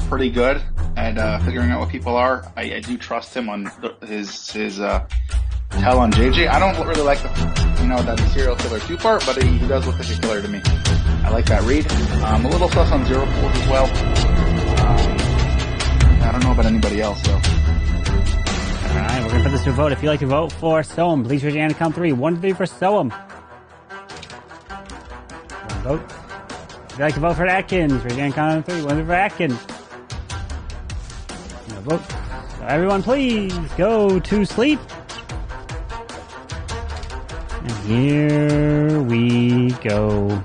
pretty good at figuring out what people are. I do trust him on his tell on JJ. I don't really like that serial killer 2 part, but he does look like a killer to me. I like that read. A little sus on Zero Fools as well. I don't know about anybody else though. Alright, we're gonna put this to a vote. If you'd like to vote for Soam, please raise your hand and count 3. 1, 2, 3 for Soam. Vote. If you'd like to vote for Atkins, raise your hand and count 3. 1, 2 for Atkins. No vote. So everyone please go to sleep. And here we go.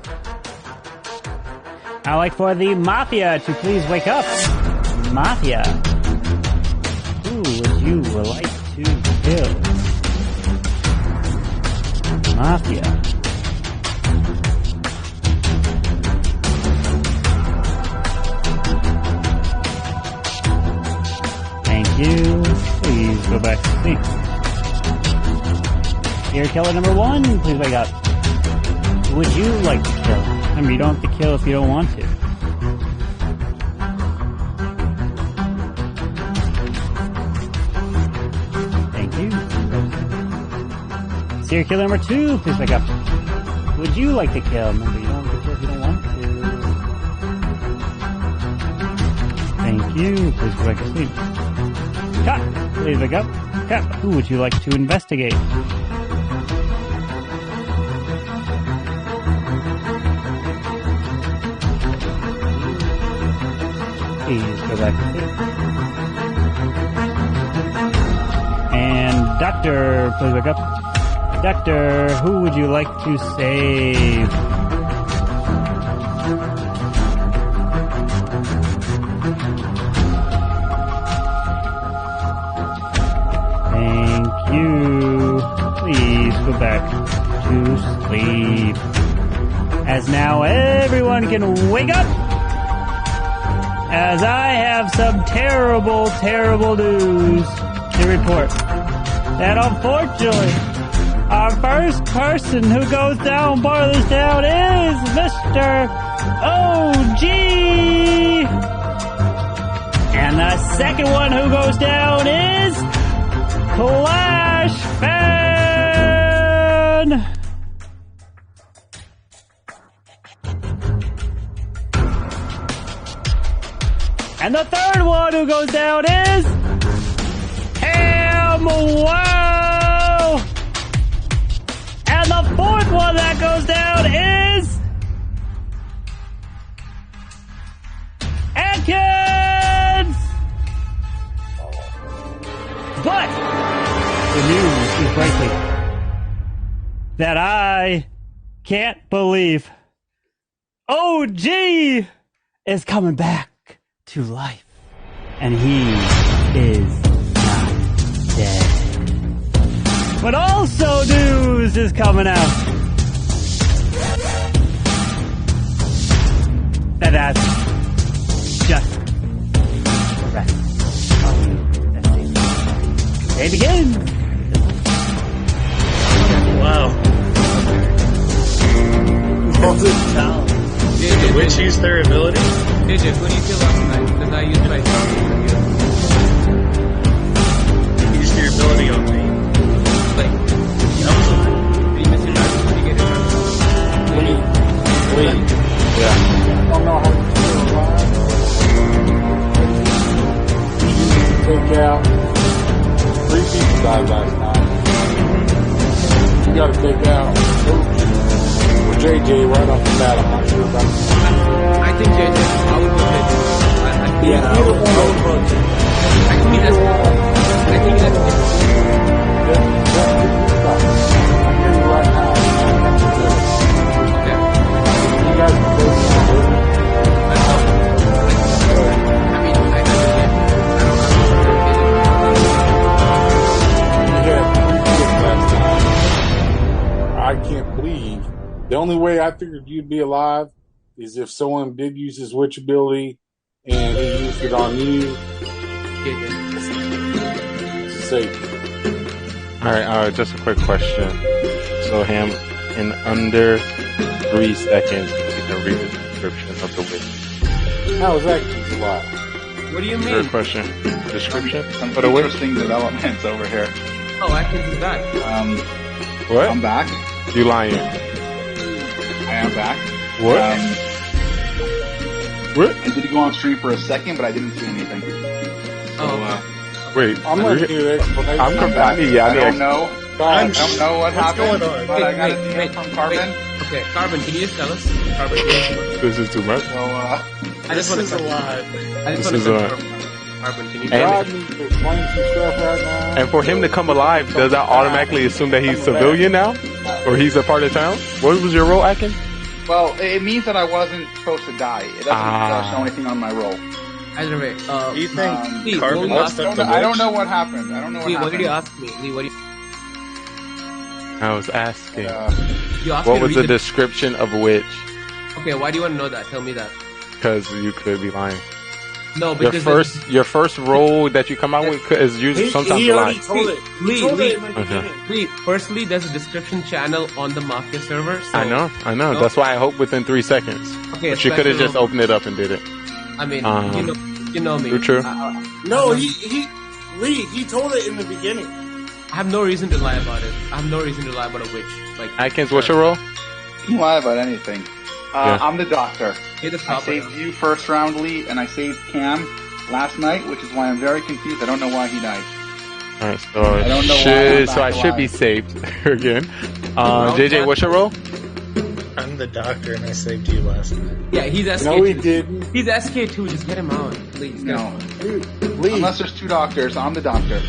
I'd like for the Mafia to please wake up. Mafia. Who would you like to kill? Mafia. Thank you. Please go back to sleep. Serial killer number 1, please wake up. Who would you like to kill? Remember, you don't have to kill if you don't want to. Thank you. Serial killer number 2, please wake up. Who would you like to kill? Remember, you don't have to kill if you don't want to. Thank you. Please go back to sleep. Cut! Please wake up. Cut! Who would you like to investigate? Please go back to sleep. And Doctor, please wake up. Doctor, who would you like to save? Thank you. Please go back to sleep. As now everyone can wake up. As I have some terrible, terrible news to report. That unfortunately, our first person who goes down part of this town is Mr. OG! And the second one who goes down is Clash Fan! And the third one who goes down is Ham Wow! And the fourth one that goes down is Atkins! But the news is breaking that I can't believe OG is coming back to life, and he is not dead. But also news is coming out that's just the rest of you. They begin. Wow. Did the witch use their ability? JJ, who do you kill last night? Did I use my You used your ability on me. like, you missed your knife when you get it Wait. Yeah. I don't know how to do it live. Take out 3 people died last night. You gotta take out JJ right off the bat. I'm not sure about I think JJ, I would vote JJ. I would vote JJ. I think that's I'm hearing right now. yeah. You guys can vote for it. I mean, I don't I can't believe. The only way I figured you'd be alive is if someone did use his witch ability and he used it on you. Safe. Alright, just a quick question. So, Ham, in under 3 seconds, you can read the description of the witch. How is that keep alive? What do you Third mean? question. Description Some for the witch. interesting developments over here. Oh, Atkins is back. What? I'm back. You lying? I am back. What? What? I did go on stream for a second, but I didn't see anything. Wait. I'm going to give you an explanation. I'm confused. I don't know. I don't know what What's happened, going on? but I got a DM Wait, from Carbon. Okay, Carbon, can you just tell us? Carbon, can you just tell us? This is too much. So, I just want to confirm. lot. I just This want to is confirm. Carbon, can you And- God needs to explain some stuff right now. And for him to come alive, does that automatically assume that he's civilian now, or he's a part of town? What was your role, Akin? well, it means that I wasn't supposed to die. It doesn't show anything on my roll. Either way, Do you think Lee, Carbon what messed did up the I don't witch? know what happened. I don't know what Lee, happened. what did you ask me? Lee, what did I was asking. you ask What me? was to the read description of witch? Okay, why do you want to know that? Tell me that. Because you could be lying. No, Your because your first role that you come out with is usually sometimes He a lie. already told it. Lee, He told Lee. it in the beginning. Lee, firstly, there's a description channel on the Mafia server. So, I know. No. That's why I hope within 3 seconds. Okay, But you could have special- just opened it up and did it. I mean, you know me. True. No, Lee, he told it in the beginning. I have no reason to lie about it. I have no reason to lie about a witch. Like, Atkins, what's your role? You can lie about anything. Yeah. I'm the doctor. Hey, the I top saved you first round, Lee, and I saved Cam last night, which is why I'm very confused. I don't know why he died. Alright, so I don't know why I'm so I back should be alive. saved again. JJ, what's your role? I'm the doctor and I saved you last night. Yeah, he's SK2. No, he didn't. He's SK2. Just get him out, please. No. Lee, Unless there's 2 doctors, I'm the doctor.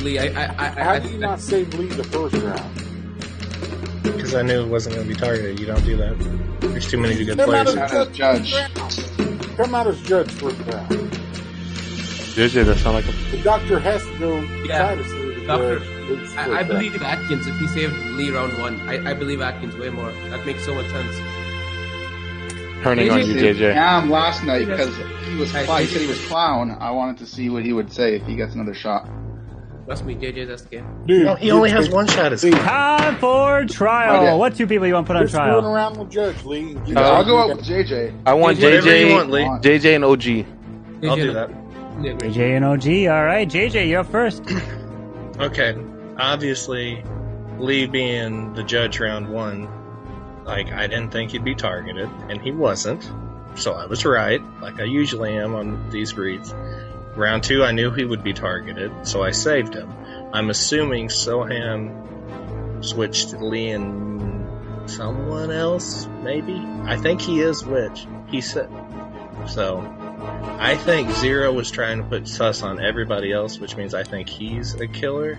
Lee, how do you not save Lee the first round? Because I knew it wasn't going to be targeted. You don't do that. There's too many good Come out players. as As judge. Come out as judge first round. JJ, that sound like a... The doctor has to go Yeah. try to save the Doctor, judge. I believe Atkins. If he saved Lee round 1, I believe Atkins way more. That makes so much sense. turning on you, JJ. Cam last night because he was Hey, he said he was clown. I wanted to see what he would say if he gets another shot. Trust me, JJ's SK. Dude, No, he only has one shot. It's Time for trial. Okay. What 2 people you want to put on Quit screwing trial? around with Judge Lee. and get I'll out go of out with JJ. I want Whatever you want, Lee. JJ and OG. I'll do that. JJ and OG. All right, JJ, you're up first. Okay. Obviously, Lee being the judge round 1, like, I didn't think he'd be targeted, and he wasn't. So I was right, like I usually am on these reads. Round 2, I knew he would be targeted, so I saved him. I'm assuming Soham switched to Lee and someone else, maybe? I think he is Witch. He said. So, I think Zero was trying to put sus on everybody else, which means I think he's a killer.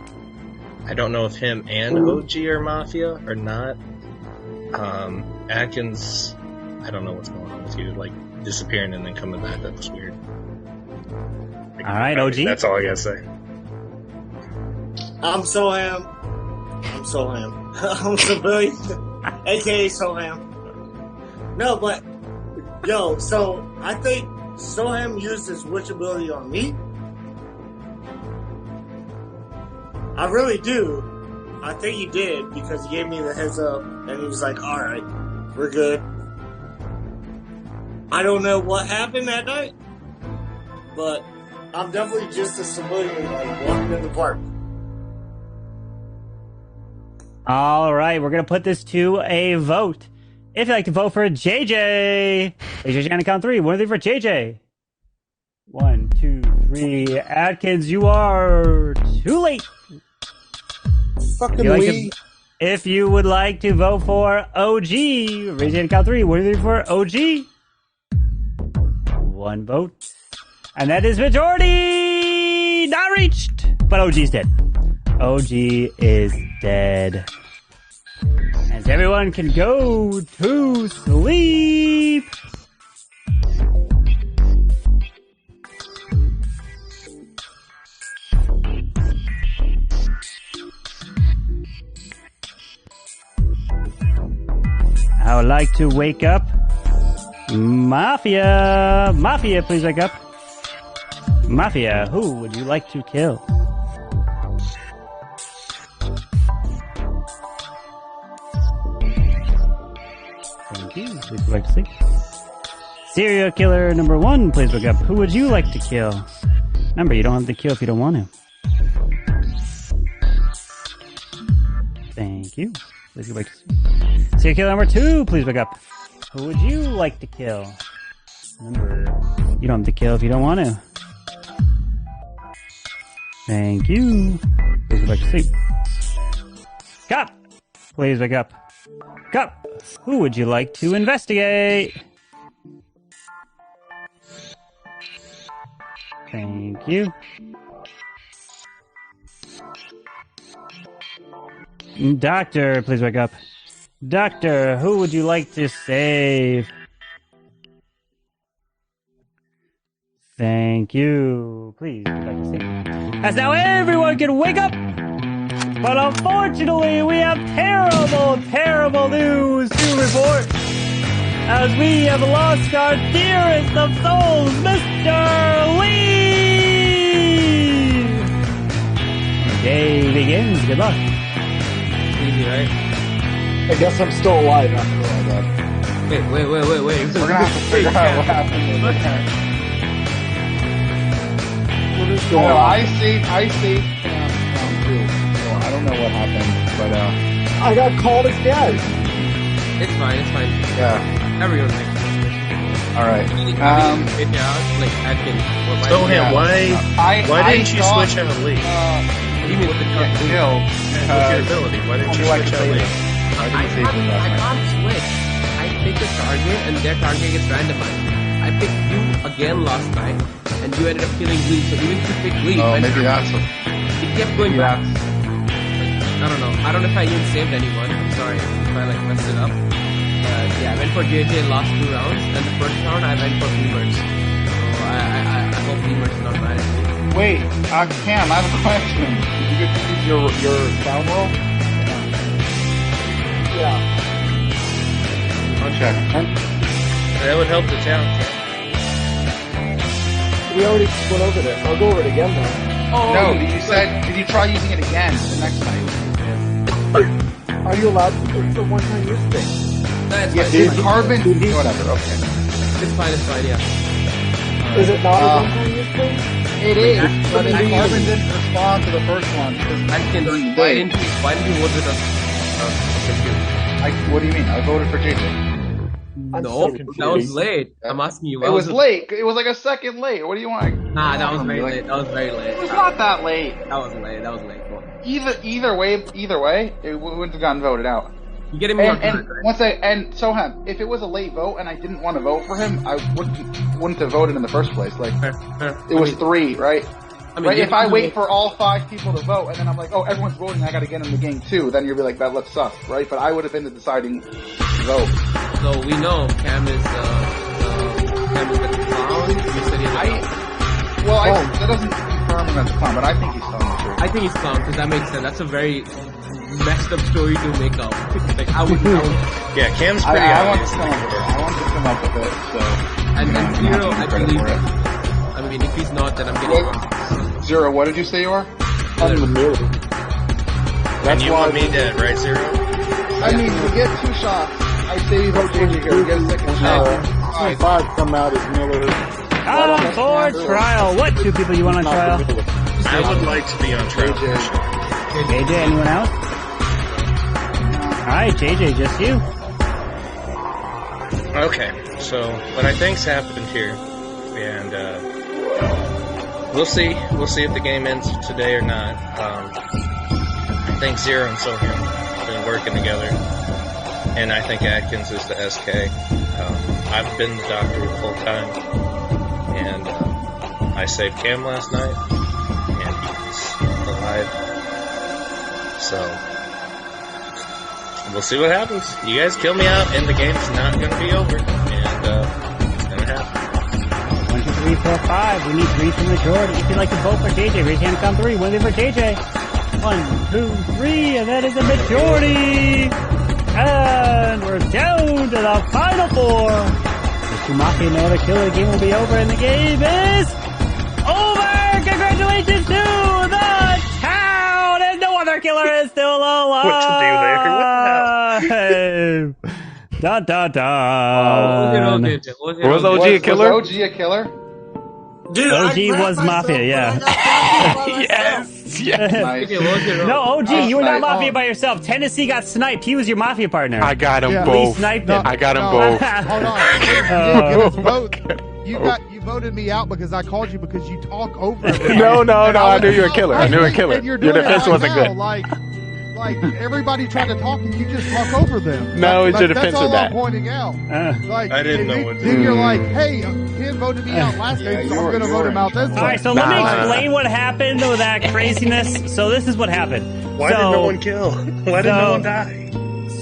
I don't know if him and OG are Mafia or not. Atkins, I don't know what's going on with you, like disappearing and then coming back. That was weird. All right, OG. That's all I gotta say. I'm Soham. I'm civilian, aka Soham. No, but yo, so I think Soham used his witch ability on me. I really do. I think he did because he gave me the heads up and he was like, "All right, we're good." I don't know what happened that night, but I'm definitely just a civilian, like walking in the park. All right, we're going to put this to a vote. If you'd like to vote for JJ, JJ on the count 3. 1, 2, 3 for JJ. 1, 2, 3. Atkins, you are too late. Fucking You like Lee. If you would like to vote for OG, raise your hand count 3. 1, 2, 3 for OG. 1 vote. And that is majority not reached. But OG's dead. OG is dead. As everyone can go to sleep. I would like to wake up Mafia. Mafia, please wake up. Mafia, who would you like to kill? Thank you. Please go back to sleep. Serial killer number 1, please look up. Who would you like to kill? Remember, you don't have to kill if you don't want to. Thank you. Please go back to serial killer number 2, please look up. Who would you like to kill? Remember, you don't have to kill if you don't want to. Thank you. Please go back to sleep. Cop! Please wake up. Cop! Who would you like to investigate? Thank you. Doctor, please wake up. Doctor, who would you like to save? Thank you. Please get back to sleep. As now everyone can wake up! But unfortunately, we have terrible, terrible news to report. As we have lost our dearest of souls, Mr. Lee! Day begins. Good luck. Easy, right? I guess I'm still alive after all that. Wait. We're gonna have to figure out what happened. What is going on? I saved round 2. So I don't know what happened, but I got called as dead. It's fine. yeah. Everyone makes mistakes. All right. Like Atkins. Soham, why didn't you thought, switch out Lee? You mean with the get killed? With your ability, why didn't you switch out Lee? I I didn't save him last night. can't switch. I pick a target and their target gets randomized. I picked you again last night and you ended up killing Lee. So even if you pick Lee, Oh, maybe that's what. it kept going back. I don't know. I don't know if I even saved anyone. I'm sorry if I like messed it up. Yeah, I went for JJ last 2 rounds, and the first round I went for Beamers. So I hope Beamers is not mad at me. Wait, Cam, I have a question. Did you get to use your sound roll? Yeah. I'll check. That would help the town. We already went over this. I'll go over it again though. Oh, No, did you try using it again the next night? Are you allowed to? It's a one-time use thing. That's Yes, fine. it's carbon. Whatever. Okay. It's fine. Yeah. Is it not a one-time use thing? It is, but carbon didn't respond to the first one. Atkins, During the why day. didn't you vote with us? What do you mean? I voted for JJ. I'm No, so that was confused. late. I'm asking you. It was late. It was like a second late. What do you want? Nah, that was very late. That was very late. It's not that late. That was late. Go on. Either way, it wouldn't have gotten voted out. You getting me on And track, right? Soham, if it was a late vote and I didn't want to vote for him, I wouldn't have voted in the first place. Like Fair. it was 3, right? I Right? yeah, If I wait for all 5 people to vote and then I'm like, oh, everyone's voting, I got to get in the game too. Then you'll be like, that looks sus, right? But I would have been the deciding vote. So we know Cam is the clown. You said he's That doesn't confirm him as a clown, but I think he's telling the truth. I think he's clown because that makes sense. That's a very messed up story to make up. Like I would. Yeah, Cam's pretty I want to obvious. come up with it. So And I'm gonna Zero, have to I give credit believe. for it. I mean, if he's not, then I'm getting. Zero, what did you say you are? I'm in the middle. And you want me dead, right, Zero? I mean, we get 2 shots. I say you vote JJ here. We get a second shot. 5 come out as Miller. On for trial. What 2 people you want on trial? I would like to be on trial. JJ, anyone else? Alright, JJ, just you. Okay, so what I think's happened here, and we'll see if the game ends today or not. I think Zero and Soham have been working together, and I think Atkins is the SK. I've been the doctor the whole time, and I saved Cam last night, and he's alive. So we'll see what happens. You guys kill me out, and the game's not going to be over, and it's going to happen. 1, 2, 3, 4, 5. We need 3 for majority. If you'd like to vote for JJ, raise your hand count 3. 1 for JJ. 1, 2, 3, and that is a majority. And we're down to the final 4. Mr. Mafia, no other killer. The game will be over, and the game is over. Congratulations to the town, and no other killer is still alive. What to do later? Dun dun What dun. Was OG a killer? Was OG a killer? Dude, OG I was Mafia, yeah. Nice. No, OG, you were not nice. Mafia by yourself. Tennessee got sniped. He was your Mafia partner. I got them Yeah. Lee both. sniped him. I got them No. both. Hold on. You didn't get us both. You voted me out because I called you because you talk over everybody. No, And I was knew you were a like, killer. I knew you were a killer. and you're Your doing it defense right wasn't now, good. Like everybody tried to talk and you just talk over them. No, it's your defense That's all are bad. I'm pointing out. Like, I didn't and know what to then do. you're like, hey, Ken voted me out last game, so I'm going to vote him out this time. All right, so let me explain what happened with that craziness. So this is what happened. Why did no one kill? Why did no one die?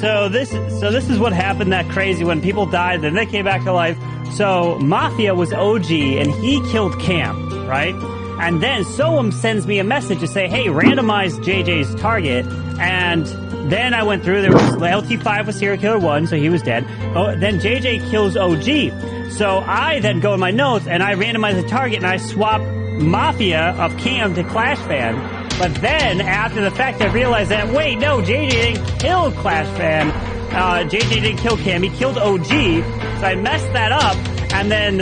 So this is what happened. That crazy when people died, then they came back to life. So Mafia was OG, and he killed Cam, right? And then Soam sends me a message to say, "Hey, randomize JJ's target." And then I went through. There was LT5 was serial killer 1, so he was dead. Oh, then JJ kills OG. So I then go in my notes and I randomize the target and I swap Mafia of Cam to Clash Fan. But then after the fact, I realized that wait, no, JJ didn't kill Clash Fan. JJ didn't kill Cam. He killed OG. So I messed that up, and then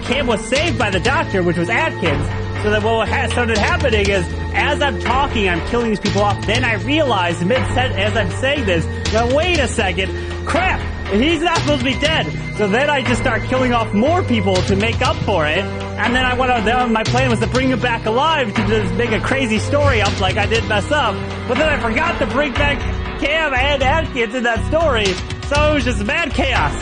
Cam was saved by the doctor, which was Atkins. So then what started happening is, as I'm talking, I'm killing these people off. Then I realized, as I'm saying this, now wait a second, crap, he's not supposed to be dead. So then I just start killing off more people to make up for it. And then I went on, my plan was to bring him back alive to just make a crazy story up like I did mess up. But then I forgot to bring back Cam and Atkins in that story. So it was just mad chaos.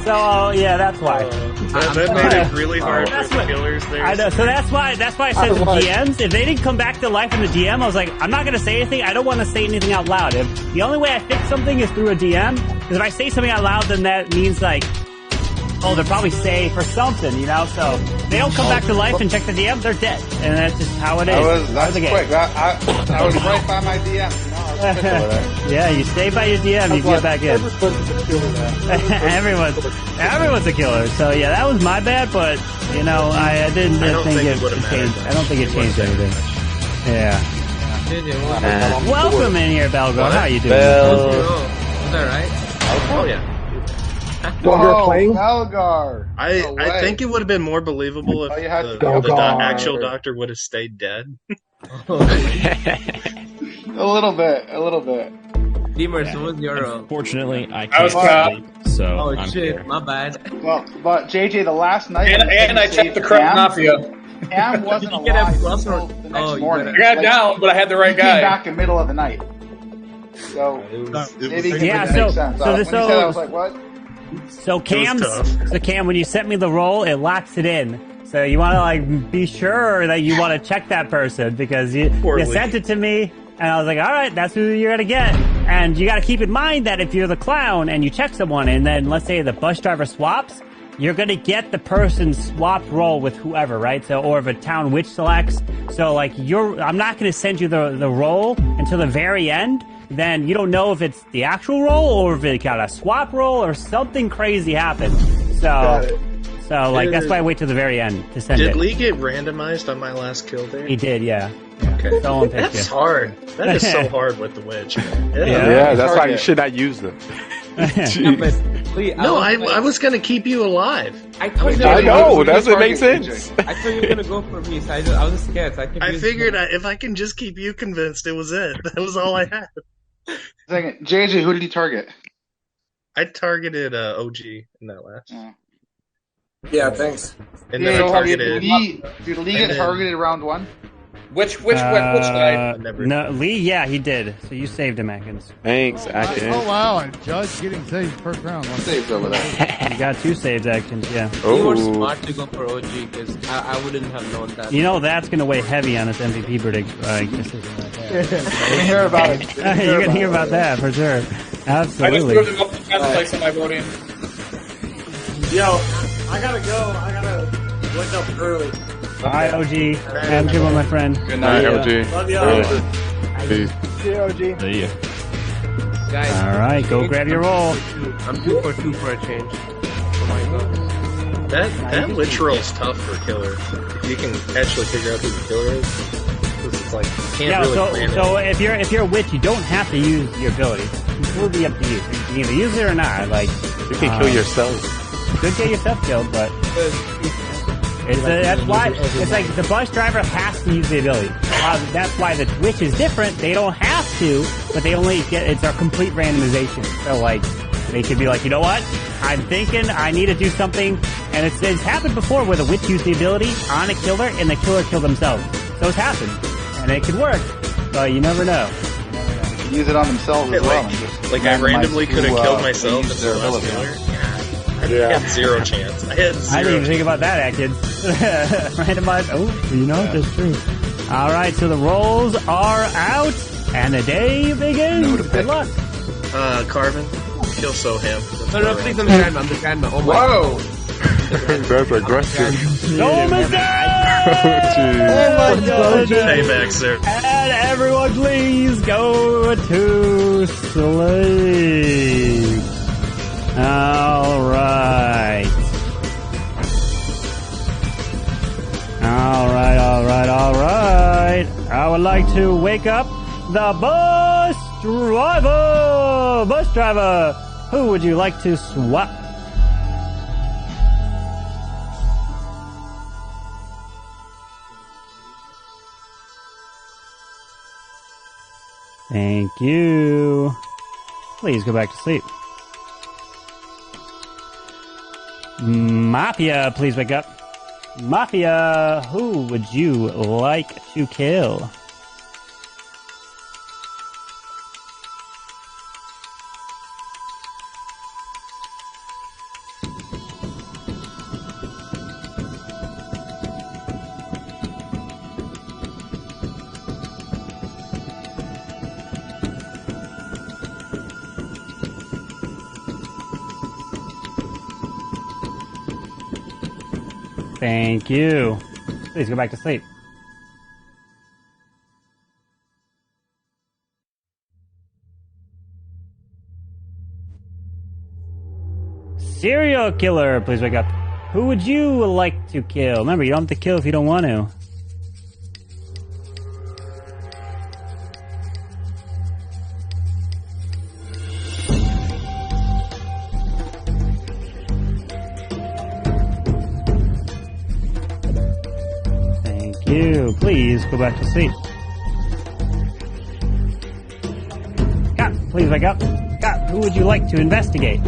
So yeah, that's why. That made it really hard for That's the what- killers there. I know. So that's why I said to DMs, if they didn't come back to life in the DM, I was like, I'm not going to say anything. I don't want to say anything out loud. If the only way I fix something is through a DM, because if I say something out loud, then that means like, oh, they're probably safe or something, you know? So they don't come back to life and check the DM, they're dead. And that's just how it is. That's the game. quick. I was right by my DM. No, I was quick over there. Yeah, you stay by your DM, you get back in. Everyone's a killer. So yeah, that was my bad, but you know, I didn't don't think think it it would've changed. mattered I don't think it changed anything. Yeah. JJ, Welcome in here, Belgo. How you doing? is that right? Oh yeah. Whoa, Belgar. I think it would have been more believable if Oh, you had the, to go guard. actual doctor would have stayed dead. A little bit. Demers, what was your Fortunately, I I was can't caught. sleep, so Oh I'm shit, here. my bad. Well, but JJ, the last night, And I checked the correct Mafia. Cam wasn't Did you get a alive plus until or- the next oh, you morning. I got down, but I had the right He came guy. back in the middle of the night. So maybe he Yeah, can make sense. so When this he said that, I was like, what? So Cam, when you sent me the roll, it locks it in. So you want to like be sure that you want to check that person because you sent it to me, and I was like, all right, that's who you're gonna get. And you got to keep in mind that if you're the clown and you check someone, and then let's say the bus driver swaps, you're gonna get the person's swapped role with whoever, right? So, or if a town witch selects. So like I'm not gonna send you the role until the very end. Then you don't know if it's the actual role or if it got a swap role or something crazy happened. So like that's why I wait till the very end to send Did it. Lee get randomized on my last kill there? He did, yeah. Okay. Someone picked That's you. hard. That is so hard with the wedge. Yeah, that's why you should not use them. Jeez. Lee, No, I was going to keep you alive. I thought you I were know, that's what makes sense. I thought you were gonna go for me, so I was scared. So I figured if I can just keep you convinced, it was it. That was all I had. Second, JJ, who did he target? I targeted OG in that last. Yeah, thanks. And then I targeted... Did Lee get targeted round one? Which guy? No, Lee, yeah, he did. So you saved him, Atkins. Thanks, Atkins. Oh wow, and Judge getting saved first round. Saved over there. You got 2 saves, Atkins, yeah. You were Oh, smart to go for OG because I wouldn't have known that. You know that's going to weigh heavy on this MVP decision right there. You can hear about it. You're going to hear about that for sure. I just Absolutely. threw them up the best place on my voting. Yo, I gotta go. I gotta wake up early. Bye, OG. Have a good one, my friend. Good night, night. OG. Love y'all. Peace. See ya. Guys, All right, go grab your roll. I'm 2 for 2 for a change. Oh my god. That witch roll is tough for killer. If you can actually figure out who the killer is. 'Cause it's like, you can't Yeah, really plan it. so if you're a witch, you don't have to use your ability. It's completely up to you. can either use it or not. Like You can kill yourself. You could get yourself killed, but that's why it's like the bus driver has to use the ability. That's why the Twitch is different. They don't have to, but they only get it's a complete randomization. So like they could be like, you know what? I'm thinking I need to do something, and it's happened before where the witch used the ability on a killer and the killer killed themselves. So it's happened, and it could work, but you never know. Use it on themselves as well. Like I randomly could have killed myself as the last killer. I had zero chance. I had zero. I didn't even think about that, Atkins. Randomized. Oh, you know, that's true. All right, so the rolls are out, and the day begins. Good luck. Carvin, kill Soham. No, please, I'm the grandma. Oh my. Whoa! That's aggressive. No mistake! Oh my God! Payback, sir. And everyone, please go to sleep. All right. All right. I would like to wake up the bus driver. Bus driver, who would you like to swap? Thank you. Please go back to sleep. Mafia, please wake up. Mafia, who would you like to kill? Thank you. Please go back to sleep. Serial killer, please wake up. Who would you like to kill? Remember, you don't have to kill if you don't want to. You, please go back to sleep. Cop, please wake up. Cop, who would you like to investigate?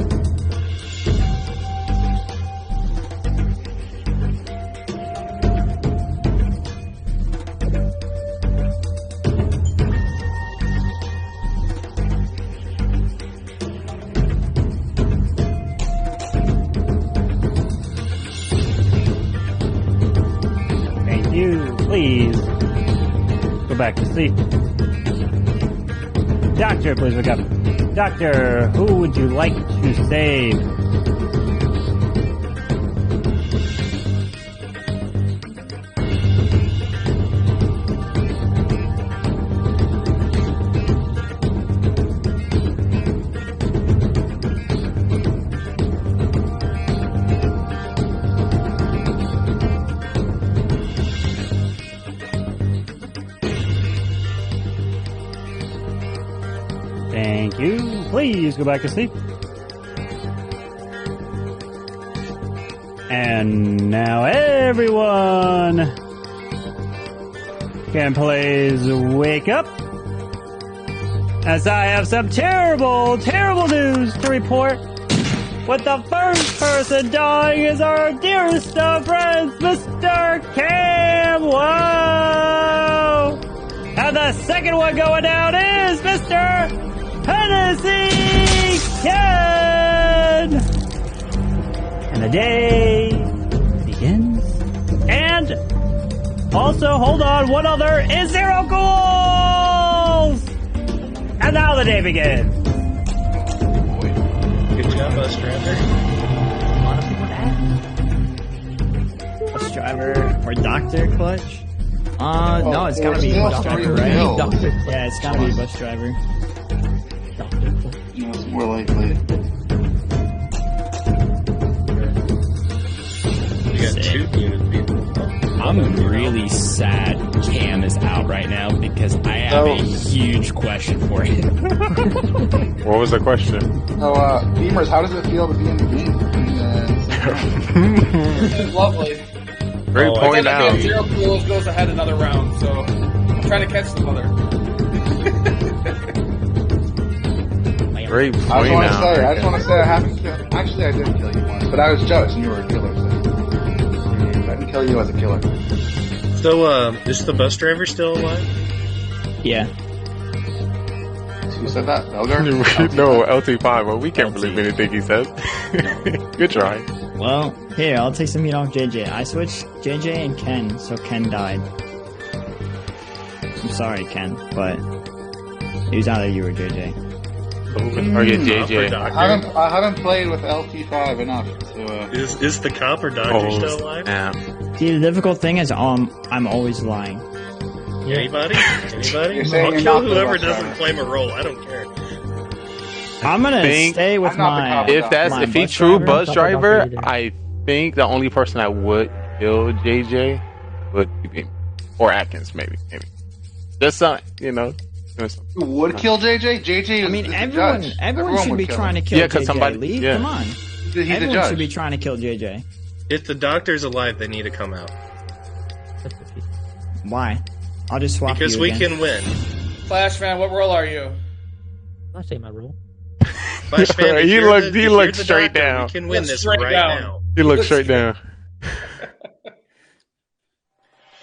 Please go back to sleep. Doctor, please wake up. Doctor, who would you like to save? Thank you. Please go back to sleep. And now everyone can please wake up, as I have some terrible, terrible news to report. With the first person dying is our dearest of friends, Mr. Cam. Whoa! And the second one going down is Mr. Hennessy Ken! And the day begins. And also, hold on, one other is Zero Ghouls! And now the day begins. Good job, bus driver. A lot of people ask. Bus driver or doctor, Clutch? No, it's gotta be bus driver, right? Doctor. Yeah, it's gotta be bus driver. No, it's more likely. You got two unit people. I'm I'm really sad Cam is out right now because I have a huge question for him. What was the question? So, Beamers, how does it feel to be in the game? This is lovely. Great point I out. think Zero Cool goes ahead another round, so I'm trying to catch some other. Great I just point want to out. say, I haven't killed. Actually, I did kill you once, but I was judged and you were a killer. So I didn't kill you as a killer. So, is the bus driver still alive? Yeah. Who said that? Elgar? No, LT5. Well, we can't believe anything he says. Good try. Well, here, I'll take some heat off JJ. I switched JJ and Ken, so Ken died. I'm sorry, Ken, but it was either you or JJ. Or get JJ. I haven't played with LT5 enough. So, Is the cop or doctor still alive? See, the difficult thing is, I'm always lying. Anybody? You're saying I'll you're kill not the whoever bus doesn't driver. claim a role. I don't care. I'm gonna stay with I'm not the my. cop. my If he's bus true driver. bus driver, I think the only person I would kill JJ would be or Atkins, maybe. Just something, you know. You would kill JJ? JJ I mean, is everyone the judge. should would be kill trying to him. kill Yeah, 'cause JJ. somebody- Lee, yeah. come on. He's the Everyone judge. should be trying to kill JJ. If the doctor's alive, they need to come out. Why? I'll just swap Because you we again. can win. Flash fan, what role are you? I say my role. Flash fan, if He you're looked- the- he if looked you're the straight doctor, down. We can win this Straight right down. now. He looked straight down.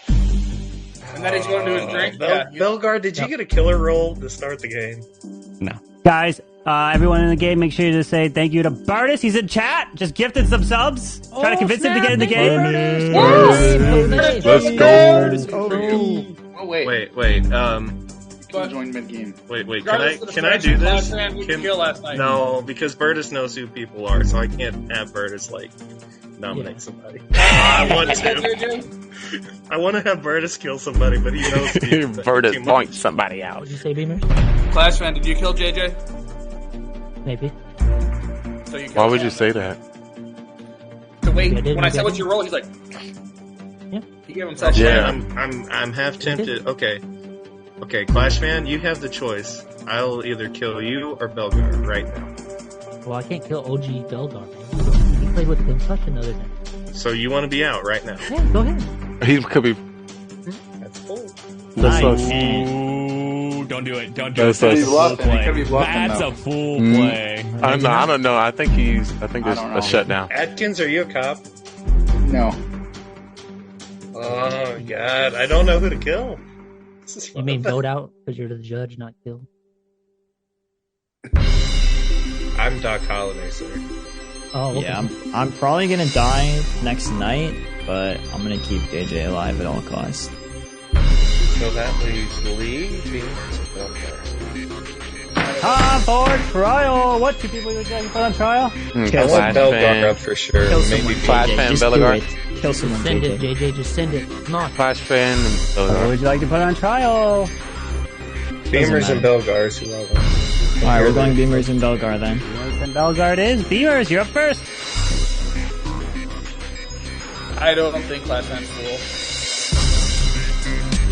And then he's going to his drink. Belgar, did you get a killer roll to start the game? No. Guys, everyone in the game, make sure to say thank you to Bartis. He's in chat. Just gifted some subs. Trying to convince him to get in the game. Let's go. Oh, wait. Wait. Join mid-game. Wait. Regardless of the Can I selection, do this? Flash fan, we can kill last night. No, because Bertus knows who people are, so I can't have Bertus nominate somebody. I want to. I want to have Bertus kill somebody, but he knows people. Bertus points somebody out. What did you say, Beamers? Flash fan, did you kill JJ? Maybe. So you Why would you say that? To wait. I did, When I I said did. what's your role, he's like, Yeah. he gave himself. Yeah, I'm half tempted. Okay, Clash fan, you have the choice. I'll either kill you or Belgar right now. Well, I can't kill OG Belgar. He played with concussion the other day. So you want to be out right now? Yeah, go ahead. He could be. That's cool. That's us. Ooh, don't do it. Don't do That's it. us. He's bluffing. He could be bluffing, That's though. a fool play. I don't know. I think there's I don't know. a shutdown. Atkins, are you a cop? No. Oh God, I don't know who to kill. This is You fun. mean vote out because you're the judge, not kill? I'm Doc Holliday, sir. Oh, okay. Yeah, I'm probably gonna die next night, but I'm gonna keep JJ alive at all costs. So that leaves Lee, Beans, and Belgar. Time for trial. What two people would you like to put on trial? I Kill want someone. Belgar up for sure. Kill Maybe someone, Flash JJ. fan, Just do Bellegarde. it. Kill someone, Send it, JJ. JJ. Just send it. Not. Flash fan. What would you like to put on trial? Beamers and Belgars, who I want. Alright, we're going Beamers and Belgar then. Beamers and Belgar it is. Beamers, you're up first. I don't think Flash fan's fool.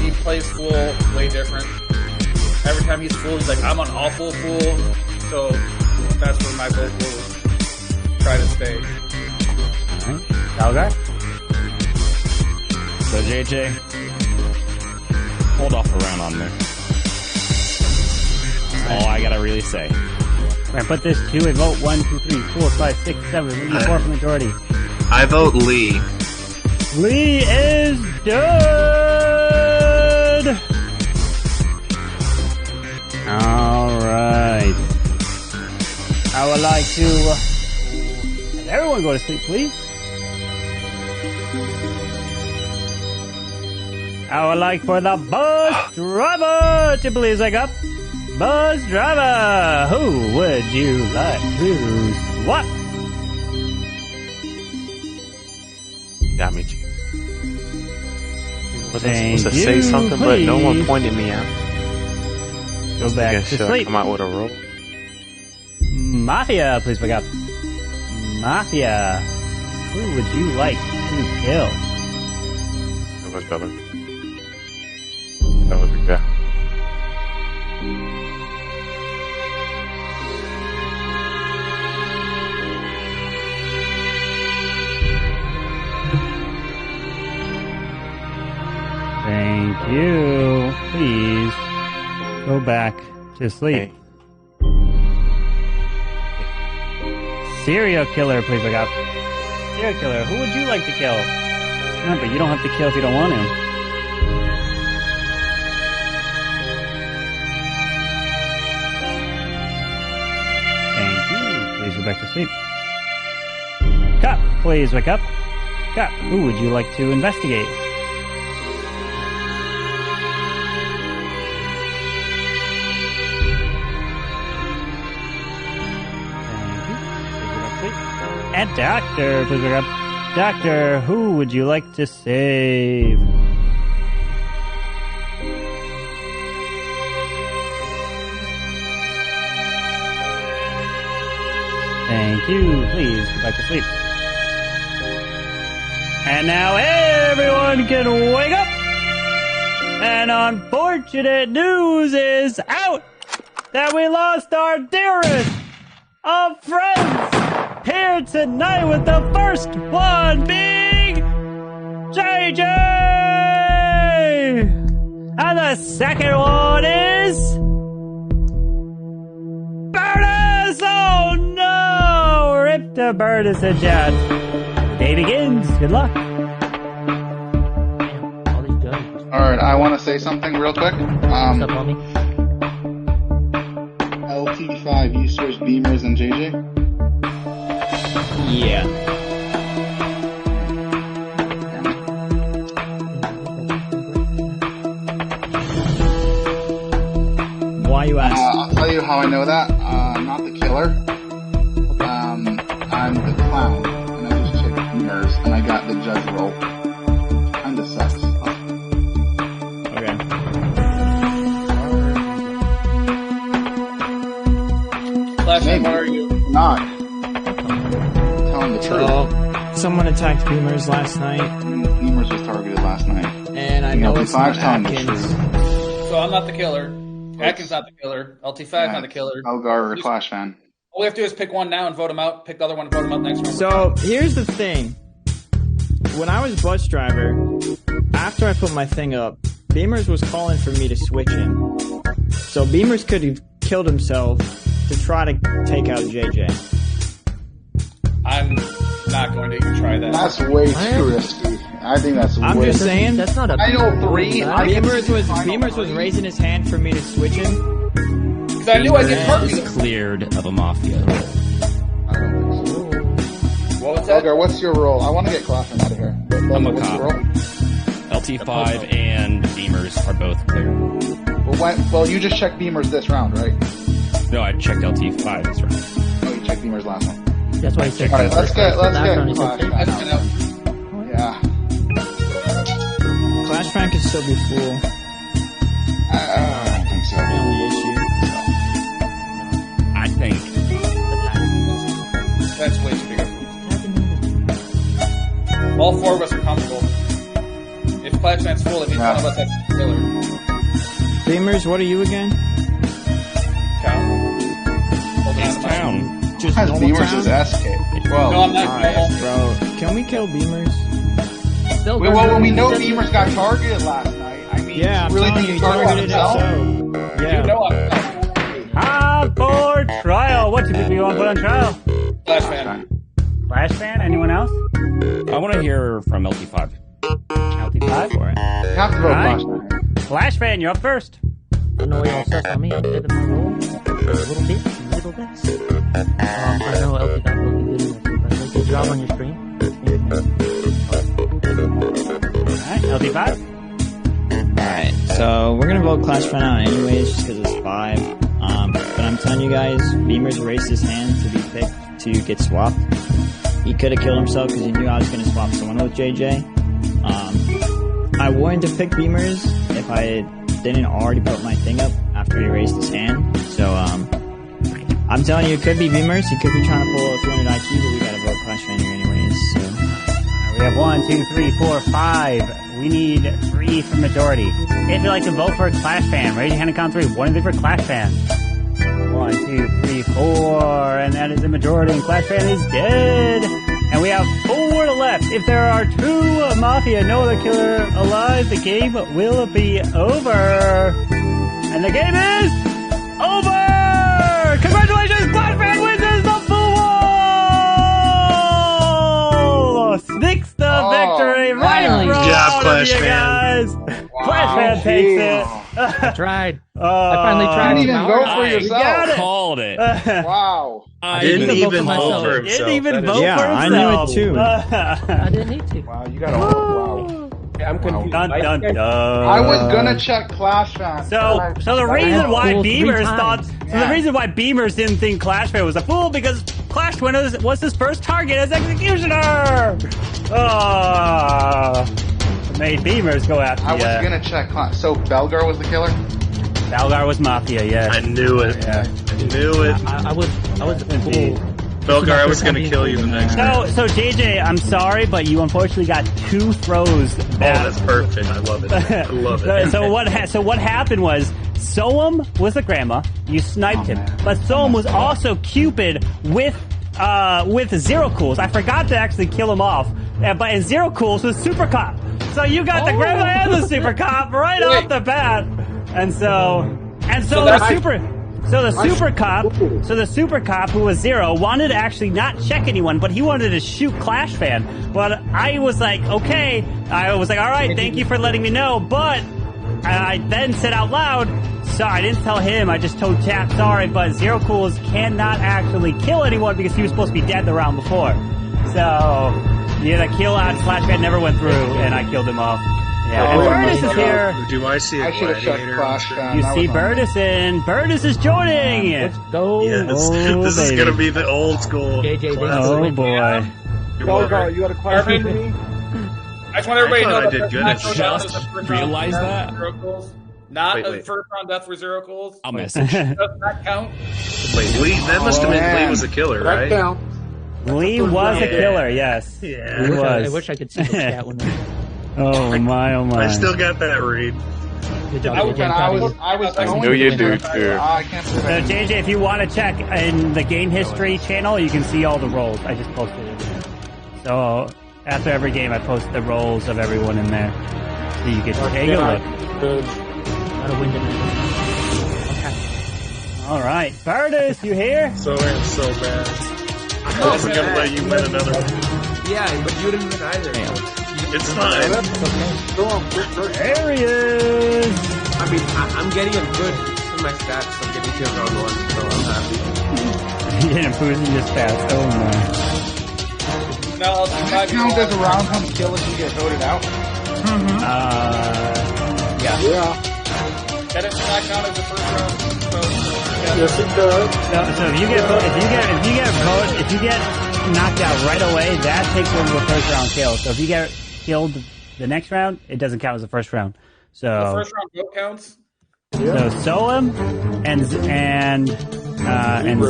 He plays fool way different. Every time he's fool, he's like, I'm an awful fool. So that's where my vote will try to stay. Belgar? So JJ, hold off a round on me. All I gotta really say. We're gonna put this to a vote. 1, 2, 3, 4, 5, 6, 7. We need 4 for majority. I vote Lee. Lee is dead! Alright. I would like to have everyone go to sleep, please. I would like for the bus driver to please wake up. Bus driver, who would you like to swap? Got me. Was I Thank supposed to say you, something, but no one please. pointed me out? Go back Guess to should I sleep. come out with a roll? Mafia, please wake up. Mafia, who would you like to kill? What's that? That was a guy. Thank you. Please go back to sleep. Serial killer, please look up. Serial killer, who would you like to kill? Remember, you don't have to kill if you don't want to. Thank you. Please go back to sleep. Cop, please wake up. Cop, who would you like to investigate? And Doctor, please look up. Doctor, who would you like to save? Thank you. Please go back to sleep. And now everyone can wake up! And unfortunate news is out that we lost our dearest of friends! Here tonight with the first one being JJ! And the second one is Burtis! Oh no! Rip to Burtis and chat. Day begins. Good luck. Alright, I want to say something real quick. LT5, you switched Beamers and JJ? Yeah. Why you ask? I'll tell you how I know that. I'm not the killer. I'm the clown, and I just checked Beamers, and I got the judge roll. Kinda sucks. Okay. Flashlight, where are you? Not. Telling the truth. Someone attacked Beamers last night. Beamers was targeted last night. And I know it's not Atkins. So I'm not the killer. Atkins not the killer. LT5 not the killer. Elgar or Clash fan. All we have to do is pick one now and vote him out. Pick the other one and vote him out next round. So here's the thing. When I was bus driver, after I put my thing up, Beamers was calling for me to switch him. So Beamers could have killed himself to try to take out JJ. I'm not going to even try that. That's way too risky. I think that's I'm way just saying. That's not a. I know 3. Beamers was raising his hand for me to switch him. Because I knew I'd get targeted. Cleared of a Mafia. What was that? Elgar, what's your role? I want to get Clashman out of here. I'm a what's cop. your role? LT5 and Beamers are both clear. Well, you just checked Beamers this round, right? No, I checked LT5 this round. Oh, you checked Beamers last one. That's why he said. Alright, let's get Clashman Clashman out. Yeah. Clash Fan could still be full. I don't think so. The only issue. I think. That's way too big of a. All 4 of us are comfortable. If Clashman's full, it means one of us has to be killer. Beamers, what are you again? It's town. Just Has normal Beamers town? as SK? Well, No, I'm not. Bro, can we kill Beamers? well, when we know Beamers got targeted last night, I mean, Yeah, I'm really telling think you, he he targeted targeted himself? himself. Yeah. You know I'm For trial. What do you want to put on trial? Flashman. Flash fan? Anyone else? I want to hear from LT5. LT5? For it. You have to vote Alright. Clashman. Flash fan, you're up first. I know y'all sus on me. I did my role a little bit. I know LT got looking good enough. Good job on your stream. Alright, LT5. Alright, so we're gonna vote Clash Fan out anyways, just because it's 5. But I'm telling you guys, Beamers raised his hand to be picked to get swapped. He could have killed himself because he knew I was gonna swap someone with JJ. I wanted to pick Beamers if I didn't already put my thing up after he raised his hand. So, I'm telling you, it could be Beamers. He could be trying to pull a 300 IQ, but we gotta vote Clash Fan here anyways, so. We have 1, 2, 3, 4, 5 We need 3 for majority. If you'd like to vote for a Clash fan, raise your hand and count 3. 1 and 3 for Clash fan. 1, 2, 3, 4, and that is a majority, and Clash fan is dead. And we have 4 left. If there are 2 Mafia, no other killer alive, the game will be over. And the game is over! Congratulations, Clash fan wins the pool! Sneaks the victory right in front of you guys. Clash fan takes it. I tried. I finally tried. You didn't even go for yourself. got it. Called it. Wow. I didn't even vote for himself. Didn't even vote Yeah, for I himself. knew it too. I didn't need to. Wow, you got a wow. I'm confused. Dun, dun, dun. I was gonna check Clash fan. So the reason why Fool 3 Beamers times. the reason why Beamers didn't think Clash fan was a fool because Clash was his first target as executioner. Made Beamers go after I was ya. gonna check Clash. So Belgar was the killer? Balgar was Mafia, yes. I knew it. Yeah. I knew it. I was a fool. Belgar, I was going to kill you the next time. So JJ, I'm sorry, but you unfortunately got 2 throws back. Oh, that's perfect. I love it. I love it. So what happened was Soam was the grandma. You sniped him, but Soam was also Cupid with Zero Cools. I forgot to actually kill him off, but in Zero Cools was Super Cop. So you got the grandma and the Super Cop right off the bat, and so the Super Cop who was Zero wanted to actually not check anyone, but he wanted to shoot Clash fan. But I was like, okay. I was like, all right, thank you for letting me know. But I then said out loud, so I didn't tell him. I just told chat, sorry, but Zero Cools cannot actually kill anyone because he was supposed to be dead the round before. So yeah, the kill out Clash fan never went through, and I killed him off. Yeah, and Burtis is here. Do I see a I should have checked gladiator? Clash fan. You That see was on- Burtis in. Burtis is joining. Let's go. Yes, Oh, this is baby. going to be the old school. JJ, Oh boy. Belgar, you got a question for me? I just want everybody to I know thought I that did good not at go down just as a first realized round that. death for 0 goals. Not Wait, a wait. first round death for 0 goals. I'll message. Does that count? Wait, Lee, that must have been Lee was a killer, That right? count. Lee was a killer, yes. Yeah. He I was. wish I could see the chat when Oh my, oh my. I still got that read. good job, I JJ. I'm I proud of was you. going know you to do, I too. can't say So that. JJ, if you want to check in the game history channel, you can see all the roles. I just posted it. So after every game, I post the roles of everyone in there, so you can take a look. Gotta win tonight. All right, Burtis, you here? So I'm so bad. I wasn't going to let you win another one. Yeah, but you didn't win either. It's fine. There he is. I mean, I'm getting a good in my stats. I'm getting kills round 1, so I'm happy. He didn't boost in just fast. Oh my. No, I'll Does that count as a round one kill if you get voted out? Yeah. Yeah. That does not count as a first round. So, Yes, it does. So if you get knocked out right away, that takes over the first round kill. So if you get killed the next round, it doesn't count as the first round. So the first round vote counts. So Soam and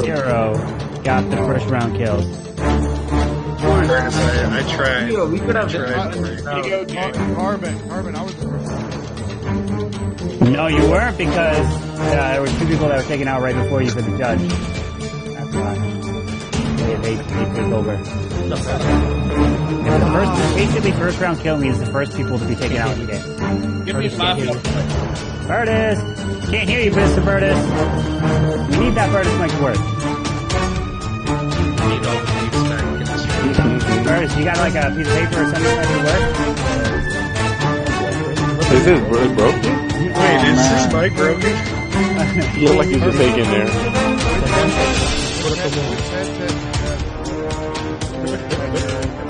Zero got the first round kills. I tried. Yo, we could have tried. Carbon, I was the first one. No, you weren't because there were 2 people that were taken out right before you for the judge. That's why. They took over. Yeah, basically, first round kill means the first people to be taken out in the game. Give me Mafia. Burtis! Can't hear you, Mr. Burtis. We need that Burtis mic to work. Burtis, you got like a piece of paper or something that can work? Is this broken? Wait, is this mic broken? You look like you just taking there.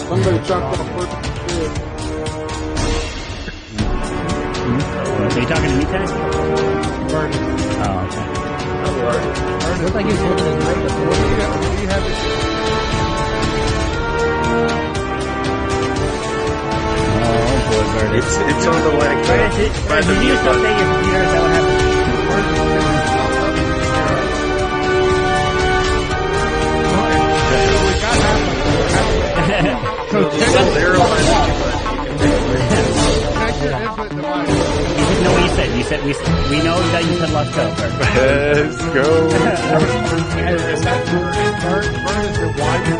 Somebody chopped off first. Are you talking to me, Teddy? Oh, okay. Looks like he's holding his mic up. Oh, boy, Burtis. It's on the leg. Burtis, By the did you just mute update your computer? Is that what happened? Zero. put the mic. You know what you said. You said we know that you said let's go. Let's go. Is that Burtis, why did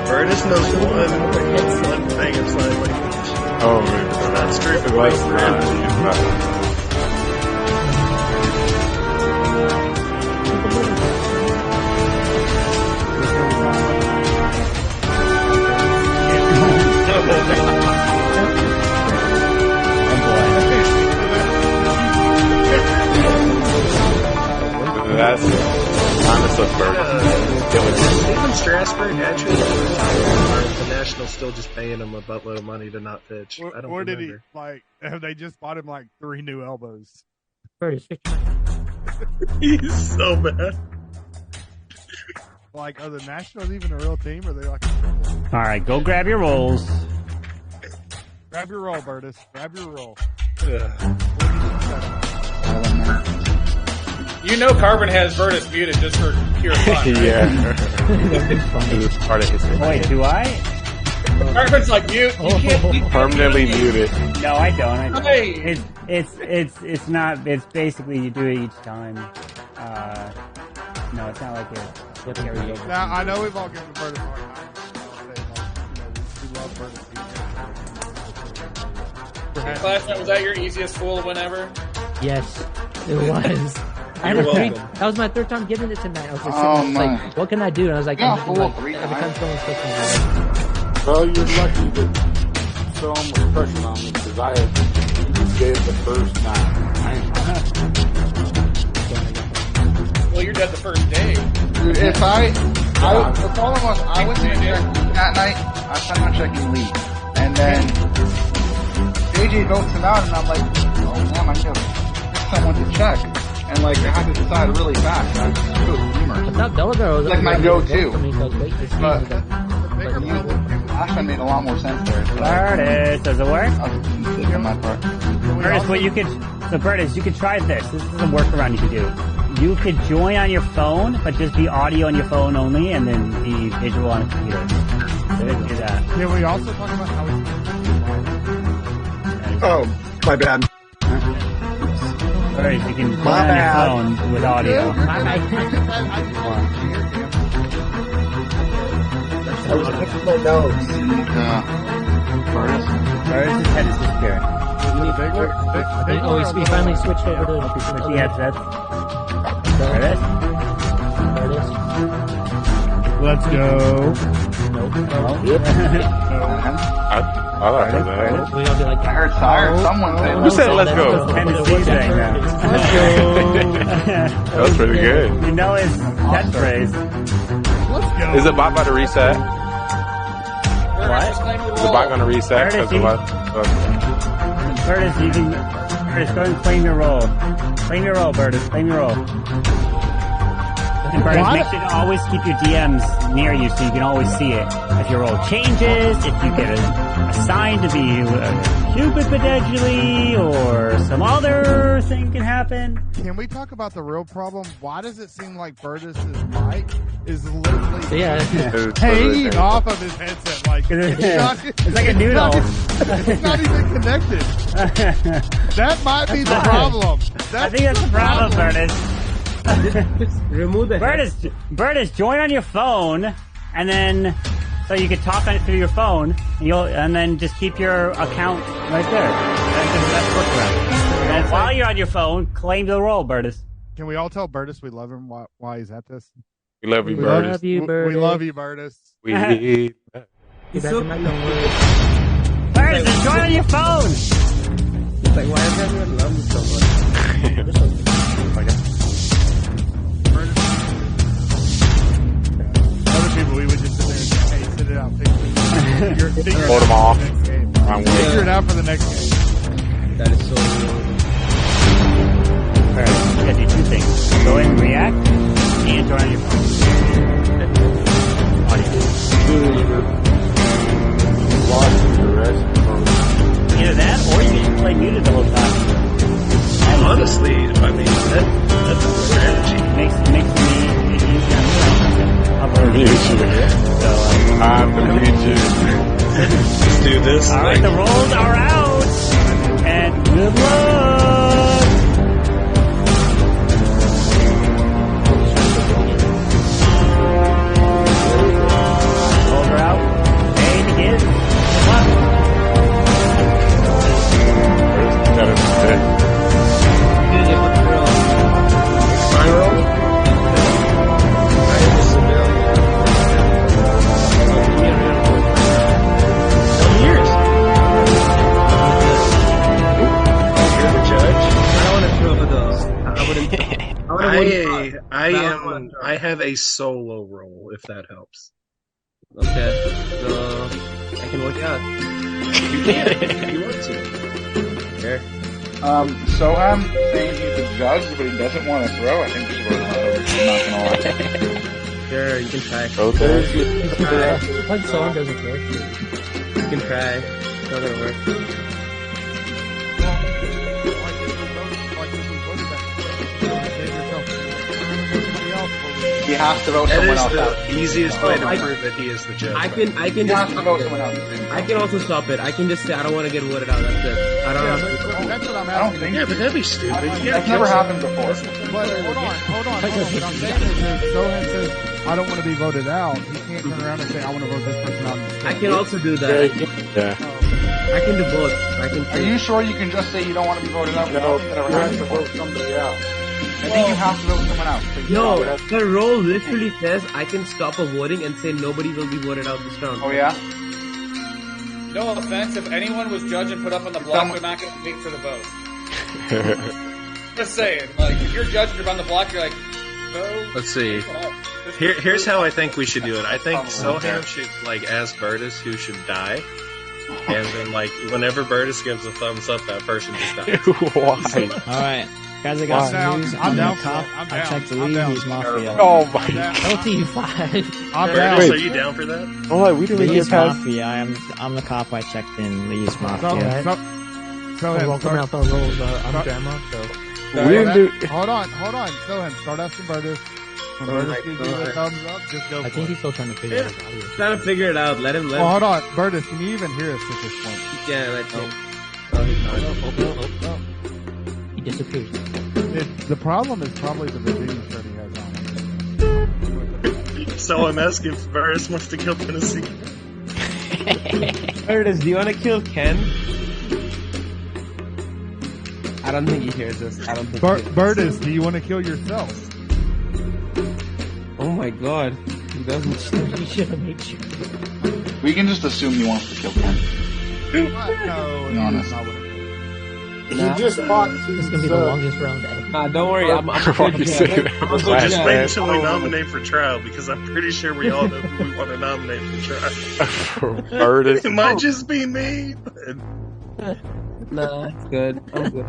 Burtis knows one thing of sign language. Oh, man. That's true. It was That's honest of Even Strasburg actually, the Nationals still just paying him a buttload of money to not pitch. I don't or did remember. he, like, have they just bought him, like, 3 new elbows? He's so bad. Like, are the Nationals even a real team, or are they like... All right, go grab your rolls. Grab your roll, Burtis. Grab your roll. You know Carbon has Burtis muted just for pure fun, right? Yeah. It was part of his Wait, do I? Carbon's like mute. You can't permanently muted. No, I don't. Hey. It's not. It's basically you do it each time. No, it's not like it. Now, I know we've all given Burtis a hard time. We love Burtis. Classmate, was that your easiest fool whenever? Yes, it was. That was my third time giving it tonight. I was just sitting there, like, what can I do? And I was like, Yeah, I'm fool, like, 3 every time times. someone's clicking Well, you're lucky that someone was pressing on me because I had gave the first time. Well, you're dead the first day. Dude, the problem was, I went to check that night, I was planning on checking Lee. And then, JJ votes him out, and I'm like, oh damn, I need to pick someone to check. And like, I had to decide really fast. I was humor. It's like my go-to. But last time made a lot more sense there. Burtis, does it work? On my part. Burtis, Burtis, you could try this. This is a workaround you could do. You could join on your phone, but just be audio on your phone only, and then be visual on a computer. So they can do that. Can we also talk about how it's... Oh, my bad. Burtis, you can join on your phone with audio. I was picking my nose. Burtis' head is disappearing. we finally switched over to The headset. Burtis? Let's go. Nope. I like that. We all be like, I heard someone say Who said let's go? Tennessee's right now. That was pretty good. You know his catchphrase. Let's go. Is the bot about to reset? What? Is the bot going to reset? Burtis, Burtis, you can... Burtis, go and claim your role. Claim your role, Burtis. Claim your role. And Burtis, make sure to always keep your DMs near you so you can always see it. If your role changes, if you get assigned to be Cupid potentially, or some other thing can happen. Can we talk about the real problem? Why does it seem like Burtis' mic is literally hanging off of his headset? Like, it's like a noodle. It's not even connected. That might be the problem. I think that's the problem, Burtis. remove the Burtis, join on your phone, and then so you can talk on it through your phone, and then just keep your account right there. That's workaround. And while you're on your phone, claim the role, Burtis. Can we all tell Burtis we love him while he's at this? We love you, We Burtis. love you, Burtis. We love you, Burtis. Burtis, join on your phone. It's like, why does everyone love me so much? Other people, we would just sit there and say, hey, sit it out. Figure Hold them off. Figure it out for the next game. That is so Burtis, you gotta do 2 thing. Go in, react, and join on your phone. Either that, or you can just play muted the whole time. Honestly, I mean, that's more energy. Makes me easier. I'm gonna mute you. Let's do this. All right, the rolls are out, and good luck. Rolls are out. Hey, begin. Good luck. That is sick. My roll? I am a civilian. Years. You're the judge. I don't want to throw for those. I have a solo roll, if that helps. Okay, so I can work out. You can, if you want to. Sure. So I'm saying he's a judge, but he doesn't want to throw. I think we should vote him out. I'm not gonna lie. Sure, you can try. Okay. Like someone doesn't care. You can try. It's not gonna work. He has to vote That someone is else out. the easiest way to prove that he is the judge. I can He just has to vote someone else. I can also stop it. I can just say I don't want to get voted out. That's it. I don't have to. That's what I'm I don't asking. think. Yeah, but that'd be stupid. That's never happened before. But hold on. What I'm saying is if Sohan says, I don't want to be voted out, he can't turn around and say, I want to vote this person out. I can also do that. Yeah. I can do both. I can. Are you sure you can just say you don't want to be voted out? I No, don't think that ever you have happened to before. vote somebody out. I think you have to vote someone else. No, the rule literally says I can stop a voting and say nobody will be voted out this round. Oh yeah? No offense, if anyone was judge and put up on the block, they're not going to wait for the vote. Just saying, like, if you're judge and you're on the block, you're like, vote. Let's see. Here's how I think we should do it. I think Soham should, like, ask Bertus who should die. And then, like, whenever Bertus gives a thumbs up, that person just dies. Why? Alright. Guys, I got some news. I'm down. Cop. I'm I down. checked the I'm lead. down. He's Mafia. Oh my god. LT5. I'm Bertus, down. are you down for that? Oh, like, we didn't Lee's get past. Mafia. I'm the cop I checked in. Lee's So, Mafia. Welcome out the rolls. I'm Grandma, so. We didn't do. Hold on. Sohan, start asking Bertus. When Bertus gives you a thumbs up, just go I for think it. he's still trying to figure out his audio. Trying to figure it out. Let him. Well, hold on. Bertus, can you even hear us at this point? Yeah, I think. He disappears. The problem is probably the redeeming shirt he has on. So I'm asking if Bertus wants to kill Tennessee. Curtis, do you want to kill Ken? I don't think he hears us. I don't think. Bertus, do you want to kill yourself? Oh my god, he doesn't. He should have made sure. We can just assume he wants to kill Ken. No, Be honest. that's not what it is. He just fought This is gonna be the longest round ever. Nah, don't worry. I'm Why you say that? Just Last wait man. until we nominate for trial, because I'm pretty sure we all know who we want to nominate for trial. Bertus. It might just be me. Nah, it's good. I'm good.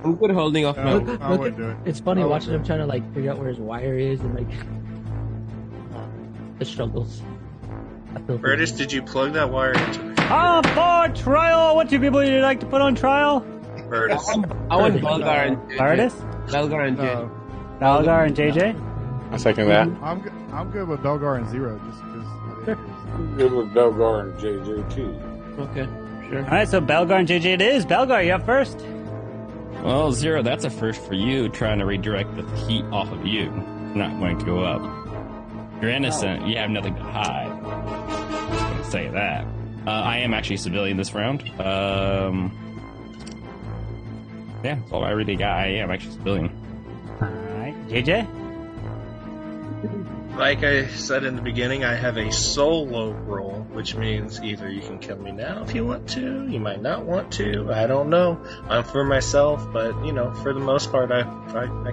I'm good holding off my. I wouldn't do it. It's funny watching him trying to like figure out where his wire is and like the struggles. I feel for Bertus, him. did you plug that wire into me? For trial, what two people would you like to put on trial? Bertus. I want Belgar and JJ. Bertus, Belgar and JJ. Balgar, and JJ. I second that. I'm good with Belgar and Zero just because. I'm good with Belgar and JJT. Okay, sure. All right, so Balgar and JJ it is. Balgar, you up first. Well, Zero, that's a first for you, trying to redirect the heat off of you. Not going to go up. You're innocent. You have nothing to hide. Just going to say that. I am actually a civilian this round. Yeah, that's all I really got. I am actually a civilian. All right, JJ. Like I said in the beginning, I have a solo role, which means either you can kill me now if you want to, you might not want to, I don't know. I'm for myself, but, you know, for the most part, I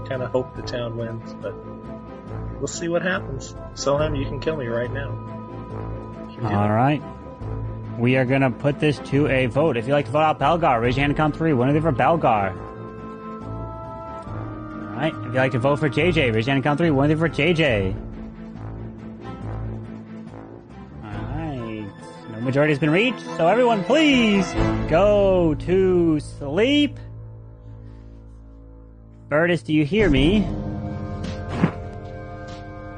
kind of hope the town wins, but we'll see what happens. Soham, you can kill me right now. All right. We are going to put this to a vote. If you'd like to vote out Balgar, raise your hand and count 3. One of them for Balgar. All Alright, if you'd like to vote for JJ, raise your hand on count 3. 1 for JJ. Alright. No majority has been reached, so everyone please go to sleep. Bertus, do you hear me?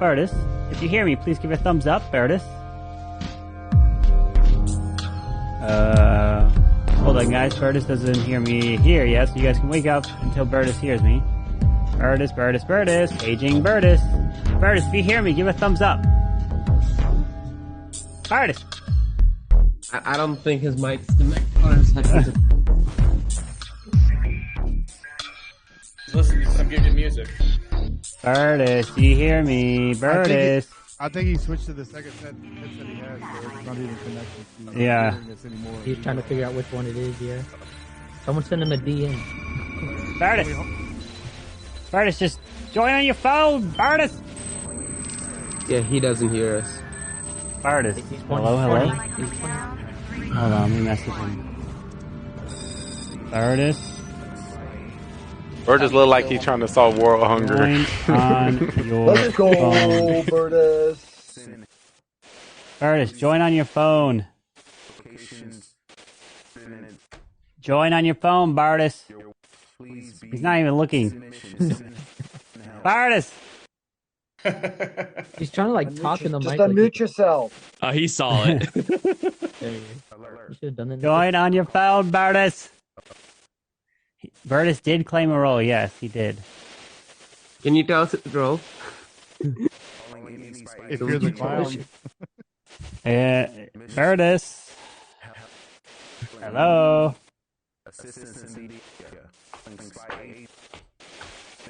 Bertus, if you hear me, please give a thumbs up, Bertus. Hold on, guys. Bertus doesn't hear me here yet, so you guys can wake up until Bertus hears me. Bertus, paging Bertus. Bertus, if you hear me, give a thumbs up. Bertus. I don't think his mic's connected or his headphones. Listen to some good music. Bertus, do you hear me? Bertus. I think he switched to the second headset he has, so it's not even connected to Yeah. this anymore. He's trying to figure out which one it is, yeah. Someone send him a DM. Bertus, just join on your phone, Bertus. Yeah, he doesn't hear us. Bertus. Hello? Hold on, let me message him. Bertus. Bertus look like he's trying to solve world hunger. Join on your Let's go, phone. Bertus. Bertus, join on your phone. Join on your phone, Bertus. He's not even looking. Bertus! He's trying to like talk in the mic. Just unmute yourself. Oh, he saw it. There you go. You should have done that. Join on your phone, Bertus. Bertus did claim a role. Yes, he did. Can you tell us the role? If you're the clown. Bertus. Hello.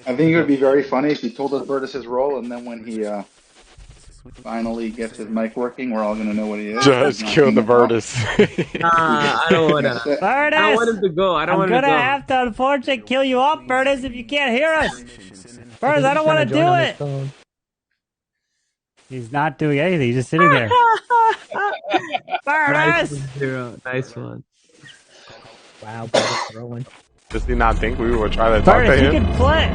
I think it would be very funny if he told us Bertus his role, and then when he finally gets his mic working, we're all going to know what he is. Just kill the Bertus. I don't want to. Bertus! I don't want him to go. I don't want him to I'm go. gonna have to unfortunately kill you off, Bertus, if you can't hear us. Bertus, I don't want to do it. He's not doing anything. He's just sitting there. Bertus! Nice one. Wow, Bertus throwing. Does he not think we will try to talk to Bertus, you him? can play.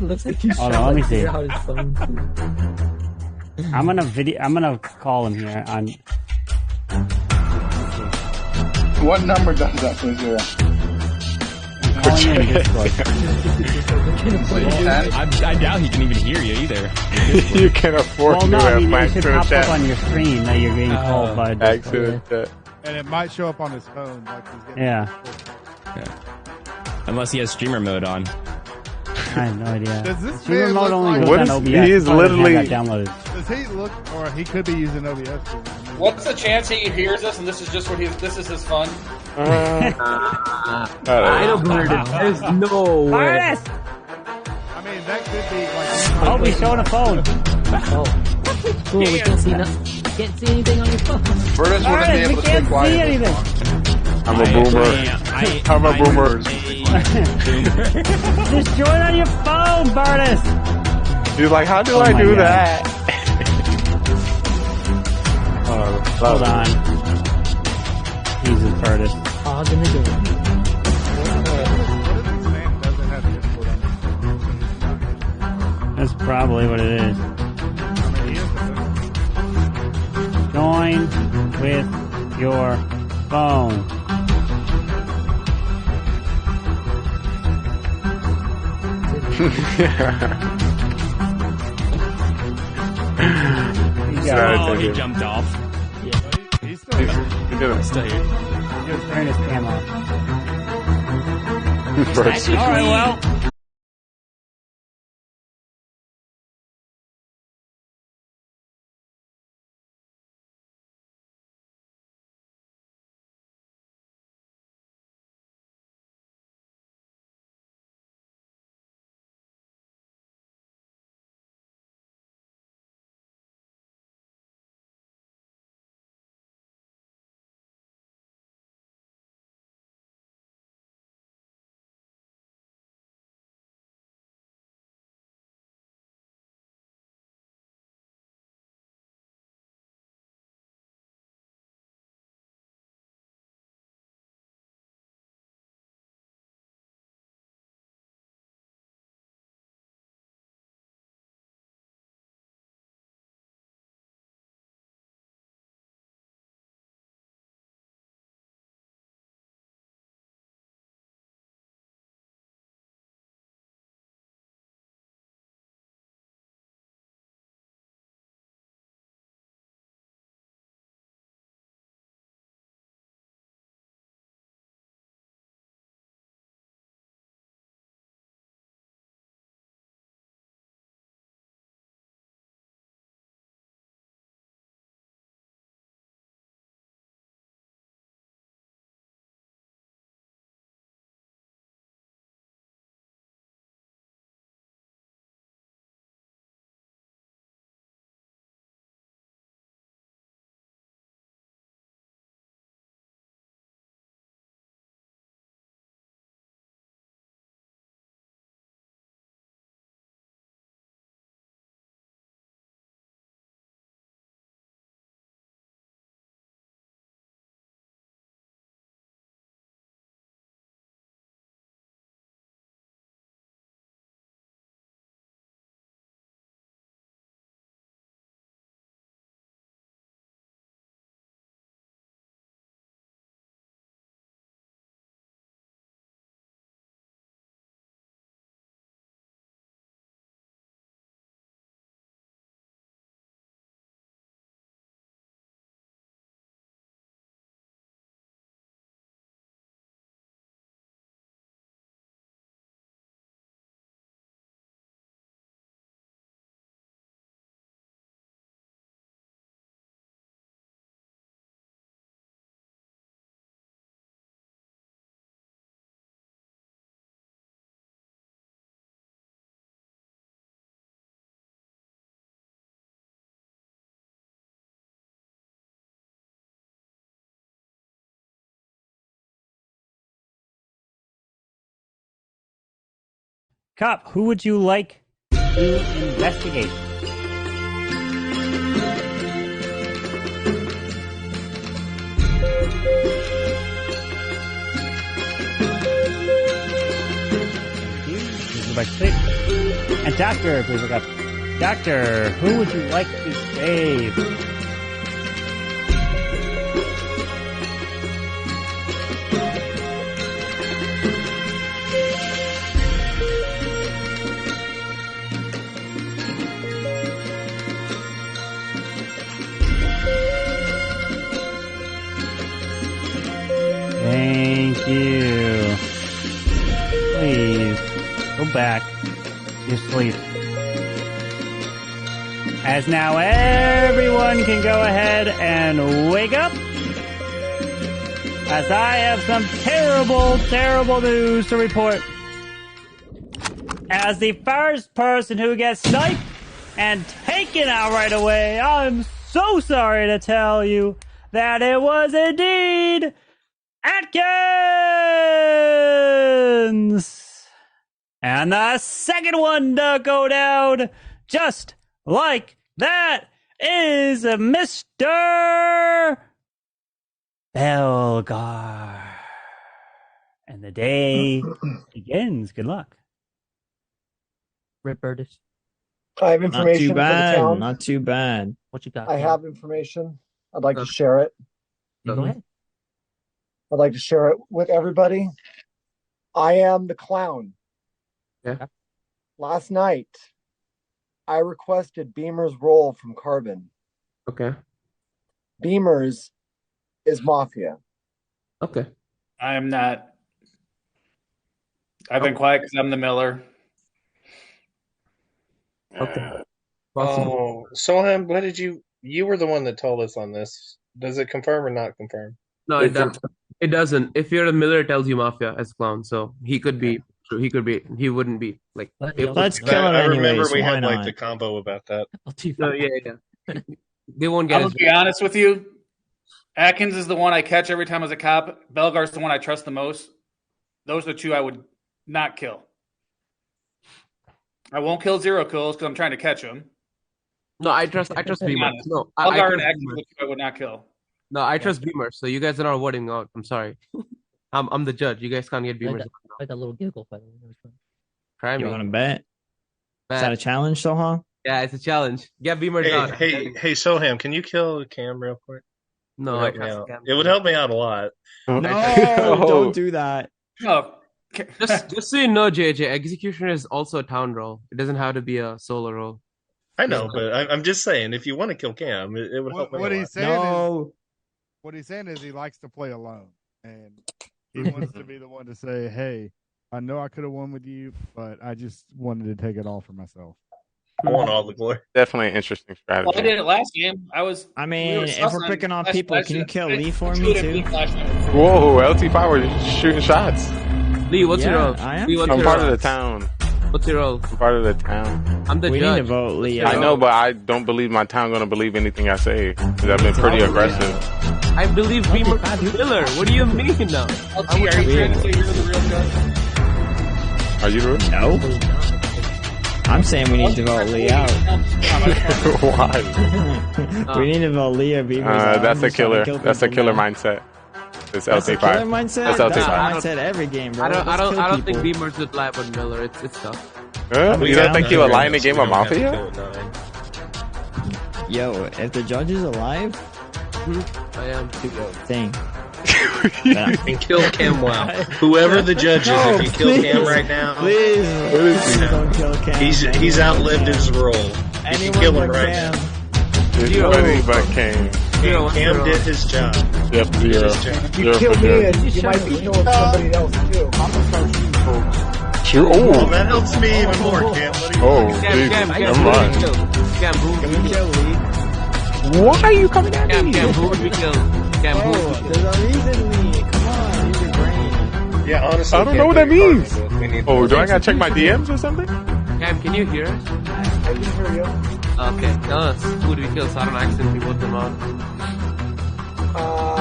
Looks like he's Hold on, let me see. out his phone. I'm gonna call him here on. What number does that, please? I'm calling you in Discord. I doubt he can even hear you either. You can afford Well, no, to I have mean, my it should accident pop up chat. on your screen that you're being called by Discord. Accident chat. And it might show up on his phone. Like he's getting Yeah. Unless he has streamer mode on. I have no idea. Does this Streamer man mode look only like- goes What on is- OBS. he is That's why I don't have literally- that downloaded. Does he look, or he could be using OBS? What's the chance he hears us and this is just what this is his fun? I don't believe it. There's no way. Bertus! I mean, that could be like. Oh, he's showing a phone. Oh. Cool, we can't see nothing. Can't see anything on your phone. Bertus wouldn't be Bertus, able we to stay can't see quiet. anything. I'm a boomer. I'm a boomer. Just join on your phone, Bertus. He's like, how do Oh I my do God. that? Hold on. Jesus, Bertus. Pause in the door. That's probably what it is. Join with your phone. Oh, he jumped off. He's still here. He did it. Still here. Just turn his cam off. Bertus. All right, well. Cop, who would you like to investigate? Please look back. And Doctor, please look up. Doctor, who would you like to save? Thank you. Please, go back to sleep. As now everyone can go ahead and wake up. As I have some terrible, terrible news to report. As the first person who gets sniped and taken out right away, I'm so sorry to tell you that it was indeed Atkins! And the second one to go down, just like that, is Mr. Belgar. And the day begins. Good luck. Rip Burtis. I have information Not too bad. for the town. Not too bad. What you got? I have information. I'd like to share it. Go ahead. I'd like to share it with everybody. I am the clown. Yeah. Last night, I requested Beamer's role from Carbon. Okay. Beamer's is Mafia. Okay. I'm not. I've been quiet because I'm the Miller. Okay. Oh, Soham, what did you were the one that told us on this. Does it confirm or not confirm? No, it doesn't. It doesn't. If you're a Miller, it tells you Mafia as clown, so he could be. He could be. He wouldn't be like. Let's kill it I remember anyways. we Why had like not? the combo about that. No, yeah. They won't get. I'm gonna be honest with you. Atkins is the one I catch every time as a cop. Belgar's the one I trust the most. Those are the two I would not kill. I won't kill zero kills because I'm trying to catch him. No, I trust Beamer. No, Belgar trust and Atkins Beamer. are the two I would not kill. No, I trust Beamer. So you guys are not voting out. I'm sorry. I'm the judge. You guys can't get Beamer. Like that little giggle, by the way. That was fun. Try me. You want to bet? Is that a challenge, Soha? Yeah, it's a challenge. Get Beamer Hey, down. hey, Soham, can you kill Cam real quick? No, It would help me out. It would help me out a lot. No, don't do that. No. Just so you know, JJ, Executioner is also a town role. It doesn't have to be a solo role. I know, but I'm just saying, if you want to kill Cam, it would help me What a he's lot. saying is, what he's saying is he likes to play alone, and he wants to be the one to say, "Hey, I know I could have won with you, but I just wanted to take it all for myself." I want all the glory. Definitely an interesting strategy. Well, I did it last game. I mean, if we're picking on people, can you kill Lee for me too? Whoa, LT5 was shooting shots. Lee, what's your role? I am. Lee, what's I'm your part role? of the town. What's your role? I'm part of the town. I'm the We judge. need to vote Lee. I know, but I don't believe my town gonna believe anything I say. Because I've been pretty aggressive. I believe Beamer Miller. What do you mean now? LT, are you trying to say you're the real judge? Are you rude? No. I'm saying we need to vote Lee out. Why? We need to vote Lee or Beamer out. That's a killer. That's a killer mindset. It's That's a LT5. killer mindset? That's That's LT5. a mindset every game, bro. I Let's kill don't think people. Beamer's would lie about Miller. It's tough. You don't think you would lie in a game of Mafia? Yo, if the judge is alive, I am. thing. And kill Cam well. Whoever the judge is, if you kill Cam right now, Please don't kill Cam. he's outlived his role. If you kill him right now. Anybody but Cam. Cam did his job. Yep, zero. If you kill me, you might be killing somebody else too. Shoot. Well, Oh, that helps me even more, Cam. Cam, never mind. Cam, who would we kill? Why are you coming at me? Cam, who would we kill? Cam, who would we kill? There's a reason, Lee. Come on, use your brain. Yeah, honestly, I don't know what that means. Oh, do I gotta check my DMs or something? Cam, can you hear us? I can hear you. Okay, tell us who would we kill so I don't accidentally vote them out.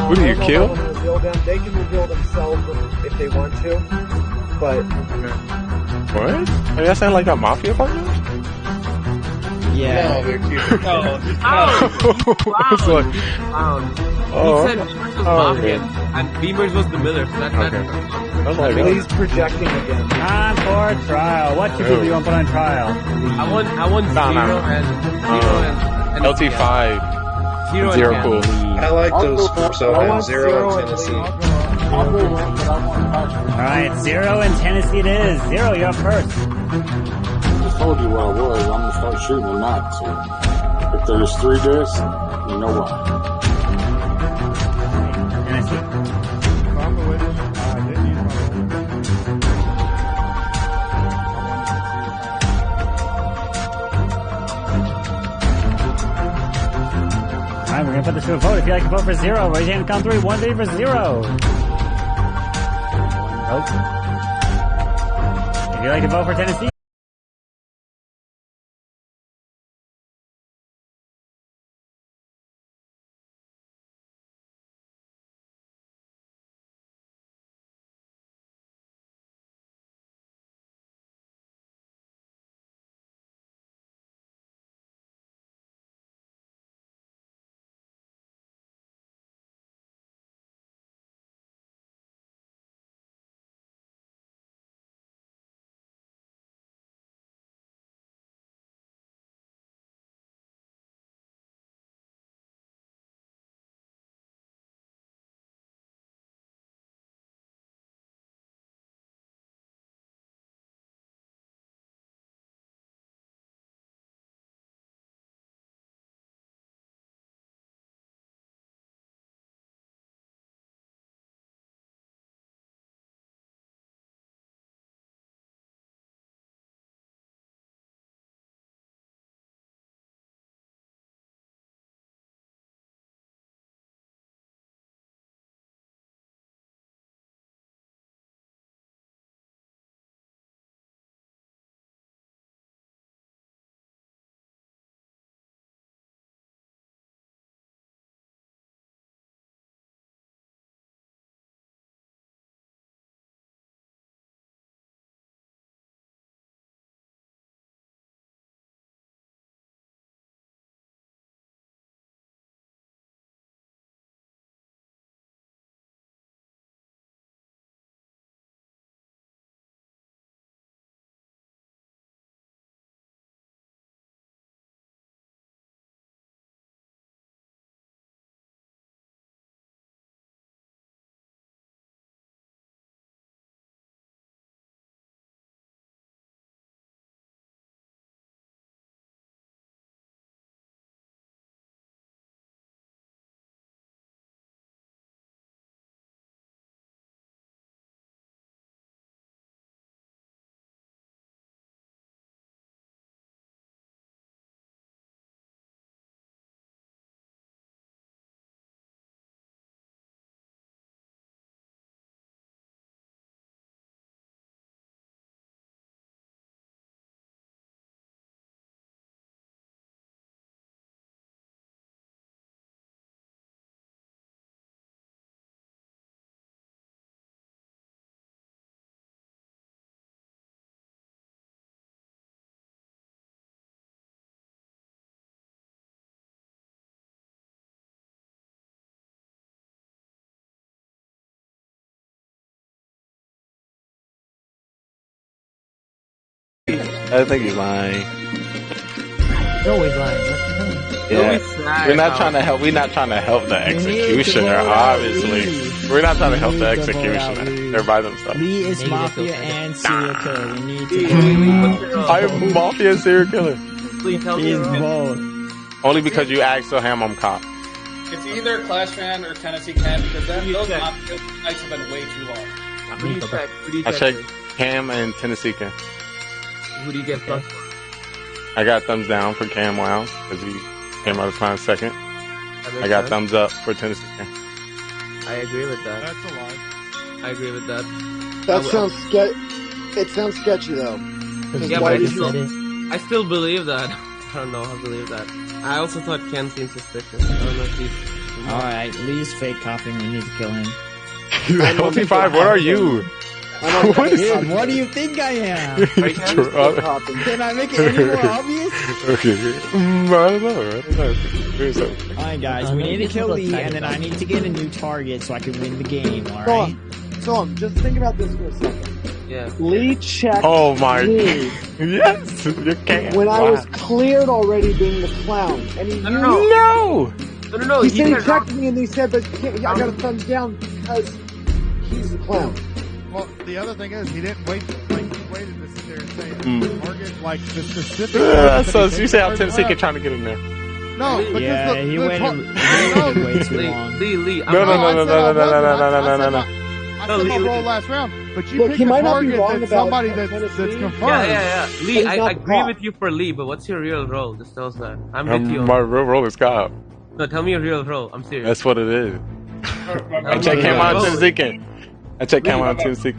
Who do you I don't know kill? if I wanna reveal them. They can reveal themselves if they want to, but What? Are you saying like a Mafia partner? Yeah. No, they're cute. No, It's like- He said Beamers was Mafia, and Beamers was the Miller. So that's Lee's projecting again. Time for trial. What you do you want to put on trial? I want Zero and LT5. Zero and cool. I like those so Zero and Tennessee. Alright, 0 in Tennessee it is. 0, you're up first. I just told you what I was. I'm gonna start shooting tonight. So if there's 3 discs, you know why. Tennessee. I'm with it. I didn't use my Alright, we're gonna put this to a vote. If you'd like to vote for 0, raise your hand and count 3. 1 3 for 0. Vote. If you'd like to vote for Tennessee. I think he's lying. He's always lying. That's the thing. Yeah, we're not trying to help. We're not trying to help the executioner. Obviously, we're not trying to help the executioner. They're by themselves. Lee is Mafia and serial killer. We need to. I am Mafia and serial killer. Please help He me. is both. Only because you asked Soham, I'm cop. It's either Clash Fan or Tennessee Cam because those Mafia nights have been way too long. Who do you check? Who do you I check? checked Cam and Tennessee Cam. Who do you get plus? I got thumbs down for Cam Wow because he came out of time second. I got thumbs up for Tennessee Cam. I agree with that. That's a lie. I agree with that. That sounds it sounds sketchy though. Yeah, why but did you- I still believe that. I don't know. I believe that. I also thought Ken seemed suspicious. I don't know if he's. Alright, Lee's fake coughing. We need to kill him. LT5, what are you? What do you think I am? Can I make it any more obvious? Okay. I don't know. Alright, guys, we need to kill Lee, and then I need to get a new target so I can win the game, alright? So, just think about this for a second. Yeah. Lee checked Oh my me yes, you can't. when I was cleared already being the clown. And he No! He said he checked me and he said, but I got a thumbs down because he's the clown. Well, the other thing is, he didn't wait. Like, he waited to sit there and say the target, like the specific. So you say how Tennessee kept trying to get in there. No, but Yeah, he waited way too long. Lee. No. I said my roll last round, but you Look, picked he a might not be target wrong that's about somebody that's confirmed. Yeah. Lee, He's I not agree caught. with you for Lee, but what's your real role? Just tell us that. I'm with you. My real role is cop. No, tell me your real role. I'm serious. That's what it is. I check him out Tennessee. I check him out Tennessee.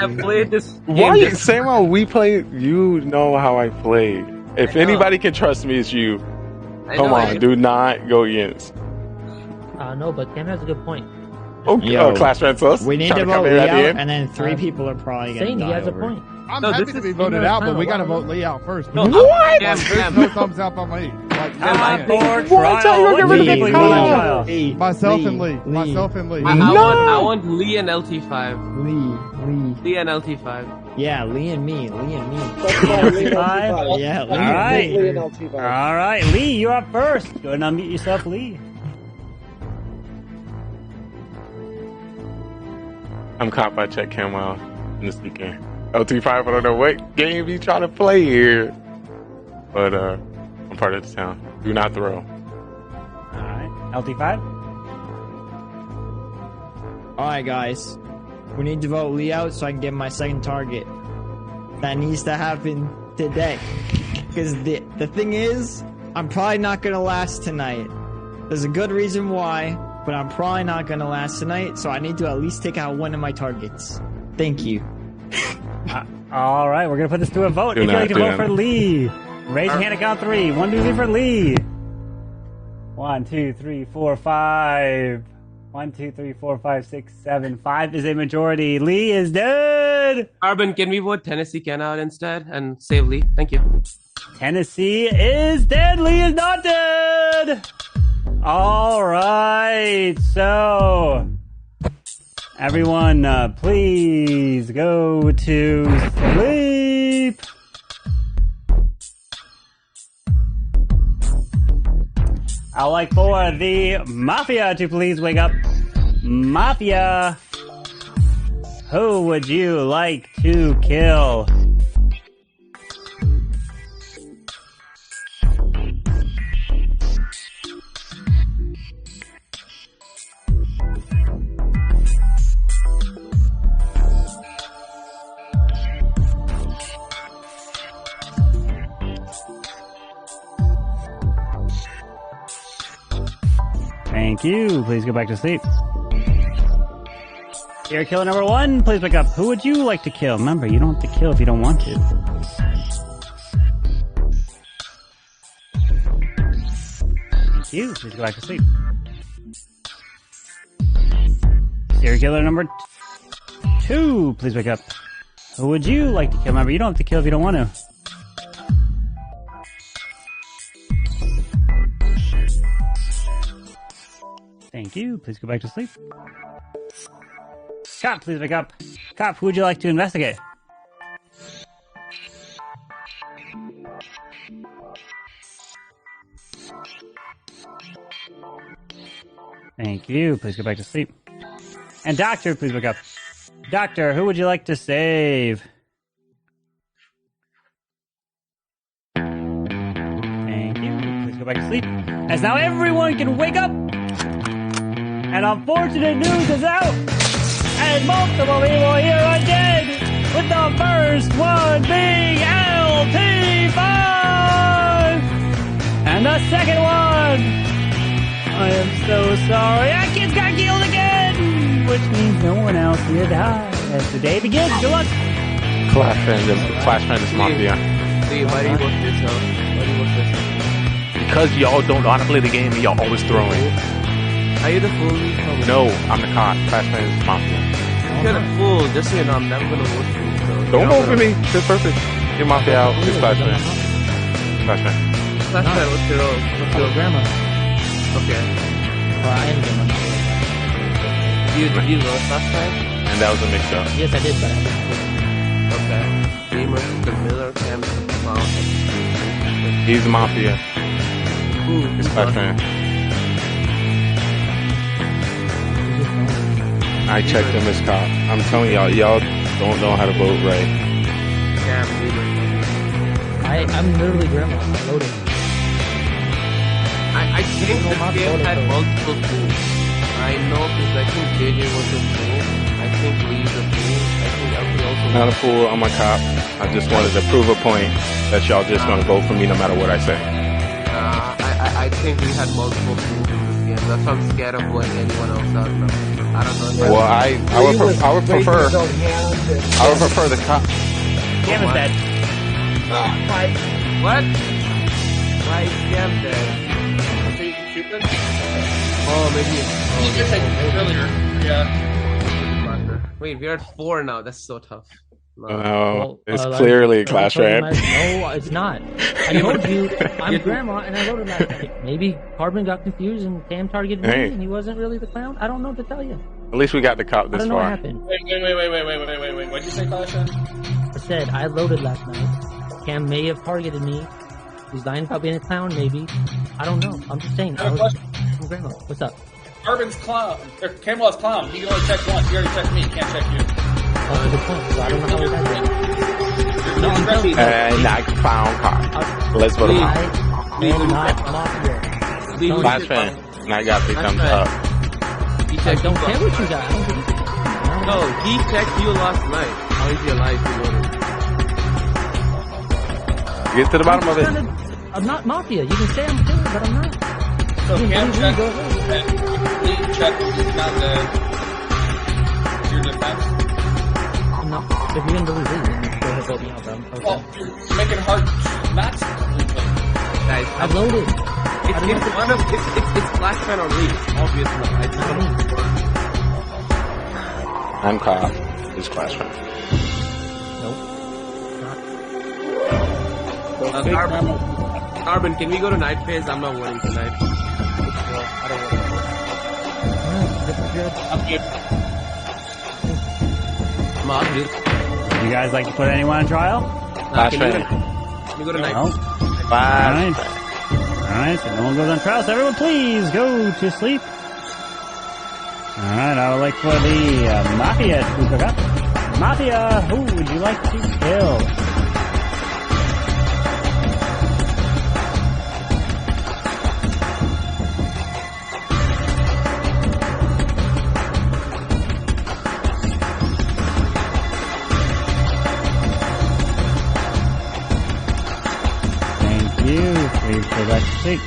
I've played this game. Why you same how we play? You know how I play. If anybody can trust me, it's you. Come on, do not go against. No, but Cam has a good point. Oh, Clash Sus. We need to vote Lee out, and then 3 people are probably going to Saying die he has over a point. I'm happy to be voted out, but we got to vote Lee out first. No, What? There's no thumbs up on me. Like, Myself and Lee. I want Lee and LT5. Lee and LT5. Yeah, Lee and me. LT5? Yeah, Lee All right. Lee and LT5. All right, Lee, you're up first. Go and unmute yourself, Lee. I'm caught by check him out in this weekend. LT5, I don't know what game you trying to play here, but I'm part of the town. Do not throw. All right, LT5. Alright, guys. We need to vote Lee out so I can get my second target. That needs to happen today. Because the thing is, I'm probably not going to last tonight. There's a good reason why, but I'm probably not going to last tonight, so I need to at least take out one of my targets. Thank you. All right, we're going to put this to a vote. If you'd like to vote for Lee, raise your hand at count 3. 1, 2, 3 for Lee. 1, 2, 3, 4, 5. 1, 2, 3, 4, 5, 6, 7. 5 is a majority. Lee is dead. Arben, can we vote Tennessee Ken out instead and save Lee? Thank you. Tennessee is dead. Lee is not dead. All right, so everyone, please go to sleep. I'd like for the Mafia to please wake up. Mafia, who would you like to kill? Thank you. Please go back to sleep. Serial killer number 1, please wake up. Who would you like to kill? Remember, you don't have to kill if you don't want to. Thank you. Please go back to sleep. Serial killer number 2, please wake up. Who would you like to kill? Remember, you don't have to kill if you don't want to. Thank you. Please go back to sleep. Cop, please wake up. Cop, who would you like to investigate? Thank you. Please go back to sleep. And Doctor, please wake up. Doctor, who would you like to save? Thank you. Please go back to sleep. As now everyone can wake up! And unfortunate news is out! And multiple people here are dead! With the first one being LT5! And the second one! I am so sorry, that kid's got killed again! Which means no one else here died. As the day begins, good luck! Clash Fantasy Mafia. Lee, why do you work this out? Because y'all don't know how to play the game and y'all always throwing. Are you the fool? No, I'm the cop. Clash Fantasy Mafia. you're a fool. Just so you know, I'm never gonna vote for you. So Don't vote for me. It's perfect. Get Mafia out. It's Clash Man. Clash Man. Clash Man, what's your role? What's your grandma? Okay. Well, I am grandma. Did you vote last time? And that was a mix-up. Yes, I did, but I didn't. Okay. Gamer, the Miller, Cam, Clown. He's Mafia. Ooh, it's Clash Man. I checked him as cop. I'm telling y'all don't know how to vote right. Cam, Gamer. I'm literally grandma. I loaded. I think this game had multiple fools. I know because I think JJ was a fool. I think Lee's a fool. I think LP also. Not a fool. I'm a cop. I just wanted to prove a point that y'all just gonna vote for me no matter what I say. I think we had multiple fools in this game. That's why I'm scared of voting anyone else out now. I don't know. Well, I would prefer the cop. Cam is dead. What? Why is Cam dead? Cupid? Oh, maybe. You did take it earlier. Yeah. Wait, we're at 4 now. That's so tough. No, it's clearly a Clash Man. No, it's not. I told you, I'm grandma, and I loaded last night. Maybe Carbon got confused and Cam targeted me, and he wasn't really the clown. I don't know what to tell you. At least we got the cop this I don't know far. what happened. Wait. What'd you say, Clash Man? I said I loaded last night. Cam may have targeted me. He's lying about being a clown, maybe. I don't know. I'm just saying. I'm grandma. What's up? Carbon's clown. Or Camelot's clown. He can only check once. He already checked me. He can't check you. Good point. So I don't know how that No, I'm telling you. And I found cop. Let's vote him out. I am not Mafia. Clash Man. And I got 3 thumbs up. I don't care what you got. No, he checked you last night. How is he alive? He loaded. Get to the bottom of it. I'm not Mafia. You can say I'm killer, but I'm not. So Cam checked and Lee checked he's not dead. Your defense? No, if you didn't believe me, go ahead, vote me out, bro. Okay. Well, you're making it hard not to. Guys, I loaded. It's Clash Man or Lee, obviously. I just don't know. I'm cop. It's Clash Man. Carbon, can we go to night phase? I'm not winning tonight. I don't want to. I'm good. You guys like to put anyone on trial? Can we go to night? Alright, so no one goes on trial, so everyone please go to sleep. Alright, I would like for the Mafia to pick up. Mafia, who would you like to kill? Please go back to sleep.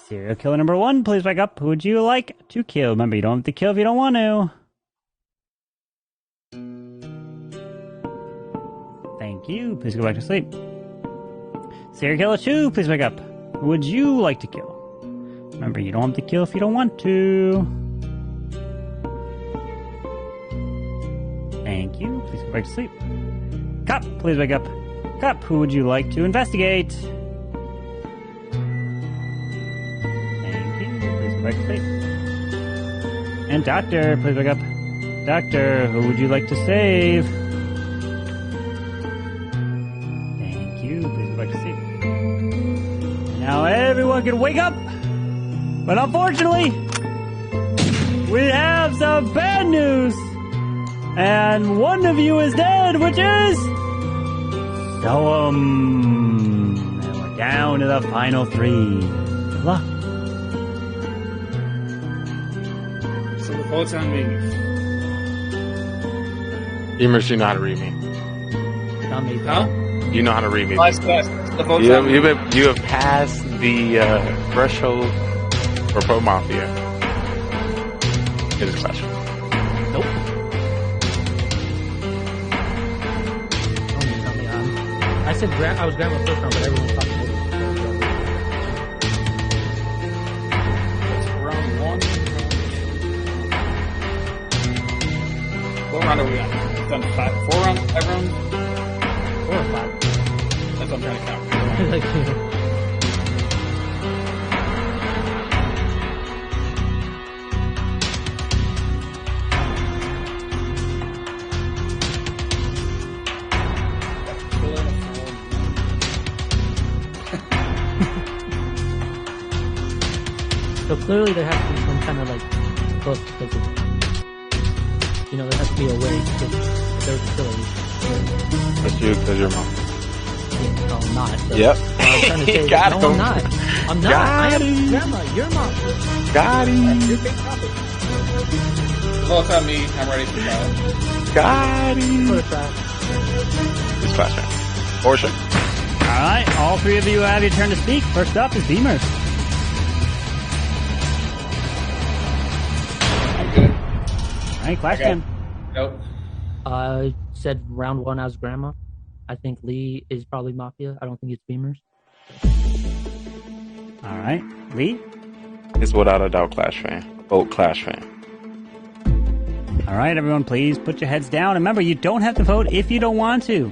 Serial killer number 1, please back up. Who would you like to kill? Remember, you don't have to kill if you don't want to. Thank you. Please go back to sleep. Serial killer 2, please back up. Who would you like to kill? Remember, you don't have to kill if you don't want to. Thank you. Please go back to sleep. Cop, please wake up. Cop, who would you like to investigate? Thank you. Please go back to sleep. And Doctor, please wake up. Doctor, who would you like to save? Thank you. Please go back to sleep. Now everyone can wake up! But unfortunately, we have some bad news! And one of you is dead, which is... So, and we're down to the final 3. Good luck. So the vote's on me. Emerson, you know how to read me. Not me. Huh? You know how to read me. The vote's on me. You have passed the threshold for Pro Mafia. It is special. Nope. I said I was grandma first round, but everyone's talking about it. Round 1. round are we on? It's on 4 rounds, 5 rounds? 4 or 5. That's what I'm trying to count. So clearly there has to be some kind of like book because of, there has to be a way to there's a killer. That's you, because your mom. No, I'm not. But Yep. I'm trying to say, Got no, him. I'm not. I'm not. Got I am him. grandma. Your mom. Got him. Your big topic. Votes on me. I'm ready for that. Got him. Put it back. It's Clash Fan. Portia. All right, all three of you have your turn to speak. First up is Beamer. I'm good. All right, Clash Fan. Nope. I said round 1 as grandma. I think Lee is probably Mafia. I don't think it's Beamers. All right, Lee. It's without a doubt Clash Fan. Vote Clash Fan. All right, everyone, please put your heads down. Remember, you don't have to vote if you don't want to.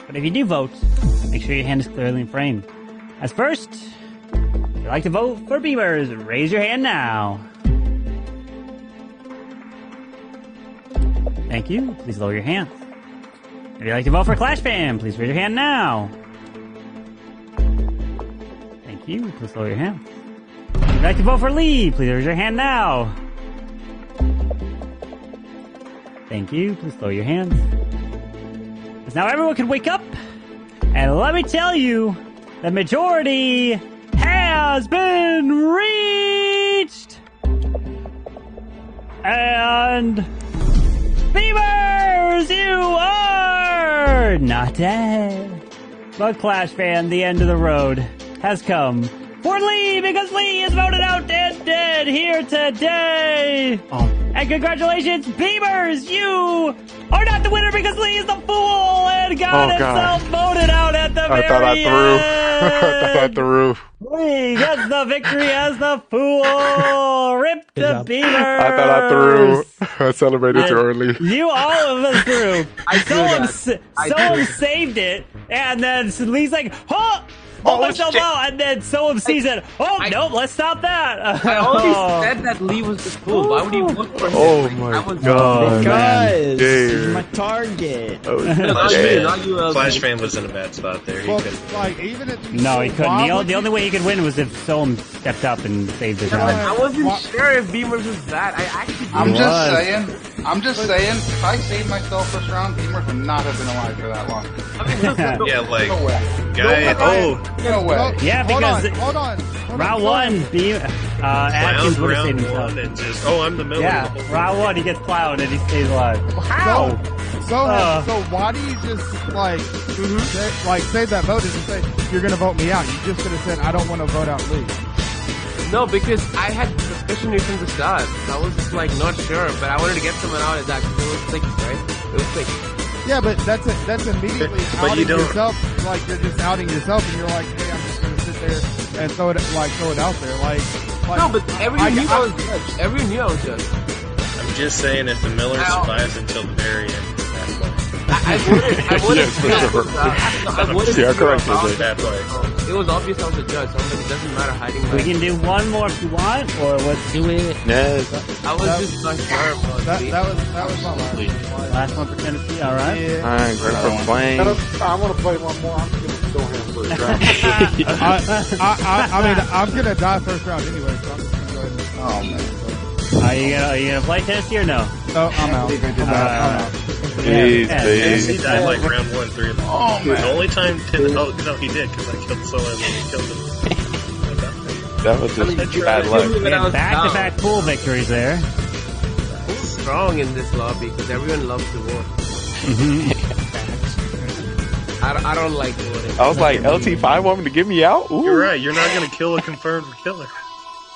But if you do vote, make sure your hand is clearly framed. As first, if you'd like to vote for Beamers, raise your hand now. Thank you. Please lower your hand. If you'd like to vote for Clash Fan, please raise your hand now. Thank you. Please lower your hand. If you'd like to vote for Lee, please raise your hand now. Thank you. Please lower your hands. Because now everyone can wake up. And let me tell you, the majority has been reached. And Beamers, you are not dead. But Clash Fan, the end of the road has come for Lee, because Lee is voted out dead here today. And congratulations, Beamers, you are not the winner because Lee is the fool and got himself voted out at the very end. I thought I threw. Lee gets the victory as the fool. Rip the Beamers. I thought I threw. I celebrated too early. You all of us threw. Someone saved it, and then Lee's like, huh? Pull myself out, and then someone sees it. Nope, let's stop that. I already said that Lee was the fool. Why would he vote for him? Oh my god. Guys, Damn. he's my target. Clash Fan was in a bad spot there. He could. No, he couldn't. The only way he could win was if someone stepped up and saved his round. I wasn't sure if Beamers was bad. I'm just saying, if I saved myself first round, Beamers would not have been alive for that long. Yeah, like, no way. guy. No way. Yeah, because hold on. Round 1, Atkins would have saved himself. And just, I'm the middle. Yeah, round 1 he gets plowed and he stays alive. How? So why do you just save that vote and say you're going to vote me out? You just could have said I don't want to vote out Lee. No, because I had suspicion from the start. I was just not sure, but I wanted to get someone out of that because it was quick, right? It was quick. Yeah, but that's immediately but outing yourself. Like you're just outing yourself, and you're like, hey, I'm just gonna sit there and throw it out there. Like no, but everyone knew I was judged. Everyone knew I was judged. I'm just saying, if the Miller survives until the very end, that's why. I wouldn't. Yeah, correct. It was obvious I was a judge, so I'm like, it doesn't matter hiding. We can do one more if you want, or let's do it. Yes. I was just not sure. That was my last one for Tennessee. All right. Yeah. All right, great for playing. I want to play one more. I'm going to go ahead for it. I mean, I'm gonna die first round anyway, so I'm just gonna go ahead. Oh man. Are you gonna play Tennessee or no? No, I'm out. I'm out. Please. He died like round 1, 3 of them. Oh man. The only time he did, because I killed someone and he killed him. That was just bad luck. We had back-to-back pool victories there. Who's strong in this lobby because everyone loves to vote. I don't like voting. I was like, LT5 want me to get me out? Ooh. You're right. You're not going to kill a confirmed killer.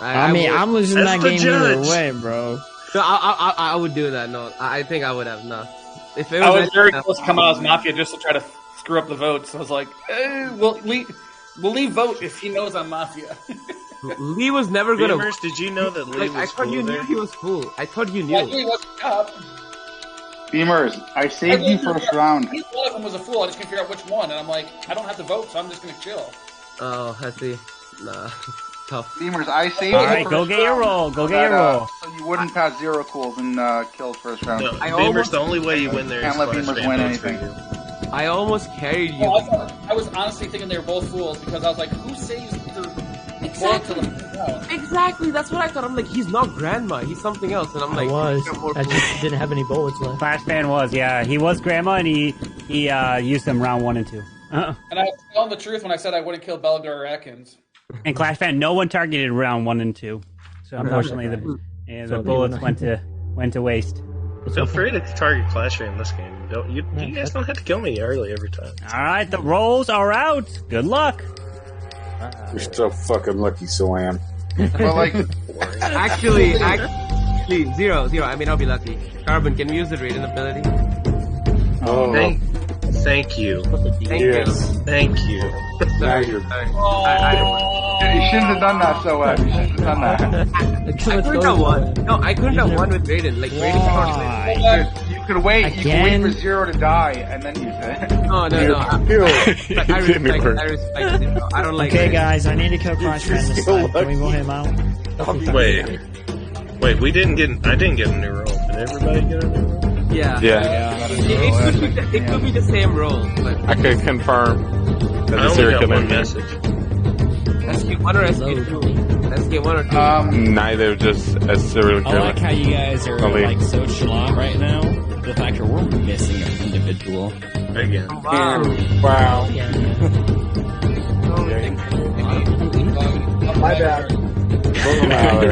I mean, I'm losing that game either way, bro. No, I would do that. No, I think I would have not. If it was I was very close to coming out as Mafia just to try to screw up the votes. I was like, we'll Lee vote if he knows I'm Mafia. Lee was never gonna. Did you know that Lee was I thought you knew he was fool. I thought you knew. Well, Lee wasn't up. Beamers, I saved you first round. Each one of them was a fool. I just couldn't figure out which one, and I'm like, I don't have to vote, so I'm just gonna chill. Oh, I see. Nah, tough. Beamers, I saved All you right, first go get your round roll. Go so get your that, roll. So you wouldn't pass 0 cools and kill first round. No, Beamer's the only way you win there. Can't let Beamers win anything. I almost carried you. Oh, I was honestly thinking they were both fools because I was like, who saves their Exactly, that's what I thought. I'm like, he's not Grandma, he's something else. And I'm like, I just didn't have any bullets left. Flashbang was, yeah. He was Grandma, and he used them round 1 and 2. And I was telling the truth when I said I wouldn't kill Belgar or Atkins. And Clash Fan, no one targeted round 1 and 2. So unfortunately, the bullets went to waste. Feel free to target Clash Fan in this game. You guys don't have to kill me early every time. All right, the rolls are out. Good luck. You're so fucking lucky, so I am. Well, like, actually, zero. I may not be lucky. Carbon, can we use the Raiden ability? Oh, Thank you. yes. Thank you. Now you're. you shouldn't have done that so well. You shouldn't have done that. I couldn't have won. No, I couldn't have won with Raiden. Like, Raiden's not. You could wait. You could wait for 0 to die and then use it. No. I respect it. I don't like. Okay, guys, I need to kill Clash Fan this time. Can we roll him out? Wait, I didn't get a new roll. Did everybody get a new roll? Yeah. It could be the same role, but I can confirm that I the only serial got killer. one message. SK1 or SK2? SK1 or 2? Neither, just a serial I killer. like how you guys are Only- like so chalant right now. The fact that we're missing an individual. Again. Wow. Wow. My bad.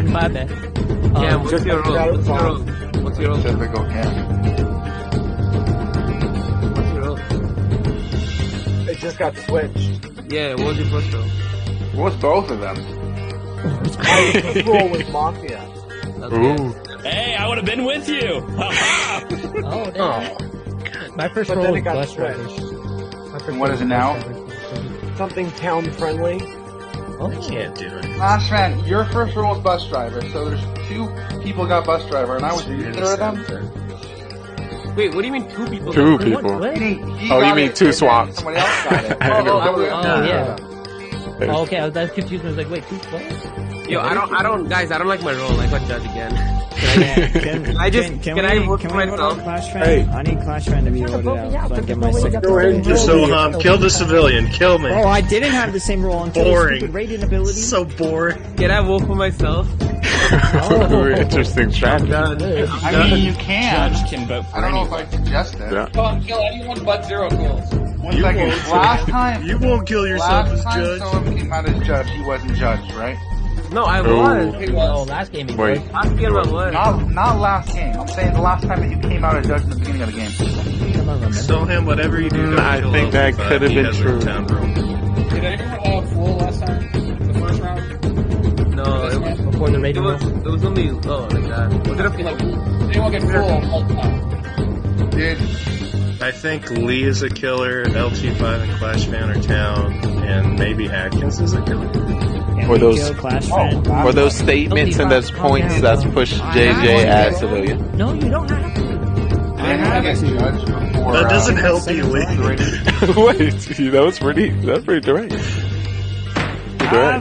My bad. Yeah, what's your role? What's your role? Typical camp. What's your role? It just got switched. Yeah, what was your first role? What's both of them? My roll was Mafia. Ooh. Hey, I would have been with you. Oh, damn. My first But roll then was it got bus switched. drivers. And what is it now? Something town friendly. Oh, I can't do it. Last man, your first role was bus driver, so there's 2 people got bus driver, and I was either of them. Wait, what do you mean 2 people? 2 people. What? He Oh, you got mean it, 2 and then swaps. Somebody else got it. I don't know. Oh, yeah. Oh, okay, I was confused. I was like, wait, who's what? Yo, I don't, guys, I don't like my role. I got judged again. Can I vote for myself? Clash Fan? Hey. I need Clash Fan to be voted out so I can get my second. Go ahead and kill So, me. kill the civilian. Kill me. Oh, I didn't have the same role until Boring. the stupid Raiden ability. So boring. Can I vote for myself? Interesting strategy. I mean, you can. Judge can vote for I don't know if anyone. I suggest it. Yeah. Come on, kill anyone but 0 cools. One second. Last time, You won't kill yourself as last time judge. someone came out as judge, he wasn't judged, right? No, I Ooh. was. Oh, last game he Wait. was. Last game I was. Not last game. I'm saying the last time that you came out as judge in the beginning of the game. I don't remember. So him, whatever you do, I don't think kill that L25. could have He been has a true. town rule. Did anyone have fool last time? The first round? No, it was, Before the Raiden roll. it was only, like that. Was it a Like, did anyone get fool all the time? Did I think Lee is a killer, LT5 and Clash Fan are town, and maybe Atkins is a killer. Can For we those- kill Clash Fan? For those statements and those points, that's push JJ as civilian. No, you don't have to. anyone get judged before? That doesn't help you, Lee. Wait, that was pretty direct.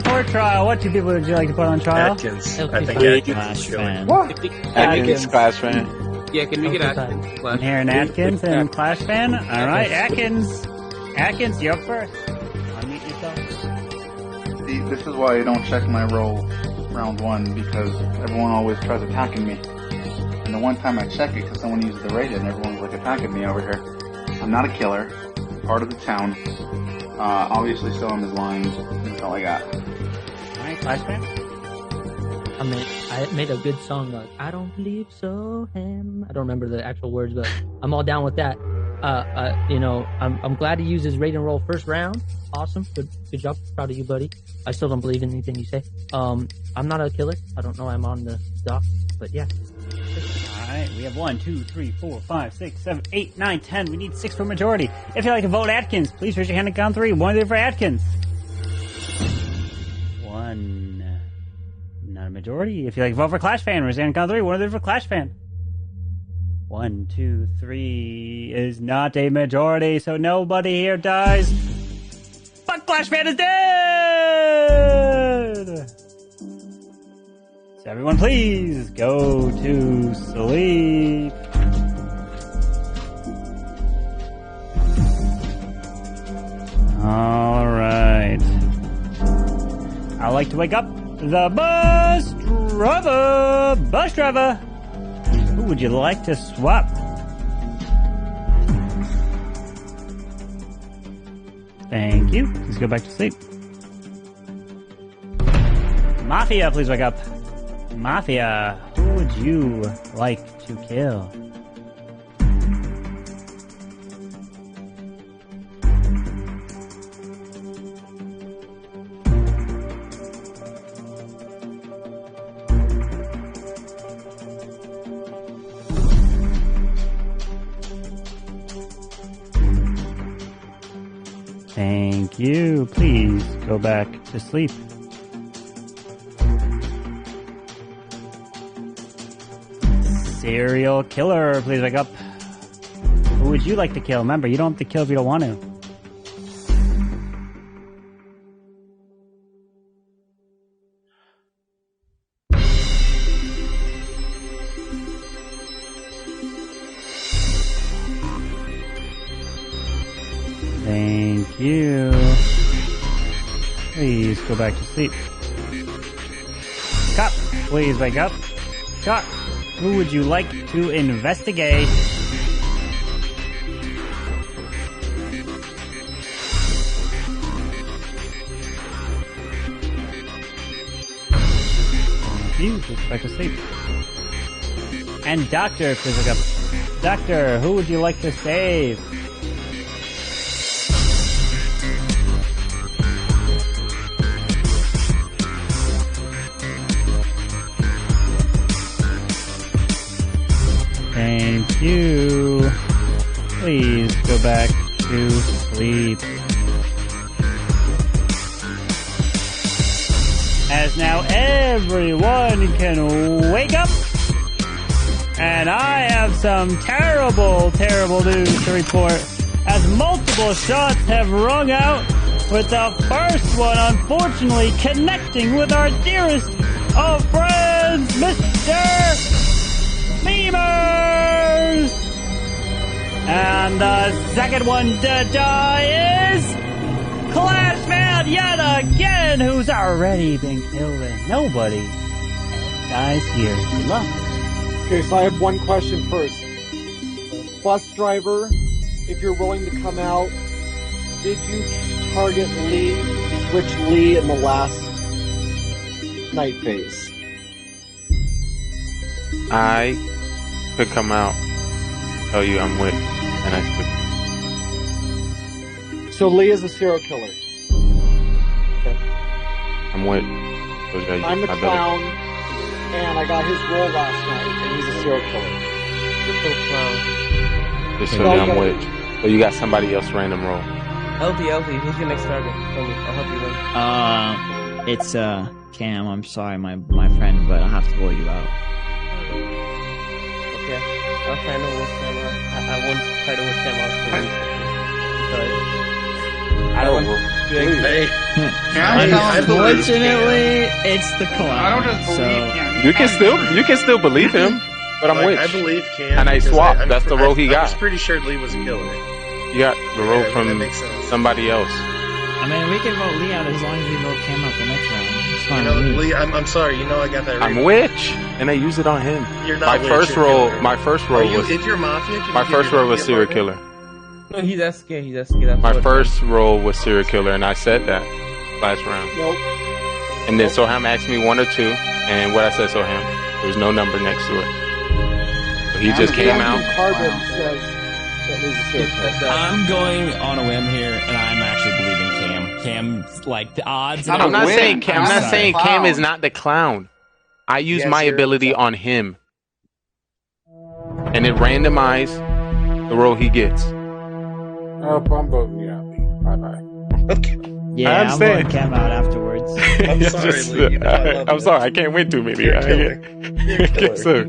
For trial, what 2 people would you like to put on trial? Atkins. I think Clash Atkins is a killer. Fan. Atkins, Clash Fan. Yeah, can we get Atkins? Aaron Atkins and Clash Fan. All right, Atkins. Atkins, you're up first. Unmute yourself. See, this is why I don't check my roll round 1, because everyone always tries attacking me. And the one time I check it, because someone uses the Raiden, everyone's like attacking me over here. I'm not a killer. I'm part of the town. Obviously, Soham is lying. That's all I got. All right, Clash Fan. I made a good song. I don't believe so, him. I don't remember the actual words, but I'm all down with that. I'm glad he used his Raiden roll first round. Awesome, good job. Proud of you, buddy. I still don't believe in anything you say. I'm not a killer. I don't know. I'm on the dock, but yeah. All right, we have 1, 2, 3, 4, 5, 6, 7, 8, 9, 10. We need 6 for majority. If you'd like to vote Atkins, please raise your hand and count 3. 1 there for Atkins. 1. Not a majority. If you'd like to vote for Clash Fan, raise your hand and count 3. 1 there for Clash Fan. 1, 2, 3 is not a majority, so nobody here dies. But Clash Fan is dead! So everyone please go to sleep. Alright. I like to wake up the bus driver! Bus driver! Who would you like to swap? Thank you. Please go back to sleep. Mafia, please wake up. Mafia, who would you like to kill? Thank you. Please go back to sleep. Serial killer, please wake up. Who would you like to kill? Remember, you don't have to kill if you don't want to. Thank you. Please go back to sleep. Cop, please wake up. Cop, who would you like to investigate? Thank you. Please go back to sleep. And Doctor, please wake up. Doctor, who would you like to save? Thank you. Please go back to sleep. As now everyone can wake up. And I have some terrible, terrible news to report. As multiple shots have rung out, with the first one unfortunately connecting with our dearest of friends, Mr. Beamers! And the second one to die is Clash Fan yet again, who's already been killed and nobody dies here. Good luck. Okay, so I have one question first. Bus driver, if you're willing to come out, did you target Lee, switch Lee in the last night phase? I could come out, tell you I'm with, and I could. So Lee is a serial killer. Okay. I'm with. I'm the clown, and I got his role last night, and he's a serial killer. You're so clown. Just so I'm with. So you got somebody else random roll. LD, who's your next target? Tell me, I'll help you win. It's Cam. I'm sorry, my friend, but I'll have to roll you out. Okay, I'll try to work Cam out. I won't try to work Cam out for you. Sorry. I don't work. Hey, Unfortunately, it's the clown. I don't just believe Cam. You can still believe him, but I'm with. I believe Cam. And I swapped. That's the role he got. I was pretty sure Lee was a killer. You got the role from somebody else. I mean, we can vote Lee out as long as we vote Cam out the next round. It's fine You know, with me. Lee, I'm sorry. You know I got that right. I'm witch, and I use it on him. You're not my witch, first you're role. killer. My first role was. If you're Mafia, can My you first give role your was serial partner? killer. No, he's SK. That's My what- first role was serial killer, and I said that last round. Nope. And then Soham asked me 1 or 2, and what I said Soham, there was no number next to it. So he just came out. Carbon says that Lee's a serial killer. I'm going on a whim here, and I'm actually believing Cam. Cam's like the odds. I'm not saying Cam. I'm not saying Cam is not the clown. I use my ability on him, and it randomized the role he gets. I'm voting you out, Lee. Bye-bye. Yeah, I'm voting Cam out afterwards. I'm sorry, Lee. You know I love I'm you. sorry, I can't win too many. You're a killer. You're a killer. Yes, sir.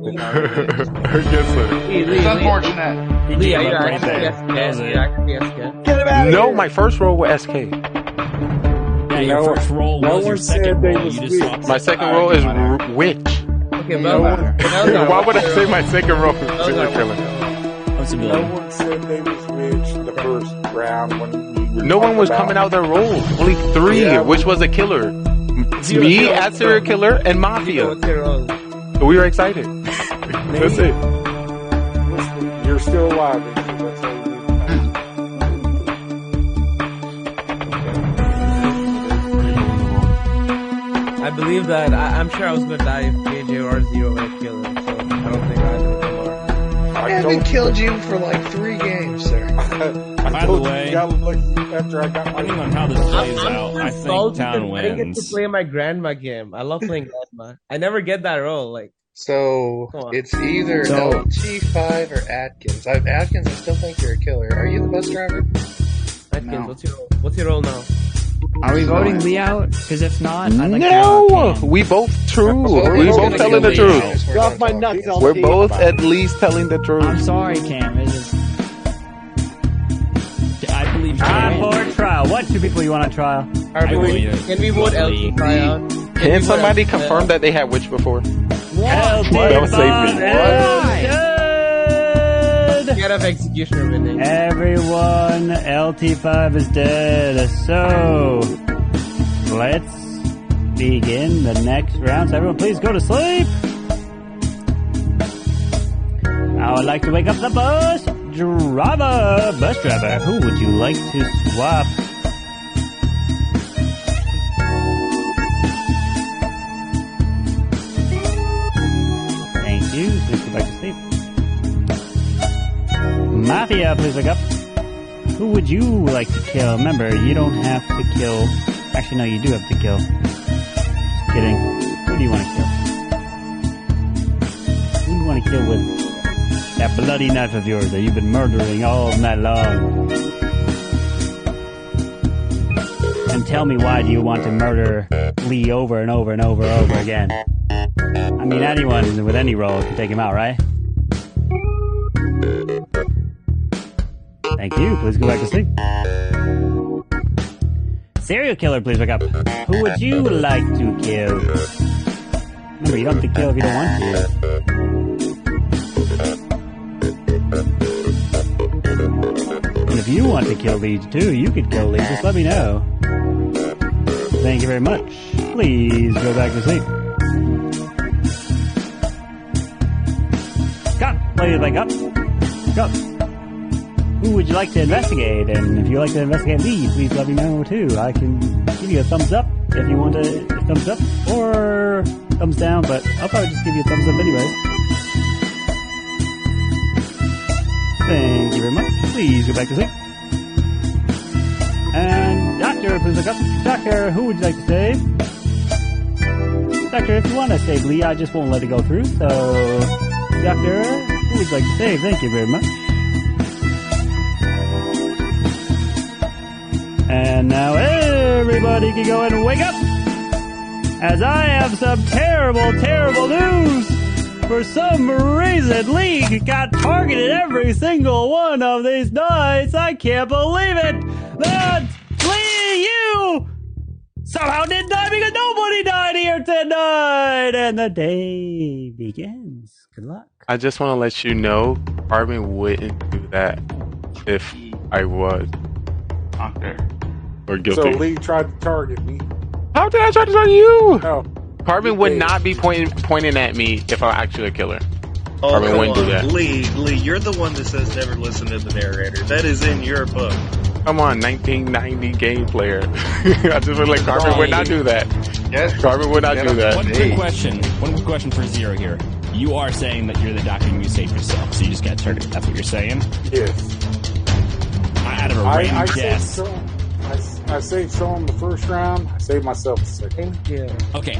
Yes, sir. It's unfortunate. Lee, are you Right actually there. SK? That was You it. actually SK? Get him out of No, here. my first roll was SK. Yeah, your No- first roll no was your one said second they roll. was You just weak. swapped My it. second roll is witch. Okay, No but one- Why would I say my second roll is serial killer? What's No ability? one said they was rich the first round when we were No one was talking coming out their roll. Only three, Yeah. which was a killer. Zero, Me zero, as serial killer and Mafia. what's your roll? We were excited. That's it. You're still alive. That's all you need. I believe that I'm sure I was gonna die if JJ or Zero were killed, so I don't think I have anymore. I haven't killed you for like 3 games, sir. I By the told way- you got lucky after I got Depending my. on how this plays I'm out, I think salty Town because I didn't get to wins. play my grandma game. I love playing grandma. I never get that role. Like, So Come on. it's either So- LT5 or Atkins. Atkins, I still think you're a killer. Are you the bus driver? Atkins, No. what's your role? What's your role now? Are we voting Lee out? Because if not, I'd like to No, vote Cam. we both true. Well, We we're both gonna telling the kill Lee truth. out. Get off my nuts, LT. We're both at least telling the I'm truth. sorry, Cam. It's just, I believe I'm Cam. for trial. What two people you want on trial? I believe it. Can we vote Lee. LT out? Can somebody confirm that they had witch before? That'll save me. Get up executioner winning. Everyone, LT5 is dead. So, let's begin the next round. So everyone please go to sleep. I would like to wake up the bus driver. Bus driver, who would you like to swap? Thank you. Please go back to sleep. Mafia, please wake up. Who would you like to kill? Remember, you don't have to kill. Actually, no, you do have to kill. Just kidding. Who do you want to kill? Who do you want to kill with that bloody knife of yours that you've been murdering all night long? And tell me, why do you want to murder Lee over and over and over and over again? I mean, anyone with any role can take him out, right? Thank you. Please go back to sleep. Serial killer, please wake up. Who would you like to kill? Remember, you don't have to kill if you don't want to. And if you want to kill Lee too, you could kill Lee. Just let me know. Thank you very much. Please go back to sleep. Scott, please wake up. Scott. Who would you like to investigate? And if you like to investigate Lee, please let me know too. I can give you a thumbs up if you want a thumbs up, or thumbs down, but I'll probably just give you a thumbs up anyway. Thank you very much. Please go back to sleep. And Doctor, please look up. Doctor, who would you like to save? Doctor, if you want to save Lee, I just won't let it go through. So, Doctor, who would you like to save? Thank you very much. And now everybody can go and wake up, as I have some terrible, terrible news. For some reason, Lee got targeted every single one of these nights. I can't believe it. That Lee, you somehow didn't die because nobody died here tonight. And the day begins. Good luck. I just want to let you know, Armin wouldn't do that if I was Doctor. or So guilty. Lee tried to target me. How did I try to tell you? No. Carbon would not be pointing at me if I'm actually a killer. Oh, Carbon come wouldn't do on. that. Lee, you're the one that says never listen to the narrator. That is in your book. Come on, 1990 game player. I just feel like Carbon would not do that. Yes. Carbon would not do that. One quick question. One quick question for Zero here. You are saying that you're the doctor and you saved yourself, so you just got targeted. That's what you're saying? Yes. Out of a I random saved guess. some. I saved someone the first round. I saved myself the second. Thank you. Okay.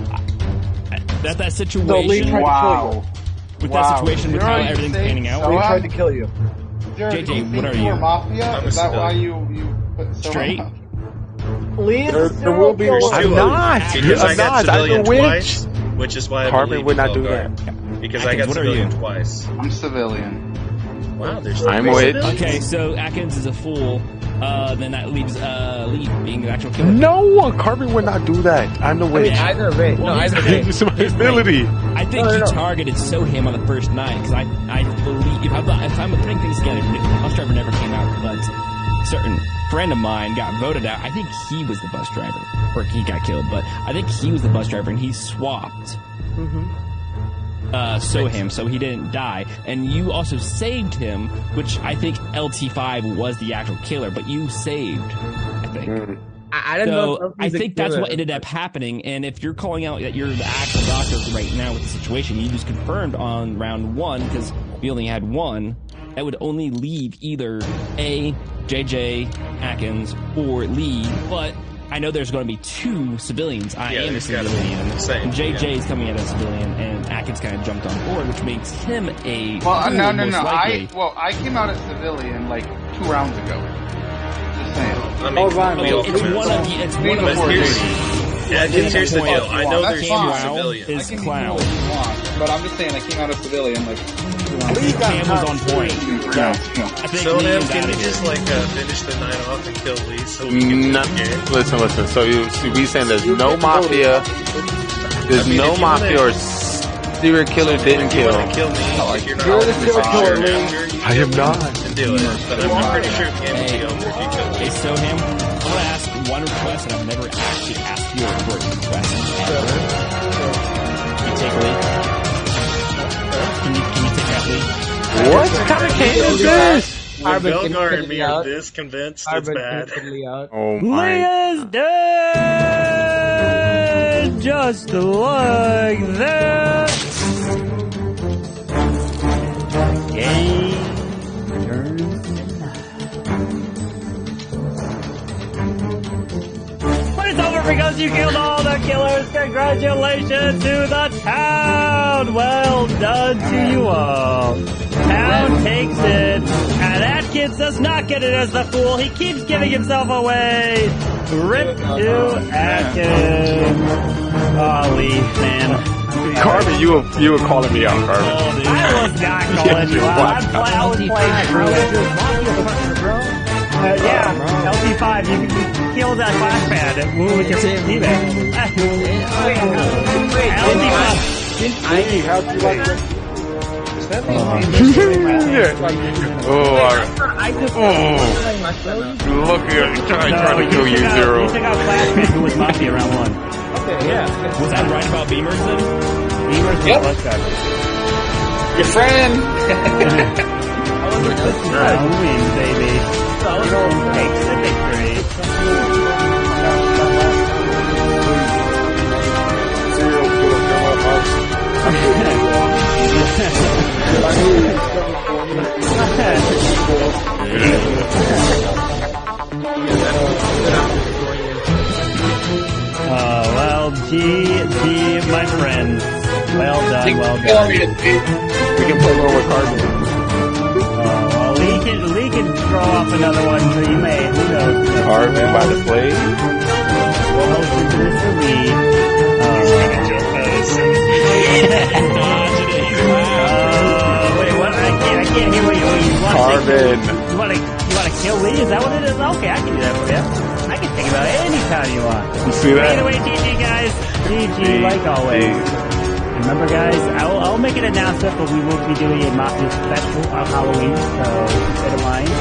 That No, Lee situation. tried Wow. With Wow. that situation, with You're how already everything's saying panning out. so. Lee tried to kill you. Jared, JJ, do you what think are you you? were Mafia? I'm a Is that why civilian. you put so Straight? Lee is There a serial will be killer. response. I'm not. Because I I'm got not. I'm civilian a witch. twice, which is why I Carbon believe would not you do fell that. guard. Because I got what are civilian you? twice. I'm civilian. Wow, there's I'm three with. civilians? Okay, so Atkins is a fool. Then that leaves Lee being the actual killer. No one, Carbon would not do that. I'm the witch. Either way. Well, No, here's either the way. thing. It's my ability. I think he targeted Soham on the first night because I believe if I'm putting things together, the bus driver never came out, but a certain friend of mine got voted out. I think he was the bus driver, or he got killed, but I think he was the bus driver and he swapped Soham, so he didn't die. And you also saved him, which I think LT5 was the actual killer, but you saved, I think. I don't know. So I think that's what ended up happening. And if you're calling out that you're the actual doctor right now with the situation, you just confirmed on round 1 because we only had 1. That would only leave either A, JJ, Atkins, or Lee. But I know there's going to be 2 civilians. I am a civilian. And JJ is coming out as a civilian, and Atkins kind of jumped on board, which makes him a Well, no. most likely. I came out as civilian like 2 rounds ago. Just saying. I mean, It's one of the. It's one of the. Here's the deal. I know That's there's fine. 2 civilians. Is clown. But I'm just saying, I came out as civilian like. Cam was on point. I think So, Lee Nam, is can out you of here. just finish the night off and kill Lee so we can No, listen. So we saying there's no mafia. There's no mafia or serial killer didn't kill. kill me like you're not You're the serial killer, Lee. I am not. and do it. But I'm pretty sure it can be over if you kill me. Hey, Soham, I want to ask one request, and I've never actually asked you a request ever. Can you take Lee? Can you take that Lee? What kind of game is this? When Carbon, Belgar can and me you are out? this convinced, it's Carbon, bad. can you Lee out? Oh Lee my! is dead, just like that. Game turns But it's over because you killed all the killers. Congratulations to the town. Well done to you all. Town takes it, and Atkins does not get it as the fool. He keeps giving himself away. Rip to Atkins. Oh, Lee, man. Carbon, you were calling me out, Carbon. I was not calling you out. I was playing through it. Yeah, LT5, you killed that flash pad with your teammate. LT5. How'd you like it? Look here, trying to kill you, Zero. You took out Flashman, who was Mafia round 1. Okay, yeah. Was I right about Beamers then? Beamers was Bus Driver. Your friend. Win, baby. Takes the victory. Serial killer come up. Well, GG, my friends. Well done, well done. We can play more with Carbon. Well, Lee can throw off another one, so you may. Who knows? Carbon by the play. We'll host it to Mr. Lee. Wait, what? I can't hear what you want. Carbon. You want to kill Lee? Is that what it is? Okay, I can do that for you. I can think about it anytime you want. You see that? Anyway, GG guys. GG like always. Remember guys, I'll make an announcement, but we will be doing a Mafia special on Halloween, so keep it in mind.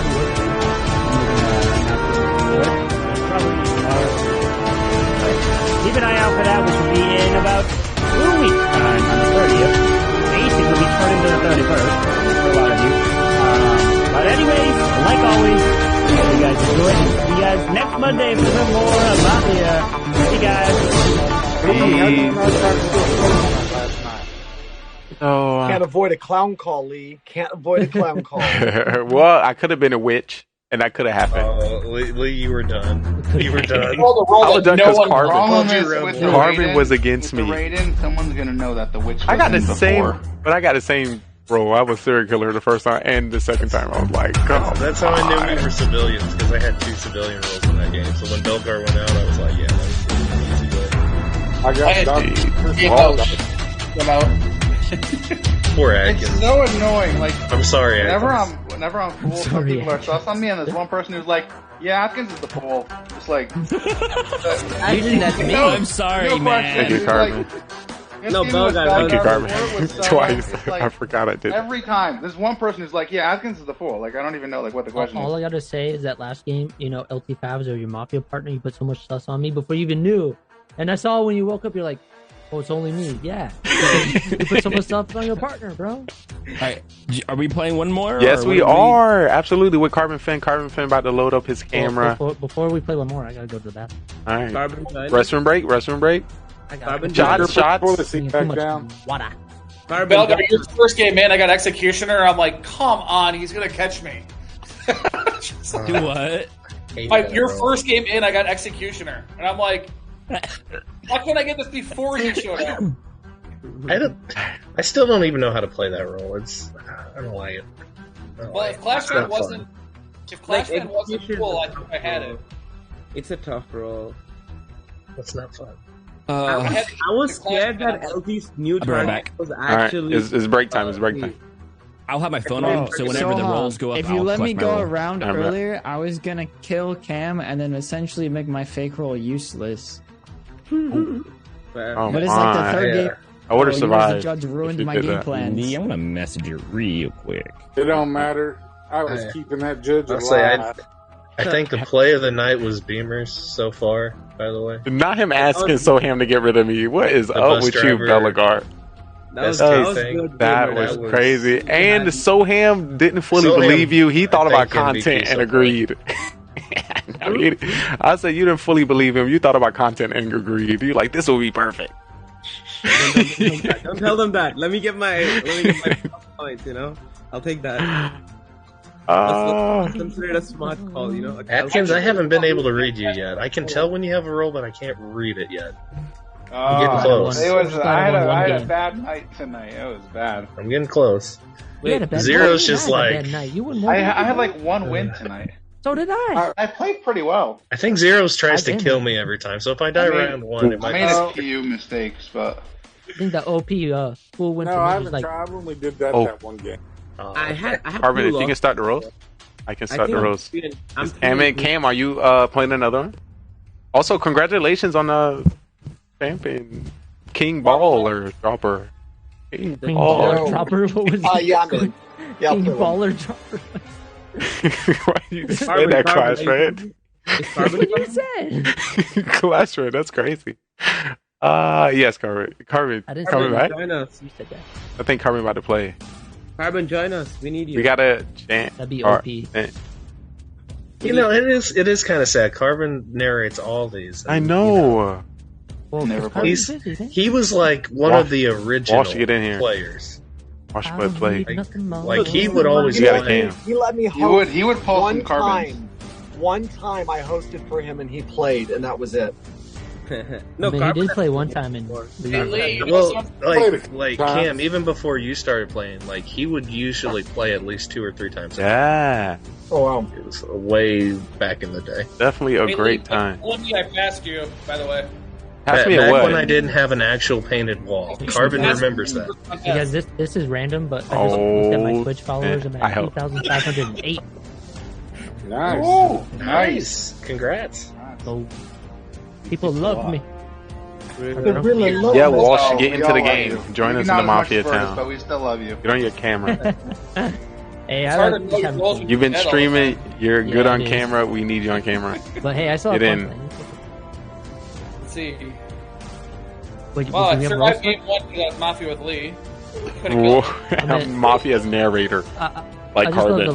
Keep an eye out for that, which will be in about 2 weeks' time on the 30th. Basically, we turn into the 31st for a lot of you. But anyways, like always, hope you guys enjoyed. See you guys next Monday for some more Mafia. See you guys. Oh, Can't avoid a clown call, Lee. Can't avoid a clown call. well, I could have been a witch, and that could have happened. Lee, you were done. You were done. I was done because Problem is, with the Carbon Raiden- was against with me. the Raiden, someone's gonna know that the witch was I got the in same, before. but I got the same role. I was serial killer the first time, and the second time I was like, oh, That's how I knew we were civilians, because I had 2 civilian roles in that game. So when Belgar went out, I was like, yeah, that was easy way. I got Dr. Chris Get Hall. those. Come out. Poor It's Atkins. so annoying. Like, I'm sorry, whenever Atkins. I'm fool, some Sorry, people are sus on me, and there's one person who's like, "Yeah, Atkins is the fool." Just like, Usually that's me. I'm sorry, no man. Thank you, He's Carmen. like, this No, game Bell was guy, done Thank you, before Carmen. it was so Twice. it's like, I forgot I did. every time, there's one person who's like, "Yeah, Atkins is the fool." Like, I don't even know like what the question All is. I gotta say is that last game, LT5s or your Mafia partner, you put so much sus on me before you even knew. And I saw when you woke up, you're like, oh, it's only me. Yeah. You put so much stuff on your partner, bro. All right, are we playing one more? Yes, or we what are. Absolutely. With Carbon Fin. Carbon Fin about to load up his camera. Before we play one more, I gotta go to the bathroom. All right. Carbon join us. Restroom break. Restroom break. I got Shots. Pull the too seat back down. much water. Carbon Bell guy, join your us. first game in, I got Executioner. I'm like, come on, he's gonna catch me. Do what? Your first game in, I got Executioner, and I'm like, why couldn't I get this before he showed up? I still don't even know how to play that role. I don't like it. Well, if Clash Fan wasn't, cool, I think I had it. It's a tough role. That's not fun. I was scared that LT's new I'll be right target back. was All right. actually. It's break time. It's break time. I'll have my phone on, so whenever the rolls go up, if you I'll let me collect my go roll. around I'm right. earlier, I was gonna kill Cam and then essentially make my fake roll useless. Oh, But it's like the my. third game. I would have Oh, you as the survived. judge if ruined you my did game that. plans. Lee, I'm gonna message you real quick. It don't matter. I was keeping that judge I'll say alive. I think the play of the night was Beamers so far. By the way, Not him asking Soham to get rid of me. What is The up bus with you, driver. Bellegarde? That was, SK that was thing. good. That game, was was- crazy. And Soham didn't fully Soham, believe you. He thought I about think MVP content so and far. agreed. I said you didn't fully believe him. You thought about content and agreed. You like, this will be perfect. Don't tell them that. Let me get my points. I'll take that. That's considered a smart call. Atkins, I haven't been able to read you yet. I can tell when you have a role, but I can't read it yet. I'm getting close. It was. I had a game. bad night tonight. It was bad. I'm getting close. You had a bad Zero's night. just You had a like- bad night. You wouldn't I know. had like one win tonight. So did I. I played pretty well. I think Zeros tries to I didn't. kill me every time, so if I die round one, it I might made be. a few mistakes, but I think the OP full win No, for I me haven't was like tried. I only did that Oh. that one game. I had Carbon, two if you can losses. start the roast, I can start the roast. I'm And man, Cam, are you playing another one? Also, congratulations on the champion, King Baller Dropper. King King Baller. Baller Dropper. What was it? Yeah, I'm in. Yeah, I'll King play one. Baller Dropper. Why you say that, Clash Red? What you said? Clash Red, that's crazy. Yes, Carbon. Carbon, I didn't Carbon say back? Join us. You said that. I think Carbon about to play. Carbon, join us. We need you. We got a chant. That'd be or- OP. You know, it is kind of sad. Carbon narrates all these. I and, know. Well, Never it's probably He's, busy, man. he was like one Wash- of the original Wash, get in here. players. Watch I play don't play. need nothing more. Like he would always You gotta play. cam. He let me he would host pull one some carbons. time. One time I hosted for him and he played, and that was it. No, I mean, he Carbon did play one time in Hey, Lee, you Well, want some- like Cam, even before you started playing, like he would usually play at least 2 or 3 times. Yeah, Oh wow. It was way back in the day. definitely a Hey, great Lee, time. One day I passed you, by the way. Pass me a back what? when I didn't have an actual painted wall. Carbon remembers that. because this is random, but I just looked at my Oh, Twitch followers. I'm I at hope. 2,508. Nice. Oh, Nice, congrats. So people love me. They really love Yeah, me. Walsh, Oh, get we into all the love game. you. Join Maybe us in not the as much Mafia as Fergus, town. but we still love you. Get on your camera. Hey, It's I hard like to just know having your roles fun. You've been Head all streaming. You're Yeah, good on it is. camera. We need you on camera. But hey, I saw Get in. Let's see. Wait, Well, do I we have survived roles? game 1 because I was Mafia with Lee. Couldn't kill him. I mean- Mafia's narrator, like I just love Carbon.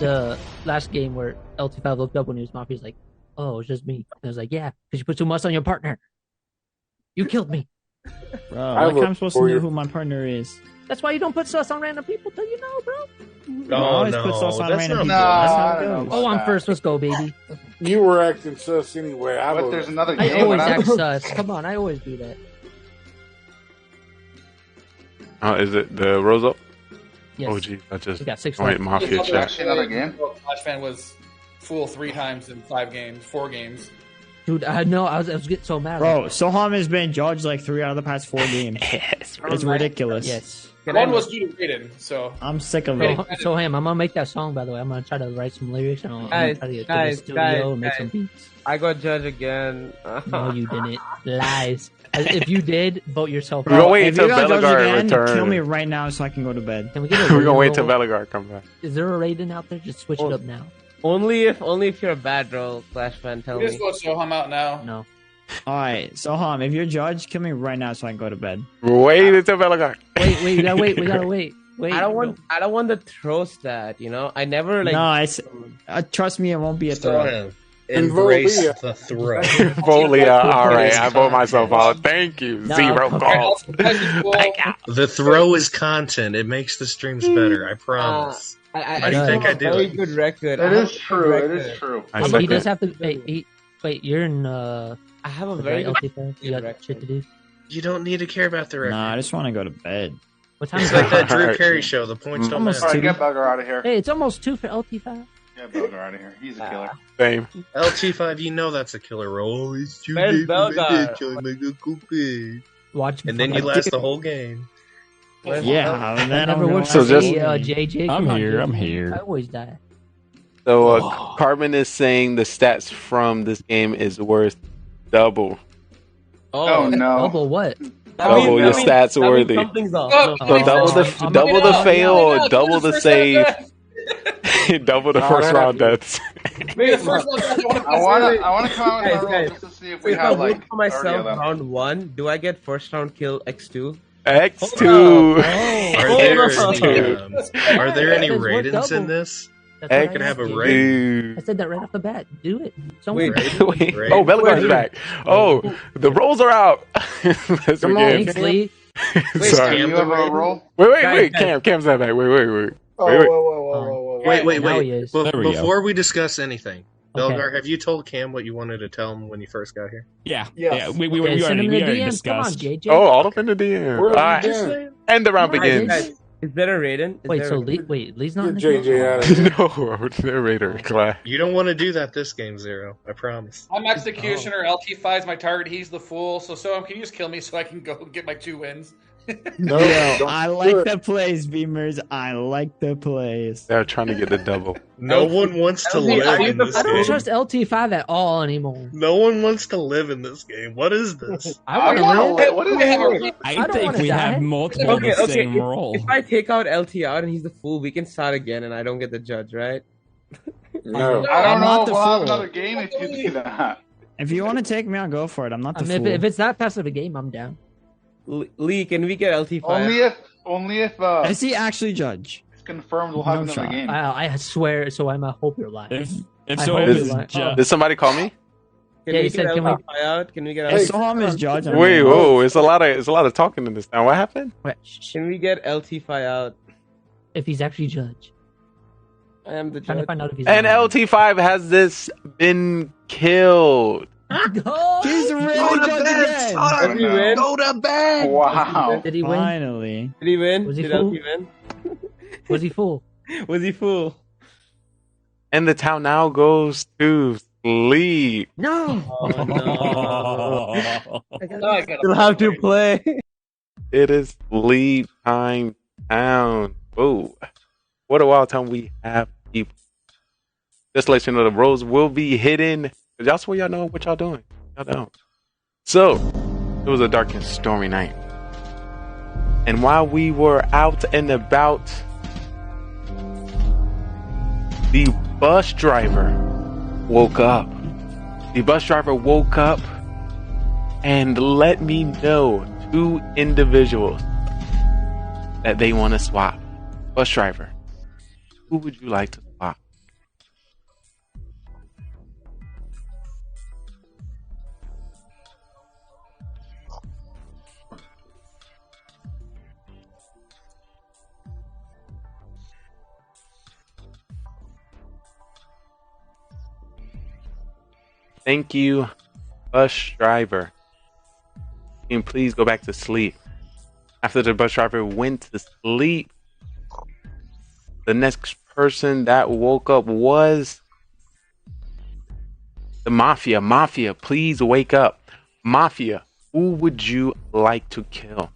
the last game where LT5 looked up when he was Mafia. He's like, "Oh, it's just me." And I was like, "Yeah, because you put too much on your partner. You killed me. Bro, I like look I'm supposed to for know you. who my partner is. That's why you don't put sus on random people till you know, bro." I Oh always no, put sauce on that's random not. people. No, That's how I it don't know goes. about Oh, I'm that. first. Let's go, baby. You were acting sus anyway. I But was. there's another I game. always when act sus. Come on, I always do that. Oh, is it the Rosa? Yes. Oh, geez, I just We got 6 joined left. Mafia There's chat. Actually, another game? Clash Fan was fool 3 times in 5 games, 4 games. Dude, I know. I was getting so mad. Bro, Soham has been judged like 3 out of the past 4 games. It's ridiculous. Yes. One was due to Raiden, so I'm sick of it. So, I'm gonna make that song, by the way. I'm gonna try to write some lyrics and I'm gonna try to get to the studio and make some beats. I got judged again. No, you didn't. Lies. If you did, vote yourself We're out. gonna wait If you until got judged Bellegarde again, returns. kill me right now so I can go to bed. Can we get a We're gonna wait Raiden till roll? Bellegarde come back. Is there a Raiden out there? Just switch it up now. Only if you're a bad role, Clash fan, tell we me. just vote Soham out now. No. Alright, Soham, if you're judged, kill me right now so I can go to bed. Wait until Bellegarde. Wait, we gotta wait. We gotta wait. Wait. I don't want the throw stat, you know? I never like No, trust me, it won't be a throw. Embrace the throw. Volia, alright, I vote myself out. Thank you. No, 0 okay. calls. The throw is content. It makes the streams better. I promise. I think I do very it. good record. It is true. It is true. He does have to. Wait, you're in. I have a right, very good LT5? You got shit to do. You don't need to care about the record. Nah, I just want to go to bed. What time It's is like it? that Drew Carey show. The points don't Almost matter. Alright, get Belgar out of here. Hey, it's almost 2 for LT5. Get Belgar out of here. He's a killer. Same. LT5, you know that's a killer role. It's too Where's late for me Belgar? to make a cookie. Watch. And then you last the whole game. Yeah, and then Never I'm works So for just- me, JJ. I'm Come on, here, JJ. I'm here. I always die. So Carbon is saying the stats from this game is worth double. Oh no. Double what? Double your stats worthy. Something's off. Oh, So double the fail or double the save. Double the first round deaths. Wait, the first one, I wanna come out with my roll Guys, just to see if So we if I have vote like for 30 myself of them. round 1, do I get first round kill X2? X2. Are there any That says we're Raidens in double. this? That's Heck, what I Could have a asked you. Raiden. I said that right off the bat. Do it. Wait, Wait. Oh, Bellegarde's back. Oh, the rolls are out. Let's Come on. begin. Thanks, Lee. Sorry. Do you have a roll? Wait. Guys. Cam's not back. Wait. Oh, Wait. whoa. Wait. Now he is. There we go. Before we discuss anything, Okay. Belgar, have you told Cam what you wanted to tell him when you first got here? Yeah. Yes. Yeah. We Yeah, send already him the already DMs. Come on, discussed. JJ. Oh, all up in the DM. Where All have you right. been? And the round Come on, begins. JJ. Is there a Raiden? Is Wait, there so a Lee's not in Get the JJ out of here. No, narrator class. You don't want to do that this game, Zero. I promise. I'm Executioner. LT5 is my target. He's the fool. So can you just kill me so I can go get my 2 wins? No, Yo, don't I do like it. the plays, Beamers. I like the plays. They're trying to get the double. No one wants to live in this I don't game. trust LT5 at all anymore. No one wants to live in this game. What is this? I wanna want to live. What is it? I don't think wanna we die. have multiple Okay, of the okay. same role. If I take out LT out and he's the fool, we can start again and I don't get the judge, right? No. I don't I'm not know. the We'll have fool. another game if you do that. If you want to take me, I'll go for it. I'm not the I mean, fool. if it's that fast of a game, I'm down. Lee, can we get LT5? Only if Is he actually judge? it's confirmed we'll have No another shot. game. I swear. So I hope you're lying. If I so, hope it you're is lying. just. Did somebody call me? Can Yeah, we he said, get can we- LT5 out? Can we get If LT5? Soham is judge, I'm Wait, in. whoa! It's a lot of talking in this now. What happened? Wait, shh. Can we get LT5 out? If he's actually judge, I am the trying to judge. find out if he's. And lying. LT5 has this been killed? Oh, He's really judge again. Did he win? Go to bed. Wow. did he win? Finally. Did he win? Was he Did fool? LT win? Was he full? Was he fool? And the town now goes to sleep. No. Oh no. I gotta You'll have to play. It is sleep time town. Oh, what a wild time we have, people. Just to let you know, the roads will be hidden. Y'all swear y'all know what y'all doing. Y'all don't. So, it was a dark and stormy night. And while we were out and about, the bus driver woke up. The bus driver woke up and let me know 2 individuals that they want to swap. Bus driver, who would you like to swap? Thank you, bus driver. Can you please go back to sleep? After the bus driver went to sleep, the next person that woke up was the Mafia. Mafia, please wake up. Mafia, who would you like to kill?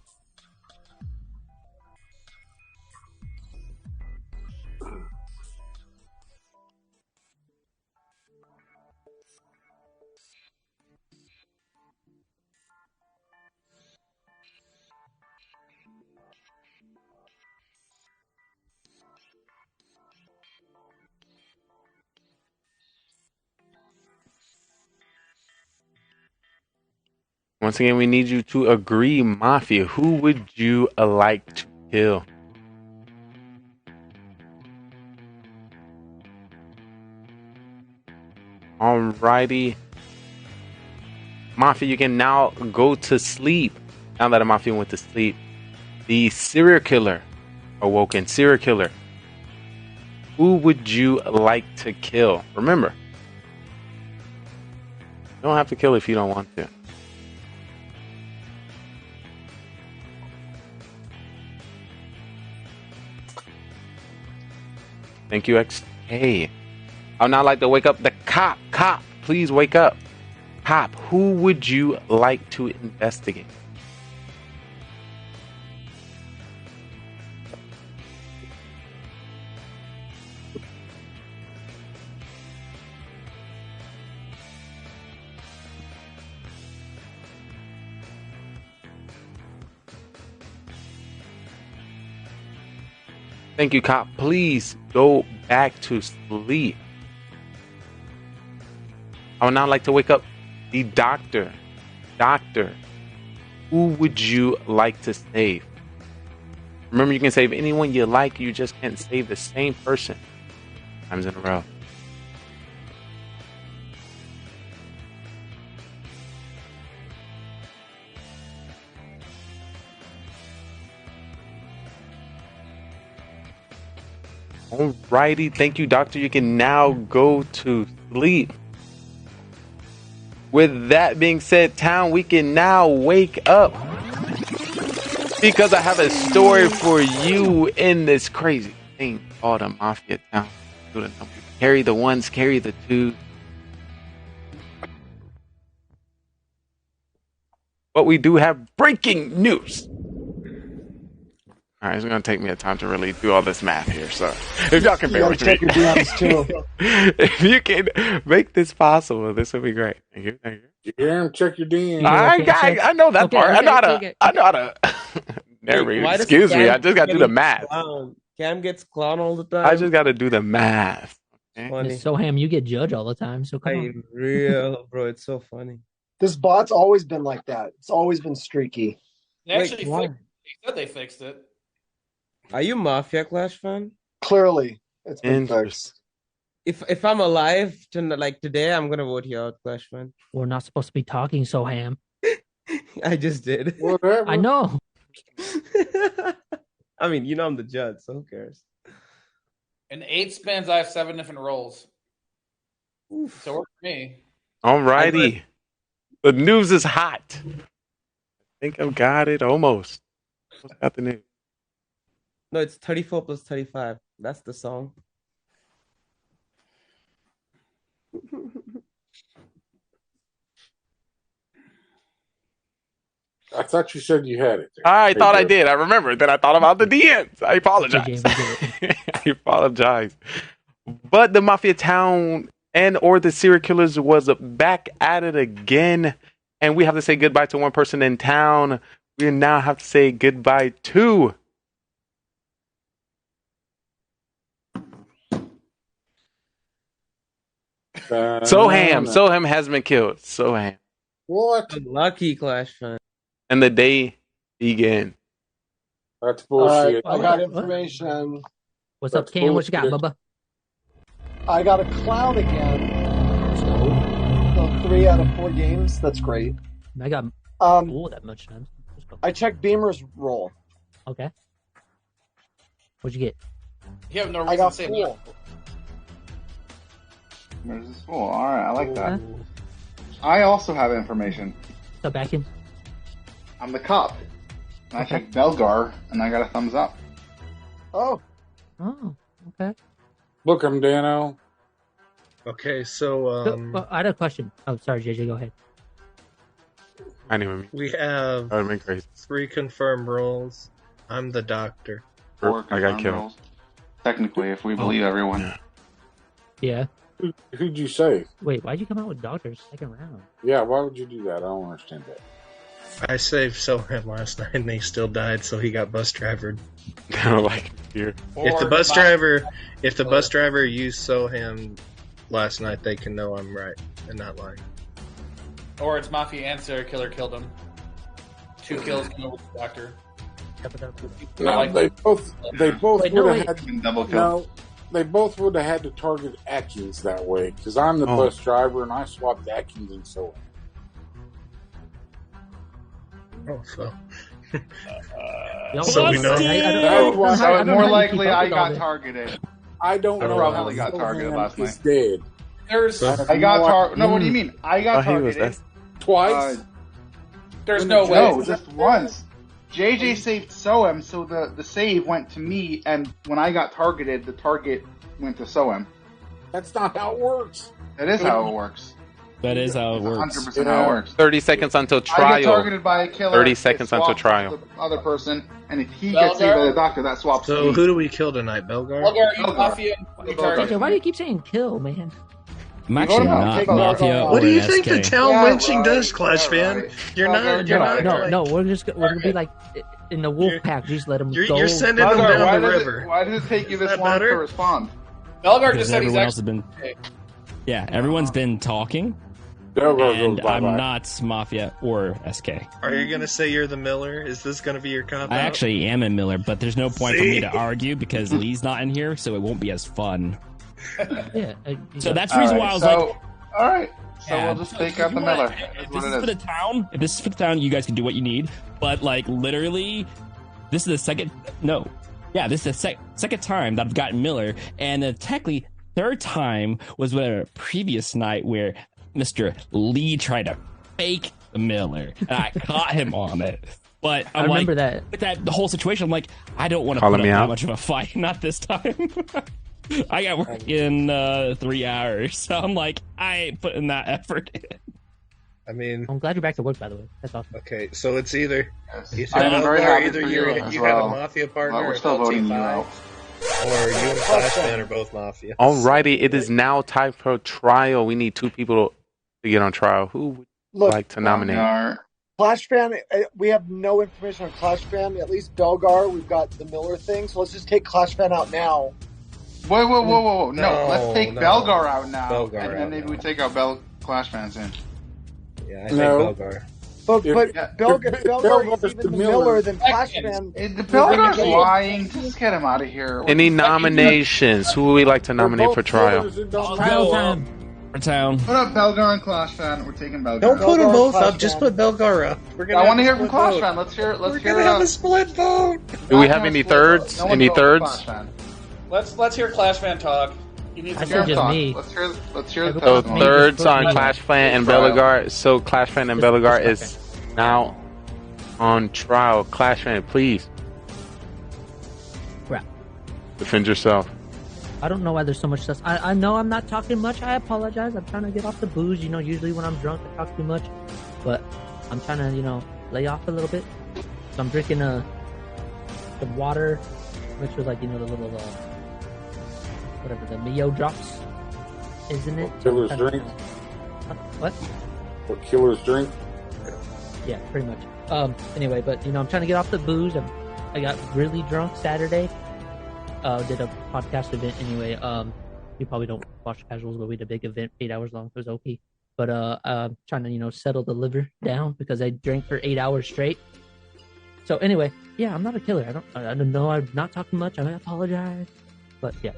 Once again, we need you to agree, Mafia. Who would you like to kill? Alrighty. Mafia, you can now go to sleep. Now that a Mafia went to sleep, the serial killer awoken. Serial killer. Who would you like to kill? Remember, you don't have to kill if you don't want to. Thank you, XK. I'd now like to wake up the cop. Cop, please wake up. Cop, who would you like to investigate? Thank you, cop. Please go back to sleep. I would now like to wake up the doctor. Doctor, who would you like to save? Remember, you can save anyone you like. You just can't save the same person times in a row. Alrighty, thank you, doctor. You can now go to sleep. With that being said, town, we can now wake up because I have a story for you in this crazy thing called a Mafia town. Carry the ones, carry the twos. But we do have breaking news. All right, it's going to take me a time to really do all this math here. So if y'all can bear with me. If you can make this possible, this would be great. Thank you. Thank you. Yeah, check your DMs. I know that part. I know how to narrate. Excuse me. I just got to do the math. Cam gets clown all the time. I just got to do the math. Okay? So, Ham, you get judged all the time. So come on. Real, bro. It's so funny. This bot's always been like that. It's always been streaky. They actually they said they fixed it. Are you Mafia Clash fan? Clearly, it's been fixed. If I'm alive today, I'm gonna vote you out, Clash fan. We're not supposed to be talking, so Ham. I just did. Whatever. I know. I mean, I'm the judge, so who cares? In 8 spins, I have 7 different roles. Oof. So it worked for me. Alrighty. The news is hot. I think I've got it almost. I got the news. No, it's 34 plus 35. That's the song. I thought you said you had it. I thought I did. I remembered. Then I thought about the DMs. I apologize. I apologize. But the Mafia town or the serial killers was back at it again. And we have to say goodbye to one person in town. We now have to say goodbye to Soham. Soham has been killed. Soham. What? Lucky Clash fan. And the day began. That's bullshit. I got information. What's up, Cam? What you got, Bubba? I got a clown again. So 3 out of 4 games. That's great. I got that much time. I checked Beamer's roll. Okay. What'd you get? You have no reason I got to say full. There's this fool. All right, I like that. I also have information. What's up, back in? I'm the cop. And I checked Belgar, and I got a thumbs up. Oh. Oh, okay. Look, I'm Dano. Okay, so Well, I had a question. Oh, sorry, JJ, go ahead. Anyway, we have that would be crazy. 3 confirmed roles. I'm the doctor. 4 I got confirmed killed. rolls. Technically, if we believe everyone. Yeah. Who'd you say? Wait, why'd you come out with doctors second round? Yeah, why would you do that? I don't understand that. I saved Sohan last night and he still died, so he got bus drivered. Like here. If the bus driver used Sohan last night, they can know I'm right and not lying. Or it's Mafia and Sarah Killer killed him. 2 kills killed with the doctor. No, they both Wait, no, would wait. have had Double kill. no. They both would have had to target Atkins that way because I'm the bus driver and I swapped Atkins and so on. Oh, so. So we know. So more likely I got targeted. I don't I know. probably got targeted last night. He's dead. There's I got targeted. No, what do you mean? I got targeted twice. There's no way. No, just once. JJ saved Soem, so the save went to me, and when I got targeted, the target went to Soem. That's not how it works. That is how it works. That is how it works. 100% how it works. 30 seconds until I get trial. targeted by a killer. 30 seconds it until swaps trial. with The other person, and if he gets saved by the doctor, that swaps. So to me. who do we kill tonight, Belgar? Mafia. JJ, why do you keep saying kill, man? I'm actually not Mafia or What do you SK. think the town Yeah, lynching right. does, Clash Yeah, fan? right. You're not. You're not. No, we're gonna be like in the wolf pack. Just let them go. You're sending them Belgar, down the river. Why does it take you this that long to better? respond? Belgar Because just said he's everyone else has actually. been. Yeah, everyone's been talking, and I'm not Mafia or SK. Are you gonna say you're the Miller? Is this gonna be your cop? I actually am in Miller, but there's no point for See? me to argue because Lee's not in here, so it won't be as fun. Yeah. So that's the reason why I was like, all right. So yeah, we'll just take out the Miller. if this is for the town, you guys can do what you need. But like literally, this is the second. No, yeah, this is the second time that I've gotten Miller, and technically third time was with a previous night where Mr. Lee tried to fake the Miller, and I caught him on it. But I I'm remember like, that. the whole situation. I'm like, I don't want to Calling put me up that out? much of a fight. Not this time. I got work in 3 hours, so I'm like, I ain't putting that effort in. I mean, I'm glad you're back to work, by the way. That's awesome. okay, so it's either I'm very happy either for you you as have well. a Mafia partner, But we're or still voting you LT5, out. or you and Clash fan are both Mafia. Alrighty, it is now time for trial. We need 2 people to get on trial. Who would you Look, like to nominate? Clash Fan, we have no information on Clash Fan. At least Belgar, we've got the Miller thing, so let's just take Clash Fan out now. Whoa. No, No, let's take no. Belgar out now. Belgar and then out maybe now. we take out Clash fans in. Yeah, I think No. Belgar. But Yeah. Belgar is even the Miller than Clash Fan. The Belgar's lying. Just get him out of here. Any nominations? Who would we like to nominate for trial? Trial time. For town. Put up Belgar and Clash fan. We're taking Belgar. Don't put them Belgar, both Clash up. Just fan. put Belgar up. We're I want to hear have a from split Clash vote. fan. Let's hear. We're Let's hear. gonna have a split vote. Do we have any thirds? Any Clash thirds? fan. Let's hear Clash Fan talk. He needs I to said Hear him just talk. me. Let's hear the So Me, thirds just on put me. Clash Fan and Trial. Bellegar. So Clash Fan and Bellegar is now on trial. Clash Fan, please Crap. defend yourself. I don't know why there's so much stuff. I know I'm not talking much. I apologize. I'm trying to get off the booze. You know, usually when I'm drunk, I talk too much. But I'm trying to, lay off a little bit. So I'm drinking the water mixed with, the little, whatever, the Mio drops. Isn't it? Killer's drink. What? What Killer's drink? Yeah, pretty much. Anyway, but, I'm trying to get off the booze. I got really drunk Saturday. Did a podcast event anyway. You probably don't watch casuals, but we did a big event, 8 hours long. It was OP. But trying to settle the liver down because I drank for 8 hours straight. So anyway, yeah, I'm not a killer. I don't know. I'm not talking much. I apologize. But yeah.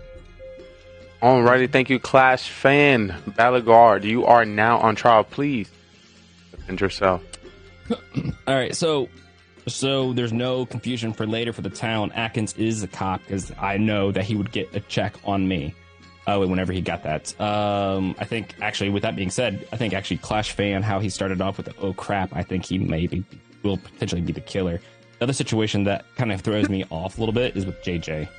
Alrighty, thank you, Clash Fan. Bellegar, you are now on trial. Please defend yourself. All right, so there's no confusion for later for the town. Atkins is a cop because I know that he would get a check on me whenever he got that. I think actually, with that being said, I think actually Clash Fan, how he started off with the oh crap, I think he will potentially be the killer. The other situation that kind of throws me off a little bit is with JJ.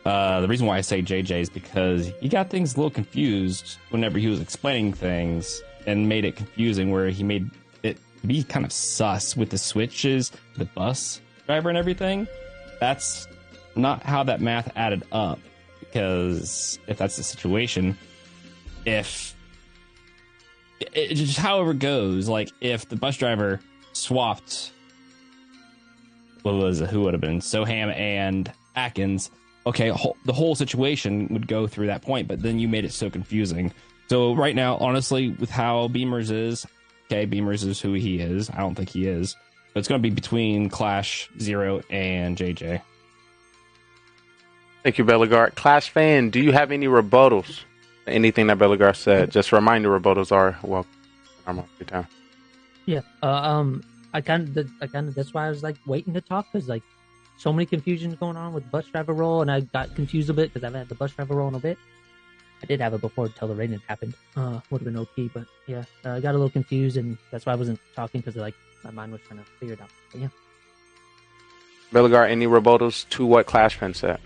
The reason why I say JJ is because he got things a little confused whenever he was explaining things and made it confusing where he made it be kind of sus with the switches, the bus driver and everything. That's not how that math added up, because if that's the situation, if it just however it goes, like if the bus driver swapped, who would have been Soham and Atkins, okay, the whole situation would go through that point, but then you made it so confusing. So right now, honestly, with how Beamers is, okay, Beamers is who he is. I don't think he is. But it's going to be between Clash, Zero, and JJ. Thank you, Bellegarde. Clash fan, do you have any rebuttals? Anything that Bellegarde said? Just a reminder, rebuttals are welcome. I'm on your time. Yeah. I kind of. That's why I was like waiting to talk, because like so many confusions going on with bus driver role, and I got confused a bit because I've had the bus driver role in a bit. I did have it before until the rating happened. Would have been OP, but yeah, I got a little confused, and that's why I wasn't talking, because like my mind was trying to figure it out. But yeah. Bellegarde, any rebuttals to what Clash fan said?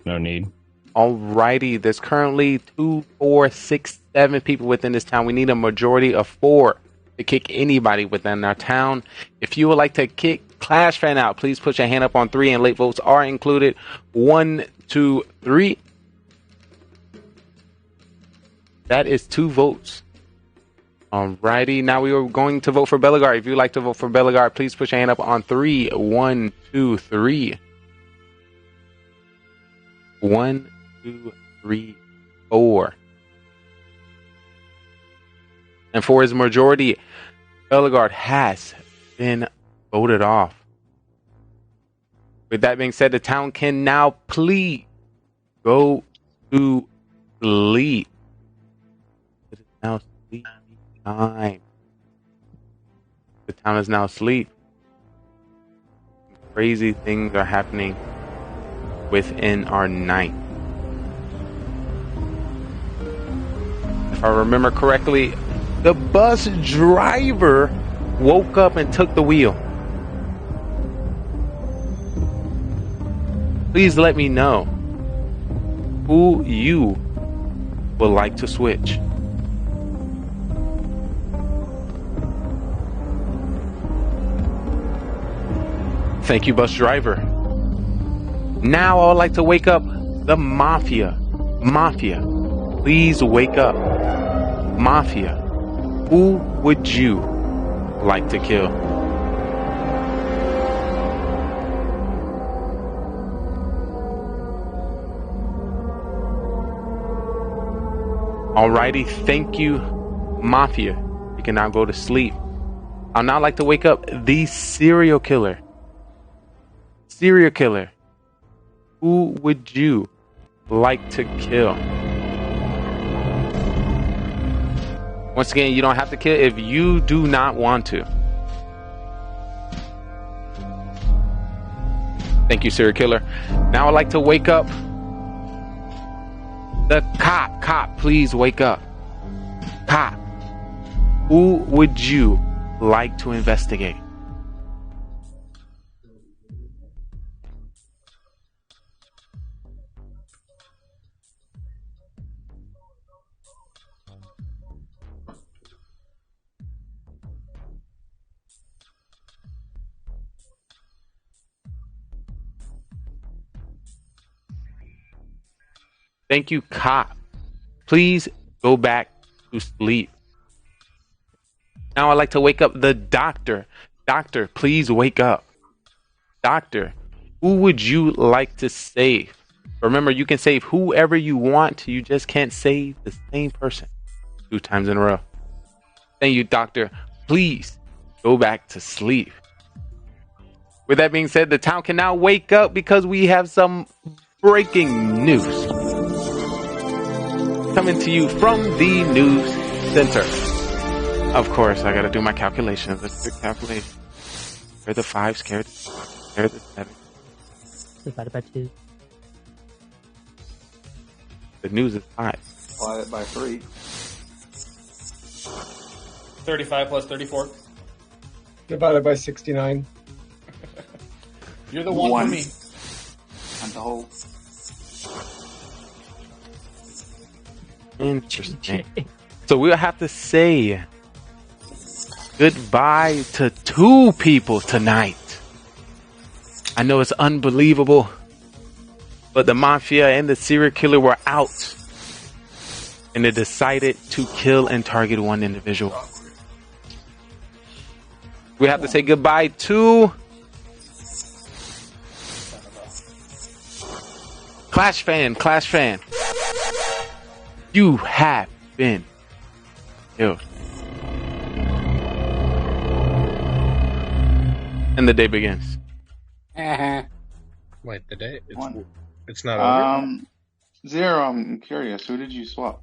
No need. Alrighty, there's currently 2, 4, 6, 7 people within this town. We need a majority of 4 to kick anybody within our town. If you would like to kick Clash fan out, please put your hand up on 3, and late votes are included. 1, 2, 3. That is 2 votes. Alrighty, now we are going to vote for Bellegarde. If you'd like to vote for Bellegarde, please put your hand up on 3. 1, 2, 3. 1, 2, 3, 4. And for his majority, Bellegarde has been voted off. With that being said, the town can now please go to sleep. It is now sleep time. The town is now asleep. Crazy things are happening within our night. If I remember correctly, the bus driver woke up and took the wheel. Please let me know who you would like to switch. Thank you, bus driver. Now I would like to wake up the Mafia. Mafia, please wake up. Mafia, who would you like to kill? Alrighty, thank you, Mafia. You can now go to sleep. I'd now like to wake up the serial killer. Serial killer, who would you like to kill? Once again, you don't have to kill if you do not want to. Thank you, serial killer. Now I'd like to wake up the cop. Cop, please wake up. Cop, who would you like to investigate? Thank you, cop. Please go back to sleep. Now I'd like to wake up the doctor. Doctor, please wake up. Doctor, who would you like to save? Remember, you can save whoever you want. You just can't save the same person 2 times in a row. Thank you, doctor. Please go back to sleep. With that being said, the town can now wake up because we have some breaking news coming to you from the news center. Of course, I gotta do my calculations. Let's do calculation. Scared the 5, scared the 7. Divided by 2. The news is 5. Multiply it by 3. 35 plus 34. Divided by 69. You're the one for me. And the whole. Interesting. So we'll have to say goodbye to 2 people tonight. I know it's unbelievable, but the Mafia and the serial killer were out, and they decided to kill and target one individual. We have to say goodbye to Clash fan. You have been killed. And the day begins. Wait, the day? It's not over? Zero, I'm curious. Who did you swap?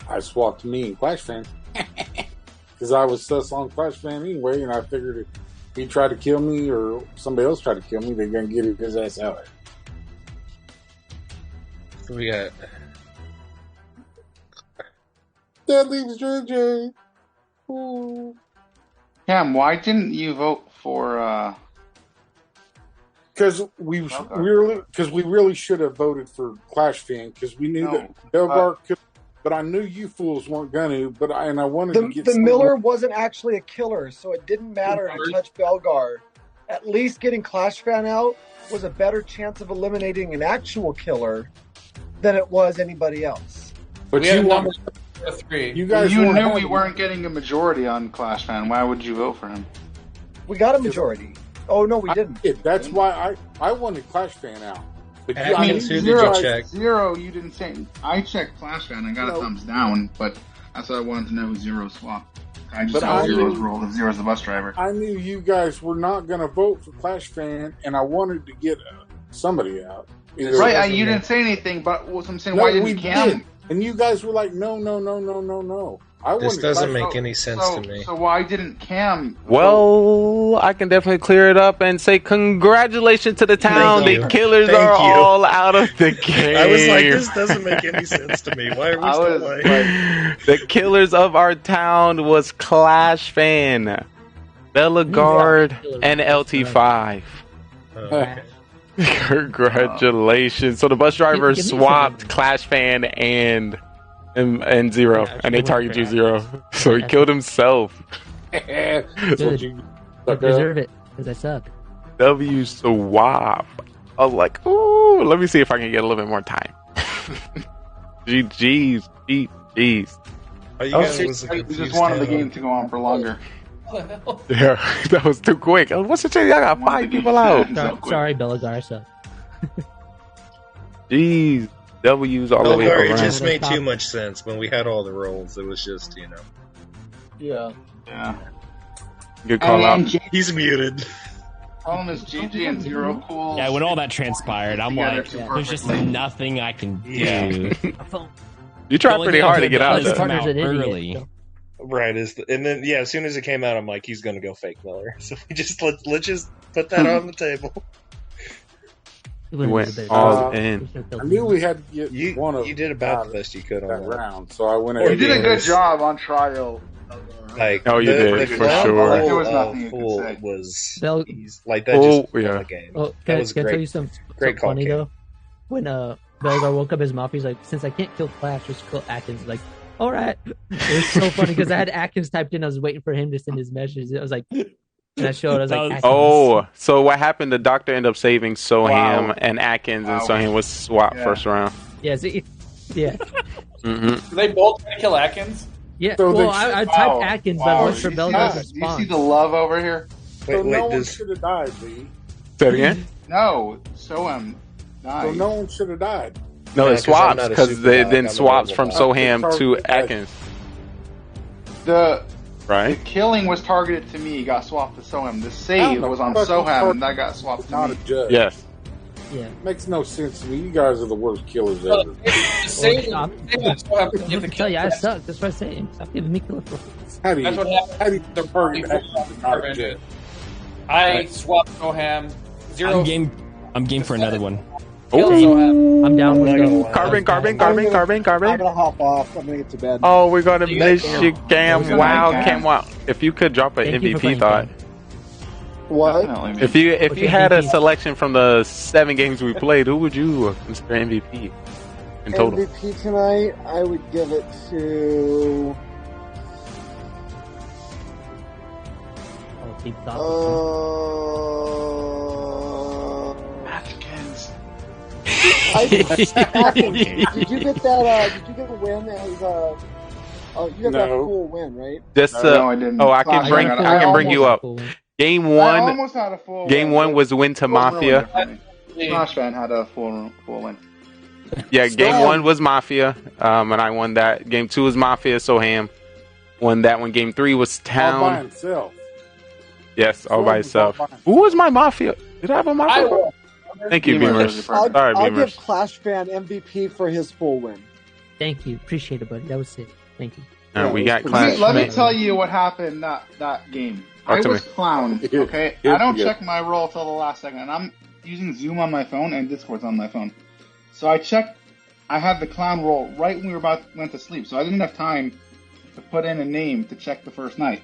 I swapped me and Clash Fan. Because I was sus on Clash Fan anyway, and I figured if he tried to kill me or somebody else tried to kill me, they're going to get his ass out. We got... That leaves JJ. Ooh. Cam, why didn't you vote for... Because we really should have voted for Clash Fan, because we knew that Belgar could... But I knew you fools weren't gonna. I wanted to get the Miller wasn't actually a killer, so it didn't matter to touch Belgar. At least getting Clash Fan out was a better chance of eliminating an actual killer than it was anybody else. But we had numbers 3. You guys knew we weren't getting a majority on Clash Fan. Why would you vote for him? We got a majority. Oh no, we didn't. That's why I wanted Clash Fan out. But Zero, you didn't say. I checked Clash Fan and got a thumbs down, but that's what I wanted to know who Zero swapped. I just saw Zero's role. If Zero's the bus driver. I knew you guys were not going to vote for Clash Fan, and I wanted to get somebody out. Right, you didn't say anything, but what I'm saying, why didn't Cam? And you guys were like, no. This doesn't make any sense to me. So why didn't Cam? Well, I can definitely clear it up and say congratulations to the town. The killers are all out of the game. I was like, this doesn't make any sense to me. Why are we still playing? The killers of our town was Clash Fan, Belagard, and LT5. Okay. Congratulations. So the bus driver swapped Clash Fan and Zero, and they targeted you, Zero. So he killed himself. Good. I deserve it, because I suck. W swap. I was like, ooh, let me see if I can get a little bit more time. GG's. We just wanted the game to go on for longer. Yeah, that was too quick. What's the chance? I got 5 people out. Sorry, Belagar, I suck. Jeez. W's all the way around. It just made too much sense when we had all the roles. It was just, Yeah. Good call out. He's muted. Problem is JJ and Zero cool. Yeah, when all that transpired, I'm like, there's just nothing I can do. Yeah. You tried pretty hard to get out of that early. Right, and then as soon as it came out, I'm like, he's gonna go fake Miller. So we just let's just put that on the table. We went all in. I knew we had to get one of. You did about the best you could on that round, so I went. You did a good job on trial. Like, you did for sure. There was nothing you could say. Was like that? Just the game. Oh, can I tell you something funny though? When Belgar woke up his mafia, he's like, since I can't kill Clash, just kill Atkins. Like, all right. It was so funny because I had Atkins typed in. I was waiting for him to send his message. I was like. And I showed. I was like, oh, so what happened? The doctor ended up saving Soham and Atkins, and Soham was swapped first round. Yeah, yeah. Mm-hmm. They both try to kill Atkins. Yeah. So well, I typed Atkins, but I looked for Belgar's response. You see the love over here? So no one should have died, Lee. Say it again. No, Soham died. So no one should have died. No, it swaps because they then swaps from Soham to Atkins. The killing was targeted to me, got swapped to Soham. The save was on Soham, and that got swapped to me. Yes. Yeah. Makes no sense to me. You guys are the worst killers ever. I can tell you, I suck. That's what I'm saying. Stop giving me killer points. That's what happened. I swapped Soham. Zero. I'm game for another one. Oh, I'm down with go. Carbon. I'm gonna hop off. I'm gonna get to bed. Oh, we're gonna miss you, Cam. Wow. If you could drop an MVP thought. What? If you had a selection from the 7 games we played, who would you consider MVP? in total. MVP tonight, I would give it to. Keep Atkins. Atkins, did you get that? Did you get a win as you got that No. full win, right? Just No, I didn't. I can bring you up. Game I one. almost had a full Game win. one was win to Mafia. Smash Fan had a full win. Yeah, game one was Mafia, and I won that. Game two was Mafia, Soham won that one. Game three was Town. All by himself. Yes, all by itself. Who was my Mafia? Did I have a Mafia? Thank you, Beamers. Sorry, I'll give Beamers. Clash Fan MVP for his full win. Thank you. Appreciate it, buddy. That was it. Thank you. We got Clash. Let me tell you what happened that game. I was clown. Okay, I don't check my roll till the last second, and I'm using Zoom on my phone and Discord's on my phone. So I checked. I had the clown roll right when we went to sleep, so I didn't have time to put in a name to check the first night.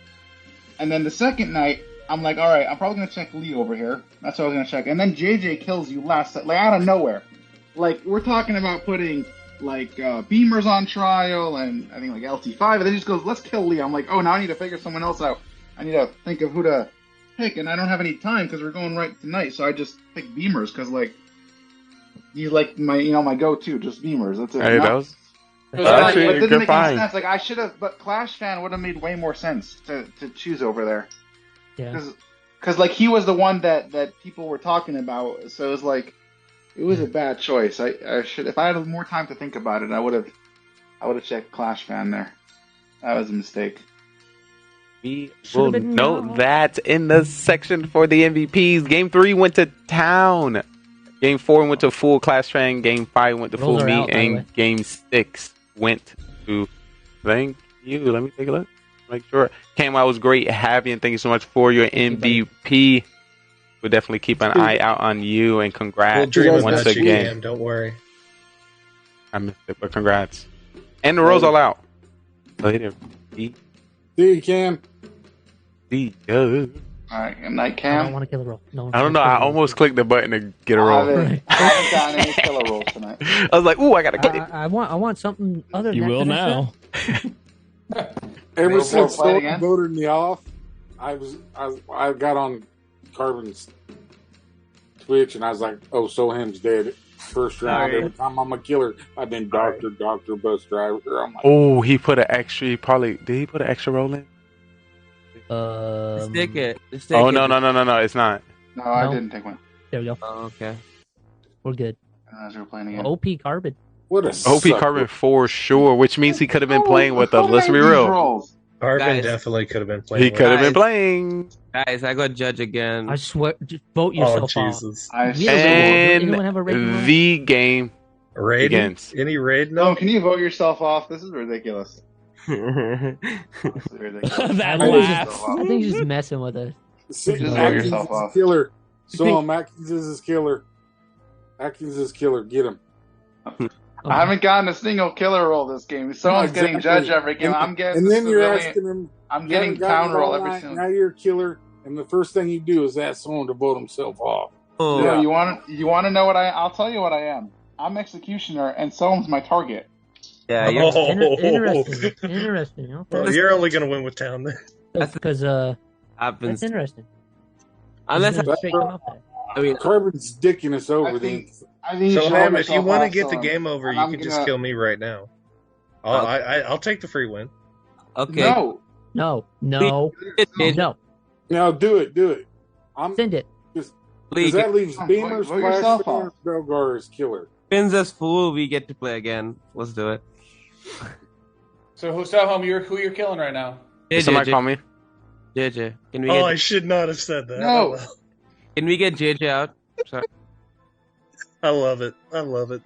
And then the second night, I'm like, all right, I'm probably gonna check Lee over here. That's what I was gonna check. And then JJ kills you like out of nowhere. Like we're talking about putting like Beamers on trial and I think like LT5, and then he just goes, let's kill Lee. I'm like, oh, now I need to figure someone else out. I need to think of who to pick, and I don't have any time because we're going right tonight. So I just picked Beamers because like you like my go-to, just Beamers. That's it. Hey, that was actually it didn't good make find. any sense. Like I should have, but Clash Fan would have made way more sense to choose over there. Yeah. Because like he was the one that people were talking about, so it was like it was a bad choice. I should, if I had more time to think about it, I would have checked Clash Fan there. That was a mistake. We will note that in the section for the MVPs. Game 3 went to Town. Game 4 went to full Clash Fan. Game 5 went to full me, and Game 6 went to. Thank you. Let me take a look. Make sure. Cam, I was great having you. Thank you so much for your MVP. We'll definitely keep an eye out on you, and congrats once again. Cam, don't worry. I missed it, but congrats. And the roll's all out. Later. See you, Cam. See ya. Alright, good night, I Cam. don't want to kill a roll. No, I don't know. I almost clicked the button to get a roll. I haven't gotten any killer rolls tonight. I was like, ooh, I gotta click it. I want something other than You that. will now. Ever since Stolen voted me off, I got on Carbon's Twitch and I was like, oh, Soham's dead. First round, every time I'm a killer, I've been doctor, bus driver. I'm like, oh, he put an extra. Did he put an extra roll in? Stick it. Oh no, it's not. No, I didn't take one. There we go. Oh, okay. We're good. As we're playing again. OP Carbon. What a OP Carbon for sure, which means he could have been playing with us. Let's be real. Carbon definitely could have been playing. He could have been playing. Guys, I got judge again. I swear, just vote yourself Oh, Jesus. off. And Anyone have a rating roll? the game begins. Any raid? No, can you vote yourself off? This is ridiculous. I That think laugh. he's just messing with us. Just vote yourself off. Killer. Atkins is his killer. Atkins is killer. Get him. I haven't gotten a single killer roll this game. Someone's getting judged every game. I'm getting. And then you're asking him. I'm getting town roll every night. single. Now you're a killer, and the first thing you do is ask someone to vote himself off. Oh. No, you want to know what I'll tell you what I am. I'm executioner, and someone's my target. Yeah, you're Interesting. Interesting. Okay. Well, you're only going to win with town then. That's because happens. that's interesting. Unless Just straight come up there. I mean, Carbon's dicking us over. I think So, you should Ham, vote if you yourself want to off, get the so game over, you I'm can just gonna- kill me right now. I'll take the free win. Okay. No, No. No. No, do it. I'm Send it. because Please, that leaves Vote Beamers, yourself Flash, off. Belgar as killer. spins us fool, we get to play again. Let's do it. So who's at home? Who you're killing right now? Did somebody call me? JJ. Can we Oh, I get should not have said that. No. can we get JJ out? Sorry. I love it. I love it.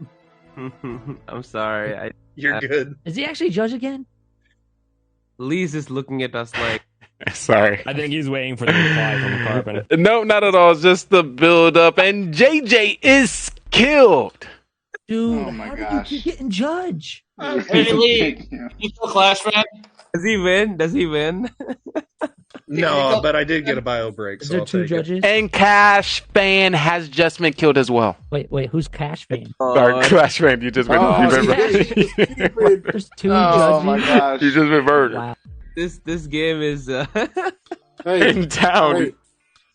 I'm sorry. You're good. Is he actually judge again? Lee's is looking at us like Sorry. I think he's waiting for the reply from Carbon. No, not at all. It's just the build up, and JJ is killed. Dude, Oh my how gosh. did you keep getting judge? Hey, Lee, you still Clash fan? Does he win? Does he win? No, but I did get a bio break. Is So there I'll two take it. judges? And Cash Fan has just been killed as well. Wait, who's Cash Fan? Sorry, Cash Fan, you just been, There's two Oh my judges. gosh. you just been murdered. Wow. This game is. In town, Hey.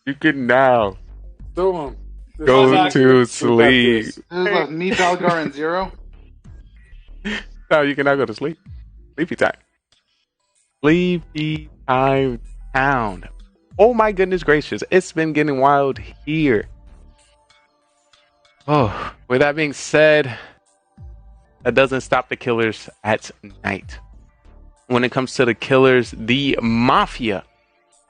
you can now So, go to sleep. Who's left? Me, Belgar, and Zero. No, you can now go to sleep. Sleepy time. Sleepy time town. Oh my goodness gracious. It's been getting wild here. Oh, with that being said, that doesn't stop the killers at night. When it comes to the killers, the Mafia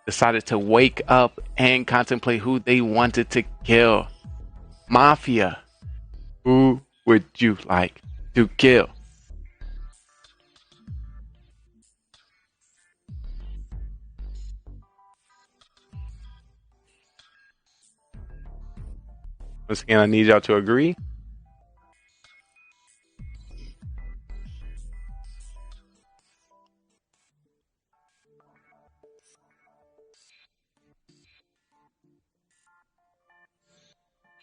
decided to wake up and contemplate who they wanted to kill. Mafia, who would you like to kill? Once again, I need y'all to agree.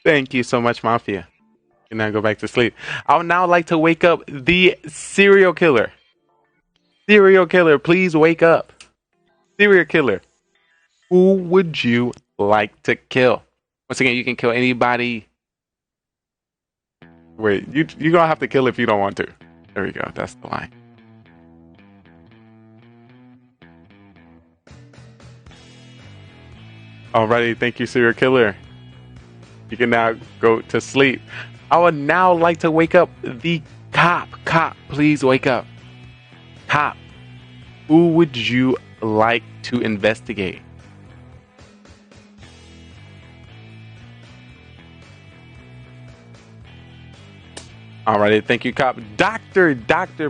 Thank you so much, Mafia. You can now go back to sleep. I would now like to wake up the serial killer. Serial killer, please wake up. Serial killer. Who would you like to kill? Once again, you can kill anybody. Wait, you're going to have to kill if you don't want to. There we go. That's the line. Alrighty, thank you, serial killer. You can now go to sleep. I would now like to wake up the cop. Cop, please wake up. Cop, who would you like to investigate? Alrighty, thank you, cop. Doctor,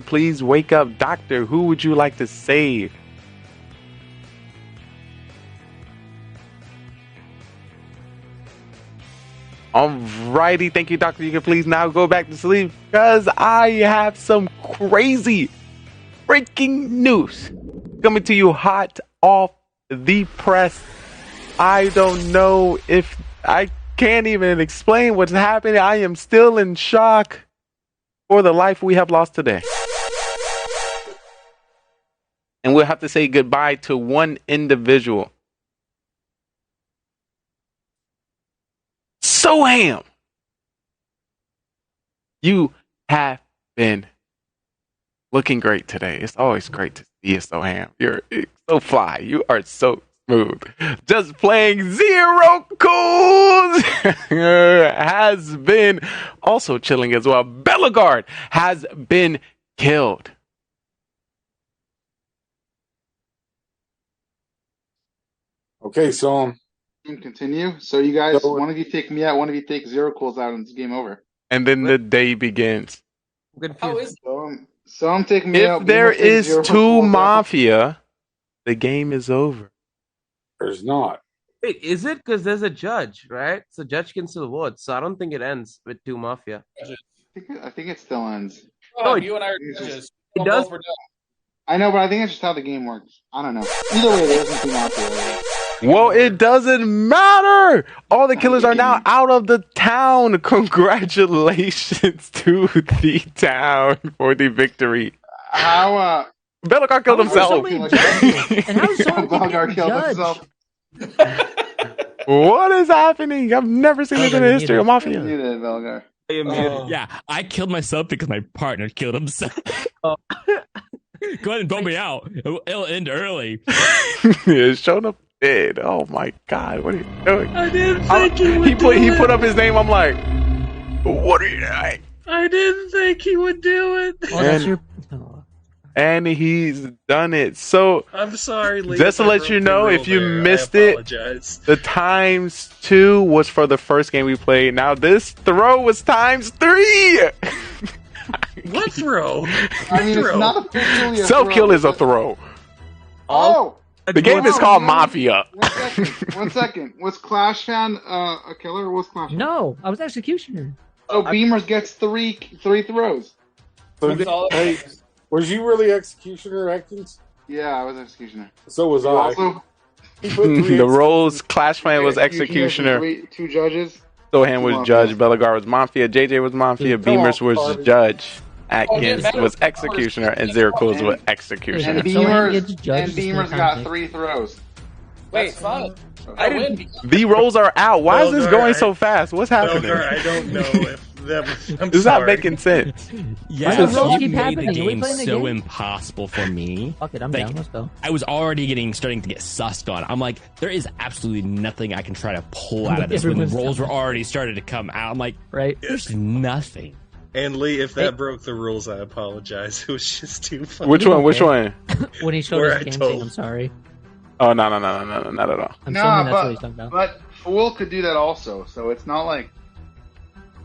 please wake up. Doctor, who would you like to save? Alrighty, thank you, doctor. You can please now go back to sleep because I have some crazy breaking news coming to you hot off the press. I don't know if I can't even explain what's happening. I am still in shock for the life we have lost today. And we'll have to say goodbye to one individual. Soham, you have been looking great today. It's always great to see you, Soham. You're so fly. You are so smooth. Just playing Zero Cools has been also chilling as well. Bellegarde has been killed. Okay, so continue. So you guys, one of you take me out, one of you take Zero Cools out, and it's game over. And then the day begins. So I'm taking me out. If there is two Mafia, the game is over. There's not. Wait, is it? Because there's a judge, right? So judge can still vote. So I don't think it ends with two Mafia. I think it still ends. Oh, you and I are judges. It does. I know, but I think it's just how the game works. I don't know. Either way, there isn't two Mafia. Well, it doesn't matter. All the killers are now out of the town. Congratulations to the town for the victory. How Bellegarde killed himself. And how is Bellegarde killed himself? What is happening? I've never seen this in the history of Mafia. You did, Bellegarde. Yeah, I killed myself because my partner killed himself. Go ahead and vote me out. It'll end early. It's showing up dead. Oh my god, what are you doing? I didn't think he would do He it. put up his name. I'm like, what are you doing? I didn't think he would do it. Oh, that's your. And he's done it. So I'm sorry, Lee. just to let you know, if you missed it, the ×2 was for the first game we played. Now this throw was ×3. What throw? I mean, it's not officially a Self kill throw. is a throw. Oh, The game is called Mafia. 1 second. Was Clash Fan a killer or was Clash Fan? No, I was executioner. So Beamers gets three throws. So, hey, was you really executioner, Atkins? Yeah, I was executioner. So was You I. also? The roles Clash Fan was executioner. Two judges. Sohan was judge. Belagar was Mafia. JJ was Mafia. Beamers was judge. Atkins was executioner, and Zero Cool was executioner. And Beamers got 3 throws. Wait, fuck. I didn't. The rolls are out. Why is this going so fast? What's happening? I don't know if that was. I'm It's sorry. not making sense. Yeah, Why do rolls you keep made happening? the Are we game playing the so game? impossible for me. Fuck it, I'm Like, down. Let's go. I was already starting to get sussed on. I'm like, there is absolutely nothing I can try to pull out of this when the rolls were already started to come out. I'm like, right? There's nothing. And Lee, if that broke the rules, I apologize. It was just too funny. Which one? Which one? When he showed Where us I the game told- saying, I'm sorry. Oh no, not at all. I'm Nah, assuming that's what he's talking about. but Fool could do that also, so it's not like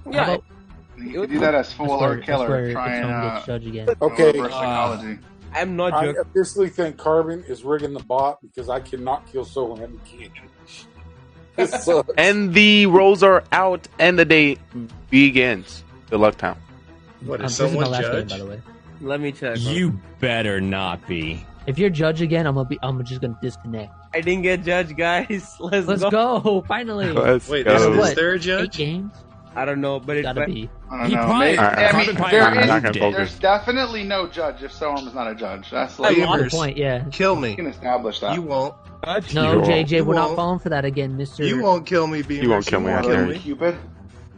Yeah. you could do that as Fool or Killer. Try and judge again. Okay. reverse psychology. I'm not I joking. officially think Carbon is rigging the bot because I cannot kill Sohan again. This sucks. And the rolls are out, and the day begins. Good luck, Town. What This is is my someone last game, judge? by the way. Let me check. You better not be. If you're judge again, I'm just gonna disconnect. I didn't get judged, guys. Let's go. Finally. Let's Wait, go. is there a 8 judge? games? I don't know, but it's Gotta be. I don't He know. probably- Maybe- I mean, Carbon there probably is- not gonna focus. there's definitely no judge if Soham's not a judge. That's I like love Beamers. the point, yeah. Kill you me. can establish that. You won't. No, You JJ, won't. we're You not won't. falling for that again, Mister. You won't kill me, Beamers. You won't kill me, I kill think. me. Cupid.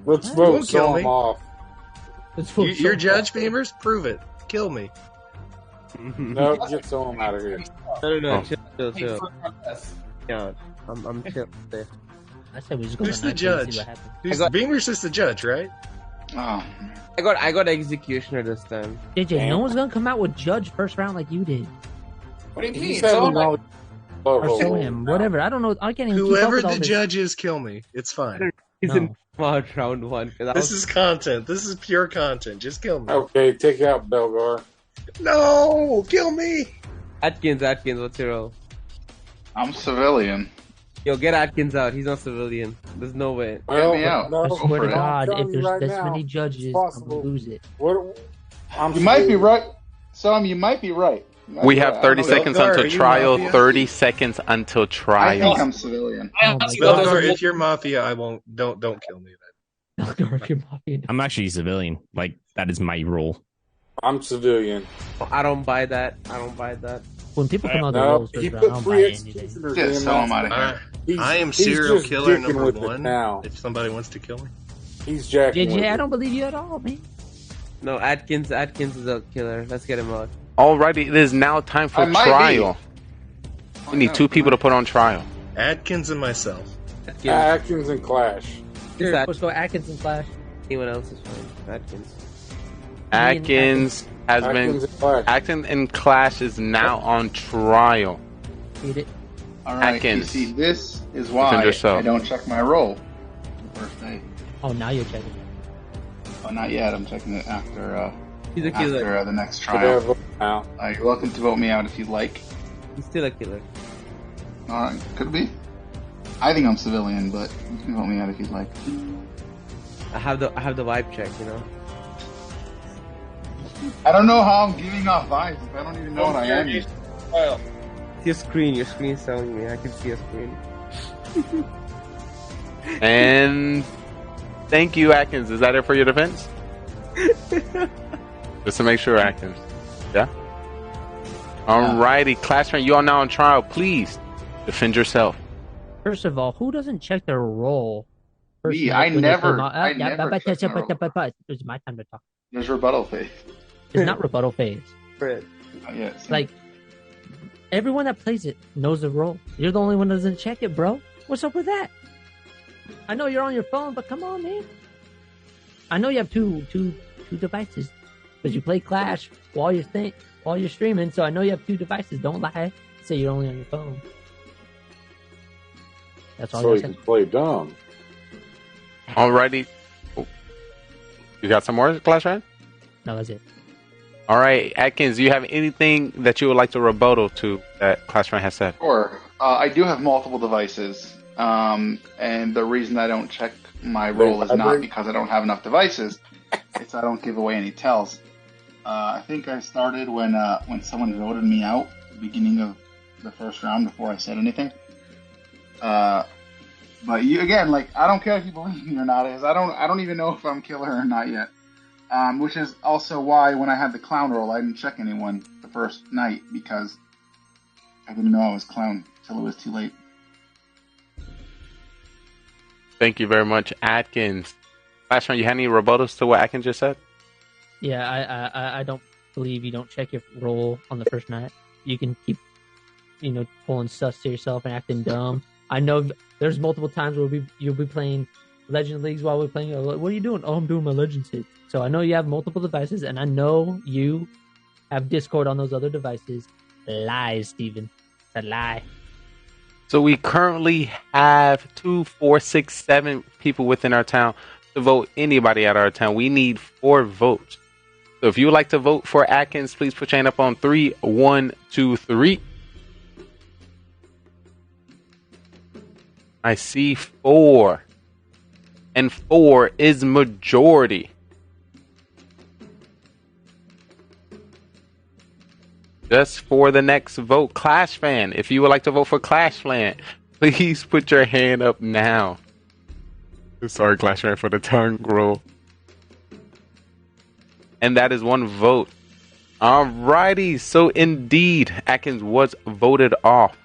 Let's You vote won't kill Sohan me. off. You're judge, Beamers? Prove it. Kill me. No, get Sohan out of here. No, Oh. chill. Yeah, I'm chill. There. I said we just go Who's to the 19 and see judge? what happens. Beamers is the judge, right? Oh, I got executioner this time. JJ, no one's gonna come out with judge first round like you did. What do you mean? He's So having all Or oh, show him, whatever. I don't know. I can't even keep up Whoever with all the this. judge is, kill me. It's fine. He's No. in round 1. This is content. This is pure content. Just kill me. Okay, take out Belgar. No! Kill me! Atkins. What's your role? I'm civilian. Yo, get Atkins out. He's not civilian. There's no way. Well, me out. no, I swear to for it. God, I'm if there's telling you this right many now, judges, it's I'm possible. gonna lose it. What? You might be right. Some you might be right. You might We be have right. 30 I don't know. seconds Belgar, until are you trial. Mafia? 30 seconds until I trial. think I'm civilian. Oh my Belgar, God. if you're Mafia, I won't. Don't kill me then. If you're Mafia. I'm actually a civilian. Like, that is my rule. I'm civilian. I don't buy that. When people come out the No, roles he first round, I put don't 3 buy anything. executioners Yeah, in. so I'm out of here. I am He's serial just killer jicking number with it 1. now. If somebody wants to kill me. He's jacking with JJ, I it. don't believe you at all, man. No, Atkins is a killer. Let's get him out. Alrighty, it is now time for I might trial. We need 2 people to put on trial. Atkins and myself. Atkins and Clash. Here, let's go Atkins and Flash. Anyone else is fine. Atkins. Atkins has Atkins been. and Clash. Atkins and Clash is now on trial. Beat it. All right. Atkins. You see, this is Defend why yourself. I don't check my roll. The first day. Oh, now you're checking. Oh, not yet. I'm checking it after. He's a killer. After the next Yeah, trial. vote out. You're welcome to vote me out if you'd like. He's still a killer. Could be. I think I'm civilian, but you can vote me out if you'd like. I have the vibe check, you know. I don't know how I'm giving off vibes if I don't even know what I am. Well, Your screen's telling me. I can see your screen. And thank you, Atkins. Is that it for your defense? Just to make sure, Atkins. Yeah? Alrighty, Clash fan, you are now on trial. Please defend yourself. First of all, who doesn't check their role? Me, night I when they never- come out? I Yeah, never but check my role. it's my time to talk. There's rebuttal phase. It's not rebuttal phase. Right. Yeah, Like, everyone that plays it knows the role. You're the only one that doesn't check it, bro. What's up with that? I know you're on your phone, but come on, man. I know you have two devices, because you play Clash while you're streaming. So I know you have 2 devices. Don't lie. Say you're only on your phone. That's all So I he said. can play dumb. Alrighty. Oh. You got some more, Clash fan? No, that's it. Alright, Atkins, do you have anything that you would like to rebuttal to that Clash fan has said? Sure. I do have multiple devices. And the reason I don't check my role is not because I don't have enough devices. It's I don't give away any tells. I think I started when someone voted me out at the beginning of the first round before I said anything. But you again, like I don't care if you believe me or not, because I don't even know if I'm killer or not yet. Which is also why when I had the clown roll, I didn't check anyone the first night because I didn't know I was clown till it was too late. Thank you very much, Atkins. Last round, you had any rebuttals to what Atkins just said? Yeah, I don't believe you don't check your roll on the first night. You can keep, pulling sus to yourself and acting dumb. I know there's multiple times where you'll be playing Legend Leagues while we're playing. What are you doing? Oh, I'm doing my Legends hit. So I know you have multiple devices, and I know you have Discord on those other devices. Lies, Steven. It's a lie. So we currently have 2, 4, 6, 7 people within our town to vote anybody out of our town. We need 4 votes. So if you would like to vote for Atkins, please put your hand up on 3, 1, 2, 3. I see 4. And 4 is majority. Just for the next vote, Clash Fan. If you would like to vote for Clash Fan, please put your hand up now. Sorry, Clash Fan, for the tongue roll. And that is 1 vote. Alrighty, so indeed, Atkins was voted off.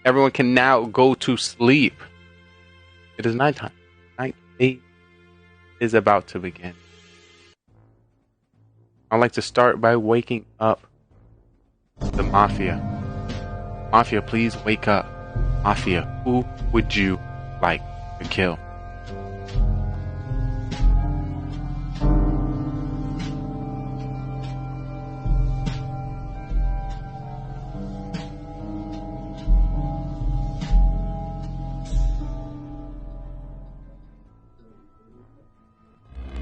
Everyone can now go to sleep. It is nighttime. Night 8 is about to begin. I'd like to start by waking up the Mafia. Mafia, please wake up. Mafia, who would you like to kill?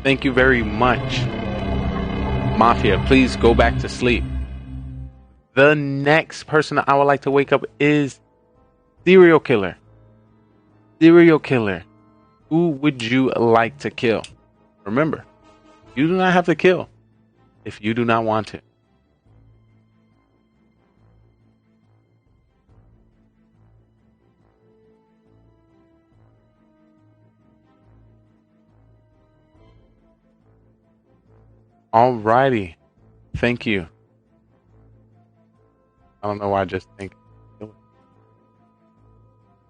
Thank you very much. Mafia, please go back to sleep. The next person I would like to wake up is Serial Killer. Serial Killer, who would you like to kill? Remember, you do not have to kill if you do not want to. Alrighty. Thank you. I don't know why I just think.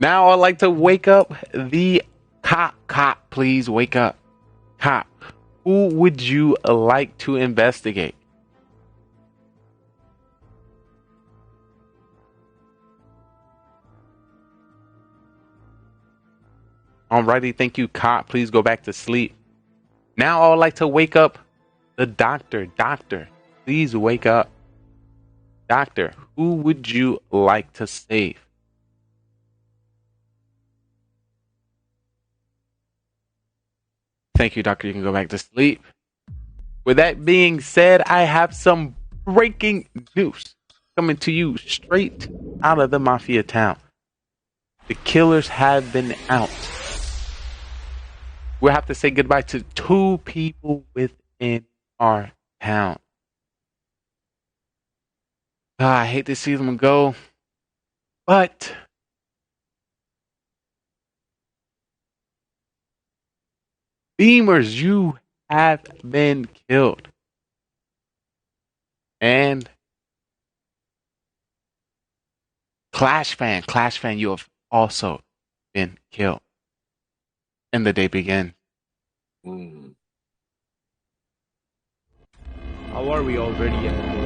Now I'd like to wake up the cop. Cop, please wake up. Cop, who would you like to investigate? Alrighty, thank you, cop. Please go back to sleep. Now I would like to wake up the doctor. Doctor, please wake up. Doctor, who would you like to save? Thank you, doctor. You can go back to sleep. With that being said, I have some breaking news coming to you straight out of the Mafia town. The killers have been out. We'll have to say goodbye to 2 people within our town. I hate to see them go, but Beamers, you have been killed. And Clash Fan, you have also been killed. And the day begins. How are we already at the door?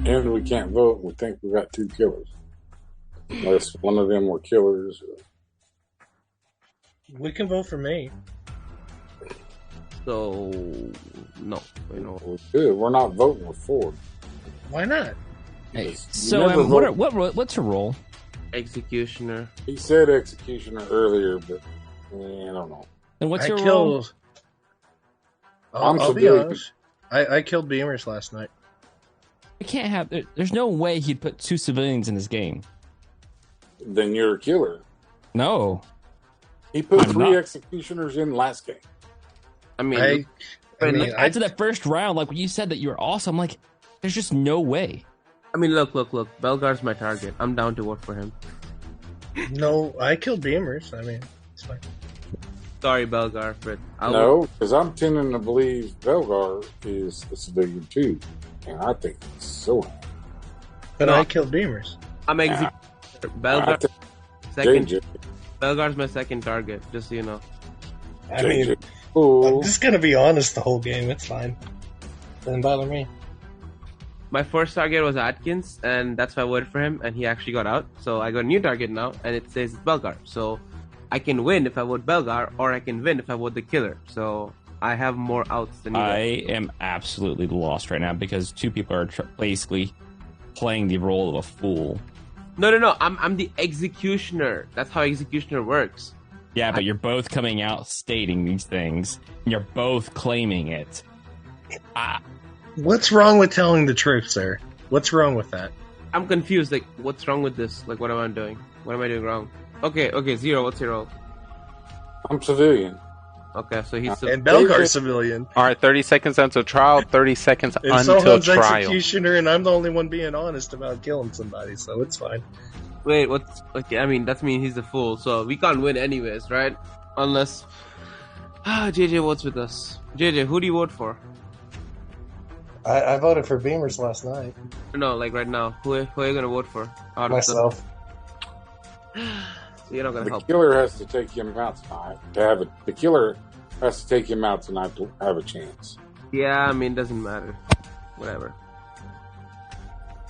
And we can't vote. We think we got 2 killers. Unless one of them were killers. We can vote for me. So, no. We're not voting with 4. Why not? Hey, so what's her role? Executioner. He said executioner earlier, but I don't know. And what's your role? I'll be honest. I killed Beamers last night. We can't have. There's no way he'd put 2 civilians in this game. Then you're a killer. No. He put 3 executioners in last game. I mean, after that first round, like when you said that you were awesome, like there's just no way. I mean, look. Belgar's my target. I'm down to vote for him. No, I killed Beamers. I mean, it's fine. Sorry, Belgar, but No, because I'm tending to believe Belgar is a civilian too, and I think it's so. But I killed Beamers. I'm executioner. Belgar, second. JJ. Belgar's my second target. Just so you know. I mean, I'm just gonna be honest the whole game. It's fine. Doesn't bother me. My first target was Atkins, and that's why I voted for him, and he actually got out. So I got a new target now, and it says it's Belgar. So I can win if I vote Belgar, or I can win if I vote the killer. So I have more outs than you I guys. am absolutely lost right now because two people are basically playing the role of a fool. No. I'm the executioner. That's how executioner works. Yeah, but you're both coming out stating these things, and you're both claiming it. What's wrong with telling the truth, sir? What's wrong with that? I'm confused. Like, what's wrong with this? Like, what am I doing? What am I doing wrong? Okay, Zero. What's your role? I'm civilian. Okay, so he's and Belgar's civilian. All right, 30 seconds until trial, 30 seconds And until Sohan's trial. executioner, and I'm the only one being honest about killing somebody, so it's fine. Wait, what's okay? I mean, that means he's a fool, so we can't win anyways, right? Unless JJ votes with us. JJ, who do you vote for? I voted for Beamers last night. No, like right now. Who are you gonna vote for? Out Myself. Of you're not gonna The help. killer has to take him out tonight to have it. The killer has to take him out tonight to have a chance. Yeah, I mean, doesn't matter. Whatever.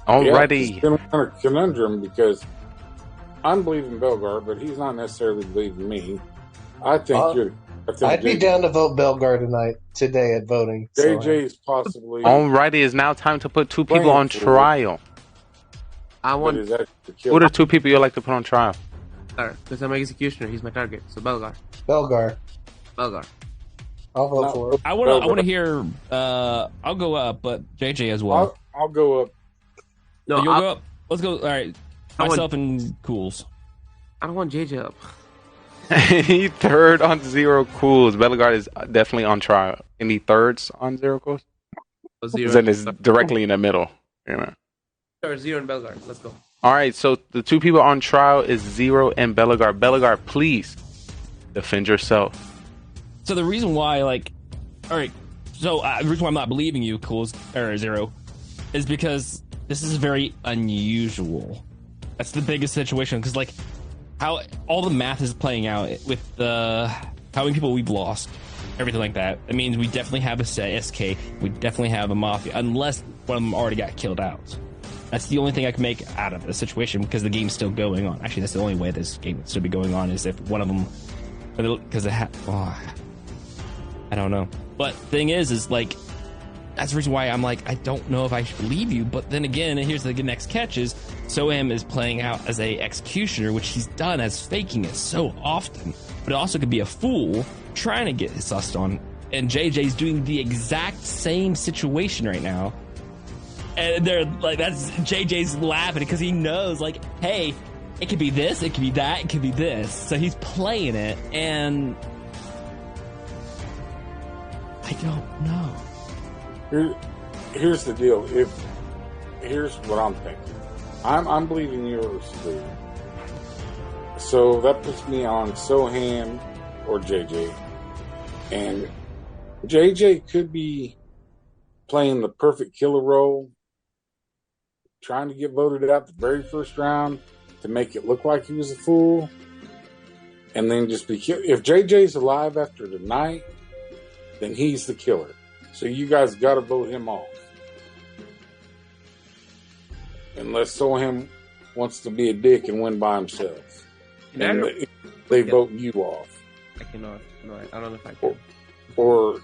Alrighty. It's been a conundrum because I'm believing Belgar, but he's not necessarily believing me. I think you're. I'd be down to vote Belgar today at voting. JJ is possibly. Alrighty, it's now time to put two people on trial. I want Who are the two people you'd like to put on trial? because I'm executioner. He's my target. So Belgar. Belgar. I'll vote for it. I want to hear. I'll go up, but JJ as well. I'll go up. No, you'll go up. Let's go. All right, myself and Cools. I don't want JJ up. He third on Zero Cools. Bellegarde is definitely on trial. Any thirds on Zero Cools? Then it's directly in the middle. You know. Sure, Zero and Belgar. Let's go. All right, so the two people on trial is Zero and Bellegarde. Bellegarde, please defend yourself. So the reason why, like, all right, so the reason why I'm not believing you, Cools or Zero, is because this is very unusual. That's the biggest situation because, like, how all the math is playing out with how many people we've lost, everything like that. It means we definitely have a SK, we definitely have a Mafia, unless one of them already got killed out. That's the only thing I can make out of the situation because the game's still going on. Actually, that's the only way this game would still be going on is if one of them, because I don't know. But thing is like, that's the reason why I'm like, I don't know if I should believe you. But then again, and here's the next catch is, Soham is playing out as a executioner, which he's done as faking it so often. But it also could be a fool trying to get his sussed on. And JJ's doing the exact same situation right now. And they're like, that's JJ's laughing because he knows, like, hey, it could be this, it could be that, it could be this. So he's playing it, and I don't know. Here's the deal. Here's what I'm thinking. I'm believing you're a civilian. So that puts me on Soham or JJ. And JJ could be playing the perfect killer role, trying to get voted out the very first round to make it look like he was a fool, and then just be killed. If JJ's alive after tonight, then he's the killer. So you guys got to vote him off. Unless Soham wants to be a dick and win by himself. And they vote you off. I cannot. No, I don't know if I can. Or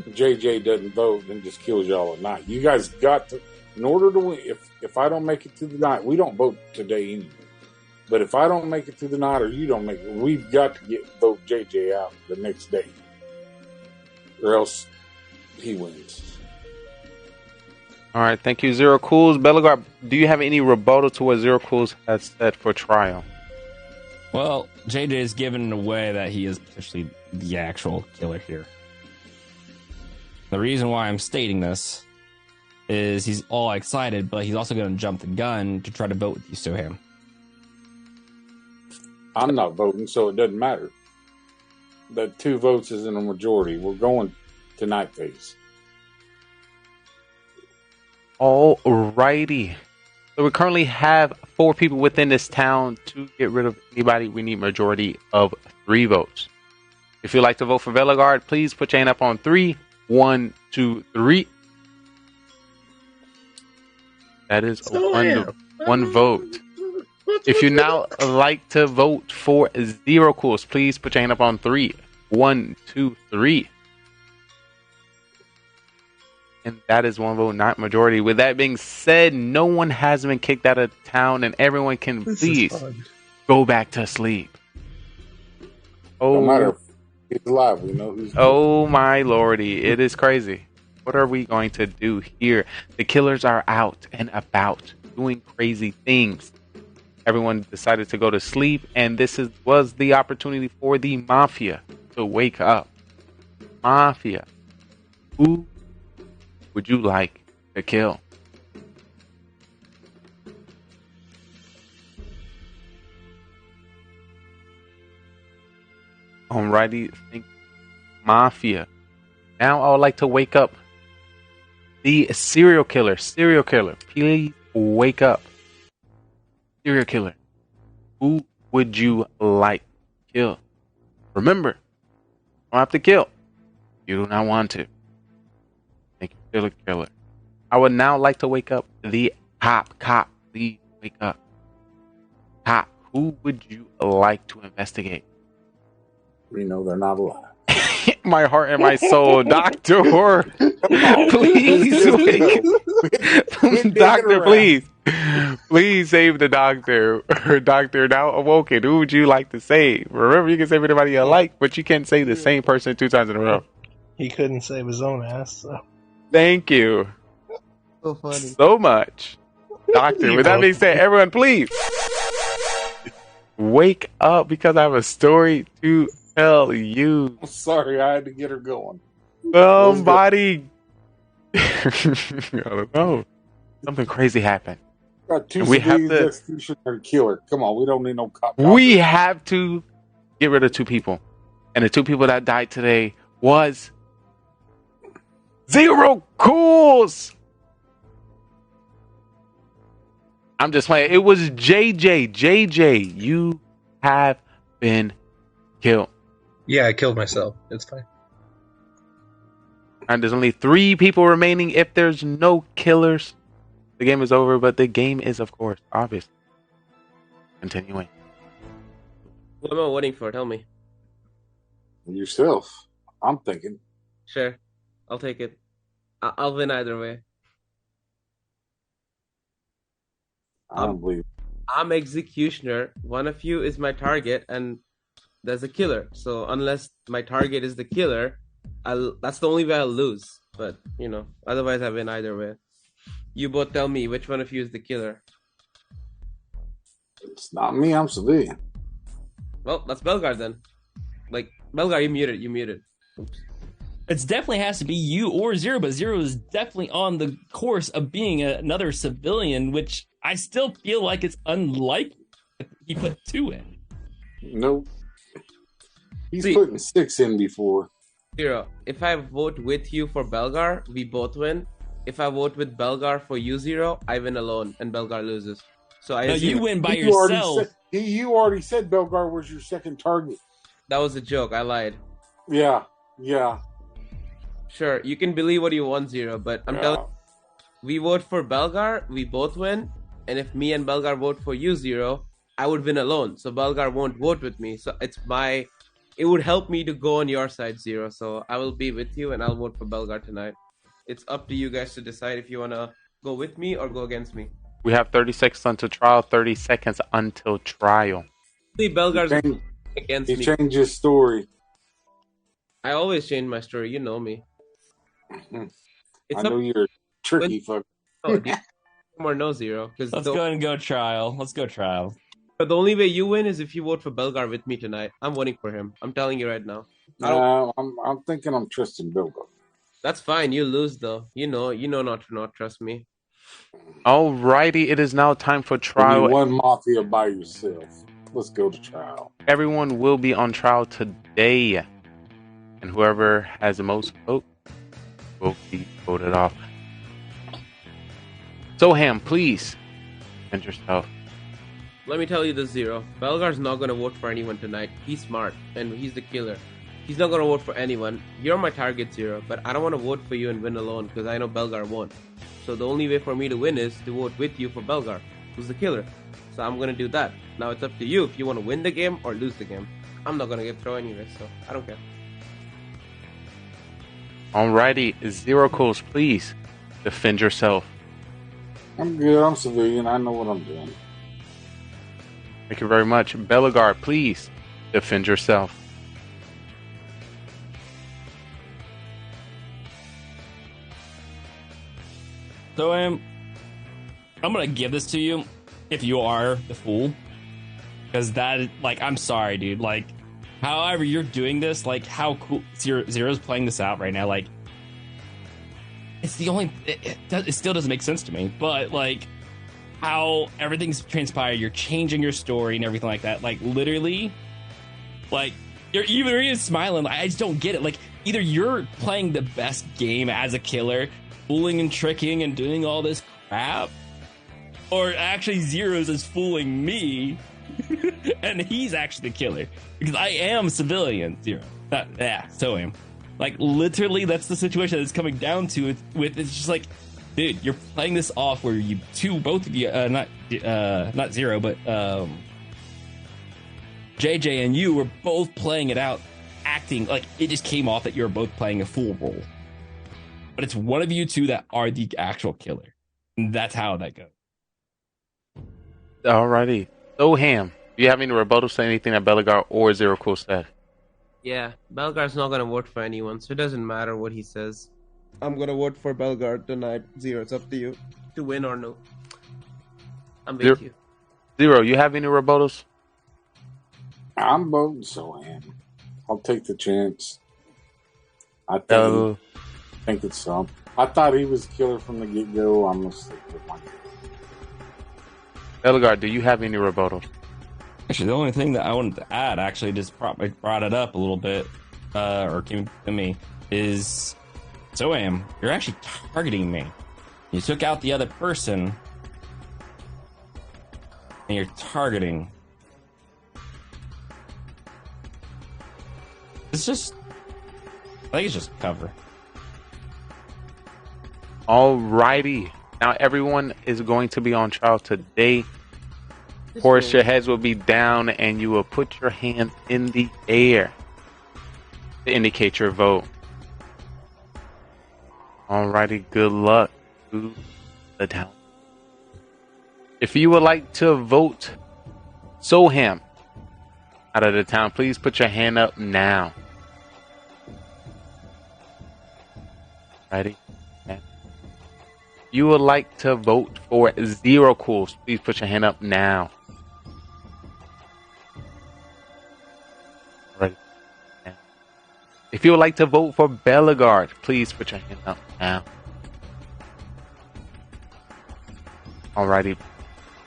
JJ doesn't vote and just kills y'all at night. You guys got to, in order to win, if I don't make it through the night, we don't vote today anyway. But if I don't make it through the night or you don't make it, we've got to vote JJ out the next day. Or else he wins. All right, thank you, Zero Cools. Bellegarde, do you have any rebuttal to what Zero Cools has said for trial? Well, JJ is giving away that he is potentially the actual killer here. The reason why I'm stating this is he's all excited, but he's also going to jump the gun to try to vote with you, Soham. I'm not voting, so it doesn't matter. The 2 votes is in a majority. We're going to night phase. Alrighty. So we currently have 4 people within this town. To get rid of anybody, we need majority of 3 votes. If you'd like to vote for Veligard, please put your hand up on 3. 1, 2, 3. That is one vote. If you now like to vote for Zero Cools, please put your hand up on 3. 1, 2, 3. And that is 1 vote, not majority. With that being said, no one has been kicked out of town, and everyone can please go back to sleep. Oh, no matter if he's alive, we know who's. Oh my lordy, it is crazy. What are we going to do here? The killers are out and about doing crazy things. Everyone decided to go to sleep, and this was the opportunity for the Mafia to wake up. Mafia, who would you like to kill? Alrighty, think Mafia. Now I would like to wake up the serial killer. Serial killer, please wake up. Serial killer, who would you like to kill? Remember, you don't have to kill. You do not want to. Make a serial killer. I would now like to wake up the cop. Cop, please wake up. Cop, who would you like to investigate? We know they're not alive. My heart and my soul, Doctor. Please, Doctor, please. Please save the doctor. Doctor, now awoken. Who would you like to save? Remember, you can save anybody you like, but you can't save the same person 2 times in a row. He couldn't save his own ass, so. Thank you. So funny. So much. Doctor, with that being said, everyone, please wake up because I have a story to tell you. I'm sorry, I had to get her going. Somebody. I don't know. Something crazy happened. Got 2 we have to executioner killer. Come on, we don't need no cop. We have to get rid of 2 people. And the 2 people that died today was Zero Cools. I'm just playing. It was JJ. JJ, you have been killed. Yeah, I killed myself. It's fine. And there's only 3 people remaining. If there's no killers, the game is over. But the game is, of course, obvious. Continuing. What am I waiting for? Tell me. Yourself. I'm thinking. Sure. I'll take it. I'll win either way. I don't believe. I'm executioner. One of you is my target, and there's a killer. So unless my target is the killer, that's the only way I'll lose. But, otherwise I win either way. You both tell me which one of you is the killer. It's not me, I'm civilian. Well, that's Belgar then. Belgar, you muted. Oops. It definitely has to be you or Zero, but Zero is definitely on the course of being another civilian, which I still feel like it's unlikely he put 2 in. Nope. He's putting 6 in before. Zero, if I vote with you for Belgar, we both win. If I vote with Belgar for you, Zero, I win alone, and Belgar loses. So you win by yourself. You already said Belgar was your second target. That was a joke. I lied. Yeah. Sure, you can believe what you want, Zero, but I'm telling you, we vote for Belgar, we both win, and if me and Belgar vote for you, Zero, I would win alone. So Belgar won't vote with me. So it would help me to go on your side, Zero. So I will be with you, and I'll vote for Belgar tonight. It's up to you guys to decide if you want to go with me or go against me. We have 30 seconds until trial, 30 seconds until trial. See, Belgar's against me. He changed his story. I always change my story. You know me. I know you're a tricky fucker. Or no, Zero. Let's go ahead and go trial. Let's go trial. But the only way you win is if you vote for Belgar with me tonight. I'm voting for him. I'm telling you right now. I'm thinking I'm trusting Belgar. That's fine. You lose though. You know not to not trust me. Alrighty, it is now time for Give me trial. one Mafia by yourself. Let's go to trial. Everyone will be on trial today, and whoever has the most votes will be voted off. Soham, please defend yourself. Let me tell you this, Zero. Belgar's not gonna vote for anyone tonight. He's smart, and he's the killer. He's not gonna vote for anyone. You're my target, Zero, but I don't want to vote for you and win alone because I know Belgar won't. So the only way for me to win is to vote with you for Belgar, who's the killer. So I'm gonna do that. Now it's up to you if you want to win the game or lose the game. I'm not gonna get thrown anyway, so I don't care. Alrighty, Zero Coals, please defend yourself. I'm good. I'm civilian. I know what I'm doing. Thank you very much. Belgar, please defend yourself. So I'm gonna give this to you if you are the fool, because that, like, I'm sorry, dude. Like, however you're doing this, like, how cool Zero's playing this out right now. Like, it's the only. It still doesn't make sense to me, but like, how everything's transpired. You're changing your story and everything like that. Like, literally, like, you're even smiling. I just don't get it. Like, either you're playing the best game as a killer, fooling and tricking and doing all this crap, or actually Zero's is fooling me and he's actually the killer, because I am civilian. Zero, so am. Like, literally, that's the situation that it's coming down to. It's just like, dude, you're playing this off where both of you, not Zero, but JJ and you were both playing it out, acting like it just came off that you were both playing a fool role. But it's one of you two that are the actual killer. And that's how that goes. Alrighty. Soham, do you have any rebuttals to anything that Belgar or Zero Cool said? Yeah, Belgar's not gonna vote for anyone, so it doesn't matter what he says. I'm gonna vote for Belgar tonight. Zero, it's up to you to win or no. I'm with you. Zero, you have any rebuttals? I'm voting Soham. I'll take the chance. I think it's some. I thought he was killer from the get-go. I'm going to stick with my Belgar, do you have any rebuttals? Actually, the only thing that I wanted to add, actually just brought it up a little bit, or came to me, is Soham, you're actually targeting me. You took out the other person, and you're targeting. It's just, I think it's just cover. Alrighty. Now everyone is going to be on trial today. Of course, your heads will be down and you will put your hands in the air to indicate your vote. Alrighty, good luck to the town. If you would like to vote Soham out of the town, please put your hand up now. Ready? You would like to vote for Zero Cools, please put your hand up now. Ready? If you would like to vote for Belgar, please put your hand up now. Alrighty,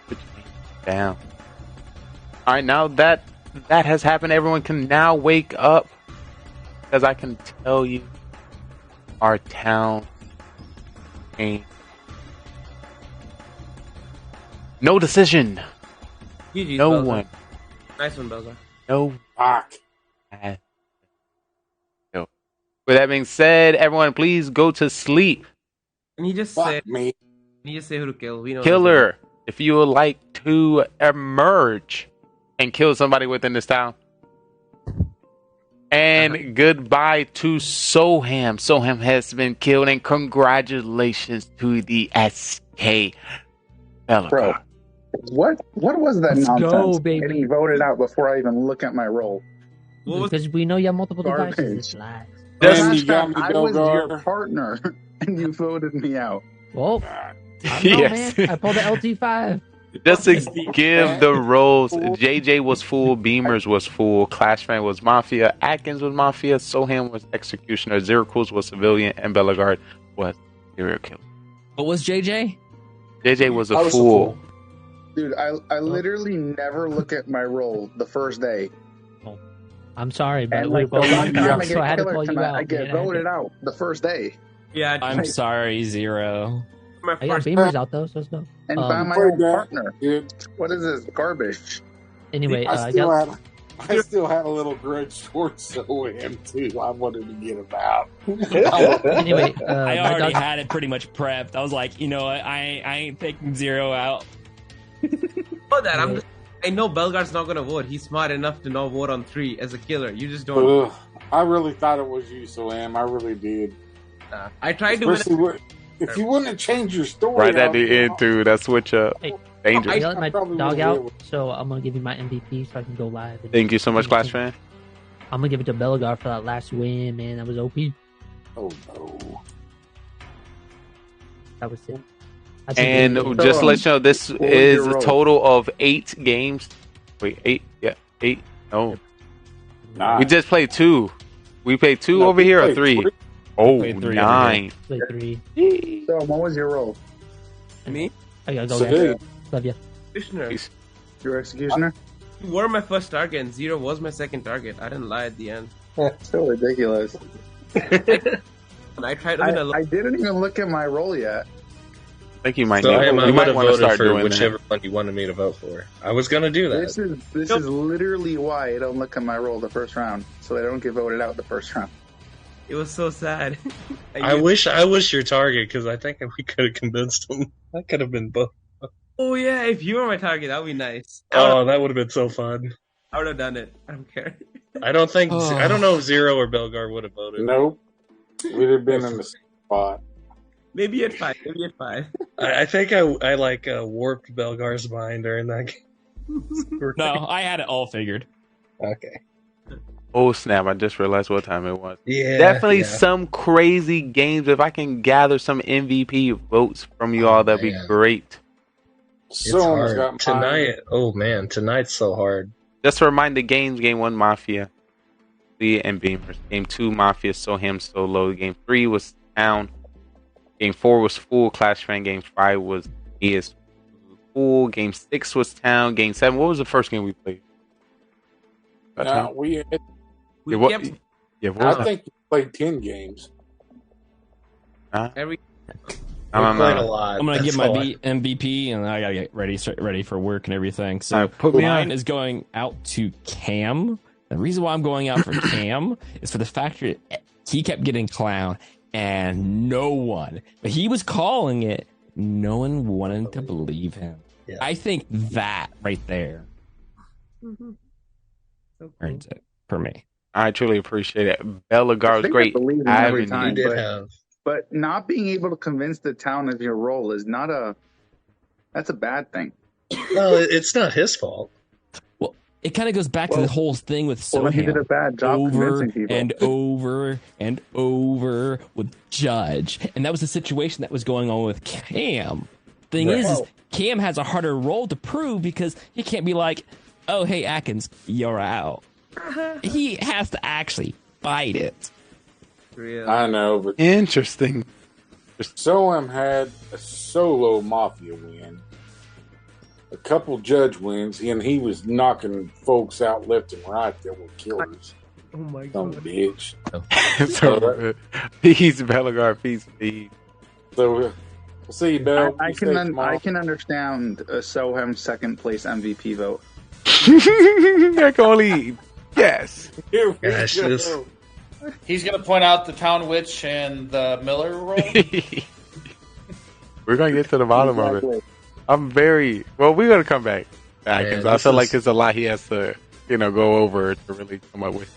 put your hand down. Alright, now that has happened, everyone can now wake up, because I can tell you our town ain't. No decision. GG's, no Belgar. one. Nice one, Belgar. No fuck. With that being said, everyone, please go to sleep. And he just said, me. He just say who to kill. We know. Killer, if you would like to emerge and kill somebody within this town. And goodbye to Soham. Soham has been killed, and congratulations to the SK Belgar. Bro, what was that Let's nonsense? go, baby. Getting voted out before I even look at my roll. Because we know you have multiple Garbage. devices. Relax. Last time I was your partner, and you voted me out. Well, I don't know, man. I pulled the LT5. Just to give the roles, JJ was full, Beamers was full, Clashman was Mafia, Atkins was Mafia, Soham was Executioner, Ziracruz was Civilian, and Bellegarde was Serial Killer. What was JJ? JJ was I a was fool. Dude, I literally never look at my roll the first day. I'm sorry, but And we're like the both one time I so I had get to killer call you tonight, out. I get man. I had to- voted out the first day. Yeah, I'm sorry, Zero. I got Beamers out though, so it's no. And by my own partner. What is this garbage? Anyway, I still had a little grudge towards OM too. I wanted to get him out. Anyway, I my already dog- had it pretty much prepped. I was like, you know what? I ain't taking Zero out. know that. I know Belgarde's not gonna vote. He's smart enough to not vote on 3 as a killer. You just don't. I really thought it was you, Sam. I really did. I tried to win. If you wouldn't have changed your story, Right at the end, too. That switch up. I Dangerous. let my dog out, so I'm gonna give you my MVP so I can go live. And Thank you so much, Clash fan. I'm gonna give it to Bellegarde for that last win, man. That was OP. Oh no. That was it. And just to let you know, this is a total of 8 games. Wait, 8? Yeah, 8. No. We just played 2. We played 2 over here or 3? Oh, 9. Play 3. So, what was your role? Me? I gotta go. Civilian. Love you. Executioner. Your executioner? You were my first target, and 0 was my second target. I didn't lie at the end. That's so ridiculous. And I tried to win a I didn't even look at my role yet. I think you might So know. I You would might have want to voted start for doing whichever that. one you wanted me to vote for. I was going to do that. This is literally why I don't look at my roll the first round, so I don't get voted out the first round. It was so sad. I wish I was your target because I think we could have convinced him. I could have been both. Oh yeah, if you were my target, that would be nice. Oh, that would have been so fun. I would have done it. I don't care. I don't think I don't know if Zero or Belgar would have voted. Nope. We'd have been in the spot. Maybe at 5. Maybe at 5. I think I like warped Belgar's mind during that game. No, I had it all figured. Okay. Oh snap! I just realized what time it was. Yeah, Definitely yeah. some crazy games. If I can gather some MVP votes from you all, that'd be great. It's hard. Tonight. Oh man, tonight's so hard. Just to remind the games: Game 1, Mafia, Lee and Beamers. Game 2, Mafia, Soham Solo. Game 3 was Town. Game 4 was Full Clash Fan. Game 5 was ES Full. Game 6 was Town. Game 7. What was the first game we played? We had, Yeah, what, yeah, what was I think we played 10 games. Every I'm played a lot. gonna That's get my a lot. MVP, and I gotta get ready for work and everything. So Alright, put me mine on. is going out to Cam. The reason why I'm going out for Cam is for the fact that he kept getting clown, and no one, but he was calling it. No one wanted to believe him. Yeah. I think that right there So earns it for me. I truly appreciate it. Bellegarde was I great. believe in every Having time, you. but not being able to convince the town of your role is not that's a bad thing. No, it's not his fault. Well, it kind of goes back to the whole thing with Well, he Soham. did a bad job over convincing people. and over and over with Judge, and that was the situation that was going on with Cam. Thing is Cam has a harder role to prove because he can't be like, "Oh, hey Atkins, you're out." He has to actually fight it. Real. I know, but Interesting. Soham had a solo Mafia win, a couple judge wins, and he was knocking folks out left and right that were killers. Oh my Some god. bitch. So, peace, Bellegarde. Peace, peace. So, we'll see you, Bell. I You stay tomorrow. I can understand Soham's second place MVP vote. I can only yes. Here we Gosh, go. this- He's going to point out the Town Witch and the Miller role. We're gonna get to the bottom of it. I'm very well. We're gonna come back. Because I this feel is- like there's a lot he has to, go over to really come up with.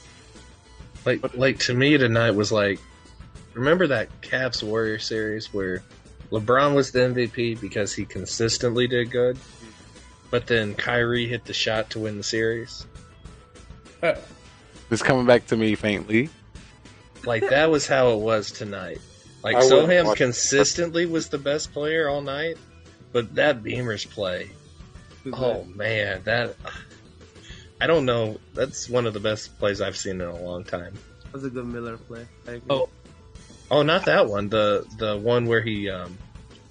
Like to me tonight was like, remember that Cavs Warrior series where LeBron was the MVP because he consistently did good, but then Kyrie hit the shot to win the series. It's coming back to me faintly. Like that was how it was tonight. Like I wouldn't Soham watch- consistently was the best player all night, but that Beamer's play Oh man, that I don't know. That's one of the best plays I've seen in a long time. That was a good Miller play. I agree. Oh, not that one. The one where he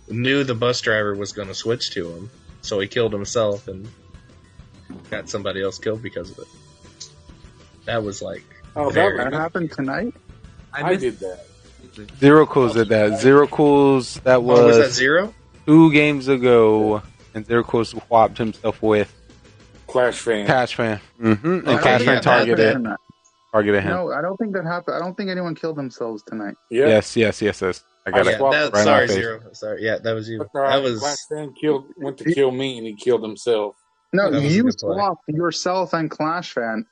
knew the bus driver was going to switch to him, so he killed himself and got somebody else killed because of it. That was like. Oh, that happened tonight? I did that. Zero Cools did that. Zero Cools, that was that Zero? 2 games ago, and Zero Cools swapped himself with Clash Fan. And Clash Fan targeted him. No, I don't think that happened. I don't think anyone killed themselves tonight. Yeah. Yes. I got it. Right sorry, Zero. Sorry, yeah, that was you. That was Clash Fan went to kill me, and he killed himself. No, you swapped yourself and Clash Fan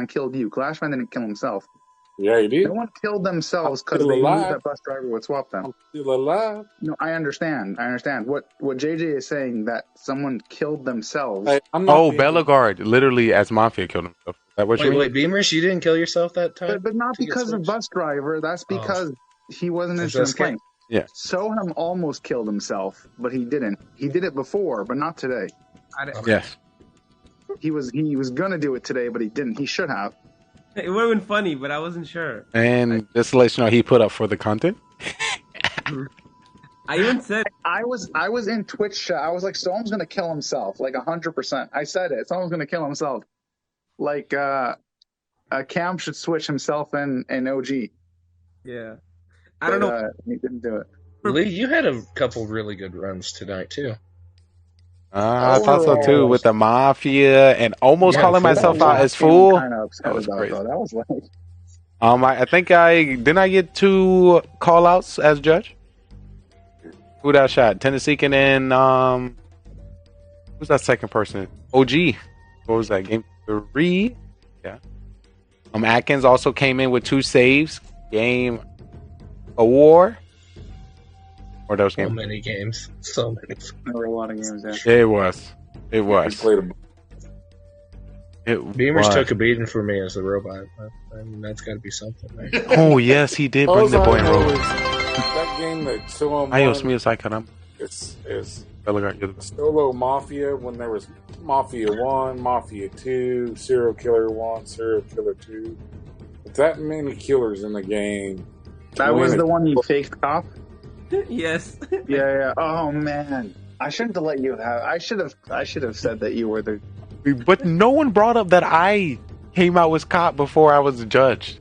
killed you. Clash Fan didn't kill himself. Yeah, he did. No one killed themselves because they knew that bus driver would swap them. I'm still alive. No, I understand. What JJ is saying, that someone killed themselves. Bellegarde, literally as Mafia killed himself. Is that what you mean? Wait, Beamers, you didn't kill yourself that time? But not because of bus driver. That's because he wasn't interested in playing. Yeah. Soham almost killed himself, but he didn't. He did it before, but not today. Yes. He was gonna do it today, but he didn't. He should have. It would have been funny, but I wasn't sure. And just to let you know, he put up for the content. I even said I was in Twitch chat. I was like, someone's gonna kill himself, like 100%. I said it. Someone's gonna kill himself. Like Cam should switch himself and OG. Yeah. I don't know. He didn't do it. Lee, you had a couple really good runs tonight too. I thought so too, with the Mafia and almost calling myself out as fool. That was crazy. That was like. I think I get 2 call outs as judge. Who that shot? Tennessee and then who's that second person? OG. What was that? Game 3? Yeah. Atkins also came in with 2 saves. Game a war. Or those games. So many games. So many. There were a lot of games there. It was. Beamers took a beating for me as a robot. I mean, that's got to be something, right? Oh, yes, he did bring the boy in robot. That game that Soham won. It's Bellegarde. Solo Mafia, when there was Mafia 1, Mafia 2, Serial Killer 1, Serial Killer 2. With that many killers in the game. That was the one you faked cop? Yes. Yeah. Oh man, I shouldn't have let you have. I should have said that you were the. But no one brought up that I came out as cop before I was a judge.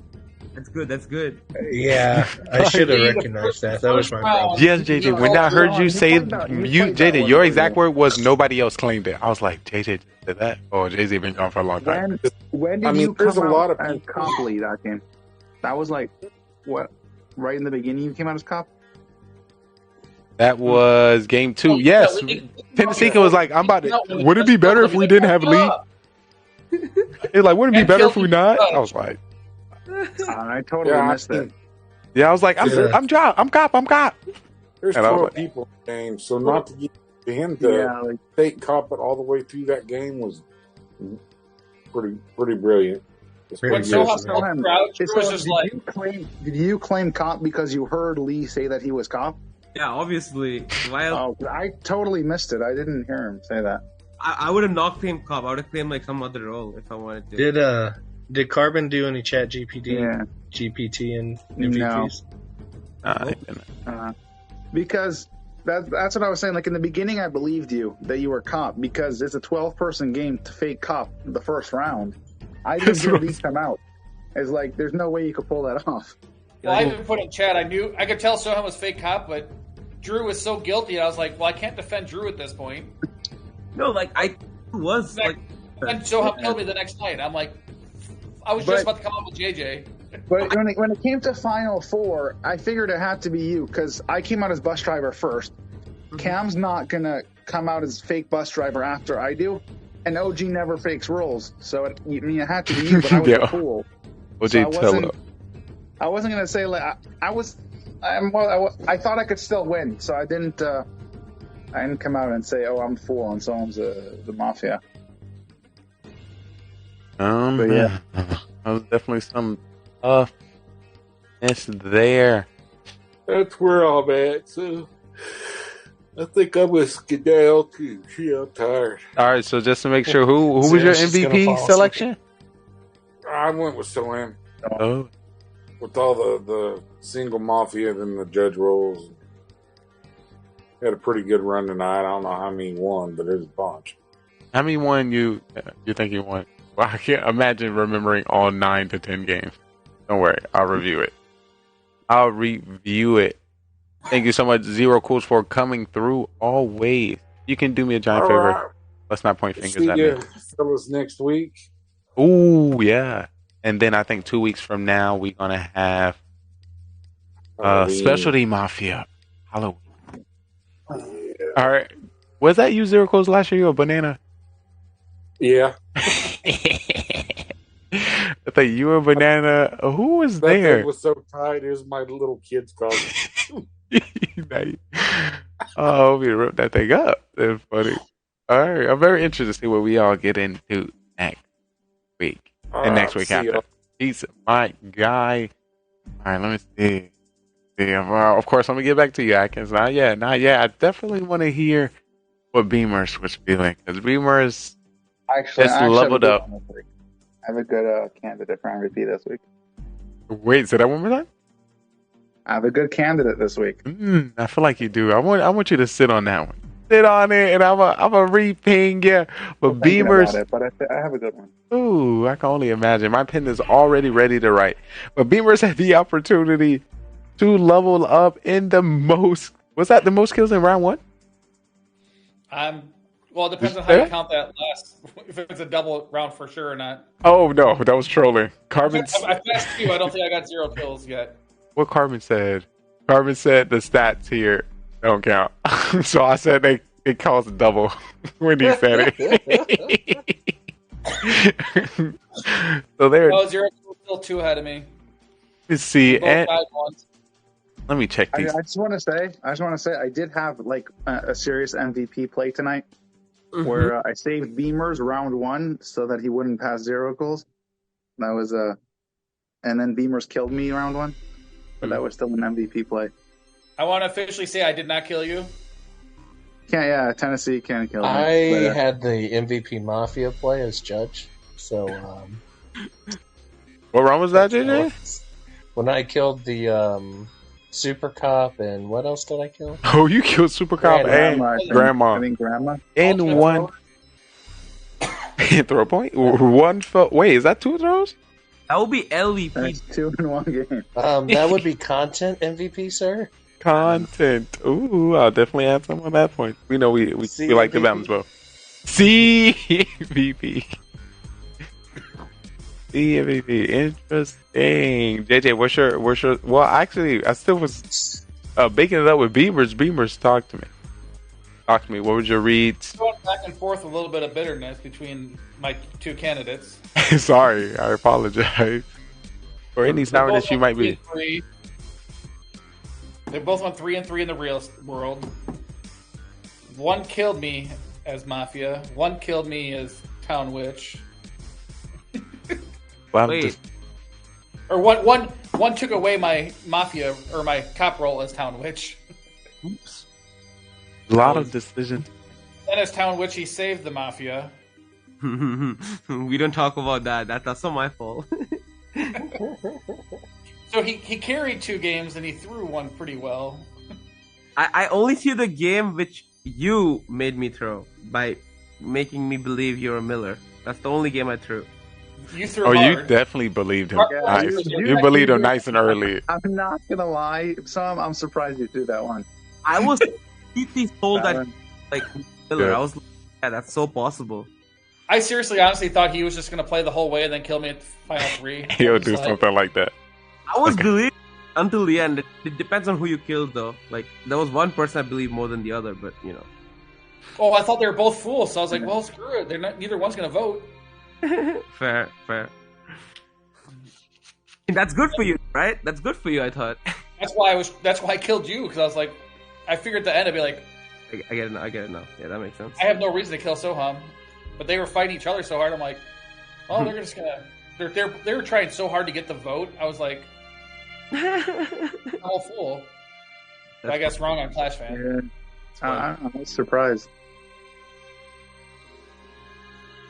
That's good. Yeah, I should have recognized that. That was my problem. Yes, JJ. When I heard you say JJ, your exact word was nobody else claimed it. I was like, JJ said that. Oh, JJ been gone for a long time. When did you come out as cop lead that game? That was like what? Right in the beginning, you came out as cop. That was game 2. Yes, Tennessee was like, "I'm about to." Would it be better if we didn't have lead? It's like, wouldn't it be better if we not? I was like, I totally missed it. Yeah, I was like, I'm cop. There's 12 people in the game, so not to get to him to take cop it all the way through that game was pretty brilliant. Did you claim cop because you heard Lee say that he was cop? Yeah, obviously. I totally missed it. I didn't hear him say that. I would have not claimed cop. I would have claimed like some other role if I wanted to. Did Carbon do any chat GPT and MVPs? No. Because that's what I was saying. Like in the beginning, I believed you that you were cop because it's a 12-person game to fake cop the first round. I didn't hear Lee come out. It's like there's no way you could pull that off. Well, I even put in chat. I could tell Soham was fake cop, but Drew was so guilty. I was like, well, I can't defend Drew at this point. No, like I was and Soham killed me the next night. I'm like, I was just about to come up with JJ. But when it came to Final 4, I figured it had to be you because I came out as bus driver first. Cam's not gonna come out as fake bus driver after I do, and OG never fakes roles, so it had to be you. But I was a fool. OG I wasn't gonna say like I thought I could still win, so I didn't come out and say, "Oh, I'm the fool," and someone's the Mafia. But yeah, that was definitely some toughness there. That's where I'm at. So I think I'm gonna skedaddle too. Gee, I'm tired. All right, so just to make sure, who was your Sam's just gonna MVP fall selection? I went with Soham Oh, with all the single Mafia and the judge roles. Had a pretty good run tonight. I don't know how many won, but there's a bunch. how many won you think you won? Well, I can't imagine remembering all 9 to 10 games. Don't worry, I'll review it. Thank you so much, Zero Cools, for coming through always. You can do me a giant All favor. right. Let's not point fingers See at you me. fellas next week. Ooh, yeah. And then I think 2 weeks from now, we're going to have Halloween. Specialty Mafia. Halloween. All right. Was that you, Zero Cools, last year? You a banana? Yeah. I thought you were a banana. Who was That there? thing was so tight. It was my little kid's costume. Oh, we ripped that thing up. That's funny. All right. I'm very interested to see what we all get into next week. And next week see after. ya. He's my guy. All right, let me see. Well, of course, let me get back to you, Atkins. Not yet. I definitely want to hear what Beamers was feeling. Because Beamers Actually, just I leveled have a up. good one this week. I have a good candidate for MVP this week. Wait, say that one more time? I have a good candidate this week. I feel like you do. I want you to sit on that one. Sit on it, and I'm a re-ping you. But Thinking Beamers, about it, but I have a good one. ooh, I can only imagine. My pen is already ready to write. But Beamers had the opportunity to level up in the most. Was that the most kills in round 1? Well, it depends on how you count that last. If it's a double round for sure or not. Oh no, that was trolling. Carbon. I passed 2. I don't think I got 0 kills yet. What Carbon said? Carbon said the stats here don't count. So I said they cost double when he said it. So there. Oh, 0 kills, still 2 ahead of me. Let's see. Both And died once. let me check I these. just want to say, I did have like a serious MVP play tonight, where I saved Beamers round 1 so that he wouldn't pass 0 goals. That was and then Beamers killed me round 1, but that was still an MVP play. I want to officially say I did not kill you. Yeah, Tennessee can't kill me. I but, had the MVP Mafia play as judge, so What round was that, JJ? when I killed the Super Cop and what else did I kill? Oh, you killed Super Cop and Grandma. I think Grandma. And one. Throw a point? One fell. Wait, is that 2 throws? That would be LVP. That's 2 in 1 game. That would be content MVP, sir. Content. Ooh, I'll definitely add some on that point. We know we like the CVP. balance, bro. CVP. CVP. Interesting. JJ, what's your? Well, actually, I still was baking it up with Beamers. Beamers, talk to me. What was your reads? Going back and forth with a little bit of bitterness between my 2 candidates. Sorry, I apologize for any sourness you might be. 3. They both went 3 and 3 in the real world. 1 killed me as Mafia. 1 killed me as Town Witch. Well, Wait. Or one took away my Mafia or my cop role as Town Witch. Oops. A lot of decisions. Then as Town Witch, he saved the Mafia. We don't talk about that. That's not my fault. So he carried 2 games and he threw 1 pretty well. I only threw the game which you made me throw by making me believe you're a Miller. That's the only game I threw. You threw Oh, you hard. definitely believed him. Yeah, Nice. You believed him nice and early. I'm not gonna lie, Sam. I'm surprised you threw that one. I was completely sold that one. like Miller. Yeah. I was like, yeah, that's so possible. I seriously, honestly thought he was just going to play the whole way and then kill me at the final 3. He'll do something like that. I was believing until the end. It depends on who you killed, though. Like there was one person I believe more than the other, but you know. Oh, I thought they were both fools, so I was like, well, screw it. Neither one's going to vote. Fair. That's good for you, right? That's good for you, I thought. That's why I killed you, because I was like, I figured at the end I'd be like, I get it now. Yeah, that makes sense. I have no reason to kill Soham, but they were fighting each other so hard. I'm like, oh, they're just gonna. They were trying so hard to get the vote. I was like, I'm a fool. But I guess wrong on Clash Fan. Yeah. I was surprised.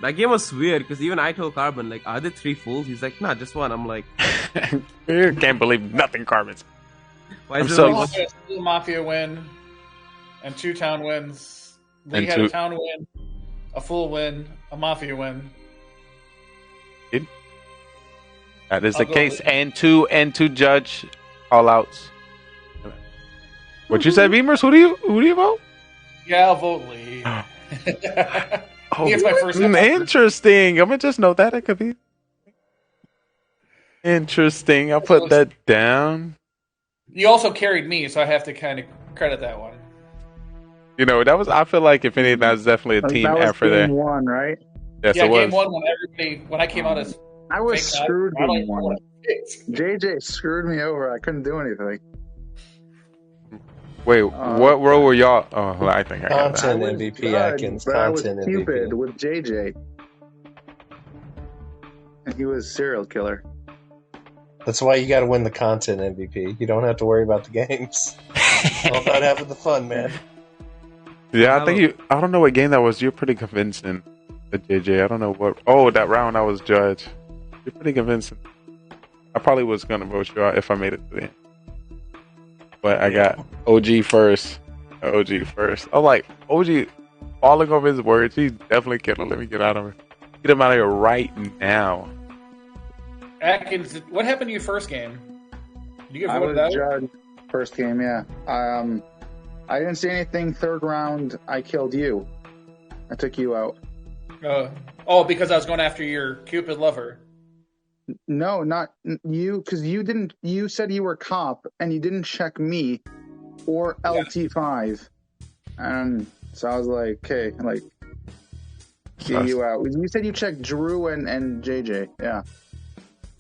That game was weird because even I told Carbon, like, are there 3 fools? He's like, nah, just one. I'm like, You can't believe nothing, Carbons. why I'm is so- there I had a Mafia win and 2 town wins. Lee And had 2 a town win, a full win, a Mafia win. That is I'll the go case. with- And two judge all outs. What you said, Beamers? Who do you vote? Yeah, I'll vote Lee. Oh, He gets my first hit. interesting. I'm gonna just note that it could be interesting. I'll put that down. You also carried me, so I have to kind of credit that one. You know, that was. I feel like if anything, that's definitely a team that was effort game there. 1, right? Yes, yeah, it was. game 1 when I came out as I was fake guy, screwed I don't game even 1. want to pick. JJ screwed me over. I couldn't do anything. Wait, what role were y'all? Oh, well, I think I got that. Content I was MVP, judge, Atkins. but I was Content Cupid MVP. with JJ. And he was serial killer. That's why you got to win the content MVP. You don't have to worry about the games. All about having the fun, man. Yeah, I think you. I don't know what game that was. You're pretty convincing, JJ. I don't know what. Oh, that round I was judge. You're pretty convincing. I probably was gonna vote you out if I made it to the end, but I got OG first. OG first. I'm like OG falling over his words. He's definitely kidding. Let me get out of here. Get him out of here right now. Atkins, what happened to your first game? Did you get I was voted out? judge first game, yeah. I didn't see anything. Third round, I killed you. I took you out. Because I was going after your Cupid lover. No, not you, because you didn't. You said you were cop, and you didn't check me or LT5, and so I was like, okay, like get you out. You said you checked Drew and JJ, yeah.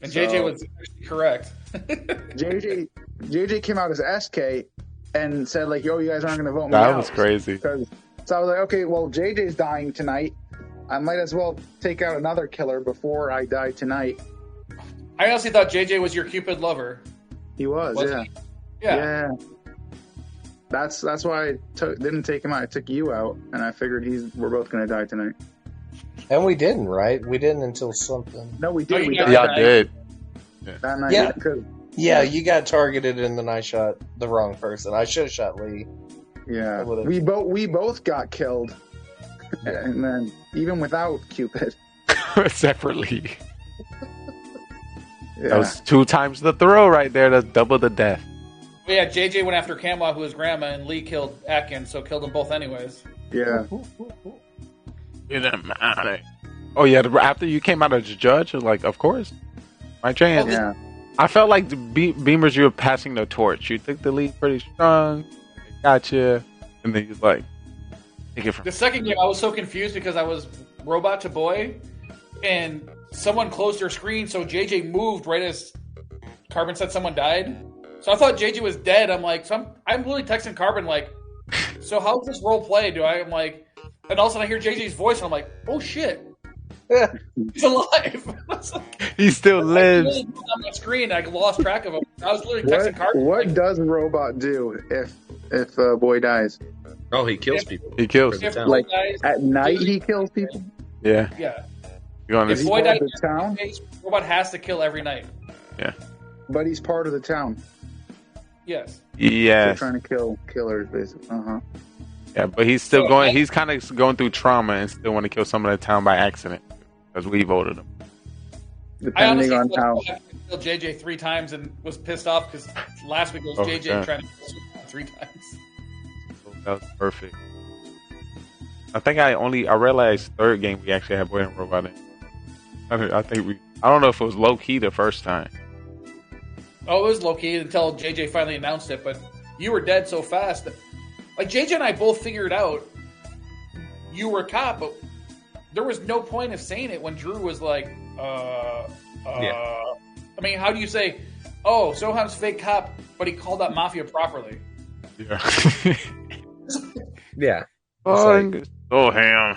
And JJ was correct. JJ came out as SK and said like, "Yo, you guys aren't going to vote me That out." was crazy. So I was like, "Okay, well, JJ's dying tonight. I might as well take out another killer before I die tonight." I honestly thought JJ was your Cupid lover. He was, Wasn't yeah. he? Yeah. That's why I didn't take him out. I took you out, and I figured we're both going to die tonight. And we didn't, right? We didn't until something. No, we did. you We got- died Y'all that did. That night. Yeah. Because, Yeah, you got targeted and then I shot the wrong person. I should have shot Lee. yeah. I would've- We both got killed, and then even without Cupid. Separately. Yeah. That was 2 times the throw right there. That's double the death. But yeah, JJ went after Camwa, who was grandma, and Lee killed Atkins, so killed them both anyways. Yeah. Oh yeah, after you came out as judge, like of course, my chance. Yeah. I felt like the Beamers, you were passing the torch. You took the lead pretty strong. Gotcha, and then he's like, take it from. The second game, I was so confused because I was robot to boy, and someone closed their screen, so JJ moved right as Carbon said someone died. So I thought JJ was dead. I'm like, I'm literally texting Carbon like, so how's this role play? I'm like, and all of a sudden I hear JJ's voice, and I'm like, oh shit, he's alive. He still I lives. literally moved on my screen. I lost track of him. I was literally texting Carbon. What does Robot do if a boy dies? Oh, he kills people. He kills. If Like boy dies, at night, he kills people. Yeah. yeah. You on If this? boy dies, the town? Robot has to kill every night. Yeah. But he's part of the town. Yes. They're Yes. trying to kill killers, basically. Yeah, but he's still going. He's kind of going through trauma and still want to kill some of the town by accident because we voted him. I honestly Depending on how. killed JJ 3 times and was pissed off because last week it was Oh, JJ yeah. trying to kill Superman 3 times. That was perfect. I think I realized third game we actually had Boy and Robot in. I think I don't know if it was low key the first time. Oh, it was low key until JJ finally announced it, but you were dead so fast. Like JJ and I both figured out you were a cop, but there was no point of saying it when Drew was like, Yeah. I mean, how do you say, oh, Soham's fake cop, but he called out Mafia properly? Yeah. Yeah. Oh, ham.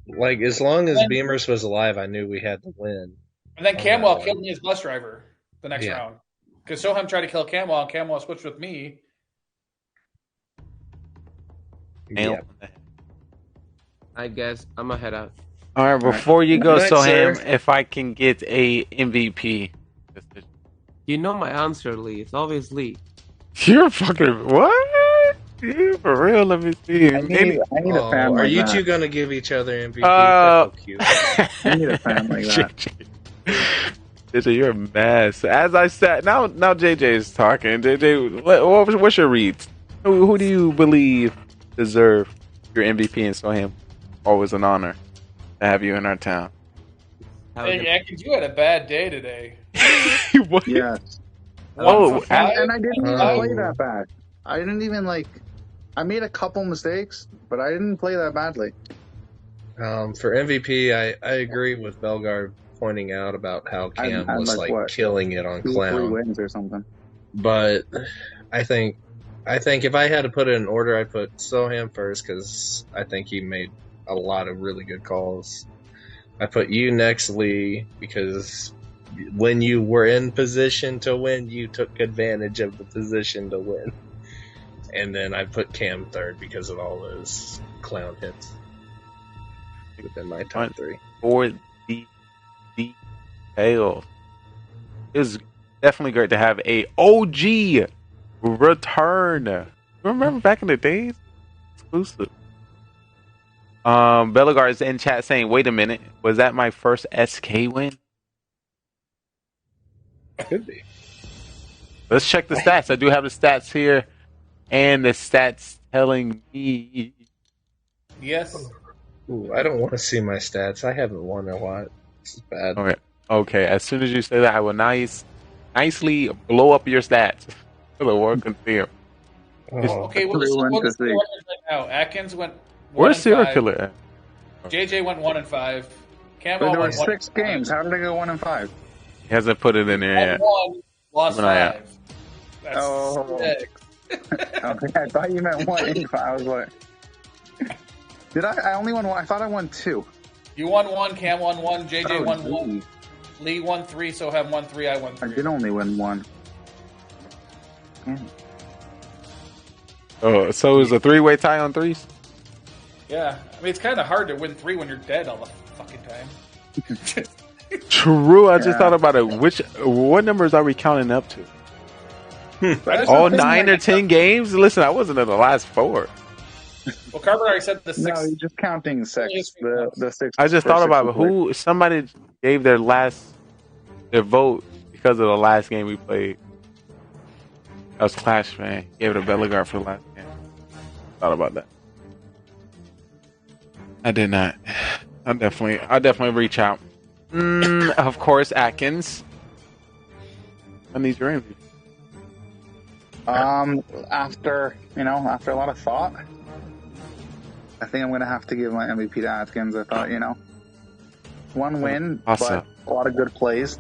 Like, as long as Beamers was alive, I knew we had to win. And then Camwell killed me as bus driver the next Yeah. round. Because Soham tried to kill Camwell, and Camwell switched with me. Nail Yeah. on the head. I guess I'm gonna head out. All right, before you go, Good night, Soham, sir. if I can get a MVP. You know my answer, Lee. It's always Lee. You're fucking what? You for real? Let me see. I need a fan Are like you that. two gonna give each other MVP? That's so cute. I need a fan like that. JJ, you're a mess. As I said, now JJ is talking. JJ, what's your reads? Who do you believe deserve your MVP? And Soham, always an honor to have you in our town. Hey, Atkins, you had a bad day today. What? Yes. Oh, and I didn't even play that bad. I didn't even I made a couple mistakes, but I didn't play that badly. For MVP, I agree with Belgar pointing out about how Cam was killing it on 2 or 3 Clown. wins or something. But I think if I had to put it in order, I'd put Soham first because I think he made a lot of really good calls. I put you next, Lee, because when you were in position to win, you took advantage of the position to win. And then I put Cam third because of all those clown hits within my top 3. For the details, it was definitely great to have a OG return. Remember back in the days? Exclusive. Belagar is in chat saying, wait a minute, was that my first SK win? Could be. Let's check the stats. I do have the stats here, and the stats telling me. Yes. Ooh, I don't want to see my stats. I haven't won a lot. This is bad. Okay. As soon as you say that, I will nicely blow up your stats so the world can see them. Okay, well, let's look at the records right now. Atkins went 1 Where's and Serial 5. Killer at? JJ went 1 and 5. Cam But there were went 1 6 games. How did I go 1 and 5? He hasn't put it in there yet. 1, lost Keep an eye out. 5. That's 6. Okay, I thought you meant 1 and 5. I was like, did I only won 1? I thought I won 2. You won 1, Cam won 1, JJ won geez. 1, Lee won 3, Soham won 3, I won 3. I did only win 1. Oh, so it was a 3-way tie on 3s? Yeah, I mean, it's kind of hard to win 3 when you're dead all the fucking time. True. I just thought about it. What numbers are we counting up to? All 9 or 10 games? Listen, I wasn't in the last 4. Well, Carver already said the 6. No, you're just counting 6. The 6. I just thought about somebody gave their vote because of the last game we played. That was Clash, man. Gave it a Bellegarde for the last game. Thought about that. I did not. I'll definitely reach out. Of course, Atkins. I need your interview. After a lot of thought, I think I'm going to have to give my MVP to Atkins. I thought, 1 win, Awesome. but a lot of good plays.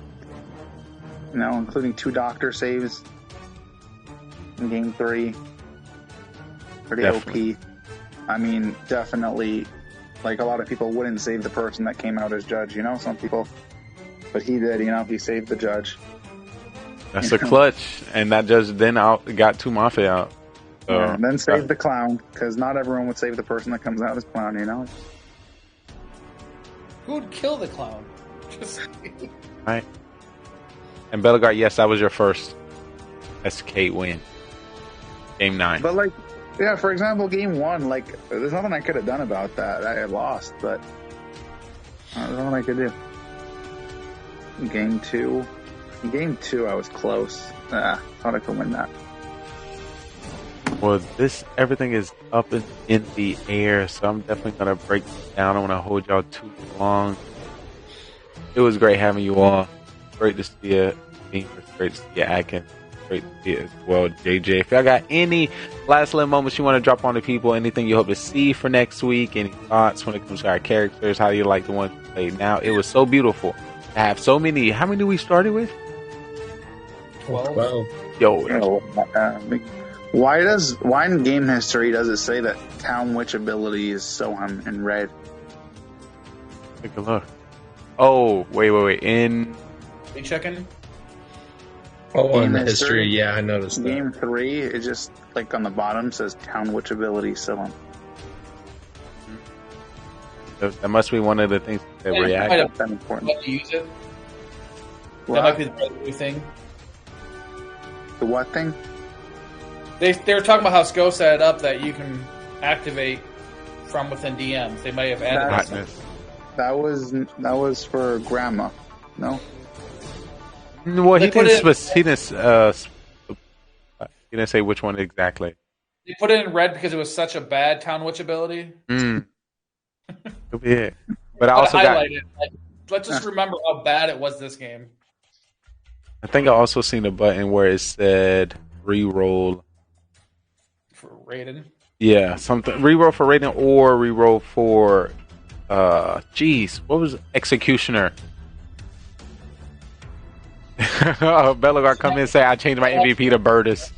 Including 2 doctor saves in game 3. Pretty Definitely. OP. I mean, definitely, a lot of people wouldn't save the person that came out as judge, some people. But he did, he saved the judge. That's a clutch. And that judge then got 2 Mafia out. So, And then save the clown, because not everyone would save the person that comes out as clown, Who would kill the clown? Right. And Bellegarde, yes, that was your first SK win. Game 9. But for example, game 1, there's nothing I could have done about that. I had lost, but there's nothing I could do. Game 2, I was close. Thought I could win that. Well, everything is up in the air, so I'm definitely going to break this down. I don't want to hold y'all too long. It was great having you all. Great to see you. Great to see you, Atkins. Great to see you as well, JJ. If y'all got any last little moments you want to drop on the people, anything you hope to see for next week, any thoughts when it comes to our characters, how you like the ones we played now. It was so beautiful to have so many. How many we started with? 12. Yo. Why in game history does it say that Town Witch ability is Soham in red? Take a look. Oh, wait. In... Are you checking? Oh, in the history, yeah, I noticed that. Game 3, it just, on the bottom, says Town Witch ability Soham. That must be one of the things that Yeah, react. might have That's important. let you use it. What? That might be the new thing. The what thing? They were talking about how SCO set it up that you can activate from within DMs. They might have added that. Hotness. That was for grandma. No. Well, he They put didn't. it- He didn't say which one exactly. They put it in red because it was such a bad Town Witch ability. Could be it. But I also got. highlighted. Like, let's just remember how bad it was this game. I think I also seen a button where it said reroll. For Raiden. Yeah, something reroll for rating or reroll for. What was Executioner? Bellegar come in and say I changed my MVP to Burtis.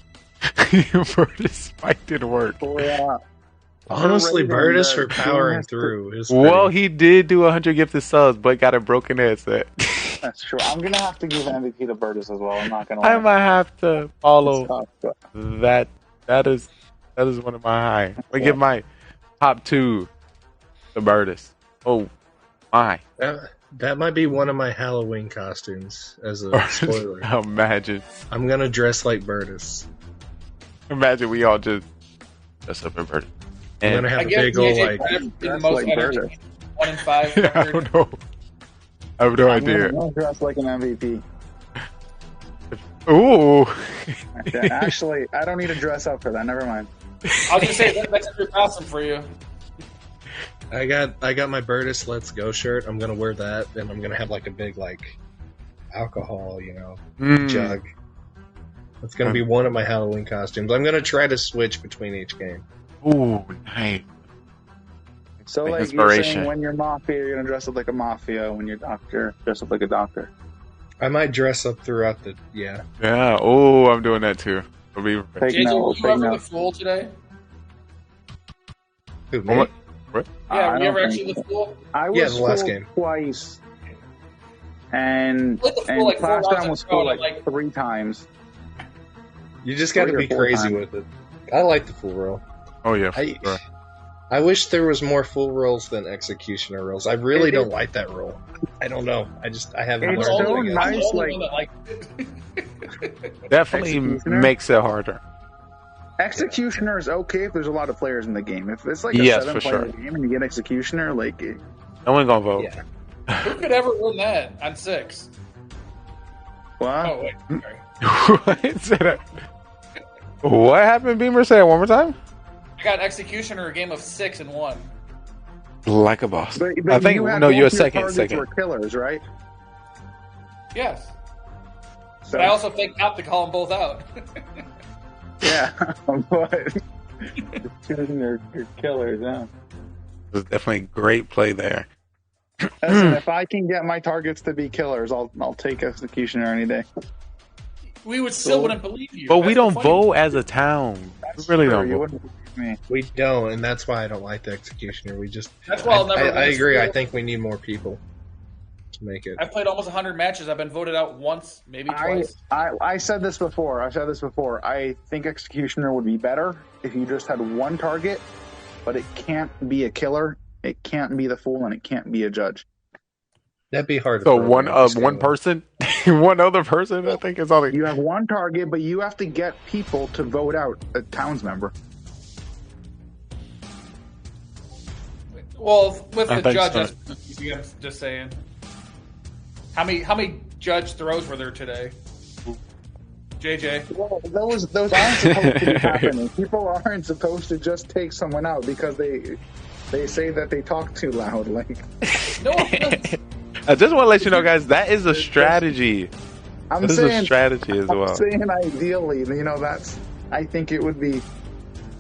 Burtis fight didn't work. Honestly, Raiden, Burtis for Doom powering has to- through is Well, he did do 100 gifted subs, but got a broken headset. That's true. I'm gonna have to give MVP to Burtis as well. I'm not gonna lie. I might have to follow It's tough, but- that. That is one of my high. I give my top 2 to Burtis. Oh my! That might be one of my Halloween costumes as a spoiler. Imagine. I'm gonna dress like Burtis. Imagine we all just dress up in Burtis. I'm gonna have I a guess big old JJ like. Bennett did the Dress most like energy. Burtis. 1 in 5. I don't know. I have no idea. I'm gonna dress like an MVP. Ooh. Actually, I don't need to dress up for that. Never mind. I was gonna say that's a good costume for you. I got my Burtis Let's Go shirt. I'm gonna wear that, and I'm gonna have like a big like alcohol, jug. That's gonna be one of my Halloween costumes. I'm gonna try to switch between each game. Ooh, nice. So, like, you're Inspiration. saying when you're Mafia, you're gonna dress up like a Mafia. When you're Doctor, dress up like a Doctor. I might dress up throughout the yeah. Yeah. Oh, I'm doing that too. I'll be Take JJ, note, were you take ever the note. fool today? Who, me? What? Yeah, I were you don't ever think actually the fool? I was Yeah, the last fooled game. twice, and Played the fool and like 4 last rounds time in was a row, fooled and like I'm 3 times. You just got to 3 or be 4 crazy times. with it. I like the full roll. Oh yeah. For sure. I wish there was more full rolls than executioner rolls. I really don't like that roll. I don't know. I haven't It's learned so it. nice. I'm the only like- one that liked it. Definitely Executioner? makes it harder. Executioner is okay if there's a lot of players in the game. If it's like a Yes, 7 for player sure. game and you get Executioner, like No one gonna vote. Yeah. Who could ever win that on 6? what? Oh wait, sorry. What? Say that. What happened, Beamer? Say it one more time. I got Executioner a game of 6 and 1. Like a boss. But I think you had no, both you're your second. targets Second. were killers, right? Yes, So, but I also think not to call them both out. yeah, but choosing your killers. Yeah. It was definitely great play there. Listen, if I can get my targets to be killers, I'll take Executioner any day. We would still wouldn't believe you. But That's we the don't funny vote part. as a town. We really Sure, don't you vote. wouldn't believe me. We don't, and that's why I don't like the executioner. We just. That's why I'll never I win agree. I school. think we need more people to make it. I've played almost 100 matches. I've been voted out once, maybe I twice. said this before. I think Executioner would be better if you just had one target, but it can't be a killer, it can't be the fool, and it can't be a judge. That'd be hard. To So program one person, one other person. I think is all. You have one target, but you have to get people to vote out a town's member. Well, with I the think judge, so. I'm just saying. How many judge throws were there today? JJ. Well, those aren't supposed to be happening. People aren't supposed to just take someone out because they say that they talk too loud. Like, No offense. I just want to let you know, guys, that is a strategy. I'm This is saying, a strategy as well. I'm saying ideally, I think it would be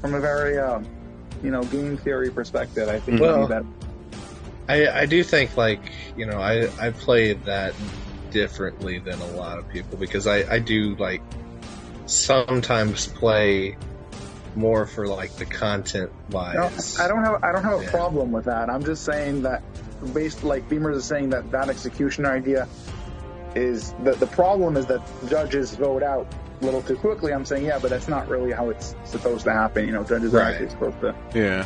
from a very, game theory perspective. I think it would be better. I do think I play that differently than a lot of people because I do sometimes play more for the content wise. No, I don't have a problem with that. I'm just saying that based Beamers is saying that executioner idea is the problem is that judges vote out a little too quickly. I'm saying but that's not really how it's supposed to happen. Judges are Right. actually supposed to. Yeah.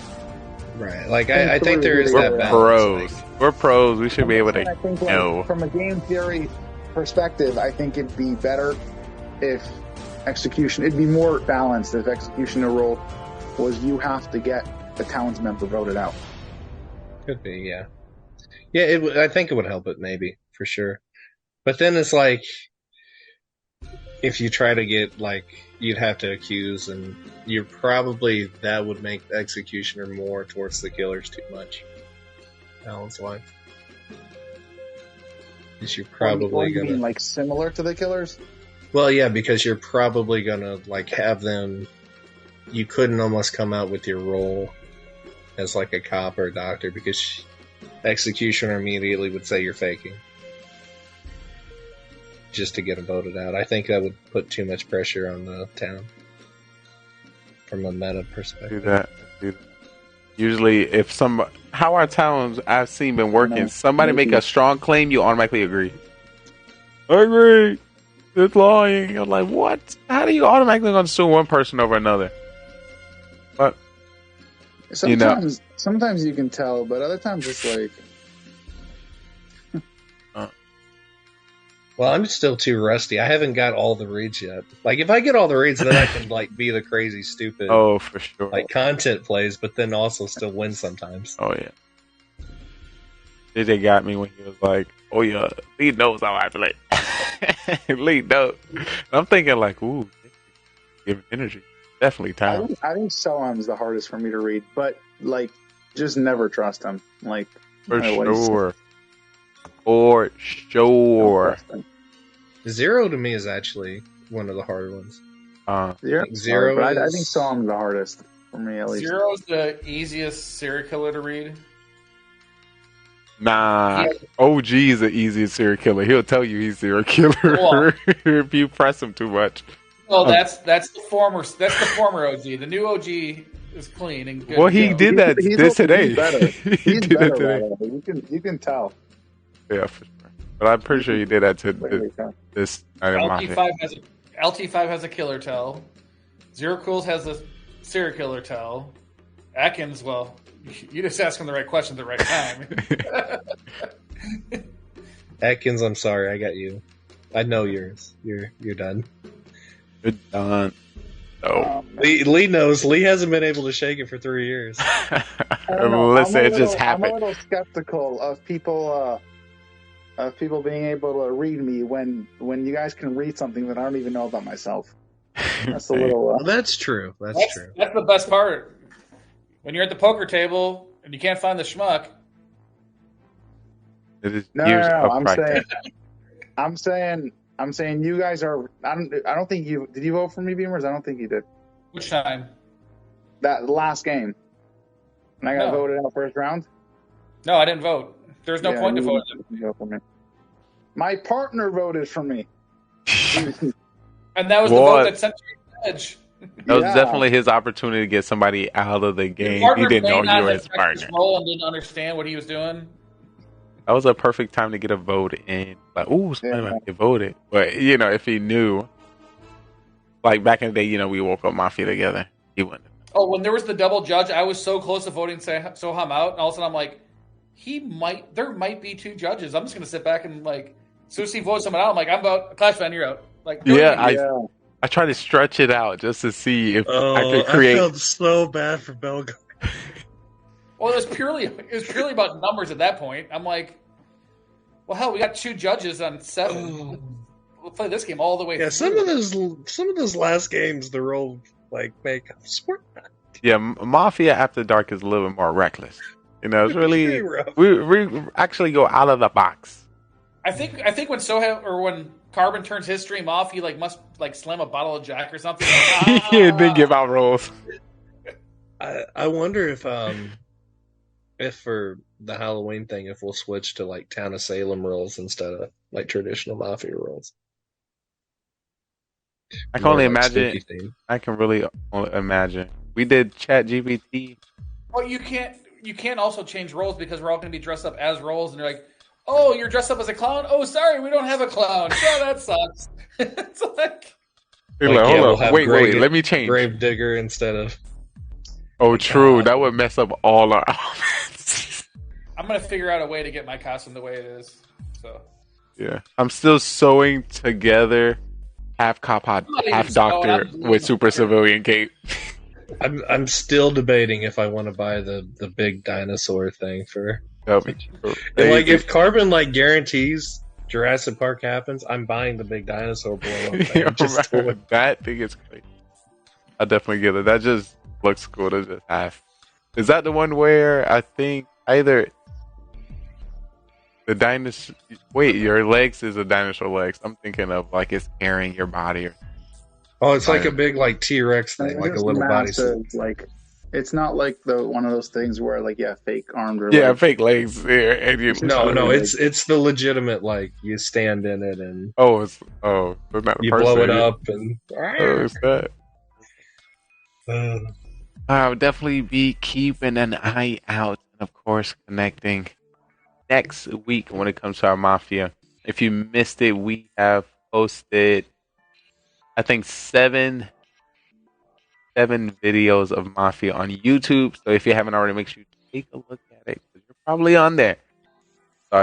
Right. Like I think there is that We're balance. pros. We're pros. We should be able I to think, know. from a game theory perspective, I think it'd be better if it'd be more balanced if executioner role was you have to get the town's member voted out. Could be, yeah. Yeah, I think it would help it, maybe, for sure. But then it's like, if you try to get, like, you'd have to accuse, and that would make the executioner more towards the killers too much. Balance wise. Because you're probably you mean, like, similar to the killers? Well, yeah, because you're probably gonna, like, have them. You couldn't almost come out with your role as, like, a cop or a doctor, because executioner immediately would say you're faking. Just to get them voted out. I think that would put too much pressure on the town. From a meta perspective. Do that. Usually, how our towns I've seen been working, somebody make a strong claim, you automatically agree. I agree. It's lying. I'm like, what? How do you automatically going to sue one person over another? But sometimes you can tell, but other times it's like. Well, I'm still too rusty. I haven't got all the reads yet. Like, if I get all the reads, then I can, like, be the crazy, stupid... Oh, for sure. Like, content plays, but then also still win sometimes. Oh, yeah. JJ got me when he was like, oh, yeah, Lee knows how I play. Lee knows. And I'm thinking, like, ooh, give energy. Definitely time. I think Soam's the hardest for me to read, but, like, just never trust him. Like, for sure. For sure. Zero to me is actually one of the harder ones. Zero, but I think Soam's the hardest for me, at least. Zero's the easiest serial killer to read. Nah, OG is the easiest serial killer. He'll tell you he's a serial killer if you press him too much. Well, that's the former OG. The new OG is clean and good. Well, he did that today. He's better. He's better today. You can tell. Yeah, for sure. But I'm pretty sure he did that to this. LT5 has a killer tell. Zero Cools has a serial killer tell. Atkins, well, you just asked him the right question at the right time. Atkins, I'm sorry, I got you. I know yours. You're done. You're done. Oh. Lee knows. Lee hasn't been able to shake it for 3 years. Listen, it just happened. I'm a little skeptical of people being able to read me when you guys can read something that I don't even know about myself. That's a little. Well, that's true. That's true. That's the best part. When you're at the poker table and you can't find the schmuck. It is no. I'm saying you guys are. I don't think you did. You vote for me, Beamers? I don't think you did. Which time? That last game. And I got voted out first round. No, I didn't vote. There's no point to vote. My partner voted for me. And that was the vote that sent you to the edge. That was definitely his opportunity to get somebody out of the game. He didn't know you were his partner. And didn't understand what he was doing. That was a perfect time to get a vote in. Like, ooh, somebody might get voted. But, if he knew, like back in the day, we woke up Mafia together. He wouldn't. Oh, when there was the double judge, I was so close to voting Soham out. And all of a sudden I'm like, there might be two judges. I'm just going to sit back and like, as soon as he votes someone out, I'm like, I'm out. Clash fan, you're out. Like, I tried to stretch it out just to see if I could create. I felt so bad for Belgo. Well, it was purely about numbers at that point. I'm like, well, hell, we got two judges on 7. We'll play this game all the way through. Some of those last games, the role makeups were not. Yeah, Mafia After Dark is a little bit more reckless. It's really we actually go out of the box. I think when Soham or when Carbon turns his stream off, he must slam a bottle of Jack or something. And then give out rolls. I wonder if for the Halloween thing, if we'll switch to Town of Salem rolls instead of traditional Mafia rolls. I can only imagine. I can really only imagine. We did ChatGPT. Well, you can't also change roles because we're all going to be dressed up as roles, and you're like, oh, you're dressed up as a clown? Oh, sorry, we don't have a clown. Yeah, that sucks. It's like... Hold on. Wait, let me change. Grave digger instead of... Oh, true. That would mess up all our outfits. I'm gonna figure out a way to get my costume the way it is. So Yeah, I'm still sewing together half cop, half doctor with super civilian cape. I'm still debating if I want to buy the big dinosaur thing for. That'd be And like if Carbon like guarantees Jurassic Park happens, I'm buying the big dinosaur blow up thing. Just to that thing is crazy. I'll definitely get it. That just looks cool to just have. Is that the one where I think either the dinosaur? Wait, your legs is a dinosaur legs. I'm thinking of like it's carrying your body. Oh, it's like a big like T-Rex thing, like a little massive, bodysuit. like it's not like the one of those things where like fake arms or Yeah, fake legs. Yeah, and you, No, it's the legitimate like you stand in it and it's not a you person, blow it up and it's that. I'll definitely be keeping an eye out and of course connecting next week when it comes to our Mafia. If you missed it, we have posted I think seven videos of Mafia on YouTube. So if you haven't already, make sure you take a look at it because you're probably on there.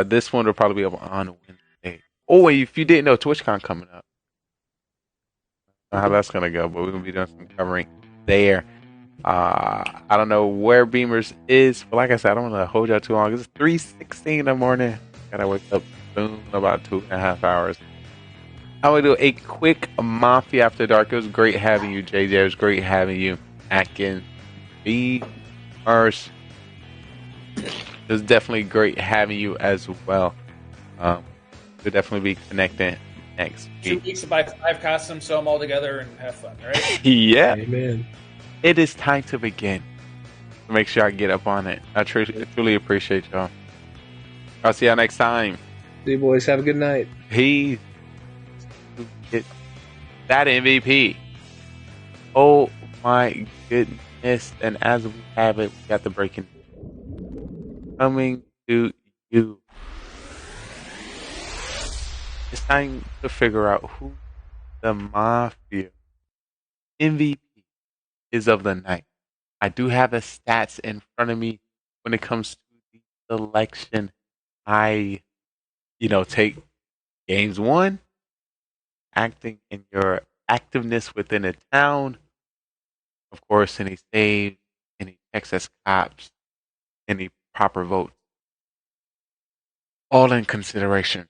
This one will probably be up on Wednesday. Oh, and if you didn't know, TwitchCon coming up. I don't know how that's gonna go, but we're gonna be doing some covering there. I don't know where Beamers is, but like I said, I don't want to hold y'all too long. It's 3:16 in the morning. Gotta wake up soon, about 2.5 hours. I'm going to do a quick Mafia After Dark. It was great having you, JJ. It was great having you, Atkins, Beamers. It was definitely great having you as well. We'll definitely be connecting next week. 2 weeks to buy 5 costumes, sew them all together, and have fun, right? Yeah. Amen. It is time to begin. Make sure I get up on it. I truly appreciate y'all. I'll see y'all next time. See you boys. Have a good night. Peace. That MVP. Oh my goodness. And as we have it, we got the breaking coming to you. It's time to figure out who the Mafia MVP is of the night. I do have the stats in front of me when it comes to the selection. I, take games won, acting in your activeness within a town, of course, any saves, any excess cops, any proper votes. All in consideration.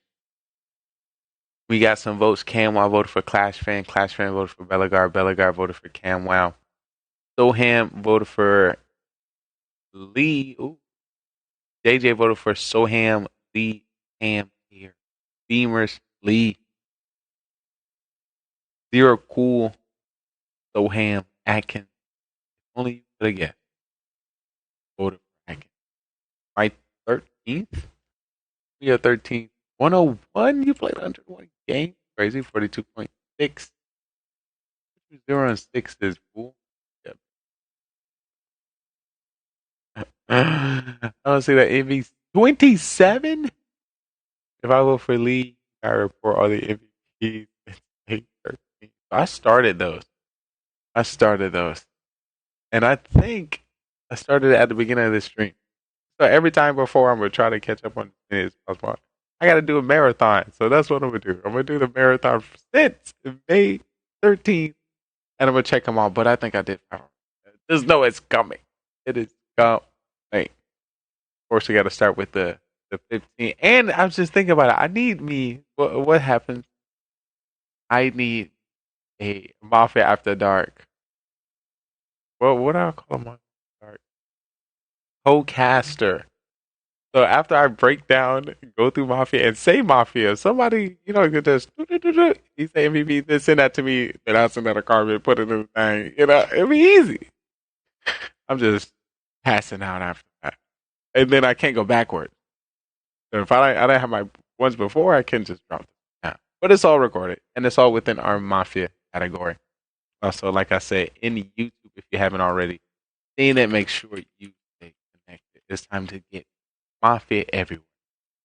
We got some votes. CamWow voted for Clash Fan. Clash Fan voted for Belagar. Belagar voted for CamWow. Soham voted for Lee. Ooh. JJ voted for Soham, Lee, Cam here. Beamers, Lee. Zero Cool, Soham, Atkins. Only you could have guessed. Voted for Atkins. My 13th? We are 13th. 101? You played 101 games? Crazy. 42.6. 0 and 6 is cool. Yep. I don't see that MVP. 27? If I vote for Lee, I report all the MVPs. I started those. And I think I started it at the beginning of the stream. So every time before, I'm going to try to catch up on as possible. I got to do a marathon. So that's what I'm going to do. I'm going to do the marathon since May 13th. And I'm going to check them all. But I think I did. Just know it's coming. It is coming. Of course, we got to start with the 15. And I was just thinking about it. I need me. What happens? I need a Mafia After Dark. Well, what do I call them? Dark co-caster. So after I break down, go through Mafia and say Mafia, somebody, could just he say MVP, then send that to me, then I'll send that to Carmen, put it in the thing. It'd be easy. I'm just passing out after that. And then I can't go backwards. So if I don't have my ones before, I can just drop them down. But it's all recorded, and it's all within our Mafia category. Also, like I said, in YouTube, if you haven't already seen it, make sure you stay connected. It's time to get Mafia everywhere.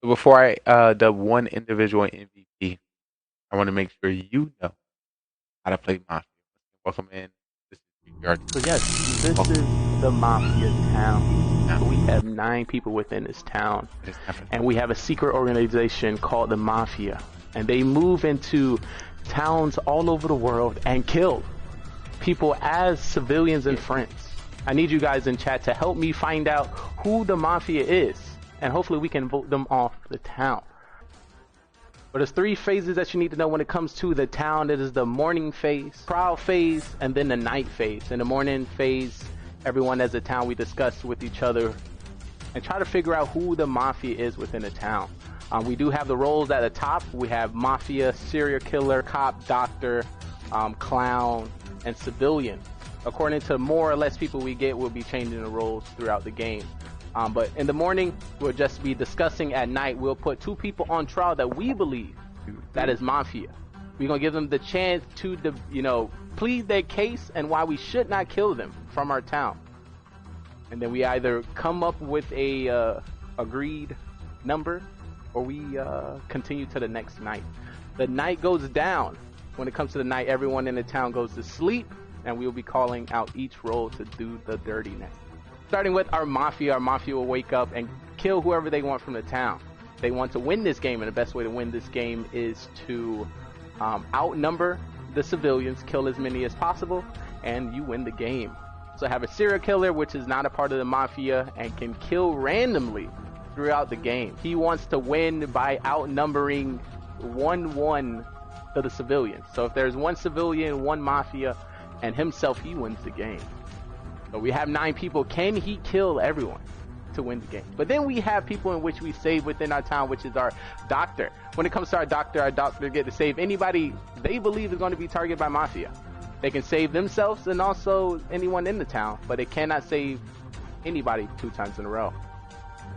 So before I dub one individual MVP, I want to make sure you know how to play Mafia. Welcome in. This is Yard. So yes, this is the Mafia town. Now, we have 9 people within this town, and we have a secret organization called the Mafia, and they move into towns all over the world and kill people as civilians and friends. I need you guys in chat to help me find out who the Mafia is, and hopefully we can vote them off the town. But there's 3 phases that you need to know when it comes to the town. It is the morning phase, trial phase, and then the night phase. In the morning phase, everyone as a town, we discuss with each other and try to figure out who the Mafia is within the town. We do have the roles at the top. We have Mafia, serial killer, cop, doctor, clown, and civilian. According to more or less people we get, we'll be changing the roles throughout the game. But in the morning, we'll just be discussing. At night, we'll put 2 people on trial that we believe that is Mafia. We're going to give them the chance to, plead their case and why we should not kill them from our town. And then we either come up with a agreed number, or we continue to the next night. The night goes down. When it comes to the night, everyone in the town goes to sleep, and we'll be calling out each role to do the dirtiness. Starting with our Mafia will wake up and kill whoever they want from the town. They want to win this game, and the best way to win this game is to outnumber the civilians, kill as many as possible, and you win the game. So have a serial killer, which is not a part of the Mafia and can kill randomly throughout the game. He wants to win by outnumbering 1-1 to the civilians. So if there's 1 civilian, 1 Mafia, and himself, he wins the game. So we have 9 people. Can he kill everyone to win the game? But then we have people in which we save within our town, which is our doctor. When it comes to our doctor get to save anybody they believe is going to be targeted by Mafia. They can save themselves and also anyone in the town, but they cannot save anybody 2 times in a row.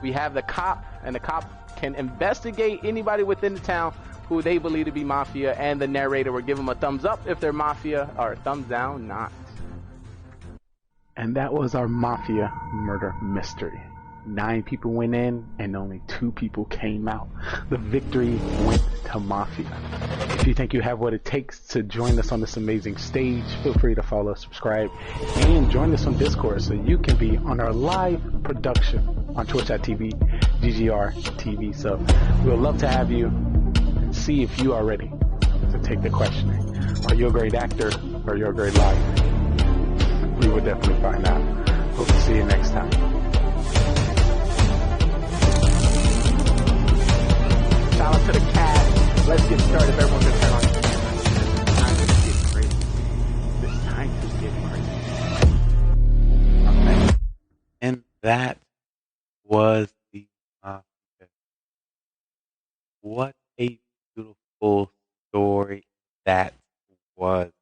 We have the cop, and the cop can investigate anybody within the town who they believe to be Mafia, and the narrator will give them a thumbs up if they're Mafia, or a thumbs down not. And that was our Mafia murder mystery. 9 people went in and only 2 people came out. The victory went to Mafia. If you think you have what it takes to join us on this amazing stage, feel free to follow, subscribe, and join us on Discord so you can be on our live production on twitch.tv, GGR TV. So we would love to have you and see if you are ready to take the questioning. Are you a great actor or are you a great liar? We will definitely find out. Hope to see you next time. Shout out to the cast. Let's get started. Everyone can turn on. Time is getting crazy. This time is getting crazy. Okay. And that was the Mafia. What a beautiful story that was.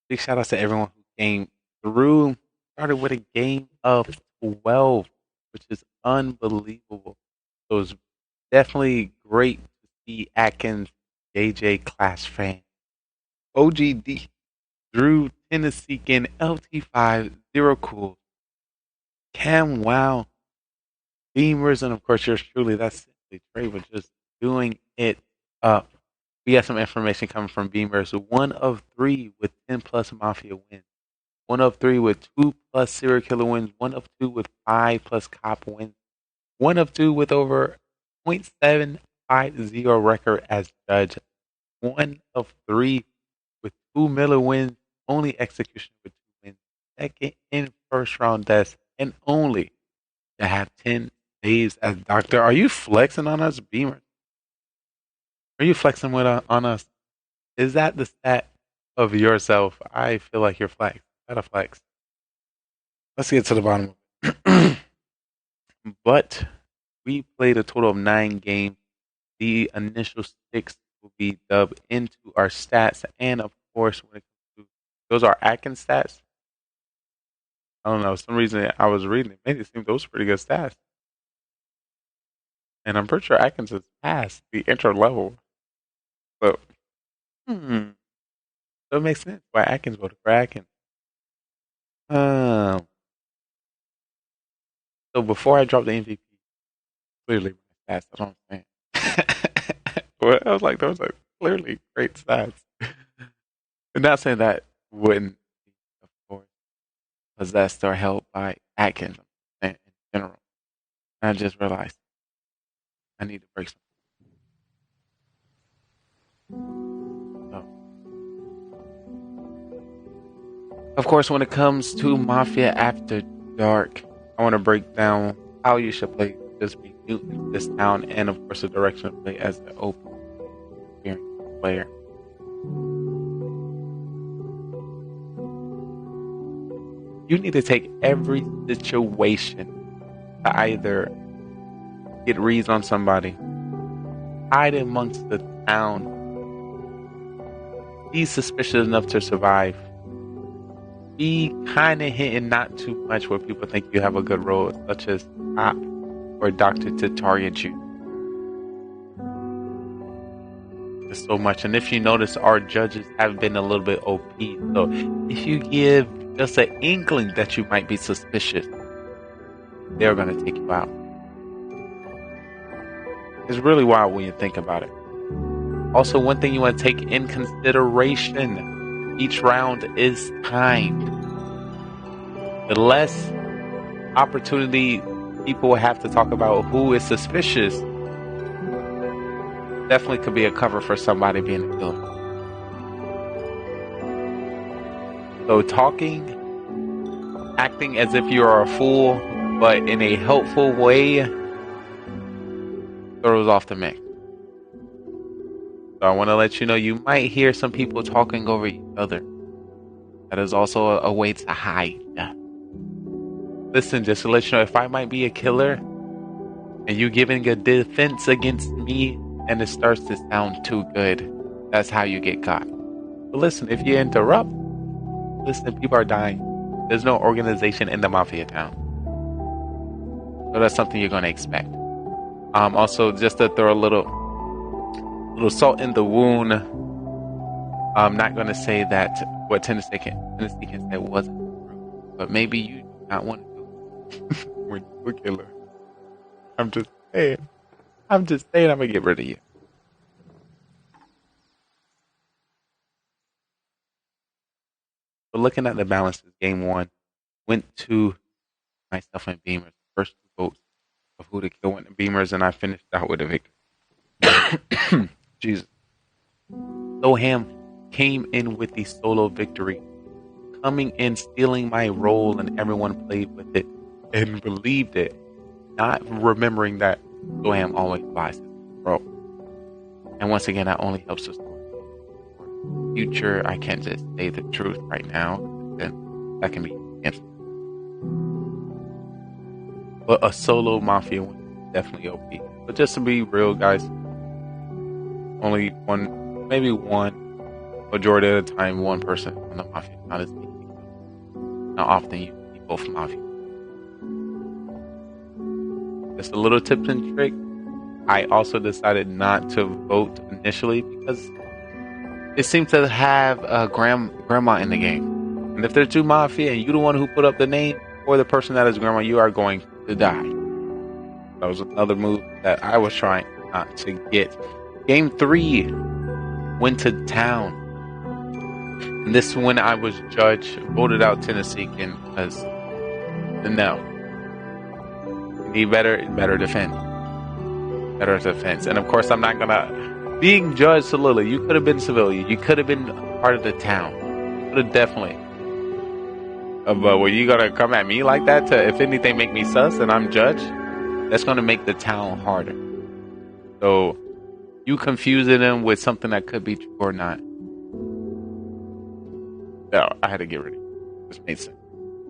Big shout out to everyone who came through. Started with a game of 12, which is unbelievable. So it was definitely great to see Atkins, JJ Clash fan, OGD, Drew, Tennessee, LT5, Zero Cool, Cam Wow, Beamers, and of course yours truly. That's simply Trey, but just doing it up. We have some information coming from Beamers. 1 of 3 with 10 plus Mafia wins. 1 of 3 with 2 plus serial killer wins. 1 of 2 with 5 plus cop wins. 1 of 2 with over 0.750 record as judge. 1 of 3 with 2 Miller wins. Only execution with 2 wins. Second in first round deaths. And only to have 10 saves as doctor. Are you flexing on us, Beamer? Are you flexing on us? Is that the stat of yourself? I feel like you're flex. Not a flex. Let's get to the bottom of it. But we played a total of 9 games. The initial 6 will be dubbed into our stats, and of course, when it comes to those are Atkins stats. I don't know. For some reason I was reading it, made it seem those were pretty good stats, and I'm pretty sure Atkins has passed the intro level. So, so it makes sense why Atkins voted for Atkins. So before I drop the MVP, clearly my stats. That's what I'm saying. Well, I was like, those are clearly great stats. I'm not saying that wouldn't be, of course, possessed or held by Atkins in general. And I just realized I need to break some. So, of course, when it comes to Mafia After Dark, I want to break down how you should play this be new in this town, and of course the direction of play as an open experienced player. You need to take every situation to either get reads on somebody, hide amongst the town, be suspicious enough to survive, be kind of hidden, not too much where people think you have a good role, such as cop or doctor, to target you. There's so much. And if you notice, our judges have been a little bit OP. So if you give just an inkling that you might be suspicious, they're going to take you out. It's really wild when you think about it. Also, one thing you want to take in consideration, each round is timed. The less opportunity people have to talk about who is suspicious, definitely could be a cover for somebody being a killer. So talking, acting as if you are a fool, but in a helpful way, throws off the mix. So I want to let you know, you might hear some people talking over each other. That is also a way to hide. Listen, just to let you know, if I might be a killer and you giving a defense against me and it starts to sound too good, that's how you get caught. But listen, if you interrupt, listen, people are dying. There's no organization in the Mafia town. So that's something you're going to expect. Also, just to throw a little salt in the wound, I'm not going to say that what Tennessee can say wasn't true, but maybe you do not want to do it. We're killer. I'm just saying I'm going to get rid of you. But looking at the balances, game one went to myself and Beamers. First two votes of who to kill went to Beamers, and I finished out with a victory. Jesus. Soham came in with the solo victory, coming in, stealing my role, and everyone played with it and believed it, not remembering that Soham always buys his role. And once again, that only helps the story. For future, I can't just say the truth right now, then that can be against me. But a solo Mafia win is definitely OP. But just to be real, guys, only one, maybe one, majority of the time, one person on the Mafia, not as many. Not often you see both Mafia. Just a little tip and trick. I also decided not to vote initially because it seemed to have a grandma in the game. And if there's two Mafia and you're the one who put up the name or the person that is grandma, you are going to die. That was another move that I was trying not to get. Game 3 went to town. And this when I was judge, voted out Tennessee because no. You need better defense. Better defense. And of course I'm not gonna being judged Solila, you could have been civilian. You could have been part of the town. Could have definitely. But were you gonna come at me like that to, if anything, make me sus and I'm judge? That's gonna make the town harder. So you confusing them with something that could be true or not. No, I had to get rid of it. This made sense.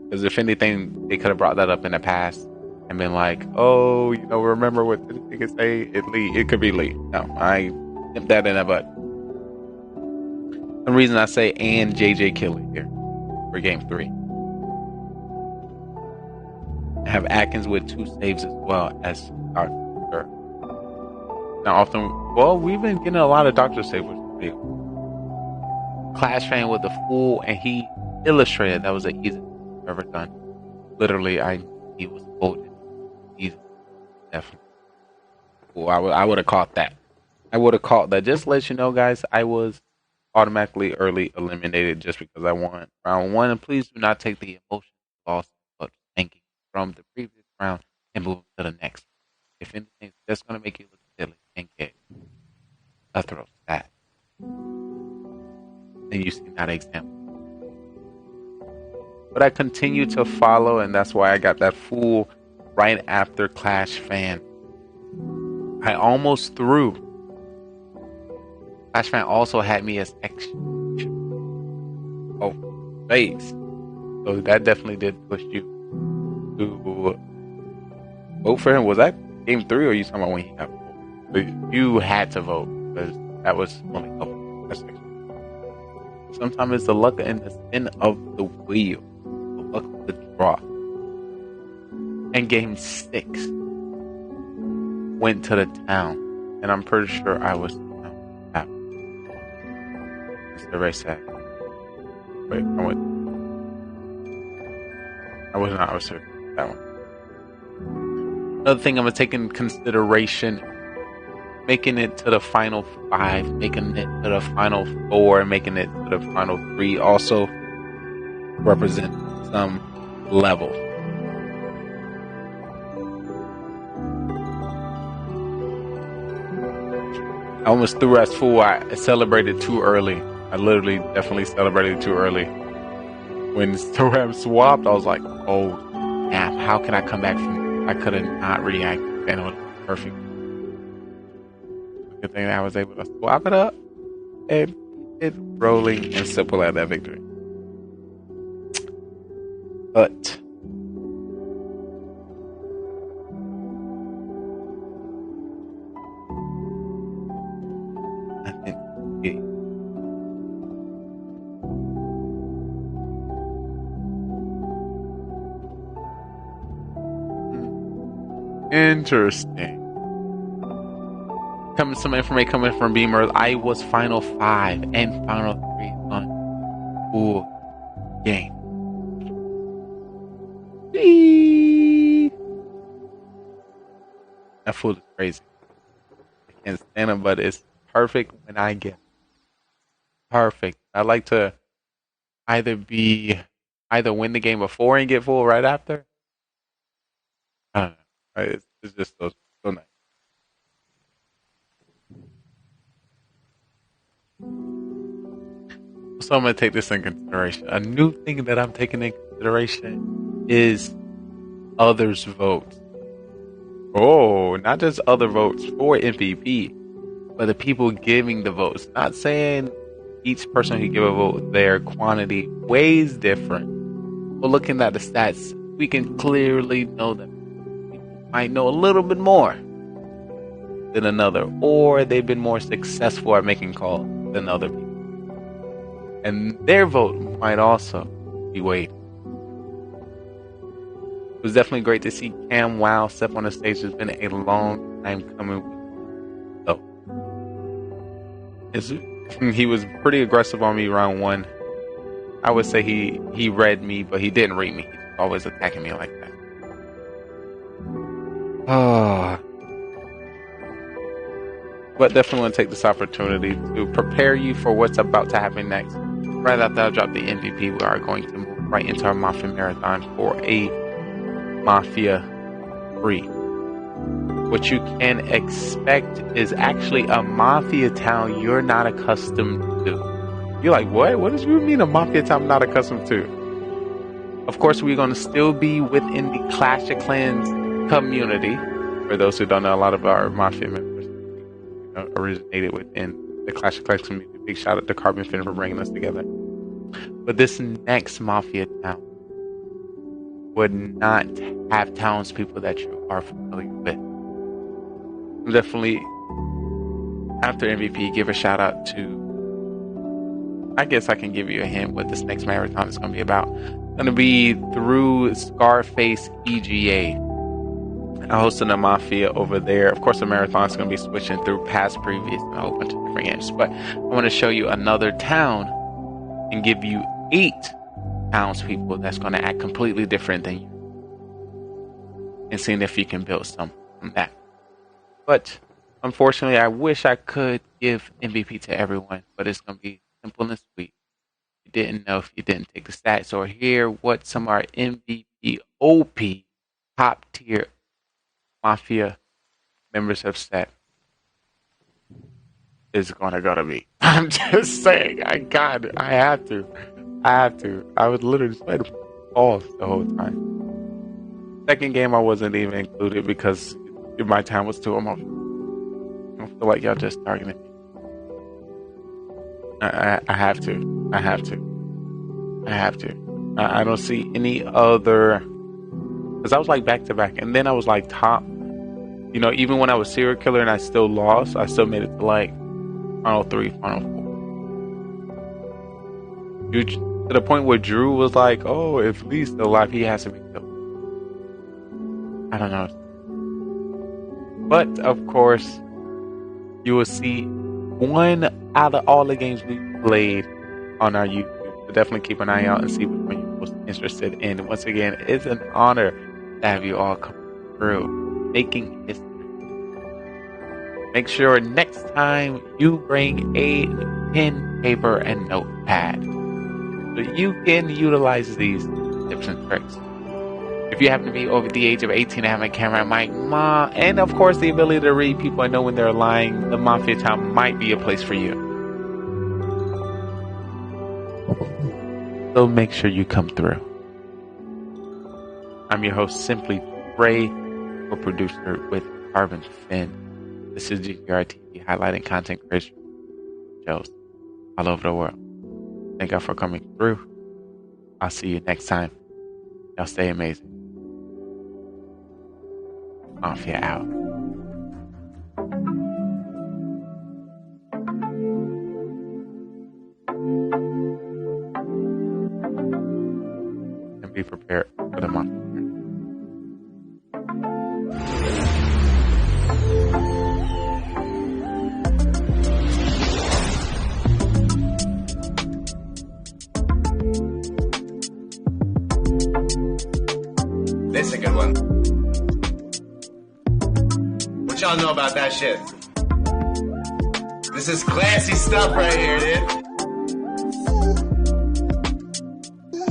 Because if anything, they could have brought that up in the past and been like, oh, remember what they could say? It could be Lee. No, I nipped that in the butt. The reason I say and JJ Kelly here for game 3. I have Atkins with 2 saves as well as Dr. Now, often, we've been getting a lot of Dr. saves, which is big. Clash fan with the fool, and he illustrated that was the easiest I've ever done. Literally, he was golden. Easy. Definitely. Well, I would have caught that. Just to let you know, guys, I was automatically early eliminated just because I won round 1. And please do not take the emotions lost but thinking from the previous round and move to the next. If anything, that's going to make you look silly and get a throw stat. And you see that example. But I continue to follow, and that's why I got that fool right after Clash Fan. I almost threw. Clash Fan also had me as base. So that definitely did push you to vote for him. Was that game 3 or you talking about when he got voted? You had to vote because that was only a couple. That's sometimes it's the luck and the spin of the wheel, the luck of the draw. And game 6 went to the town, and I'm pretty sure I was out. That's the race set. Wait, I was not. I was certain that one. Another thing I'm gonna take in consideration: making it to the final 5, making it to the final 4, making it to the final 3 also represent some level. I almost threw as fool. I celebrated too early. I literally definitely celebrated too early. When Soham swapped, I was like, oh, snap, how can I come back from I could have not reacted, and it was perfect. Good thing that I was able to swap it up and it rolling and simple at that victory. But I think interesting. Some information coming from Beamer. I was final 5 and final 3 on full game. That fool is crazy. I can't stand him, but it's perfect when I get perfect. I like to either win the game before and get full right after. I don't know. It's just so nice. So I'm going to take this in consideration. A new thing that I'm taking in consideration is others' votes. Oh, not just other votes for MVP, but the people giving the votes. Not saying each person who give a vote, their quantity weighs different. But looking at the stats, we can clearly know that people might know a little bit more than another, or they've been more successful at making calls than other people. And their vote might also be weighed. It was definitely great to see Cam Wow step on the stage. It's been a long time coming. So, he was pretty aggressive on me round 1. I would say he read me, but he didn't read me. He was always attacking me like that. But definitely want to take this opportunity to prepare you for what's about to happen next. Right after I drop the MVP, we are going to move right into our Mafia Marathon for a Mafia 3. What you can expect is actually a Mafia town you're not accustomed to. You're like, what? What does you mean a Mafia town I'm not accustomed to? Of course, we're going to still be within the Clash of Clans community. For those who don't know, a lot of our Mafia members originated within the Clash of Clans community. Big shout out to Carbon Fin for bringing us together. But this next Mafia town would not have townspeople that you are familiar with. Definitely, after MVP, give a shout out to. I guess I can give you a hint what this next marathon is going to be about. It's going to be through Scarface EGA. I'm hosting a Mafia over there. Of course, the marathon is going to be switching through past, previous, and a whole bunch of different games. But I want to show you another town and give you 8 townspeople that's going to act completely different than you. And seeing if you can build some from that. But unfortunately, I wish I could give MVP to everyone, but it's going to be simple and sweet. you didn't know if you didn't take the stats or hear what some of our MVP OP top tier Mafia members have said, is gonna go to me. I'm just saying, I have to. I was literally playing off the whole time. Second game I wasn't even included because my time was too emotional. I feel like y'all just targeting me. I have to. I don't see any other, because I was like back to back, and then I was like top. You know, even when I was serial killer and I still lost, I still made it to like Final 3, Final 4. To the point where Drew was like, "Oh, if Lee's still alive, he has to be killed." I don't know, but of course, you will see one out of all the games we played on our YouTube. So definitely keep an eye out and see which one you're most interested in. Once again, it's an honor to have you all come through, making history. Make sure next time you bring a pen, paper, and notepad so you can utilize these tips and tricks. If you happen to be over the age of 18 and have a camera and mic, and of course the ability to read people and know when they're lying, the Mafia Town might be a place for you. So make sure you come through. I'm your host, Simply Ray, co-producer with Carbon Finn. This is GGR TV, highlighting content creation shows all over the world. Thank y'all for coming through. I'll see you next time. Y'all stay amazing. Mafia out. And be prepared for the Mafia. This is a good one. What y'all know about that shit? This is classy stuff right here, dude.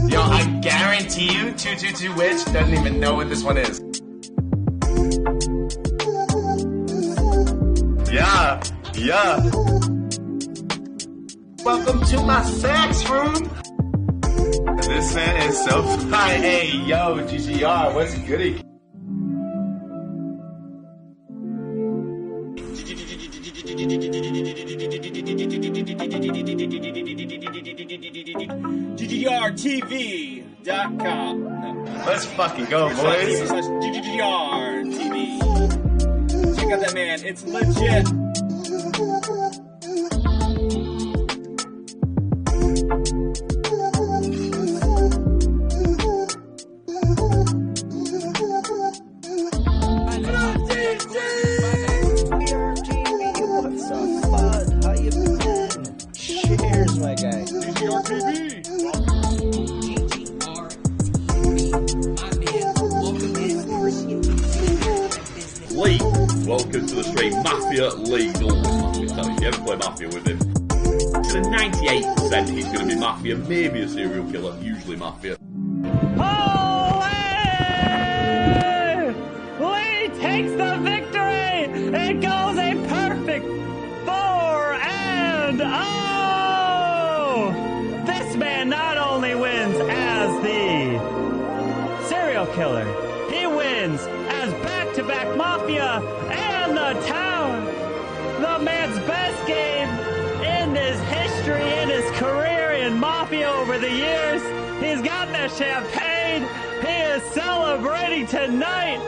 Yo, I guarantee you 222 Witch doesn't even know what this one is. Yeah. Welcome to my sex room. This man is so fly. Hey, yo, GGR, what's goody? GGRTV.com. Let's fucking go, boys. GGRTV. Check out that man, it's legit. Lee, welcome to the stream. Mafia Lee, always Mafia. So if you ever play Mafia with him, to the 98% he's going to be Mafia, maybe a serial killer, usually Mafia. Lee takes the victory! It goes a perfect 4-0! This man not only wins as the serial killer, he wins as back-to-back Mafia and the town! The man's best game in his history, in his career in Mafia over the years. He's got the champagne. He is celebrating tonight.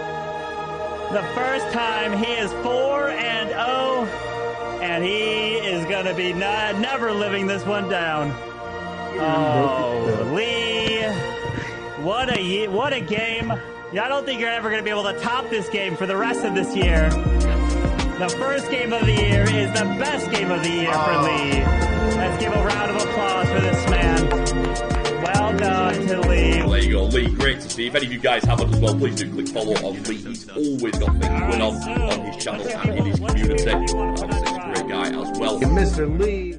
The first time he is 4-0, and he is going to be never living this one down. Oh, Lee, what a game. I don't think you're ever going to be able to top this game for the rest of this year. The first game of the year is the best game of the year for Lee. Let's give a round of applause for this man. Well done to Lee. Well, there you go, Lee. Great to see. If any of you guys haven't as well, please do click follow on Lee. He's always got things going on his channel and in his community. Obviously, he's a great guy as well. Mr. Lee.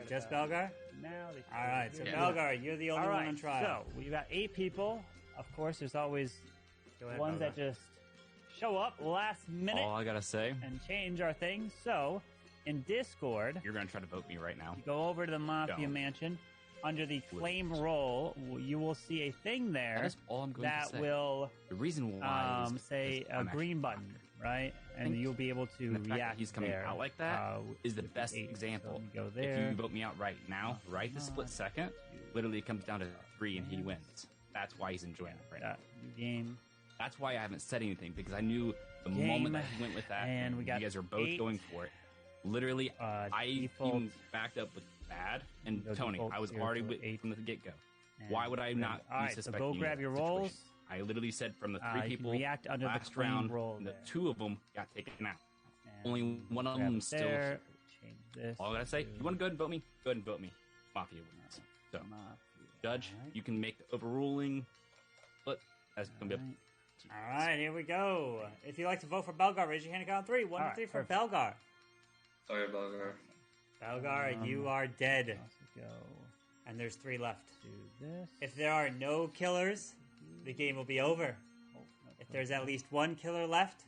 Just Belgar. now. All right, so Belgar, you're the only All one right, on trial. So we've got 8 people. Of course, there's always ahead, ones that Belgar. just show up last minute All I gotta say, and change our things. So in Discord, you're gonna try to vote me right now. you go over to the Mafia Don't. Mansion. Under the claim roll, you will see a thing there That is all I'm going that to say. will The reason why is say because a I'm green actually button, right? And Thank you'll be able to And the fact that react. he's coming there. out like that is the best eight, example. so you go If there. you vote me out right now, right this split second, literally it comes down to 3 and he wins. That's why he's enjoying it right now. Game. That's why I haven't said anything, because I knew the Game. moment that he went with that, And we got you guys are both 8. going for it. Literally, I default. even backed up with bad. And Go Tony, default I was 0 already to with 8. from the get-go. And Why would I not all right, be so suspecting go grab you your of that situation? rolls. I literally said from the 3 you can people react under the last claim round, roll the there. 2 of them got taken out. And Only one of grab them it still there. here. Change this. All I gotta say, you want to go ahead and vote me? Go ahead and vote me. Mafia wins. So, Judge, you can make the overruling, but that's gonna be. All right, here we go. If you'd like to vote for Belgar, raise your hand and count 3. 1, All 2, 3 right, for perfect. Belgar. Sorry, Belgar. Belgar, you are dead. Go. And there's 3 left. Do this. If there are no killers, the game will be over. If there's at least 1 killer left,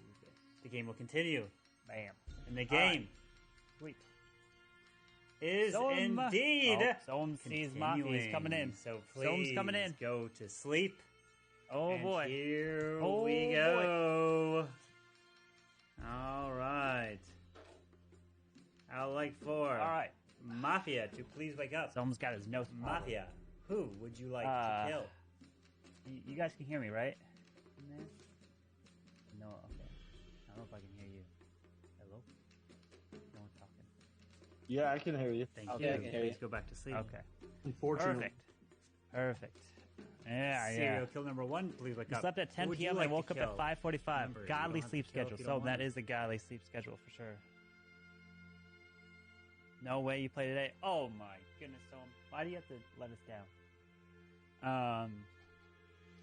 the game will continue. Bam. And the game Sweet. is Someone- indeed Oh, someone sees Mafia. He's coming in. So Someone's please coming in. go to sleep. Oh And boy. Here Oh, we go. All right. I'd like for All right. Mafia to please wake up. Someone's got his nose. Mafia, who would you like to kill? You guys can hear me, right? In there? No, okay. I don't know if I can hear you. Hello? No one's talking. Yeah, I can hear you. Thank Okay, I can you. hear Please you. go back to sleep. Okay. Unfortunately. Perfect. Yeah, Serial yeah. kill number 1, please wake You up. slept at 10 Who would you p.m. like and woke to up at kill? 5:45. Remember, you Godly don't have sleep to kill if schedule. you So don't that want is a godly sleep schedule for sure. No way you play today. Oh my goodness, Tom. Why do you have to let us down?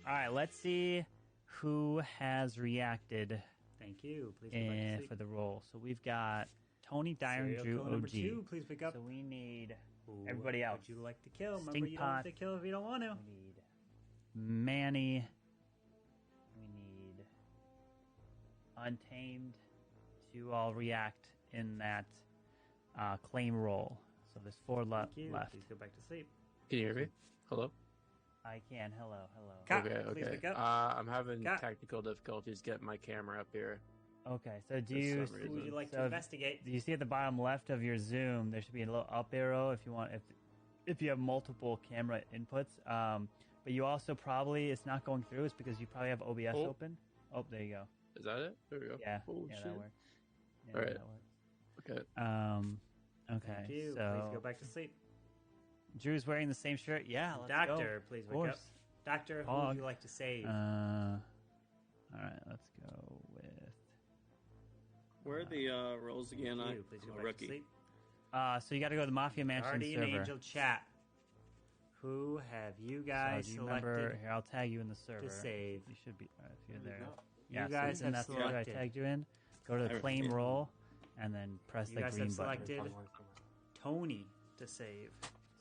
All right, let's see who has reacted. Thank you. Please go back to sleep. For the role. So we've got Tony, Dyer, and Serial Drew, killer number OG. 2, please wake up. So we need Who everybody else. would you like to kill? Remember, Stink you don't have pot. to kill if you don't want to. We need Manny. We need Untamed to all react in that claim role. So there's 4 Thank you. left. Please go back to sleep. Can you hear me? Hello? I can. Hello. Cut. Okay, Please okay. wake up. I'm having Cut. technical difficulties getting my camera up here. Okay, so do For you some Who would you like to so investigate? do you see at the bottom left of your Zoom there should be a little up arrow if you want if you have multiple camera inputs. But you also probably it's not going through. It's because you probably have OBS open. Oh, there you go. Is that it? There we go. Yeah, Oh, yeah, shit. that works. Yeah, All right. that works. Okay. Okay. Thank you. So Please go back to sleep. Drew's wearing the same shirt. Yeah, let's Doctor, go. please Of wake up. course. Doctor, who Hog. would you like to save? All right, let's go with. Where are the roles again? You, please go I'm a back to rookie. sleep. So you got to go to the Mafia Mansion Guardian server. Angel chat. Who have you guys So do you selected? remember? Here, I'll tag you in the server. to save? You should be if you're there. You Yeah, guys so in have that server I selected. tagged you in. Go to the claim yeah. roll, and then press You the guys green have button. selected Tony to save.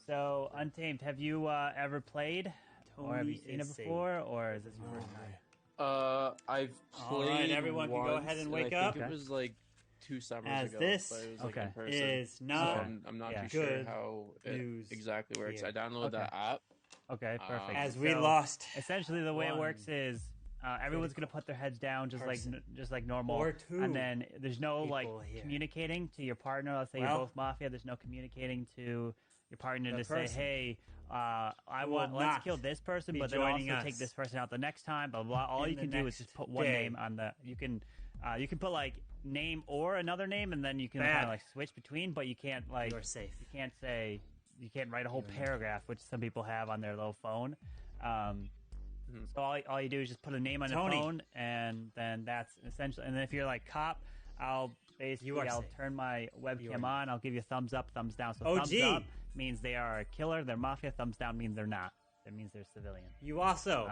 So Untamed, have you ever played, or have you Tony seen it is before, or is this your first time? I've All right, played everyone can once, go ahead and wake I up. think it was like 2 summers As ago. this but it was like in person. is not So I'm not too good sure how it news exactly works. here. I downloaded Okay. that app. Okay, perfect. As we So, lost essentially the way it one works is everyone's gonna put their heads down just person. like normal, Or 2 and then there's no like people here. communicating to your partner. Let's say Well, you're both Mafia. There's no communicating to your partner the to say, person hey, I will want let's not kill this person, be but then also joining us take this person out the next time. Blah blah. All in you the can do is next just put one day. name on the. You can put like name or another name, and then you can Bad. kind of like switch between. But you can't like You're safe. You can't say you can't write a whole paragraph, which some people have on their little phone. So all you do is just put a name on Tony. the phone, and then that's essentially. And then if you're like cop, I'll basically safe. turn my You webcam are on. I'll give you thumbs up, thumbs down. So OG. thumbs up means they are a killer. They're Mafia. Thumbs down means they're not. That means they're civilian. You also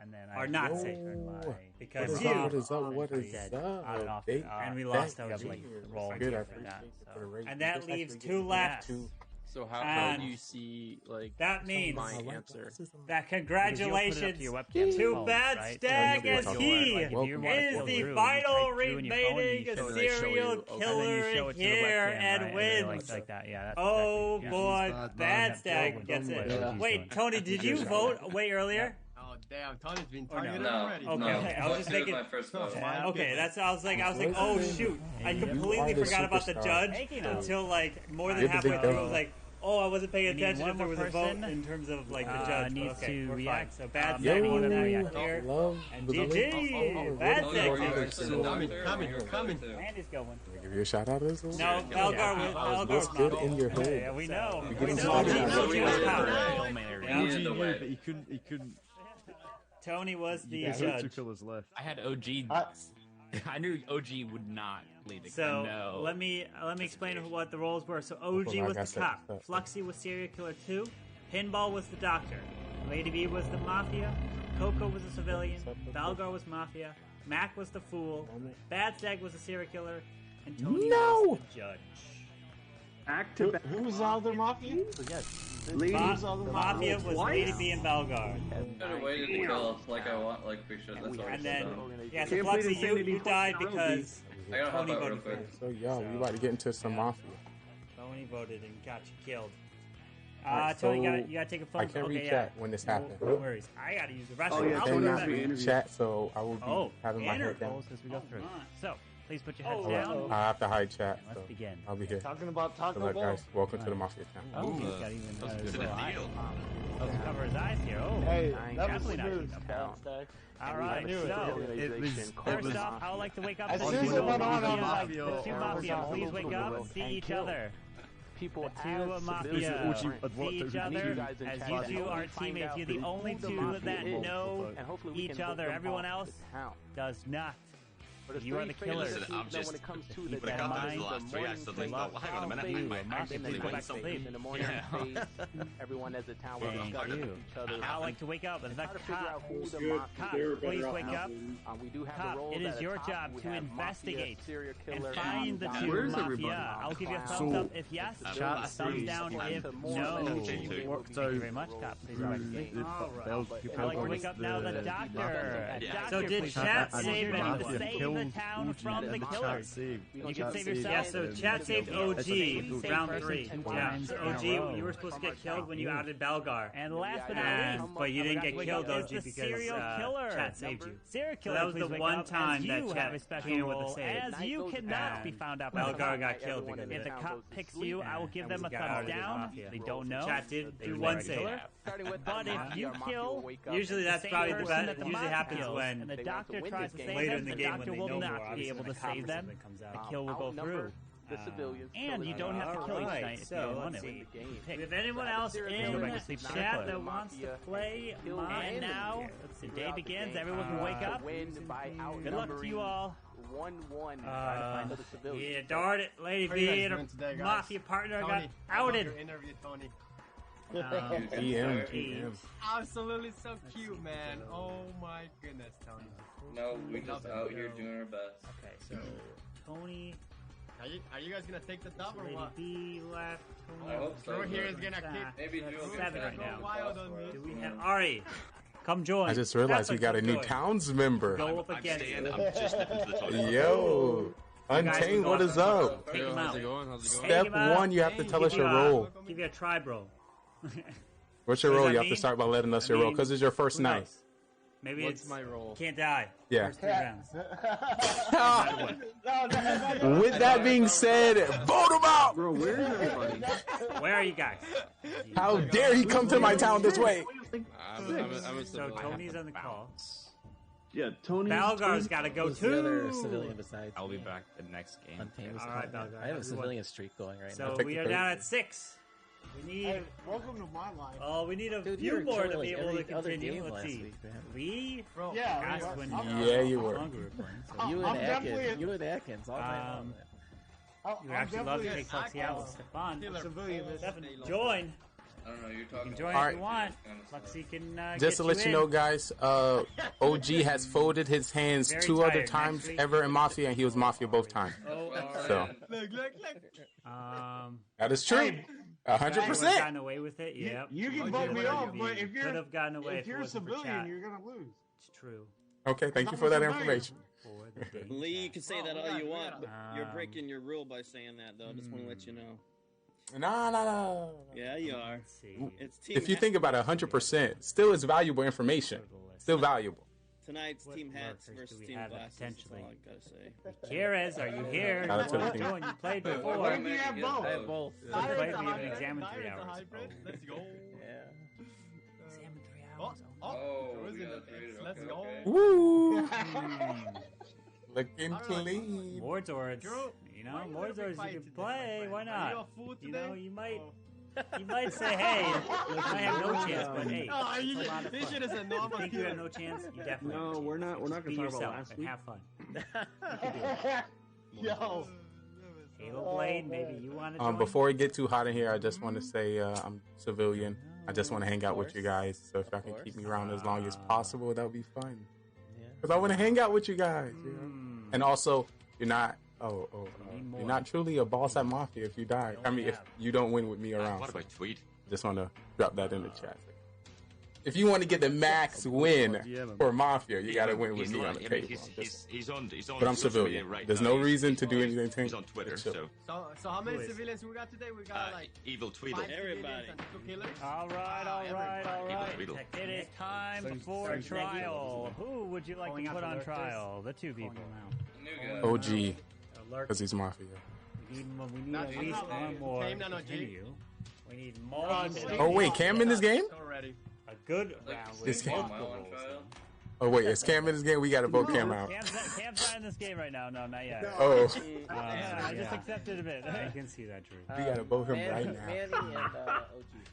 And then are I not will safe turn my because What is you up? What is up? What are is dead. up? on and off. Hey, And we lost you have, OG. like, roll Good, I for that, appreciate it so. for the raise. And that Just leaves actually 2 getting left. to So how And do you see like that means my answer? that congratulations your webcam to phone, Bad right? Stag So as you'll he like, if you wanna is scroll the through, you final type through in your phone and remaining you show it- serial killer and then you show it to the here webcam, and right? wins. Like that. Yeah. That's Oh exactly, boy, Bad Stag gets it. Wait, Tony, did you vote way earlier? Oh damn, Tony's been Or no? targeted No, already. Okay, I was just making. my first vote. Okay, that's. I was like, oh shoot, I completely forgot about the judge until like more than You're the halfway big through. I dog. was like, oh, I wasn't paying We need attention one if there more was a vote person, in terms of like the judge. needs But okay, to we're react. fine. So Bad Yo, Stag you won wanna that react? here, Love and with the GG. Bad Stag. Coming. Randy's going. Can I give you a shout out as well? No, Valgar What's was good not. in your head? Yeah, we know. You're We getting know. started. OG was power. OG, but he couldn't. Tony was the Yeah, judge. 2 killers left. I had OG. I knew OG would not lead it. So no. let me explain what the roles were. So OG Hold on, I was got the cop, set. Fluxy was serial killer 2, Pinball was the doctor, Lady B was the mafia, Coco was a civilian, Valgar was mafia, Mac was the fool, Bad Stag was the serial killer, and Tony was the judge. Who's all the mafia? The mafia was Lady B and Valgar. Should have waited until like we should. That's what And I then, yeah, so Fluxy, you died because I gotta hop Tony out real voted quick. for So y'all, we about to get into some mafia. Tony voted and got you killed. Alright, Tony, so you gotta take a phone. I can't okay, read chat when this happens. No worries. I gotta use the restroom. Oh, yeah, I'll Tony do has that. to be interviewed. Chat, so I will be having my head down. As we go through. So, please put your heads I down. have to hide chat. Let's so begin. I'll be here. Talking about Taco Good luck, Bell. guys. Welcome to the Mafia Town. Oh, he's got even That's a good deal. Let's cover his eyes here. Oh, Hey, nice. that was Definitely not smooth, keeping Bad count. Stag. All right, so first off, I would like to wake up. As the soon as two it went on, I'm mafia. like, The two mafia, please wake up. See each other. People the two mafia see each other as you two are teammates. You're the only two that know each other. Everyone else does not. You are the killers. Listen, I'm just. when it comes to When the it comes to the the last three, I morning suddenly phase, thought, well, hang on a minute, I might actually win something. in the morning phase, everyone as a town will Thank discuss you. each other. I like to wake up. The Try to figure out cop. who the Cop, mafia please wake up. We do have Cop, the role it is at your the top. job We to have investigate mafia, serial killer, and find the two Where's mafia. everybody? I'll give you a So- thumbs up if yes, a Chat thumbs saves down time if to no. more Thank you very much, Cop. Please go back to sleep. I'd like to wake up now. The doctor. So Doctor, did please chat go back to save sleep. it? To save the town from the killers. You can save yourself. Yeah, so chat saved OG round 3. Two Yeah, times so in a OG, row. you were supposed to get killed when you outed Balgar. And last but not least, but you didn't get killed, is OG, the because serial killer. chat saved you. Serial So killer. that was please the wake one up, time as that you chat have a special came with the role, save. as you cannot be found out. by Balgar the got killed because of If the it. cop picks you, I will give And them a we got thumbs outed as down. mafia. They don't know. Chat did They do were one the save. killer. But if you kill, Usually that's the same probably the person best. that the Usually mafia happens kills, when and the doctor tries to save later them, in the the game when doctor they will know more, not be obviously able when to the cop save or them. something comes The out. kill will go through. the civilians. And you don't have to kill each night if you don't want let's to. see. If anyone else in chat that wants to play And now, the day begins. Everyone can wake up. Good luck to you all. 1-1. Yeah, darn it, Lady How are you B guys and doing today, a guys? mafia partner Tony, got I love outed. your interview, Tony. GM. Absolutely so cute, man. Oh my goodness, Tony. No, we just out here doing our best. Okay, so Tony. Are you guys gonna take the dub or Lady what? B left. Tony I hope so. Drew here is gonna kick. Maybe Drew will 7 get right now. Wild on me. Do we have Ari? Come join. I just realized we got a new towns member. Go up against him. I'm just stepping to the toilet. Yo, Untamed, what is up? Take him out. Step 1, you have to tell us your role. Give you a try, bro. What's your What does role? that You have to mean? start by letting us your role because it's your first Who night. knows? Maybe What's it's my role? Can't die. Yeah. First 3 rounds. With that being said, vote him out! Bro, where is everybody? Where are you guys? How dare he come to my town this way? So Tony's on the call. Yeah, Tony. Balgar's got to go Who's the other too. civilian besides? I'll be back the next game. Untamed is All right, calling. Balgar. I have a civilian streak going right now. So we are down at 6. We need. Hey, welcome to my line. Oh, we need a Dude, you few were more to killing be able every to other continue. game Let's last see. week, man. We. Bro, That's when Yeah, you were. how long we were playing. So. You I'm and definitely- Atkins. You and Atkins all night long. man. You actually love to take Foxy out with Stefan. Stefan, join. I don't know, you're You talking can join All if right. you want. Foxy can Just to let you know, guys, OG has folded his hands Very 2 other tired. times Next week. ever in Mafia, and he was Mafia both times. Oh, So Look. that is true. Would've gotten away with it. Yep. You can vote me off, but if could have gotten away if you're a civilian, you're gonna lose. It's true. Okay, thank you for that information. Lee, you can say that all you want, but you're breaking your rule by saying that, though. I just want to let you know. No. Yeah, you are. It's team. If you think about 100%, still is valuable information. Still valuable. Tonight's Team Hats versus Team Glasses. That's all I gotta say. Kieres, are you here? Shout out to the team. Doing? You played before. What if you have both? I have both. Yeah. So played, we Hybrid. haven't examined 3 hours. Hybrid. Let's go. Yeah. Examine 3 hours. Let's go. Woo! Looking clean. Mordords. You know, Mordords you can play. Why not? You know, you might say, hey, you might have no chance, but hey, it's a lot of This fun. shit is a normal. You think you have no chance? You definitely No, have a we're chance. not gonna Be talk about yourself last and week. have fun. Yo. Halo Blade, maybe you want to join? Before we get too hot in here, I just want to say I'm civilian. I just want to hang out with you guys. So if y'all can keep me around as long as possible, that would be fun. Because I want to hang out with you guys. You know? And also, you're not. You're not truly a boss at Mafia if you die. I mean, if you don't win with me around. What about tweet? Just want to drop that in the chat. If you want to get the max win for Mafia, you got to win with me on the table. He's on But I'm social media civilian. right There's now. no reason to do anything. He's on Twitter, so So how many civilians we got today? We got like evil Tweedle. 5 everybody. And 2 killers. All right. Tweedle. It is time for trial. Who would you like to put on trial? The 2 people. OG, because he's Mafia. We need at least one more. Continue. We need more. Oh wait, Cam in this game? Already. A good round This with game. multiple roles. Oh wait, is Cam in this game? We got to vote Cam out. Cam's not in this game right now. No, not yet. Oh. I just accepted a bit. I can see that, Drew. We got to vote him right now. Manny and OG.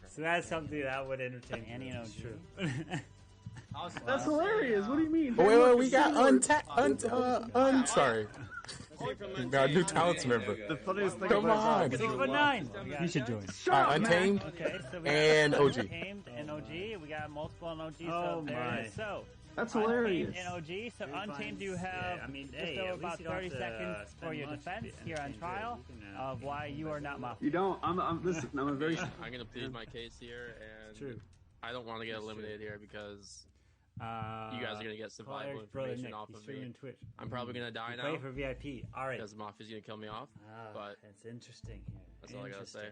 So that's something that would entertain Manny and OG. True. That's hilarious. What do you mean? Oh, wait, we got sorry. We got a new talents member. The funniest thing Come about on. 6'9". You should join. Untamed Okay, so we and got OG. Untamed and OG. We got multiple on OG. Oh, So there my. it is. So That's Untamed hilarious. and OG. So Untamed, you have just over about 30 seconds for your defense here on trial of why you are not Mafia. You don't. Listen. I'm a very. I'm gonna plead my case here, and I don't want to get eliminated here because you guys are gonna get survival information off of me. Twitch. I'm probably gonna die now. Play for VIP. All right. Because Mafia's gonna kill me off. But that's interesting here. that's all I gotta say.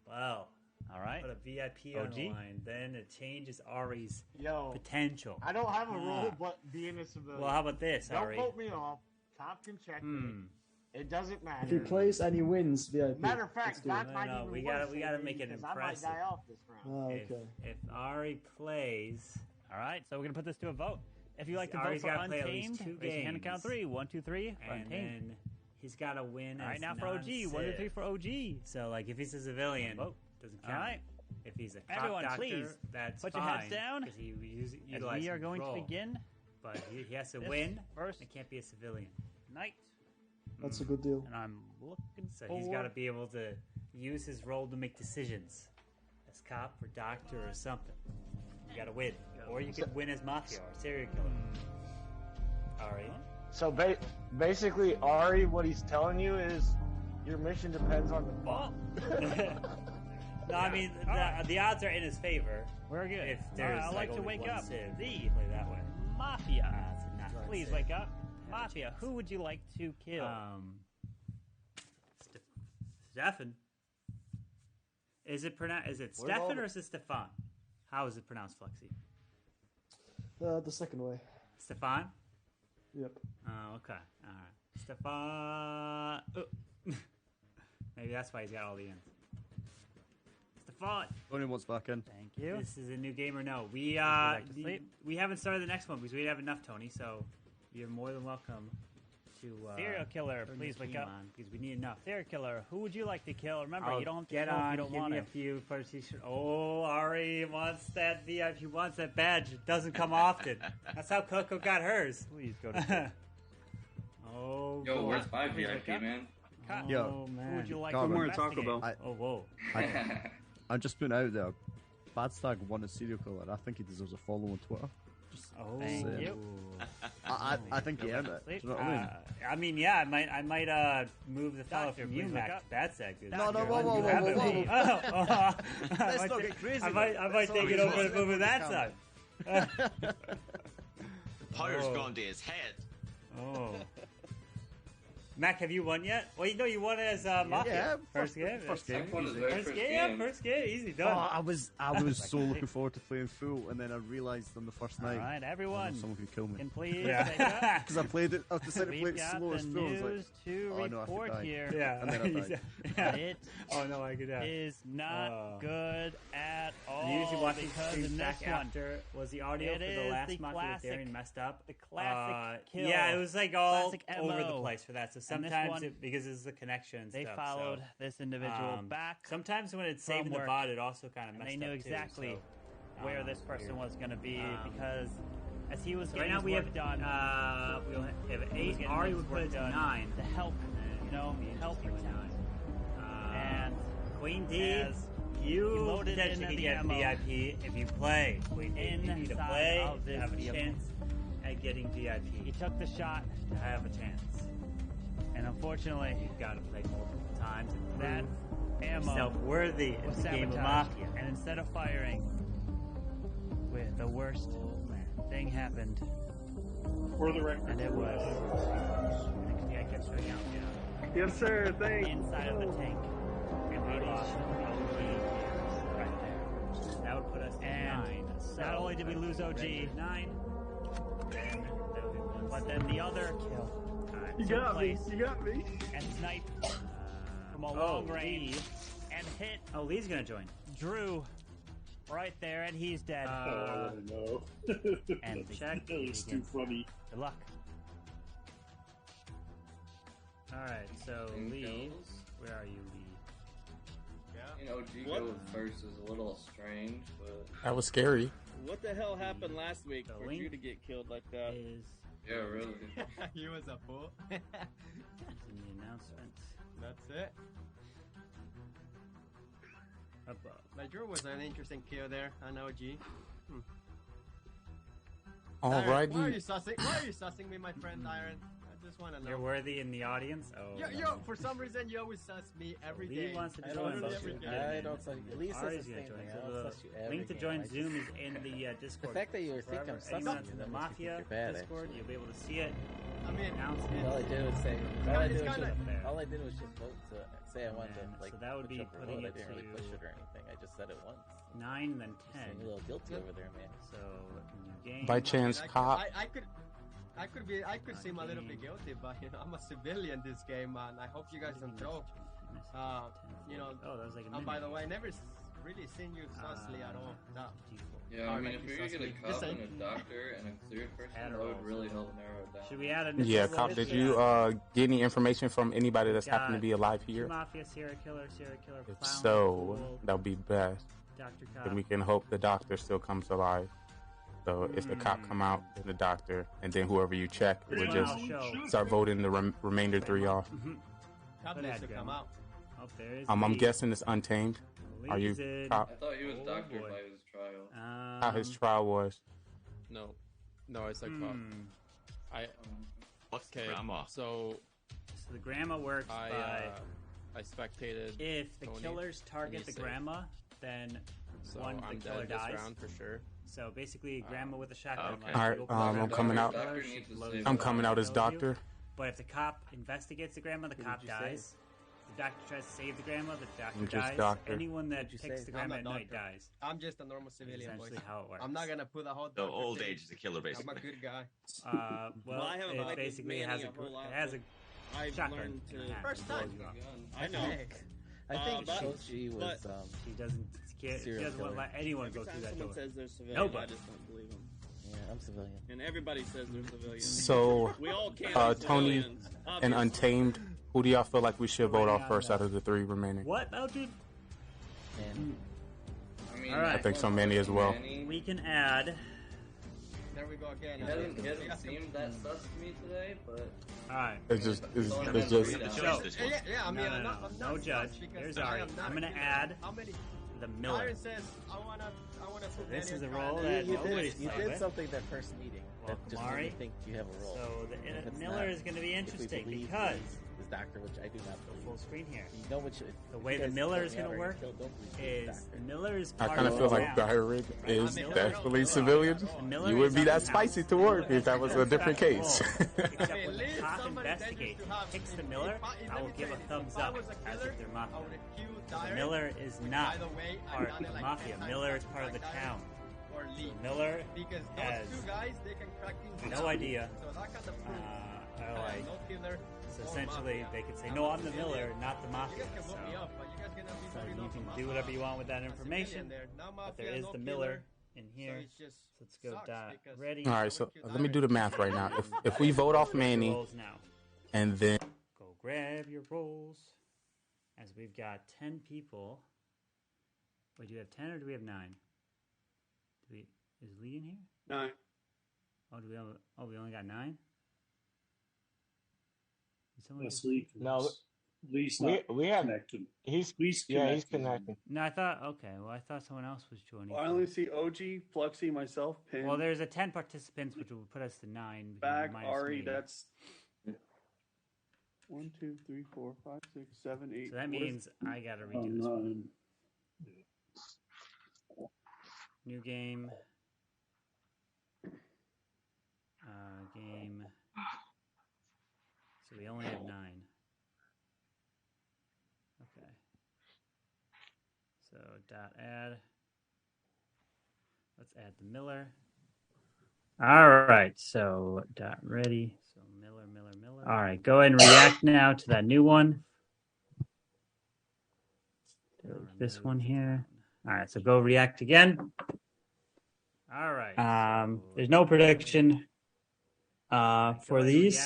Wow. All right. Put a VIP on OG? the line. Then it changes Ari's Yo, potential. I don't have a rule, but being a civilian. Well, how about this, Don't Ari? vote me off. Top can check me. It doesn't matter. If he plays and he wins, VIP. Matter of fact, Let's do that it. might No, even we worse gotta for make me it because I might impressive. die off this round. Oh, okay. If Ari plays, All right, so we're gonna put this to a vote. If you like to vote Ari's for gotta play at least Untamed, 2 raise your hand and games. count 3. 1, 2, 3. and Untamed. then he's got to win. All right, as now for OG. 1, 2, 3 for OG. So, like, if he's a civilian, Vote. doesn't All count. right. If he's a cop Everyone, doctor, please that's put fine. your heads down. Because he As utilizes we are going to control. begin. But he has to This win first. It can't be a civilian. Night. That's a good deal. And I'm looking So he's got to be able to use his role to make decisions as cop or doctor or something. You got to win. Or you could win as Mafia or serial killer. Ari? So basically, Ari, what he's telling you is your mission depends on the ball. No, I mean, the odds are in his favor. We're good. If there's I'd like to only wake one up. civ, The you play that way. Mafia. It's not Please civ. wake up. Mafia, who would you like to kill? Stefan. Is it Stefan or is it Stefan? How is it pronounced, Flexi? The second way. Stefan? Yep. Oh, okay. All right. Stefan. Maybe that's why he's got all the ends. Stefan. Only wants back in. Thank you. This is a new game or no? We back to sleep. we haven't started the next one because we didn't have enough, Tony. So you're more than welcome to Serial killer, turn please your wake team up. on because we need enough. Serial killer, who would you like to kill? Remember, I'll you don't have to get kill if on. you don't Give want me to. a few first. Oh, Ari wants that VIP. He wants that badge. It doesn't come often. That's how Coco got hers. Please go to sleep. Oh, Yo, boy. where's my Please VIP, wake up. man? Oh, Yo, man. Who would you like Come to on, investigate? Taco Bell. Oh, whoa. I'm just putting it out there. Badstag won a serial killer. I think he deserves a follow on Twitter. Oh, thank you. I think he earned it. Do you know what I mean? Yeah, I might move the fellow from you, Mac. That's that good. No, whoa. Let's not get crazy. I might take it over and move it that side. The power's gone to his head. Oh. Mac, have you won yet? Well, you know you won as Mafia. Yeah, first game. First game. First game. Easy done. I was so looking forward to playing full, and then I realised on the first night. All right, everyone. Someone could kill me. And please, because I played it. I decided to play it slow as full. News to report here. Yeah, and then I died. It I could die. is not good at all. Usually watching streams in back this one, after was the audio for the last Mafia with Darian messed up. The classic kill. Yeah, it was like all Classic over the MO. place for that. So And this sometimes one, because it's the connection and they stuff, followed so, this individual back. Sometimes when it's saving the work, bot, it also kind of and messed they knew up exactly too, so, where this person weird. was going to be because as he was So getting right now his we work have done, we have he was 8. getting Ari his would put work it to done 9. to help, help you out. And Queen D, as you loaded potentially into can the get ammo VIP if you play. Queen D, you need to inside play of to this have a vehicle. chance at getting VIP. He took the shot To have a chance. and unfortunately, You've got to play multiple times and that prove ammo yourself worthy was in the game of sabotaged. Mafia. And instead of firing, with the worst thing happened, For the record. and it was Yeah, I kept showing out. Yeah. Yes, sir. Thanks. inside of the tank. And we lost right there. That would put us at And 9. So not only did we lose OG, 9, then that would be 1. but then the other kill You took got me. place You got me. and sniped from a long range Lee. and hit Oh, Lee's gonna join. Drew right there, and he's dead. I want to know. And the check That was too funny. Good luck. Alright, so Ten Lee. kills. Where are you, Lee? You know, G goes first is a little strange, but That was scary. What the hell happened last week The for link you to get killed like that? Is yeah, really. He was a fool. in the announcement That's it. above. Like, Drew was an interesting kill there. I know, G. All right. Why are you sussing me, my friend Iron? I just want to know. You're worthy in the audience? Oh, Yo, for some reason, you always suss me every Lee day. wants to I join. don't every day. I don't suss you. Lee says Ari's the gonna same join. thing. So I don't suss you the every link to game. join I Zoom just- is in the Discord. The fact that you think I'm Forever, sussing anyone you, in the that makes me think Mafia you're bad, Discord, actually. you'll be able to see it. I mean, Announcement. All I did was say. It's All I kinda- did was it's just. kinda- All I did was just vote to say I wanted to And like. so that would push be up or putting vote. I it didn't really to- push it or anything. I just said it once. 9, then Just 10. seemed a little guilty over there, man. So, new game. By chance, Cop. I could seem a little bit guilty, but you know, I'm a civilian this game, man. I hope you guys don't throw. You know. Oh, that was like a And by minute. the way, I never really seen you sussly at all. No. Yeah, I mean, if you're gonna get a cop and a doctor and a cleared person, that would really help narrow it down. Should we add a Yeah, Cop, did you get any information from anybody that's happened to be alive here? Mafia, serial killer, If clown, so, fool, that would be best. Dr. Cop. Then we can hope the doctor still comes alive. So if the cop come out, then the doctor, and then whoever you check, it would just start voting the remainder 3 off. Cop needs to come out. Oh, there is I'm Lee. guessing it's Untamed. Are you Lee's in. Cop? I thought he was Oh, doctored boy. by his trial. How his trial was? No, I said cop. What's Okay, grandma? so So the grandma works by I spectated. if the Tony, killers and target he the saved. grandma, then So one I'm the killer dead this dies. round for sure. So basically, grandma with a shotgun. okay. right? Alright, You open the I'm grandma, coming the out. killer, Doctor she needs to blows save you I'm up, coming out as kills you. doctor. But if the cop investigates the grandma, the cop did you say? dies. The doctor tries to save the grandma, the doctor I'm just dies. doctor. Anyone that What'd you takes say? the grandma I'm at not night doctor. dies. I'm just a normal civilian, boys. Essentially how it works. I'm not gonna put a whole. So doctor old thing. age is a killer, I'm a basically. good guy. Well, Well, I haven't it been basically has a manning a whole lot, it has a I've shotgun. learned in her to. hand. First It blows time. you up. I know. I think but- Shoji was. She doesn't. She Serial doesn't want to killer. let anyone Every go time through that someone door. says they're civilian, Nobody. I just don't believe them. Yeah, I'm civilian. And everybody says they're civilian. So, we all can't be Tony civilians, and obviously. Untamed, who do y'all feel like we should vote off first out of the 3 remaining? What, Mildred? And I mean, Alright. I think so many as well. We can add. There we go again. He hasn't seemed that sus to me today, but Alright. It's just. So, Yeah, I mean, no, I'm not no judge. because There's I Ari. am not I'm a gonna killer. add. How many? the Miller. Byron says, I wanna So this is a role that You nobody's did played with. something that first meeting. Well, That just made Mari. me think you have a role. So the And it's Miller not. is going to be If we interesting believe because his doctor, which I do not believe. full screen here. You know which The way the Miller is going to work is the Miller is I part kind of of feel the like town. Byron is Miller- definitely civilian. Miller You would is be on that the spicy town. to work if that was a different case. Except when the top investigator picks the Miller, I will give a thumbs up as if they're Mafia. The Miller is not part of the Mafia. Miller is part of the town. or Lee. So Miller because has those two guys, they can crack things. no idea. So that kind of proof. Like, no killer. so essentially, they could say, "No, I'm the Miller, not the Mafia." You guys can vote me up, but you guys gonna be So voting you up can for do Mafia. whatever you want with that information. No But there Mafia, is no the killer. Miller in here. So it's just Let's go sucks dot because- ready. All right, so let me do the math right now. If we vote off Manny, Rolls now. and then Go grab your rolls. As we've got 10 people. Wait, do we have 10 or do we have 9? Is Lee in here? 9. Oh, do we have? Oh, we only got 9. Did someone Yes, just- Lee. No, Lee's we not have connected. he's Lee's yeah he's connected. connected. No, I thought. Okay, well, I thought someone else was joining. I only see OG, Fluxy, myself, Pin. Well, there's a 10 participants, which will put us to 9. Back, minus Ari, me. that's 1, 2, 3, 4, 5, 6, 7, 8. So that What is- means I gotta redo this one. New game. Game. So we only have 9. Okay. So dot add. Let's add the Miller. All right. So dot ready. So Miller. All right. Go ahead and react now to that new one. Delete this one here. All right. So go react again. All right. There's no prediction for these.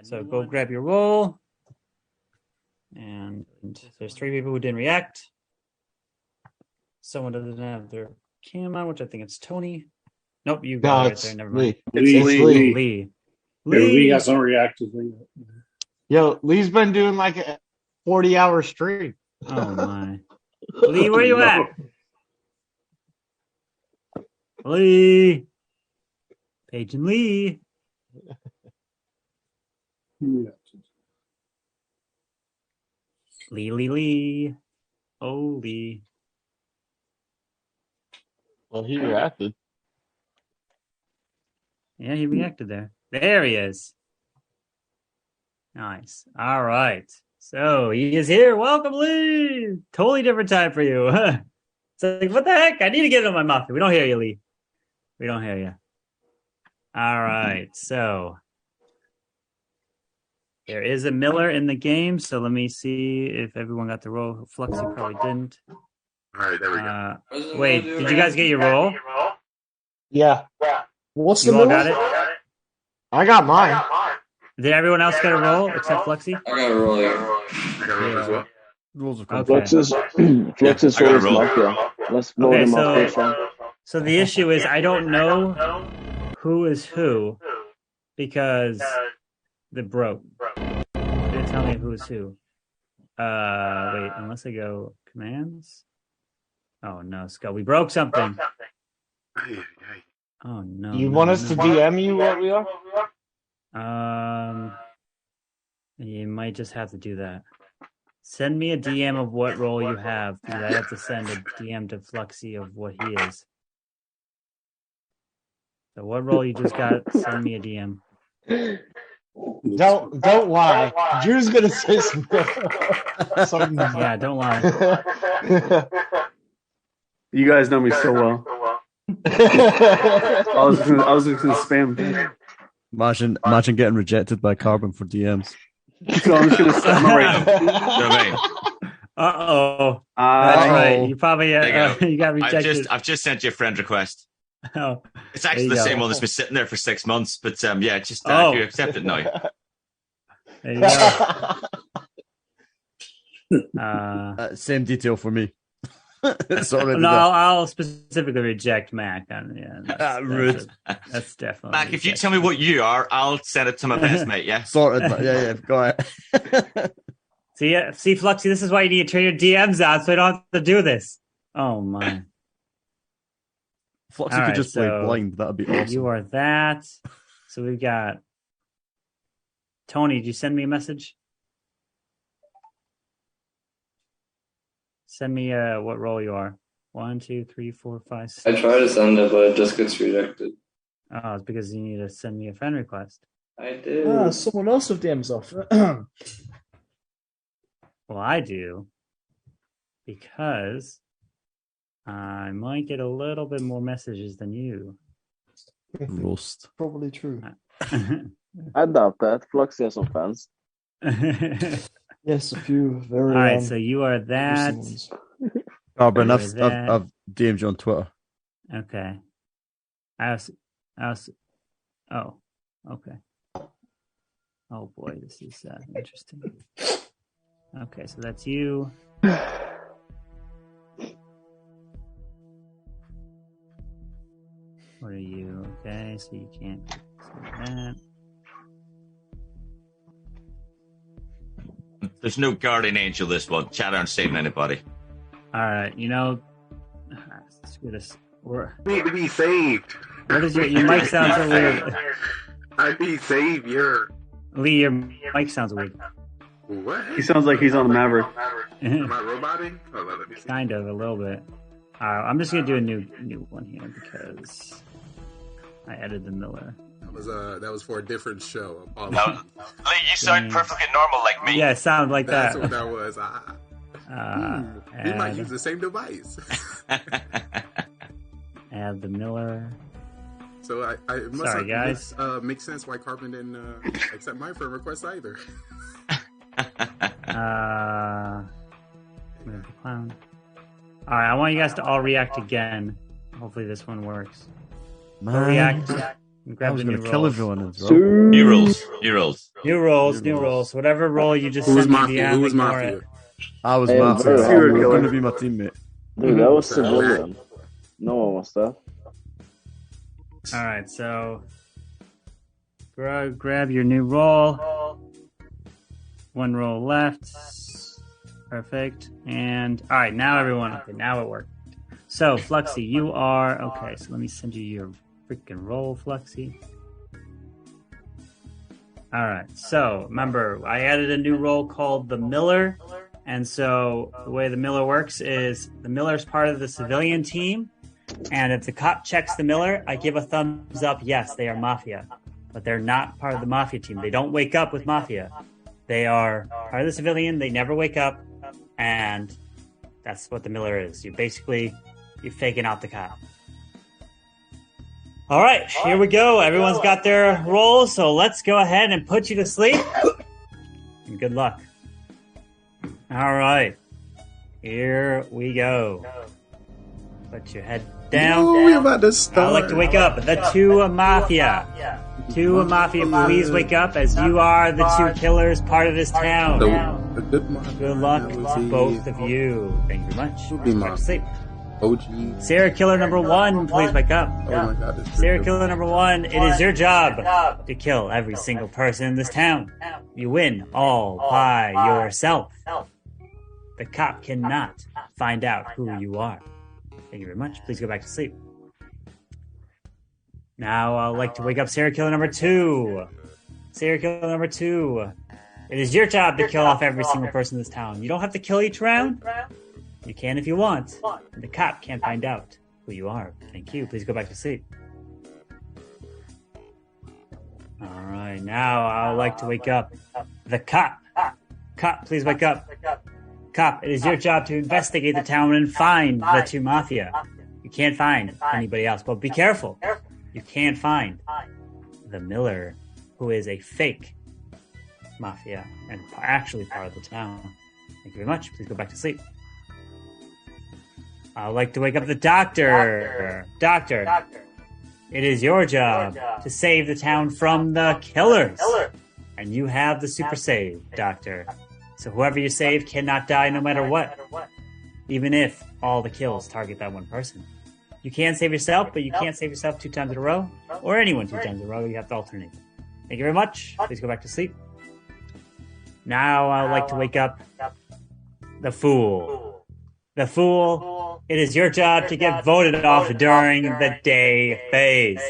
So go grab your roll. And there's 3 people who didn't react. Someone doesn't have their cam on, which I think it's Tony. Nope, you got it right there. Never mind. It's Lee. Lee. Yeah, Lee hasn't reacted. Yo, Lee's been doing like a 40-hour stream. Oh my. Lee, where you at? Lee. Paige and Lee. Lee. Oh, Lee. Well, he reacted. Yeah, he reacted there. There he is. Nice. All right. So he is here. Welcome, Lee. Totally different time for you. It's like, what the heck? I need to get on my Mafia. We don't hear you, Lee. We don't hear you. All right. So there is a Miller in the game. So let me see if everyone got the roll. Fluxy probably didn't. All right, there we go. Wait, did you guys get your roll? Yeah. What's You the all middle? got it? I got mine. Did everyone else get a roll except Fluxy? I got a roll, yeah. I got roll as well. Rules are Okay. complex. Flux is I got a always roll. Mafia. Let's vote Okay, him so- off first round. So the issue is I don't know who is who because the broke. They didn't tell me who is who. Wait, unless I go commands. Oh no, Skull, we broke something. Oh no. You no, want us to no. DM you what we are? You might just have to do that. Send me a DM of what role you have, because I have to send a DM to Fluxy of what he is. So what role you just got? Send me a DM. Don't lie. Drew's gonna say something. Yeah, don't lie. You guys know me so well. I was just gonna spam. Imagine getting rejected by Carbon for DMs. So I'm just gonna set my right. Uh-oh. That's right. You probably There you you got rejected. I've just sent you a friend request. Oh, It's actually there the you same go. one that's been sitting there for 6 months, but yeah, just Oh. if you accept it now. There you go. Same detail for me. It's already No, there. I'll specifically reject Mac. Rude. That's definitely. Mac, if you tell me what you are, I'll send it to my best mate. Yeah, Sorted. Yeah, go ahead. See, Fluxy, this is why you need to turn your DMs on so I don't have to do this. Oh my. Floxy All could right, just play so blind. That'd be awesome. You are that. So we've got Tony. Did you send me a message? Send me what role you are. 1, 2, 3, 4, 5, 6. I try to send it, but it just gets rejected. Oh, it's because you need to send me a friend request. I did. Ah, someone else with DMs off. Well, I do. Because I might get a little bit more messages than you. Roast. Probably true. I doubt that. Flux has some fans. Yes, a few very. All right, so you are that. Oh, Ben, You are I've that. DM'd you on Twitter. Okay. Oh, okay. Oh boy, this is interesting. Okay, so that's you. What are you? Okay, so you can't see that. There's no guardian angel this one. Chat aren't saving anybody. All right, you know, screw this. Need to be saved. What is your mic sounds so weird? I be savior. Lee, your mic sounds weird. What? He sounds like he's on a Maverick. Am I roboting? Hold on, let me see. Kind of, a little bit. I'm just gonna do a new one here because I added the Miller. That was for a different show. Lee, you sound perfectly normal like me. Yeah, it sounded like That's that. what that was. We might Add- use the same device. Add the Miller. So it must Sorry, guys. make sense why Carbon didn't accept my friend request either. Move the clown. All right, I want you guys to all react again. Hopefully this one works. Go react. And grab I was the new going to kill rolls. everyone as well. New rules. New rolls. Whatever role you just Who was sent me Mafia? DM, Who was ignore Mafia? it. I was Hey, Mafia. very You were humble. going to be my teammate. Dude, that was civilian. No one was that. All right, so grab your new roll. One roll left. Perfect. And all right, now everyone. Okay, now it worked. So Fluxy, you are okay. So let me send you your freaking roll, Fluxy. All right. So remember, I added a new role called the Miller, and so the way the Miller works is the Miller's part of the civilian team. And if the cop checks the Miller, I give a thumbs up. Yes, they are Mafia. But they're not part of the Mafia team. They don't wake up with Mafia. They are part of the civilian. They never wake up. And that's what the Miller is. You're faking out the cop. All right, here we go. Everyone's got their roles. So let's go ahead and put you to sleep. And good luck. All right. Here we go. Put your head down. Ooh, we're about to start. I'd like to wake up. The two Mafia. Two Mafia, please wake up as you are the two killers part of this town. Good luck to both of you. Thank you very much. Back to sleep. OG. Serial killer number 1, please wake up. Oh my God. Serial killer number 1, it is your job to kill every single person in this town. You win all by yourself. The cop cannot find out who you are. Thank you very much. Please go back to sleep. Now I'd like to wake up serial killer number 2. Serial killer number 2. It is your job to kill off every single person in this town. You don't have to kill each round. You can if you want. The cop can't find out who you are. Thank you. Please go back to sleep. All right. Now I'd like to wake up the cop. Cop, please wake up. Cop, it is your job to investigate the town and find the two Mafia. You can't find anybody else, but be careful. You can't find the Miller, who is a fake Mafia and actually part of the town. Thank you very much. Please go back to sleep. I'd like to wake up the doctor. Doctor, it is your job to save the town from the killers. And you have the super save, Doctor. So whoever you save cannot die no matter what. Even if all the kills target that one person. You can save yourself, but you can't save yourself 2 times in a row. Or anyone 2 times in a row. You have to alternate. Thank you very much. Please go back to sleep. Now I would like to wake up the Fool. The Fool, it is your job to get voted off during the day phase.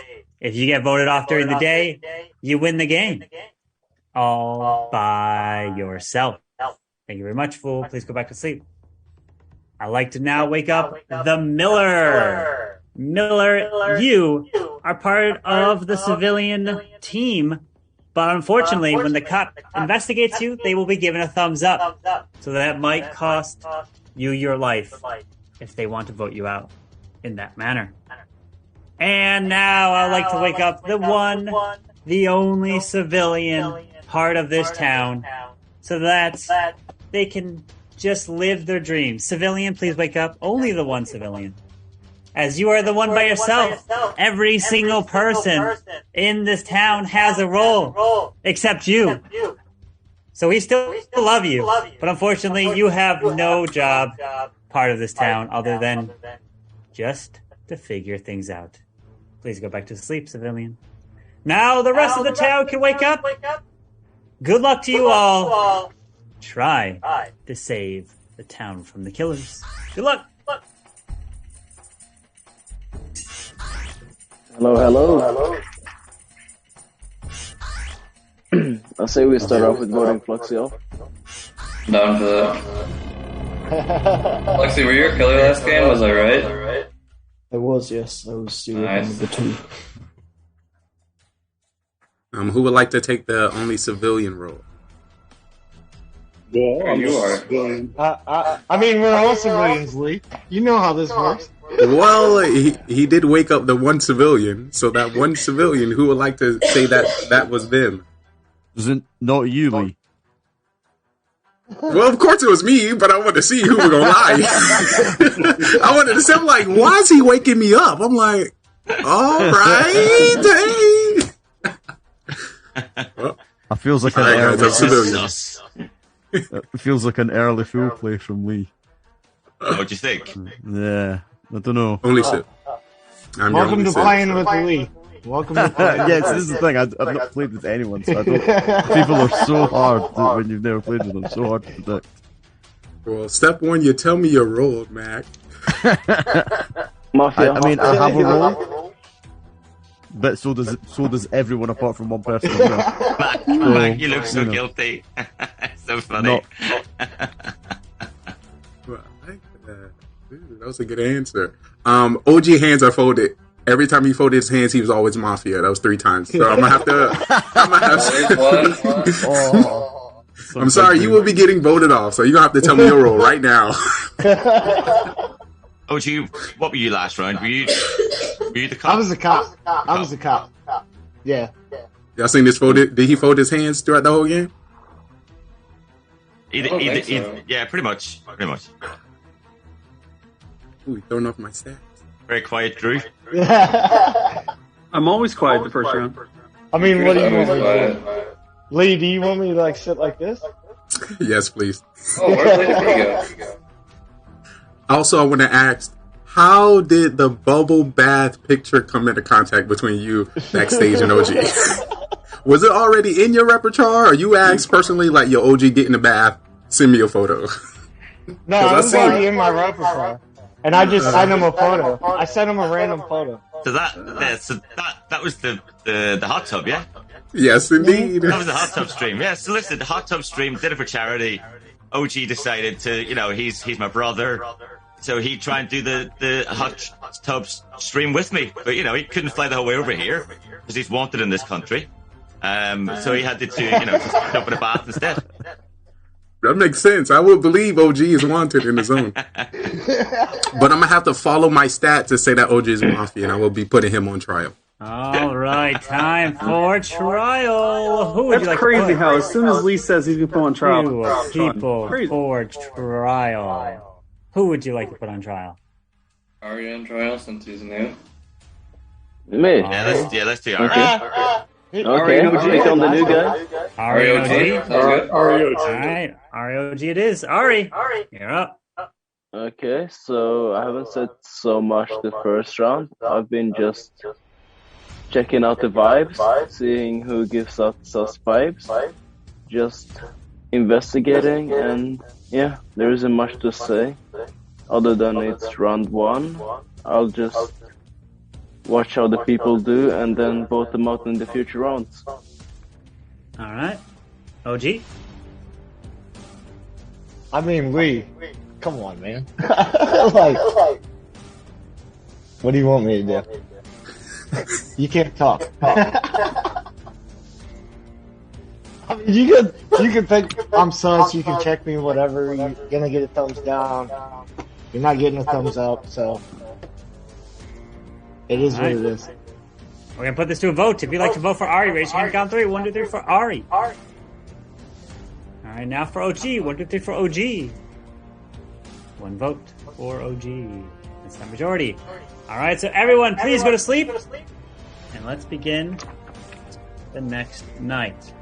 If you get voted off during the day, you win the game. All by yourself. Thank you very much, fool. Please go back to sleep. I'd like to now wake up the Miller. Miller, you are part of the civilian team, but unfortunately, when the cop investigates you, they will be given a thumbs up. So that might cost you your life if they want to vote you out in that manner. And now I'd like to wake up the one, the only civilian part of this town, so that they can just live their dreams. Civilian, please wake up. Only the one civilian. As you are the one by yourself. Every single person in this town has a role, except you. So we still love you, but unfortunately you have no job part of this town other than just to figure things out. Please go back to sleep, civilian. Now the rest of the town can wake up. Good luck to you all. Try to save the town from the killers. Good luck. Hello. I say we start off with voting Fluxy off. Down for that. Lexi, were you a killer last game? Was I right? I was, yes. I was number 2. Who would like to take the only civilian role? Yeah, you are. I mean, we're all civilians, Lee. You know how this works. Well, he did wake up the one civilian, so that one civilian, who would like to say that was them? Isn't not you, Lee? Well, of course it was me, but I wanted to see who was gonna lie. I wanted to say, I'm like, why is he waking me up? I'm like, all right, hey. Well, I feels like it feels like an early full play from Lee. What do you think? Yeah, I don't know. Only sip. Welcome to playing with Lee. Welcome to playing. Yeah, this is the thing. I've not played with anyone, so I don't. People are so hard when you've never played with them. So hard to predict. Well, step 1, you tell me your role, Mac. Mafia. I mean, I have a role, but so does everyone apart from one person. Mac, you look so guilty. So funny. That was a good answer. OG hands are folded. Every time he folded his hands, he was always Mafia. That was 3 times. So I'm gonna have to. I'm sorry, you will be getting voted off. So you're gonna have to tell me your role right now. OG, what were you last round? Were you the cop? I was the cop. Yeah. Y'all seen this folded? Did he fold his hands throughout the whole game? Yeah, pretty much. Ooh, throwing off my stats. Very quiet, Drew. I'm always quiet the first round. I mean, what do you want me to do? Lee, do you want me to sit like this? Yes, please. Oh, where did we go? Also, I want to ask, how did the bubble bath picture come into contact between you backstage and OG? Was it already in your repertoire, or you asked personally, like, yo, OG, get in the bath, send me a photo? No, it was already in my repertoire. And I just sent him a photo. I sent him a random photo. So that was the hot tub, yeah? Yes, indeed. That was the hot tub stream. Yeah, so listen, the hot tub stream, did it for charity. OG decided to, he's my brother. So he'd try and do the hot tub stream with me. But, he couldn't fly the whole way over here because he's wanted in this country. So he had to just jump in a bath instead. That makes sense. I would believe OG is wanted in the zone. But I'm going to have to follow my stats to say that OG is Mafia, and I will be putting him on trial. All right, time for trial. Who would That's you like crazy to how as soon as Lee says he's going to put on trial. people for trial. Who would you like to put on trial? Are you on trial since he's new? Me? Yeah, let's do Ari. Okay, take on the new guy. REOG. REOG. All right, REOG it is. Ari, you're up. Okay, so I haven't said so much the first round. I've been just checking out the vibes, seeing who gives us vibes, just investigating, and yeah, there isn't much to say. other than it's round 1. I'll just watch how the people do and then vote them out in the future rounds. Alright. OG? I mean, Lee, come on, man. Like, what do you want me to do? You can't talk. I mean, you can think I'm sus, you can check me, whatever. You're gonna get a thumbs down. You're not getting a thumbs up, so it is what it is. We're gonna put this to a vote. If you'd like to vote for Ari, raise your hand. Count 3. 1, 2, 3 for Ari. Alright, now for OG. 1, 2, 3 for OG. 1 vote for OG. It's the majority. Alright, so everyone, please go to sleep. And let's begin the next night.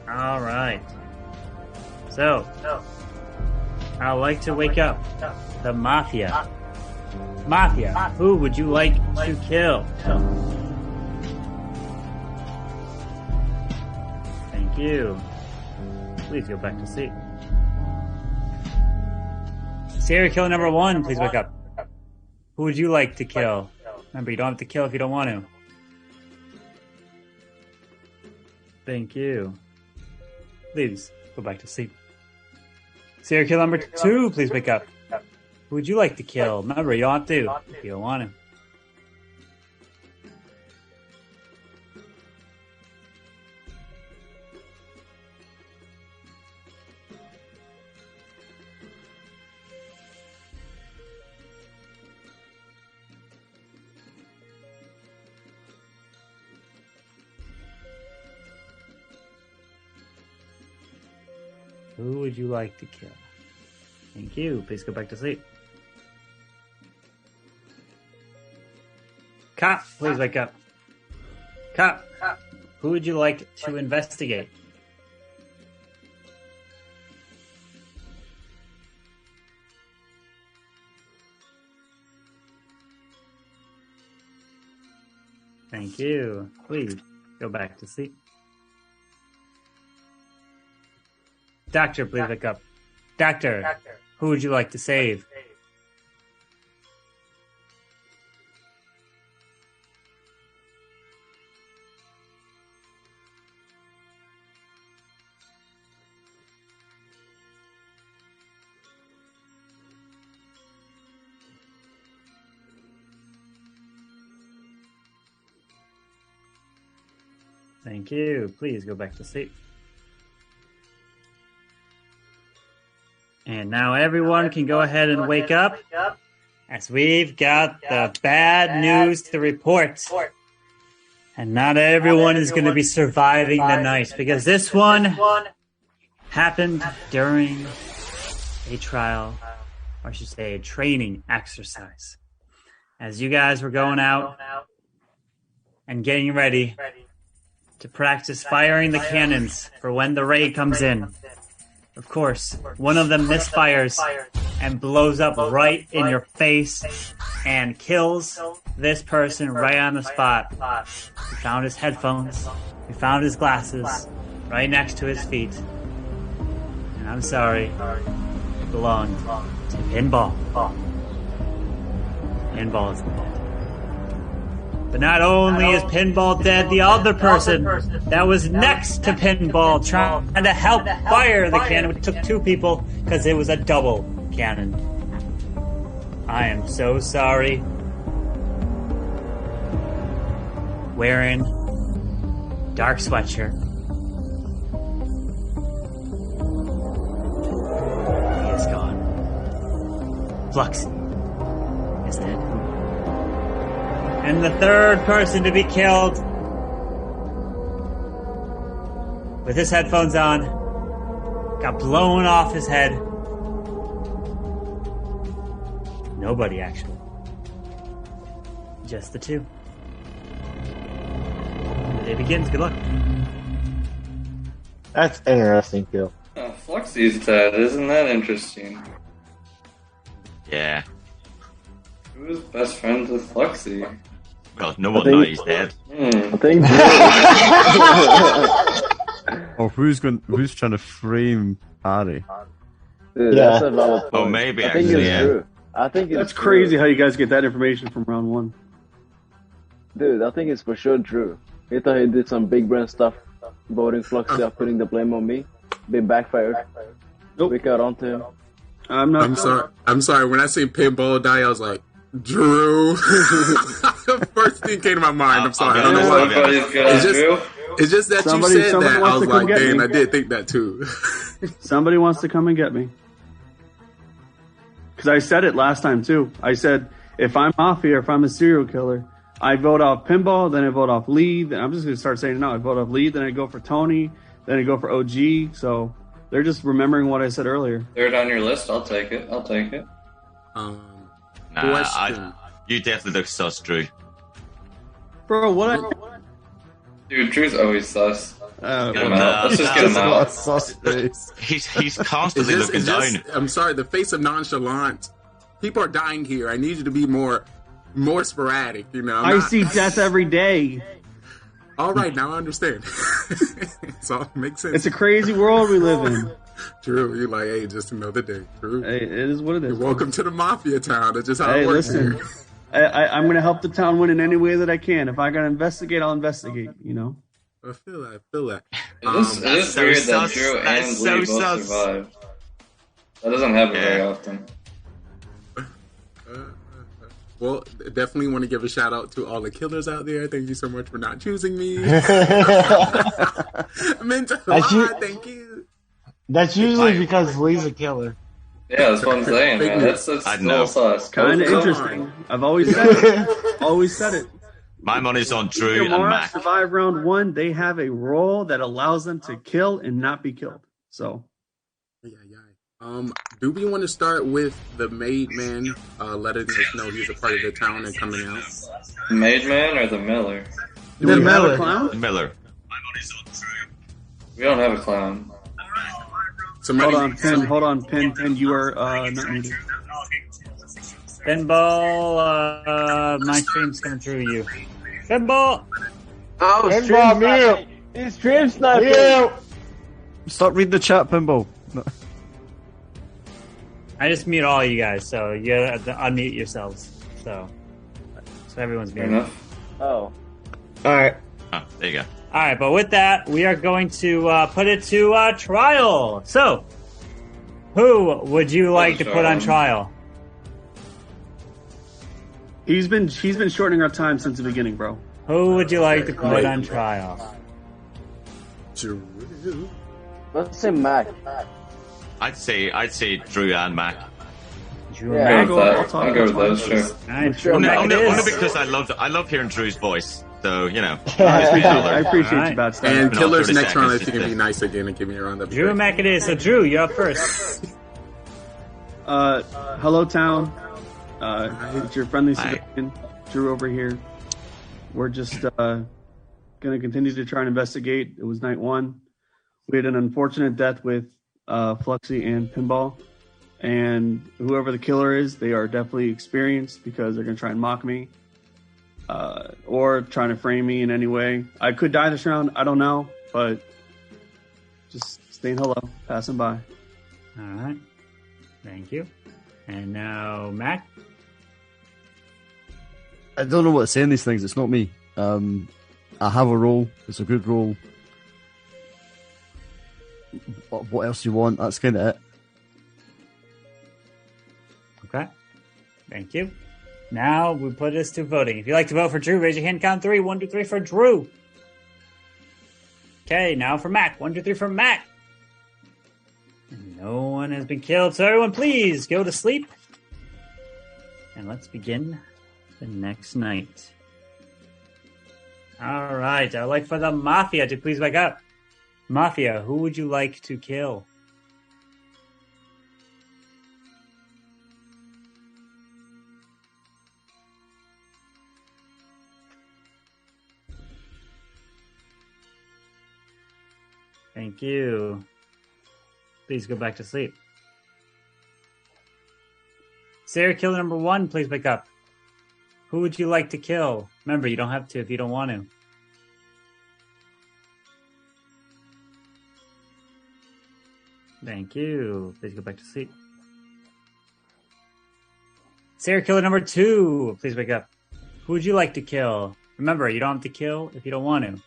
Alright. So, I'd like to wake up the Mafia. Mafia, who would you like to kill? Thank you. Please go back to sleep. Serial killer number 1, please wake up. Who would you like to kill? Remember, you don't have to kill if you don't want to. Thank you. Please go back to sleep. Serial killer number 2, please wake up. Who would you like to kill? Remember, you don't have to if you don't want to. Who would you like to kill? Thank you. Please go back to sleep. Cop, please wake up. Cop, who would you like to investigate? Thank you. Please go back to sleep. Doctor, please wake up. Doctor, who would you like to save? Thank you. Please go back to sleep. And now everyone can go ahead and wake up, as we've got the bad news to report. And not everyone is going to be surviving the night, because this one happened during a trial, or I should say a training exercise. As you guys were going out and getting ready to practice firing the cannons for when the raid comes in. Of course, one of them misfires and blows up right in your face and kills this person right on the spot. We found his headphones. We found his glasses right next to his feet. And I'm sorry, it belonged to Pinball. Pinball is dead. But not only is Pinball dead, the other person that was next to Pinball trying to help fire the cannon, which took 2 people because it was a double cannon. I am so sorry. Wearing dark sweatshirt. He is gone. Flux is dead. And the third person to be killed with his headphones on got blown off his head. Nobody, actually. Just the 2. The day begins. Good luck. That's interesting, Phil. Fluxy's dead. Isn't that interesting? Yeah. Who was best friends with Fluxy? Well, no one knows he's dead. I think. Or who's trying to frame Harry? Dude, that's a valid point. Oh, maybe I think actually, it's yeah. true. I think it's That's crazy true. how you guys get that information from round one. Dude, I think it's for sure true. He thought he did some big brand stuff, voting Fluxy up, putting the blame on me. Been backfired. Nope. We got onto him. I'm not. I'm sorry. When I seen Pinball die, I was like, Drew. First thing came to my mind. I'm sorry. I don't know why. It's just that Somebody- you said somebody that. wants I was to come like, get damn, me. I did think that too. Somebody wants to come and get me. Because I said it last time too. I said, if I'm Mafia, if I'm a serial killer, I vote off Pinball, then I vote off Lee. Then I'm just going to start saying no. I vote off Lee, then I go for Tony, then I go for OG. So they're just remembering what I said earlier. Third on your list. I'll take it. I'll take it. You definitely look sus, Drew. Bro, what? Dude, Drew's always sus. Get him out. Let's just get him out. He's constantly It's looking just- down. I'm sorry. The face of nonchalant. People are dying here. I need you to be more sporadic. You know. I see death every day. All right, now I understand. So it makes sense. It's a crazy world we live in. Drew, you're like, hey, just another day. Drew, hey, it is what it is. You're welcome to the Mafia town. That's just how Hey, it works listen. here. I'm going to help the town win in any way that I can. If I got to investigate, I'll investigate. You know. I feel that. I feel that. It is weird that Drew and Lee both survived. That doesn't happen very often. Well, definitely want to give a shout out to all the killers out there. Thank you so much for not choosing me. Mental thank you. That's usually because Lee's a killer. Yeah, that's what I'm saying, man. That's a little sus. Kind of interesting. I've always said it. Always said it. My money's on Drew and Gamora Mac. survive round one. They have a role that allows them to kill and not be killed. So, Do we want to start with the Maid Man letting us know he's a part of the town and coming out? The Maid Man or the Miller? The Miller clown? Miller. We don't have a clown. Hold on, Pin. You are not muted. Pinball, my stream's coming through you. Pinball! Oh, Pinball, mute! It's stream sniping! Mute! Stop reading the chat, Pinball. No. I just mute all you guys, so you have to unmute yourselves. So everyone's muted. Oh. Alright. Oh, there you go. Alright, but with that, we are going to put it to trial. So, who would you like to put on trial? She's been shortening our time since the beginning, bro. Who would you like to put on trial? Let's say Mac. I'd say Drew and Mac. Yeah, I'll go with those, sure. Only because I love hearing Drew's voice. So, you know. I appreciate you, Bad Stuff. And No, Killer's 30 next round, seconds if you can just be nice again and give me a round. Drew and Mac it is. So, Drew, you're up first. Hello, town. It's your friendly civilian, Drew over here. We're just going to continue to try and investigate. It was night one. We had an unfortunate death with Fluxy and Pinball. And whoever the killer is, they are definitely experienced because they're going to try and mock me. Or trying to frame me in any way. I could die this round. I don't know. But just saying hello, passing by. All right. Thank you. And now, Mac. I don't know what to say in these things. It's not me. I have a role. It's a good role. What else you want? That's kind of it. Okay. Thank you. Now we put this to voting. If you'd like to vote for Drew, raise your hand. Count 3. 1, 2, 3 for Drew. Okay, now for Mac. 1, 2, 3 for Mac. And no one has been killed, so everyone please go to sleep. And let's begin the next night. All right, I'd like for the Mafia to please wake up. Mafia, who would you like to kill? Thank you. Please go back to sleep. Serial killer number 1, please wake up. Who would you like to kill? Remember, you don't have to if you don't want to. Thank you. Please go back to sleep. Serial killer number 2. Please wake up. Who would you like to kill? Remember, you don't have to kill if you don't want to.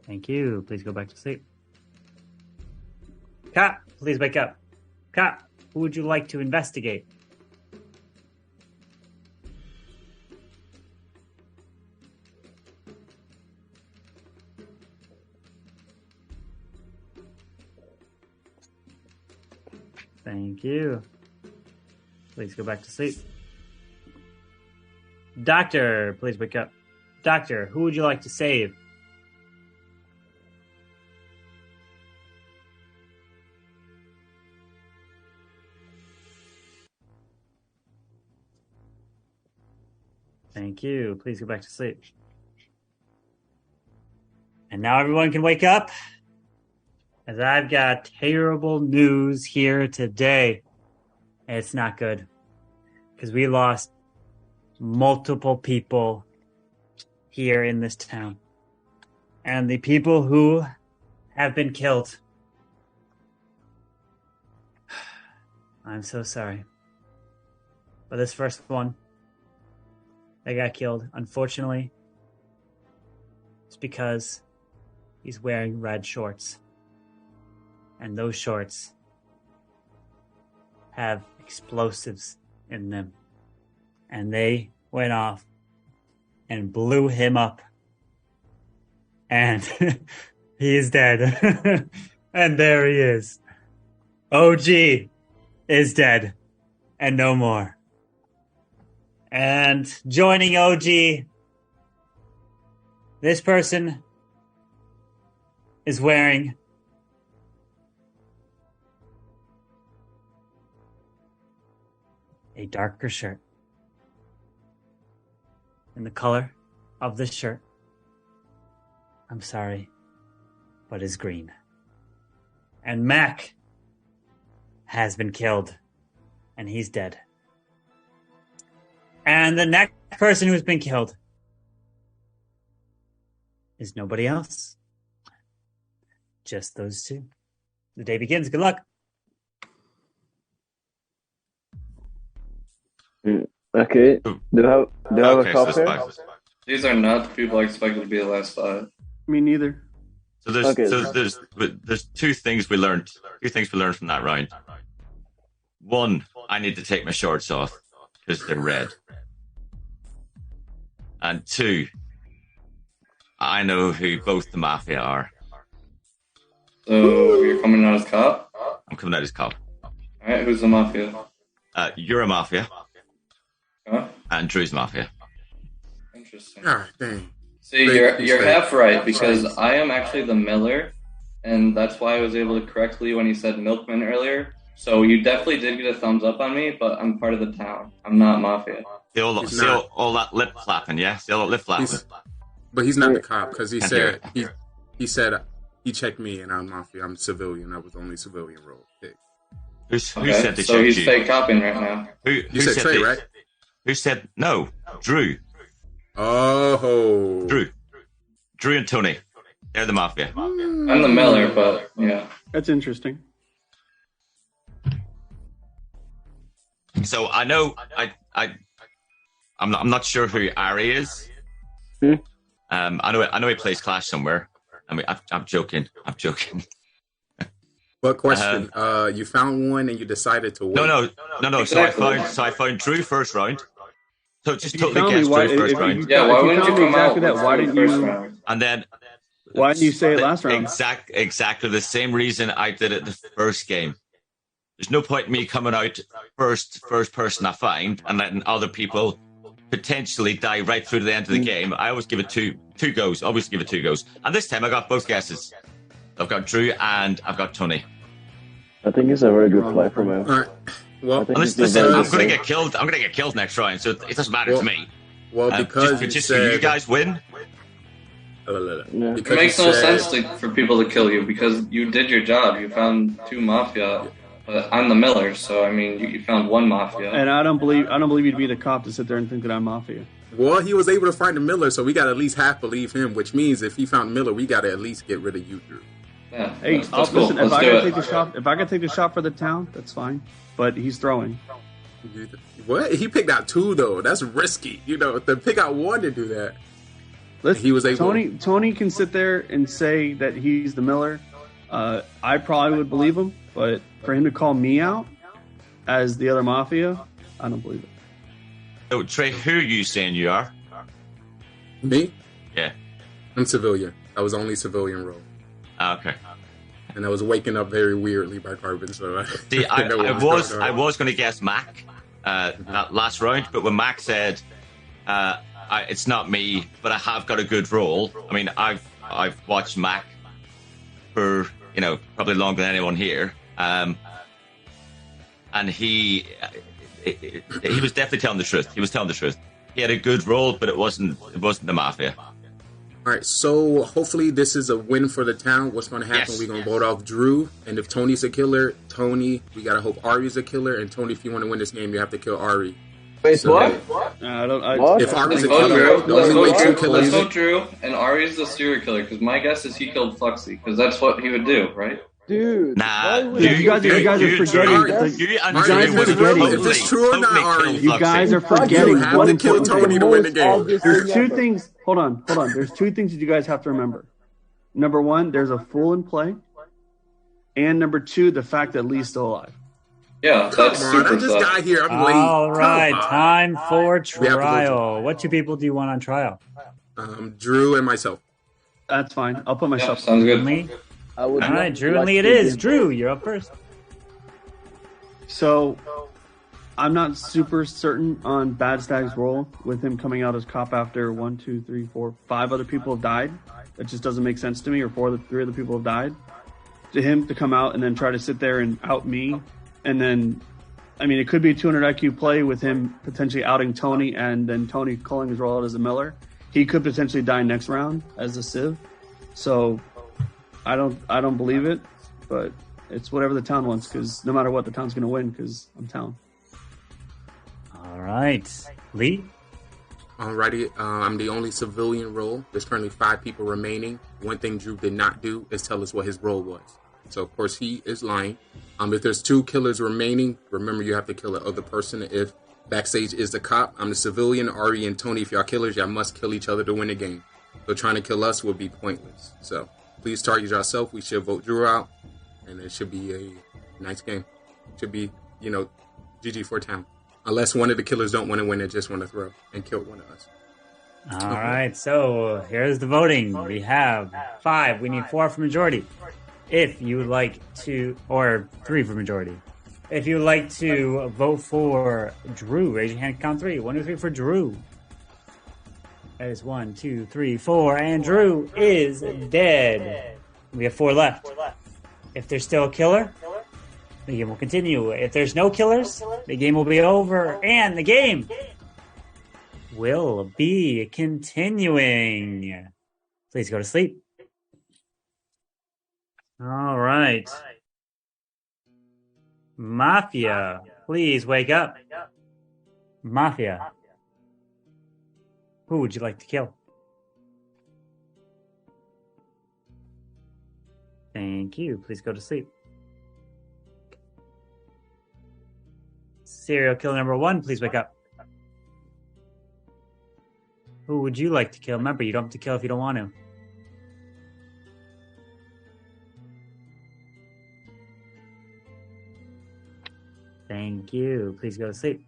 Thank you. Please go back to sleep. Cop, please wake up. Cop, who would you like to investigate? Thank you. Please go back to sleep. Doctor, please wake up. Doctor, who would you like to save? Thank you. Please go back to sleep. And now everyone can wake up, as I've got terrible news here today. It's not good, because we lost multiple people here in this town. And the people who have been killed, I'm so sorry. But this first one, they got killed, unfortunately, it's because he's wearing red shorts. And those shorts have explosives in them. And they went off and blew him up. And he is dead. And there he is. OG is dead. And no more. And joining OG, this person is wearing a darker shirt. And the color of this shirt, I'm sorry, but is green. And Mac has been killed, and he's dead. And the next person who's been killed is nobody else. Just those two. The day begins. Good luck. Okay. Do you have a cop here? These are not the people I expected to be the last 5. Me neither. So there's two things we learned. Two things we learned from that round. One, I need to take my shorts off because they're red. And 2, I know who both the Mafia are. So you're coming out as cop? I'm coming out as cop. Alright, who's the Mafia? You're a Mafia. Huh? And Drew's Mafia. Interesting. Ah, dang. See, you're half right, because I am actually the miller, and that's why I was able to correct Lee when he said milkman earlier. So you definitely did get a thumbs up on me, but I'm part of the town. I'm not Mafia. See all that lip flapping, yeah? See all that lip flapping? But he's not the cop, because he said he checked me and I'm Mafia. I'm civilian. I was only civilian role. Who said to so check he's you? fake copying right now. You said Trey, right? Who said no? Drew. Oh. Drew and Tony. They're the Mafia. I'm the miller, but yeah. That's interesting. So I know I'm not sure who Ari is. I know he plays Clash somewhere. I mean, I'm joking. But question, you found one and you decided to wait. No. Exactly. So I found Drew first round. So just Tell totally me guessed why- Drew first if you- round. Yeah, why if you wouldn't tell you me come out exactly that, with why the didn't first you- round? And then Why didn't you say it last round? Exactly the same reason I did it the first game. There's no point in me coming out first person I find and letting other people potentially die right through to the end of the game. I always give it two goes. Always give it 2 goes. And this time I got both guesses. I've got Drew and I've got Tony. I think it's a very good play from him. All right. Well, listen, I'm gonna get killed. I'm gonna get killed next round, so it doesn't matter to me. Well, because just so you guys win. It makes no sense for people to kill you because you did your job. You found 2 Mafia But I'm the Miller, so I mean, you found one Mafia. And I don't believe you'd be the cop to sit there and think that I'm Mafia. Well, he was able to find the Miller, so we got to at least half believe him, which means if he found Miller, we got to at least get rid of you, Drew. Yeah, Hey, that's listen, cool. if Let's I do gotta it. take the shot, if I could take the shot for the town, that's fine. But he's throwing. What? He picked out 2 though. That's risky. You know, to pick out 1 to do that. Listen, He was able. Tony can sit there and say that he's the Miller. I probably would believe him, but for him to call me out as the other Mafia, I don't believe it. So, Trey, who are you saying you are? Me? Yeah. I'm civilian. I was only civilian role. Okay. And I was waking up very weirdly by Carbon, so I See, didn't know what going on. I was going to guess Mac that last round, but when Mac said it's not me, but I have got a good role. I mean, I've watched Mac for probably longer than anyone here, and he was definitely telling the truth. He was telling the truth. He had a good role, but it wasn't the Mafia. All right, so hopefully this is a win for the town. What's going to happen? Yes. We're going to vote off Drew, and if Tony's a killer, Tony, we got to hope Ari's a killer, and Tony, if you want to win this game, you have to kill Ari. Wait, So- what? If Ari's a Let's vote killer, Drew. the Let's only way vote 2 Drew. killers... Let's vote Drew, and Ari's the serial killer, because my guess is he killed Fluxy, because that's what he would do, right? Dude, Nah, You guys are forgetting. If it's true or not, Ari, You guys are forgetting You have one to kill important Tony thing. to win the game. There's 2 things. Hold on. There's 2 things that you guys have to remember. Number 1, there's a fool in play, and number 2, the fact that Lee's still alive. Yeah, that's super I just got here. I'm late. All right, Come on. time for We have to vote trial. What 2 people do you want on trial? Drew and myself. That's fine. I'll put myself. sounds good. Lee? I would All right, not Drew and like Lee it to is. be- Drew, you're up first. So, I'm not super certain on Bad Stag's role with him coming out as cop after 1, 2, 3, 4, 5 other people have died. That just doesn't make sense to me. Or 3 other people have died. To him to come out and then try to sit there and out me, and then, I mean, it could be a 200 IQ play with him potentially outing Tony, and then Tony calling his role out as a Miller. He could potentially die next round as a Civ. So, I don't believe it, but it's whatever the town wants, because no matter what, the town's going to win because I'm town. All right, Lee. Alrighty, I'm the only civilian role. There's currently 5 people remaining. One thing Drew did not do is tell us what his role was. So, of course, he is lying. If there's 2 killers remaining, remember you have to kill the other person. If Backstage is the cop, I'm the civilian. Ari and Tony, if y'all killers, y'all must kill each other to win the game. So trying to kill us would be pointless. So please target yourself. We should vote Drew out, and it should be a nice game. Should be, GG for town. Unless one of the killers don't want to win and just want to throw and kill one of us. All right, so here's the voting. We have 5. We need 4 for majority. If you would like to, or 3 for majority. If you would like to vote for Drew, raise your hand. Count 3. 1, 2, 3 for Drew. That is 1, 2, 3, 4, and Drew is dead. We have 4 left. If there's still a killer, the game will continue. If there's no killers, the game will be over, and the game will be continuing. Please go to sleep. All right. Mafia, please wake up. Mafia. Who would you like to kill? Thank you. Please go to sleep. Serial killer number 1, please wake up. Who would you like to kill? Remember, you don't have to kill if you don't want to. Thank you. Please go to sleep.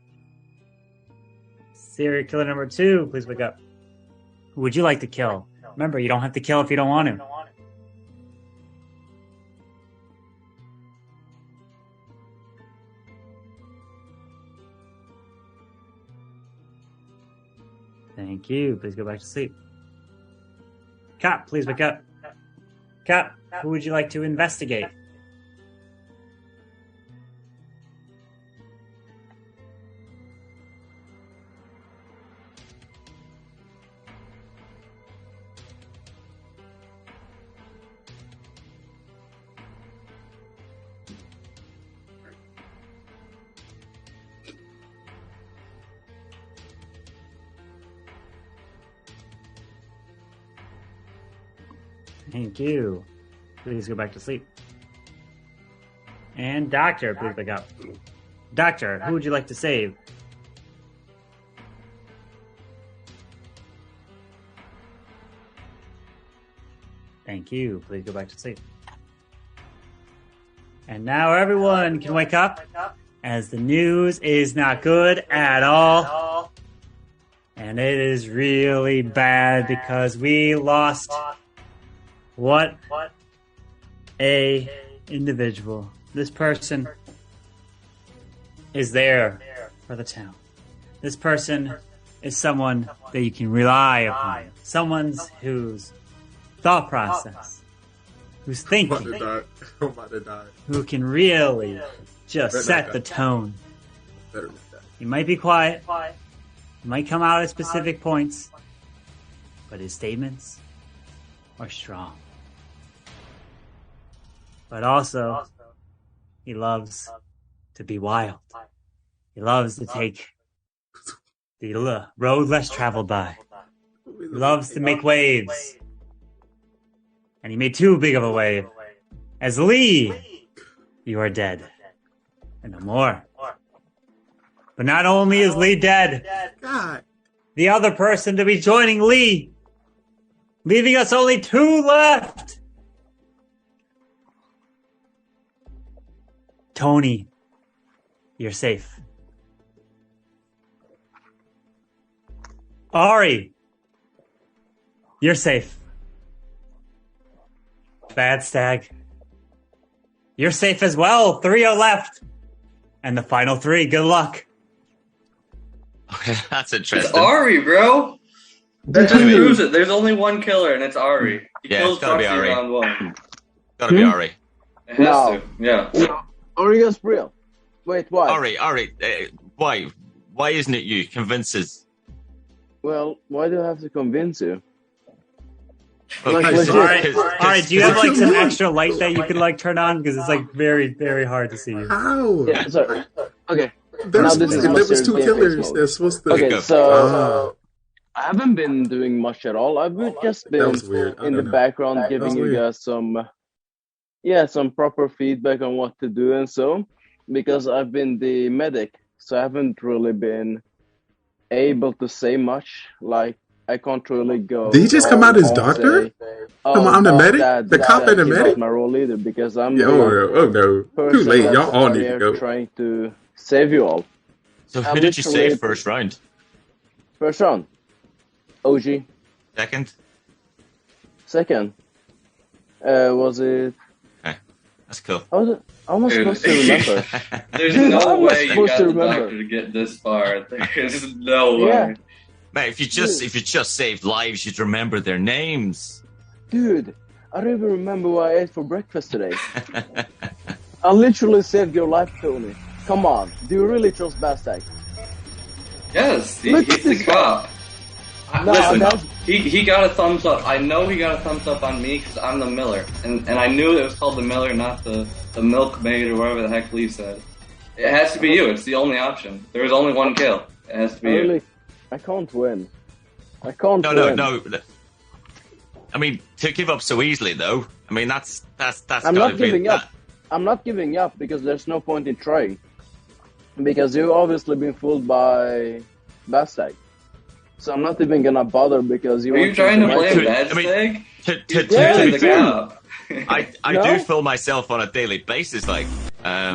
Serial killer number 2, please wake up. Who would you like to kill? Remember, you don't have to kill if you don't want to. Thank you. Please go back to sleep. Cop, please wake up. Cop, who would you like to investigate? Thank you. Please go back to sleep. And Doctor, please wake up. Doctor, who would you like to save? Thank you. Please go back to sleep. And now everyone can wake up, as the news is not good at all. And it is really bad because we lost what a individual. This person is there for the town. This person is someone that you can rely upon. Someone whose thought process, who's thinking, I'm about to die. who can really just set the tone. He might be quiet, he might come out at specific points, but his statements are strong. But also, he loves to be wild. He loves to take the road less traveled by. He loves to make waves. And he made too big of a wave. As Lee, you are dead. And no more. But not only is Lee dead, the other person to be joining Lee, leaving us only 2 left. Tony, you're safe. Ari, you're safe. Bad Stag, you're safe as well. 3 are left. And the final 3, good luck. That's interesting. It's Ari, bro. That just proves it. There's only one killer, and it's Ari. He Yeah, kills it's gotta be Proxy Ari. round 1. Gotta be Ari. It has to, yeah. Ari is real. Wait, why? Ari, why? Why isn't it you? Convince us. Well, why do I have to convince you? Like, Alright, do you have like some extra light that you could like turn on? Because it's like very, very hard to see you. How? Yeah, sorry. Okay. There was, now this is there was serious 2 gameplay killers. mode. They're supposed to. Okay, so I haven't been doing much at all. I've just been was weird. I in the don't know. background That giving was you weird. guys some proper feedback on what to do and so, because I've been the medic, so I haven't really been able to say much. Like, I can't really go. Did he just come out as and doctor? say, Come on, I'm the medic? The cop and the he's not medic? my role either, because I'm Yeah, the oh no. Too person late. that's Y'all all need here to go. trying to save you all. So who I'm did you literally- save first round? First round, OG. Second? Second, was it? That's cool. How was it? How am I supposed to remember? There's Dude, how no am I way you supposed got to the remember? doctor to get this far. There's no way. Yeah. Mate, if you just saved lives, you'd remember their names. Dude, I don't even remember what I ate for breakfast today. I literally saved your life, Tony. Come on, do you really trust Bastag? Yes, Look he's at the this cop. No, Listen, that's- he got a thumbs up. I know he got a thumbs up on me because I'm the Miller. And I knew it was called the Miller, not the milkmaid or whatever the heck Lee said. It has to be you. It's the only option. There is only one kill. It has to be you. I can't win. I can't No, win. no. I mean, to give up so easily, though. I mean, that's I'm gotta not be giving up. I'm not giving up because there's no point in trying. Because you've obviously been fooled by Bastag. So I'm not even gonna bother because you. Are you want trying to make blame it. Bastag? Yeah, He's the cop. I No. do fool myself on a daily basis. Like,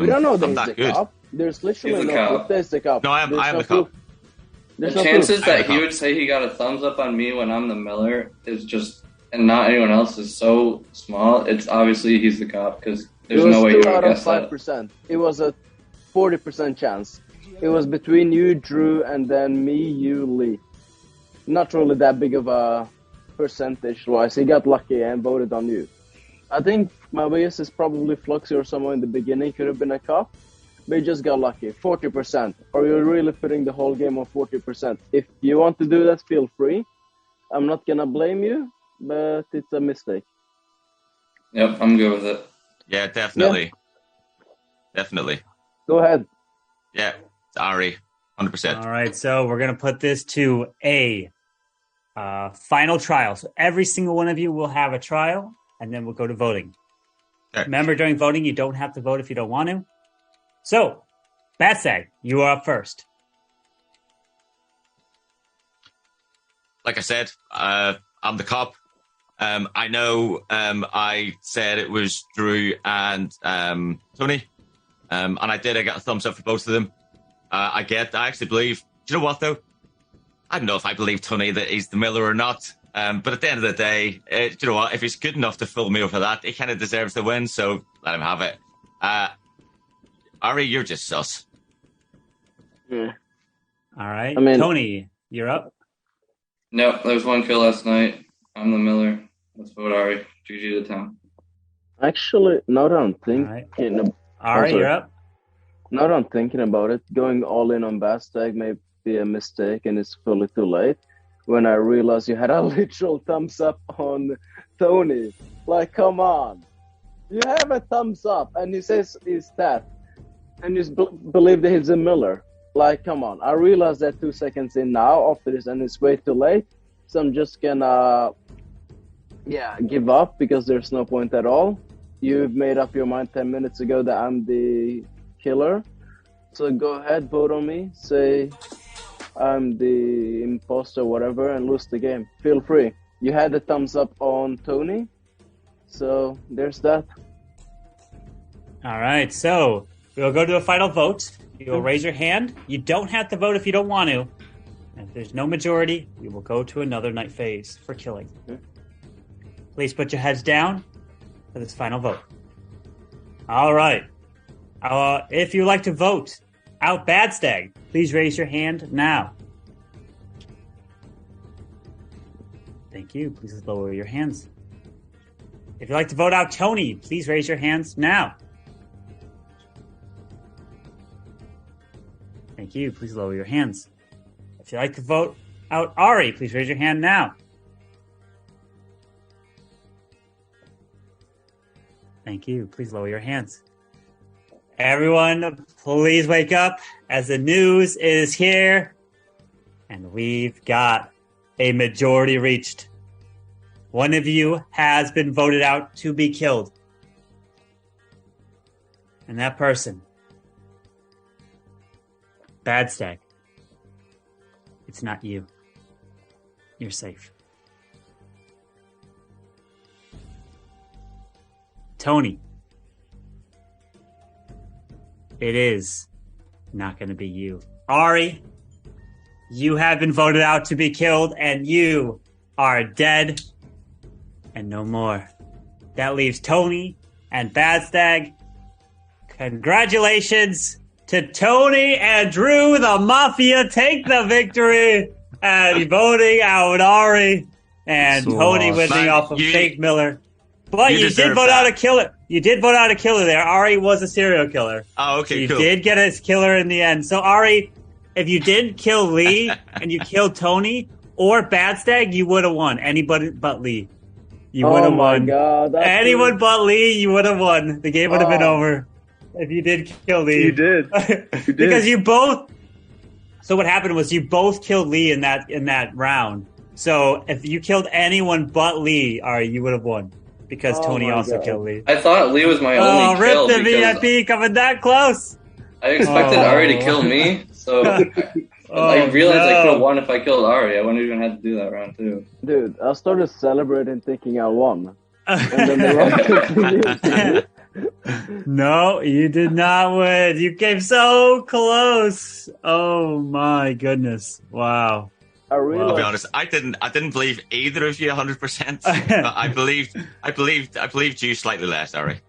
We don't know that I'm he's that the good. cop. There's literally He's the no cop. proof that he's the cop. No, I am There's the no cop. proof. The There's no chances proof. that he would say he got a thumbs up on me when I'm the Miller is just, and not anyone else, is so small. It's obviously he's the cop because there's It was no way 2 you would out have of guessed that. 5%. It was a 40% chance. It was between you, Drew, and then me, you, Lee. Not really that big of a percentage-wise. He got lucky and voted on you. I think my bias is probably Fluxy or someone in the beginning could have been a cop, but he just got lucky. 40%. Or you're really putting the whole game on 40%. If you want to do that, feel free. I'm not gonna blame you, but it's a mistake. Yep, I'm good with it. Yeah, definitely. Definitely. Go ahead. Yeah, it's Ari. 100%. All right, so we're going to put this to a final trial. So every single one of you will have a trial. and then we'll go to voting. Okay. Remember, during voting, you don't have to vote if you don't want to. So, Batstag, you are up first. Like I said, I'm the cop. I know I said it was Drew and Tony, and I got a thumbs up for both of them. I actually believe. Do you know what, though? I don't know if I believe Tony that he's the Miller or not. But at the end of the day, do you know what? If he's good enough to fool me over that, he kind of deserves the win, so let him have it. Ari, you're just sus. Yeah. All right. I mean- Tony, you're up. No, there was one kill last night. I'm the Miller. Let's vote Ari. GG to town. Actually, now that I'm thinking... Ari, you're up. Now that I'm thinking about it, going all in on Batstag may be a mistake and it's fully too late. When I realized you had a literal thumbs up on Tony. Like, come on. You have a thumbs up and he says he's that. And you believe that he's a Miller. Like, come on. I realized that 2 seconds in now after this and it's way too late. So I'm just gonna, give up because there's no point at all. You've made up your mind 10 minutes ago that I'm the killer. So go ahead, vote on me. Say I'm the imposter, whatever, and lose the game. Feel free. You had a thumbs up on Tony. So there's that. All right. So we'll go to a final vote. You'll raise your hand. You don't have to vote if you don't want to. And if there's no majority, we will go to another night phase for killing. Please put your heads down for this final vote. All right. If you'd like to vote out Batstag, please raise your hand now. Thank you. Please lower your hands. If you'd like to vote out Tony, please raise your hands now. Thank you. Please lower your hands. If you'd like to vote out Ari, please raise your hand now. Thank you. Please lower your hands. Everyone, please wake up as the news is here. And we've got a majority reached. One of you has been voted out to be killed. And that person, Batstag, it's not you. You're safe. Tony, it is not going to be you. Ari, you have been voted out to be killed, and you are dead and no more. That leaves Tony and Batstag. Congratulations to Tony and Drew. The Mafia take the victory and voting out Ari and So Tony awesome. winning off of Fake Miller. But you you did deserve vote that. out a killer. You did vote out a killer there. Ari was a serial killer. Oh, okay, So you cool. did get his killer in the end. So Ari, if you didn't kill Lee and you killed Tony or Batstag, you would have won. Anybody but Lee. You would have Oh my won. God, that's Anyone good. but Lee, you would have won. The game would have been Oh. over if you did kill Lee. You did. You did. Because you both. So what happened was you both killed Lee in that round. So if you killed anyone but Lee, Ari, you would have won because Oh Tony my also God. killed Lee. I thought Lee was my only rip kill the because VIP coming that close. I expected Oh. Ari to kill me, so I realized I no. could have won if I killed Ari. I wouldn't even have to do that round too. Dude, I started celebrating thinking I won. And then the round continued. No, you did not win. You came so close. Oh my goodness! Wow. I'll be honest. I didn't believe either of you 100%. But I believed you slightly less, Ari.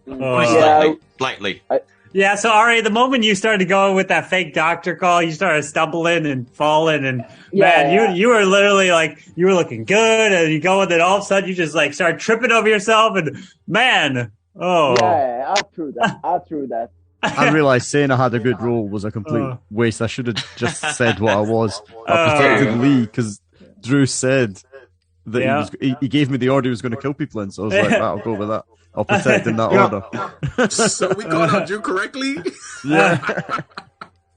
Oh. Slightly. Yeah, so Ari, the moment you started going with that fake doctor call, you started stumbling and falling, and man, you were literally like you were looking good, and you go, and then all of a sudden you just like start tripping over yourself, and man, Yeah, I threw that. I realised saying I had a good roll was a complete waste. I should have just said what I was. I protected Lee because Drew said that he gave me the order he was going to kill people in, so I was like, right, I'll go with that. I'll protect in that order. So we called out Drew correctly? Yeah.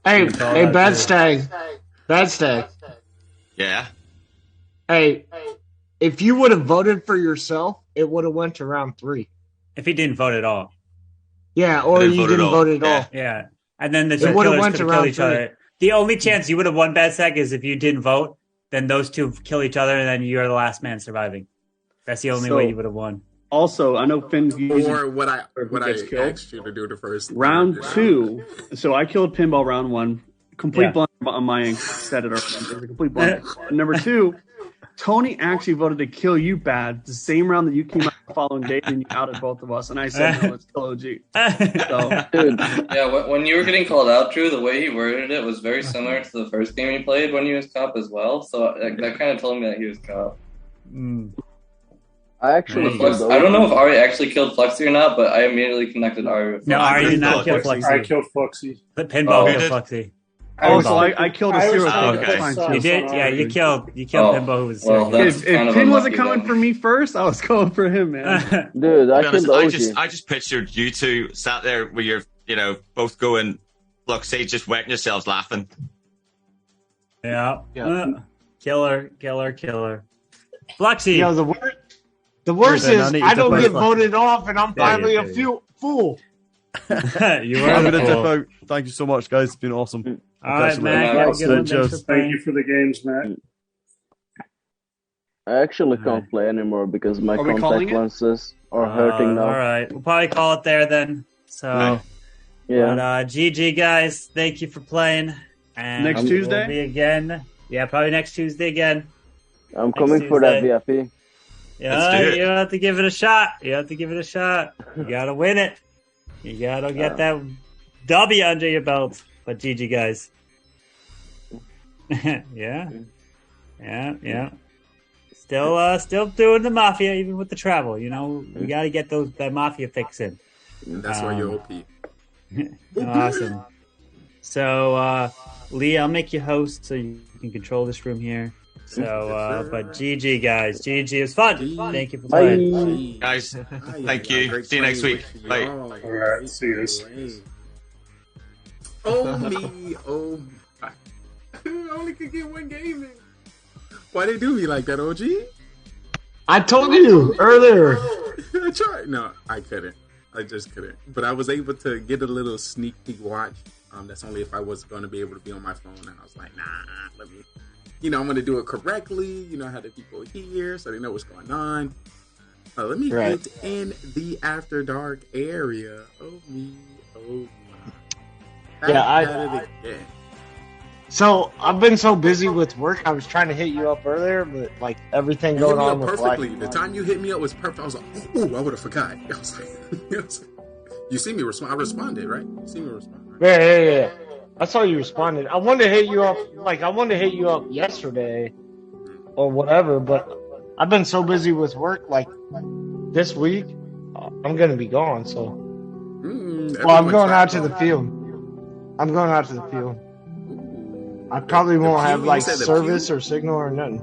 Hey, Batstag. Yeah. Hey, if you would have voted for yourself, it would have went to round 3. If he didn't vote at all. Yeah, or you didn't vote at all. Yeah. And then the two It would have killers went could to kill round each 3. other. The only chance you would have won Bad Sec is if you didn't vote, then those two kill each other, and then you're the last man surviving. That's the only way you would have won. Also, I know Finn's using Or what I killed. asked you to do the first Round time. 2. So I killed Pinball round 1. Complete Yeah. blunder on my end. Said it already. It was a complete blunder. Number 2, Tony actually voted to kill you, Bad, the same round that you came out the following day, and you outed both of us. And I said, no, let's kill OG. So, Dude, yeah, when you were getting called out, Drew, the way he worded it was very similar to the first game he played when he was cop as well. So that kind of told me that he was cop. I actually Flux, I don't know if Ari actually killed Fluxy or not, but I immediately connected Ari with No, Fluxy. Ari did not kill Fluxy. I killed Fluxy. But Pinball Oh. killed Fluxy. so I killed a serial killer. okay. That's fine, too. You did? Yeah, you killed Oh, Pinball, who was well, serial. that's If kind of Finn wasn't unlucky coming then. for me first, I was going for him, man. Dude, I To be honest, killed OG. I just pictured you two sat there with your, both going, Fluxy, just wetting yourselves laughing. Yeah. Killer. Fluxy. Yo, the worst Dude, is need I to don't play get Fluxy. voted off, and I'm finally a you fool. You were I'm the going to fool. dip out. Thank you so much, guys. It's been awesome. All right, Matt. Have a good one. Thanks for Thank playing. you for the games, Matt. I actually can't play anymore because my Are we calling contact it? lenses are hurting now. All right. We'll probably call it there then. So, Yeah. but GG, guys. Thank you for playing. And Next we'll Tuesday? be again. Yeah, probably next Tuesday again. I'm coming for that Tuesday. VIP. Yeah, Let's do it. you have to give it a shot. You gotta win it. You gotta get that W under your belt. But GG, guys. Yeah. Still doing the Mafia, even with the travel. We gotta get that Mafia fix in. That's why you're OP. Awesome. So, Lee, I'll make you host so you can control this room here. So, but GG, guys. GG. It was fun. Thank you for playing. Guys, thank you. See you next week. Bye. All right, see you. Oh me, oh my. I only could get one game in. Why they do me like that, OG? I told you earlier. I tried. No, I couldn't. I just couldn't. But I was able to get a little sneak peek watch. That's only if I was going to be able to be on my phone. And I was like, nah, let me. I'm going to do it correctly. Have the people here so they know what's going on. Let me get in the After Dark area. Oh me, oh my. Yeah, So I've been so busy with work. I was trying to hit you up earlier, but like everything going on with perfectly. life. The time you hit me up was perfect. I was like, oh, I would have forgot. I was like, you see me respond? I responded, right? You see me respond? Right? Yeah. I saw you responded. I wanted to hit you up. I wanted to hit you up yesterday, or whatever. But I've been so busy with work. Like this week, I'm gonna be gone. So, I'm going out to the field. I probably won't have like service or signal or nothing.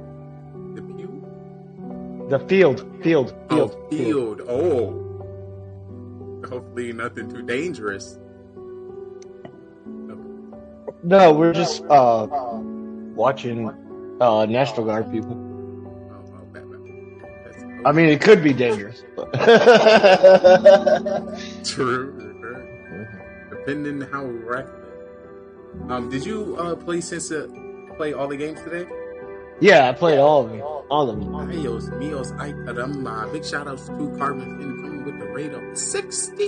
The pew? The field. Field. Oh. Hopefully nothing too dangerous. No, we're just watching National Guard people. I mean, it could be dangerous. But True. Depending how reckless. Did you play all the games today? Yeah, I played all of them. Ayos, mios, ay caramba. Big shout outs to Carbon Finn coming with the rate of 60.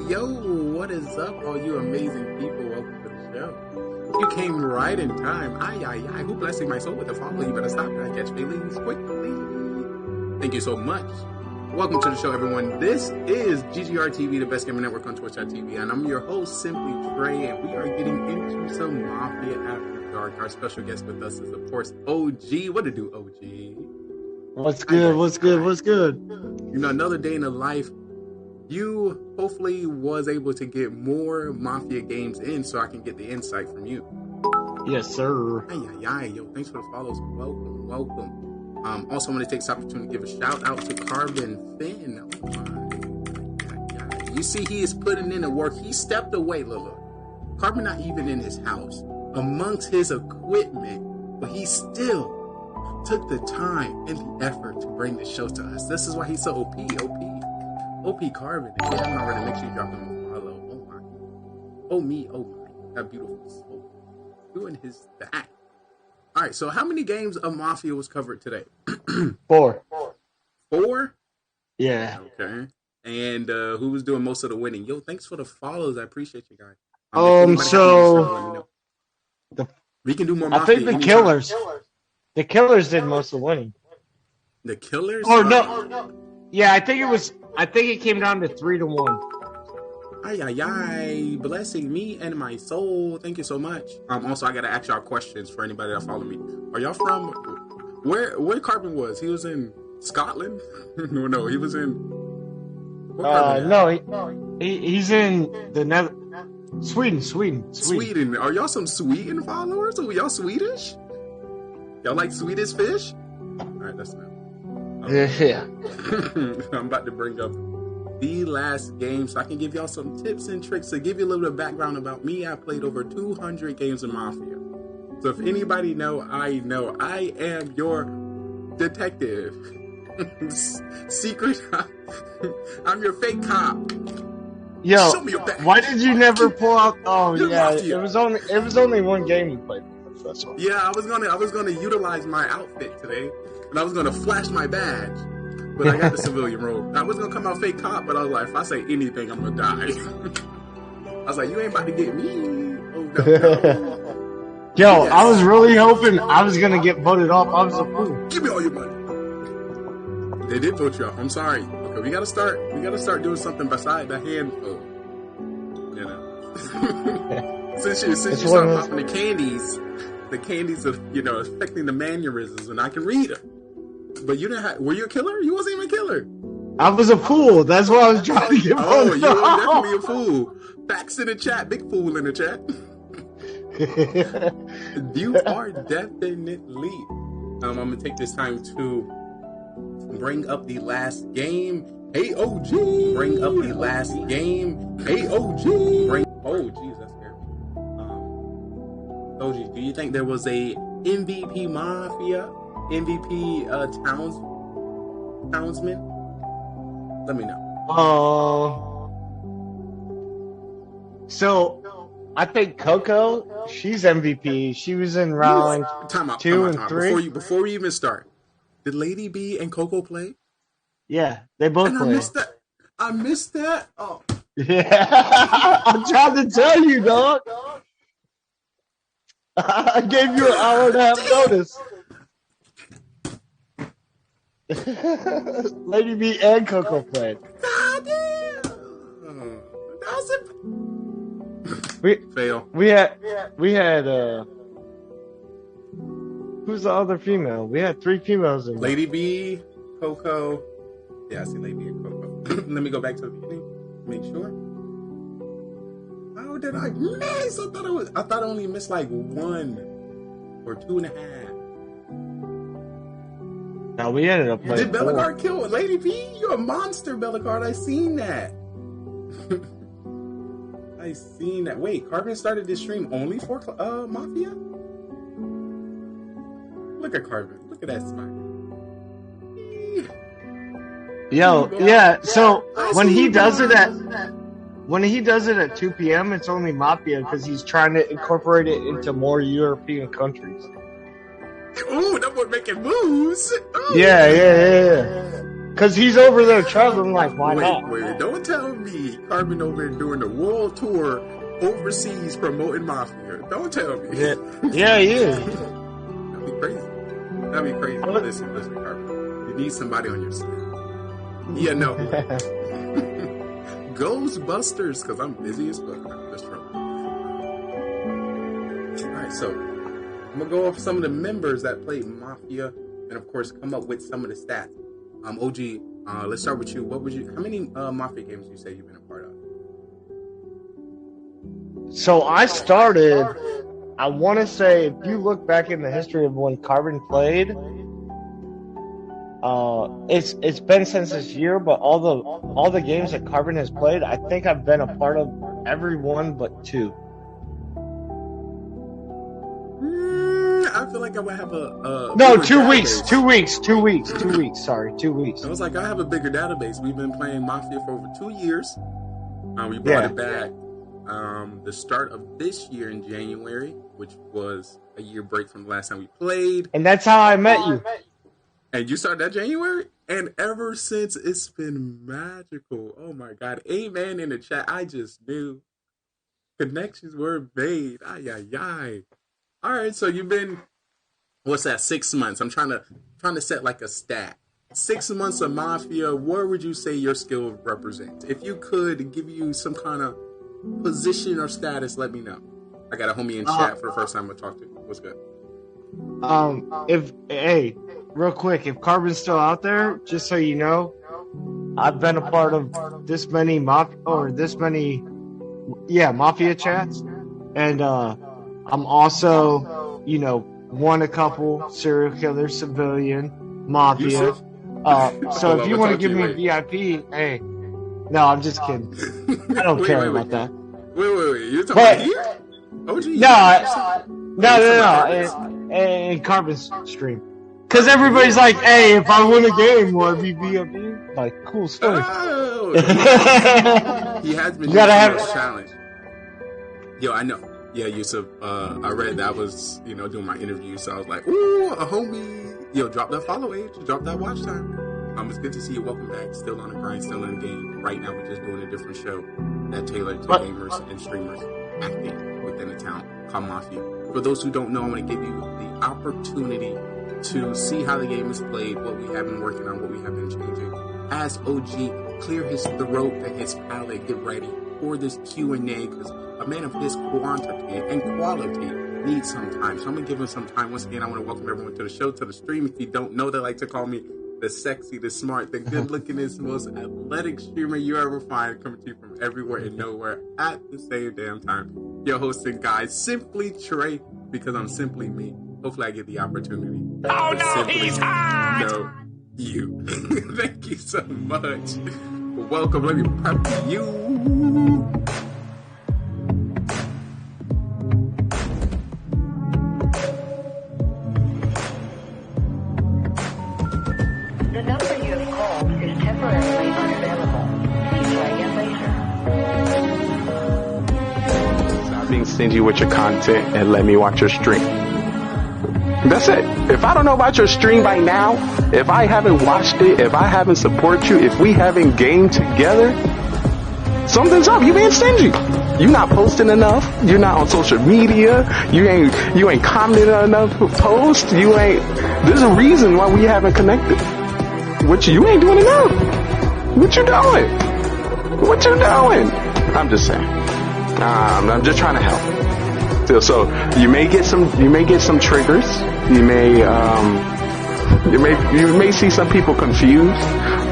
Yo, what is up, all you amazing people? Welcome to the show. You came right in time. Ay. Who blessing my soul with a follow? You better stop that. Catch feelings quickly. Thank you so much. Welcome to the show, everyone. This is GGR TV, the best gamer network on Twitch.tv, and I'm your host, Simply Trey, and we are getting into some Mafia After Dark. Our special guest with us is, of course, OG. What to do, OG? What's good? Another day in the life. You hopefully was able to get more Mafia games in so I can get the insight from you. Yes, sir. Ay. Yo, thanks for the follows. Welcome. Also, want to take this opportunity to give a shout out to Carbon Finn. Oh my. You see, he is putting in the work. He stepped away, look. Carbon not even in his house, amongst his equipment, but he's still took the time and the effort to bring the show to us. This is why he's so OP Carbon. If you haven't already, make sure you drop him a follow. Oh my. Oh me. Oh my. That beautiful soul. Doing his thing. All right. So how many games of Mafia was covered today? 4. 4? Yeah. Okay. And who was doing most of the winning? Yo, thanks for the follows. I appreciate you guys. If anybody has any stuff, let me know. We can do more Mafia. I think the anytime. Killers. The Killers did most of the winning. The Killers? Or no. Yeah, I think it came down to 3-1. Ay, ay, ay. Blessing me and my soul. Thank you so much. Also, I got to ask y'all questions for anybody that follow me. Are y'all from... Where Carbon was? He was in Scotland? No, he was in... No, he's in the Sweden. Are y'all some Sweden followers? Are y'all Swedish? Y'all like Swedish fish? Alright, that's enough. Yeah. I'm about to bring up the last game so I can give y'all some tips and tricks to give you a little bit of background about me. I played over 200 games of Mafia. So if anybody know, I am your detective. Secret. I'm your fake cop. Yo, show me your back. Why did you never pull out? Oh You're yeah, Mafia. it was only one game you played. That's all. Yeah, I was gonna utilize my outfit today, and I was gonna flash my badge, but I got the civilian robe. I was gonna come out fake cop, but I was like, if I say anything, I'm gonna die. I was like, you ain't about to get me. Oh no. Yo, yes. I was really hoping I was gonna get voted off. I was a fool. Give me all your money. They did vote you off. I'm sorry. Okay, we gotta start doing something beside the handful. You know. since you start popping the candies of, you know, affecting the mannerisms, and I can read them. But you didn't have, were you a killer? You wasn't even a killer. I was a fool. That's why I was trying to get voted you off. were definitely a fool. Facts in the chat. Big fool in the chat. You are definitely. I'm gonna take this time to bring up the last game. Hey OG, bring up the last game. Hey OG, oh jeez, that's scary. OG, do you think there was a MVP Mafia, MVP townsman? Let me know. So I think Coco, she's MVP. She was in round 2 and 3. Before we even start, did Lady B and Coco play? Yeah, they both played. I missed that. Oh. Yeah, I'm trying to tell you, dog. I gave you an hour and a half notice. Lady B and Coco played. God damn. That was fail. We had who's the other female? We had 3 females in Lady B, Coco. Yeah, I see Lady B and Coco. Let me go back to the beginning. Make sure. How did I miss? I thought I only missed like 1 or 2.5. Now we ended up playing. Did Bellicard kill Lady B? You're a monster, Bellicard. I seen that. I seen that. Wait, Carbon started this stream only for Mafia? Look at Carbon. Look at that smile. Yo, yeah. So when he does it at 2 p.m., it's only Mafia because he's trying to incorporate it into more European countries. Ooh, that boy making moves. Ooh. Yeah. Because he's over there traveling. Like, why not? Wait, don't tell me Carbon over there doing the world tour overseas promoting Mafia. Don't tell me. Yeah, he is. That'd be crazy. Listen, Carbon. You need somebody on your side. Yeah, no. Ghostbusters, because I'm busy as fuck. That's true. Alright, so I'm gonna go off some of the members that played Mafia, and of course come up with some of the stats. OG, let's start with you. How many Mafia games do you say you've been a part of? So I started, I want to say, if you look back in the history of when Carbon played, it's been since this year, but all the games that Carbon has played, I think I've been a part of every one but 2. I I feel like I would have a No, bigger 2 weeks. database. 2 weeks. 2 weeks. 2 weeks. Sorry, 2 weeks. I was like, I have a bigger database. We've been playing Mafia for over 2 years. We brought it back the start of this year in January, which was a year break from the last time we played. And that's how I met you. And you started that January? And ever since, it's been magical. Oh my God. Amen in the chat. I just knew. Connections were made. Ay, ay, ay. All right, so you've been, what's that, 6 months? I'm trying to set like a stat. 6 months of Mafia, where would you say your skill represents? If you could give you some kind of position or status, let me know. I got a homie in chat for the first time I talked to. What's good? Real quick, if Carbon's still out there, just so you know, I've been a part of this many Mafia chats, and I'm also, won a couple serial killer, civilian, Mafia. So if you want to give me a VIP, hey, no, I'm just kidding. I don't care about that. Wait. You're talking about here? OG? No. In Carbon's stream. Because everybody's like, hey, if I win a game, will it be VIP? Like, cool story. Oh, he has been doing this challenge. Yo, I know. Yeah, Yusuf, I read that was, doing my interview, so I was like, ooh, a homie. Yo, drop that follow age, drop that watch time. It's good to see you. Welcome back. Still on the grind, still in the game. Right now, we're just doing a different show that tailored to gamers and streamers acting within the town called Mafia. For those who don't know, I'm going to give you the opportunity to see how the game is played, what we have been working on, what we have been changing. As OG, clear his throat and his palate, get ready for this Q&A, because a man of his quantity and quality needs some time. So I'm going to give him some time. Once again, I want to welcome everyone to the show, to the stream. If you don't know, they like to call me the sexy, the smart, the good-lookingest, most athletic streamer you ever find, coming to you from everywhere and nowhere at the same damn time. Your hosting guy, Simply Trey, because I'm simply me. Hopefully I get the opportunity. Oh no, he's hot! No, you. Thank you so much. Welcome. Let me prep you. The number you have called is temporarily unavailable. Please try again later. Stop being stingy with your content and let me watch your stream. That's it. If I don't know about your stream by now, if I haven't watched it, if I haven't supported you, if we haven't gamed together, something's up. You being stingy. You not posting enough. You're not on social media. You ain't commenting on enough posts. There's a reason why we haven't connected. You ain't doing enough. What you doing? I'm just saying. I'm just trying to help. So you may get some triggers. You may see some people confused,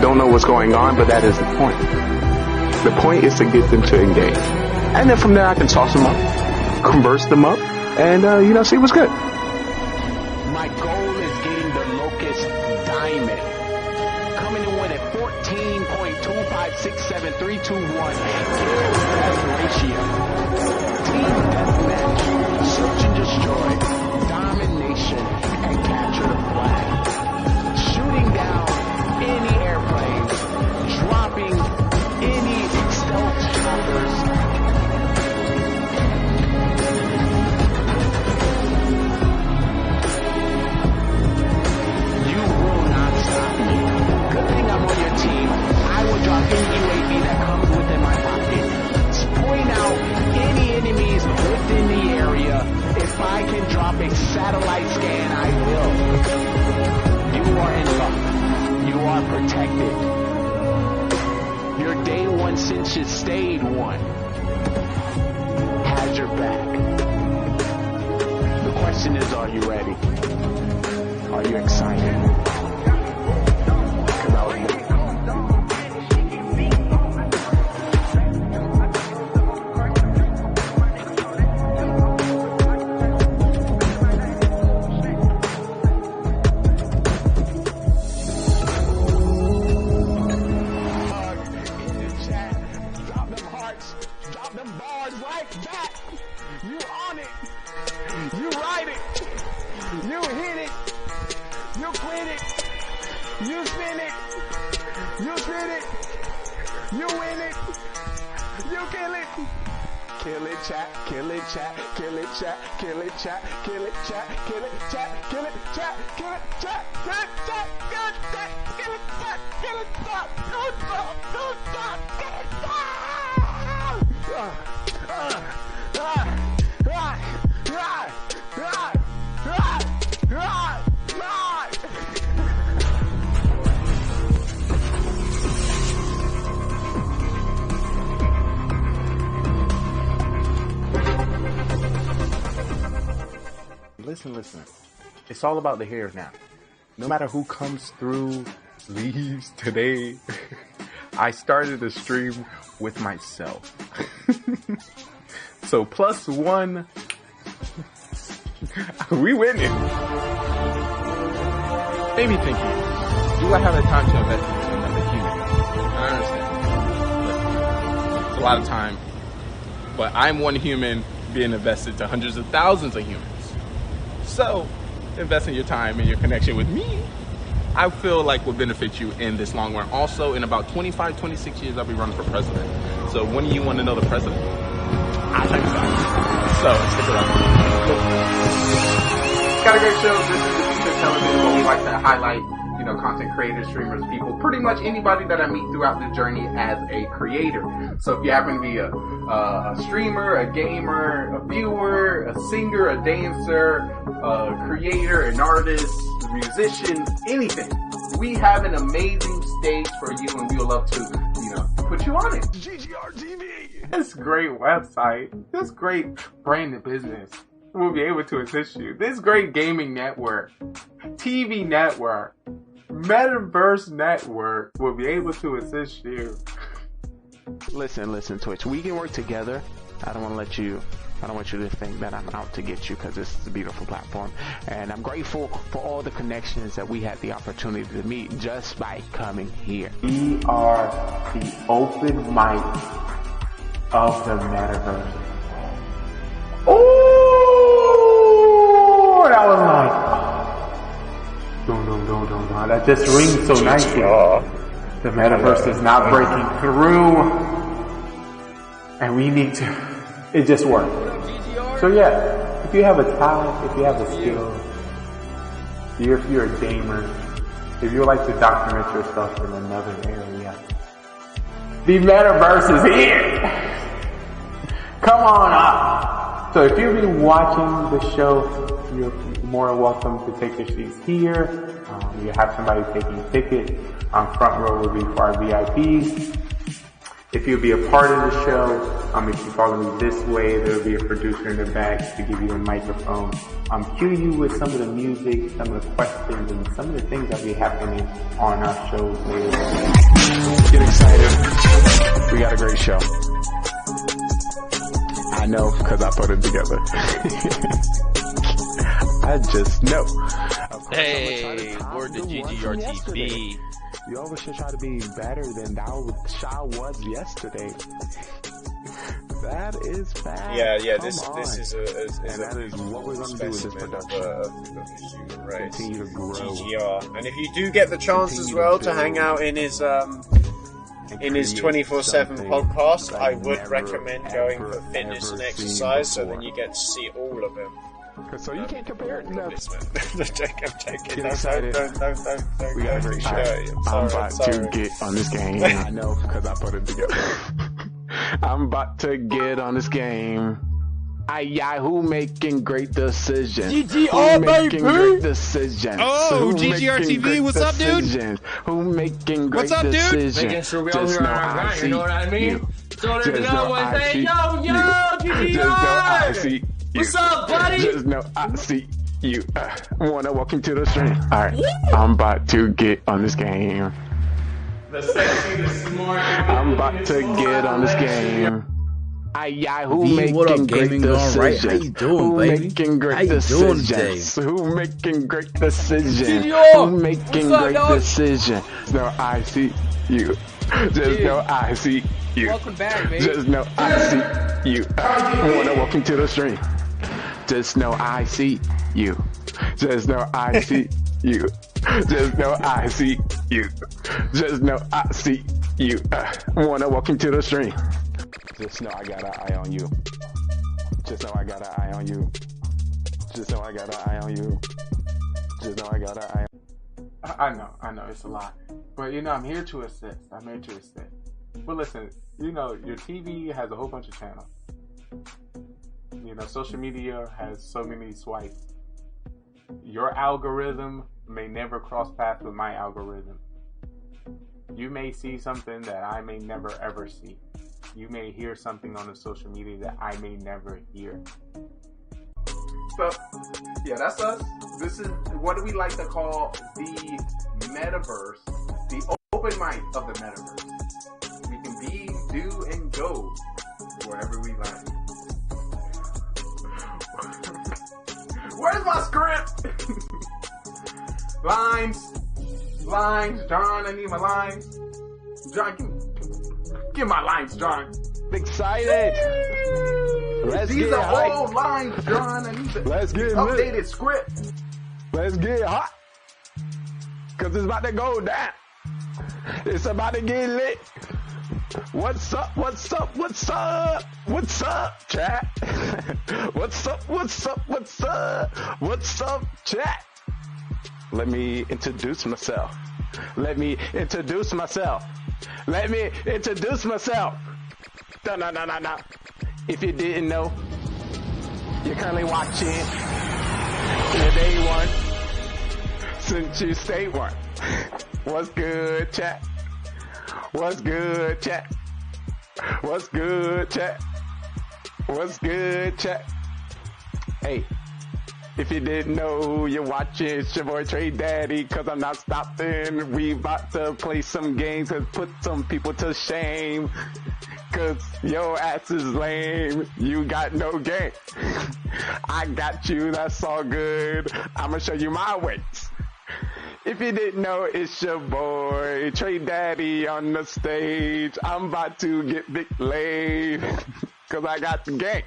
don't know what's going on, but that is the point. The point is to get them to engage, and then from there I can toss them up, converse them up, and see what's good. My goal is getting the Locust Diamond, coming in with a 14.2567321 ratio. Team Deathmatch, search and destroy, domination, and capture the flag. Shooting down any airplanes, dropping any stealth choppers. You will not stop me. Good thing I'm on your team. I will drop any UAV that comes within my pocket. Point out any enemies within the area. If I can drop a satellite scan, I will. You are in luck. You are protected. Your day one since you stayed one has your back. The question is, are you ready? Are you excited? get it. You spin it. You spin it. You win it. You kill it. Kill it, chat. Kill it, chat. Kill it, chat. Kill it, chat. Kill it, chat. Kill it, chat. Kill it, chat. Kill it, chat. Kill it, chat. Kill it, chat. Kill it, chat. Kill it, chat. Kill it, chat. Kill it, chat. Kill it, Listen. It's all about the here now. No matter who comes through, leaves today, I started the stream with myself. So +1, we winning. Maybe thinking, do I have the time to invest in another human? I understand. Listen, it's a lot of time, but I'm one human being invested to hundreds of thousands of humans. So, investing your time and your connection with me, I feel like will benefit you in this long run. Also, in about 25, 26 years, I'll be running for president. So, when do you want to know the president? I'll tell you something. So, stick around. Got a great show. This is the Future Television, where we like to highlight, content creators, streamers, people, pretty much anybody that I meet throughout the journey as a creator. So if you happen to be a streamer, a gamer, a viewer, a singer, a dancer, a creator, an artist, a musician, anything, we have an amazing stage for you, and we would love to, put you on it. GGR TV. This great website, this great branded business will be able to assist you. This great gaming network, TV network, Metaverse network will be able to assist you. Listen, Twitch. We can work together. I don't want you to think that I'm out to get you, because this is a beautiful platform. And I'm grateful for all the connections that we had the opportunity to meet just by coming here. We are the open mic of the Metaverse. Oh, that was like... Don't. That just rings so nicely. The Metaverse is not breaking through. And we need to... It just works. So yeah, if you have a talent, if you have a skill, if you're a gamer, if you would like to document yourself in another area, the Metaverse is here! Come on up! So if you've been watching the show, you're more welcome to take your seats here. You have somebody taking a ticket. Front row will be for our VIPs. If you'll be a part of the show, if you follow me this way, there will be a producer in the back to give you a microphone. Cue you with some of the music, some of the questions, and some of the things that will be happening on our shows later. Get excited. We got a great show. I know, because I put it together. I just know. Hey, word to GGR TV. You always should try to be better than Shaw was yesterday. That is bad. Yeah. This is that is what we're going to do with this production. Of human race. Continue to grow. GGR. And if you do get the chance as well to hang out in his 24/7 podcast, I would recommend going for fitness and exercise, so then you get to see all of him. So you can't compare it. No. I'm joking. Get excited. Don't. We got a great show. I'm about to get on this game. I know, because I put it together. I'm about to get on this game. Who making great decisions? GGR, baby! Great decisions. Oh, GGR TV, what's up, dude? Who making great What's up, dude? decisions? Making sure we all hear our right, you know what I mean? So there's no I see. GGR! Just know I see. What's up, buddy? Just know I see you. Wanna welcome to the stream. Alright, I'm about to get on this game. The sexy, the smart. I'm about to get on this game. Who V, making what up, great Gaming GoneRight? How you decisions? doing, Who baby? making great How you doing today? decisions? Who making great decisions? GGR! Who making What's up, great dog? decisions? No, I see you. Just know I see you. Welcome back, baby. Just know I see you. Wanna welcome to the stream. Just know I see you. Just know I see you. Just know I see you. Just know I see you. Wanna walk into the stream. Just know I got an eye on you. Just know I got an eye on you. Just know I got an eye on you. Just know I got an eye on you. I know, it's a lot. But, I'm here to assist. But listen, your TV has a whole bunch of channels. Social media has so many swipes. Your algorithm may never cross paths with my algorithm. You may see something that I may never ever see. You may hear something on the social media that I may never hear. So, yeah, that's us. This is what we like to call the metaverse, the open mic of the metaverse. We can be, do, and go wherever we like. Where's my script? Lines, John, I need my lines. John, give my lines, John. Excited. These are old lines, John. I need the updated script. Let's get hot. Cause it's about to go down. It's about to get lit. What's up, chat? What's up, chat? Let me introduce myself. No. If you didn't know, you're currently watching your day one since you stay one. What's good, chat? Hey, if you didn't know, you're watching, it's your boy Trey Daddy, cause I'm not stopping. We about to play some games and put some people to shame. Cause your ass is lame, you got no game. I got you, that's all good. I'ma show you my ways. If you didn't know, it's your boy Trey Daddy on the stage. I'm about to get big laid. Cause I got the game.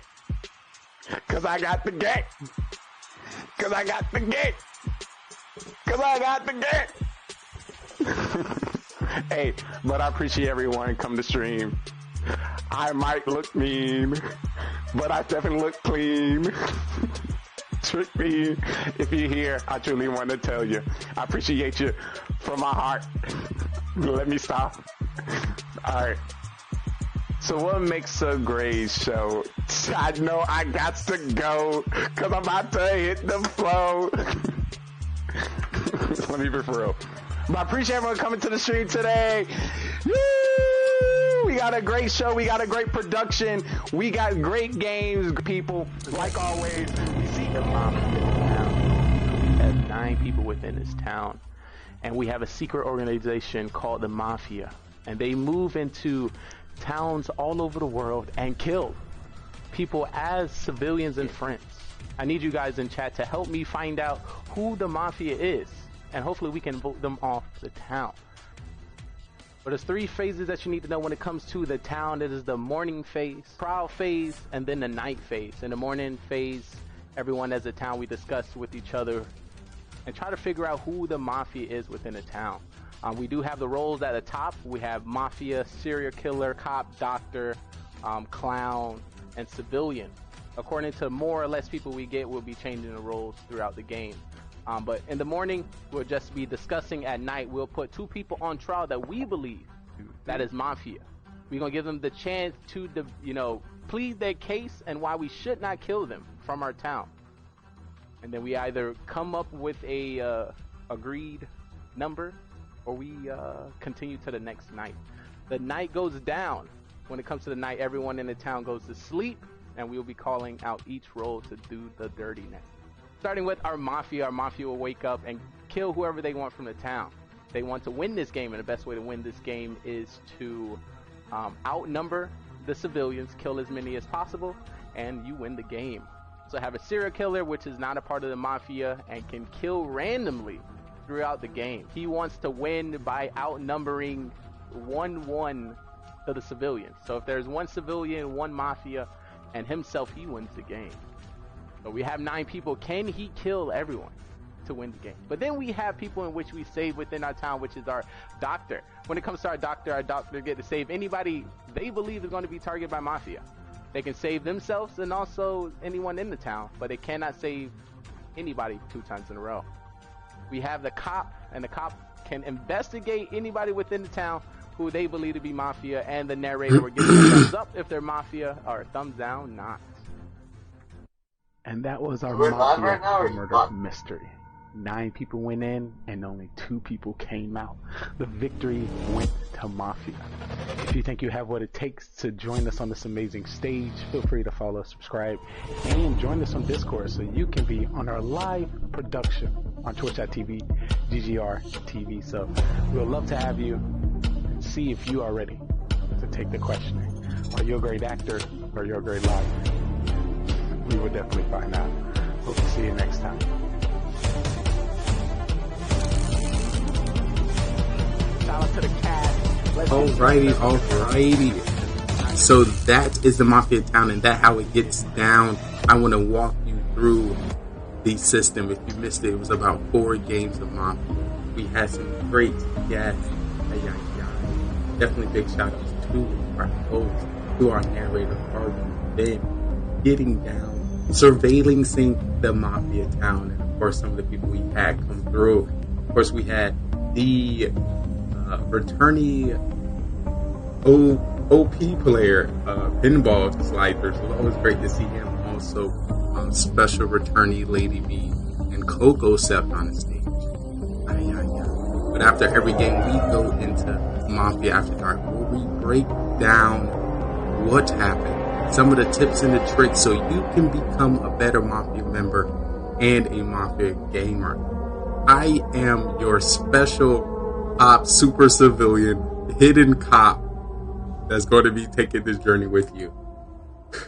Hey, but I appreciate everyone come to stream. I might look mean, but I definitely look clean. Trick me. If you're here, I truly want to tell you, I appreciate you from my heart. Let me stop. Alright. So what makes a great show? I know I got to go, cause I'm about to hit the flow. Let me be for real. But I appreciate everyone coming to the stream today. Woo! We got a great show. We got a great production. We got great games, people. Like always, we see the Mafia town. We have 9 people within this town. And we have a secret organization called the Mafia. And they move into towns all over the world and kill people as civilians and friends. I need you guys in chat to help me find out who the Mafia is. And hopefully we can vote them off the town. But there's 3 phases that you need to know when it comes to the town. It is the morning phase, trial phase, and then the night phase. In the morning phase, everyone as a town, we discuss with each other and try to figure out who the Mafia is within the town. We do have the roles at the top. We have Mafia, serial killer, cop, doctor, clown, and civilian. According to more or less people we get, we'll be changing the roles throughout the game. But in the morning, we'll just be discussing. At night, we'll put 2 people on trial that we believe that is Mafia. We're going to give them the chance to, plead their case and why we should not kill them from our town. And then we either come up with a agreed number or we continue to the next night. The night goes down. When it comes to the night, everyone in the town goes to sleep, and we'll be calling out each role to do the dirtiness. Starting with our Mafia will wake up and kill whoever they want from the town. They want to win this game, and the best way to win this game is to outnumber the civilians, kill as many as possible, and you win the game. So have a serial killer, which is not a part of the Mafia and can kill randomly throughout the game. He wants to win by outnumbering 1-1 to the civilians. So if there's 1 civilian, 1 Mafia, and himself, he wins the game. So we have 9 people. Can he kill everyone? to win the game. But then we have people in which we save within our town, which is our doctor. When it comes to our doctor get to save anybody they believe is going to be targeted by Mafia. They can save themselves and also anyone in the town, but they cannot save anybody 2 times in a row. We have the cop, and the cop can investigate anybody within the town who they believe to be Mafia, and the narrator will give them a thumbs up if they're Mafia, or a thumbs down not. And that was our Mafia murder mystery. 9 people went in, and only 2 people came out. The victory went to Mafia. If you think you have what it takes to join us on this amazing stage, feel free to follow, subscribe, and join us on Discord so you can be on our live production on twitch.tv, GGR TV. So we'll love to have you and see if you are ready to take the questioning. Are you a great actor or you're a great liar? We will definitely find out. Hope to see you next time. Shout out to the cat. Alrighty. So that is the Mafia town, and that's how it gets down. I want to walk you through the system. If you missed it, it was about 4 games of Mafia. We had some great guests. Definitely big shout outs to our host, to our narrator, Harvey Ben, getting down, surveilling the Mafia town, and of course some of the people we had come through. Of course, we had the returnee OP player, Pinball Slider. So it was great to see him. Also, special returnee Lady B and Coco stepped on the stage. But after every game, we go into Mafia After Dark, where we break down what happened, some of the tips and the tricks, so you can become a better Mafia member and a Mafia gamer. I am your special ops super civilian hidden cop that's going to be taking this journey with you.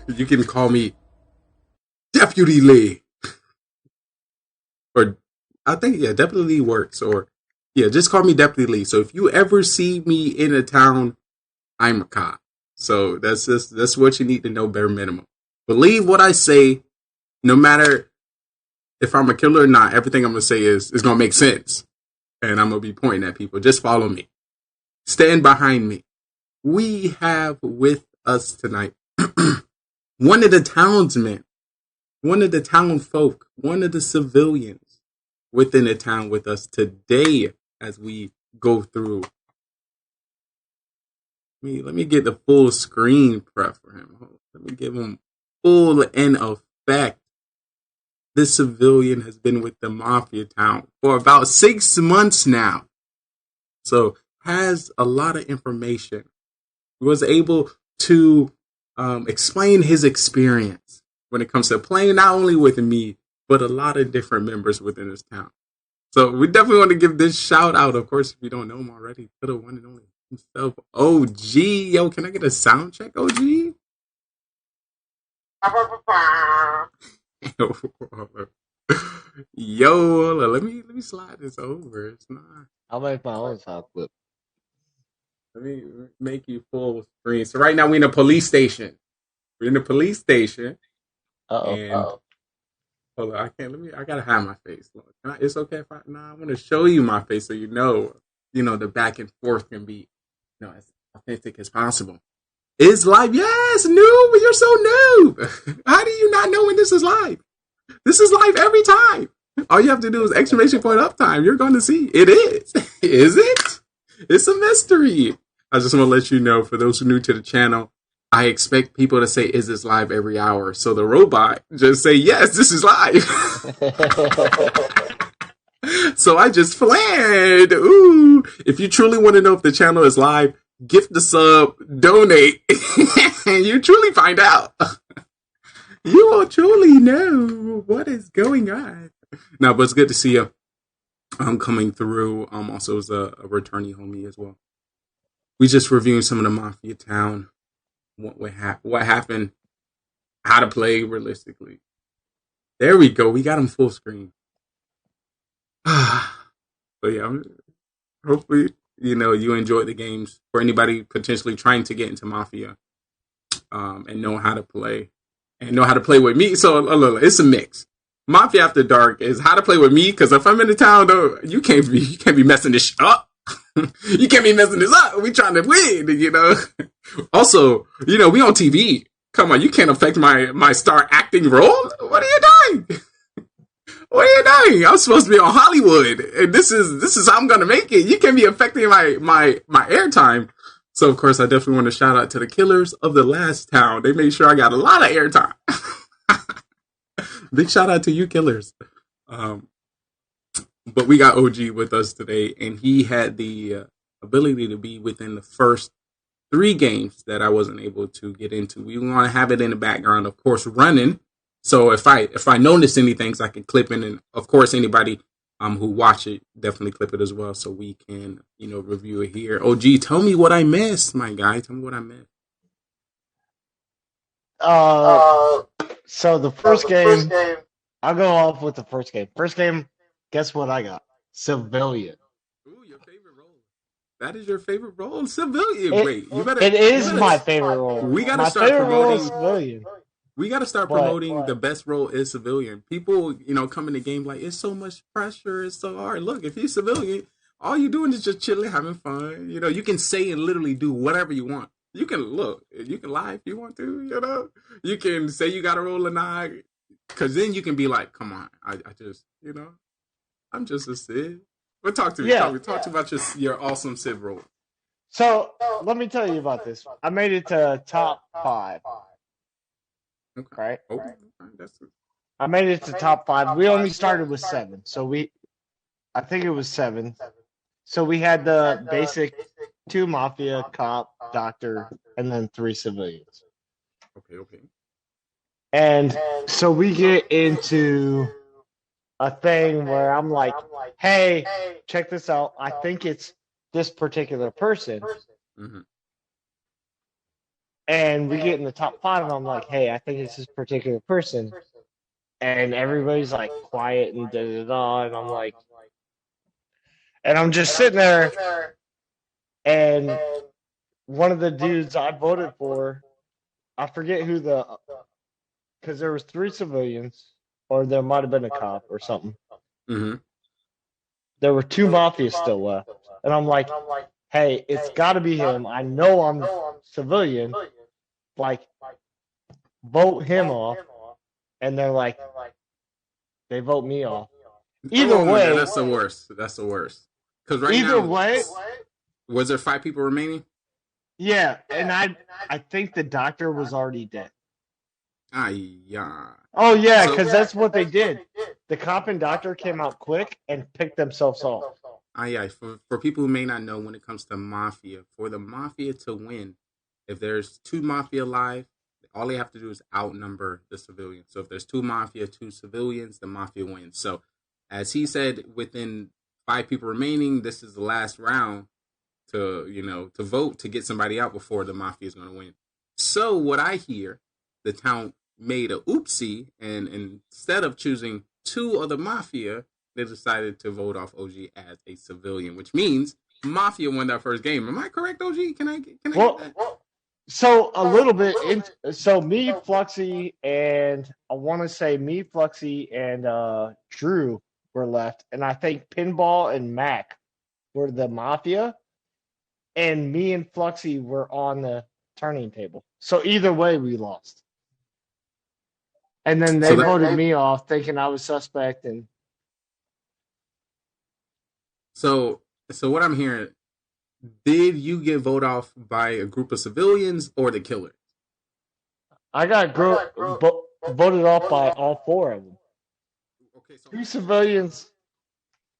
You can call me Deputy Lee, or I think Deputy Lee works, or just call me Deputy Lee. So if you ever see me in a town, I'm a cop. So that's what you need to know, bare minimum. Believe what I say, no matter if I'm a killer or not. Everything I'm gonna say is gonna make sense, and I'm gonna be pointing at people. Just follow me, stand behind me. We have with us tonight one of the townsmen, one of the town folk, one of the civilians within the town with us today as we go through. Let me get the full screen prep for him. Let me give him full in effect. This civilian has been with the Mafia town for about 6 months now. So has a lot of information. He was able to explain his experience when it comes to playing not only with me, but a lot of different members within this town. So we definitely want to give this shout out. Of course, if you don't know him already, to the one and only himself, OG. Yo, can I get a sound check, OG? Yo, let me slide this over. It's not. I'll make my own sound clip. Let me make you full screen. So right now we're in a police station. We're in a police station. Uh-oh. Hold on, I can't. I gotta hide my face. Look, it's okay if I want to show you my face so you know the back and forth can be, as authentic as possible. It's live, yes, new, but you're so new. How do you not know when this is live? This is live every time. All you have to do is exclamation point up time. You're going to see it is. Is it? It's a mystery. I just want to let you know, for those who are new to the channel, I expect people to say, is this live every hour? So the robot just say, yes, this is live. So I just planned. Ooh. If you truly want to know if the channel is live, gift the sub, donate, and you truly find out. You will truly know what is going on. No, but it's good to see you. I'm coming through. Also as a returnee homie as well. We just reviewing some of the Mafia town. What happened, how to play realistically. There we go. We got them full screen. So yeah, hopefully, you enjoy the games. For anybody potentially trying to get into Mafia, and know how to play, with me. So it's a mix. Mafia After Dark is how to play with me. Because if I'm in the town, though, you can't be messing this up. You can't be messing this up. We trying to win, Also, we on TV. Come on, you can't affect my star acting role. What are you doing? What are you doing? I'm supposed to be on Hollywood, and this is how I'm gonna make it. You can't be affecting my airtime. So of course, I definitely want to shout out to the killers of the last town. They made sure I got a lot of airtime. Big shout out to you, killers. But we got OG with us today, and he had the ability to be within the first 3 games that I wasn't able to get into. We want to have it in the background, of course, running. So if I notice anything, I can clip in, and of course anybody who watch it definitely clip it as well, so we can review it here. OG, tell me what I missed, my guy. Tell me what I missed. So the first game, I'll go off with the first game. First game, guess what I got? Civilian. Ooh, your favorite role. That is your favorite role? Civilian. It is my favorite role. We gotta my start promoting civilian. We got to start promoting the best role is civilian. People, come in the game like, it's so much pressure, it's so hard. Look, if you're civilian, all you're doing is just chilling, having fun. You can say and literally do whatever you want. You can lie if you want to, You can say you got to roll a nine, because then you can be like, come on, I just, I'm just a Civ. But talk to me. Talk to me about your awesome Civ role. So, let me tell you about this. I made it to top 5. Okay. Right? Oh, I made it to top 5. We only started with 7. So I think it was 7. So we had the basic 2 Mafia, cop, doctor, and then 3 civilians. Okay. And so we get into a thing where I'm like, hey, check this out. I think it's this particular person. Mm-hmm. And we get in the top 5, and I'm like, hey, I think it's this particular person. And everybody's like quiet and da-da-da. And I'm like, and I'm just sitting there, and one of the dudes I voted for, I forget who because there was 3 civilians, or there might have been a cop or something. Mm-hmm. There were 2 Mafias still left. And I'm like, hey, it's got to be him. I know I'm civilian. Like, vote him off. And they're like, they vote me off. Either way. That's the worst. That's the worst. Because either way. Was there 5 people remaining? Yeah, and I think the doctor was already dead. Yeah. Oh, yeah, because that's what they did. The cop and doctor came out quick and picked themselves off. Yeah. For people who may not know, when it comes to Mafia, for the Mafia to win, if there's 2 Mafia alive, all they have to do is outnumber the civilians. So if there's 2 Mafia, 2 civilians, the Mafia wins. So as he said, within 5 people remaining, this is the last round to vote to get somebody out before the Mafia is going to win. So what I hear, the town made a oopsie, and instead of choosing 2 of the Mafia, they decided to vote off OG as a civilian, which means Mafia won that first game. Am I correct, OG? Can I get that? So a little bit. So me, Fluxy, and I want to say me, Fluxy, and Drew were left, and I think Pinball and Mac were the Mafia, and me and Fluxy were on the turning table. So either way, we lost. And then they voted me off, thinking I was suspect. And so what I'm hearing. Did you get voted off by a group of civilians or the killer? I got voted off by all 4 of them. Okay, so 2 civilians.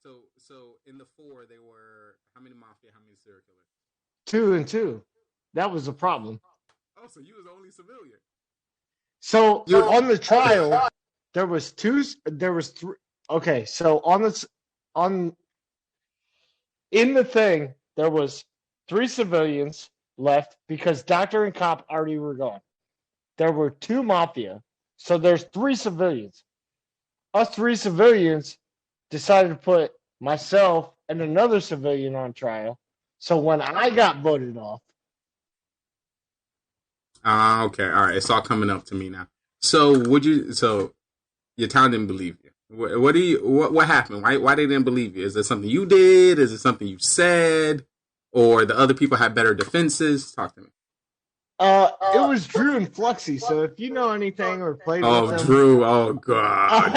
So in the 4, they were how many Mafia, how many serial killers? 2 and 2. That was the problem. Oh, so you was the only civilian. So on the trial, there was 3. Okay, so in the thing, there was 3 civilians left because doctor and cop already were gone. There were 2 Mafia, so there's 3 civilians. Us 3 civilians decided to put myself and another civilian on trial. So when I got voted off. Okay, all right. It's all coming up to me now. So your town didn't believe you. What happened? Why they didn't believe you? Is it something you did? Is it something you said? Or the other people had better defenses? Talk to me. It was Drew and Fluxy. So if you know anything or played with them, Drew. Oh God.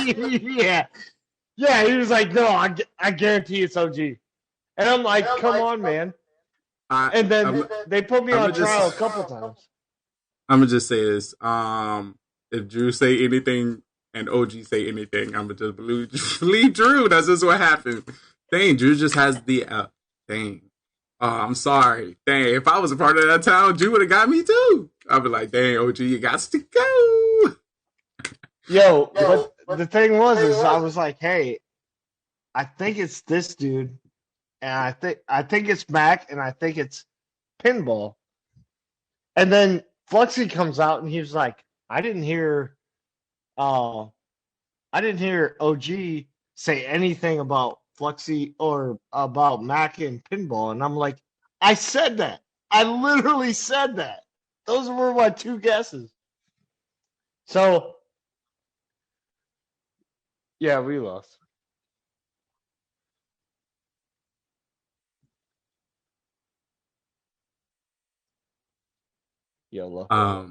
yeah, yeah. He was like, "No, I guarantee it's OG," and I'm like, "Come on, man." And then they put me on trial a couple times. I'm gonna just say this: if Drew say anything and OG say anything, I'm gonna just believe Drew. That's just what happened. Dang, Drew just has the dang. I'm sorry. Dang, if I was a part of that town, Drew would have got me too. I'd be like, dang, OG, you got to go. Yo, but the thing is I was like, hey, I think it's this dude, and I think it's Mac, and I think it's Pinball. And then Fluxy comes out, and he was like, I didn't hear OG say anything about Fluxy or about Mac and Pinball. And I'm like, I said that. I literally said that. Those were my two guesses. So, yeah, we lost. YOLO. I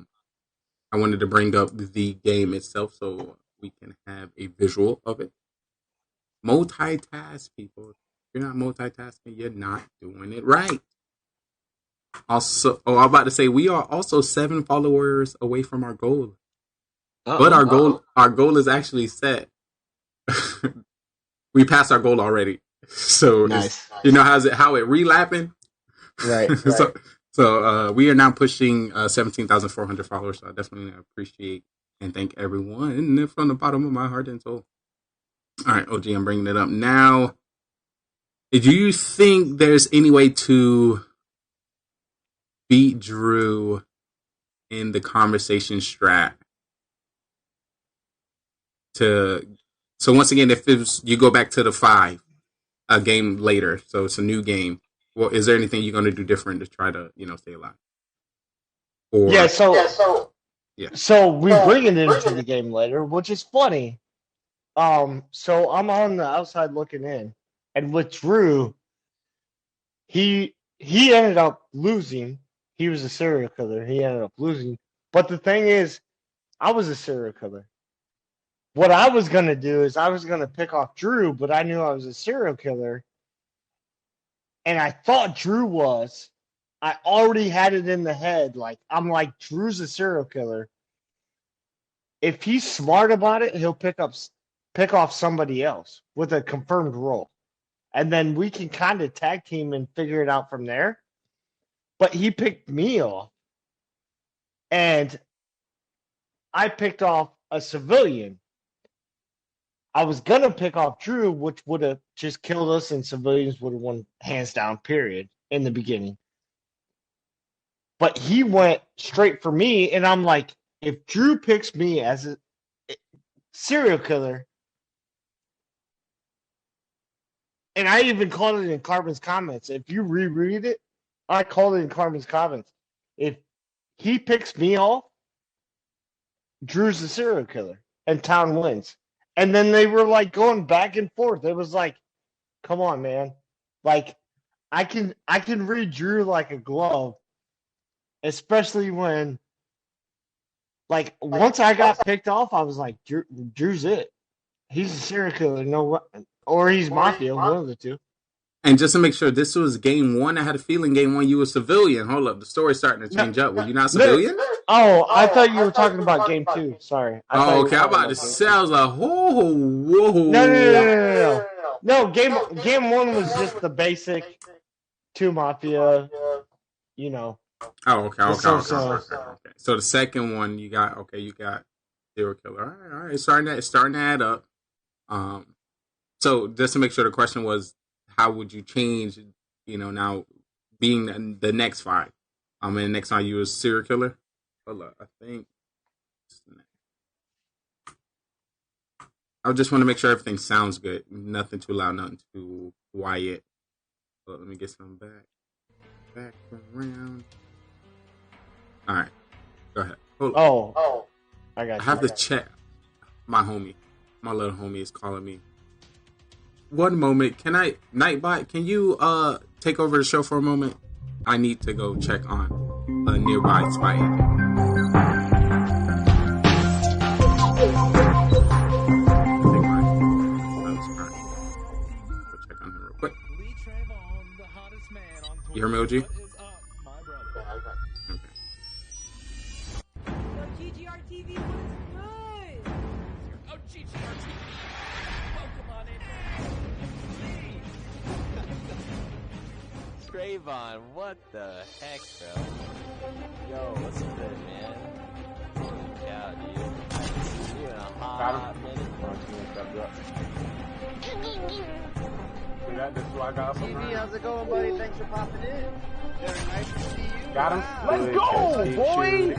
wanted to bring up the game itself so we can have a visual of it. Multitask, people. If you're not multitasking, you're not doing it right. Also, I'm about to say we are also 7 followers away from our goal. But our goal is actually set. We passed our goal already. So nice. You know how it relapping? Right. So we are now pushing 17,400 followers. So I definitely appreciate and thank everyone from the bottom of my heart and soul. All right, OG, I'm bringing it up now. Do you think there's any way to beat Drew in the conversation strat? So once again, if you go back to the 5, a game later, so it's a new game. Well, is there anything you're going to do different to try to, stay alive? So we bring it into the game later, which is funny. So I'm on the outside looking in, and with Drew, he ended up losing. He was a serial killer. He ended up losing. But the thing is, I was a serial killer. What I was going to do is I was going to pick off Drew, but I knew I was a serial killer. And I thought Drew was. I already had it in the head. I'm like, Drew's a serial killer. If he's smart about it, he'll pick off somebody else with a confirmed role. And then we can kind of tag team and figure it out from there. But he picked me off. And I picked off a civilian. I was going to pick off Drew, which would have just killed us, and civilians would have won hands down, period, in the beginning. But he went straight for me, and I'm like, if Drew picks me as a serial killer, and I even called it in Carbon's comments. If you reread it, I called it in Carbon's comments. If he picks me off, Drew's the serial killer, and Town wins. And then they were like going back and forth. It was like, come on, man. Like, I can read Drew like a glove, especially when, like, once I got picked off, I was like, Drew's it. He's a serial killer, or he's Mafia, one of the two. And just to make sure, this was game 1. I had a feeling game 1 you were civilian. Hold up, the story's starting to change up. Were you not civilian? Oh, I thought you were talking about game 2. Sorry. Okay. I'm about to say, I was like, whoa. No, game 1 was just the basic 2 Mafia, Oh, okay. So the second one, you got serial killer. All right. It's starting to add up. So just to make sure, the question was, how would you change, now being the next 5? And the next time you was serial killer? Hold up, I think. I just want to make sure everything sounds good. Nothing too loud, nothing too quiet. So let me get some back around. All right, go ahead. I got I you. have to check. My little homie is calling me. One moment, can I, Nightbot? Can you take over the show for a moment? I need to go check on a nearby spy agent. You hear me, OG? GGR TV, what is good? Oh, GGR TV. Welcome on in. Trayvon, what the heck, bro? Yo, what's good, man? Holy cow, dude. I haven't seen you in a hot minute. This is what I got TV, how's it going, buddy? Thanks for popping in. Very nice to see you. Got him. Let's go, boy!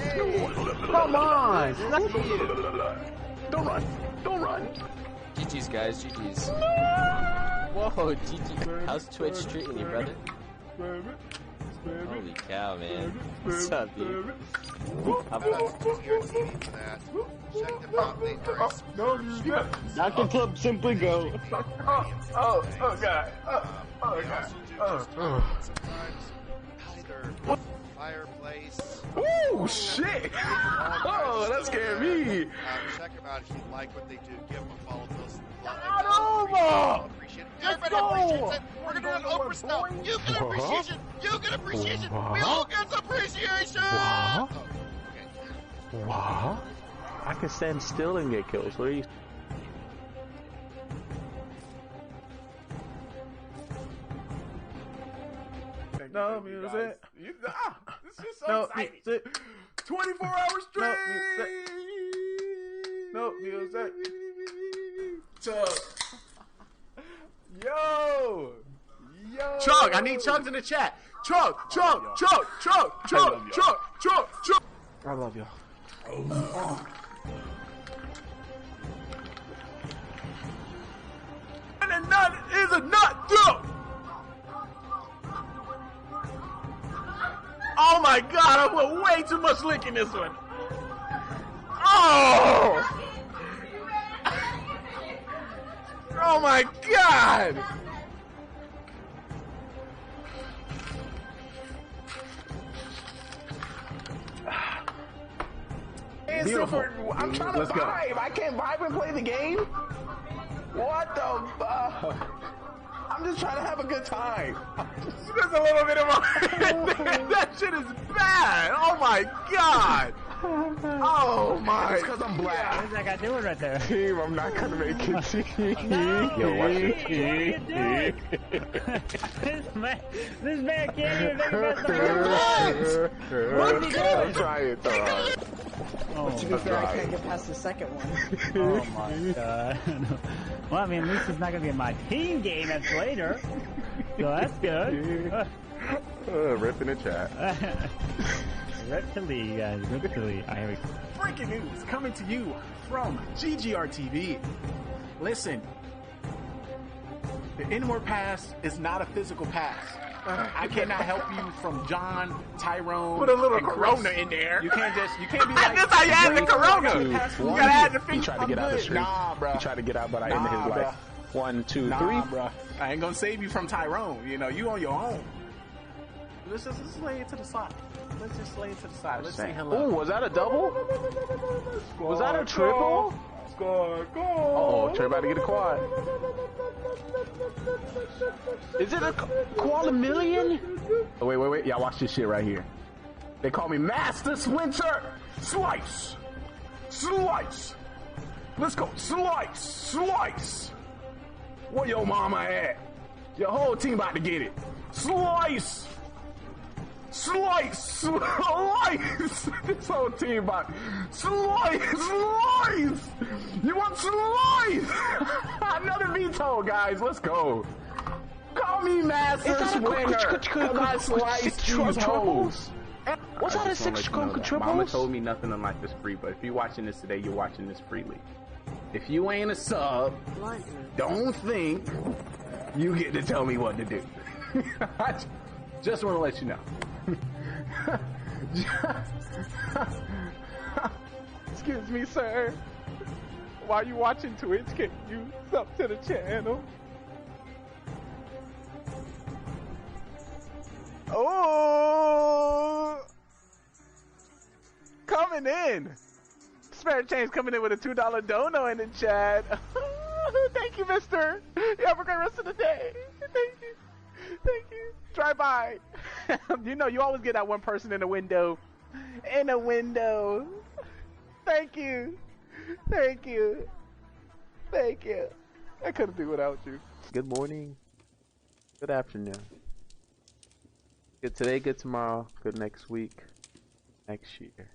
Come on! Don't run! Don't run! GG's, guys, GG's. Whoa, GG. How's Twitch treating you, brother? Holy cow, man. What's up, dude? Not the club, simply go. Oh, God. What? Fireplace. Oh, shit! Oh, that scared me! Check them out if you like what they do. Give them a follow. Got over! Everybody appreciates it. We're gonna do an Oprah style. You get appreciation. You get appreciation. We all get appreciation. What? I can stand still and get kills. What are you? No music. This is so exciting. 24 hours straight. No music. Yo. Chug, I need chugs in the chat. Chug. I love y'all. And a nut is a nut, dude. Oh my god, I put way too much lick in this one. Oh! Oh my god! Beautiful. I'm trying to vibe. I can't vibe and play the game. What the fuck? I'm just trying to have a good time. There's a little bit of a... That shit is bad. Oh my god. Oh my. It's because I'm black. What's that guy doing right there? Team, I'm not gonna make it. Yo, watch it. This man can't even make it. What's he doing? I'm trying, But to be fair, I can't get past the second one. Oh my god. Well, I mean, at least it's not going to be my team game that's later. So that's good. Rip in the chat. Rip to Lee, guys. Rip to Lee. Here we go. Breaking news coming to you from GGR TV. Listen, the N-word pass is not a physical pass. I cannot help you from John, Tyrone. Put a little Corona in there. You can't be like, this how you add the Corona. You gotta add the finger. He tried to get out the street. Nah, bro. He tried to get out, but I ended his life. 1, 2, 3. Bro. I ain't gonna save you from Tyrone. You know, you on your own. Let's just lay it to the side. Let's just lay it to the side. Let's say hello. Ooh, was that a double? Was that a triple? Score, go. Oh, Trey about to get a quad. Is it a quad million? Oh, wait. Y'all watch this shit right here. They call me Master Splinter. Slice. Let's go. Slice. Where your mama at? Your whole team about to get it. Slice. This whole team about slice. You want slice? Another veto, guys. Let's go. Call me Master Splinter. I slice these hoes. What's that a 6 triples? Mama told me nothing in life is free, but if you're watching this today, you're watching this freely. If you ain't a sub, don't think you get to tell me what to do. Just want to let you know. Excuse me, sir. While you watching Twitch, can you sub to the channel? Oh, coming in. Spare Change coming in with a $2 dono in the chat. Thank you, mister. You have a great rest of the day. Thank you. Thank you. Drive by. You know, you always get that one person in the window. In a window. Thank you. Thank you. Thank you. I couldn't do without you. Good morning. Good afternoon. Good today, good tomorrow, good next week, next year.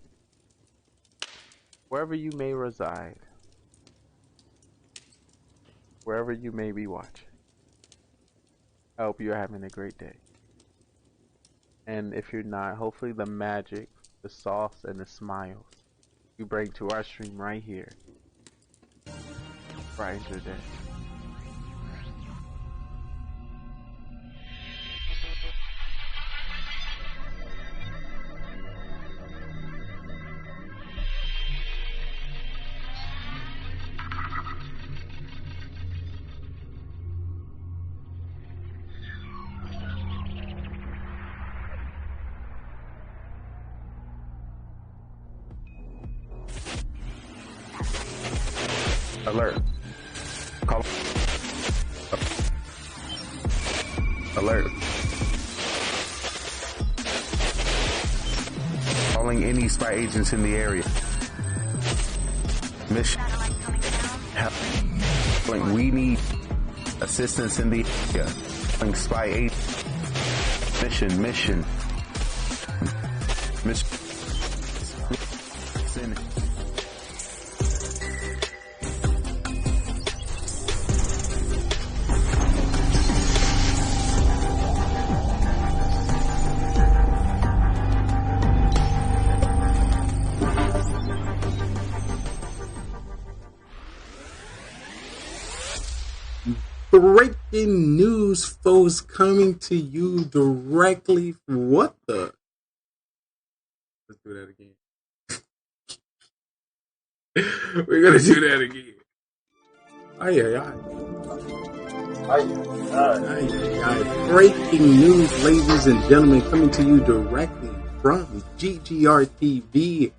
Wherever you may reside. Wherever you may be watching. I hope you're having a great day. And if you're not, hopefully the magic, the sauce, and the smiles you bring to our stream right here brightens your day. Alert. Call. Alert. Calling any spy agents in the area. Mission. Help. We need assistance in the area. Calling spy agents. Mission. Breaking news, folks, coming to you directly. What the? Let's do that again. We're gonna do that again. Breaking news, ladies and gentlemen, coming to you directly from GGR TV.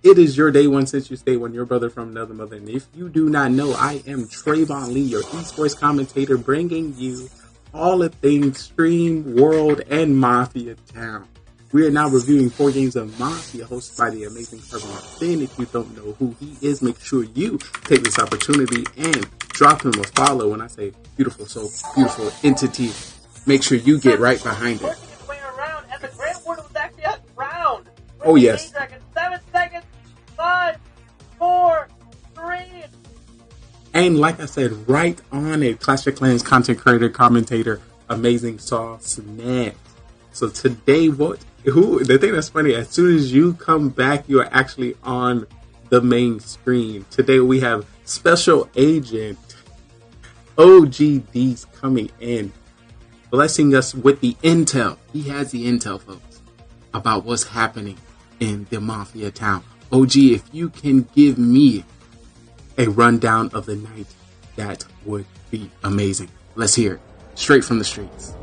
It is your day one since you stay one, your brother from another mother. And if you do not know, I am Trayvon Lee, your esports commentator, bringing you all the things Stream, World, and Mafia Town. We are now reviewing 4 games of Mafia, hosted by the amazing Kevin Finn. If you don't know who he is, make sure you take this opportunity and drop him a follow. When I say beautiful soul, beautiful entity, make sure you get right behind it. Oh, yes. 7 seconds. 5, 4, 3. And like I said, right on it, Clash of Clans content creator, commentator, amazing sauce man. So today, the thing that's funny, as soon as you come back, you are actually on the main screen. Today we have Special Agent OGD's coming in, blessing us with the intel. He has the intel, folks, about what's happening in the Mafia town. OG, if you can give me a rundown of the night, that would be amazing. Let's hear it. Straight from the streets.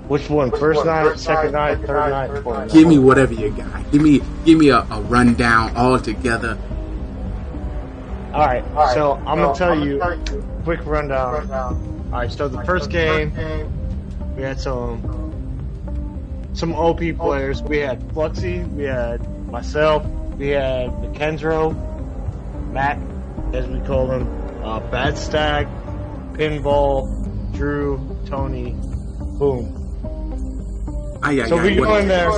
Which one? First night, second night, third night, fourth night? Give me whatever you got. Give me a rundown all together. Alright, so I'm going to tell you a quick rundown. Alright, so the first game, we had some OP players. We had Fluxy, we had myself, we had McKendro, Matt, as we call him, Bad Stag, Pinball, Drew, Tony, Boom. So we go in there.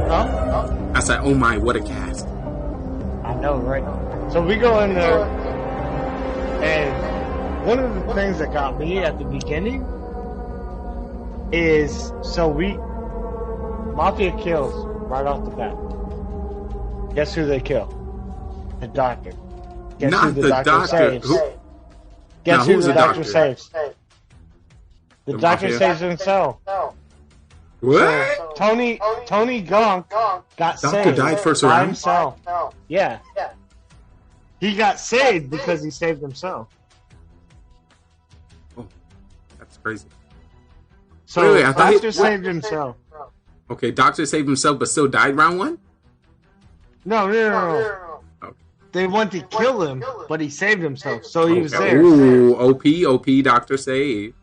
Huh? I said, oh my, what a cast. I know, right? So we go in there, and one of the things that got me at the beginning is, Mafia kills right off the bat. Guess who they kill? The doctor. Guess Not who the doctor, doctor saves? Guess who the doctor saves? The doctor saves himself. What? So Tony Gunk got Doctor saved died first by round? himself. Yeah. He got saved because he saved himself. Oh, that's crazy. So wait, I thought Doctor saved himself. Okay, Doctor saved himself, but still died round one. No. They went to kill him, but he saved himself, so he was there. Ooh, OP, Doctor save.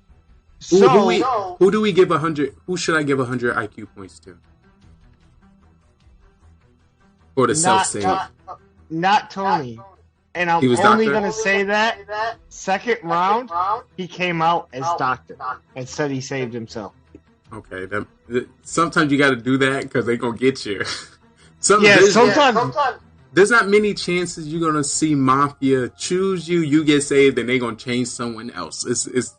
So Who do we give 100? Who should I give 100 IQ points to? For the self save. Not Tony. And I'm He was only Doctor? going to say that second round, he came out as Doctor and said he saved himself. Okay, sometimes you got to do that because they're gonna get you. Sometimes. There's not many chances you're gonna see Mafia choose you. You get saved, and they're gonna change someone else. It's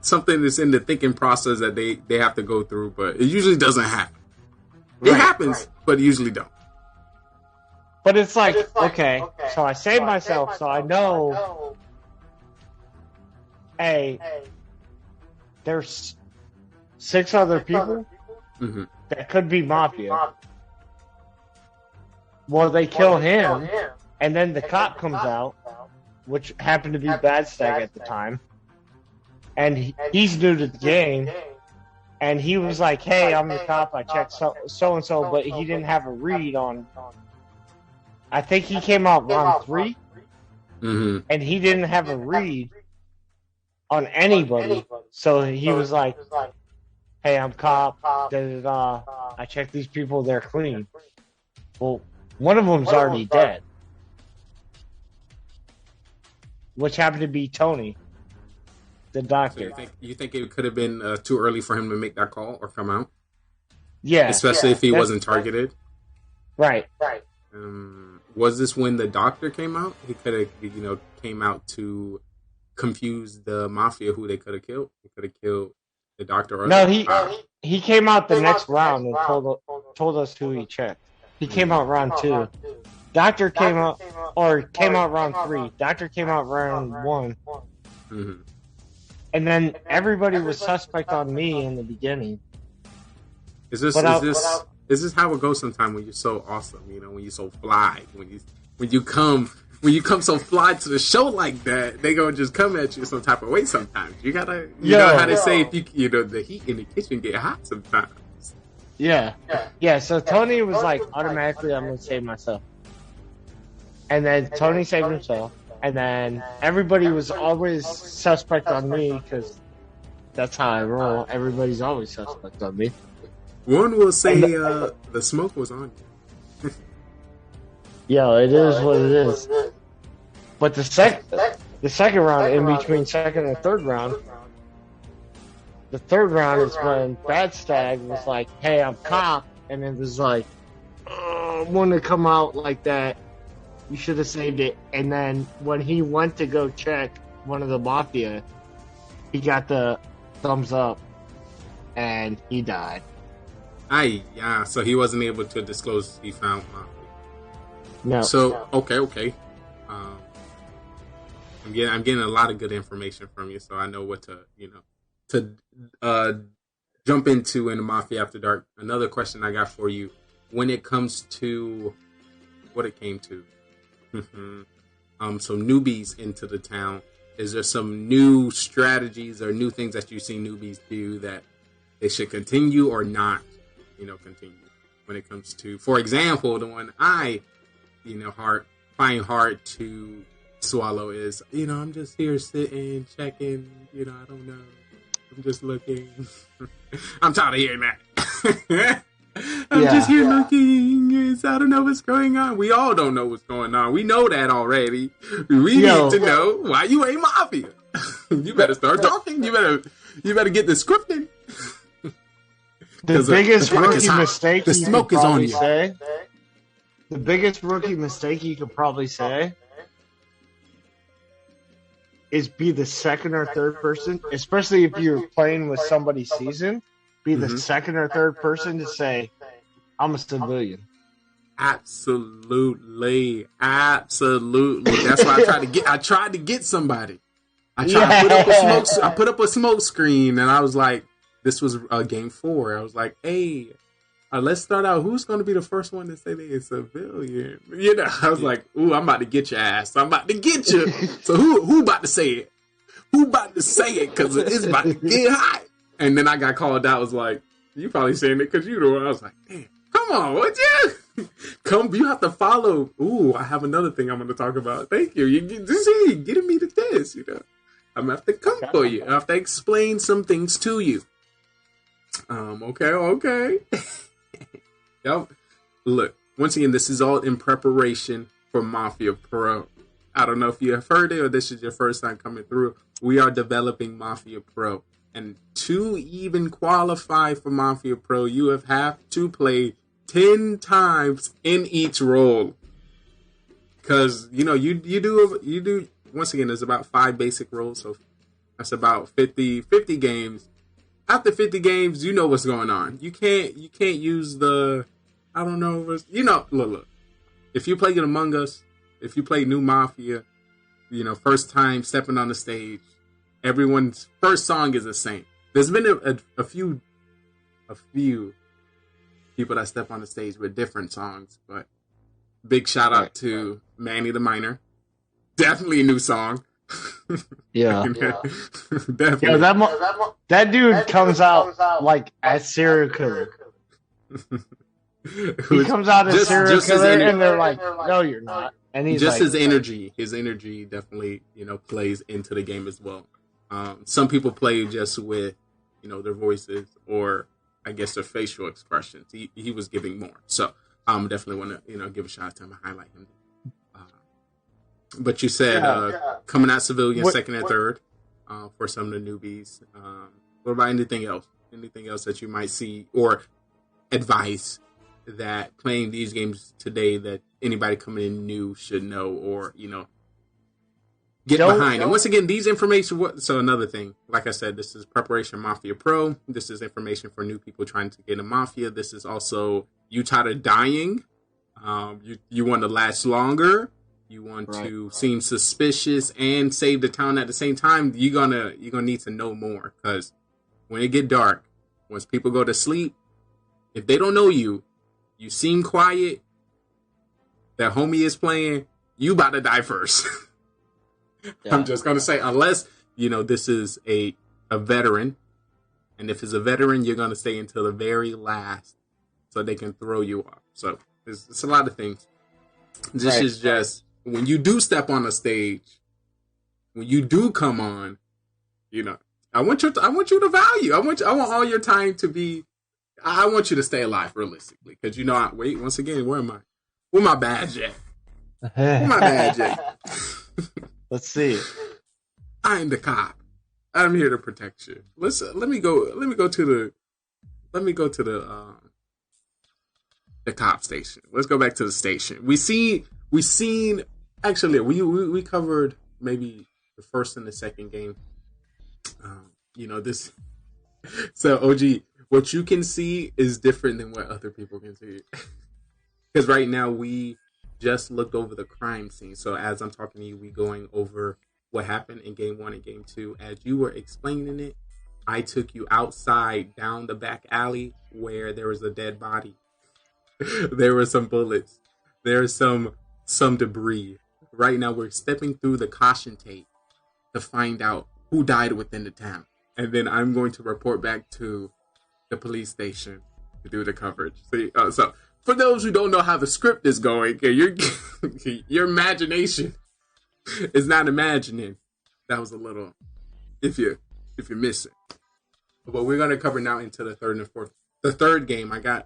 something that's in the thinking process that they have to go through, but it usually doesn't happen. It happens, but it usually don't. But it's like, okay, so I saved myself, so I know, hey, there's 6 other people that could be Mafia. Well, they kill him, and then the cop comes out, which happened to be Badstag at the time, and he's new to the game, and he was like, hey, I'm the cop, I checked so-and-so, but he didn't have a read on... I think he came out round 3, and he didn't have a read on anybody, so he was like, hey, I'm cop, I checked these people, they're clean. Well, one of them's already dead, which happened to be Tony, the doctor. So you think it could have been too early for him to make that call or come out? Yeah. Especially if he wasn't targeted? Right. Was this when the doctor came out? He could have, came out to confuse the Mafia who they could have killed. He could have killed the doctor. Or No, he came out the next round and told us who he checked. He came out round 2. Doctor came out round 3. Doctor came out round 1. And then everybody was suspect on me in the beginning. Is this how it goes sometimes when you're so awesome? When you're so fly, when you come so fly to the show like that, they gonna just come at you some type of way. Sometimes you gotta, know how they say, if the heat in the kitchen get hot sometimes. Yeah. So Tony was like, automatically, I'm gonna save myself. And then Tony saved himself. And then everybody was always suspect on me because that's how I roll. Everybody's always suspect on me. One will say the smoke was on you. Yeah, it is what it is. But the second round, in between second and third round, the third round is when Badstag was like, hey, I'm cop. And it was like, when to come out like that, you should have saved it. And then when he went to go check one of the Mafia, he got the thumbs up and he died. So he wasn't able to disclose he found Mafia. No. So, okay. I'm getting a lot of good information from you, so I know what to jump into in the Mafia After Dark. Another question I got for you, when it comes to what it came to, some newbies into the town, is there some new strategies or new things that you see newbies do that they should continue or not, continue when it comes to, for example, the one I, find hard to swallow is, I'm just here sitting, checking, I don't know. I'm just looking. I'm tired of hearing that. I'm just here looking. I don't know what's going on. We all don't know what's going on. We know that already. We need to know why you ain't Mafia. You better start talking. You better get the scripting. The biggest rookie mistake the smoke is on you. The biggest rookie mistake you could probably say is be the second or third person, especially if you're playing with somebody seasoned, be the second or third person to say, I'm a civilian. Absolutely. That's why I tried to get somebody. I put up a smoke screen and I was like, this was game 4. I was like, hey, let's start out. Who's going to be the first one to say they a civilian? You know, I was like, ooh, I'm about to get your ass. I'm about to get you. So who about to say it? Who about to say it? Because it's about to get hot. And then I got called out. I was like, you probably saying it because you the one. I was like, damn, come on, would you? You have to follow. Ooh, I have another thing I'm going to talk about. Thank you. You getting me to this, you know. I'm going to have to come for you. I have to explain some things to you. Okay. Yep. Look, once again, this is all in preparation for Mafia Pro. I don't know if you have heard it or this is your first time coming through. We are developing Mafia Pro. And to even qualify for Mafia Pro, you have to play 10 times in each role. Because, you know, you do, once again, there's about 5 basic roles. So that's about 50 games. After 50 games, you know what's going on. You can't use the, I don't know, you know, look. If you play it Among Us, if you play New Mafia, you know, first time stepping on the stage, everyone's first song is the same. There's been a few people that step on the stage with different songs, but big shout out to Manny the Miner. Definitely a new song. Yeah. Definitely. Yeah, that dude comes out like a serial killer. He comes out as serial killer, and they're like, "No, you're not." And he's just like, his energy definitely, you know, plays into the game as well. Some people play just with, you know, their voices or I guess their facial expressions. He was giving more, so definitely want to, you know, give a shout out to him and highlight him. But you said coming out civilian second and third for some of the newbies. What about anything else? Anything else that you might see or advice that playing these games today that anybody coming in new should know or, you know, get behind? And once again, these information. So another thing, like I said, this is preparation Mafia Pro. This is information for new people trying to get into Mafia. This is also you tired of dying. You want to last longer. You want to seem suspicious and save the town at the same time. You're gonna need to know more, because when it get dark, once people go to sleep, if they don't know you, you seem quiet, that homie is playing, you about to die first. I'm just gonna say, unless, you know, this is a veteran, and if it's a veteran, you're gonna stay until the very last, so they can throw you off. So it's a lot of things. This is just when you do step on a stage, when you do come on, you know, I want you to value. I want all your time to be. I want you to stay alive realistically, because you know. Wait, once again, where am I? Where my badge at? Where my badge at? Let's see. I'm the cop. I'm here to protect you. Let me go to the cop station. Let's go back to the station. We seen actually we covered maybe the first and the second game. You know, this. So OG, what you can see is different than what other people can see. Because right now we just looked over the crime scene. So as I'm talking to you, we going over what happened in game 1 and game 2. As you were explaining it, I took you outside down the back alley where there was a dead body. There were some bullets. There's some debris. Right now we're stepping through the caution tape to find out who died within the town. And then I'm going to report back to the police station to do the coverage. So for those who don't know how the script is going, your imagination is not imagining. That was a little, if you miss it. But we're going to cover now into the third and fourth. The third game, I'm going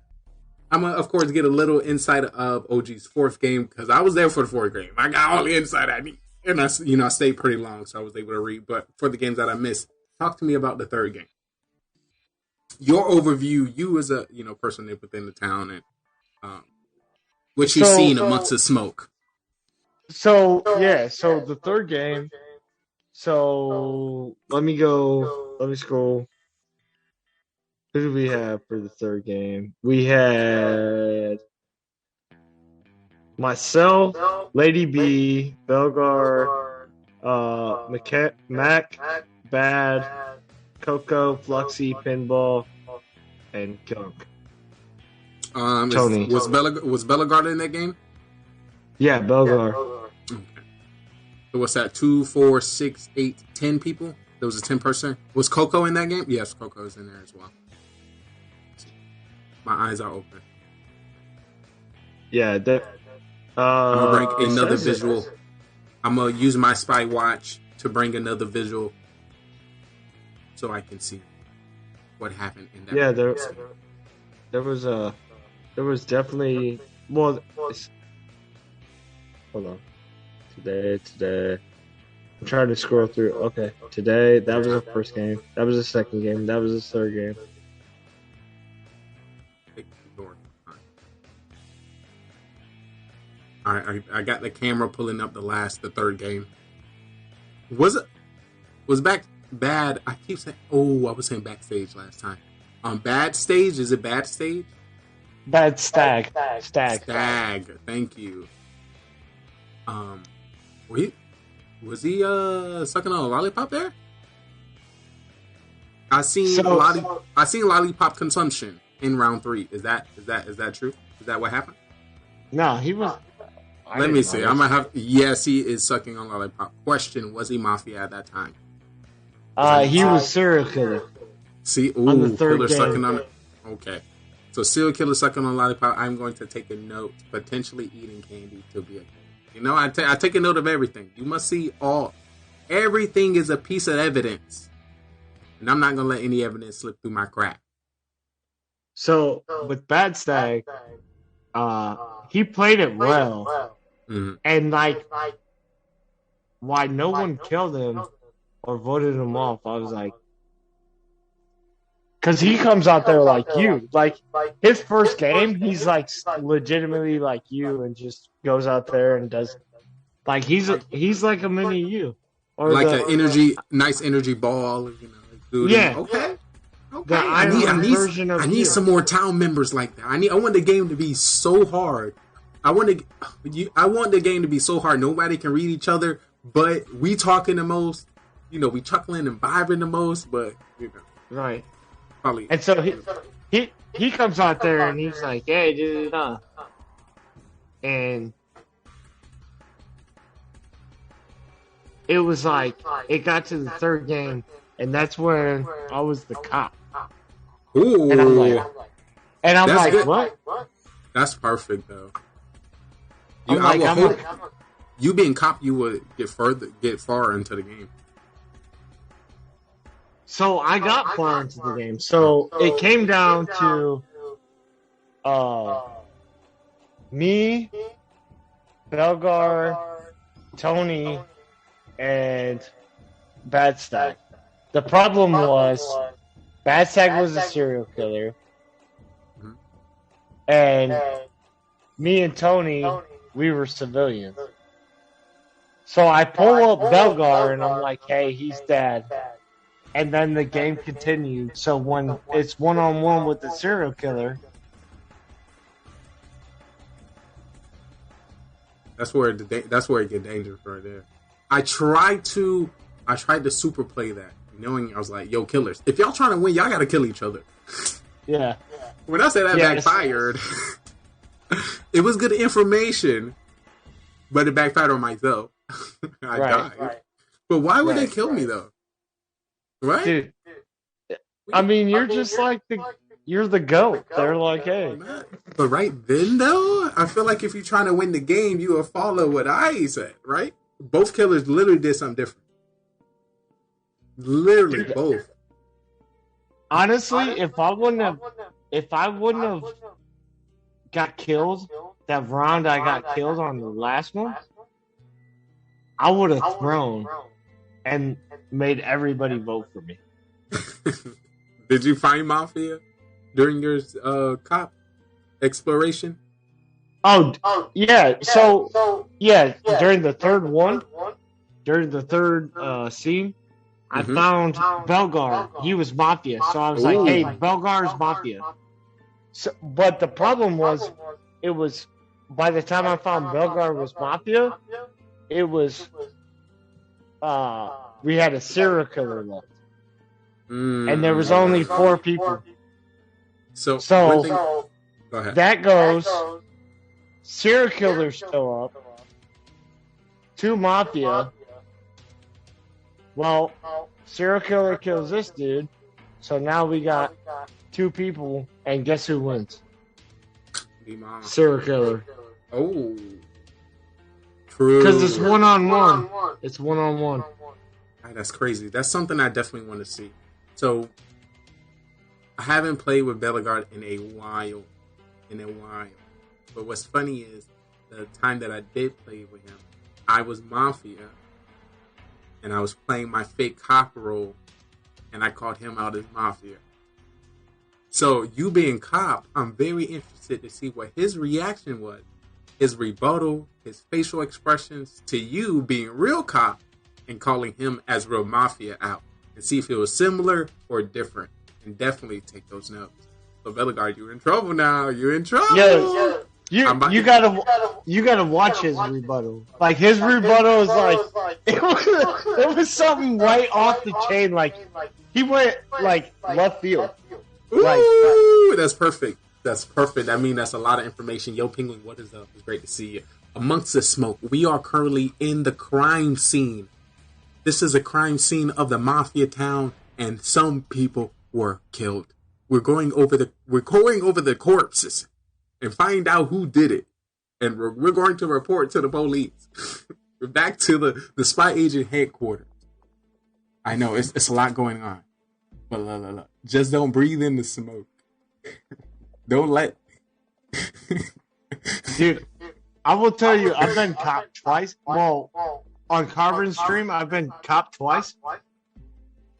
to, of course, get a little insight of OG's fourth game, because I was there for the fourth game. I got all the insight I need. And I stayed pretty long, so I was able to read. But for the games that I missed, talk to me about the third game. Your overview, you as a person within the town, and what you've seen amongst the smoke. So the third game. So let me scroll. Who do we have for the third game? We had myself, Lady B, Belgar, Mac, Bad, Coco, Fluxy, Pinball, and Gunk. Tony. Was Bellegarde in that game? Yeah, Belgar. Okay. So what's that? 2, 4, 6, 8, 10 people? There was a 10-person. Was Coco in that game? Yes, Coco's in there as well. My eyes are open. Yeah, I'm gonna bring another visual. I'm gonna use my spy watch to bring another visual, so I can see what happened in that. Yeah, there was definitely hold on. Today. I'm trying to scroll through. Okay, today that was the first game. That was the second game. That was the third game. I got the camera pulling up the third game. Was back bad? I keep saying. Oh, I was saying backstage last time. Bad stage. Is it bad stage? Bad stag. Stag. Thank you. Was he sucking on a lollipop there? I seen lollipop consumption in round 3. Is that true? Is that what happened? No, he was. Let me see. I might have. Yes, he is sucking on lollipop. Question: was he Mafia at that time? He was serial killer. See, on the third killer game. sucking on it. Okay, so serial killer sucking on lollipop. I'm going to take a note. Potentially eating candy to be a. You know, I take a note of everything. You must see everything is a piece of evidence, and I'm not gonna let any evidence slip through my crack. So with Bad Stag, he played it well, and like, why no one killed him or voted him off? I was like, because he comes out there like you, like his first game, he's like legitimately like you, and just goes out there and does like he's like a mini you, or like an nice energy ball, you know. Dude, yeah. Okay. I need some more town members like that. I want the game to be so hard. I want the game to be so hard. Nobody can read each other, but we talking the most. You know, we chuckling and vibing the most, but you know, right. Probably. And so he comes out there and he's like, "Hey, dude, and it was like it got to the third game, and that's when I was the cop. Ooh, and I'm like, good. What? That's perfect though. You being cop, you would get far into the game. So I got far into the game. So it came down to me, Belgar, Tony, and Bad Stag. The problem was Bad Stag was a serial killer, and me and Tony, we were civilians. So I pull up Belgar and I'm like, "Hey, he's dead." And then the game continued. So when it's 1-on-1 with the serial killer, that's where it get dangerous right there. I tried to super play that, knowing I was like, "Yo, killers, if y'all trying to win, y'all gotta kill each other." Yeah. When I say that backfired, it was good information, but it backfired on myself. I died. Right. But why would they kill me though? Right? Dude, I mean, you're just like you're the GOAT. They're like, "Hey." But right then, though, I feel like if you're trying to win the game, you will follow what I said, right? Both killers literally did something different. Literally, both. Honestly, if I wouldn't have got killed that round I got killed on the last one, I would have thrown and made everybody vote for me. Did you find Mafia during your cop exploration? Oh yeah. So yeah, during the third one, during the third scene, I found Belgar. He was Mafia, so I was like, "Hey, Belgar's Mafia." So, but the problem was, it was by the time I found Belgar was Mafia, it was we had a serial killer left. and there was only 4 people. So So go ahead. that goes. Serial killers show up. 2 Mafia. Well, serial killer kills this dude. So now we got 2 people, and guess who wins? Serial killer. Oh, true. Because it's 1-on-1. It's 1-on-1. That's crazy. That's something I definitely want to see. So I haven't played with Bellegarde in a while. But what's funny is the time that I did play with him, I was Mafia, and I was playing my fake cop role, and I called him out as Mafia. So you being cop, I'm very interested to see what his reaction was, his rebuttal, his facial expressions to you being real cop and calling him as real Mafia out, and see if it was similar or different, and definitely take those notes. So Bellegarde, you're in trouble now. You're in trouble. Yeah. You gotta watch his rebuttal. Like his rebuttal is like it was something right off the chain. Like he went like left field. Ooh, that's perfect. That's perfect. I mean, that's a lot of information. Yo, Penguin, what is up? It's great to see you. Amongst the smoke, we are currently in the crime scene. This is a crime scene of the Mafia town, and some people were killed. We're going over the corpses and find out who did it. And we're going to report to the police. We're back to the spy agent headquarters. I know, it's a lot going on. But look. Just don't breathe in the smoke. Don't let... Dude, I will tell you, I've been copped twice. Well, on Carbon's stream, I've been copped twice.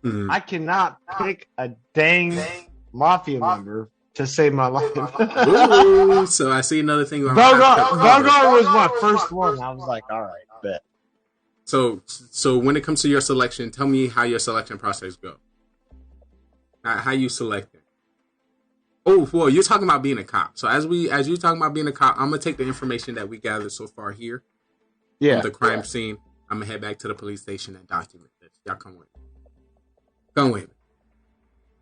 I cannot pick a dang Mafia member to save my life. Ooh, so I see another thing. Bellegarde was my first one. I was like, all right, bet. So when it comes to your selection, tell me how your selection process go. How you select it. Oh, well, you're talking about being a cop. So as you talking about being a cop, I'm gonna take the information that we gathered so far here, from the crime scene. I'm gonna head back to the police station and document this. Y'all come with me. Come with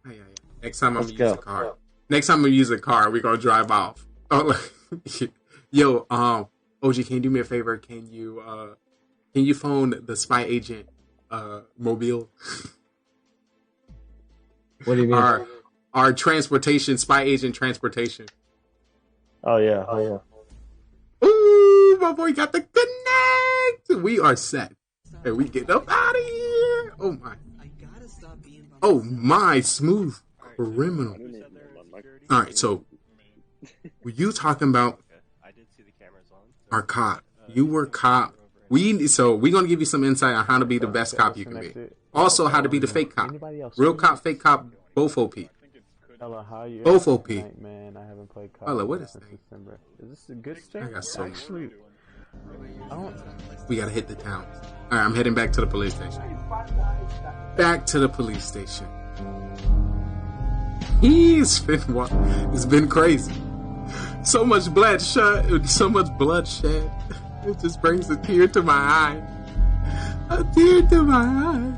me. Yeah. Next time I'm gonna use a car. Next time I'm gonna use a car, we're gonna drive off. Oh, yo, OG, can you do me a favor? Can you phone the spy agent mobile? What do you mean? Our transportation, spy agent transportation. Oh yeah. Ooh, my boy got the connect. We are set. And we get up out of here. Oh my, smooth criminal. All right, so were you talking about our cop? You were cop. So we're gonna give you some insight on how to be the best cop you can be. Also, how to be the fake cop. Real cop, fake cop, both OP. Both OP. Man, I haven't played cop. Hold on, what is this? Is this a good thing? I got so much. Actually, we gotta hit the town. All right, I'm heading back to the police station. Back to the police station. It's been crazy. So much bloodshed. So much bloodshed. It just brings a tear to my eye. A tear to my eye.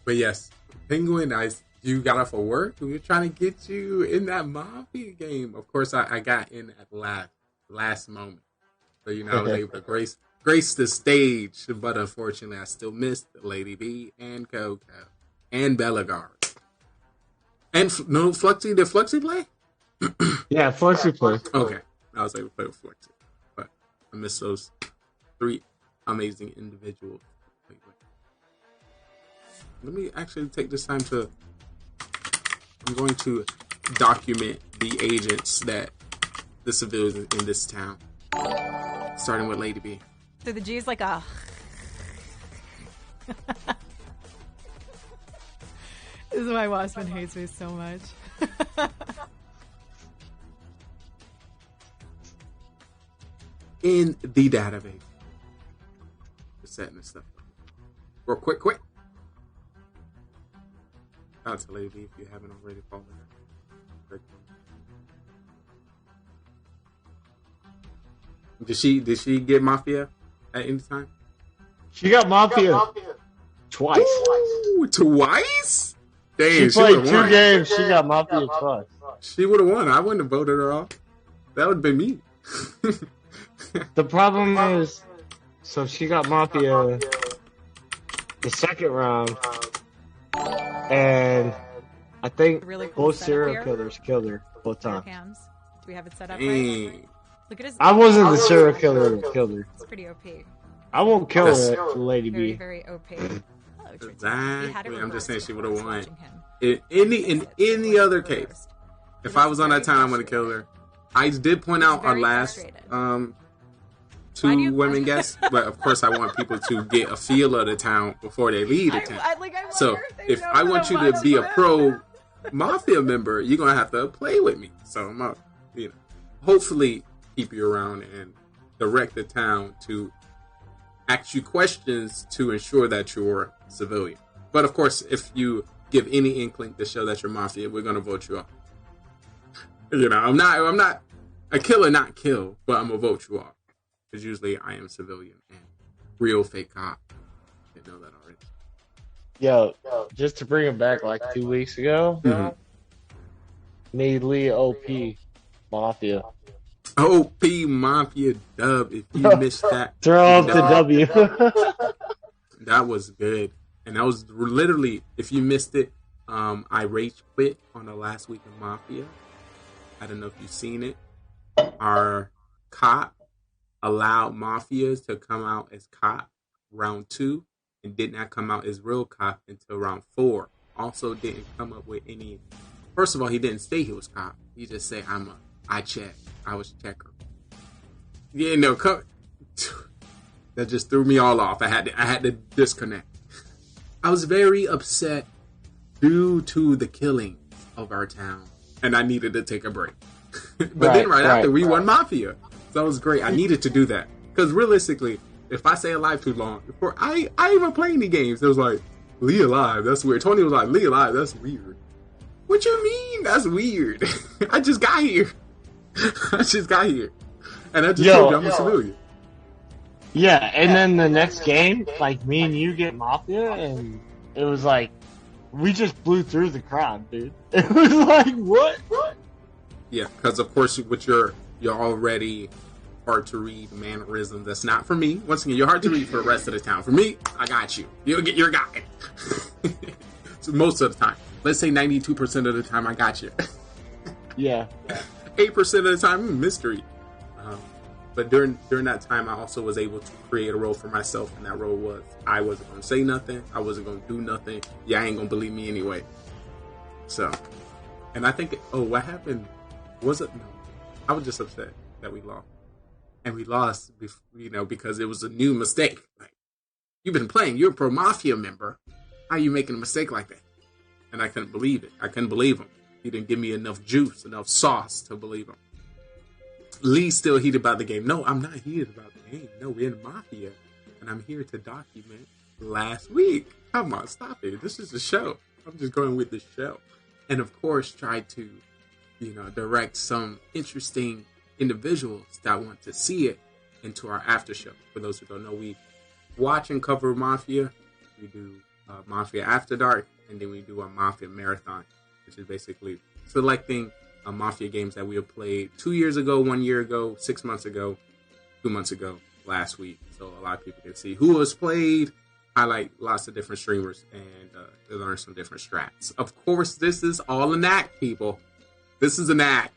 But yes, Penguin, you got off of work. We were trying to get you in that Mafia game. Of course, I got in at last moment. So, I was able to grace the stage. But unfortunately, I still missed Lady B and Coco and Bellegarde. And no, Fluxy. Did Fluxy play? Yeah, Fluxy played. Okay. I was able to play with Fluxy. But I missed those 3 amazing individuals. Let me actually take this time I'm going to document the agents that the civilians in this town. Starting with Lady B. So the G is like a... This is why Wasman hates me so much. In the database. Just setting this stuff up. Real quick. Shout out to Lady B if you haven't already followed her. Did she get Mafia at any time? She got Mafia. Twice. Ooh, twice? Dang, She played would've 2 won. games. She got Mafia twice. She would have won. I wouldn't have voted her off. That would have been me. The problem is, so she got Mafia the second round, and I think Really cool both setup serial here. killers killed her both times. Cams. Do we have it set up Dang. right? Look at his. I wasn't the serial killer that killed her. It's pretty OP. I won't kill That's- her, Lady Very, B. very OP. Exactly. I'm just saying she would have won. In any other case, if I was on that time, I would have killed her. I did point out our last two women guests, but of course I want people to get a feel of the town before they leave the town. So if I want you to be a pro Mafia member, you're gonna have to play with me. So I'm gonna, hopefully keep you around and direct the town to ask you questions to ensure that you're civilian. But of course, if you give any inkling to show that you're Mafia, we're gonna vote you off. I'm not a killer, not kill, but I'm gonna vote you off. Because usually I am civilian and real fake cop. You know that already. Yo, just to bring it back like 2 weeks ago, made Lee OP Mafia. OP Mafia dub. If you missed that, Throw up the W. That was good. And that was literally, if you missed it, I rage quit on the last week of Mafia. I don't know if you've seen it. Our cop allowed Mafias to come out as cop round 2 and did not come out as real cop until round 4. Also didn't come up with any. First of all, he didn't say he was cop. He just said, I checked. I was checker. Yeah, no, that just threw me all off. I had to disconnect. I was very upset due to the killing of our town, and I needed to take a break. But then right after, we won Mafia. So that was great. I needed to do that. Because realistically, if I stay alive too long, before I even play any games, it was like, Lee alive, that's weird. Tony was like, Lee alive, that's weird. What you mean? That's weird. I just got here. And I just told you I'm a civilian. Yeah, and then the next game, like, me and you get Mafia, and it was like, we just blew through the crowd, dude. It was like, what? Yeah, because of course, with your already hard to read mannerism, that's not for me. Once again, you're hard to read for the rest of the town. For me, I got you. You'll get your guy. So most of the time. Let's say 92% of the time, I got you. Yeah. 8% of the time, mystery. But during that time, I also was able to create a role for myself, and that role was I wasn't going to say nothing. I wasn't going to do nothing. Yeah, I ain't going to believe me anyway. So, and I think, what happened? Was it? No. I was just upset that we lost. And we lost, because it was a new mistake. Like, you've been playing. You're a pro Mafia member. How are you making a mistake like that? And I couldn't believe it. I couldn't believe him. He didn't give me enough juice, enough sauce to believe him. Lee's still heated about the game. No, I'm not heated about the game. No, we're in Mafia. And I'm here to document last week. Come on, stop it. This is a show. I'm just going with the show. And of course, try to, direct some interesting individuals that want to see it into our after show. For those who don't know, we watch and cover Mafia. We do Mafia After Dark, and then we do a Mafia Marathon, which is basically selecting Mafia games that we have played 2 years ago, 1 year ago, 6 months ago, 2 months ago, last week. So a lot of people can see who has played, highlight lots of different streamers, and learn some different strats. Of course, this is all an act, people. This is an act.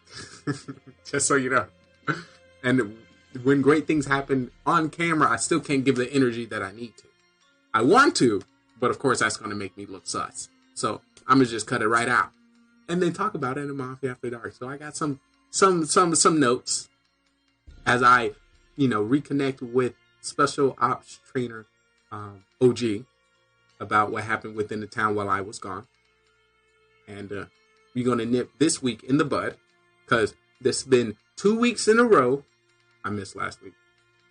Just so you know. And when great things happen on camera, I still can't give the energy that I need to. I want to, but of course that's going to make me look sus. So I'm going to just cut it right out. And then talk about it in Mafia After Dark. So I got some notes as I, reconnect with Special Ops Trainer OG about what happened within the town while I was gone. And we're going to nip this week in the bud because this has been 2 weeks in a row. I missed last week.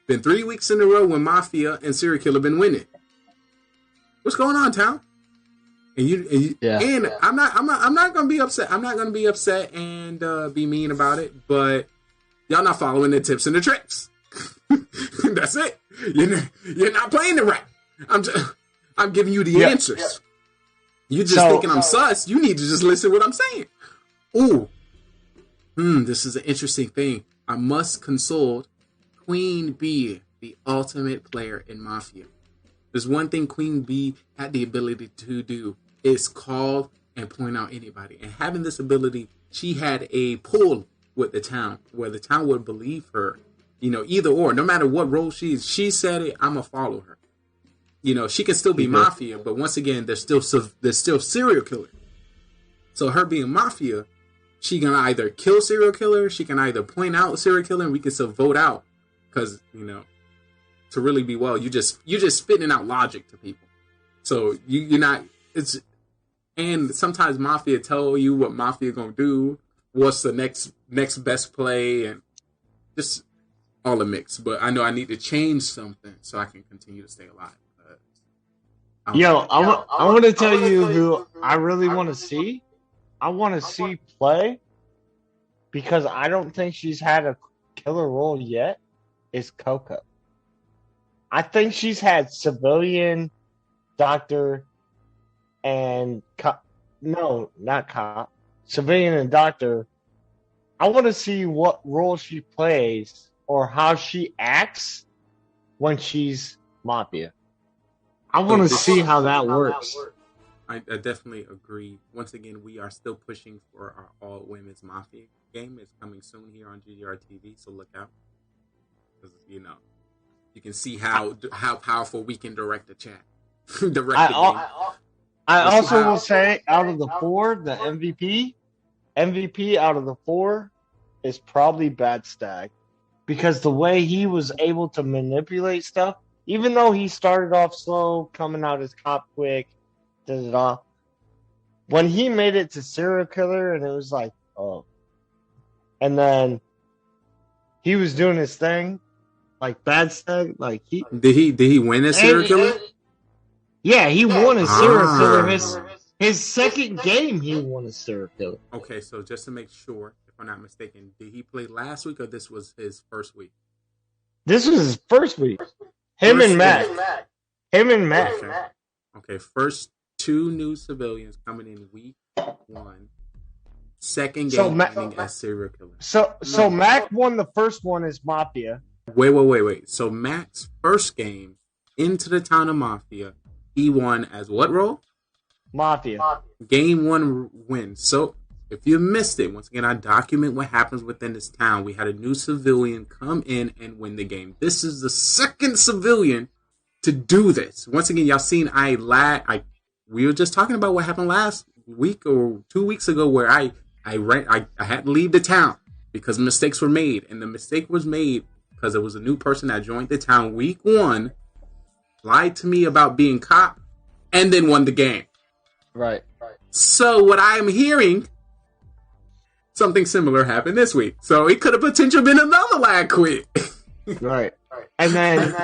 Been 3 weeks in a row when Mafia and Serial Killer been winning. What's going on, town? And I'm not gonna be upset. I'm not gonna be upset and be mean about it. But y'all not following the tips and the tricks. That's it. You're not playing it right. I'm giving you the Yeah. answers. You just thinking I'm sus. You need to just listen to what I'm saying. Ooh. This is an interesting thing. I must consult Queen Bee, the ultimate player in Mafia. There's one thing Queen Bee had the ability to do is call and point out anybody. And having this ability, she had a pull with the town where the town would believe her. You know, either or, no matter what role she said it, I'm going to follow her. You know, she can still be Mafia, but once again, there's still serial killer. So her being Mafia, she can either kill serial killer, she can either point out serial killer, and we can still vote out. Because, you know, to really be well, you just spitting out logic to people. So you're not. And sometimes Mafia tell you what Mafia gonna do, what's the next best play, and just all a mix. But I know I need to change something so I can continue to stay alive. I want to tell you who I really want to see. I want to see play because I don't think she's had a killer role yet. Is Coco. I think she's had civilian, doctor, and no, not cop. Civilian and doctor. I want to see what role she plays or how she acts when she's Mafia. I want to see how that works. I definitely agree. Once again, we are still pushing for our all women's Mafia game. It's coming soon here on GGR TV, so look out. Because, you know, you can see how powerful we can direct the chat. Direct the game. I also will say, out of the four, the MVP out of the four is probably Bad Stag. Because the way he was able to manipulate stuff, even though he started off slow, coming out as cop quick, when he made it to serial killer, and it was like, oh. And then he was doing his thing, like Bad Stag, like he... Did he win as serial killer? Yeah, he won as serial killer. His second game, he won as serial killer. Okay, so just to make sure, if I'm not mistaken, did he play last week or this was his first week? This was his first week. Him and Mac. Okay, first two new civilians coming in week 1. Second game winning as serial killer. So Mac won the first one as Mafia. Wait. So Mac's first game into the town of Mafia, he won as what role? Mafia. Game 1 win. So if you missed it, once again, I document what happens within this town. We had a new civilian come in and win the game. This is the second civilian to do this. Once again, y'all seen we were just talking about what happened last week or 2 weeks ago where I had to leave the town because mistakes were made. And the mistake was made because there was a new person that joined the town week 1, lied to me about being cop, and then won the game. Right. So what I am hearing, something similar happened this week. So it could have potentially been another lad quit. Right. And then,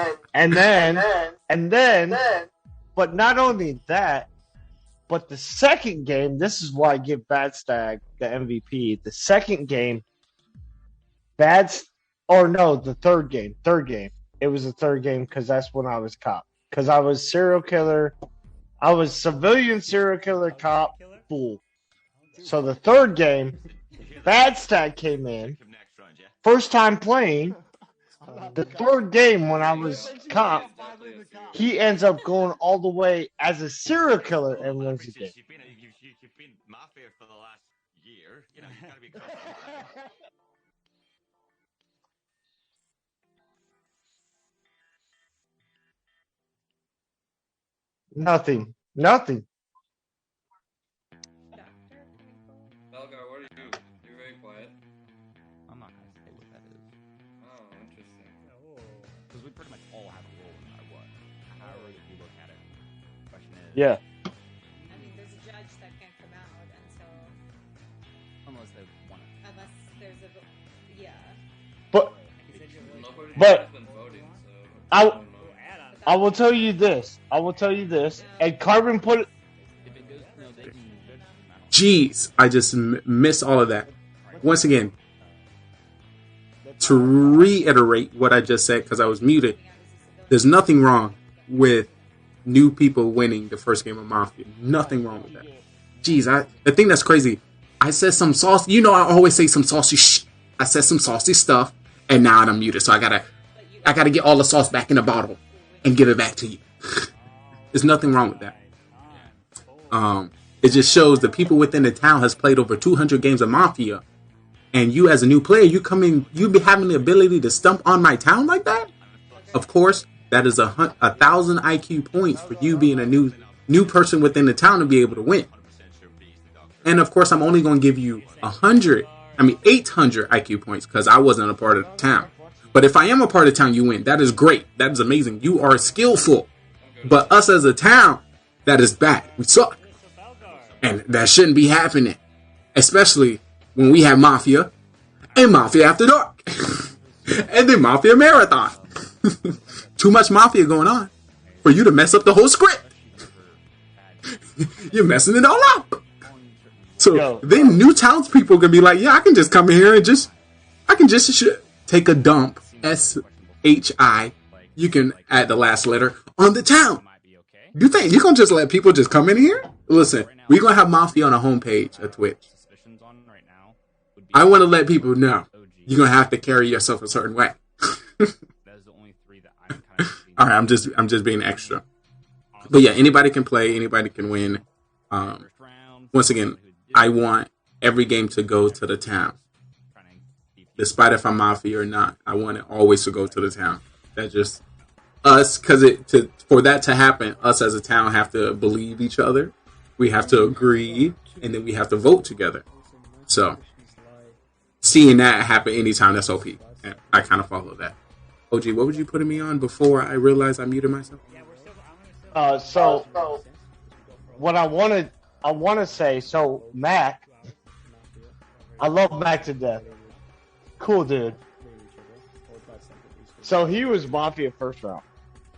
but not only that, but the second game, this is why I give Bad Stag the MVP. The second game, the third game. It was the third game because that's when I was cop. Because I was serial killer. I was civilian serial killer cop fool. So the third game, Bad Stag came in. First time playing. The third game when I was cop, he ends up going all the way as a serial killer and wins the game. You've been Mafia for the last year. You know, you gotta be Nothing. Belgar, what are you? You're very quiet. I'm not gonna say what that is. Oh, interesting. Because we pretty much all have a role no matter what. However you look at it. Question is. Yeah. I mean, there's a judge that can't come out until. Unless they want it. Unless there's a. Yeah. But I will tell you this. And Carbon put it. Jeez, I just missed all of that. Once again, to reiterate what I just said because I was muted, there's nothing wrong with new people winning the first game of Mafia. Nothing wrong with that. Jeez, the thing that's crazy, I said some sauce. You know, I always say some saucy shit. I said some saucy stuff, and now I'm muted. So I gotta get all the sauce back in the bottle and give it back to you. There's nothing wrong with that. It just shows the people within the town has played over 200 games of Mafia, and you as a new player, you come in, you be having the ability to stump on my town like that. Of course, that is 1,000 IQ points for you being a new person within the town to be able to win. And of course, I'm only going to give you 800 IQ points because I wasn't a part of the town. But if I am a part of the town, you win. That is great. That is amazing. You are skillful. But us as a town, that is bad. We suck. And that shouldn't be happening. Especially when we have Mafia and Mafia After Dark. And then Mafia Marathon. Too much Mafia going on for you to mess up the whole script. You're messing it all up. So then new townspeople can be like, yeah, I can just come in here and I can just take a dump, SHI. You can add the last letter on the town. You think you're going to just let people just come in here? Listen, we're going to have Mafia on a homepage of Twitch. I want to let people know you're going to have to carry yourself a certain way. All right, I'm just being extra. But yeah, anybody can play, anybody can win. Once again, I want every game to go to the town. Despite if I'm Mafia or not, I want it always to go to the town. That's just us, because for that to happen, us as a town have to believe each other. We have to agree, and then we have to vote together. So, seeing that happen anytime, that's OP. And I kind of follow that. OG, what was you putting me on before I realized I muted myself? So what I want to say, so Mac, I love Mac to death. Cool dude. So he was Mafia first round.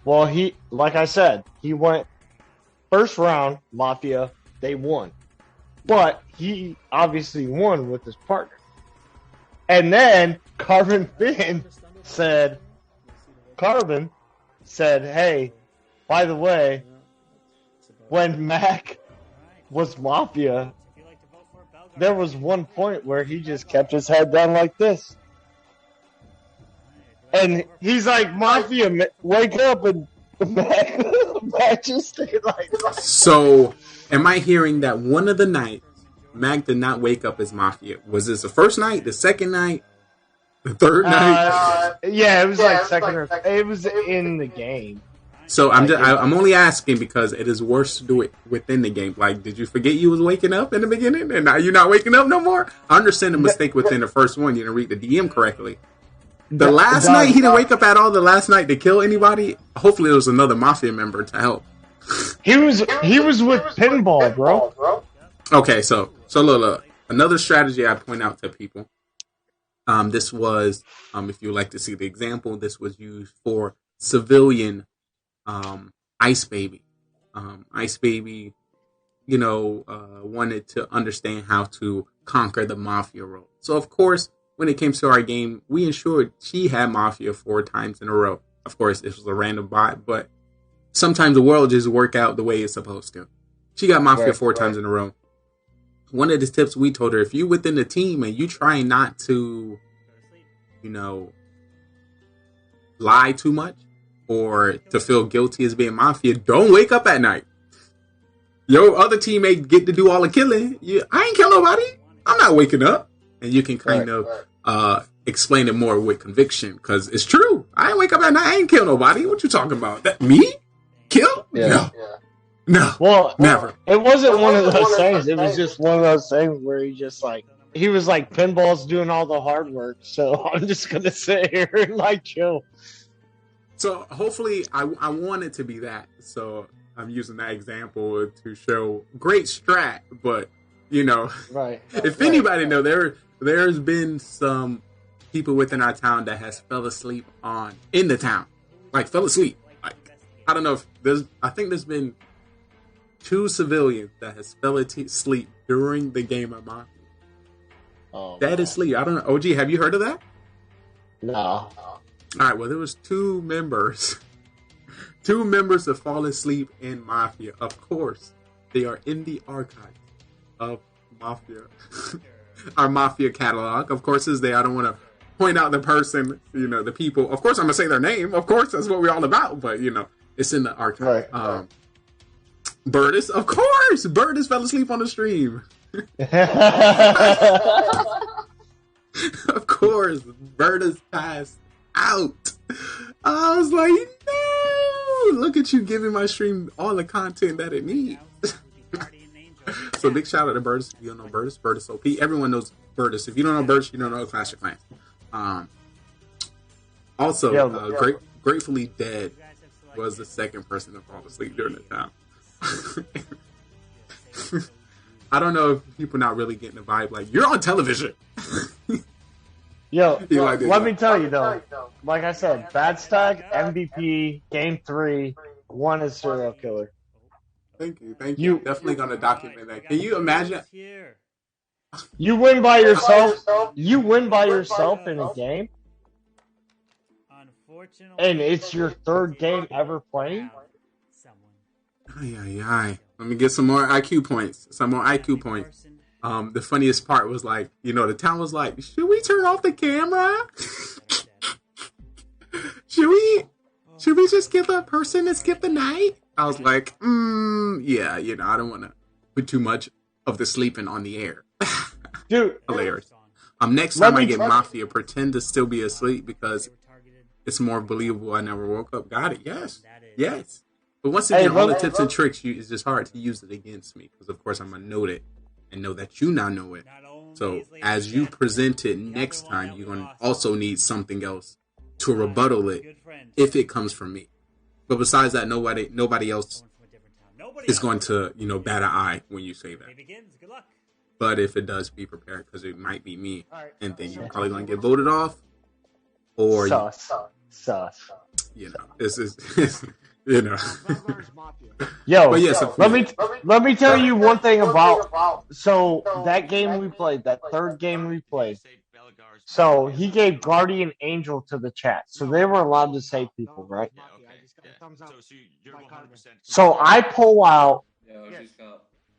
Well, like I said, he went first round Mafia, they won. But he obviously won with his partner. And then Carbon said, hey, by the way, when Mac was Mafia, there was one point where he just kept his head down like this. And he's like, Mafia, wake up, and Mac just stayed like that. So, am I hearing that one of the nights, Mac did not wake up as Mafia? Was this the first night, the second night, the third night? Yeah, it was second or it was in the game. So I'm only asking because it is worse to do it within the game. Like, did you forget you was waking up in the beginning, and now you're not waking up no more? I understand the mistake within the first one. You didn't read the DM correctly. The last night he didn't wake up at all. The last night to kill anybody. Hopefully, there was another Mafia member to help. He was with Pinball, bro. Okay, so look. Another strategy I point out to people. This was, if you would like to see the example, this was used for civilian Ice Baby. Ice Baby, wanted to understand how to conquer the Mafia role. So, of course, when it came to our game, we ensured she had Mafia 4 times in a row. Of course, this was a random bot, but sometimes the world just work out the way it's supposed to. She got Mafia 4 times in a row. One of the tips we told her, if you within the team and you try not to, lie too much or to feel guilty as being Mafia, don't wake up at night. Your other teammate get to do all the killing. I ain't kill nobody. I'm not waking up. And you can kind of explain it more with conviction because it's true. I ain't wake up at night. I ain't kill nobody. What you talking about? That me? Kill? Yeah. No. Well, never. It wasn't one of those things. It was just one of those things where he was like, Pinball's doing all the hard work, so I'm just gonna sit here and chill. So hopefully, I want it to be that. So I'm using that example to show great strat, but right. If anybody know, there's been some people within our town that has fell asleep in the town, fell asleep. I don't know if I think there's been 2 civilians that has fell asleep during the game of Mafia. Oh, that is sleep. I don't know. OG, have you heard of that? No. All right. Well, there was 2 members 2 members have fallen asleep in Mafia. Of course, they are in the archive of Mafia. Our Mafia catalog. Of course, is there. I don't want to point out the person, the people. Of course, I'm going to say their name. Of course, that's what we're all about. But, it's in the archive. Right. Burtis, of course. Burtis fell asleep on the stream. Of course, Burtis passed out. I was like, no! Look at you giving my stream all the content that it needs. So big shout out to Burtis. If you don't know Burtis, Burtis OP. Everyone knows Burtis. If you don't know Burtis, you don't know Clash of Clans. Also, Gratefully Dead was the second person to fall asleep during the time. I don't know if people not really getting the vibe. Like, you're on television. Yo, let me tell you though. Like I said, Bad Stag, MVP, Game 3, 1 is serial killer. Thank you. Definitely gonna document that. Can you imagine? You win by yourself. You win by yourself in a game, and it's your 3rd game ever playing. Let me get some more IQ points. The funniest part was like, the town was like, should we turn off the camera? Should we just give a person to skip the night? I was like, yeah, I don't want to put too much of the sleeping on the air. Dude. Hilarious. Next time I get Mafia, pretend to still be asleep because it's more believable I never woke up. Got it. Yes. But once again, all the tips and tricks, it's just hard to use it against me because, of course, I'm going to note it and know that you now know it. So as you present it next time, you're going to also need something else to rebuttal it if it comes from me. But besides that, nobody else is going to, bat an eye when you say that. But if it does, be prepared because it might be me, and then you're probably going to get voted off, or sus. This is, Yo, but yes, let me tell you one thing about that game we played, that 3rd game we played. So he gave Guardian Angel to the chat, so they were allowed to save people, right? So I pull out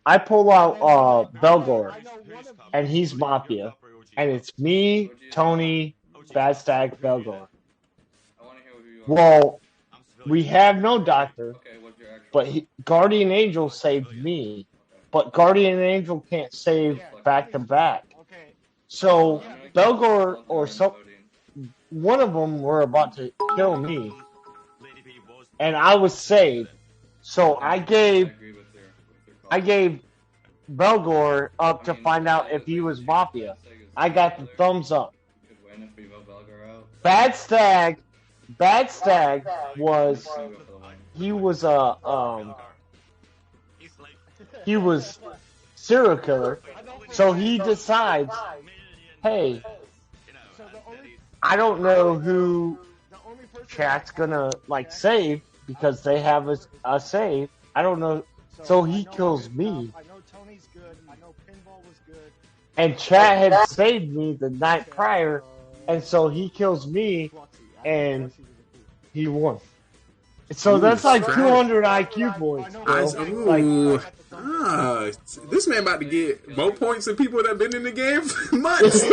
Belgor, and he's Mafia, and it's me, Tony, Bad Stag, Belgor. Well, we have no doctor, but Guardian Angel saved me, but Guardian Angel can't save back to back. So Belgor or one of them were about to kill me, and I was saved. So I gave Belgor up to find out if he was Mafia. I got the thumbs up. Bad Stag was he was serial killer. So he decides, hey, I don't know who chat's gonna save because they have a save. I don't know. So he kills me. And chat had saved me the night prior, and so he kills me, and he won. So that's like 200 IQ points, bro. This man about to get more points than people that have been in the game for months.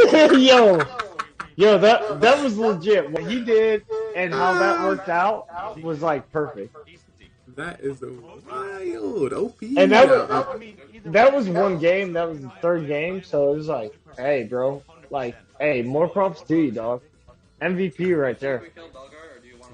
Yo, that was legit. What he did and how that worked out was like perfect. That is a wild OP. And that was one game. That was the 3rd game. So it was like, hey, bro, hey, more props to you, dog. MVP right there.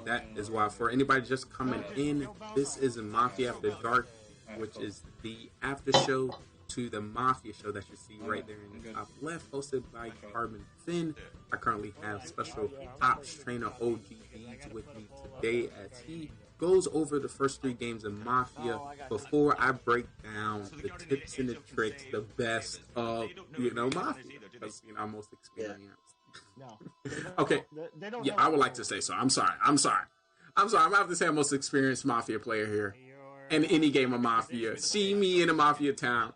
That is why, for anybody just coming in, this is a Mafia After Dark, which is the after show to the Mafia show that you see right there in the top left, hosted by Carbon Finn. I currently have special ops trainer OG Deeds with me today as he goes over the first 3 games of Mafia before I break down the tips and the tricks, the best of, Mafia, because, I'm most experienced. Okay. Yeah, I would like to say so. I'm sorry. I'm going to have to say I'm most experienced Mafia player here. In any game of Mafia. See me in a Mafia town.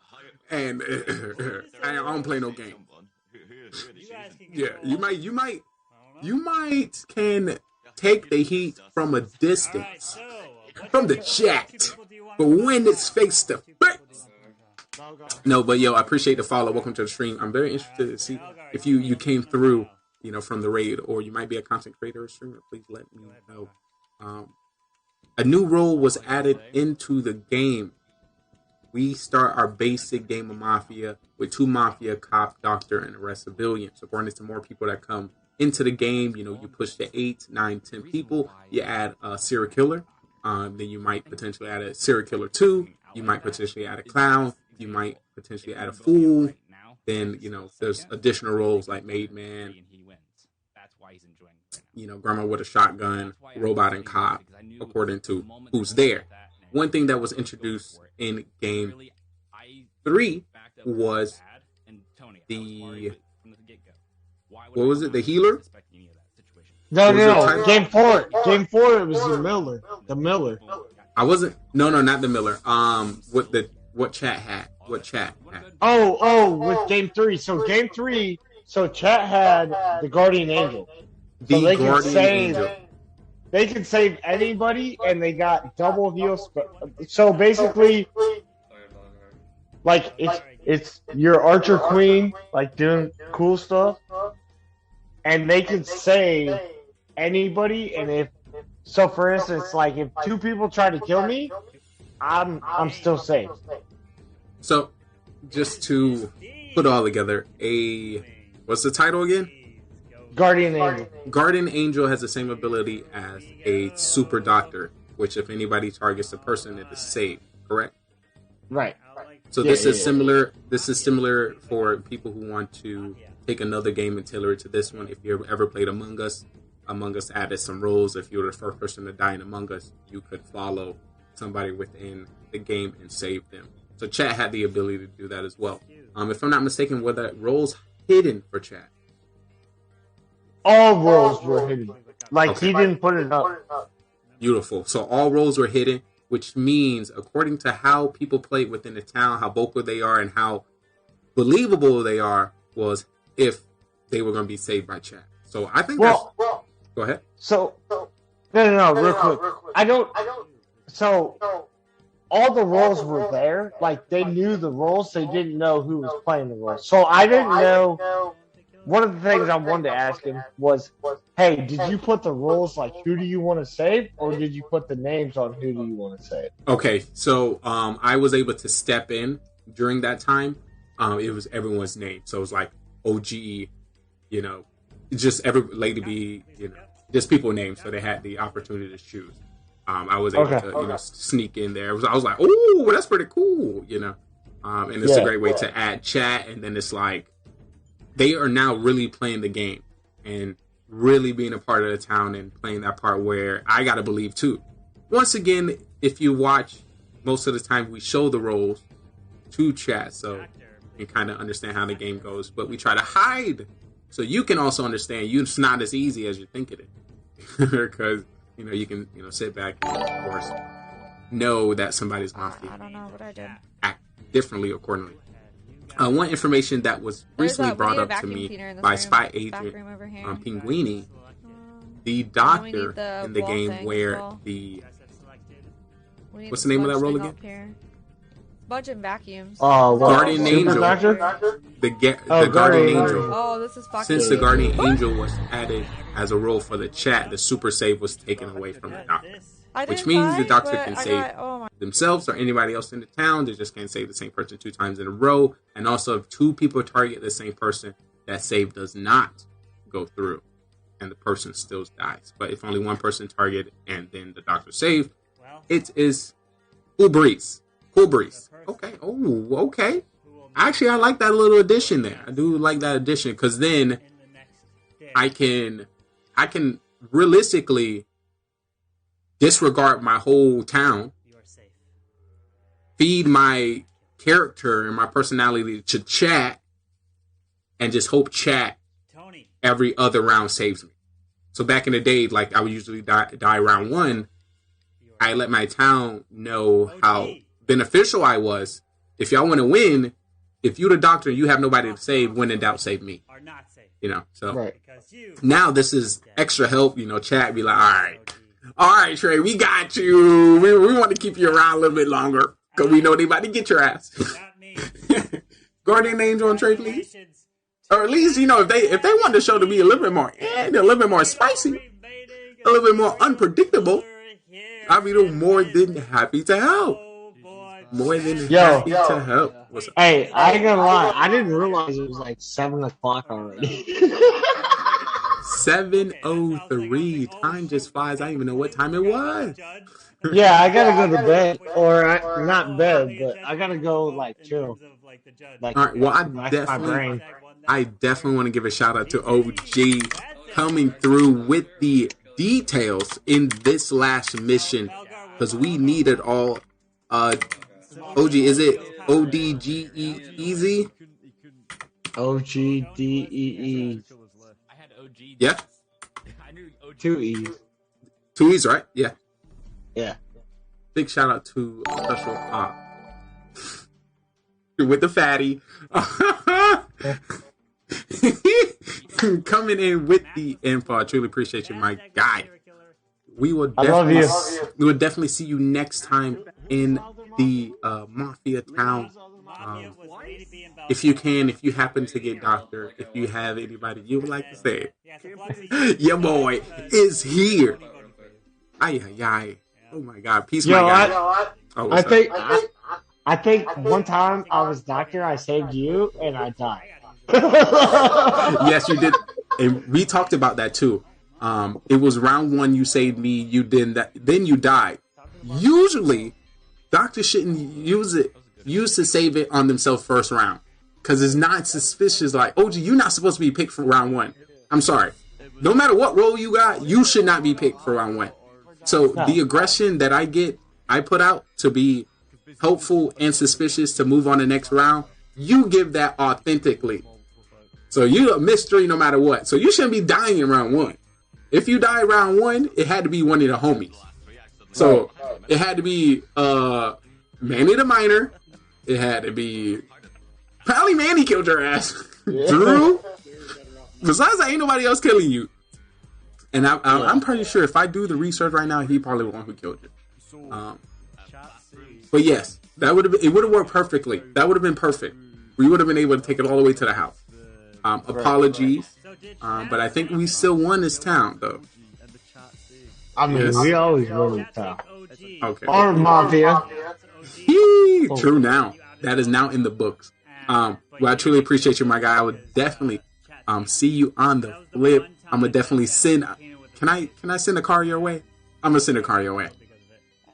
And I don't play no game. Yeah, you might can take the heat from a distance. from the chat. But when it's face to face. No, but yo, I appreciate the follow. Welcome to the stream. I'm very interested to see if you came through, from the raid, or you might be a content creator or streamer. Please let me know. A new role was added into the game. We start our basic game of Mafia with 2 Mafia, cop, doctor, and the rest civilians. According to more people that come into the game, you push to 8, 9, 10 people. You add a serial killer. Then you might potentially add a serial killer 2. You might potentially add a clown. You might potentially add a fool. Then, there's additional roles like maid man, grandma with a shotgun, robot, and cop, according to who's there. One thing that was introduced in game 3 was what was it? The healer? No. Game 4. Game 4, it was the Miller. The Miller. I wasn't. No, not the Miller. What chat had? Oh, with game 3. So game 3. So chat had the Guardian Angel. So they can save. They can save anybody, and they got double heals. So basically, like it's your Archer Queen, like doing cool stuff, and they can save anybody. And for instance, like if 2 people try to kill me, I'm still safe. So, just to put all together, what's the title again? Guardian Angel. Guardian Angel has the same ability as a super doctor, which if anybody targets a person, it is saved. Correct? Right. So this is similar. This is similar for people who want to take another game and tailor it to this one. If you ever played Among Us added some rules. If you were the first person to die in Among Us, you could follow somebody within the game and save them. So chat had the ability to do that as well. If I'm not mistaken, were the roles hidden for chat? All roles were hidden. He didn't put it up. Beautiful. So all roles were hidden, which means, according to how people played within the town, how vocal they are, and how believable they are, was if they were going to be saved by chat. So I think go ahead. So, no, real quick. So, all the roles were there. Like, they knew the roles. They didn't know who was playing the roles. So I didn't know. One of the things I wanted to ask him was, hey, did you put the roles, like, who do you want to save? Or did you put the names on who do you want to save? Okay, so I was able to step in during that time. It was everyone's name. So it was like OGE, just every lady be, just people names. So they had the opportunity to choose. I was able to, sneak in there. I was like, oh, that's pretty cool, and it's a great way to add chat. And then it's like, they are now really playing the game and really being a part of the town and playing that part where I got to believe too. Once again, if you watch, most of the time we show the roles to chat so you kind of understand how the game goes, but we try to hide so you can also understand it's not as easy as you think it is. Because, you can, sit back and, of course, know that somebody's mafia. I don't know what I did. Act differently accordingly. One information that was recently brought up to me by Spy Agent Pinguini, the doctor in the game where what's the name of that role again? Budget vacuums. Guardian Angel. The Guardian Angel. Oh, this is fucking. Since the Guardian Angel was added as a role for the chat, the super save was taken away from the doctor. Which means the doctor can save themselves or anybody else in the town. They just can't save the same person 2 times in a row. And also, if 2 people target the same person, that save does not go through. And the person still dies. But if only one person targeted and then the doctor saved, it is cool breeze. Cool breeze. Okay. Oh, okay. Actually, I like that little addition there. I do like that addition because then I can realistically disregard my whole town, feed my character and my personality to chat, and just hope chat every other round saves me. So back in the day, like I would usually die round 1, I let my town know how beneficial I was. If y'all want to win, if you're the doctor and you have nobody to save, when in doubt, save me. So now this is extra help, chat be like, all right, All right, Trey, we got you. We want to keep you around a little bit longer because we know they about to get your ass. Guardian names on Trey, please. Or at least, you know, if they want the show to be a little bit more, a little bit more spicy, a little bit more unpredictable, I'll be more than happy to help. More than happy to help. What's up? Hey, I ain't gonna lie. I didn't realize it was like 7 o'clock already. 7:03. Time just flies. I didn't even know what time it was. Yeah, I gotta go to bed, or not bed, but I gotta go like chill. Like, all right. Well, my brain. I definitely want to give a shout out to OG coming through with the details in this last mission because we needed all. OG, is it ODGE easy? OGDEE. Yeah. 2 E's. 2 E's, right? Yeah. Yeah. Big shout out to Special with the fatty. Coming in with the info. I truly appreciate you, my guy. We will definitely see you next time in the Mafia town. If you happen to get Doctor, if you have anybody you would like to say, your boy is here. Ay. Oh my God. Peace, my guy. I think one time I was Doctor, I saved you, and I died. Yes, you did. And we talked about that too. It was round 1, you saved me, you didn't, then you died. Usually, doctors shouldn't use to save it on themselves first round. Because it's not suspicious like, OG, you're not supposed to be picked for round 1. I'm sorry. No matter what role you got, you should not be picked for round 1. So the aggression that I put out to be hopeful and suspicious to move on the next round, you give that authentically. So you're a mystery no matter what. So you shouldn't be dying in round 1. If you die round 1, it had to be one of the homies. So it had to be Manny the Minor. It had to be probably Manny killed your ass. Drew. Besides that, ain't nobody else killing you. And I'm pretty sure if I do the research right now, he probably the one who killed you. But yes, it would have worked perfectly. That would have been perfect. We would have been able to take it all the way to the house. Apologies. But I think we still won this town, though. I mean, we always win this town. Okay. Or Mafia. True now. That is now in the books. Well, I truly appreciate you, my guy. I would definitely see you on the flip. I'm going to definitely send... Can I send a car your way? I'm going to send a car your way.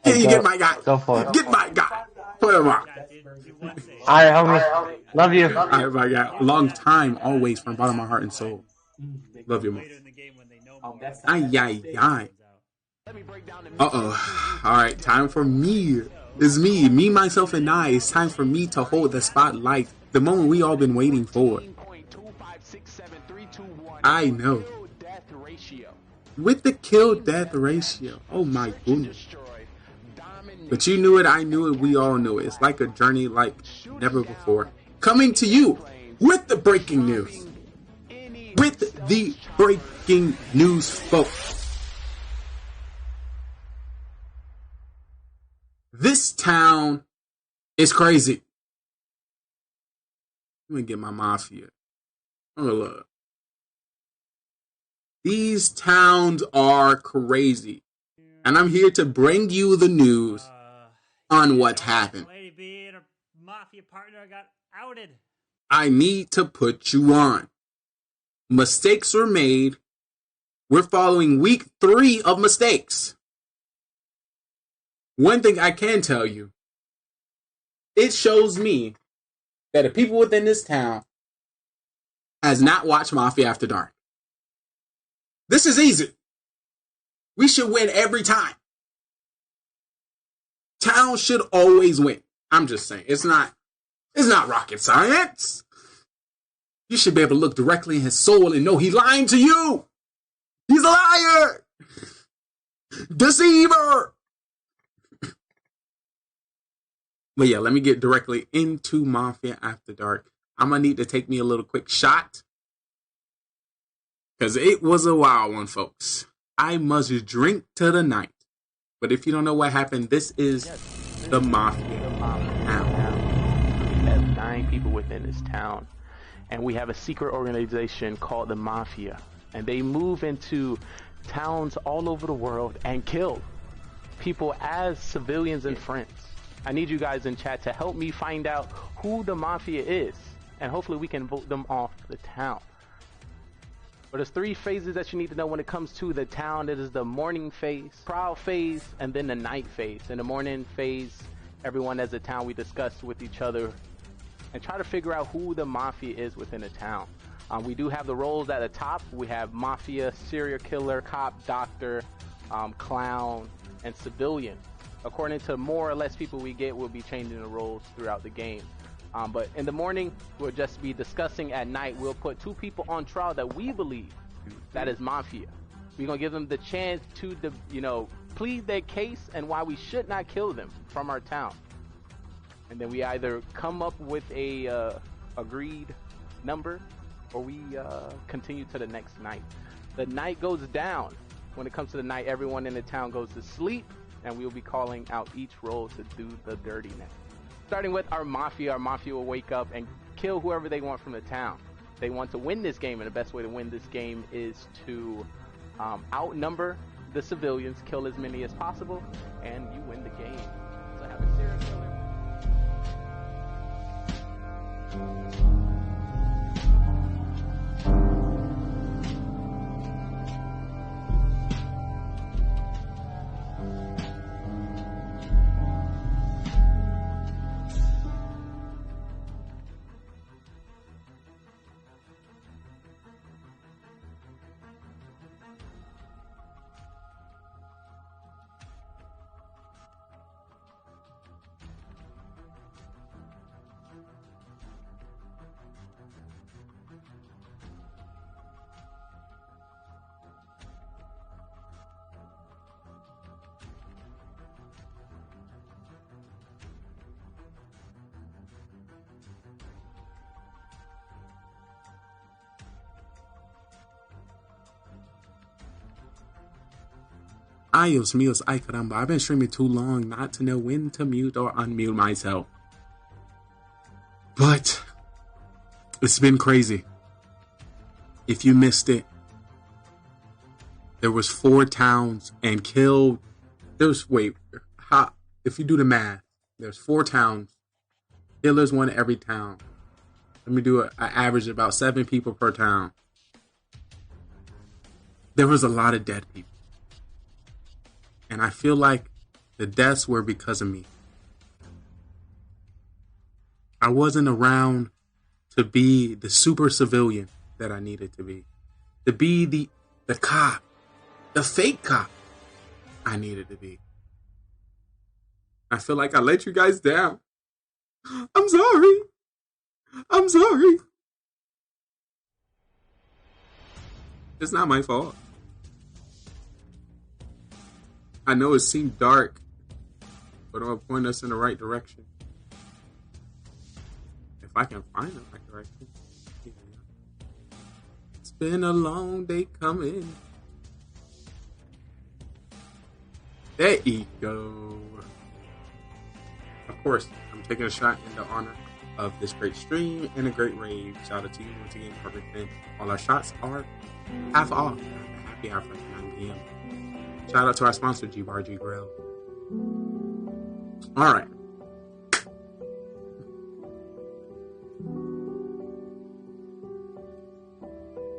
Can you get my guy? Go for it. Get my guy. Put him on. All right, homie. Love you. All right, my guy. Long time, always, from the bottom of my heart and soul. Love you, man. Ay. Uh-oh. All right, time for me. It's me, myself, and I. It's time for me to hold the spotlight. The moment we all been waiting for. I know. With the kill-death ratio. Oh, my goodness. But you knew it, I knew it, we all knew it. It's like a journey like never before. Coming to you with the breaking news. With the breaking news, folks. This town is crazy. Let me get my Mafia. Oh, look. These towns are crazy. And I'm here to bring you the news on what happened. Lady B and her Mafia partner got outed. I need to put you on. Mistakes were made. We're following week 3 of mistakes. One thing I can tell you, it shows me that the people within this town has not watched Mafia After Dark. This is easy. We should win every time. Town should always win. I'm just saying. It's not rocket science. You should be able to look directly in his soul and know he's lying to you. He's a liar. Deceiver. But yeah, let me get directly into Mafia After Dark. I'm going to need to take me a little quick shot. Because it was a wild one, folks. I must drink to the night. But if you don't know what happened, this is the Mafia. We have 9 people within this town, and we have a secret organization called the Mafia, and they move into towns all over the world and kill people as civilians and friends. I need you guys in chat to help me find out who the Mafia is, and hopefully we can vote them off the town. But there's 3 phases that you need to know when it comes to the town. It is the morning phase, trial phase, and then the night phase. In the morning phase, everyone as a town, we discuss with each other and try to figure out who the Mafia is within the town. We do have the roles at the top. We have Mafia, serial killer, cop, doctor, clown, and civilian. According to more or less people we get, we'll be changing the roles throughout the game. But in the morning, we'll just be discussing. At night, we'll put 2 people on trial that we believe that is Mafia. We're going to give them the chance to, plead their case and why we should not kill them from our town. And then we either come up with a agreed number, or we continue to the next night. The night goes down. When it comes to the night, everyone in the town goes to sleep, and we'll be calling out each role to do the dirtiness. Starting with our Mafia will wake up and kill whoever they want from the town. They want to win this game, and the best way to win this game is to outnumber the civilians, kill as many as possible, and you win the game. So have a serial killer. Ayos míos, ay caramba. I've been streaming too long not to know when to mute or unmute myself. But it's been crazy. If you missed it, there was 4 towns and killed. If you do the math, there's 4 towns. Killers, 1 every town. Let me do an average of about 7 people per town. There was a lot of dead people. And I feel like the deaths were because of me. I wasn't around to be the super civilian that I needed to be the cop, the fake cop I needed to be. I feel like I let you guys down. I'm sorry. It's not my fault. I know it seemed dark, but it'll point us in the right direction. If I can find the right direction. It's been a long day coming. There you go. Of course, I'm taking a shot in the honor of this great stream and a great raid. Shout out to you once again, Perfect Fin. All our shots are half off. Happy hour at 9 p.m. Shout out to our sponsor, G-Bar G Grill. All right.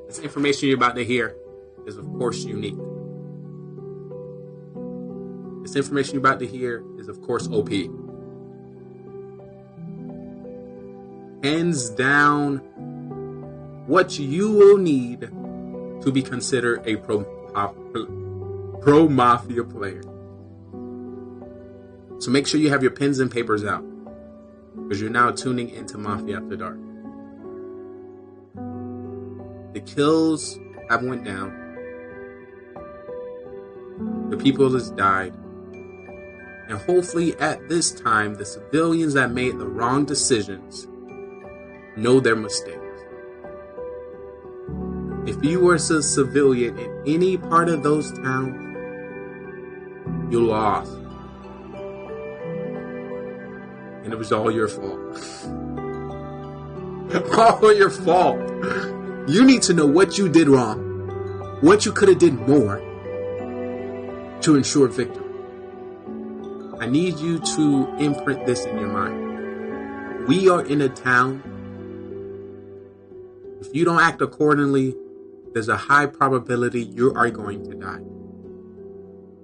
This information you're about to hear is, of course, unique. This information you're about to hear is, of course, OP. Hands down, what you will need to be considered a pro Mafia player. So make sure you have your pens and papers out, because you're now tuning into Mafia After Dark. The kills have went down. The people has died. And hopefully at this time, the civilians that made the wrong decisions know their mistakes. If if you were a civilian in any part of those towns, you lost. And it was all your fault. All your fault. You need to know what you did wrong, what you could have did more to ensure victory. I need you to imprint this in your mind. We are in a town. If you don't act accordingly, there's a high probability you are going to die.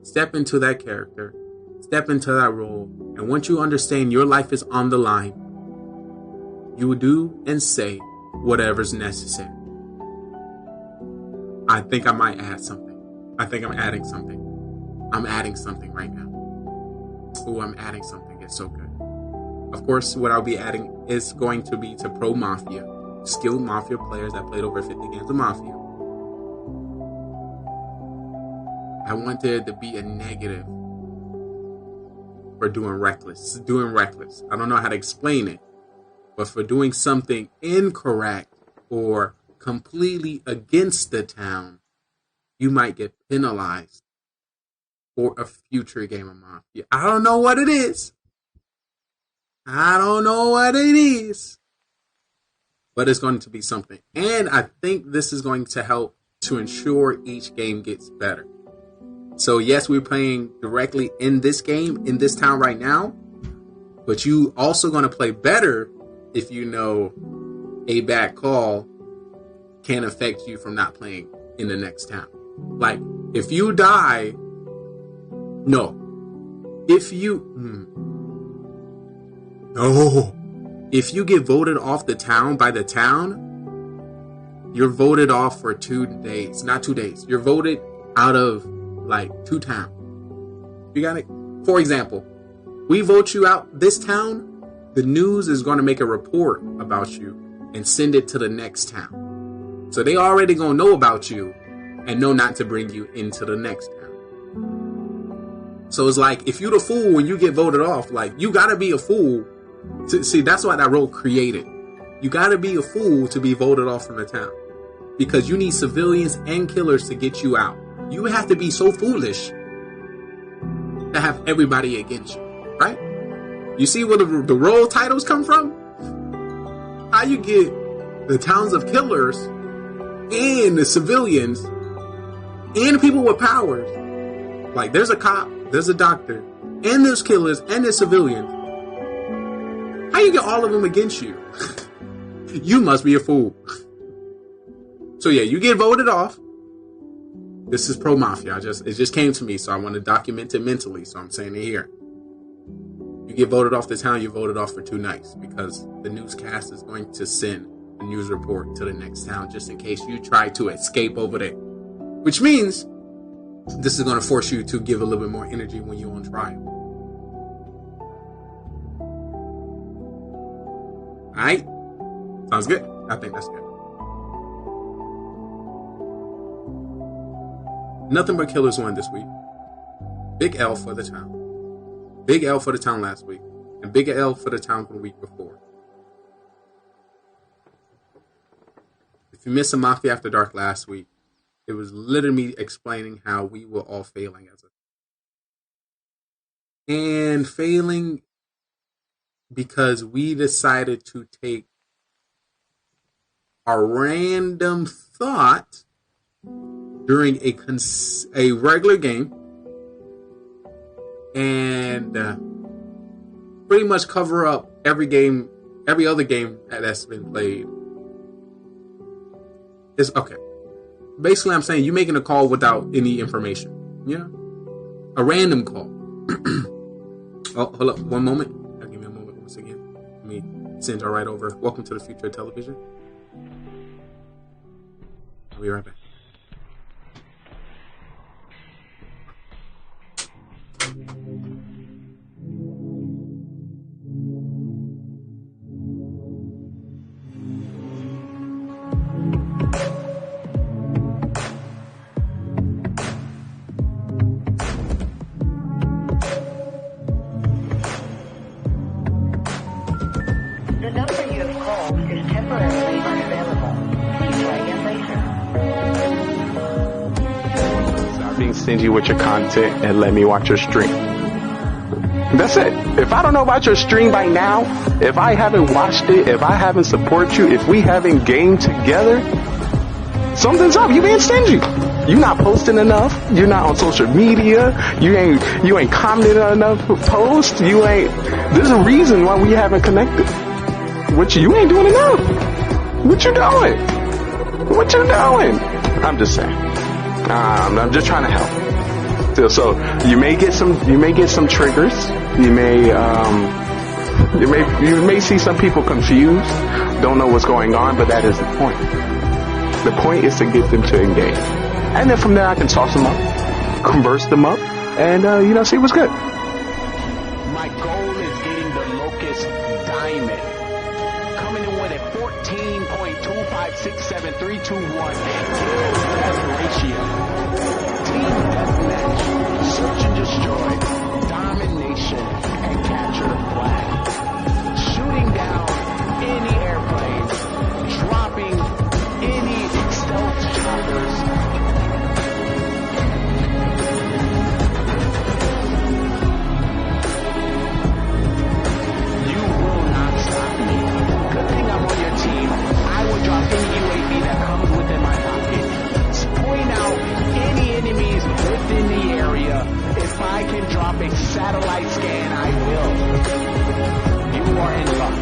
Step into that character, step into that role, and once you understand your life is on the line, you will do and say whatever's necessary. I think I might add something. I think I'm adding something. I'm adding something right now. Oh, I'm adding something. It's so good. Of course, what I'll be adding is going to be to pro Mafia. Skilled Mafia players that played over 50 games of Mafia. I want there to be a negative for doing reckless. I don't know how to explain it. But for doing something incorrect or completely against the town, you might get penalized for a future game of Mafia. I don't know what it is. But it's going to be something. And I think this is going to help to ensure each game gets better. So yes, we're playing directly in this game, in this town right now. But you also going to play better if you know a bad call can affect you from not playing in the next town. Like, if you die... No. If you... No. If you get voted off the town by the town, you're voted off for 2 days. Not 2 days. You're voted out of, like, 2 towns. You got it? For example, we vote you out this town, the news is going to make a report about you and send it to the next town. So they already going to know about you and know not to bring you into the next town. So it's like, if you're the fool when you get voted off, like, you got to be a fool. See, that's why that role created. You got to be a fool to be voted off from the town. Because you need civilians and killers to get you out. You have to be so foolish to have everybody against you, right? You see where the role titles come from? How you get the towns of killers and the civilians and people with powers. Like, there's a cop, there's a doctor, and there's killers and there's civilians. How you get all of them against you? You must be a fool. So yeah, you get voted off. This is pro Mafia. It just came to me, so I want to document it mentally, so I'm saying it here. You get voted off the town, you're voted off for 2 nights because the newscast is going to send a news report to the next town just in case you try to escape over there. Which means this is going to force you to give a little bit more energy when you're on trial. Alright? Sounds good? I think that's good. Nothing but killers won this week. Big L for the town. Big L for the town last week. And big L for the town for the week before. If you missed a Mafia After Dark last week, it was literally me explaining how we were all failing as a... And failing because we decided to take a random thought during a regular game and pretty much cover up every other game that's been played. It's okay. Basically, I'm saying you're making a call without any information. Yeah, a random call. Oh, hold up, one moment. Give me a moment once again. Let me send y'all right over. Welcome to the future of television. I'll be right back. The number you have called is temporarily unavailable. Please try again later. stingy with your content and let me watch your stream. That's it. If I don't know about your stream by now, if I haven't watched it, if I haven't supported you, if we haven't gamed together, something's up. You being stingy. You're not posting enough. You're not on social media. You ain't commenting on enough posts. There's a reason why we haven't connected. You ain't doing enough. What you doing? What you doing? I'm just saying. I'm just trying to help. So you may get some triggers. You may see some people confused, don't know what's going on, but that is the point. The point is to get them to engage. And then from there I can toss them up, converse them up, and see what's good. My goal is getting the Locust Diamond. Coming in with a 14.2567321 death ratio. Team deathmatch, search and destroy, domination, and capture the flag. Shooting down any airplanes, dropping any stealth choppers. You will not stop me. Good thing I'm on your team. I will drop any UAV that comes within my pocket. Point out any enemies within the area. If I can drop a satellite scan, I will. You are in luck.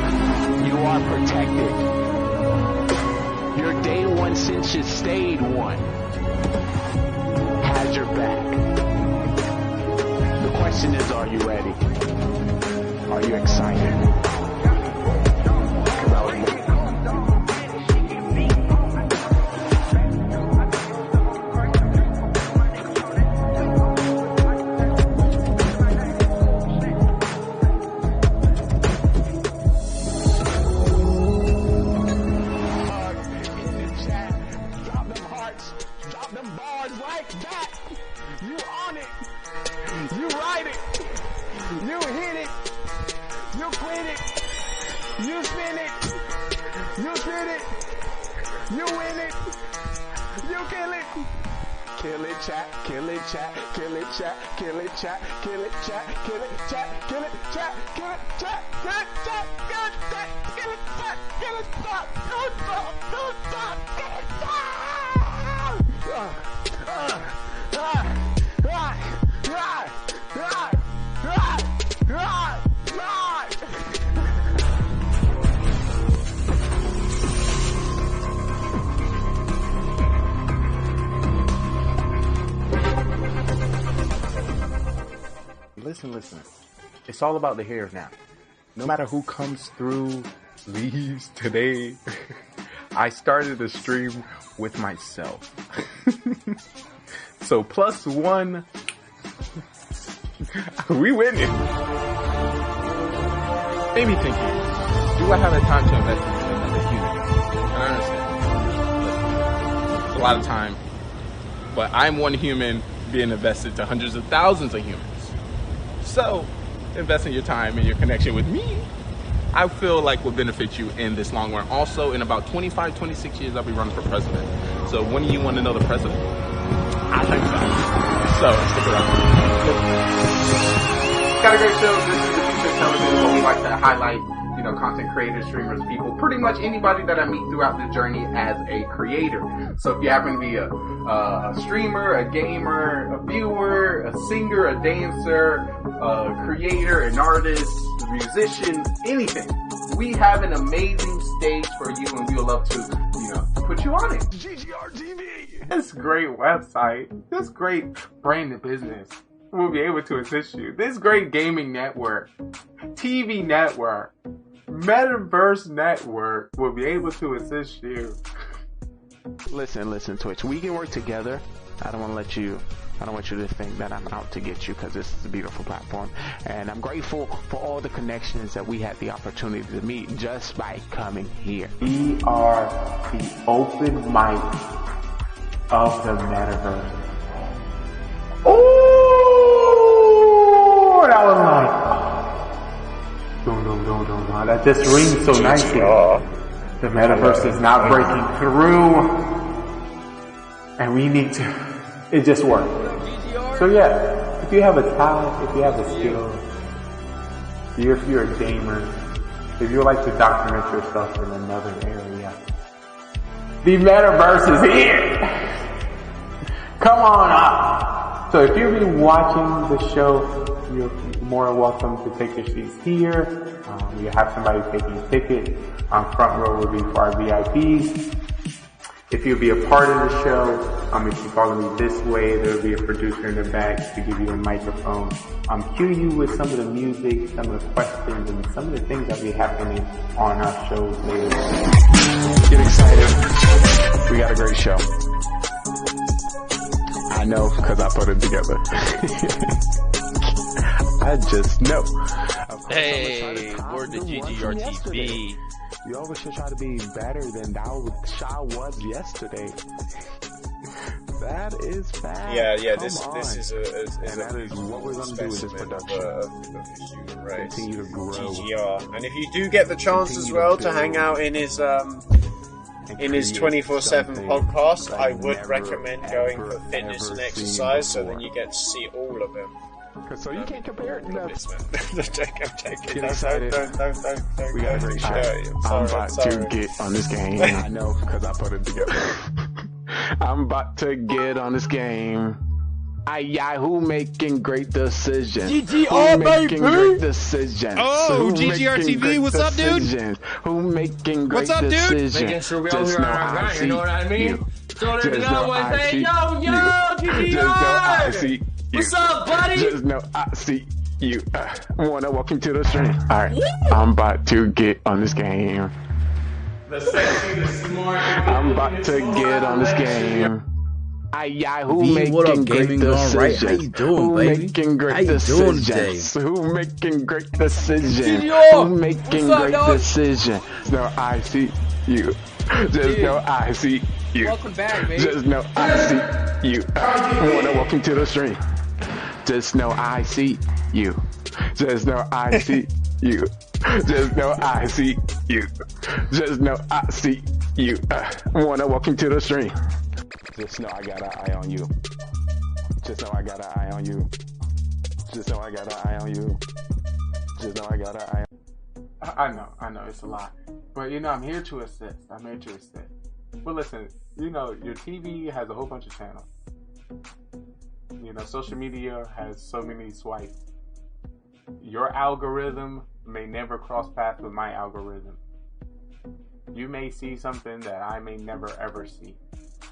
You are protected. Your day one since you stayed one has your back. The question is, are you ready? Are you excited? Listen. It's all about the here now. No matter who comes through, leaves today, I started the stream with myself. So +1, we winning. Maybe thinking, do I have the time to invest in another human? And I understand. It's a lot of time, but I'm one human being invested to hundreds of thousands of humans. So, investing your time and your connection with me, I feel like will benefit you in this long run. Also, in about 25, 26 years, I'll be running for president. So, when do you want to know the president? I think so. So, stick around. Got a great show. This is the future of television, where we like to highlight, content creators, streamers, people, pretty much anybody that I meet throughout the journey as a creator. So if you happen to be a streamer, a gamer, a viewer, a singer, a dancer, a creator, an artist, a musician, anything, we have an amazing stage for you, and we would love to, put you on it. GGR TV. This great website, this great branded business will be able to assist you. This great gaming network, TV network, Metaverse network will be able to assist you. Listen, Twitch. We can work together. I don't want you to think that I'm out to get you, because this is a beautiful platform. And I'm grateful for all the connections that we had the opportunity to meet just by coming here. We are the open mic of the Metaverse. Oh, that was like, no. That just rings so nicely. The Metaverse is not breaking through, and we need to. It just worked. So yeah, if you have a talent, if you have a skill, if you're a gamer, if you like to document yourself in another area, the metaverse is here! Come on up! So if you've been watching the show, you're more welcome to take your seats here. You have somebody taking a ticket. Front row will be for our VIPs. If you'll be a part of the show, if you follow me this way, there'll be a producer in the back to give you a microphone. Cue you with some of the music, some of the questions, and some of the things that will be happening on our shows later. Get excited. We got a great show. I know because I put it together. I just know. Hey, word to GGRTV. You always should try to be better than Shaw was yesterday. That is bad. Yeah. This is what we're gonna do with this production. Right. Continue to grow. GGR. And if you do get the chance as well to hang out in his 24/7 podcast, I would recommend going for fitness and exercise, so then you get to see all of him. So you can't compare it. No. I'm taking. Get excited. Don't. We got a great show. I'm about to get on this game. I know because I put it together. I'm about to get on this game. Who making great decisions? GGR, making baby! Great decisions? Oh, GGR TV, what's up, dude? Who making great What's up, dude? decisions? Making sure we all Just hear know our grind, you know what I mean? So let me know one day, yo, GGR! Just know I see you. What's up, buddy? Just know I see you. Wanna welcome to the stream. Alright, I'm about to get on this game. The sexy, the smart. I'm about to get on this game. Who V, making what up, great Gaming GoneRight? How you decisions? doing, Who baby? making great How you doing today? decisions? Who making great decisions? GGR! Who making What's up, great dog? decisions? No, I see you. Just know I see you. Welcome back, baby. Just know I see you. Wanna welcome to the stream. Just know I see you. Just know I see you. Just know I see you. Just know I see you. Wanna welcome to the stream. Just know I got an eye on you. Just know I got an eye on you. Just know I got an eye on you. Just know I got an eye on I know, it's a lot. But I'm here to assist. But listen, your TV has a whole bunch of channels. Social media has so many swipes. Your algorithm may never cross paths with my algorithm. You may see something that I may never ever see.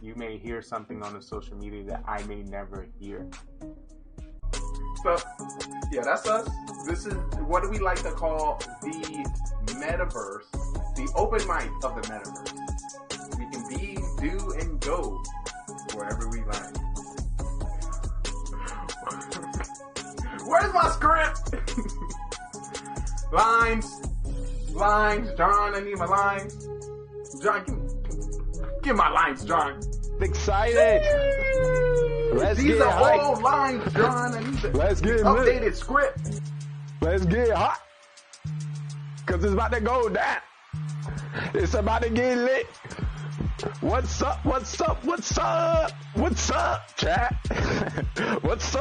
You may hear something on the social media that I may never hear. So, yeah, that's us. This is what do we like to call the metaverse, the open mic of the metaverse. We can be, do, and go wherever we like. Where's my script? Lines, John, I need my lines. John, give my lines, John. Excited. These are all lines, John. I need the updated script. Let's get hot. Cause it's about to go down. It's about to get lit. What's up, chat? What's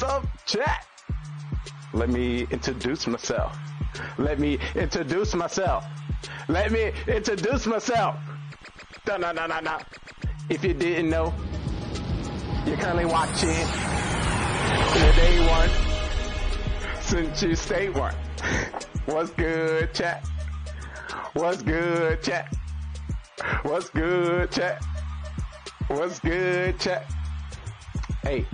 up, chat? Let me introduce myself. No. If you didn't know, you're currently watching the day one since you stay one. What's good, chat? What's good, chat? Hey,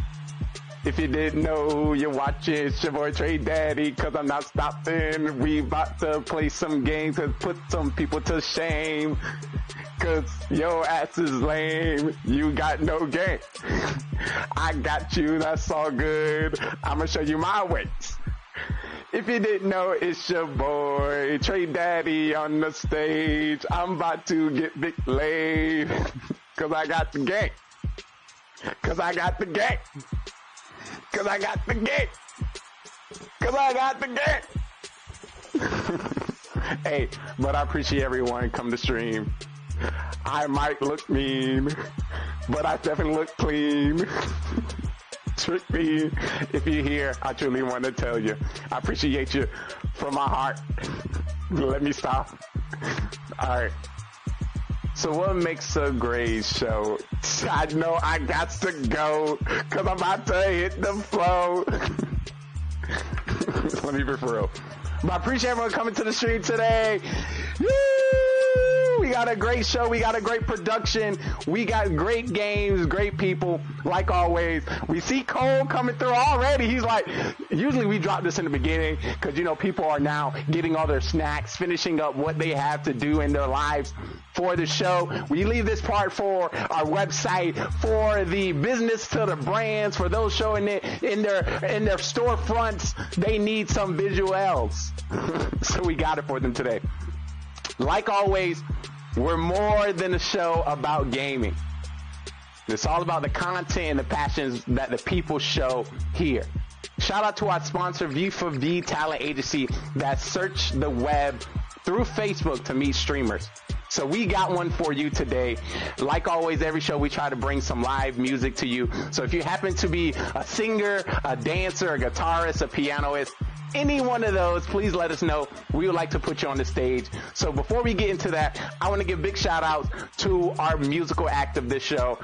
if you didn't know, you're watching, it's your boy Trey Daddy, cause I'm not stopping. We about to play some games and put some people to shame. Cause your ass is lame, you got no game. I got you, that's all good. I'ma show you my ways. If you didn't know, it's your boy Trey Daddy on the stage. I'm about to get big laid. Cause I got the game. Hey, but I appreciate everyone come to stream. I might look mean, but I definitely look clean. Trick me. If you're here, I truly want to tell you, I appreciate you from my heart. Let me stop. All right. So what makes a great show? I know I got to go because I'm about to hit the flow. Let me be for real. But I appreciate everyone coming to the stream today. Woo! We got a great show. We got a great production. We got great games, great people, like always. We see Cole coming through already. He's like, usually we drop this in the beginning because, you know, people are now getting all their snacks, finishing up what they have to do in their lives for the show. We leave this part for our website, for the business to the brands, for those showing it in their storefronts. They need some visuals. So we got it for them today. Like always, we're more than a show about gaming. It's all about the content and the passions that the people show here. Shout out to our sponsor, V4V Talent Agency, that search the web through Facebook to meet streamers. So we got one for you today. Like always, every show we try to bring some live music to you. So if you happen to be a singer, a dancer, a guitarist, a pianist, any one of those, please let us know. We would like to put you on the stage. So before we get into that, I want to give big shout outs to our musical act of this show,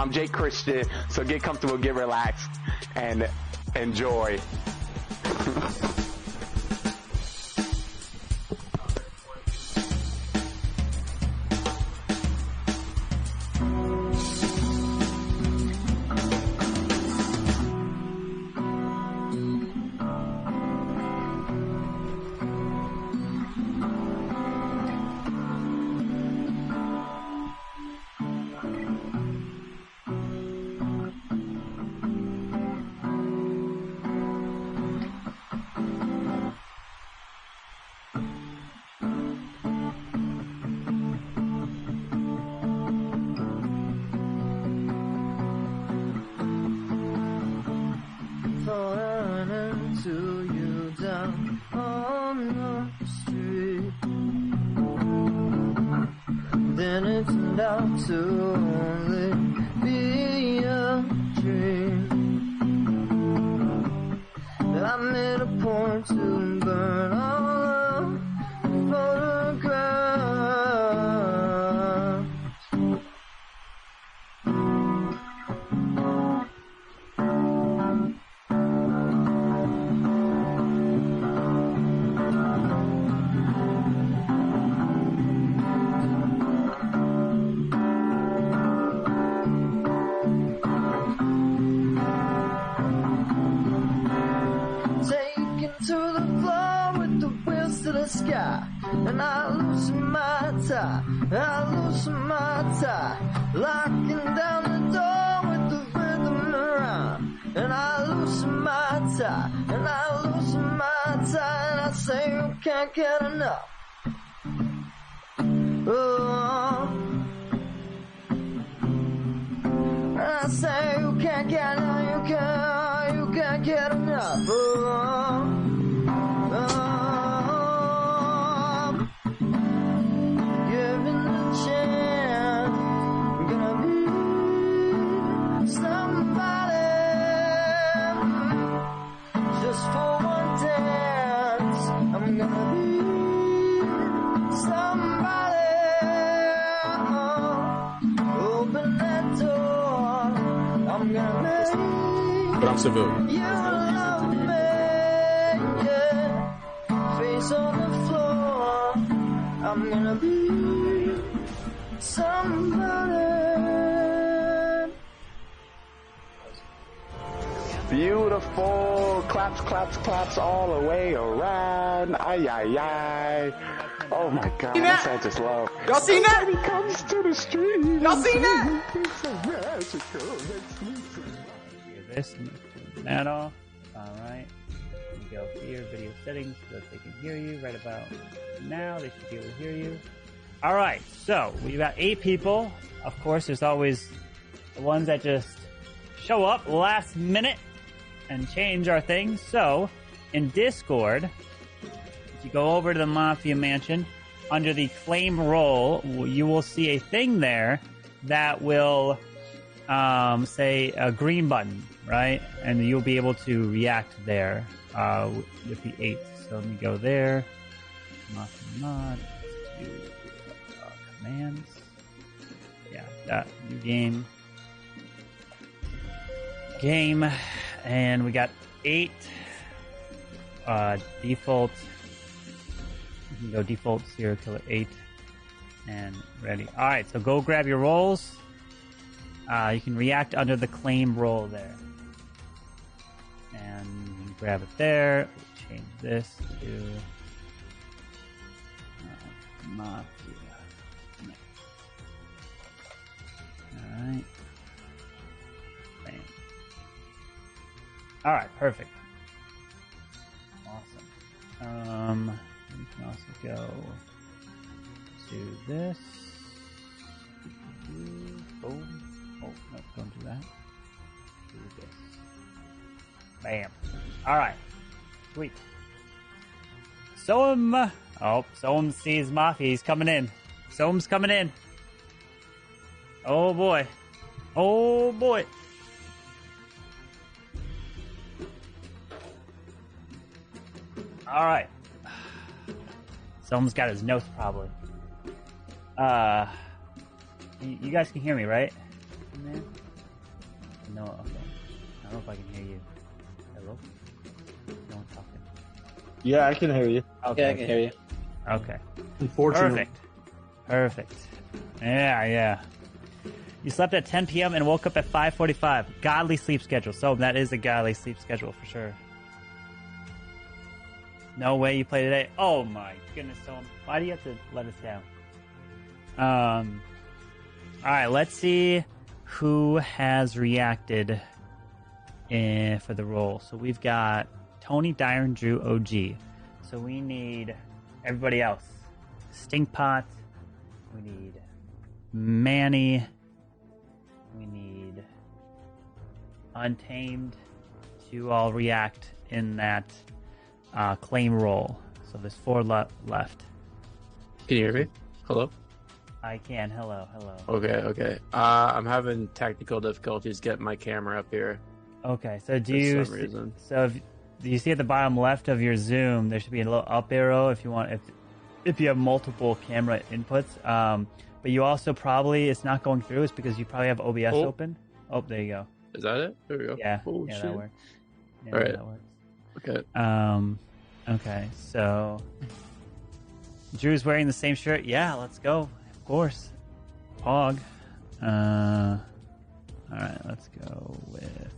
Jake Christian. So get comfortable, get relaxed, and enjoy. But I'm civilian. You love me, yeah. Face on the floor. I'm gonna be somebody. Beautiful. Claps, claps, claps all the way around. Ay, ay, ay. Oh my God, that's I just love. Y'all seen that? He comes to the street. Y'all seen that? It's so magical. This, turn that off. Alright. You go here, video settings, so that they can hear you right about now. They should be able to hear you. Alright, so we've got 8 people. Of course, there's always the ones that just show up last minute and change our things. So, in Discord, if you go over to the Mafia Mansion, under the claim role, you will see a thing there that will say a green button, right? And you'll be able to react there with the 8. So let me go there. Mod. Do commands. Yeah, that new game. And we got 8 default. You can go default serial killer 8 and ready. All right, so go grab your rolls. You can react under the claim roll there, and grab it there. Change this to Mafia. All right. Bam. All right, perfect. Awesome. We can also go to this. Boom. Oh, no, don't do that. Do this. Bam. Alright. Sweet. Soam sees Mafia. He's coming in. Soam's coming in. Oh boy. Oh boy. Alright. Someone's got his notes probably. You guys can hear me, right? No, okay. I don't know if I can hear you. Hello? No one talking. Yeah, I can hear you. Okay. Yeah, I can hear you. Okay. Unfortunately. Perfect. Yeah. You slept at 10 p.m. and woke up at 5:45. Godly sleep schedule. So that is a godly sleep schedule for sure. No way you play today. Oh my goodness, Tom. Why do you have to let us down? Alright, let's see who has reacted for the role. So we've got Tony, Dyer, and Drew, OG. So we need everybody else. Stinkpot. We need Manny. We need Untamed to all react in that claim roll. So there's 4 left. Can you hear me? Hello? I can. Hello. Okay. I'm having technical difficulties getting my camera up here. Okay, so do you see at the bottom left of your Zoom, there should be a little up arrow if you have multiple camera inputs. But you also probably, it's not going through, it's because you probably have OBS open. Oh, there you go. Is that it? There we go. Yeah, shit. that works. Yeah, All right. That works. Okay. Okay, so Drew's wearing the same shirt. Yeah, let's go. Of course. Pog. Alright, let's go with...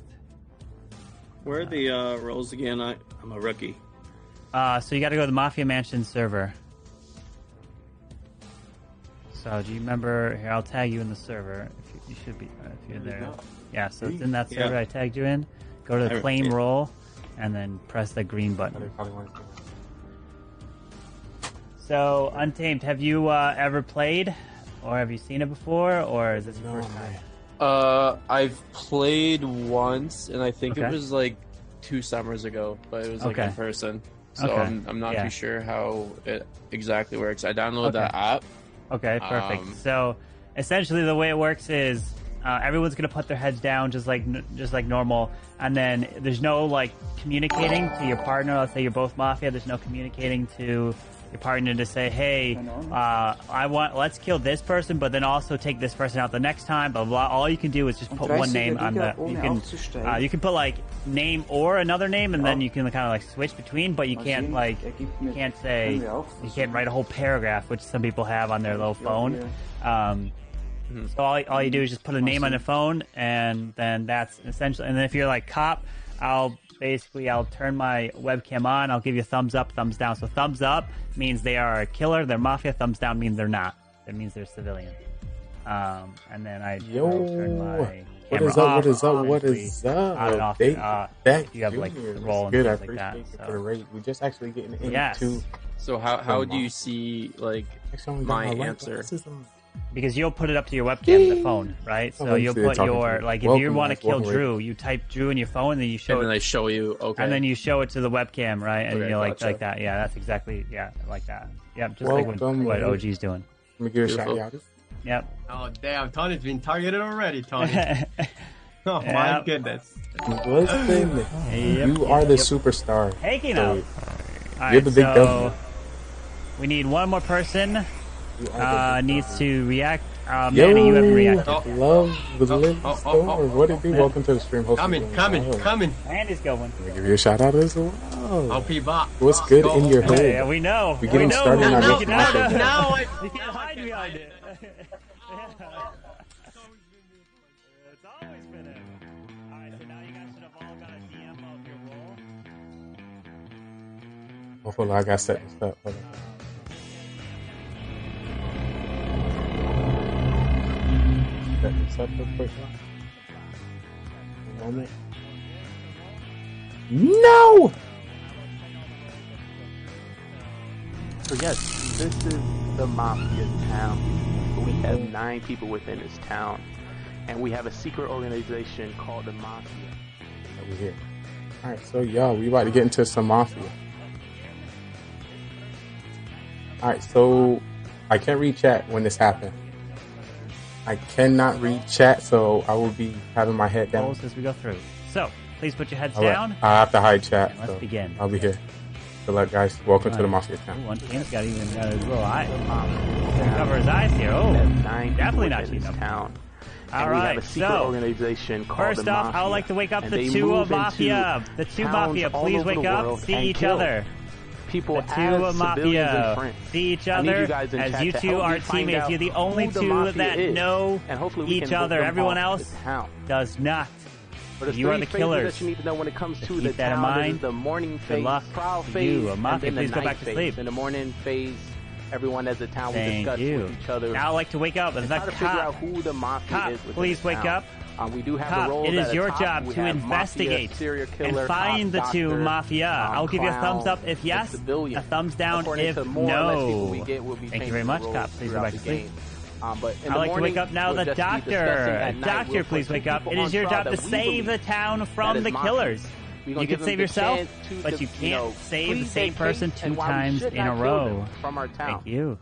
Where are the roles again? I'm a rookie. So you gotta go to the Mafia Mansion server. So do you remember... Here, I'll tag you in the server. You should be... if you're there. Yeah, so it's in that server I tagged you in. Go to the claim roll, and then press the green button. So, Untamed, have you ever played? Or have you seen it before? Or is this your first time? I've played once, and I think it was like 2 summers ago, but it was like in person. So I'm not too sure how it exactly works. I downloaded that app. Okay, perfect. So, essentially the way it works is everyone's gonna put their heads down just like normal, and then there's no like communicating to your partner. Let's say you're both Mafia. There's no communicating to your partner to say, hey, let's kill this person, but then also take this person out the next time. Blah blah. All you can do is just put one name on the. You can put like name or another name, and then you can kind of like switch between. But you can't you can't write a whole paragraph, which some people have on their little phone. So all you do is just put a name on the phone, and then that's essentially. And then if you're like cop, I'll turn my webcam on. I'll give you a thumbs up, thumbs down. So thumbs up means they are a killer, they're Mafia. Thumbs down means they're not. That means they're civilian. And then I'll turn my camera off. What is up? On and off. If you have like the roll and things like that. So. We're just actually getting into. So how do you see like my answer? Because you'll put it up to your webcam, the phone, right? So you'll put your if you want to kill Drew, you type Drew in your phone, and then you show it. And then I show you, and then you show it to the webcam, right? And you're like that. Yeah, that's exactly like that. Yeah, just like what OG's doing. Let me give a shout out. Yep. Oh damn, Tony's been targeted already, Tony. Oh my goodness. Listen, you are the superstar. Hey, Kino. You're the big devil. We need one more person. Needs to react. Yo, Manny, you haven't reacted. Love the Storm. What did you do? Welcome to the stream. Coming. Manny's going. Let me give you a shout out as well. OP Bot. What's good in your head? Yeah, we know. We're getting started on our next matchup. Now you can't hide behind it. It's always been it. Alright, so now you guys should have all got a DM of your role. Hold on, I got set this up. Hold on. Set this up real quick. One moment. No! So yes, this is the Mafia town. We have 9 people within this town, and we have a secret organization called the Mafia. Over here. All right, so y'all, we about to get into some Mafia. All right, so I can't read chat when this happened. I cannot read chat, so I will be having my head down as we go through. So please put your heads All right, down. I have to hide chat. Let's begin. I'll be here. Good luck, guys. Welcome to the Mafia town. One team's got even got his little eye. Cover his eyes here. Oh, definitely not cheating. Town. All we right, have a secret organization called first the off, Mafia, I would like to wake up and the they two move Mafia. into The two towns Mafia, all please over wake the up, world see and each kill other. people The two as civilians and Mafia, friends. see each I need other you guys in as chat you to two help are me find teammates. out You're the only who the two Mafia that is, know and hopefully we each can vote other. them Everyone off else the town. does not. But there's You are 3 the phases killers. that you need to know when it comes to Keep the that in town. This mind. is the morning Good phase, luck trial to phase, you. Mafia, and then please the go night back to phase. sleep. In the morning phase, everyone as a town will Thank discuss you. with each other. Now I'd like to wake up. The and try to figure out cop. who the Mafia Cop, is within please the wake town. up. We do have Cop, the role it is at your the top. job We to have investigate Mafia, serial killer, and find the cop, two doctor, Mafia. I'll give you a thumbs clown, up if yes, and civilian. a thumbs down According if to more or less people no. we get, we'll be Thank you changing very much, the Cop. roles Please go throughout back to the sleep. game. But in I'd the like to morning, wake up now we'll the just be doctor. discussing at night. Doctor, We'll please put wake two up. people It on is your trial job to that we save believe the town that from is the Mafia. killers. We're gonna You give can them save the yourself, chance to but you can't save the plead same their person case 2 and why we times should in a not kill row. them from our town. Thank you.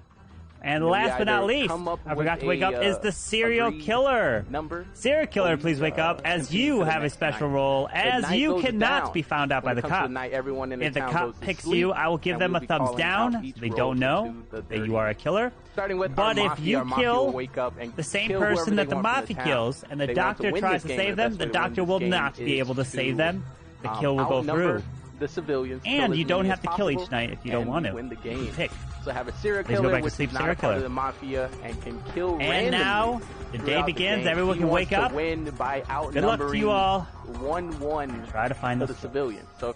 And And we last but not either least, come up I forgot to with wake up, a, is the serial agreed killer. number, Serial killer, please wake up, as you to the have a next special night. role, The as night you goes cannot down. be found out by When the it comes to cop. the night, everyone in the If the town cop goes to picks sleep, you, I will give and them we'll a be thumbs calling down. out each They role don't to know do the that you dirty are a killer. Starting with But our if Mafia, you our Mafia kill will wake up and the same kill person whoever that they the want from Mafia town. kills, and the They want to doctor win tries this to game, save the them, best the way to win doctor this will game not be is able to save them. The to, kill will go outnumber through. the civilians, And kill as you don't many have as to kill each possible, night if you don't and want we to. win the You game. pick. So have a serial Please go killer, back to which sleep, is not serial a part of killer. the Mafia and can kill And randomly now, the day throughout begins. game. Everyone He can wants wake to up. win by Good luck to outnumbering you all. 1-1. Try to find for the the civilians. So,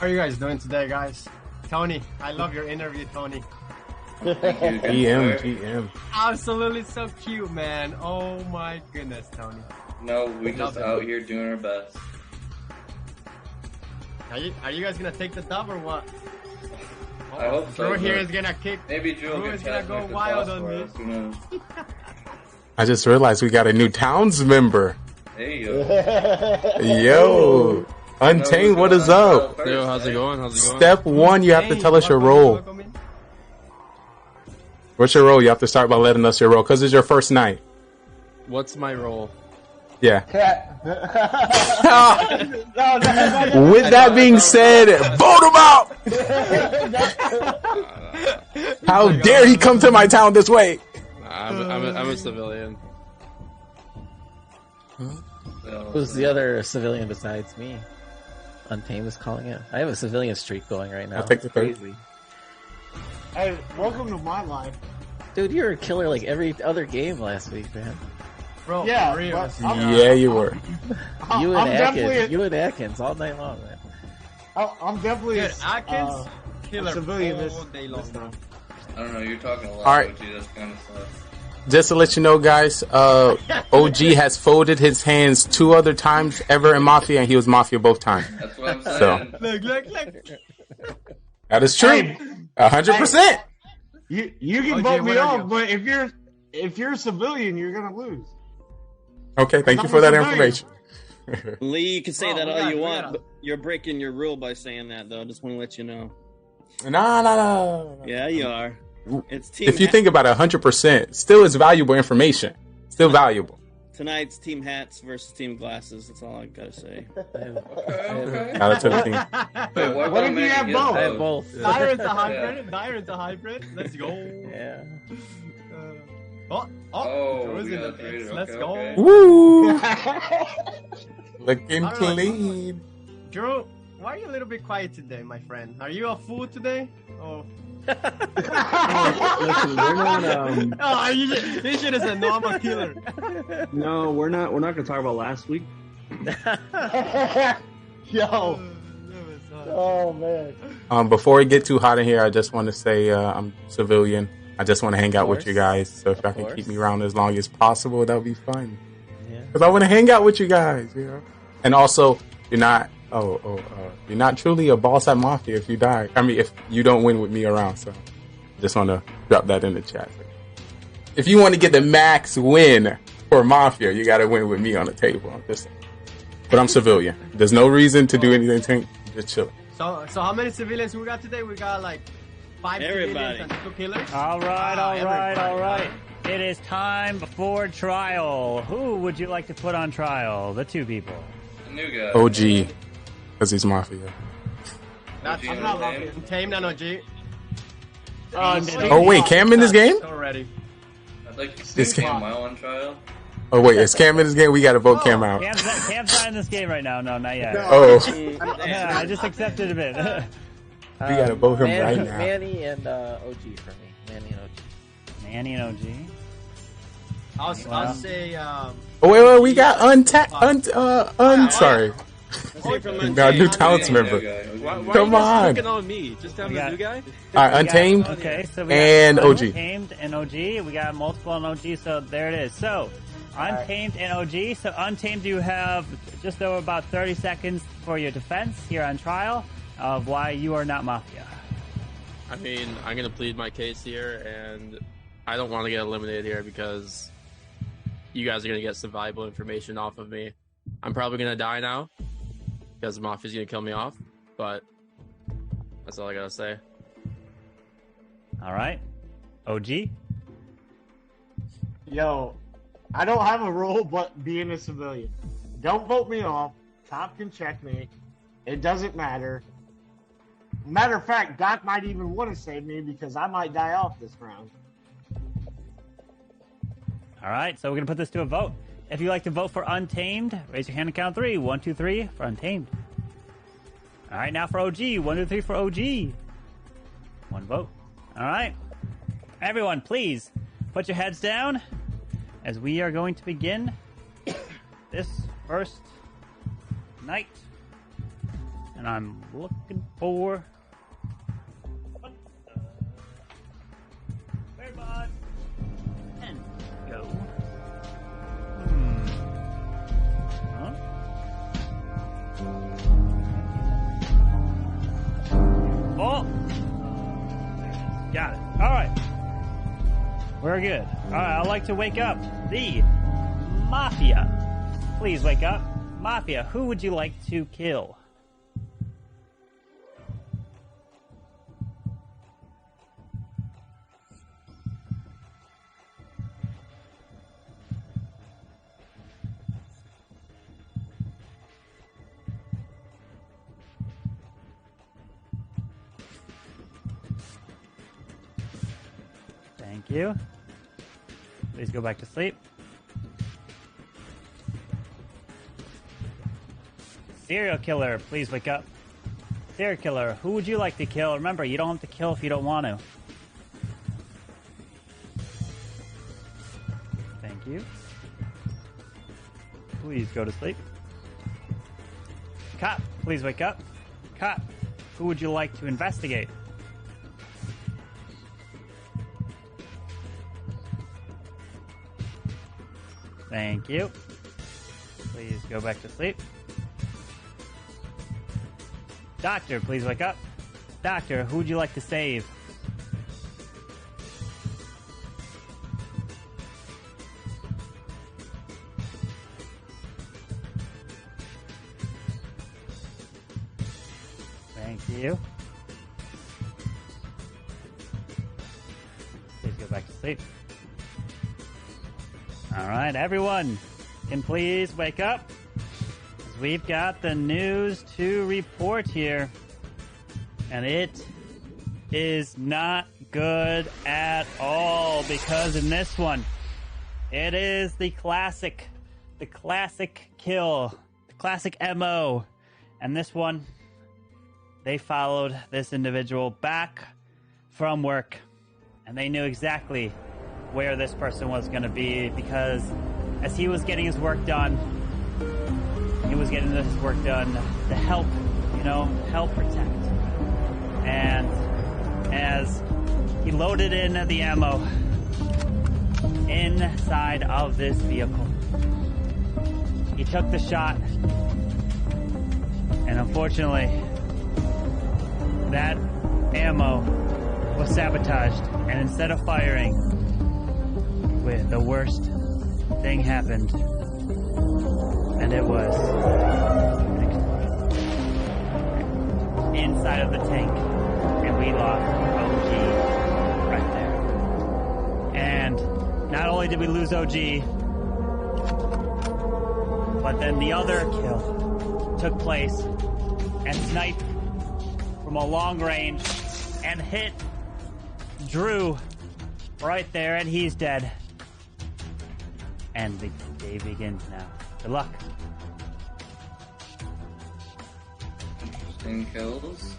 how are you guys doing today, guys? Tony, I love your interview, Tony. GM. Absolutely so cute, man. Oh my goodness, Tony. No, we Love just it. out here doing our best. Are you guys gonna take the dub or what? I hope so. Drew here but is gonna kick. Maybe Drew will Drew get is gonna past go like the wild boss on for me. us. Who knows? I just realized we got a new towns member. Hey, yo. Yo. Untamed, what is up? Yo, how's it going? How's it going? Step 1, you have to tell us your role. What's your role? You have to start by letting us your role, because it's your first night. What's my role? Yeah. With that being said, vote him out! How dare he come to my town this way? I'm a civilian. Who's the other civilian besides me? Untamed is calling it. I have a civilian streak going right now. I'll take the third. Crazy. Hey, welcome to my life. Dude, you were a killer like every other game last week, man. Bro, Yeah, for real. Yeah, you were. You I'm and definitely Atkins. You and Atkins all night long, man. I'm definitely Dude, Atkins, killer civilian all day long, bro. I don't know. You're talking a lot. All right. OG, that's kind of stuff. Just to let you know, guys, OG has folded his hands 2 other times ever in Mafia, and he was Mafia both times. That's what I'm saying. So, Look. that is true. 100%. You can OJ, vote me what are off, you? but if you're a civilian, you're gonna lose. Okay, thank you I'm for a that civilian. information. Lee, you can say Oh, that we all got- you we want, got- but you're breaking your rule by saying that, though. I just want to let you know. Nah. Yeah, you are. It's Team if you think about it, 100%, still is valuable information. Still valuable. Tonight's Team Hats versus Team Glasses. That's all I gotta say. Okay. Shout out to the team. Wait, What if you have both? I have both. Siren's a hybrid. Siren's a hybrid. Let's go. Yeah. Oh, Joe's we in the got traded. mix. Let's Okay, go. okay. Woo! Looking I don't know. clean. Drew, why are you a little bit quiet today, my friend? Are you a fool today? Oh. Listen, we're not. Oh, this shit is a normal killer. No, we're not. We're not going to talk about last week. Yo. Oh man. Before we get too hot in here, I just want to say I'm civilian. I just want to hang out with you guys. So if y'all can keep me around as long as possible, that would be fun. Yeah. Because I want to hang out with you guys, you know. And also, you're not truly a boss at Mafia if you die. I mean, if you don't win with me around. So just want to drop that in the chat. If you want to get the max win for Mafia, you got to win with me on the table. I'm just saying. But I'm civilian. There's no reason to do anything. Just chill. So how many civilians we got today? We got like 5 Everybody. civilians and 2 killers. All right. Everybody. It is time for trial. Who would you like to put on trial? The 2 people. The new guy. OG, because he's Mafia. That's I'm not Mafia. I'm tamed and OG. Oh wait, Cam in this game? Already. I'd like to see Cam Mile on trial. Oh wait, is Cam in this game? We got to vote Cam out. Cam's not in this game right now. No, not yet. Oh. Yeah, I just accepted a bit. We got to vote him right now. Manny and OG for me. Manny and OG. I'll say. Oh wait, we got sorry. Got a new talents member. Come on. Looking on me. Just tell me the new guy. All right, Untamed. Okay, so we and got OG. Untamed and OG. We got multiple on OG, so there it is. So, Untamed and OG. So, Untamed, you have just over about 30 seconds for your defense here on trial of why you are not Mafia. I mean, I'm gonna plead my case here, and I don't want to get eliminated here because you guys are gonna get some valuable information off of me. I'm probably gonna die now because Mafia's gonna kill me off, but that's all I gotta say. All right, OG. Yo, I don't have a rule, but being a civilian. Don't vote me off. Top can check me. It doesn't matter. Matter of fact, Doc might even want to save me because I might die off this round. All right, so we're going to put this to a vote. If you'd like to vote for Untamed, raise your hand and count 3. 1, 2, 3 for Untamed. All right, now for OG. 1, 2, 3 for OG. 1 vote. All right. Everyone, please put your heads down as we are going to begin this first night. And I'm looking for... Whereabouts? And go. Huh? Oh! Got it. Alright. We're good. Alright, I'd like to wake up the Mafia. Please wake up. Mafia, who would you like to kill? Thank you. Please go back to sleep. Serial killer, please wake up. Serial killer, who would you like to kill? Remember, you don't have to kill if you don't want to. Thank you. Please go to sleep. Cop, please wake up. Cop, who would you like to investigate? Thank you. Please go back to sleep. Doctor, please wake up. Doctor, who would you like to save? Thank you. please go back to sleep. All right, everyone, can please wake up? 'Cause we've got the news to report here, and it is not good at all, because in this one, it is the classic kill, the classic MO, and this one, they followed this individual back from work, and they knew exactly where this person was going to be, because as he was getting his work done, to help, help protect. And as he loaded in the ammo inside of this vehicle, he took the shot, and unfortunately, that ammo was sabotaged, and instead of firing, the worst thing happened, and it was an explosion inside of the tank, and we lost OG right there. And not only did we lose OG, but then the other kill took place and sniped from a long range and hit Drew right there, and he's dead. And the day begins now. Good luck. Interesting kills.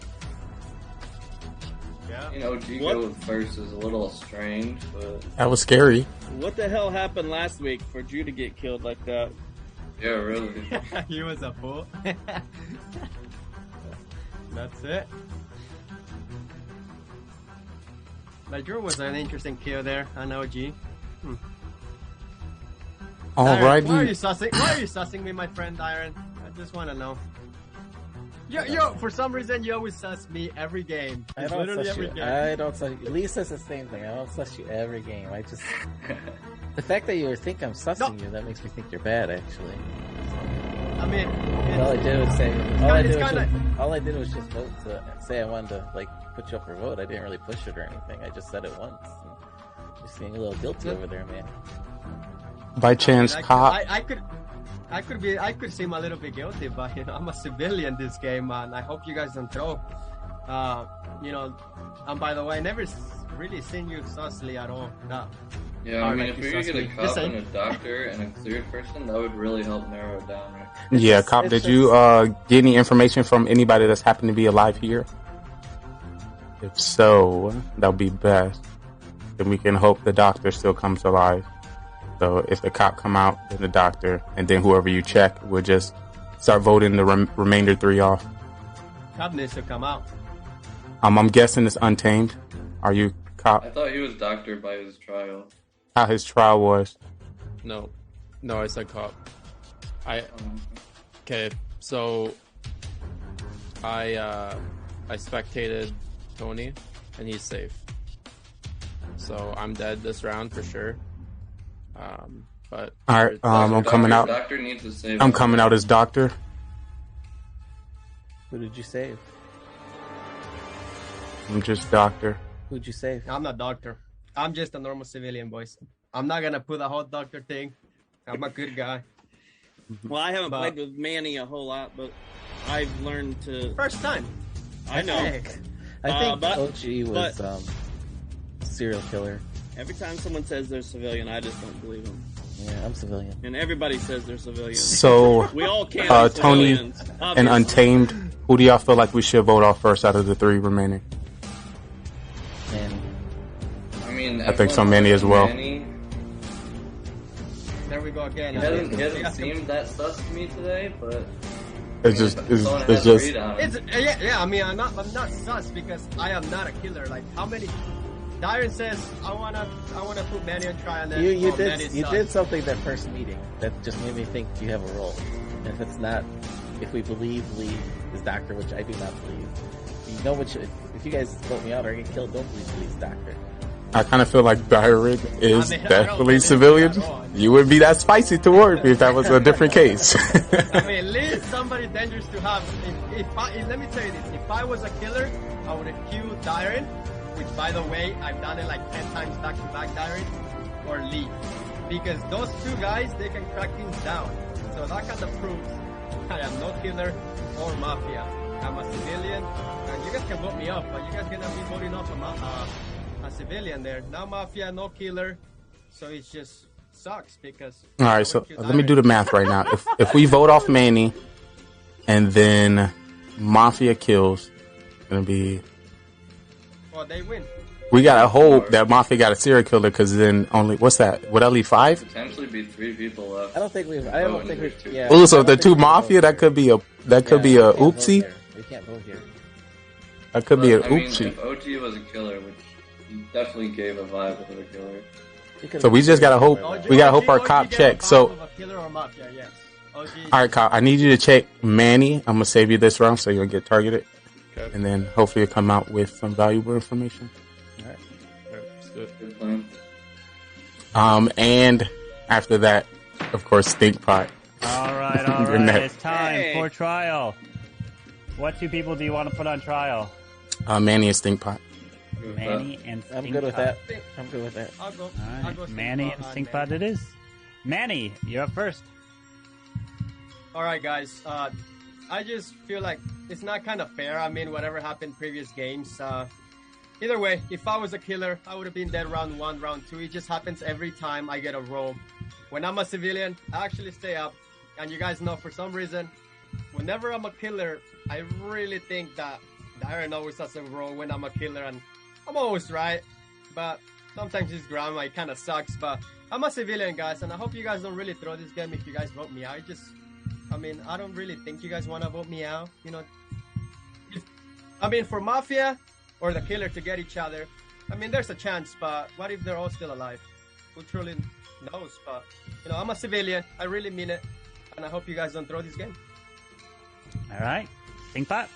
Yeah. OG go first is a little strange, but... That was scary. What the hell happened last week for Drew to get killed like that? Yeah, really. He was a fool. That's it. But Drew was an interesting kill there on OG. Alrighty. Why are you sussing me, my friend Iron? I just want to know. Yo, for some reason, you always suss me every game. I don't Literally suss every you. game. I don't suss you. Lee says the same thing. I don't suss you every game. I just... The fact that you think I'm sussing you, that makes me think you're bad, actually. I mean... All I did was just vote to say I wanted to, put you up for a vote. I didn't really push it or anything. I just said it once. Just feeling a little guilty over there, man. By chance, cop. I could seem a little bit guilty, but I'm a civilian this game, man. I hope you guys don't throw. And by the way, I never really seen you sussly at all. No. Yeah, I mean, if we could get a cop and a doctor and a cleared person, that would really help narrow it down, right? Yeah, cop, did you get any information from anybody that's happened to be alive here? If so, that would be best. Then we can hope the doctor still comes alive. So if the cop come out, then the doctor, and then whoever you check, we'll just start voting the remainder 3 off. Cop needs to come out. I'm guessing it's Untamed. Are you cop? I thought he was doctor by his trial. How his trial was? No, I said cop. Okay, so I spectated Tony, and he's safe. So I'm dead this round for sure. But all right, I'm coming out. Doctor needs to save. I'm coming out as doctor. Who did you save? I'm just doctor. Who'd you save? I'm not doctor. I'm just a normal civilian, boys. I'm not gonna put a whole doctor thing. I'm a good guy. Well, I haven't played with Manny a whole lot, but I've learned to. First time. I know. I think OG was serial killer. Every time someone says they're civilian, I just don't believe them. Yeah, I'm civilian. And everybody says they're civilian. So, we all can't be Tony civilians, and obviously. Untamed, who do y'all feel like we should vote off first out of the 3 remaining? Manny. I mean, I think so, Manny as well. There we go again. He hasn't seemed that sus to me today, but it's just. Yeah. I mean, I'm not sus because I am not a killer. Like, how many? Darren says I wanna put Manny on trial. And You did something that first meeting that just made me think you have a role. And if we believe Lee is doctor, which I do not believe, if you guys vote me out or I get killed, don't believe Lee's doctor. I kind of feel like Byron is definitely civilian. You would be that spicy toward me if that was a different case. I mean, Lee is somebody dangerous to have. Let me tell you this: if I was a killer, I would have killed Darren, which by the way, I've done it like 10 times back to back, Darren, or Lee. Because those two guys, they can crack things down. So that kind of proves I am no killer or mafia. I'm a civilian, and you guys can vote me up, but you guys gonna be voting up a civilian there. Now mafia, no killer, so it just sucks because. All right, so let me do the math right now. If we vote off Manny, and then mafia kills, it's gonna be. Well, they win. We gotta hope that mafia got a serial killer, because then only what's that? Would that leave 5? Potentially be 3 people left. I don't think we. Yeah. Oh, so if they're 2 mafia, that could be a oopsie. We can't vote here. That could be a I mean, oopsie. if OT was a killer, which he definitely gave a vibe of a killer. So we just gotta hope. We gotta hope our cop checks. So, Killer or mafia, yes. OG. all right, cop. I need you to check Manny. I'm gonna save you this round, so you'll get targeted, and then hopefully you'll come out with some valuable information. All right. Good plan. And after that, of course, stink pot. All right. It's time for trial. What 2 people do you want to put on trial? Manny and stink pot. Manny and Stinkpot. I'm good with that. I'm good with that. I'll go. All right. Manny and Stinkpot it is. Manny, you're up first. All right, guys. I just feel like it's not kind of fair. I mean, whatever happened previous games. Either way, if I was a killer, I would have been dead round 1, round 2. It just happens every time I get a roll. When I'm a civilian, I actually stay up. And you guys know, for some reason, whenever I'm a killer, I really think that Darren always has a roll when I'm a killer. And I'm always right. But sometimes this grandma, it kind of sucks. But I'm a civilian, guys. And I hope you guys don't really throw this game if you guys vote me out. I don't really think you guys want to vote me out. You know, for Mafia or the killer to get each other, there's a chance, but what if they're all still alive? Who truly knows? But, I'm a civilian. I really mean it. And I hope you guys don't throw this game. All right. Stinkpot?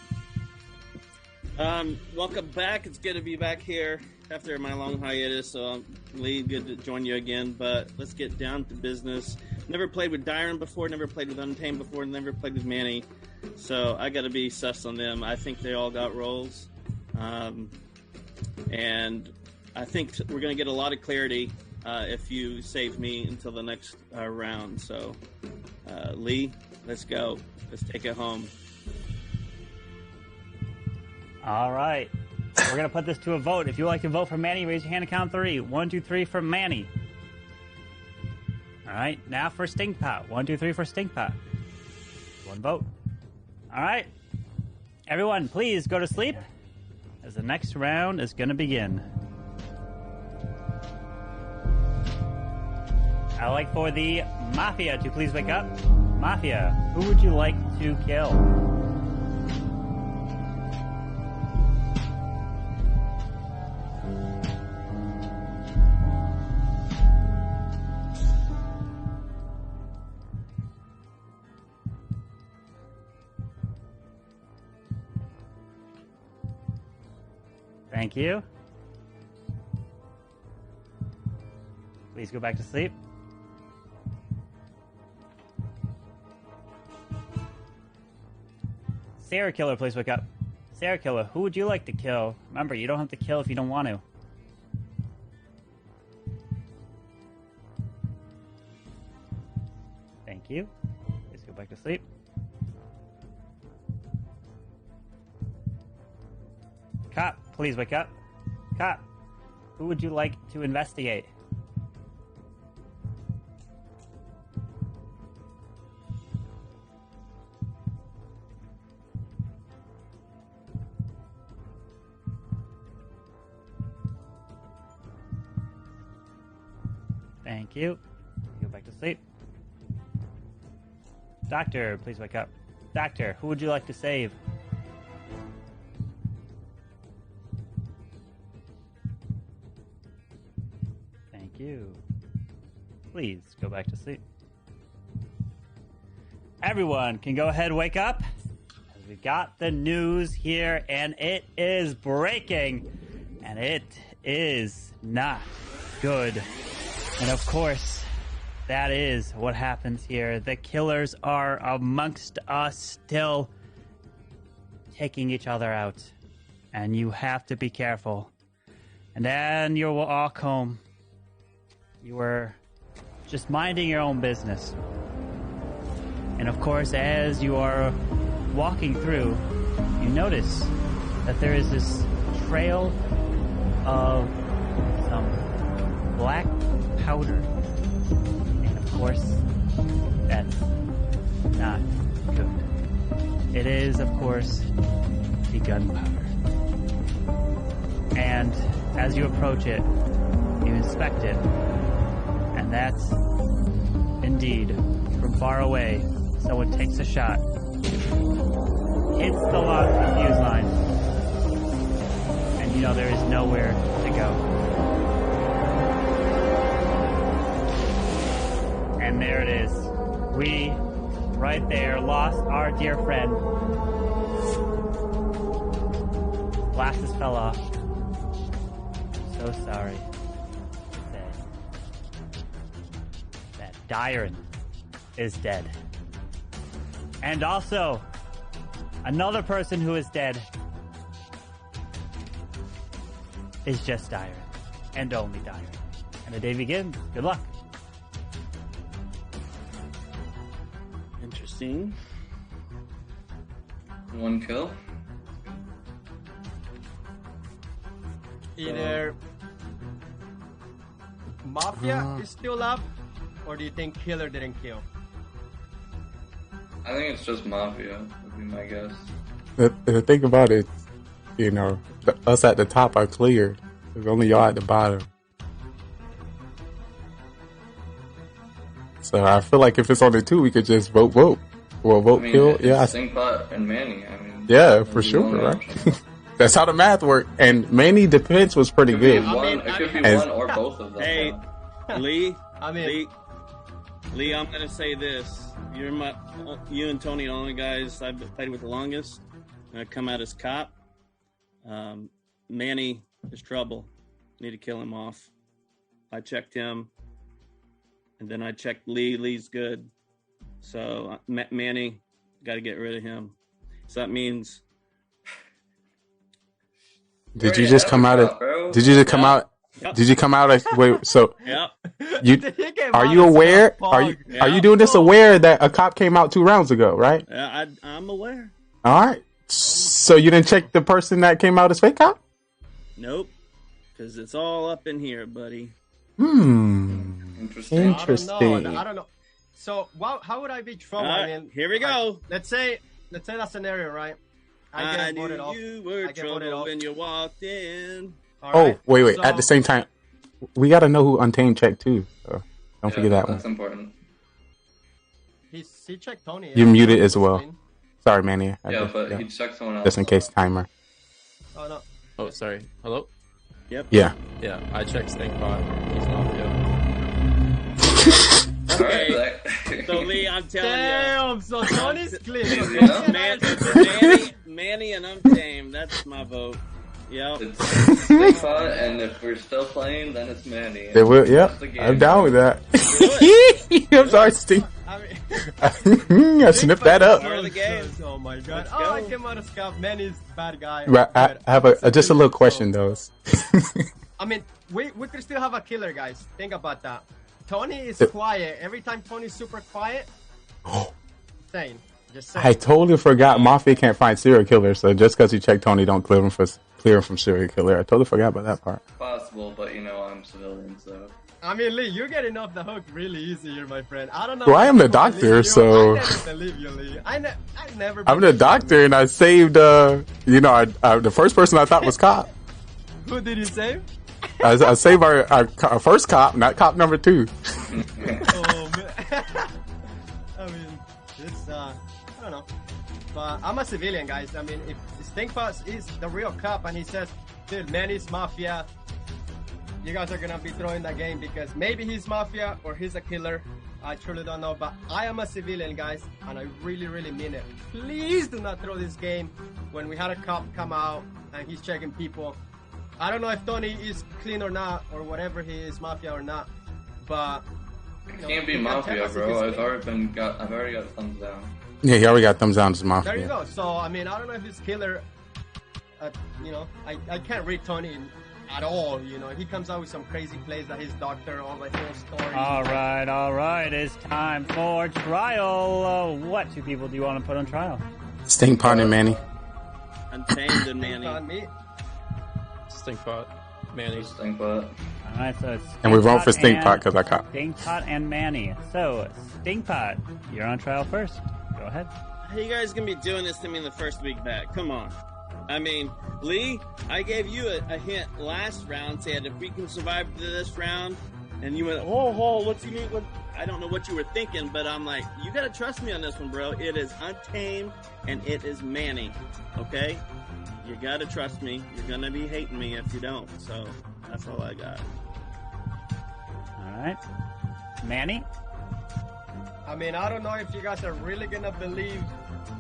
Welcome back. It's good to be back here after my long hiatus. So, Lee, good to join you again. But let's get down to business. Never played with Darren before, never played with Untamed before, never played with Manny. So I got to be sus on them. I think they all got roles. And I think we're going to get a lot of clarity if you save me until the next round. So, Lee, let's go. Let's take it home. All right. We're going to put this to a vote. If you would like to vote for Manny, raise your hand and count 3. 1, 2, 3 for Manny. All right. Now for Stinkpot. 1, 2, 3 for Stinkpot. 1 vote. All right. Everyone, please go to sleep, as the next round is going to begin. I'd like for the Mafia to please wake up. Mafia, who would you like to kill? Thank you. Please go back to sleep. Sarah Killer, please wake up. Sarah Killer, who would you like to kill? Remember, you don't have to kill if you don't want to. Thank you. Please go back to sleep. Cop, please wake up. Cop, who would you like to investigate? Thank you. Go back to sleep. Doctor, please wake up. Doctor, who would you like to save? Thank you. Please go back to sleep. Everyone can go ahead and wake up. We got the news here, and it is breaking, and it is not good. And of course, that is what happens here. The killers are amongst us still, taking each other out. And you have to be careful. And then you walk home. You were just minding your own business. And of course, as you are walking through, you notice that there is this trail of some black powder. And of course, that's not good. It is, of course, the gunpowder. And as you approach it, you inspect it, and that's indeed, from far away, someone takes a shot, hits the fuse line, and you know there is nowhere to go. And there it is. We, right there, lost our dear friend. Glasses fell off. So sorry that Dyron is dead. And also, another person who is dead is just Dyron. And only Dyron. And the day begins. Good luck. Interesting. 1 kill. Either Mafia is still up, or do you think Killer didn't kill? I think it's just Mafia, would be my guess. The thing about it, you know, us at the top are cleared. There's only y'all at the bottom. So I feel like if it's only 2, we could just vote. Well, vote kill. Yeah. Stinkbot and Manny. I mean, yeah, for sure, right? That's how the math worked. And Manny defense was pretty good. It could be one or both of them. Hey, Lee. I mean, Lee, I'm gonna say this: you and Tony, are the only guys I've played with the longest. I come out as cop. Manny is trouble. Need to kill him off. I checked him, and then I checked Lee. Lee's good. So Manny, got to get rid of him. So that means. Did you just come out? Did you just come out? Yep. Did you come out? Wait, so yep. Are you aware? Are you doing this aware that a cop came out 2 rounds ago? Right? Yeah, I'm aware. All right. So you didn't check the person that came out as fake cop? Nope, because it's all up in here, buddy. Interesting. I don't know. So, how would I be trouble? I mean, here we go. Let's say that scenario, right? I knew you were trouble when you walked in. Wait. So, at the same time, we got to know who Untamed checked too. So don't forget that one. That's important. He checked Tony. You're muted as well. Sorry, Manny. But he checked someone else. Just in case timer. Oh, no. Oh, sorry. Hello? Yep. Yeah. Yeah, I checked Stinkbot. He's Mafia. Okay. So, Lee, I'm telling you. Damn, so Tony's clear. Manny and Untamed. That's my vote. Yep. It's Stinkbot, and if we're still playing, then it's Manny. They will, yeah. I'm down with that. I'm sorry, Stink. I snipped that up. Oh my god. I came out of scuff. Manny's bad guy. Right, I have just a little question, though. I mean, we could still have a killer, guys. Think about that. Tony is quiet. Every time Tony's super quiet, saying. I totally forgot Mafia can't find serial killers, so just because you check Tony, don't clear him from serial killer. I totally forgot about that part. Possible, but I'm civilian, so. I mean, Lee, you're getting off the hook really easy here, my friend. I don't know. Well, I am the doctor, so. I never believe you, Lee. I never. I'm the doctor, and I saved. The first person I thought was cop. Who did you save? I saved our first cop, not cop number 2. Oh man. I mean, it's I don't know, but I'm a civilian, guys. I mean, if Stinkbot is the real cop and he says, "Dude, Manny's Mafia," you guys are gonna be throwing that game because maybe he's Mafia or he's a killer. I truly don't know, but I am a civilian, guys, and I really, really mean it. Please do not throw this game when we had a cop come out and he's checking people. I don't know if Tony is clean or not, or whatever he is, Mafia or not, but it can't be Mafia, bro. I've already got thumbs down. Yeah, he already got thumbs down as Mafia. There you go. So I mean, I don't know if it's killer. I can't read Tony at all. You know, if he comes out with some crazy plays that his doctor or the whole story. All right. It's time for trial. What two people do you want to put on trial? Stinkpot and Manny. Untamed and Manny. Stinkpot. Manny. Stinkpot. All right, so it's And we vote for Stinkpot Stinkpot because I caught. Stinkpot and Manny. So, Stinkpot, you're on trial first. Go ahead. How you guys gonna be doing this to me in the first week back? Come on. I mean, Lee, I gave you a hint last round, said if we can survive to this round, and you went, oh, what's you mean? What? I don't know what you were thinking, but I'm like, you gotta trust me on this one, bro. It is Untamed, and it is Manny, okay? You gotta trust me. You're gonna be hating me if you don't, so that's all I got. All right. Manny? I mean, I don't know if you guys are really gonna believe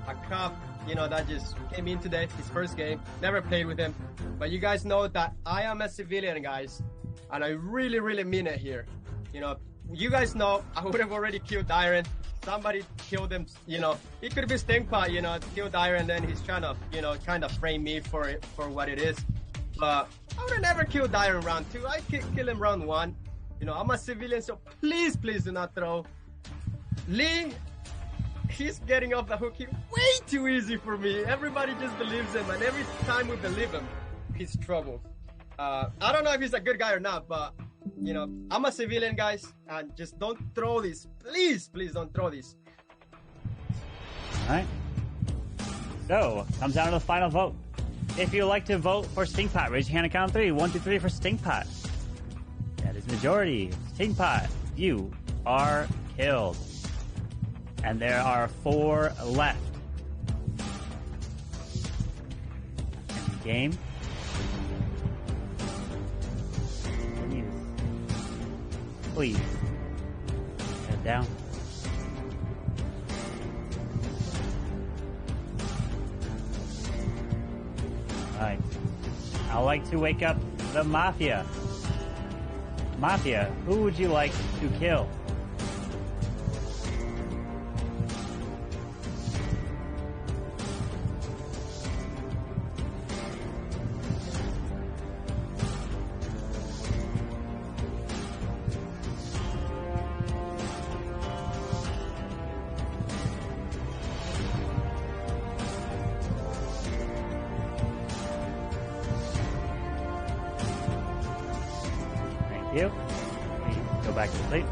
a cop, you know, that just came in today, his first game, never played with him. But you guys know that I am a civilian, guys, and I really, really mean it here. You know, you guys know I would have already killed Iron. Somebody killed him, you know. It could be Stinkpot, you know, killed Iron, and then he's trying to, you know, kind of frame me for it, for what it is. But I would have never killed Iron round 2. I kill him round 1. You know, I'm a civilian, so please do not throw. Lee, he's getting off the hook here way too easy for me. Everybody just believes him, and every time we believe him, he's trouble. I don't know if he's a good guy or not, but, you know, I'm a civilian, guys, and just don't throw these. Please don't throw these. All right. So, comes down to the final vote. If you'd like to vote for Stinkpot, raise your hand and count 3. 1, 2, 3 for Stinkpot. That is majority. Stinkpot, you are killed. And there are 4 left. End game. Please. Head down. Alright. I'd like to wake up the Mafia. Mafia, who would you like to kill? You. Please go back to sleep.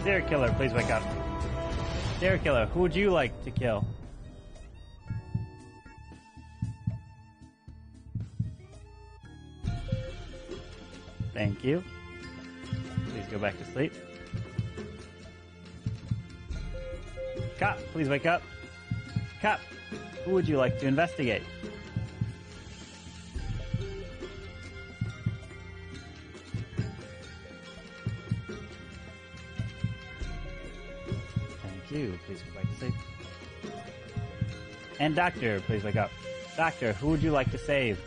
Serial killer, please wake up. Serial killer, who would you like to kill? Thank you. Please go back to sleep. Cop, please wake up. Cop, who would you like to investigate? Thank you. Please go back to sleep. And Doctor, please wake up. Doctor, who would you like to save?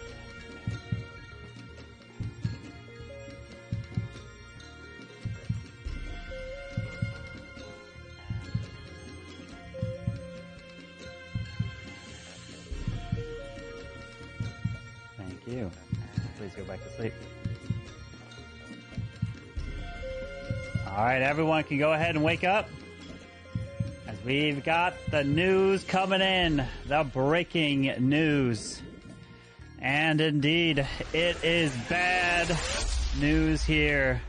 Thank you. Please go back to sleep. All right, everyone can go ahead and wake up. As we've got the news coming in, the breaking news. And indeed, it is bad news here.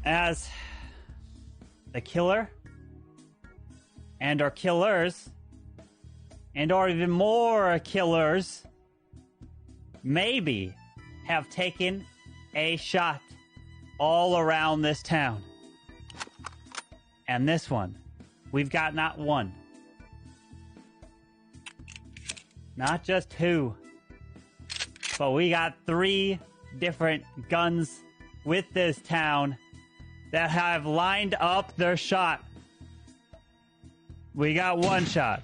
As the killer and our killers and or even more killers maybe have taken a shot all around this town. And this one, we've got not one, not just 2, but we got 3 different guns with this town that have lined up their shot. We got 1 shot.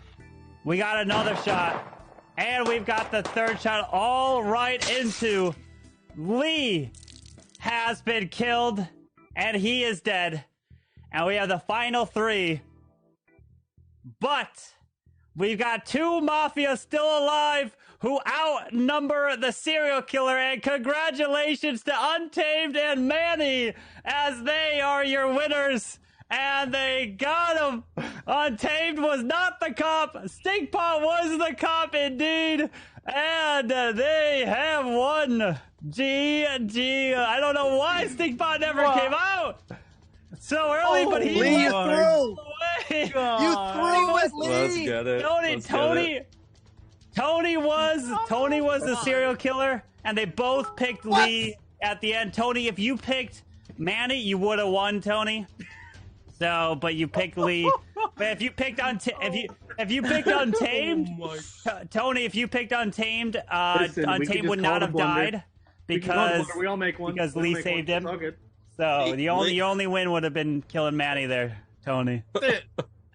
We got another shot. And we've got the 3rd shot all right into Lee has been killed and he is dead. And we have the final 3. But we've got 2 Mafia still alive who outnumber the serial killer, and congratulations to Untamed and Manny, as they are your winners. And they got him. Untamed was not the cop. Stinkpot was the cop indeed. And they have won. GG. I don't know why Stinkpot never came out so early, but he Lee, you won. threw. You threw it, Lee. Let's get it. Tony was the serial killer, and they both picked Lee at the end. Tony, if you picked Manny, you would have won, Tony. So, but you picked Lee. But if you picked if you picked Untamed, Tony, if you picked Untamed, Untamed would not have died because we all make one. Because Lee saved him. So the only win would have been killing Manny there, Tony.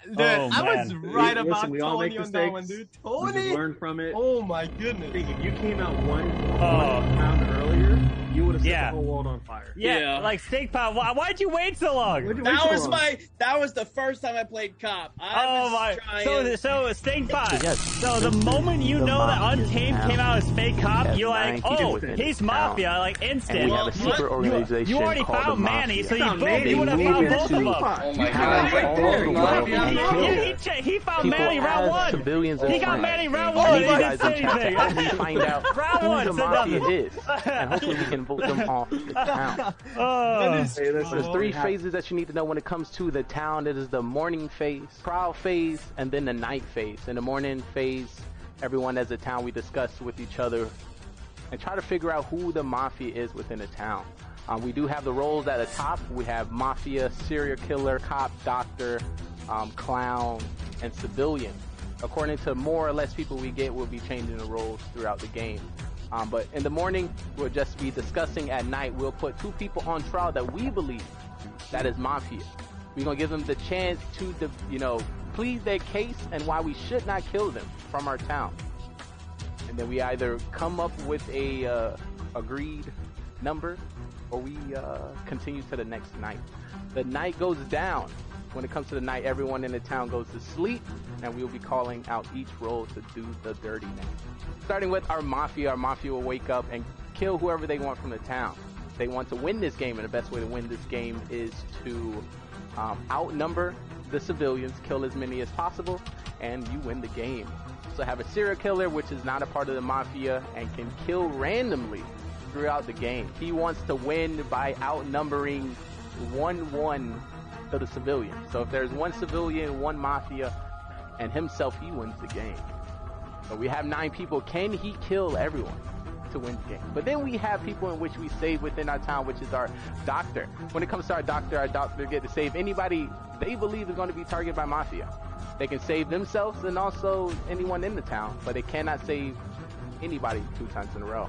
Dude, I was right about Listen, we all Tony make on that one, dude. We Tony, just learn from it. Oh my goodness! If you came out one round earlier, you would have set the whole world on fire. Yeah. Like Stinkpot. Why'd you wait so long? That was the first time I played cop. So Stinkpot. So the moment you know that Untamed came out as fake cop, you're like, oh, he's Mafia, like instant. And we have a secret organization you already called found the Manny, so Mafia. you would have found both of them. Oh my god. He found Manny round 1. He got Manny round 1. He didn't say anything. We find out round 1 who the Mafia is, and hopefully we can vote them off the town. There's 3 phases that you need to know when it comes to the town. It is the morning phase, trial phase, and then the night phase. In the morning phase, everyone as a town, we discuss with each other and try to figure out who the Mafia is within the town. We do have the roles at the top. We have Mafia, serial killer, cop, doctor, clown, and civilian. According to more or less people we get, we'll be changing the roles throughout the game. But in the morning, we'll just be discussing. At night, we'll put 2 people on trial that we believe that is Mafia. We're going to give them the chance to, plead their case and why we should not kill them from our town. And then we either come up with a agreed number, or we continue to the next night. The night goes down. When it comes to the night, everyone in the town goes to sleep, and we'll be calling out each role to do the dirty name. Starting with our Mafia will wake up and kill whoever they want from the town. They want to win this game, and the best way to win this game is to outnumber the civilians, kill as many as possible, and you win the game. So have a serial killer, which is not a part of the Mafia, and can kill randomly throughout the game. He wants to win by outnumbering 1-1 to the civilian. So if there's 1 civilian, 1 Mafia, and himself, he wins the game. So we have 9 people. Can he kill everyone to win the game? But then we have people in which we save within our town, which is our doctor. When it comes to our doctor get to save anybody they believe is going to be targeted by Mafia. They can save themselves and also anyone in the town, but they cannot save anybody 2 times in a row.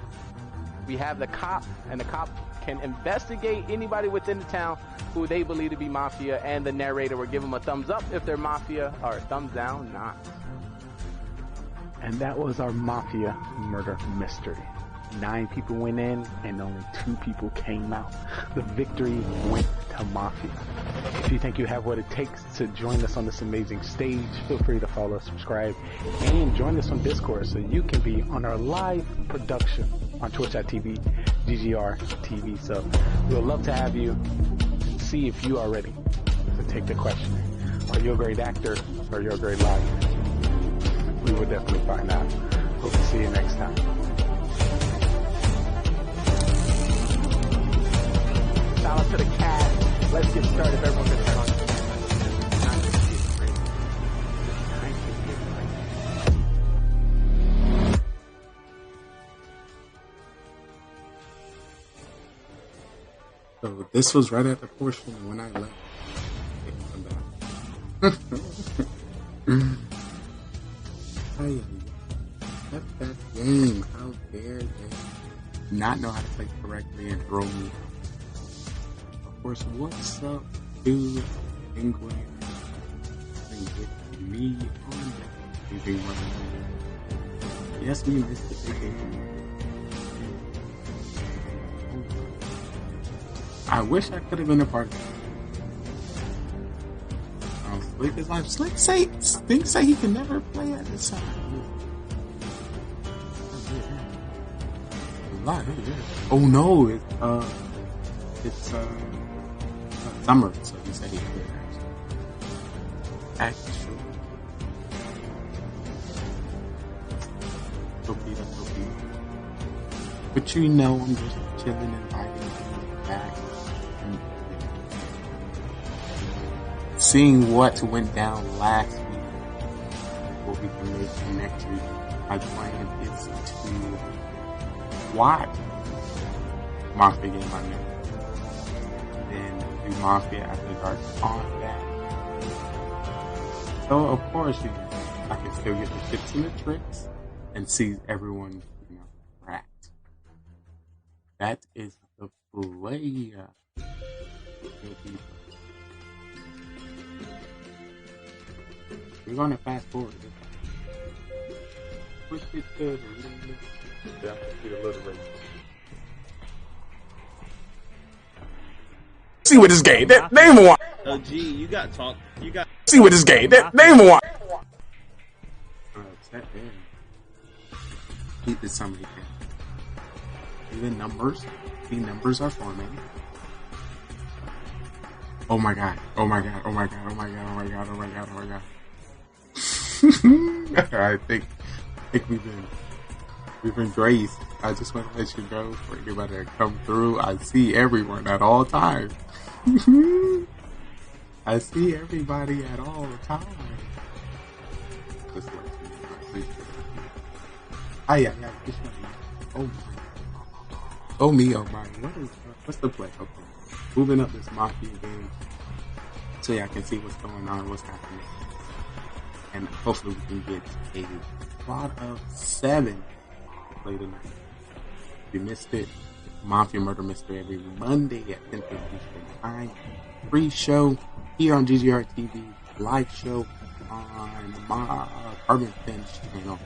We have the cop, and the cop can investigate anybody within the town who they believe to be Mafia, and the narrator will give them a thumbs up if they're Mafia, or a thumbs down not. And that was our Mafia murder mystery. 9 people went in and only 2 people came out. The victory went to Mafia. If you think you have what it takes to join us on this amazing stage, feel free to follow, subscribe, and join us on Discord so you can be on our live production on twitch.tv, GGR TV. So we'll love to have you. See if you are ready to take the question. Are you a great actor or you're a great liar? We will definitely find out. Hope to see you next time. Shout out to the cast. Let's get started. Everyone can turn on. So this was right at the portion when I left. Left that game. How dare they not know how to play correctly and throw me? Of course, what's up, dude? Penguin. With me on that big one. Yes, me missed the big game. I wish I could have been a part of it. Slick is like Slick say he can never play at this time. Oh no, it's summer, so he said he could actually. But you know, I'm just chilling and vibing back. And seeing what went down last week, what we can make for next week. My plan is to watch Mafia game by minute. Then do Mafia after dark on that. So of course, you know, I can still get the tips and the tricks and see everyone, you know, rat. That is the play. We're gonna fast forward. Push it to the limit. Yeah, do a little race. See what this game. Name one. Oh, gee, you got talk. You got. See what this game. Name one. Keep it somebody can. The numbers. The numbers are forming. Oh my god. Oh my god. Oh my god. Oh my god. Oh my god. Oh my god. Oh my god. I think we've been graced. I just want to let you know for anybody that come through. I see everyone at all times. I see everybody at all times. Just like yeah. Oh my. Oh me. Oh my. What's the play? Okay. Moving up this Mafia game so y'all can see what's going on, what's happening. And hopefully we can get a plot of 7 to play tonight. If you missed it, Mafia Murder Mystery every Monday at 10:50 Eastern Time. PreShow here on GGR TV. Live show on my Carbon Finch channel.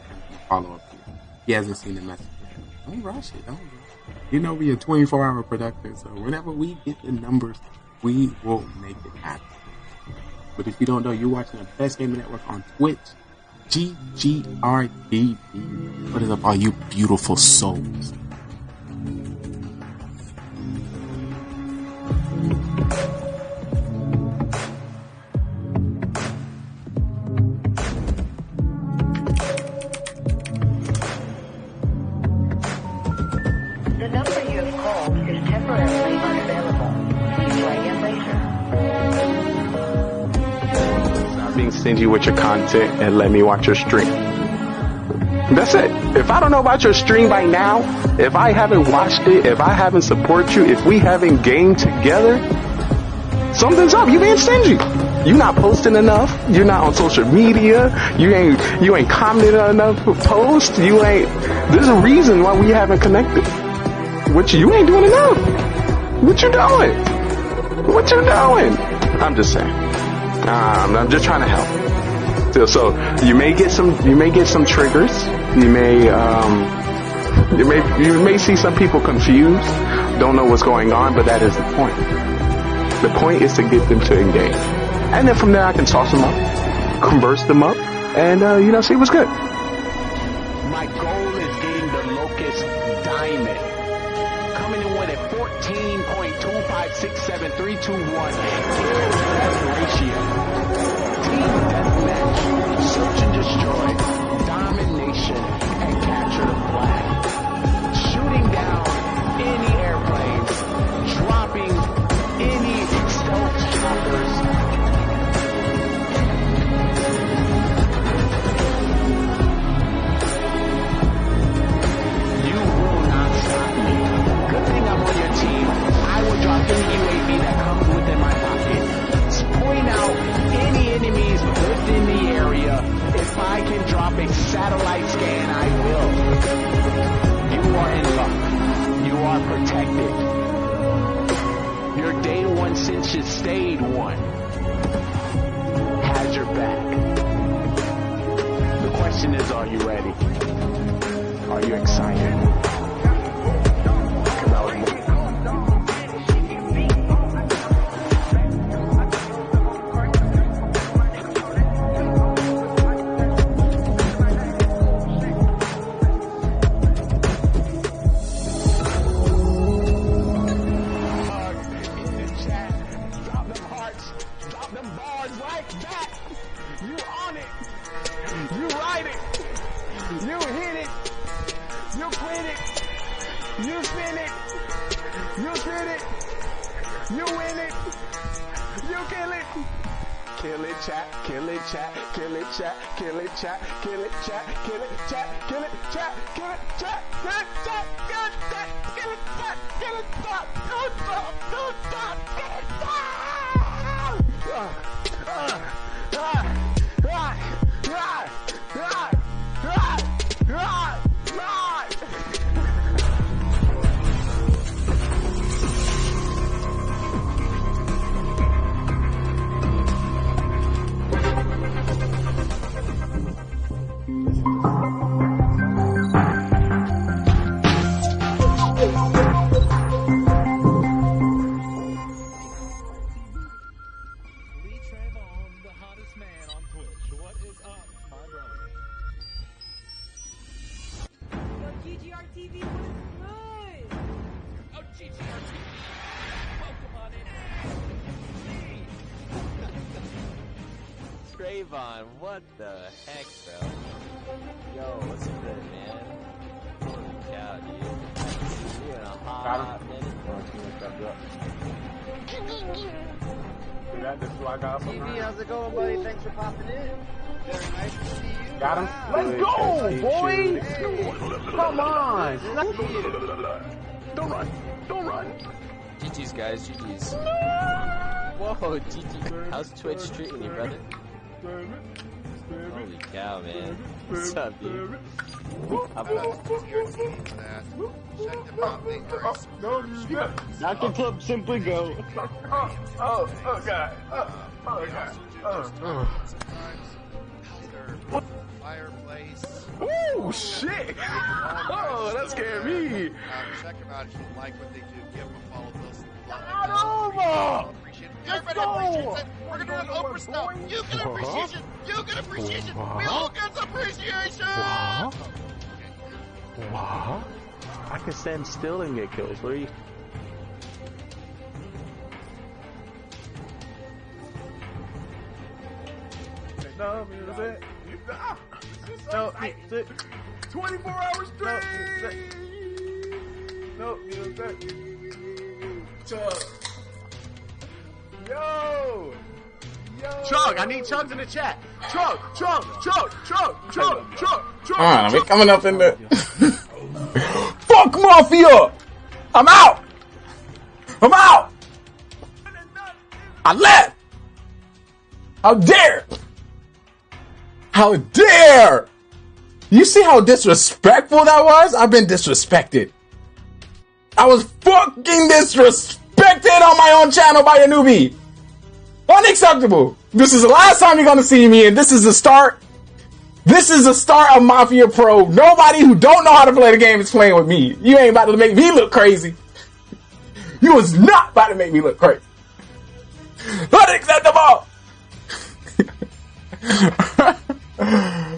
Follow up here. He hasn't seen the message. Don't rush it. Don't rush it. You know we are 24-hour production, so whenever we get the numbers, we will make it happen. But if you don't know, you're watching the best gaming network on Twitch, GGRTV. What is up, all you beautiful souls? The number you have called is temporarily unavailable. Please try again later. Being stingy with your content and let me watch your stream. That's it. If I don't know about your stream by now, if I haven't watched it, if I haven't supported you, if we haven't gamed together, something's up. You being stingy. You're not posting enough. You're not on social media. You ain't commenting on enough posts. There's a reason why we haven't connected. You ain't doing enough. What you doing? What you doing? I'm just saying. I'm just trying to help. So you may get some triggers. You may see some people confused, don't know what's going on, but that is the point. The point is to get them to engage, and then from there I can toss them up, converse them up, and see what's good. My goal is getting the Locust Diamond. Coming in with a 14.2567321. Ratio. Team Deathmatch. Search and destroy. Domination. And capture the flag. Shooting down any airplanes. Dropping any stealth choppers. You will not stop me. Good thing I'm on your team. I will drop any UAV that comes within my pocket. Point out any enemies within the area. If I can drop a satellite scan, I will. You are in luck. You are protected. Your day one since you stayed one has your back. The question is, are you ready? Are you excited? You spin it. You spin it. You win it. You kill it. Kill it, chat. Kill it, chat. Kill it, chat. Kill it, chat. Kill it, chat. Kill it, chat. Kill it, chat. Kill it, chat. Kill it, chat. Kill it, chat. Kill it, chat. Kill it, chat. Kill it, chat. Kill it, chat. Kill it, Trayvon, what the heck, bro? Yo, what's good, man? Holy cow, dude. You in a hot minute. This is what I got from TV, how's it going, buddy? Thanks for popping in. Very nice to see you. Got him. Wow. Let's go, boys. Come on. Don't run. Don't run. GG's, guys. GG's. Whoa, GG. How's Twitch treating you, brother? Holy cow, man. What's up, dude? Dr. Club, simply go. Oh, God. Oh, God. Fireplace. Oh, shit. Oh, that scared me. Check them out if you like what they do. Give them a follow. Not over. Everybody appreciates it. We're gonna do an Oprah style. You get appreciation. You get appreciation. We all get appreciation. What? I can stand still and get kills. What are you? No music. No music. 24 hours straight. No music. Chug. Yo. Chug, I need chugs in the chat. Chug. Alright, we coming up in the Fuck Mafia! I'm out! I left! How dare! You see how disrespectful that was? I've been disrespected. I was fucking disrespected on my own channel by a newbie. Unacceptable. This is the last time you're gonna see me, and this is the start. This is the start of Mafia Pro. Nobody who don't know how to play the game is playing with me. You ain't about to make me look crazy. You was not about to make me look crazy. Unacceptable.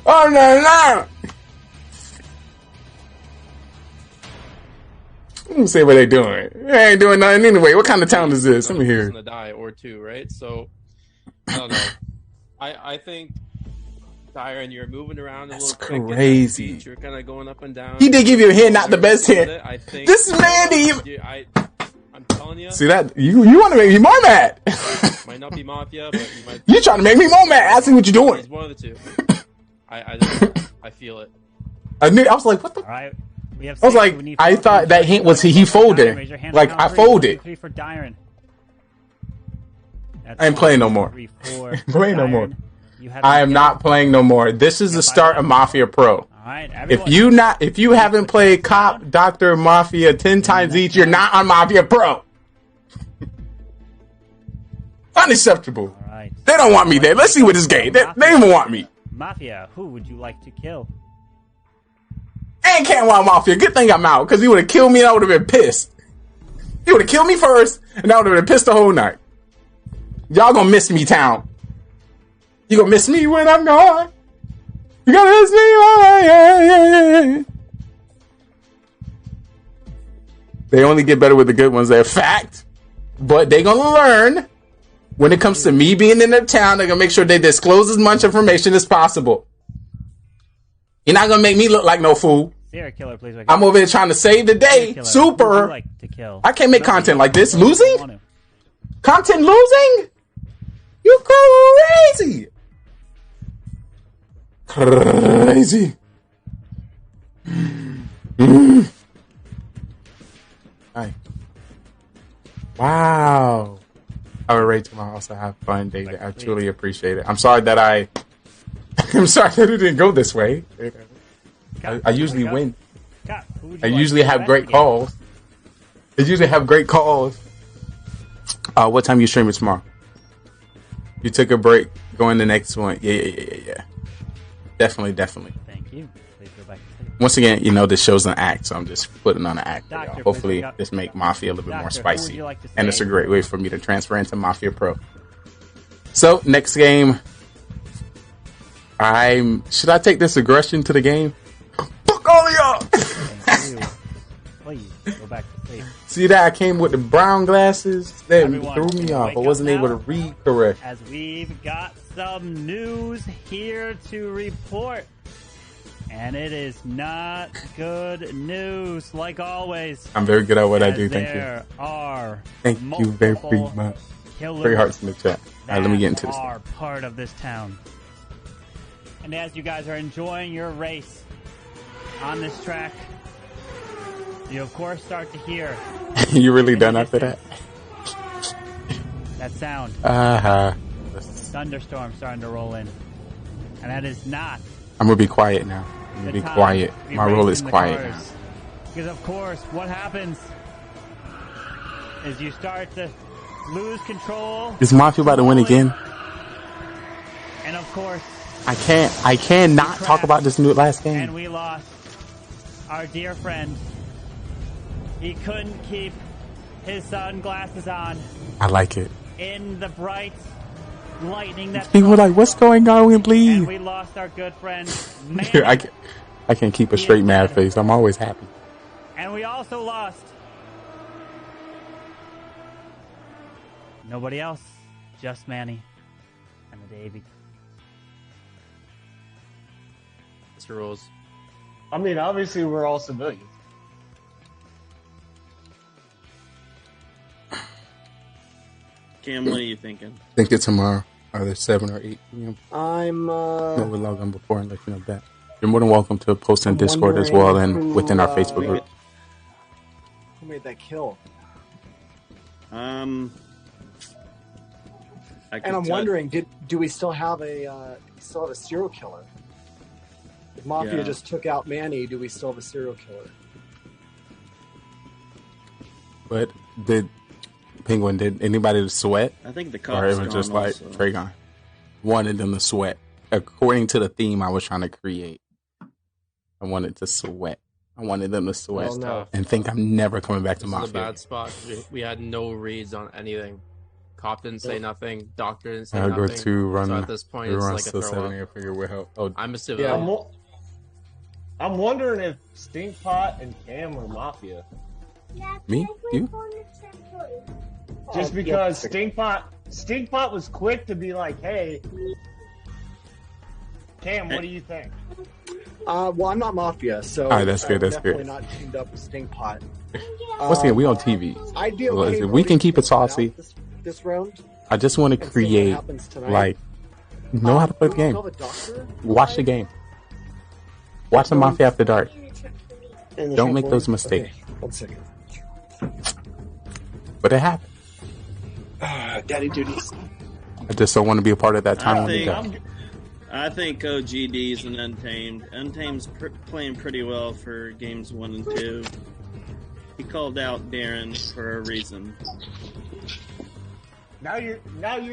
Oh no. Let me see what they doing. They ain't doing nothing anyway. What kind of town is this? Let me hear. To die or two, right? So I don't know. I think Tyron, you're moving around a little quick. Crazy. You're kind of going up and down. He did give you a hint, not the best hint. I think This man didn't even. I'm telling you. See that? You want to make me more mad. Might not be Mafia, but you might. You trying to make me more mad. I see what you're doing. He's one of the two. I feel it. I was like, what the? All right. We have I was six. like, We need I four. thought that hint was he Raise folded. your hand Like, count I three. folded. 3 for Dyron. I ain't playing no more. 3, 4. Playing no more. You have I am not playing no more. This is the start of Mafia Pro. All right, If you haven't played Cop, Doctor, Mafia 10 times each, you're not on Mafia Pro. Unacceptable. All right. They don't want me there. Let's see what this game. They even want me. Mafia, who would you like to kill? And can't want Mafia. Good thing I'm out, because he would have killed me and I would have been pissed. He would have killed me first, and I would have been pissed the whole night. Y'all gonna miss me, town. You gonna miss me when I'm gone. You gonna miss me. Yeah. They only get better with the good ones. They're fact. But they gonna learn when it comes to me being in their town. They're gonna make sure they disclose as much information as possible. You're not gonna make me look like no fool. Serial killer, please wake up. I'm over here trying to save the day. Killer, Super. who would you like to kill? I can't make content like this. Want Losing? to. Content losing? You crazy. Crazy. Hi. Wow. I would rate tomorrow. Also have fun, David. I truly appreciate it. I'm sorry that I'm sorry that it didn't go this way. I usually win. I usually have great calls. I usually have great calls. What time you streaming tomorrow? You took a break. Going the next one. Yeah. Definitely. Thank you. Please go back to sleep. Once again, you know, this show's an act, so I'm just putting on an act for y'all. Doctor, Hopefully, please this make Mafia a little bit more Doctor, who spicy. would you like to And it's a save? great way for me to transfer into Mafia Pro. So, next game. Should I take this aggression to the game? Fuck all of y'all! Thank you. Please go back to sleep. See that I came with the brown glasses? That Everyone, threw me off. wake I wasn't up able to now, read correct. As we've got some news here to report. And it is not good news, like always. I'm very good at what I as do. Thank you. There are Thank you very multiple much. killers 3 hearts in the chat. All right, let me get into that this. are part of this town. And as you guys are enjoying your race on this track, you of course start to hear You really done after that? that sound. Thunderstorm starting to roll in. And that is not I'm gonna be quiet now. I'm gonna be quiet. My role is quiet now. Because of course, what happens is you start to lose control. Is Mafia about to win again? And of course, I cannot talk about this new last and game. we lost our dear friend. He couldn't keep his sunglasses on I like it. in the bright lightning that People were like, "What's going on? We and bleed." we lost our good friend Manny. I can't keep a straight mad face. I'm always happy. And we also lost nobody else, just Manny and the Davy. Mr. Rules. I mean, obviously, we're all civilians. Cam, what are you thinking? I think it's tomorrow, either 7 or 8 p.m. I'm No, we'll log on before and let you know that. You're more than welcome to post in Discord as well and within our Facebook group. Who made that kill? And I'm wondering, do we still have a serial killer? If Mafia Yeah. just took out Manny, do we still have a serial killer? But did anybody sweat? I think the Or cop's it was just gone like also. Tragon wanted them to sweat. According to the theme I was trying to create, I wanted to sweat. I wanted them to sweat Oh, no. and think I'm never coming back to This is a Mafia. bad spot. We had no reads on anything. Cop didn't say nothing. Doctor didn't say I'll nothing. go to run. So at this point, it's run like a till throw 7 up. a.m. Figure what help. Oh, I'm a Yeah, civilian. I'm wondering if Stinkpot and Cam are Mafia. me? You? Just because Stinkpot was quick to be like, "Hey, Cam, what do you think?" Well, I'm not Mafia, so All right, that's good, I'm that's definitely good. not teamed up with Stinkpot. What's the we on TV? I'd be Well, okay we can keep it voting saucy. this round. I just want to and see what create, happens tonight. like, know how to play the game. Tell the doctor Watch the game. Watch the Mafia After Dark. and the Don't make trampoline. those mistakes. Okay, 1 second. But it happened. Daddy duties. I just don't want to be a part of that time when it does. I think OGD's and Untamed. Untamed's playing pretty well for games 1 and 2. He called out Darren for a reason. Now you're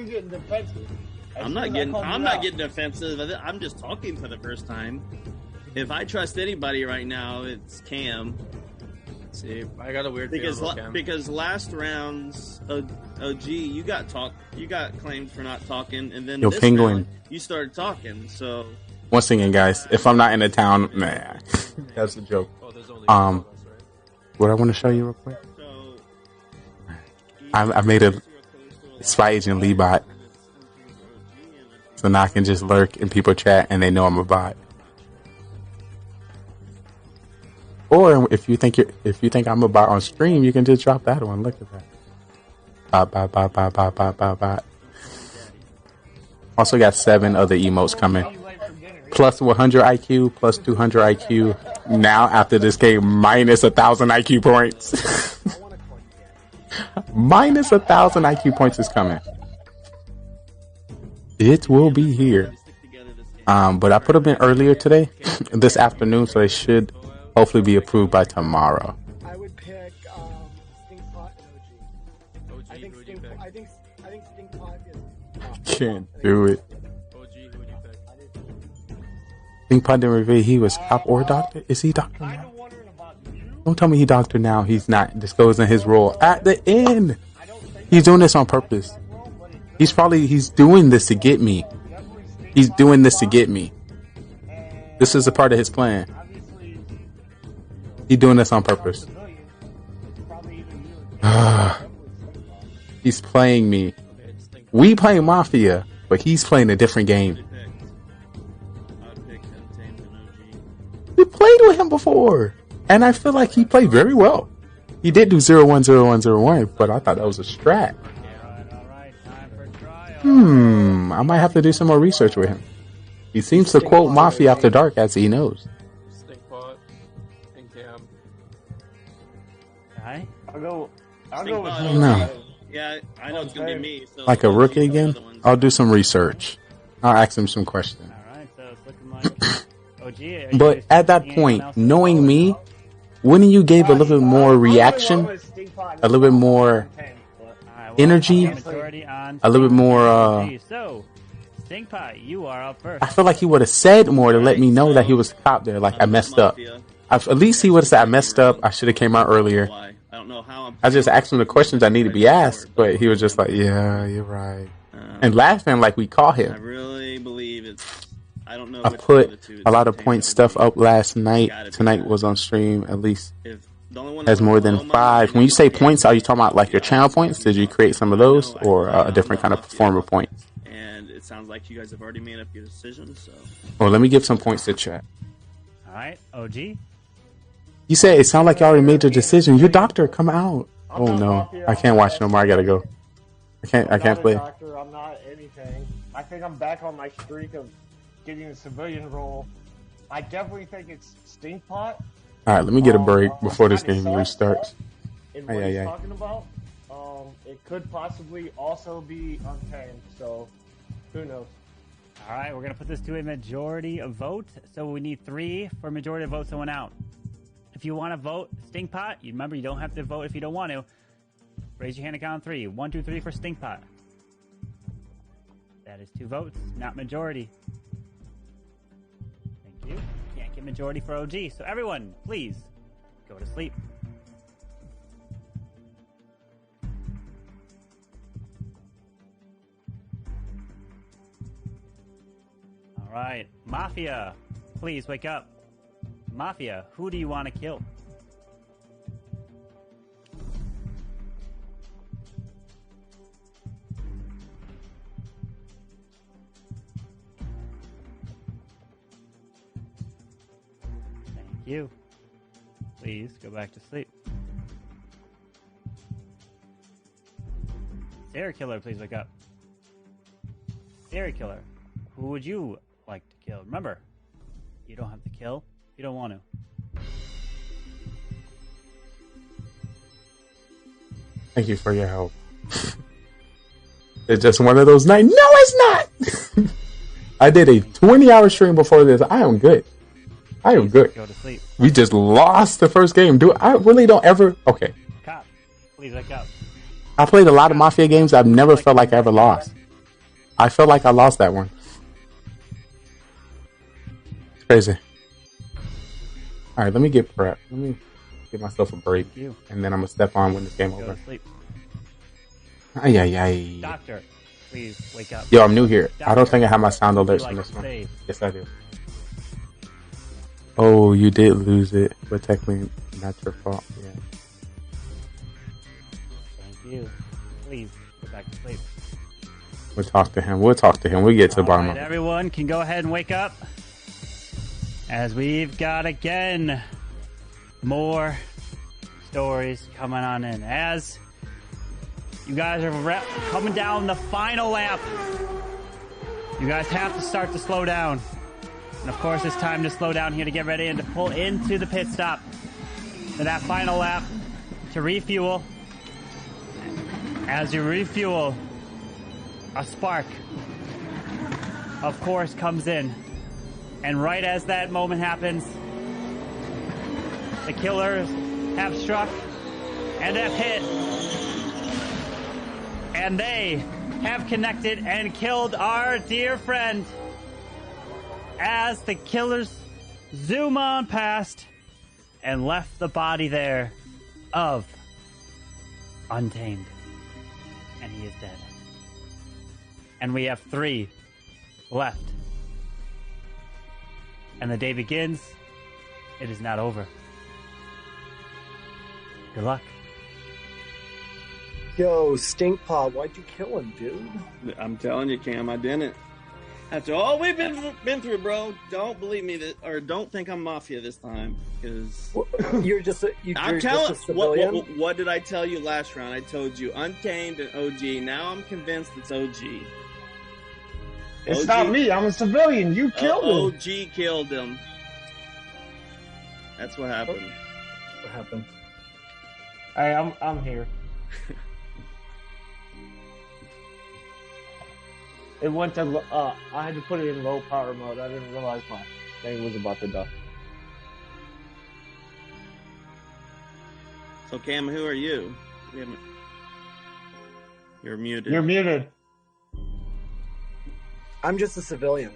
getting defensive. I'm not getting defensive. I'm just talking for the first time. If I trust anybody right now, it's Cam. See, I got a weird feeling about Cam. Because last round's OG, you got claimed for not talking, and then Yo, this Penguin. round, you started talking. So Once again, guys, if I'm not in the town, nah, that's a joke. What I want to show you real quick. I made a spy agent Lee bot, so now I can just lurk in people chat and they know I'm a bot. Or if you think I'm about on stream, you can just drop that one. Look at that. Bye. Also got 7 other emotes coming. Plus 100 IQ, plus 200 IQ. Now after this game, minus 1,000 IQ points. Minus 1,000 IQ points is coming. It will be here. But I put them in earlier today, this afternoon, so they should hopefully be approved by tomorrow. I would pick Stinkpot and OG. I think Stinkpot is. Can't do it. Stinkpot didn't reveal he was cop or doctor. Is he doctor now? Don't tell me he doctor now. He's not disclosing his role at the end. He's doing this on purpose. He's doing this to get me. He's doing this to get me. This is a part of his plan. He's doing this on purpose. He's playing me. We play Mafia, but he's playing a different game. We played with him before, and I feel like he played very well. He did do 0-1-0-1-0-1, but I thought that was a strat. I might have to do some more research with him. He seems to quote Mafia After Dark as he knows. Stinkpot and Cam. I'll go with No. Yeah, I know it's gonna be me. So Like a rookie again? I'll do some research. I'll ask him some questions. Alright, so it's looking like OG. But at that point, knowing me, wouldn't you give a little bit more reaction? A little bit more energy? A little bit more, So, Stinkpot, you are up first. I feel like he would have said more to let me know that he was caught there. Like, I messed up. At least he would have said, I messed up. I should have came out earlier. I just asked him the questions I need to be asked, but he was just like, yeah, you're right. And laughing like we caught him. I really believe it's. I don't know. I put a lot of point stuff up last night. Tonight was on stream. At least has more than 5. When you say points, are you talking about like your channel points? Did you create some of those, or a different kind of performer points? And it sounds like you guys have already made up your decision. So. Well, let me give some points to chat. All right, OG. You said it sounded like you already made your decision. Your doctor, come out. Oh no, I can't watch no more. I gotta go. I can't play. Doctor, I'm not anything. I think I'm back on my streak of getting a civilian role. I definitely think it's Stinkpot. All right, let me get a break before this game restarts. In what he's talking about, it could possibly also be Untamed. So, who knows? All right, we're gonna put this to a majority of vote. So we need 3 for majority to vote someone out. If you want to vote Stinkpot, you remember you don't have to vote if you don't want to. Raise your hand and count on 3. 1, 2, 3 for Stinkpot. That is 2 votes, not majority. Thank you. Can't get majority for OG. So everyone, please go to sleep. All right, Mafia, please wake up. Mafia, who do you want to kill? Thank you. Please go back to sleep. Serial killer, please wake up. Serial killer, who would you like to kill? Remember, you don't have to kill. You don't want to. Thank you for your help. It's just one of those nights. No, it's not! I did a 20-hour stream before this. I am good. Go to sleep. We just lost the first game. I really don't ever... Okay. Cop, please wake up. I played a lot of Mafia games. I've never felt like I ever lost. I felt like I lost that one. It's crazy. All right, let me get prepped. Let me give myself a break, and then I'm gonna step on when this game over. Ay. Doctor, please wake up. Yo, I'm new here. I don't think I have my sound alerts on this one. Yes, I do. Oh, you did lose it, but technically not your fault. Yeah. Thank you. Please go back to sleep. We'll talk to him. We'll get to the bottom of it. Everyone can go ahead and wake up. As we've got again more stories coming on in. As you guys are coming down the final lap, you guys have to start to slow down. And of course, it's time to slow down here to get ready and to pull into the pit stop for that final lap to refuel. As you refuel, a spark, of course, comes in. And right as that moment happens, the killers have struck and have hit. And they have connected and killed our dear friend. As the killers zoom on past and left the body there of Untamed. And he is dead. And we have 3 left. And the day begins. It is not over. Good luck. Yo, Stinkpaw, why'd you kill him, dude? I'm telling you, Cam, I didn't. After all we've been through, bro, don't believe me or don't think I'm Mafia this time, because you're just a civilian. What did I tell you last round? I told you Untamed and OG. Now I'm convinced it's OG. It's not me. I'm a civilian. You killed him. OG killed him. That's what happened. What happened? Hey, I'm here. It went to, I had to put it in low power mode. I didn't realize my thing was about to die. So, Cam, who are you? You're muted. You're muted. I'm just a civilian.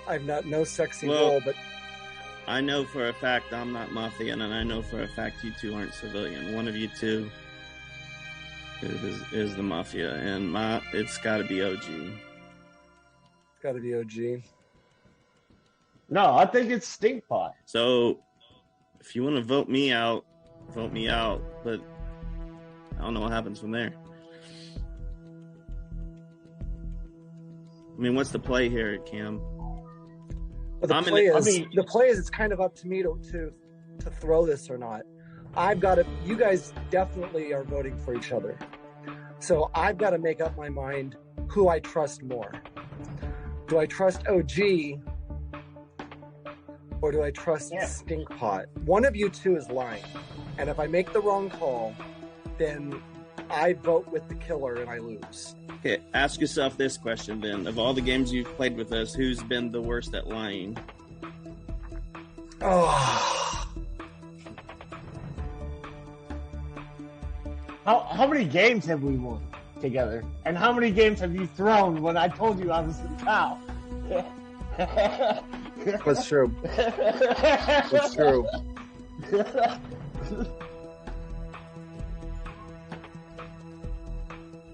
I've no sexy role, but... I know for a fact I'm not Mafia, and I know for a fact you two aren't civilian. One of you two is the Mafia, and it's got to be OG. It's got to be OG. No, I think it's Stinkpot. So, if you want to vote me out, but I don't know what happens from there. I mean, what's the play here, Cam? Well, the play is it's kind of up to me to throw this or not. You guys definitely are voting for each other. So I've got to make up my mind who I trust more. Do I trust OG or do I trust Stinkpot? One of you two is lying. And if I make the wrong call, then I vote with the killer and I lose. Okay, ask yourself this question then. Of all the games you've played with us, who's been the worst at lying? Oh. How many games have we won together? And how many games have you thrown when I told you I was the cow? That's true. That's true.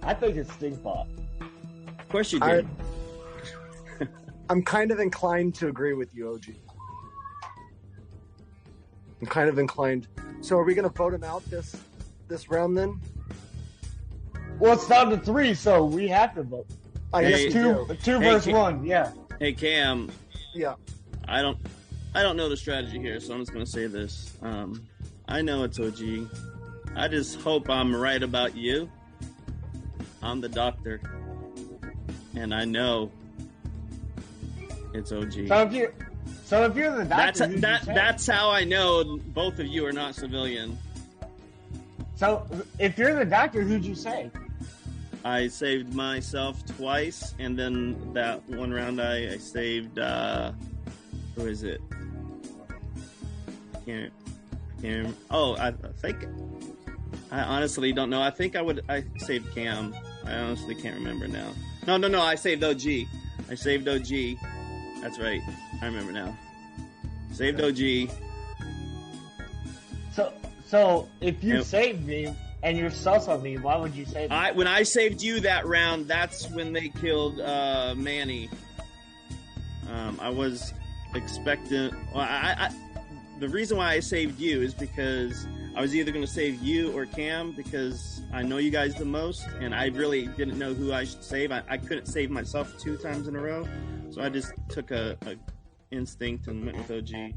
I think it's Stinkpot. Of course you did. I'm kind of inclined to agree with you, OG. I'm kind of inclined. So are we going to vote him out this round then? Well, it's down to 3, so we have to vote. I guess two versus one. Yeah. Hey, Cam. Yeah. I don't know the strategy here, so I'm just going to say this. I know it's OG. I just hope I'm right about you. I'm the doctor, and I know it's OG. So if you're the doctor, that's how I know both of you are not civilian. So if you're the doctor, who'd you save? I saved myself twice, and then that one round I saved. Who is it? Can't. Oh, I think. I honestly don't know. I think I saved Cam. I honestly can't remember now. No. I saved OG. That's right. I remember now. Saved OG. So if you saved me and you're sus on me, why would you save me? When I saved you that round, that's when they killed Manny. I was expecting. Well, the reason why I saved you is because I was either going to save you or Cam because I know you guys the most, and I really didn't know who I should save. I couldn't save myself 2 times in a row, so I just took a instinct and went with OG.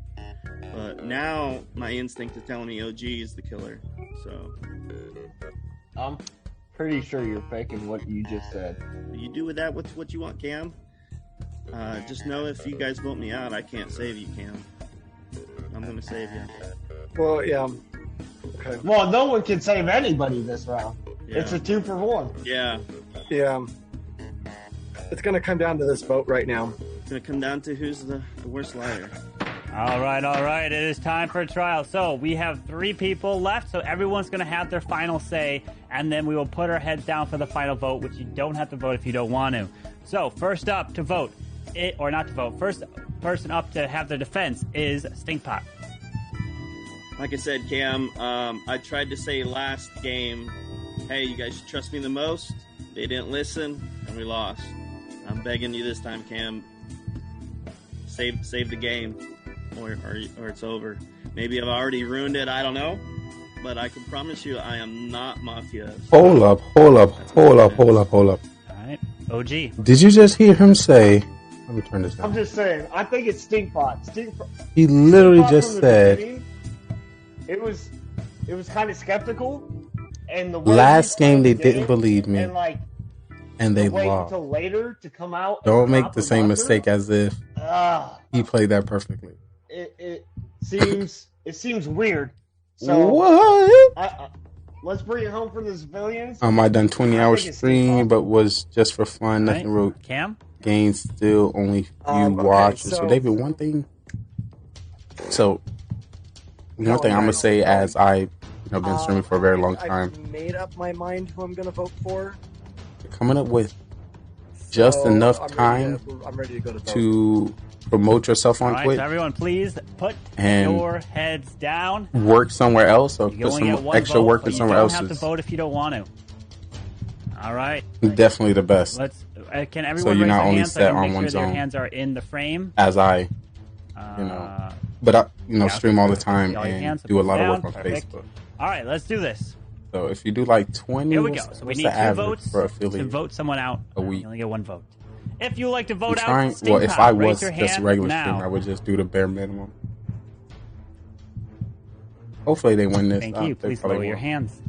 But now my instinct is telling me OG is the killer. So I'm pretty sure you're faking what you just said. You do with that what you want, Cam. Just know if you guys vote me out, I can't save you, Cam. I'm gonna save you. Well, yeah. Okay. Well, no one can save anybody this round. Yeah. It's a 2-for-1. Yeah. Yeah. It's going to come down to this vote right now. It's going to come down to who's the worst liar. All right. It is time for a trial. So we have 3 people left, so everyone's going to have their final say, and then we will put our heads down for the final vote, which you don't have to vote if you don't want to. So first up to vote, or not to vote, first person up to have their defense is Stinkpot. Like I said, Cam, I tried to say last game, hey, you guys should trust me the most. They didn't listen, and we lost. I'm begging you this time, Cam. Save the game, or it's over. Maybe I've already ruined it. I don't know, but I can promise you, I am not Mafia. Hold up. All right, OG. Did you just hear him say? Let me turn this down. I'm just saying. I think it's Stinkpot. He literally just said. It was kind of skeptical, and the way last game they didn't believe me, and they wait lost until later to come out. Don't make the same mistake as if he played that perfectly. It seems weird. So what? Let's bring it home for the civilians. I done 20-hour stream, but was just for fun. Nothing real. Cam? Games still only few watchers. So David, one thing. So. One thing I'm gonna say, as I've been streaming for a very long time, I've made up my mind who I'm gonna vote for. Coming up with just enough time I'm ready to go to promote yourself on Twitch. So everyone, please put and your heads down. Work somewhere else, or put some extra work in somewhere else. You don't have to vote if you don't want to. All right. Definitely the best. Can everyone so you're raise not their only hands set so on make one sure zone. their hands are in the frame. As I, but I, stream all the time all your and hands, do a lot down. of work on Perfect. Facebook. All right, let's do this. So if you do like 20, Here we go. So we need 2 votes for to vote someone out. A week. You only get 1 vote. If you like to vote out, well, if I raise was your just a hand regular now. streamer, I would just do the bare minimum. Hopefully they win this. Thank you. Please lower your hands.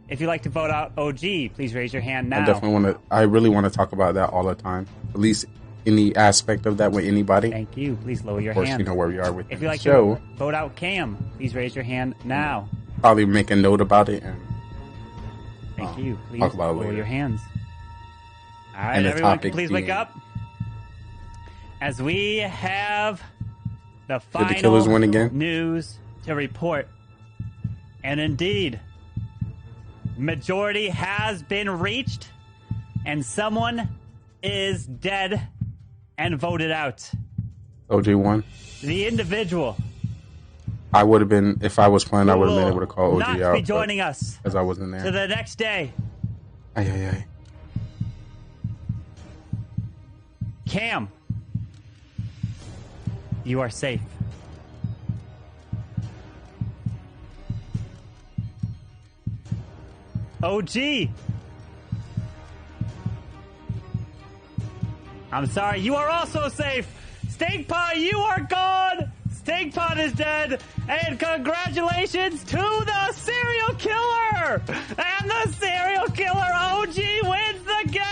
If you like to vote out OG, please raise your hand now. I definitely want to. I really want to talk about that all the time. At least any aspect of that with anybody. Thank you. Please lower your hand. Of course, hand. you know where we are with if the you like show. To vote out Cam, please raise your hand now. Probably make a note about it and. Thank you. Please talk about it lower later. your hands. All right, And the everyone, topic please wake being- up. As we have the Did the Killers final win again? news to report. And indeed, majority has been reached, and someone is dead and voted out. OG won. The individual I would have been, if I was playing, I would have been able to call OG not out. be joining us because I wasn't there. to the next day. Ay. Cam, you are safe. OG, I'm sorry, you are also safe. Stinkpot, you are gone. Stinkpot is dead. And congratulations to the serial killer. And the serial killer OG wins the game.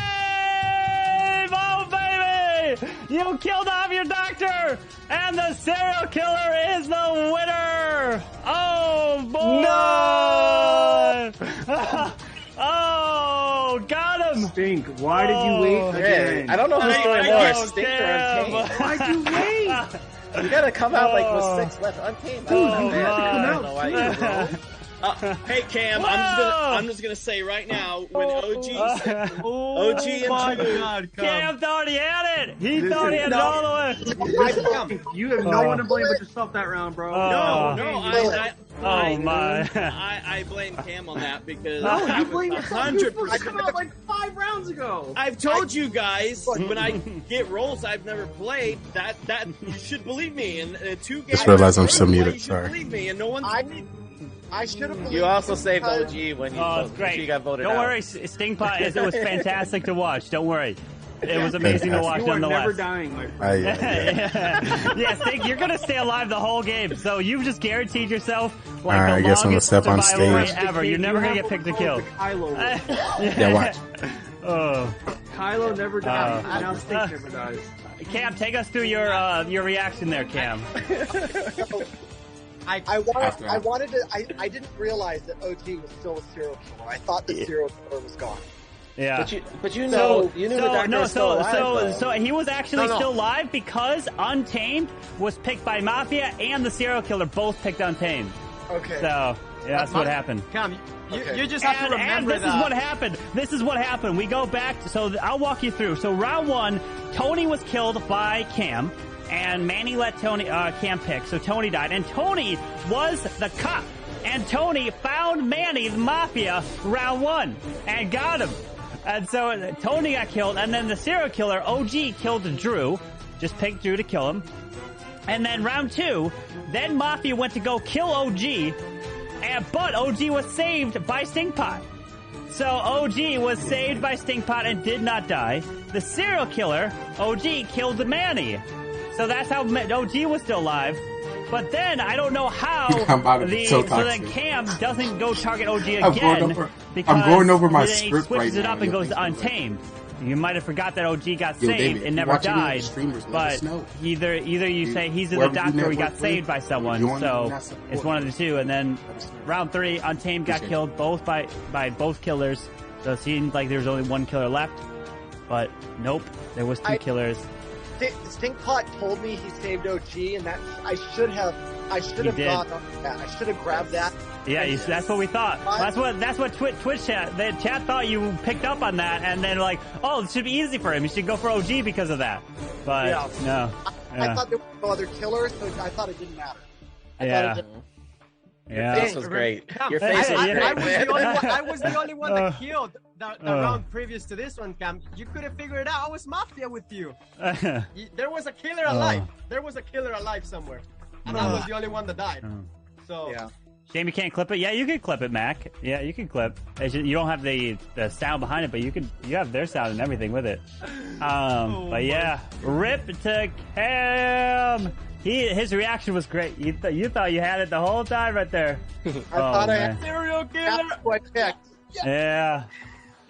Oh, baby. You killed off your doctor. And the serial killer is the winner. Oh, boy. No. Oh, got him! Stink, why did you wait again? I don't know who's doing more, Stink or Untamed. Why'd you wait? You gotta come out like with 6 left. Untamed. Dude, you have to come out why soon, bro. Hey Cam, I'm just gonna say right now when OG and Cam thought he had it. He thought he had it all the way. You have no one to blame but yourself that round, bro. I blame Cam on that because I you blame was yourself. 100%. I come out like 5 rounds ago. I've told you guys when I get roles I've never played that you should believe me. And 2 games. Just realized I'm still muted. You should Sorry. believe me, and no one's. I should have. You also saved OG when you, it's great. you got voted Don't out. worry, Stinkpot. It was fantastic to watch. Don't worry. It was amazing to watch You are nonetheless. never dying, my friend. Yeah, Stink, you're gonna stay alive the whole game. So you've just guaranteed yourself like Alright, I the guess I'm gonna longest step on survival rate stage. ever. You're never gonna get picked to kill. Yeah, watch. Oh. Kylo never dies. Now Stink never dies. Cam, take us through your reaction there, Cam. I didn't realize that OG was still a serial killer. I thought the serial killer was gone. Yeah. But you know the doctor was still alive, so he was actually No. still alive because Untamed was picked by Mafia and the serial killer both picked Untamed. Okay. So yeah, that's what happened. Cam, you just have to remember and this is what happened. This is what happened. We go back. So I'll walk you through. So round one, Tony was killed by Cam, and Manny let Cam pick. So Tony died, and Tony was the cop. And Tony found Manny, the Mafia, round one, and got him. And so Tony got killed, and then the serial killer, OG, killed Drew. Just picked Drew to kill him. And then round two, then Mafia went to go kill OG, but OG was saved by Stinkpot. So OG was saved by Stinkpot and did not die. The serial killer, OG, killed Manny. So that's how OG was still alive. But then I don't know how so then Cam doesn't go target OG again because I'm going over my then he script switches right it up now. and goes to Untamed. You might have forgot that OG got Yo, saved David, and never watch any of the died. streamers, let But us know. either you say he's in the whoever you doctor or he got network with, saved by someone. join So and not support. it's one of the two. And then round three, Untamed got killed both by both killers. So it seemed like there was only one killer left. But nope, there was two killers. Stinkpot told me he saved OG, and that I should have did. gone on that. I should have grabbed that. Yeah, that's what we thought. That's what Twitch chat. The chat thought you picked up on that, and then like, oh, it should be easy for him. You should go for OG because of that. But no. I thought there were no other killers, so I thought it didn't matter. Yeah. Your face was great. Your face was great. I was the only one that killed the round previous to this one, Cam. You could have figured it out. I was Mafia with you. There was a killer alive. There was a killer alive somewhere. And I was the only one that died. So yeah. Shame you can't clip it. Yeah, you can clip it, Mac. Yeah, you can clip. You don't have the sound behind it, but you have their sound and everything with it. But yeah, rip to Cam. His reaction was great. You thought you had it the whole time right there. I thought I had serial killer. I checked. Yeah.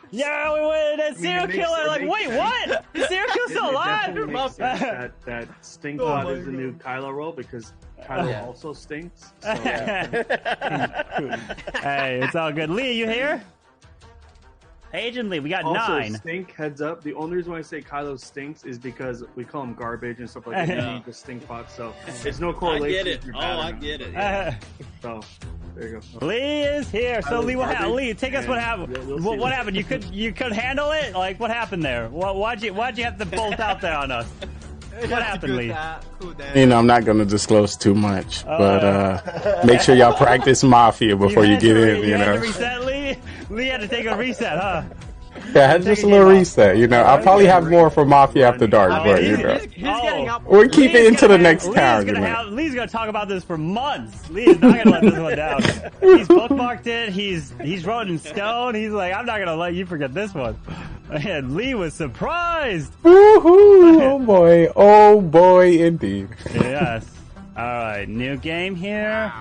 Yeah, we went a serial killer. Like, wait, what? The serial killer's still alive? It makes sense that Stinkpot is the new Kylo role because Kylo also stinks. So, Hey, it's all good. Lee, you here? Agent Lee, we got also, 9. Stink, heads up. The only reason why I say Kylo stinks is because we call him garbage and stuff like that. You need the Stinkpot, so there's no correlation. I get it. with your Oh, bad I amount. get it. Yeah. So there you go. Lee is here. So Lee, Lee, take us. What happened? you'll What see. happened? You could handle it? Like, what happened there? Why'd you have to bolt out there on us? What happened, Lee? You know, I'm not going to disclose too much, but make sure y'all practice Mafia before you get in. You had know. to reset, Lee. Lee had to take a reset, huh? Yeah, I had just a little reset. You know, I'll probably have more for Mafia After Dark, but you know, we'll keep it into the next town. You know. Lee's gonna talk about this for months. Lee's not gonna let this one down. He's bookmarked it. He's wrote in stone. He's like, I'm not gonna let you forget this one. And Lee was surprised. Woohoo! Oh boy, indeed. Yes. All right, new game here.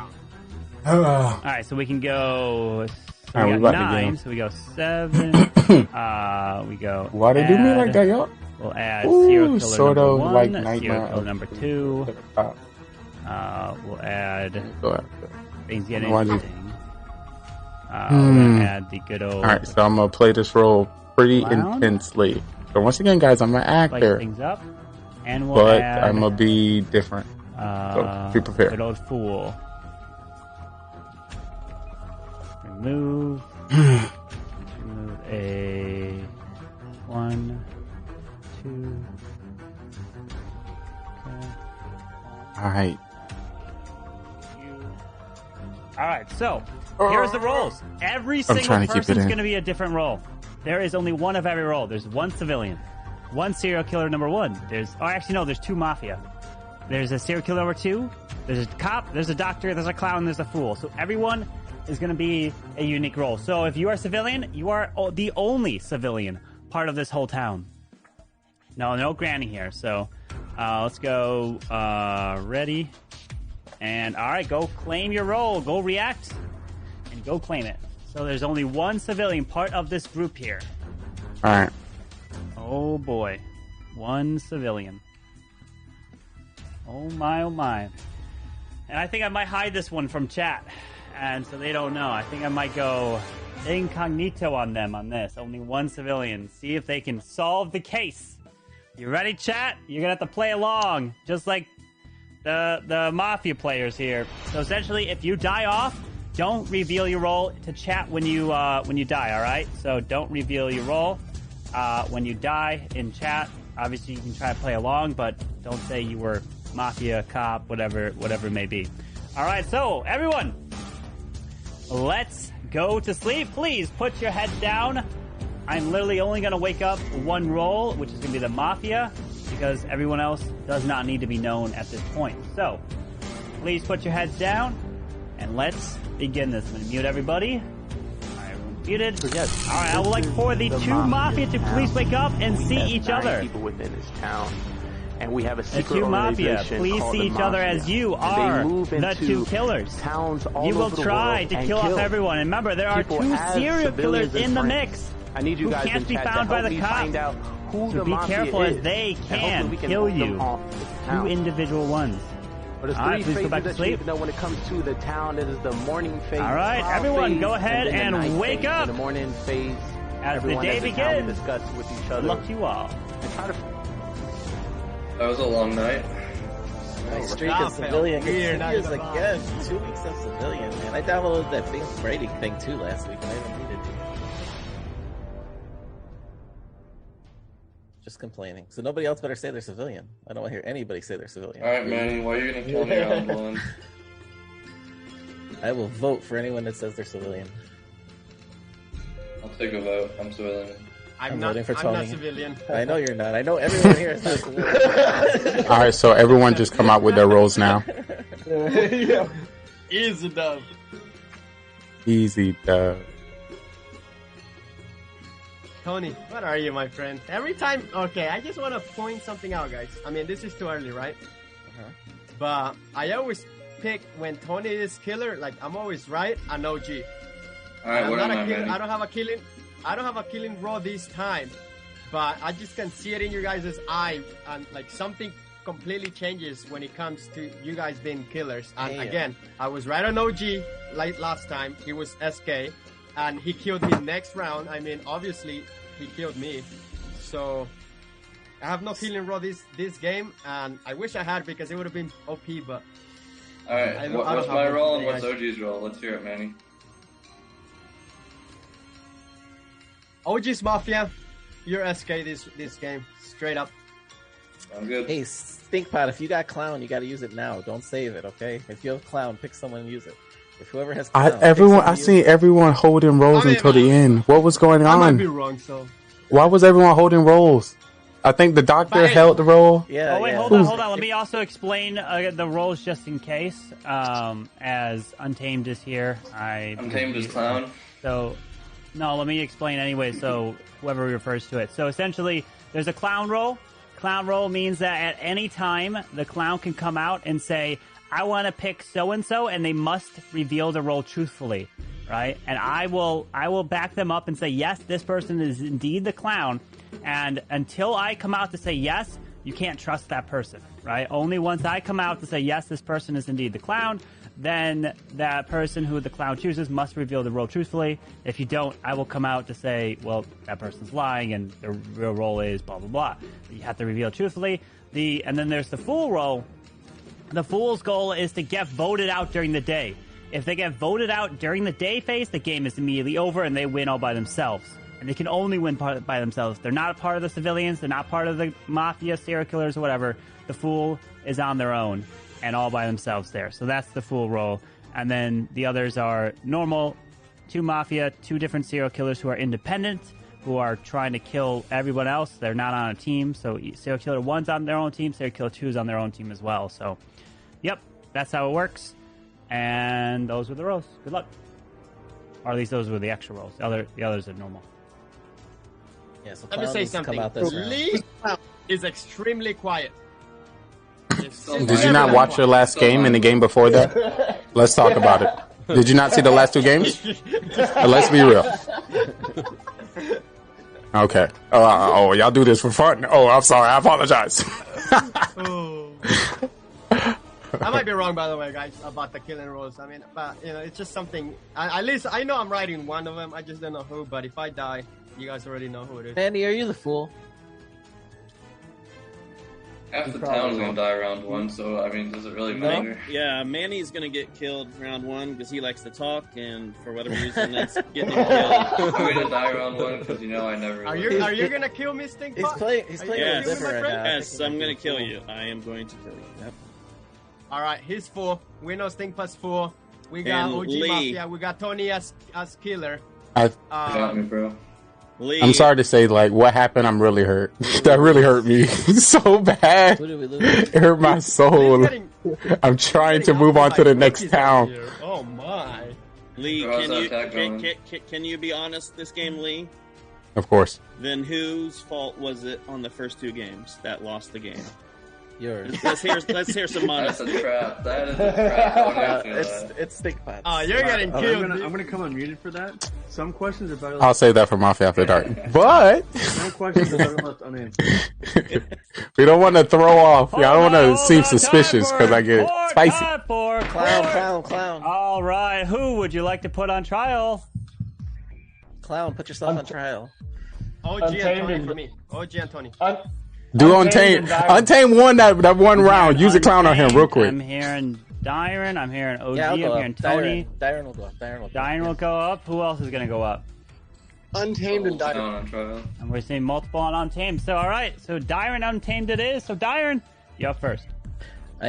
All right, so we can go. So we got 9, so we go 7. We go. Why they do me like that, y'all? We'll add serial killer sort number of 1, like serial Nightmare killer number 2. We'll add things get interesting. We'll add the good old. All right, so I'm gonna play this role pretty intensely. So once again, guys, I'm an actor, things up, and we'll but add, I'm gonna be different. So be prepared. Good old fool. Remove a 1, 2. Okay. All right. All right. So here's the roles. Every single person's going to be a different role. There is only one of every role. There's one civilian, one serial killer number 1. There's there's 2 Mafia. There's a serial killer number 2. There's a cop. There's a doctor. There's a clown. There's a fool. So everyone is going to be a unique role. So if you are civilian, you are the only civilian part of this whole town. No granny here. So let's go. Ready. And all right, go claim your role. Go react and go claim it. So there's only one civilian part of this group here. All right. Oh boy, one civilian. Oh my, oh my. And I think I might hide this one from chat, and so they don't know. I think I might go incognito on them on this. Only one civilian. See if they can solve the case. You ready, chat? You're gonna have to play along, just like the Mafia players here. So essentially, if you die off, don't reveal your role to chat when you die. All right? So don't reveal your role when you die in chat. Obviously, you can try to play along, but don't say you were Mafia, cop, whatever it may be. All right, so everyone, let's go to sleep. Please put your heads down. I'm literally only going to wake up one role, which is going to be the Mafia, because everyone else does not need to be known at this point. So please put your heads down, and let's begin this. I'm going to mute everybody. All right, everyone's muted. Yes. All right, I would like for the two Mafia to please wake up and see each other. People within this town. And we have a The secret two Mafia, organization please called see the each other Mafia. as you And are they move the into two killers. Towns all You will over the try world to and kill off everyone. And remember, there are people two as serial killers civilians and in the friends. mix I need you who guys can't in be chat to found by help the me cops. find out who So the be Mafia careful is. as they And hopefully can we kill hold them you. off this town. Two individual ones. But there's All right, three please go back phases to that you sleep. need to know when it comes to the town. It is the morning phase. All right, trial everyone, phase, go ahead then the and night wake phase. up. In the morning phase, As the everyone day as a town will begins. discuss with each Good other. luck to you all. And try to That was a long night. My streak of civilian continues again. 2 weeks of civilian, man. I downloaded that big Brady thing too last week, and I haven't needed to. Just complaining. So nobody else better say they're civilian. I don't want to hear anybody say they're civilian. Alright, Manny, why are you gonna kill me round one? I will vote for anyone that says they're civilian. I'll take a vote. I'm civilian. I'm voting for I'm Tony. not civilian. I know you're not. I know everyone here is not civilian. All right, so everyone just come out with their roles now. Yeah. Easy dub. Easy, dub. Tony, what are you, my friend? Every time, okay, I just want to point something out, guys. I mean, this is too early, right? But I always pick when Tony is killer. Like I'm always right. I'm OG. Alright, what am I, killer. Manny? I don't have a killing raw this time, but I just can see it in your guys' eye, and like something completely changes when it comes to you guys being killers. And again, I was right on OG like last time. He was SK, and he killed me next round. I mean, obviously he killed me, so I have no killing raw this game, and I wish I had because it would have been OP. But Alright, what's my role and what's OG's role? Let's hear it, Manny. OG's Mafia, you're SK this game, straight up. I'm good. Hey, Stinkpot, if you got Clown, you got to use it now. Don't save it, okay? If you have Clown, pick someone and use it. If whoever has Clown, I seen everyone holding roles until the end. What was going I might on? be wrong, so. Why was everyone holding roles? I think the doctor held the role. Yeah. Oh wait, hold on. Let me also explain the roles just in case. As Untamed is here, Untamed is Clown. So, no, let me explain anyway. So whoever refers to it. So essentially, there's a clown role. Clown role means that at any time the clown can come out and say, "I want to pick so and so," and they must reveal the role truthfully, right? And I will back them up and say, "Yes, this person is indeed the clown." And until I come out to say yes, you can't trust that person, right? Only once I come out to say yes, this person is indeed the clown, then that person who the clown chooses must reveal the role truthfully. If you don't, I will come out to say, well, that person's lying and the real role is blah, blah, blah. You have to reveal it truthfully. And then there's the fool role. The fool's goal is to get voted out during the day. If they get voted out during the day phase, the game is immediately over and they win all by themselves. And they can only win by themselves. They're not a part of the civilians. They're not part of the Mafia, serial killers, or whatever. The fool is on their own and all by themselves there. So that's the fool role. And then the others are normal, 2 Mafia, 2 different serial killers who are independent, who are trying to kill everyone else. They're not on a team. So serial killer 1's on their own team. Serial killer 2's on their own team as well. So, yep, that's how it works. And those were the roles. Good luck. Or at least those were the extra roles. The others are normal. Yeah, so Let me say something. If is extremely quiet. Did you not watch your last game and the game before that? Let's talk about it. Did you not see the last 2 games? Let's be real. Okay. Oh, y'all do this for fun? Oh, I'm sorry. I apologize. I might be wrong, by the way, guys, about the killing rules. I mean, but it's just something. At least I know I'm writing one of them. I just don't know who. But if I die, you guys already know who it is. Andy, are you the fool? Half the town's gonna die round 1, so I mean, does it really matter? Yeah, Manny's gonna get killed round 1 because he likes to talk, and for whatever reason, that's getting him killed. I'm gonna die round 1 because I never. Are you gonna kill me, Stink? He's playing with different right now. Yes, I'm gonna kill you. I am going to kill you. Yep. All right, he's 4. We know Stinkpot's 4. We got And OG Lee. Mafia. We got Tony as killer. Got me, bro. Lee. I'm sorry to say, like, what happened, I'm really hurt. That really hurt me so bad. It hurt my soul. I'm trying to move on to the next town. Oh, my. Lee, How's can that you attack going? can you be honest this game, Lee? Of course. Then whose fault was it on the first 2 games that lost the game? Yours. Let's hear some honesty. That's a trap. That is a trap. It's Stinkpot. Oh, you're getting killed. I'm gonna come unmuted for that. Some questions are better. I'll save that for Mafia After Dark. But Some questions are better left unanswered. we don't want to throw off. I don't want to seem suspicious because I get spicy. Clown. All right, who would you like to put on trial? Clown, put yourself on trial. OG Anthony for me. OG Anthony. Do Untamed. Untamed won that one round. Use a clown on him real quick. I'm hearing Dyron. I'm hearing OG. Yeah, I'm hearing Tony. Dyron will go up. Dyron will go up. Who else is going to go up? Untamed and Dyron. And we're seeing multiple on Untamed. So, all right. So, Dyron Untamed it is. So, Dyron, you're up first. I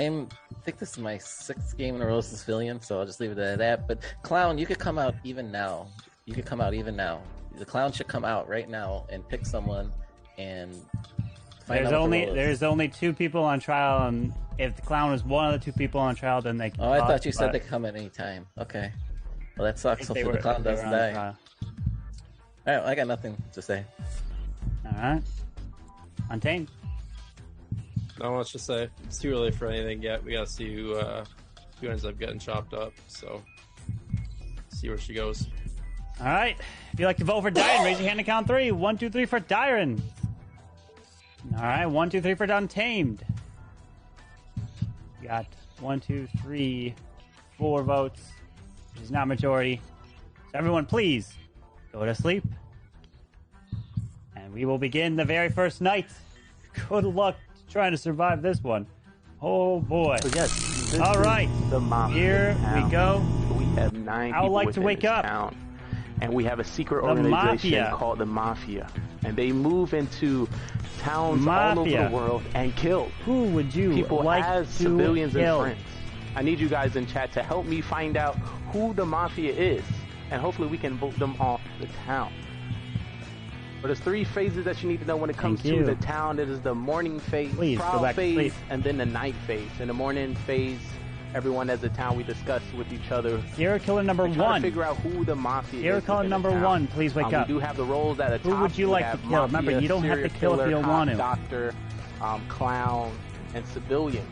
think this is my 6th game in a row as civilian, so I'll just leave it at that. But, Clown, you could come out even now. The Clown should come out right now and pick someone and... There's only 2 people on trial, and if the Clown is one of the 2 people on trial, then they can. Oh, I thought you said they could come at any time. Okay. Well, that sucks. Hopefully the Clown doesn't die. All right, I got nothing to say. All right. Untamed. Not much to say. It's too early for anything yet. We gotta see who ends up getting chopped up. So, see where she goes. All right. If you'd like to vote for Dyron, raise your hand and count 3. 1, 2, 3 for Dyron. All right, 1, 2, 3 for Untamed. Got 1, 2, 3, 4 votes, which is not majority. So everyone, please go to sleep, and we will begin the very first night. Good luck trying to survive this one. Oh boy! So yes, all right, here we go. We have 9 I would people like to within wake this up. town. And we have a secret The organization Mafia. called the Mafia. And they move into towns all over Mafia. the world and kill Who would you people like as to civilians kill? and friends. I need you guys in chat to help me find out who the Mafia is. And hopefully we can vote them off the town. But there's 3 phases that you need to know when it comes Thank to you. the town. It is the morning phase, Please, go trial back to phase, sleep. and then the night phase. In the morning phase, everyone as a town, we discuss with each other. Serial killer number We try 1. to figure out who the Mafia Serial is. killer within the number town. 1, please wake up. We do have the roles at the top. Who would you We like to have kill? Mafia, Remember, you don't have to serial kill if killer, you don't cop, want to. Doctor, clown, and civilian.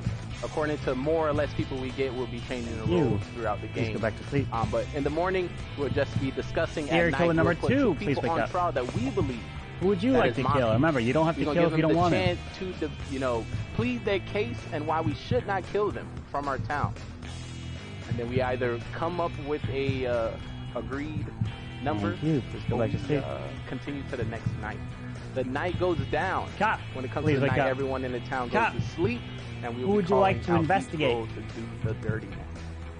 According to more or less people we get, we'll be changing the You. rules throughout the Please game. go back to sleep. But in the morning, we'll just be discussing Serial at night. killer number we'll put 2, 2 please people wake on up. trial that we believe. Who would you that like is to Mafia. kill? Remember, you don't have to We're kill gonna if you give don't them want the to. chance to, plead their case and why we should not kill them from our town. And then we either come up with a agreed number, Thank you. Please go or back to we, sleep. continue to the next night. The night goes down. Cop, when it comes please to the wake night, up. everyone in the town Cop. goes to sleep, and we will Who be would you like calling to out investigate? people to do the dirty work.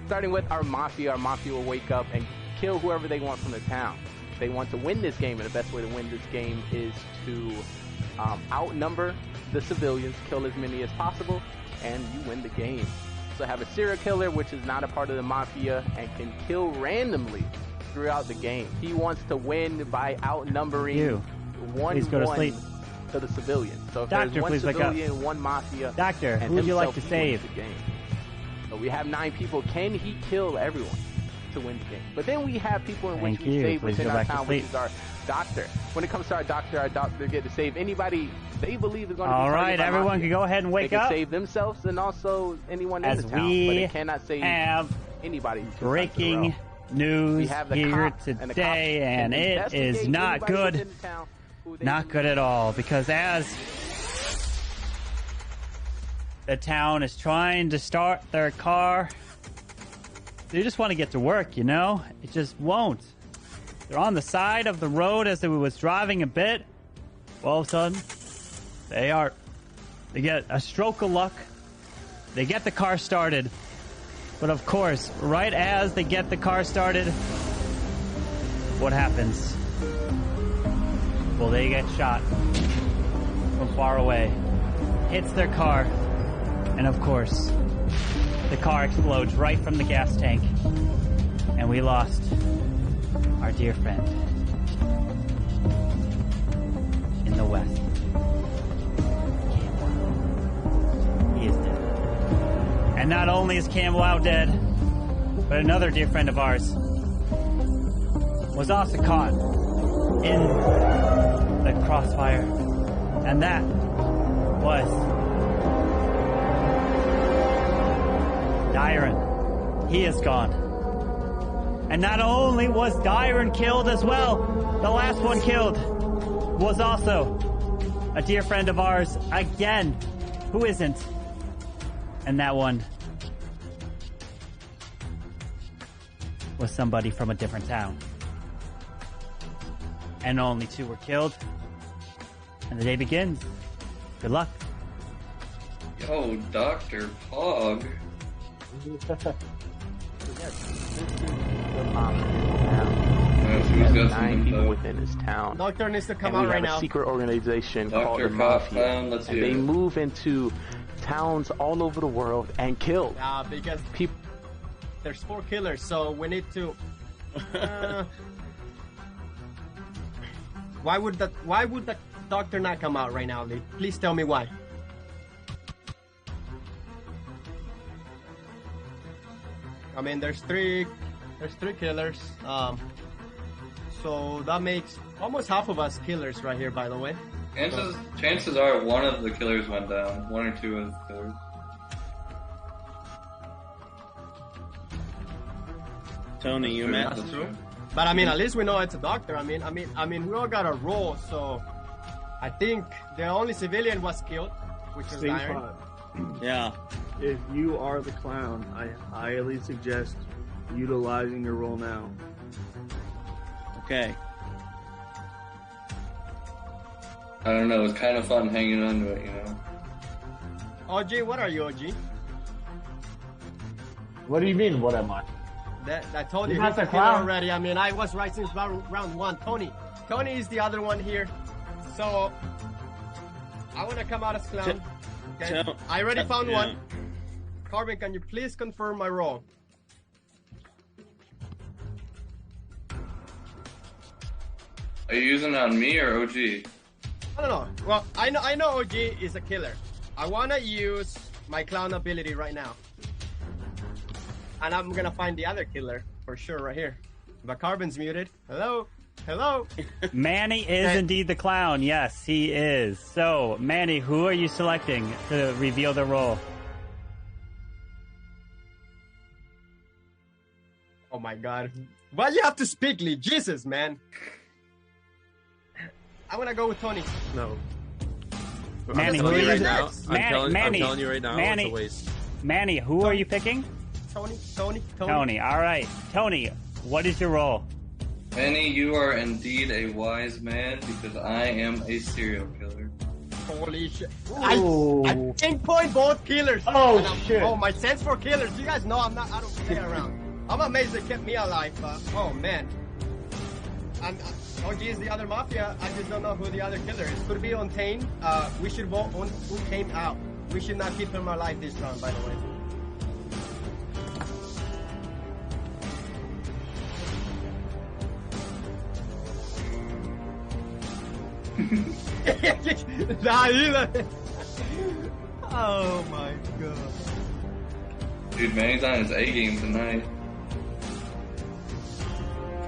Starting with our Mafia will wake up and kill whoever they want from the town. They want to win this game, and the best way to win this game is to outnumber the civilians, kill as many as possible, and you win the game. So have a serial killer, which is not a part of the Mafia, and can kill randomly throughout the game. He wants to win by outnumbering You. Please go to 1-1 sleep. to the civilians. So if Doctor, there's 1 please wake up. civilian, 1 Mafia, Doctor, and who would you like himself, to he wins save? the game. So we have 9 people. Can he kill everyone to win the game? But then we have people in which Thank we you. save Please within go our back to town, which sleep. is our doctor. When it comes to our doctor get to save anybody they believe is going to be all targeted right, by everyone Mafia. can go ahead and wake they can up. Save themselves and also anyone As in the town, we but they cannot save have anybody. breaking news here today, and it is not good. Not good at all, because as the town is trying to start their car, they just want to get to work, you know? It just won't. They're on the side of the road as they was driving a bit. All of a sudden, they get a stroke of luck. They get the car started. But of course, right as they get the car started, what happens? Well, they get shot from far away. Hits their car. And of course, the car explodes right from the gas tank. And we lost our dear friend in the West. He is dead. And not only is Campbell dead, but another dear friend of ours was also caught in the crossfire. And that was Dyron. He is gone. And not only was Dyron killed as well, the last one killed was also a dear friend of ours again. Who isn't? And that one was somebody from a different town. And only 2 were killed. And the day begins. Good luck. Yo, Dr. Pog. There's 9 people within this town. Doctor needs to come and out right now. We have a secret organization called Dr. the Mafia. Let's and hear they it. move into towns all over the world and kill. Yeah, because people. There's 4 killers, so we need to. Why would the doctor not come out right now, Lee? Please tell me why. I mean, there's three killers. So that makes almost half of us killers right here, by the way. Chances are one of the killers went down. 1 or 2 of the killers. Tony, you met. That's true. But I mean, at least we know it's a doctor. I mean, we all got a role, so I think the only civilian was killed, which is Iron. Yeah. If you are the clown, I highly suggest utilizing your role now. Okay. I don't know. It's kind of fun hanging on to it, you know. OG, what are you, OG? What do you mean? What am I? I told you You're not he's a the killer clown. already. I mean, I was right since round 1. Tony is the other one here. So I want to come out as clown. Okay? I already found one. Carbon, can you please confirm my role? Are you using it on me or OG? I don't know. Well, I know OG is a killer. I want to use my clown ability right now. And I'm going to find the other killer for sure right here. But Carbon's muted. Hello? Hello? Manny is indeed the clown. Yes, he is. So, Manny, who are you selecting to reveal the role? Oh my god. Why you have to speak, Lee? Jesus, man. I'm going to go with Tony. No. Manny, who are you now? I'm telling you right now, Manny, it's a waste. Manny, who are you picking? Tony. All right. Tony, what is your role? Manny, you are indeed a wise man because I am a serial killer. Holy shit. I pinpoint both killers. Shit. Oh, my sense for killers. You guys know I don't play around. I'm amazed they kept me alive. Oh, man. OG is the other Mafia. I just don't know who the other killer is. Could be Untamed. We should vote Untamed out. We should not keep him alive this round, by the way. Oh my god. Dude, Manny's on his A game tonight.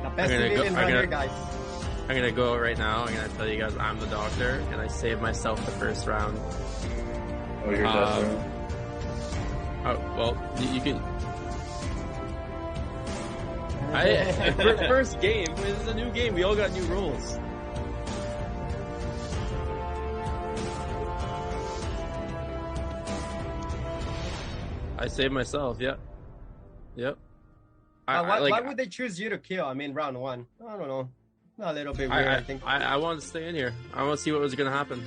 The best civilian right here, guys. I'm gonna go right now. I'm gonna tell you guys I'm the doctor, and I saved myself the first round. Oh, you're dead. Oh, well, you can. First game. This is a new game. We all got new rules. I saved myself. Yep. Yep. Why would they choose you to kill? I mean, round one. I don't know. A little bit weird, I think. I wanted to stay in here. I want to see what was going to happen.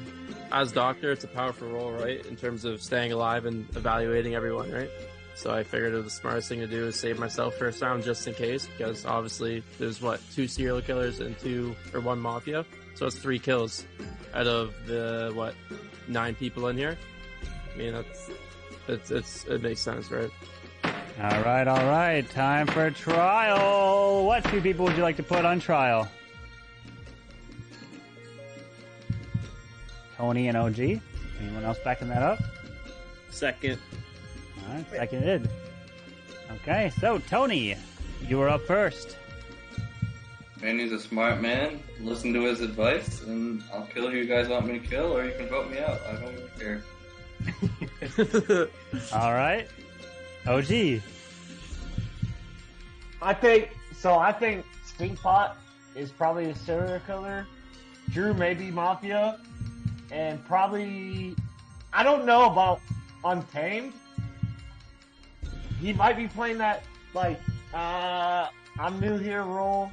As doctor, it's a powerful role, right? In terms of staying alive and evaluating everyone, right? So I figured the smartest thing to do is save myself first round just in case, because obviously there's 2 serial killers and 1 mafia, so it's 3 kills out of the 9 people in here. I mean, it makes sense, right? All right. Time for trial. What 2 people would you like to put on trial? Tony and OG. Anyone else backing that up? Second. All right, seconded. Okay, so Tony, you were up first. Manny's a smart man. Listen to his advice, and I'll kill who you guys want me to kill, or you can vote me out. I don't really care. All right. OG. I think Stinkpot is probably a serial killer. Drew maybe Mafia, and probably I don't know about Untamed. He might be playing that I'm new here role,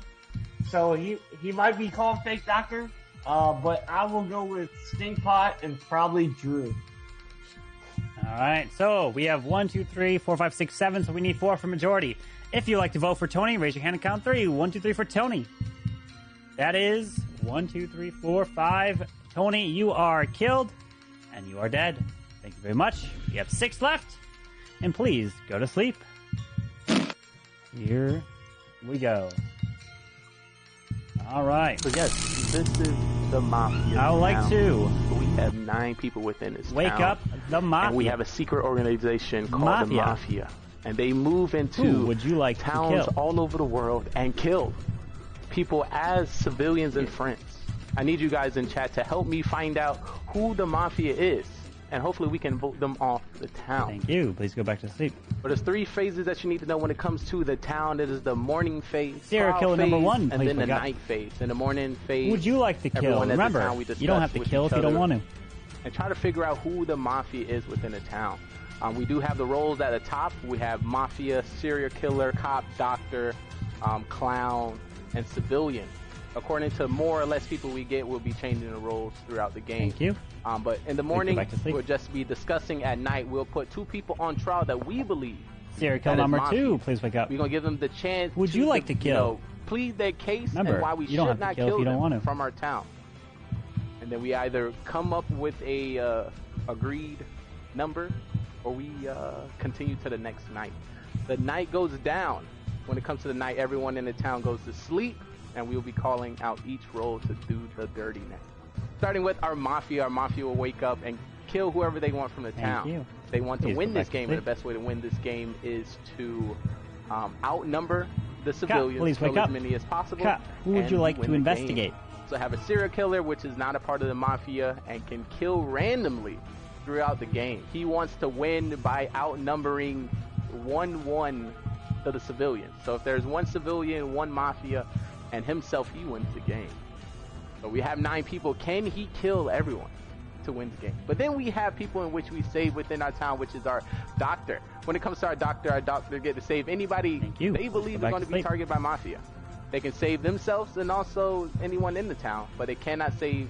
so he might be called fake doctor. But I will go with Stinkpot and probably Drew. All right, so we have 1, 2, 3, 4, 5, 6, 7. So we need 4 for majority. If you like to vote for Tony, raise your hand and count 3. 1, 2, 3 for Tony. That is 1, 2, 3, 4, 5. Tony, you are killed, and you are dead. Thank you very much. We have 6 left, and please go to sleep. Here we go. All right. So yes, this is the Mafia. I would like to. We have 9 people within this Wake town. up the Mafia. And we have a secret organization called the Mafia. And they move into would you like towns to kill? all over the world and kill people as civilians and friends. I need you guys in chat to help me find out who the Mafia is. And hopefully we can vote them off the town. Thank you. Please go back to sleep. But there's 3 phases that you need to know when it comes to the town. It is the morning phase, serial killer phase, number 1, and then the night phase. In the morning phase, who would you like to kill? Remember, you don't have to kill if you don't want to. And try to figure out who the Mafia is within the town. We do have the roles at the top. We have Mafia, serial killer, cop, doctor, clown, and civilian. According to more or less people we get, we'll be changing the roles throughout the game. Thank you. But in the morning, we'll just be discussing. At night, we'll put 2 people on trial that we believe. Serial killer number 2, please wake up. We're going to give them the chance would you like to kill? Plead their case. Remember, and why we you don't should have to not kill if you don't want them to. from our town. And then we either come up with a agreed number, or we continue to the next night. The night goes down. When it comes to the night, everyone in the town goes to sleep, and we'll be calling out each role to do the dirtiness. Starting with our Mafia will wake up and kill whoever they want from the town. You. They want to win this game, and the sleep. best way to win this game is to outnumber the civilians, please wake kill up. as many as possible. Who would you like win to the investigate? game. So have a serial killer, which is not a part of the Mafia and can kill randomly throughout the game. He wants to win by outnumbering 1-1 to the civilians. So if there's 1 civilian, 1 Mafia, and himself, he wins the game. So we have 9 people. Can he kill everyone to win the game? But then we have people in which we save within our town, which is our doctor. When it comes to our doctor get to save anybody they believe is going to be targeted by Mafia. They can save themselves and also anyone in the town, but they cannot save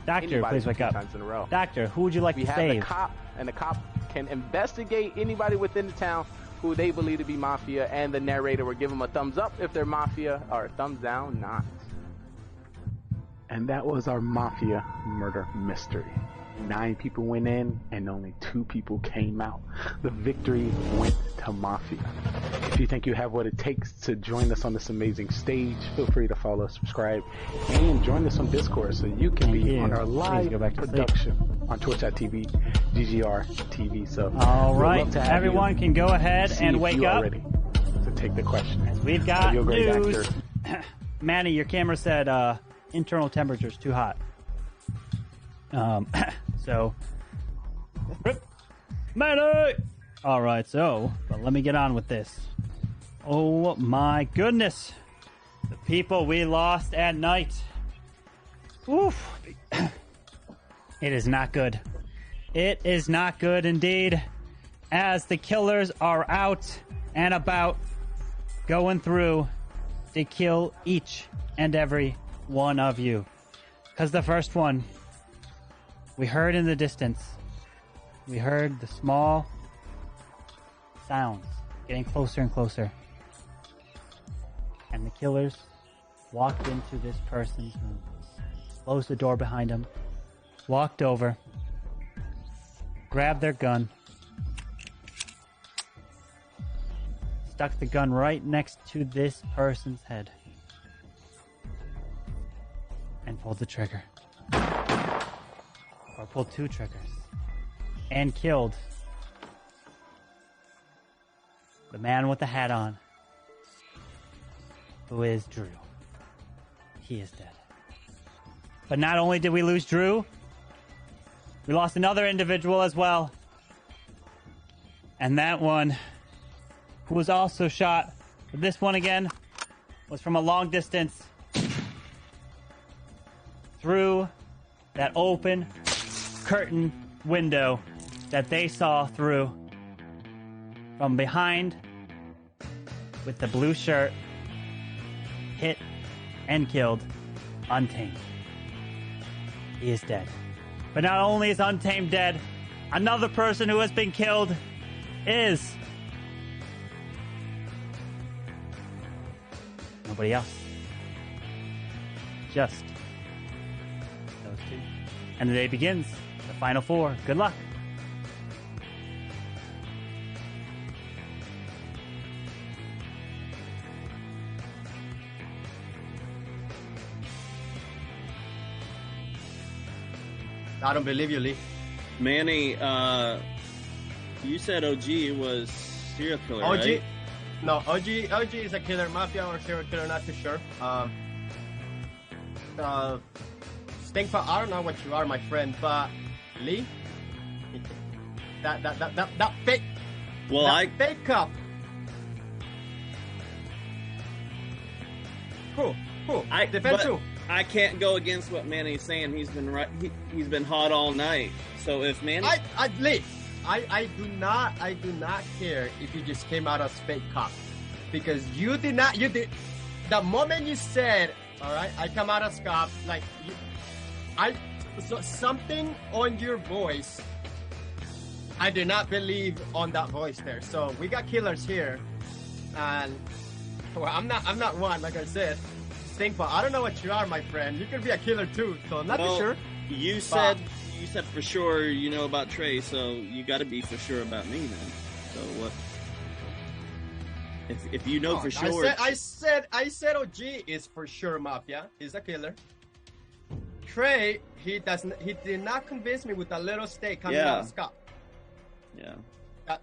Doctor, please wake up. times in a row. Doctor, who would you like We to have save? the cop, and the cop can investigate anybody within the town who they believe to be Mafia, and the narrator will give them a thumbs up if they're Mafia, or a thumbs down not. And that was our Mafia murder mystery. 9 people went in and only 2 people came out. The victory went to Mafia. If you think you have what it takes to join us on this amazing stage, feel free to follow, subscribe, and join us on Discord so you can be on our live production on twitch.tv, GGR TV. So all right, everyone can go ahead and wake up. Ready to take the question. We've got so news. Manny, your camera said internal temperature is too hot. So, Manny! All right, so, but let me get on with this. Oh my goodness. The people we lost at night. Oof. It is not good. It is not good indeed, as the killers are out and about, going through to kill each and every one of you. Because the first one, we heard in the distance, we heard the small sounds getting closer and closer. And the killers walked into this person's room, closed the door behind them, walked over, grabbed their gun, stuck the gun right next to this person's head, and pulled the trigger. Or pulled 2 triggers. And killed the man with the hat on, who is Drew. He is dead. But not only did we lose Drew, we lost another individual as well. And that one, who was also shot, but this one again, was from a long distance through that open curtain window that they saw through from behind with the blue shirt, hit and killed Untamed. He is dead. But not only is Untamed dead, another person who has been killed is nobody else. Just those 2. And the day begins. The final 4. Good luck. I don't believe you, Lee. Manny, you said OG was serial killer, OG? right? No, OG is a killer, Mafia or serial killer, not too sure. Stinkpot, I don't know what you are, my friend, but Lee, that fake, fake cop. Cool. Defense too. I can't go against what Manny's saying. He's been right. He's been hot all night. So if Manny, Lee, I do not care if you just came out as fake cop, because you did. The moment you said, all right, I come out as cop, like so something on your voice, I did not believe on that voice there. So we got killers here, and well, I'm not one, like I said. Stinkpot, I don't know what you are, my friend. You could be a killer too, so I'm not too sure. You said for sure you know about Trey, so you got to be for sure about me then. So what? If you know for sure, I said OG is for sure Mafia. He's a killer. Trey, he did not convince me with a little steak coming out of Scott. Yeah.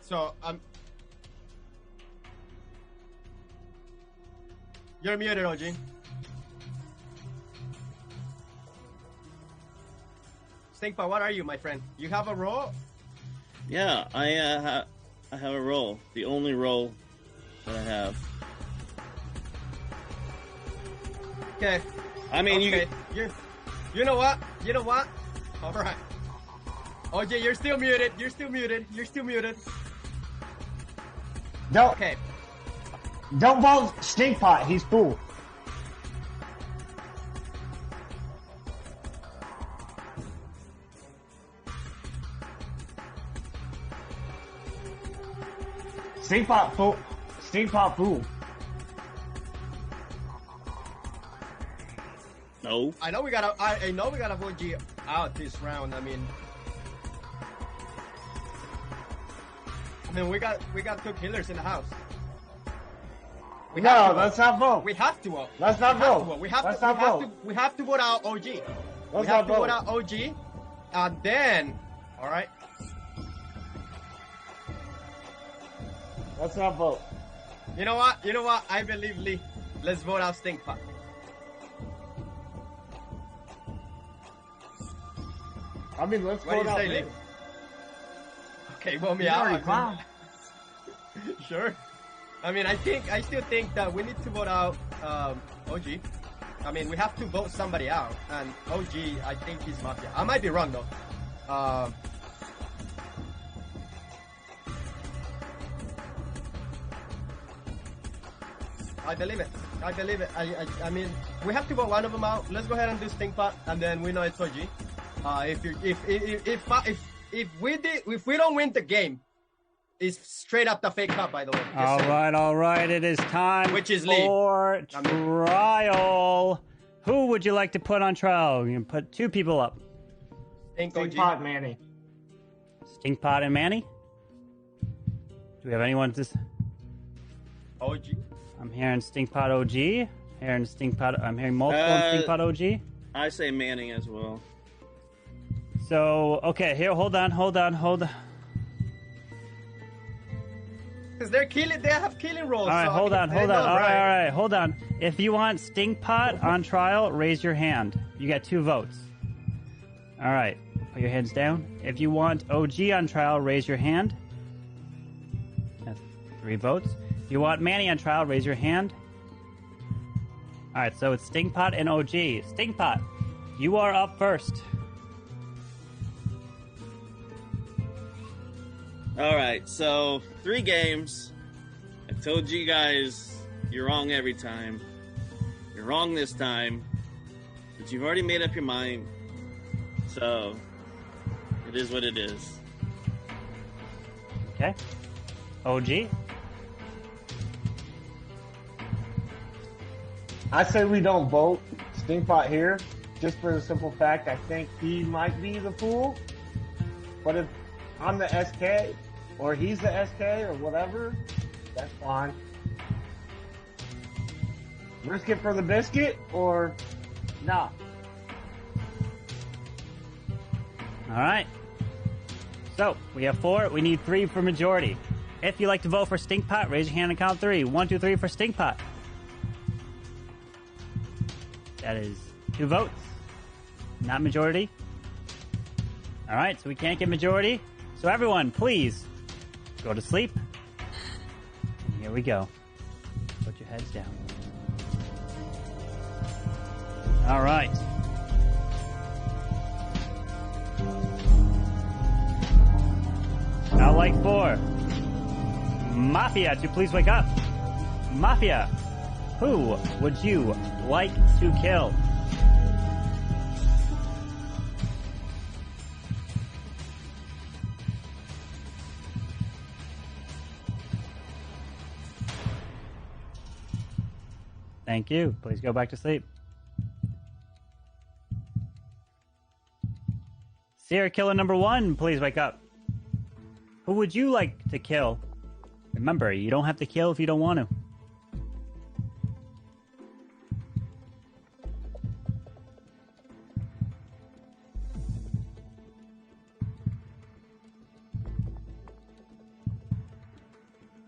So you're muted, OG. Stinkpot, what are you, my friend? You have a role? Yeah, I have a role. The only role that I have. Okay. I mean, okay. You know what? All right. OJ, you're still muted. Don't vote Stinkpot. He's cool. Stinkpot fool. No. I know we gotta vote G out this round. I mean, we got 2 killers in the house. Let's not vote. We have to vote. Let's not vote. We have to vote out OG. We have to vote out OG, and then, all right. Let's not vote. You know what? I believe Lee. Let's vote out Stinkpot. I mean, let's What do vote you out say, Lee. Lee? Okay, vote me You out. already I mean- clowned. Sure. I mean, I still think that we need to vote out OG. I mean, we have to vote somebody out, and OG, I think he's Mafia. I might be wrong though. I believe it. I mean, we have to vote one of them out. Let's go ahead and do Stinkpot, and then we know it's OG. If we don't win the game, it's straight up the fake cup. By the way. Just saying. All right. It is time for trial. Who would you like to put on trial? You can put two people up. Stinkpot Manny. Stinkpot and Manny. Do we have anyone to? OG. I'm hearing Stinkpot OG. I'm hearing multiple Stinkpot OG. I say Manning as well. So, okay, here, hold on. Because they have killing rolls. All right, so, hold on. right. All right, hold on. If you want Stinkpot on trial, raise your hand. You got 2 votes. All right, put your hands down. If you want OG on trial, raise your hand. That's 3 votes. If you want Manny on trial, raise your hand. All right, so it's Stinkpot and OG. Stinkpot, you are up first. All right, so 3 games. I told you guys you're wrong every time. You're wrong this time, but you've already made up your mind. So it is what it is. Okay. OG. I say we don't vote Stinkpot here, just for the simple fact I think he might be the fool. But if I'm the SK, or he's the SK, or whatever, that's fine. Risk it for the biscuit, or nah. All right. So, we have 4. We need 3 for majority. If you'd like to vote for Stinkpot, raise your hand and count 3. 1, 2, 3 for Stinkpot. That is 2 votes. Not majority. All right, so we can't get majority. So everyone, please go to sleep. And here we go. Put your heads down. All right. Now, like 4. Mafia, to please wake up. Mafia, who would you like to kill? Thank you. Please go back to sleep. Serial killer number 1, please wake up. Who would you like to kill? Remember, you don't have to kill if you don't want to.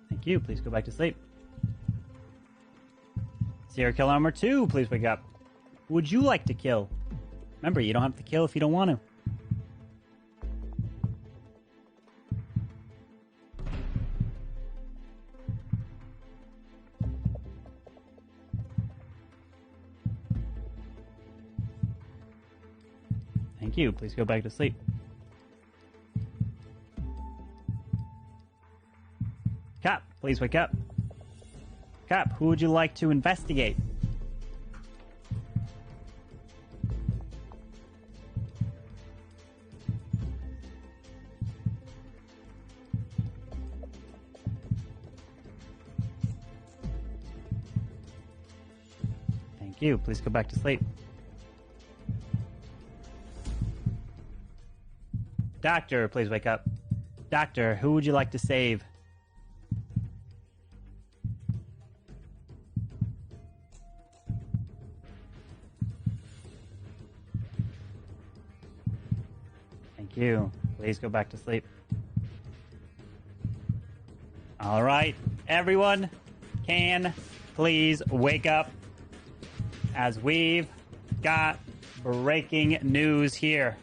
Thank you. Please go back to sleep. Serial killer number 2, please wake up. Who would you like to kill? Remember, you don't have to kill if you don't want to. Thank you. Please go back to sleep. Cop, please wake up. Cop, who would you like to investigate? Thank you. Please go back to sleep. Doctor, please wake up. Doctor, who would you like to save? Thank you. Please go back to sleep. All right, everyone can please wake up as we've got breaking news here.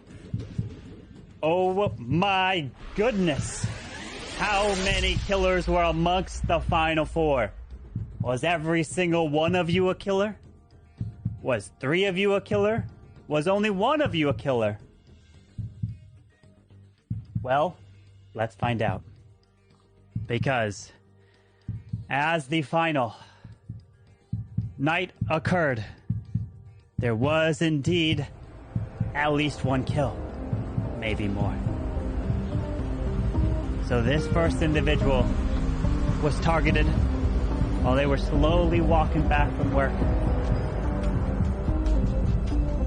Oh my goodness. How many killers were amongst the final 4? Was every single one of you a killer? Was 3 of you a killer? Was only 1 of you a killer? Well, let's find out. Because as the final night occurred, there was indeed at least 1 kill, maybe more. So this first individual was targeted while they were slowly walking back from work.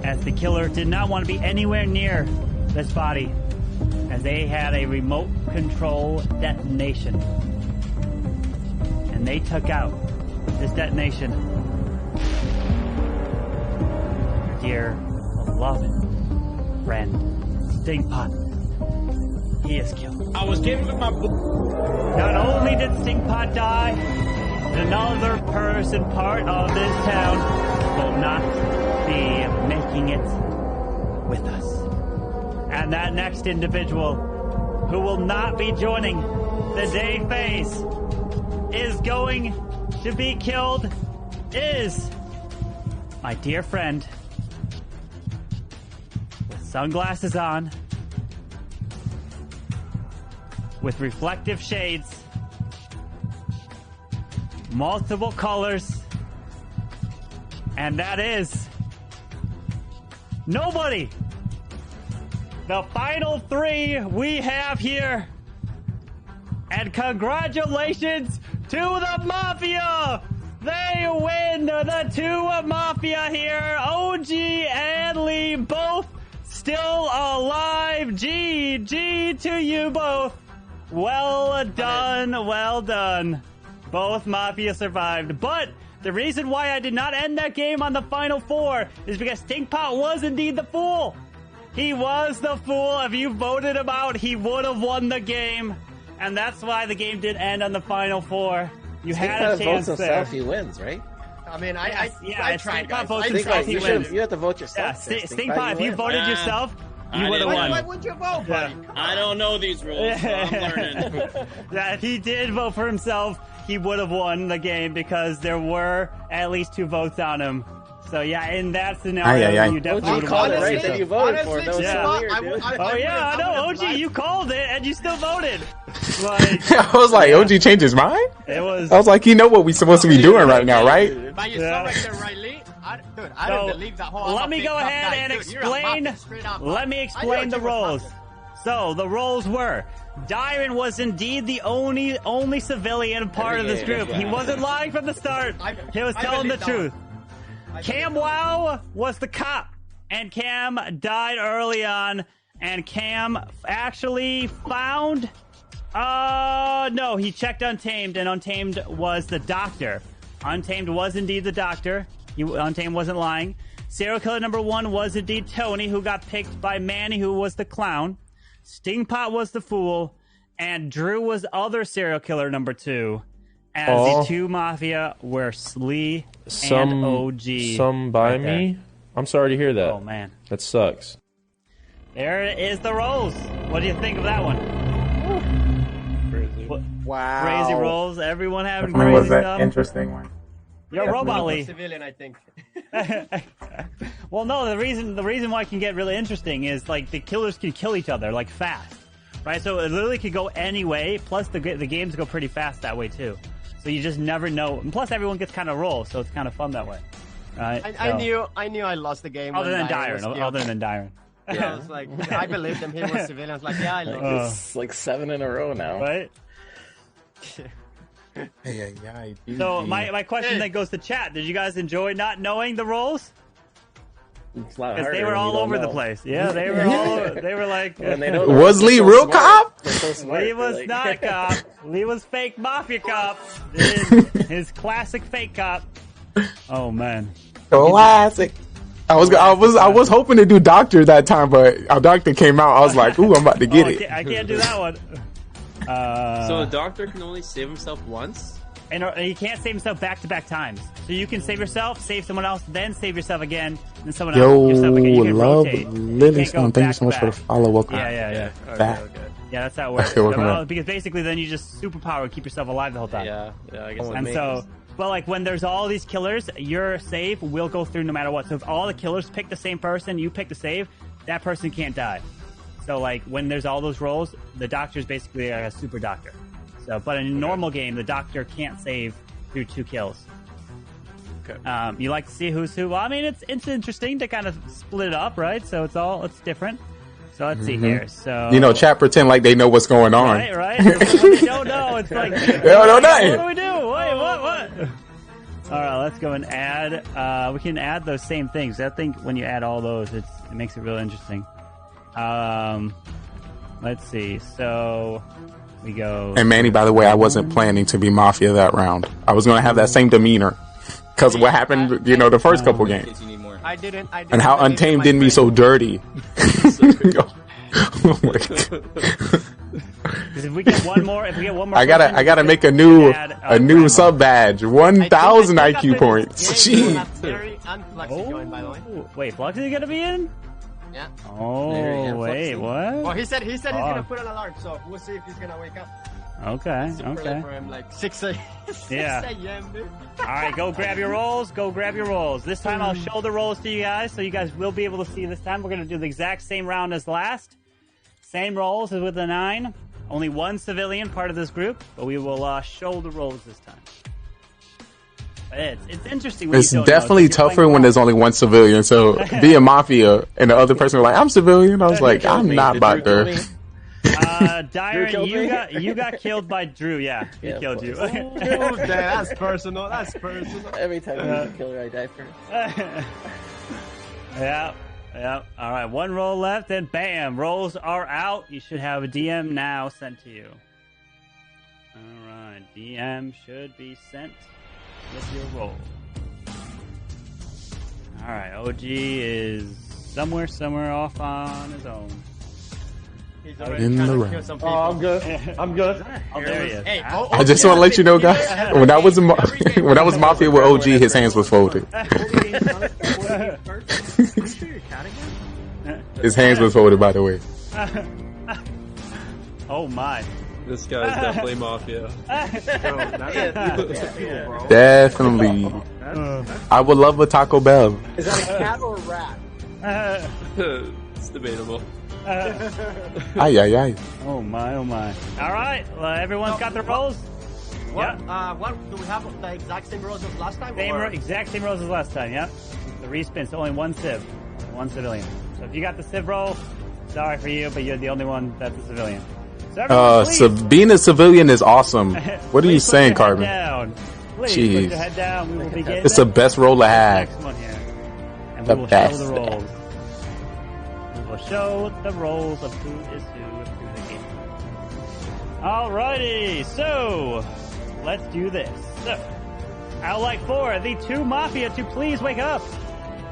As the killer did not want to be anywhere near this body, as they had a remote control detonation. And they took out this detonation. Dear beloved friend, Stinkpot. He is killed. I was giving him my Not only did Stinkpot die, another person part of this town will not be making it with us. And that next individual who will not be joining the day phase is going to be killed is my dear friend with sunglasses on, with reflective shades, multiple colors, and that is nobody. The final 3 we have here. And congratulations to the Mafia! They win the 2 Mafia here. OG and Lee both still alive. GG to you both. Well done, well done. Both Mafia survived. But the reason why I did not end that game on the final 4 is because Stinkpot was indeed the fool. He was the fool. If you voted him out, he would have won the game. And that's why the game did end on the final 4. You had a chance votes there. himself, he wins, right? I mean, I tried, Stinkpot guys. votes himself, he wins. You have to vote yourself. Yeah, Stinkpot, if you voted yourself, you would have won. Why would you vote, buddy? I don't know these rules, so I'm learning. Yeah, if he did vote for himself, he would have won the game because there were at least 2 votes on him. So yeah, in that scenario, you definitely would have won. It right that you voted for. That was so weird, dude. Oh yeah, I know, OG, you called it and you still voted. Like, I was like, OG changed his mind? It was. I was like, you know what we're supposed to be doing right now, right? But you saw right there, right, Lee? I didn't believe that whole. Let me go ahead and explain. Let me explain the roles. So the roles were: Dyron was indeed the only civilian part of this group. He wasn't lying from the start. He was telling the truth. Cam Wow was the cop, and Cam died early on, and Cam actually found... no, he checked Untamed, and Untamed was the doctor. Untamed was indeed the doctor. Untamed wasn't lying. Serial killer number 1 was indeed Tony, who got picked by Manny, who was the clown. Stingpot was the fool, and Drew was other serial killer number 2. As the 2 Mafia were Slee and OG. Some by me? I'm sorry to hear that. Oh, man. That sucks. There is the rolls. What do you think of that one? Wow. Crazy rolls. Everyone having Definitely crazy was that stuff. interesting one. Yo, Robot Lee. Civilian, I think. Well, no, the reason why it can get really interesting is, like, the killers can kill each other, like, fast. Right? So it literally could go any way, plus the games go pretty fast that way, too. So you just never know. And plus, everyone gets kind of roll, so it's kind of fun that way. Right? I knew I lost the game. Other than Dyron. Yeah, I was like, I believed him. He was civilian. I was like, yeah, I lost. It's like 7 in a row now. Right? So my question then goes to chat. Did you guys enjoy not knowing the roles? Because they were all over the place. Yeah, they were all. They were like. Was Lee real cop? Lee was not cop. Lee was fake Mafia cop. His classic fake cop. Oh man. Classic. I was hoping to do doctor that time, but our doctor came out. I was like, ooh, I'm about to get it. I can't do that one. So a doctor can only save himself once? And he can't save himself back-to-back times. So you can save yourself, save someone else, then save yourself again, then someone else, yourself again. You can love rotate. Livingstone. Thank you so much for the follow. Welcome. Yeah. Back. Yeah, that's how it works. Okay, welcome back. Because basically then you just superpower and keep yourself alive the whole time. Yeah, I guess. And so, well, like when there's all these killers, your save will go through no matter what. So if all the killers pick the same person, you pick the save, that person can't die. So like when there's all those rolls, the doctor's basically a super doctor. So, but in a normal game, the doctor can't save through 2 kills. Okay. You like to see who's who? Well, I mean, it's interesting to kind of split it up, right? So it's different. So let's see here. So chat pretend like they know what's going on. Right. When they don't know, it's like they don't know nothing. What do we do? Wait, what? All right, let's go and add. We can add those same things. I think when you add all those, it makes it real interesting. Let's see. So we go. And Manny, by the way, I wasn't planning to be Mafia that round. I was going to have that same demeanor. Because what happened, the first couple games. I didn't. And how Untamed did me so dirty. Oh my God. If we get one more, I gotta make a new sub badge. 1,000 IQ points. Jeez. Wait, Fluxy gonna be in? Yeah. Oh, wait, what? Well, he said he's gonna put an alarm, so we'll see if he's gonna wake up. Okay. Super late for him, like 6 a.m. Yeah. All right, go grab your rolls. This time I'll show the rolls to you guys, so you guys will be able to see this time. We're going to do the exact same round as last. Same rolls as with the 9. Only one civilian part of this group, but we will show the rolls this time. It's interesting. It's definitely tougher when there's only one civilian. So being Mafia and the other person was like, I'm civilian. I was like, I'm not about to. Dyron, you got killed by Drew. Yeah, he killed you. That's personal. Every time there's a killer, I die first. Yeah. All right, one roll left, and bam, rolls are out. You should have a DM now sent to you. All right, DM should be sent with your roll. All right, OG is somewhere off on his own. In the round. Oh, I'm good. Oh, there he is. Hey, I just want to let you know, guys. When I was Mafia with OG, his hands was folded. His hands was folded, by the way. Oh my! This guy's definitely Mafia. Definitely. I would love a Taco Bell. Is that a cat or a rat? It's debatable. Ay. Oh my. All right, everyone's got their rolls. What do we have? The exact same rolls as last time? Exact same rolls as last time. Yep. The respins. Only one civ, one civilian. So if you got the civ roll, sorry for you, but you're the only one that's a civilian. So being a civilian is awesome. What are you saying, Carbon? Please Jeez. put your head down. We will begin. It's the best roll to have. Next one here. And The we will best. show the rolls. We will show the rolls of who is who through the game. Alrighty, so let's do this. So, I would like for the 2 Mafia to please wake up.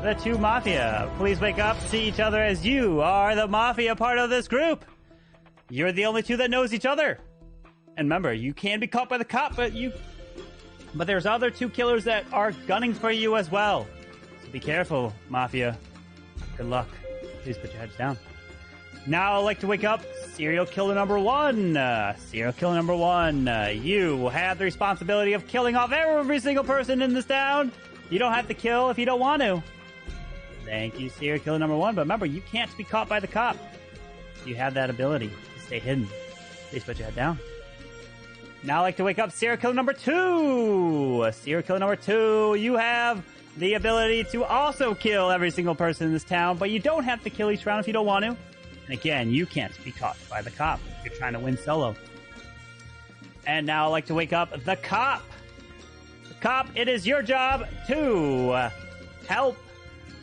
The 2 Mafia, please wake up, see each other as you are the Mafia part of this group. You're the only 2 that knows each other. And remember, you can be caught by the cop, but there's other 2 killers that are gunning for you as well. So be careful, Mafia. Good luck. Please put your heads down. Now I'd like to wake up serial killer number 1. Serial killer number 1. You will have the responsibility of killing off every single person in this town. You don't have to kill if you don't want to. Thank you, serial killer number 1. But remember, you can't be caught by the cop. You have that ability to stay hidden. Please put your head down. Now I'd like to wake up serial killer number 2. Serial killer number 2. You have the ability to also kill every single person in this town, but you don't have to kill each round if you don't want to. And again, you can't be caught by the cop if you're trying to win solo. And now I'd like to wake up the cop. The cop, it is your job to help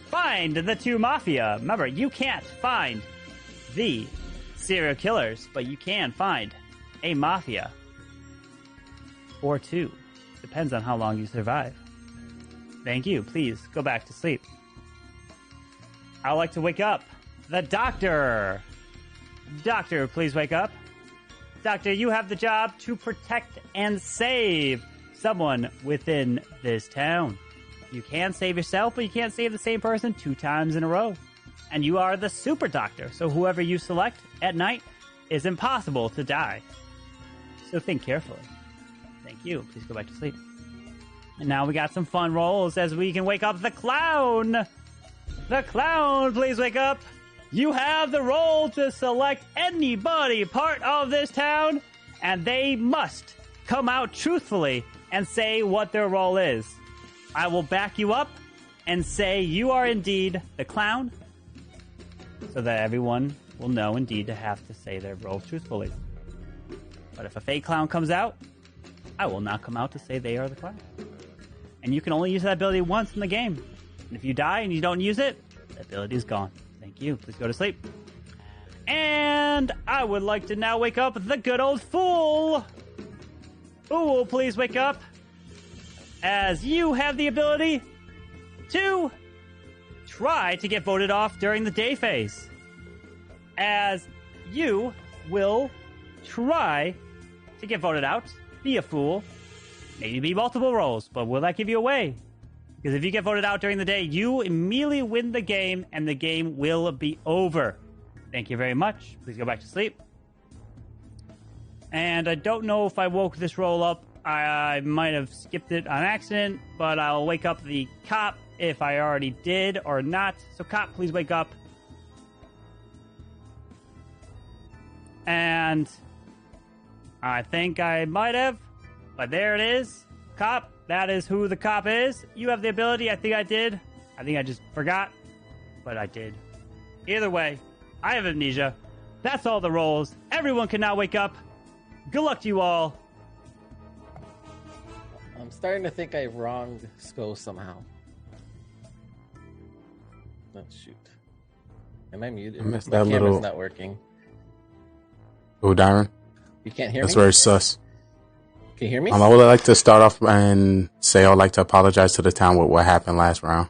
find the 2 Mafia. Remember, you can't find the serial killers, but you can find a Mafia. Or 2. Depends on how long you survive. Thank you. Please go back to sleep. I'd like to wake up the doctor. Doctor, please wake up. Doctor, you have the job to protect and save someone within this town. You can save yourself, but you can't save the same person 2 times in a row. And you are the super doctor, so whoever you select at night is impossible to die. So think carefully. Thank you. Please go back to sleep. And now we got some fun rolls as we can wake up the clown. The clown, please wake up. You have the role to select anybody part of this town, and they must come out truthfully and say what their role is. I will back you up and say you are indeed the clown, so that everyone will know indeed to have to say their role truthfully. But if a fake clown comes out, I will not come out to say they are the clown. And you can only use that ability once in the game. And if you die and you don't use it, the ability is gone. Thank you. Please go to sleep. And I would like to now wake up the good old Fool. Fool, please wake up. As you have the ability to try to get voted off during the day phase. As you will try to get voted out, be a fool, maybe be multiple roles, but will that give you away? Because if you get voted out during the day, you immediately win the game, and the game will be over. Thank you very much. Please go back to sleep. And I don't know if I woke this roll up. I might have skipped it on accident, but I'll wake up the cop if I already did or not. So cop, please wake up. And I think I might have, but there it is. Cop, that is who the cop is. You have the ability. I think I did. I think I just forgot, but I did. Either way, I have amnesia. That's all the rolls. Everyone can now wake up. Good luck to you all. I'm starting to think I wronged Sko somehow. Oh, shoot. Am I muted? I missed My that camera's little... not working. Oh, Darren? You can't hear That's me? very sus. Can you hear me? I would like to start off and say I'd like to apologize to the town with what happened last round.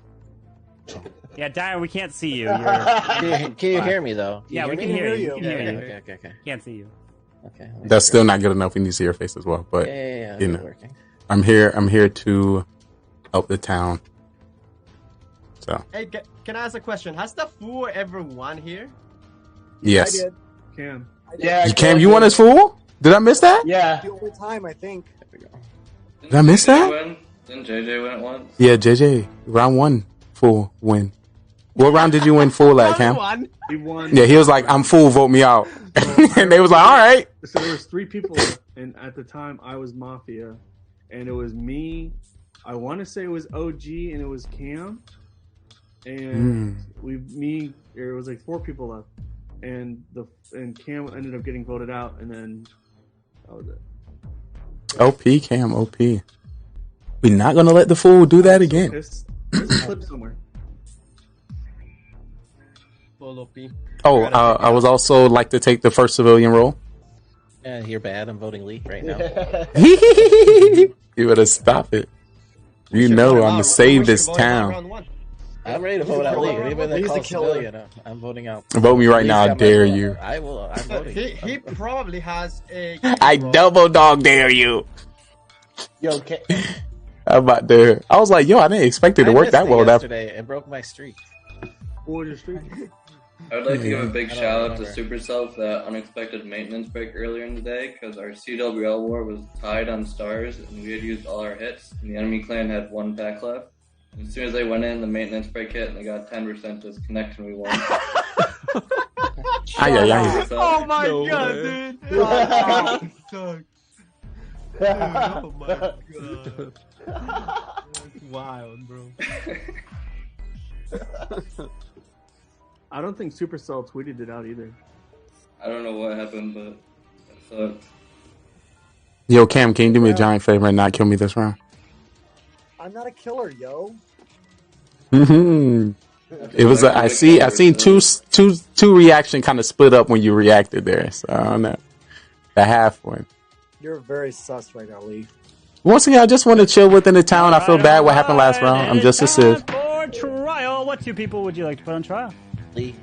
Yeah, Darren, we can't see you. Can you hear me, though? Yeah, we can hear you. We can hear you. Okay. Can't see you. Okay. That's still not good enough. We need to see your face as well. But Yeah, you know, working. I'm here to help the town. So Hey, can I ask a question? Has the Fool ever won here? yes. I did. Cam. Yeah, Cam, you won as Fool? Did I miss that? Yeah. The only time, I think. Did I miss that? Didn't JJ win it once? Yeah, JJ, round 1, Fool win. What round did you win Fool at, Cam? He won. Yeah, he was like, "I'm Fool, vote me out," and they was like, "All right." So there was 3 people, and at the time I was Mafia, and it was me. I want to say it was OG, and it was Cam, and it was like 4 people left, and Cam ended up getting voted out, and then that was it. OP, Cam, OP. We're not gonna let the Fool do that again. There's a clip somewhere. Oh, I was also like to take the first civilian role. Yeah, you're bad. I'm voting Lee right now. You better stop it. You know I'm gonna save this town. I'm ready to vote out Lee. Anybody that calls civilian, I'm voting out. Vote me right now, I dare you. I will. I'm voting. He probably has a. I double dog dare you. Yo, okay. I'm about to. I was like, yo, I didn't expect it to work that well. Yesterday, it broke my streak. What was your streak? I would like to give a big shout out to Supercell for that unexpected maintenance break earlier in the day, because our CWL war was tied on stars and we had used all our hits, and the enemy clan had 1 pack left. And as soon as they went in, the maintenance break hit and they got 10% disconnect and we won. Oh my god, dude! Oh, sucks. Dude, oh my god. That's wild, bro. I don't think Supercell tweeted it out either. I don't know what happened, but it sucked. Yo, Cam, can you do me a giant favor and not kill me this round? I'm not a killer, yo. It was. I seen two reaction kind of split up when you reacted there. So I don't know. The half one. You're very sus right now, Lee. Once again, I just want to chill within the town. I feel bad what happened last round. I'm just a civ. For trial, what 2 people would you like to put on trial? Lee.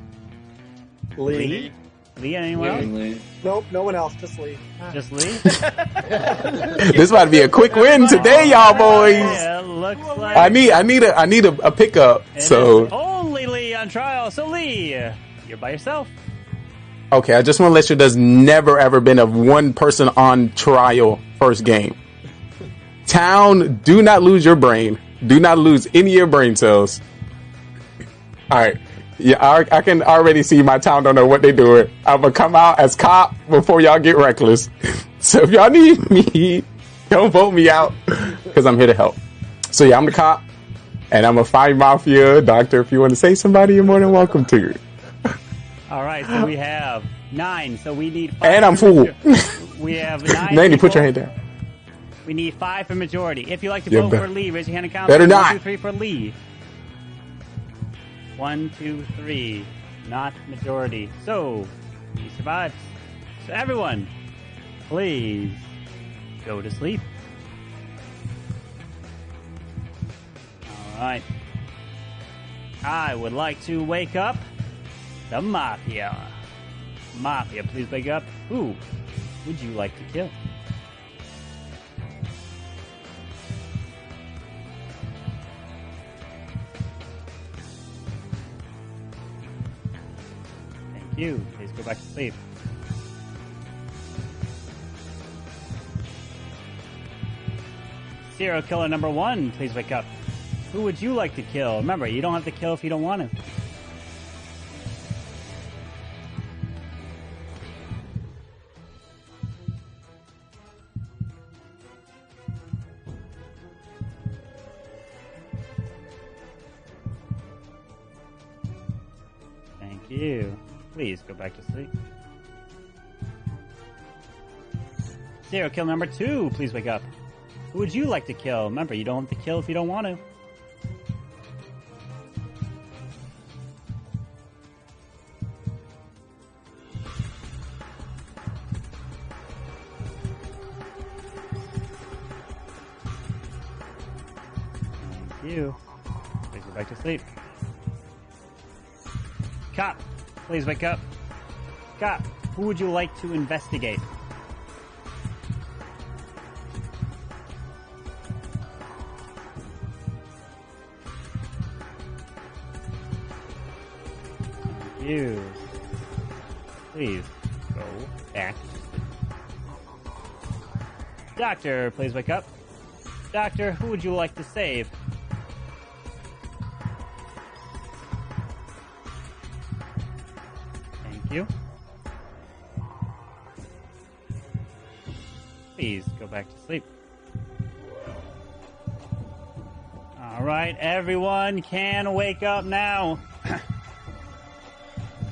Lee, anyone else? Lee. Nope, no one else. Just Lee. Just Lee? This about to be a quick win today, y'all boys. Yeah, looks like I need a pickup. it So is only Lee on trial. So Lee, you're by yourself. okay, I just want to let you know there's never ever been a one person on trial first game. Town, do not lose your brain. Do not lose any of your brain cells. All right. Yeah, I can already see my town don't know what they're doing. I'm going to come out as cop before y'all get reckless. So if y'all need me, don't vote me out because I'm here to help. So yeah, I'm the cop and I'm a find Mafia doctor. If you want to say somebody, you're more than welcome to. All right, so we have 9. So we need 5. And I'm full. We have 9. Nanny, put your people. hand down. We need 5 for majority. If you like to Yeah, vote be- for Lee, raise your hand and count. better 1, not. 2, 3 for Lee. 1, 2, 3. Not majority. So he survives. So everyone, please go to sleep. All right. I would like to wake up the Mafia. Mafia, please wake up. Who would you like to kill? Thank you. Please go back to sleep. Serial killer number 1, please wake up. Who would you like to kill? Remember, you don't have to kill if you don't want to. Thank you. Please go back to sleep. Serial kill number 2, please wake up. Who would you like to kill? Remember, you don't have to kill if you don't want to. Thank you. Please go back to sleep. Cop, please wake up. Cop, who would you like to investigate? Thank you. Please go back. Doctor, please wake up. Doctor, who would you like to save? Thank you. Please go back to sleep. All right, everyone can wake up now.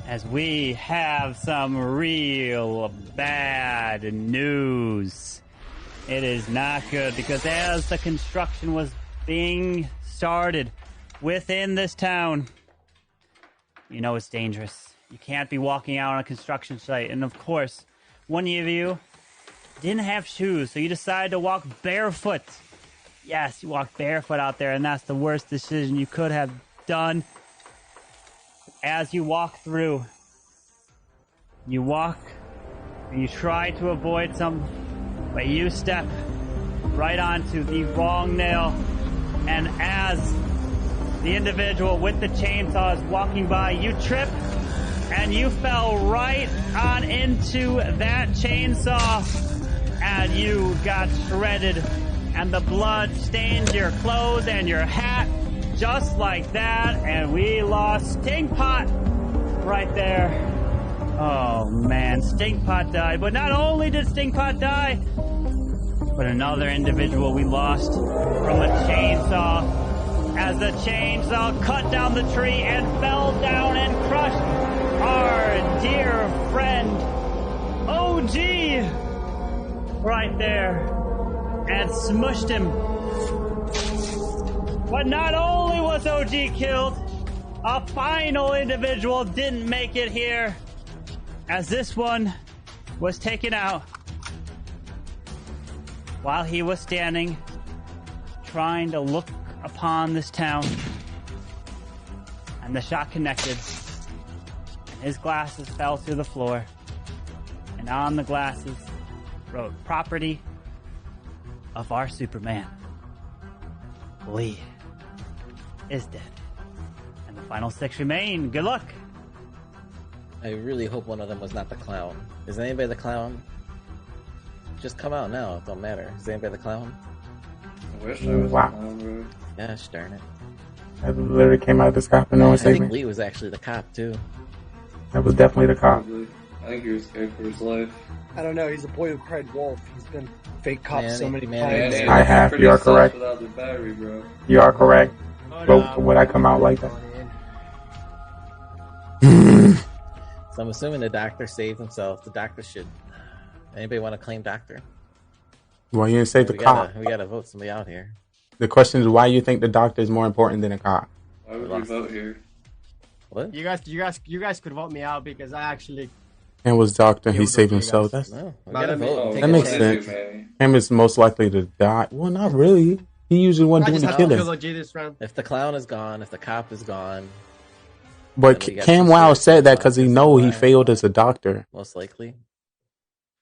As we have some real bad news. It is not good because as the construction was being started within this town, you know it's dangerous. You can't be walking out on a construction site. And of course, one of you didn't have shoes, so you decided to walk barefoot. Yes, you walked barefoot out there, and that's the worst decision you could have done. As you walk through, you walk and you try to avoid some, but you step right onto the wrong nail. And as the individual with the chainsaw is walking by, you trip and you fell right on into that chainsaw and you got shredded. And the blood stained your clothes and your hat just like that. And we lost Stinkpot right there. Oh man, Stinkpot died. But not only did Stinkpot die, but another individual we lost from a chainsaw. As the chainsaw cut down the tree and fell down and crushed our dear friend OG right there and smushed him. But not only was OG killed, a final individual didn't make it here, as this one was taken out while he was standing trying to look upon this town. And the shot connected. his glasses fell to the floor. And on the glasses wrote, property of our Superman. Lee is dead. And the final 6 remain. Good luck. I really hope one of them was not the clown. Is anybody the clown? Just come out now. It don't matter. Is anybody the clown? I wish I was Wow. the clown, bro. Gosh darn it. That literally came out of this cop and no one I saved think me. Lee was actually the cop, too. That was definitely the cop. Probably. I think he was scared for his life. I don't know. He's a boy who cried wolf. He's been fake cop so many Man, times. I have. You are correct. Without the battery, bro. You are correct. Vote for when I come out like that. So I'm assuming the doctor saved himself. The doctor should... Anybody want to claim doctor? Why you didn't say the cop? We gotta vote somebody out here. The question is why you think the doctor is more important than a cop. Why would we vote here? What? You guys could vote me out because I actually. And was doctor, he saved himself. That's, No, we gotta vote. that makes sense. Him is most likely to die. Well, not really. He usually wasn't doing the killing. If the clown is gone, if the cop is gone, But Cam Wow said that because he know he failed as a doctor. most likely.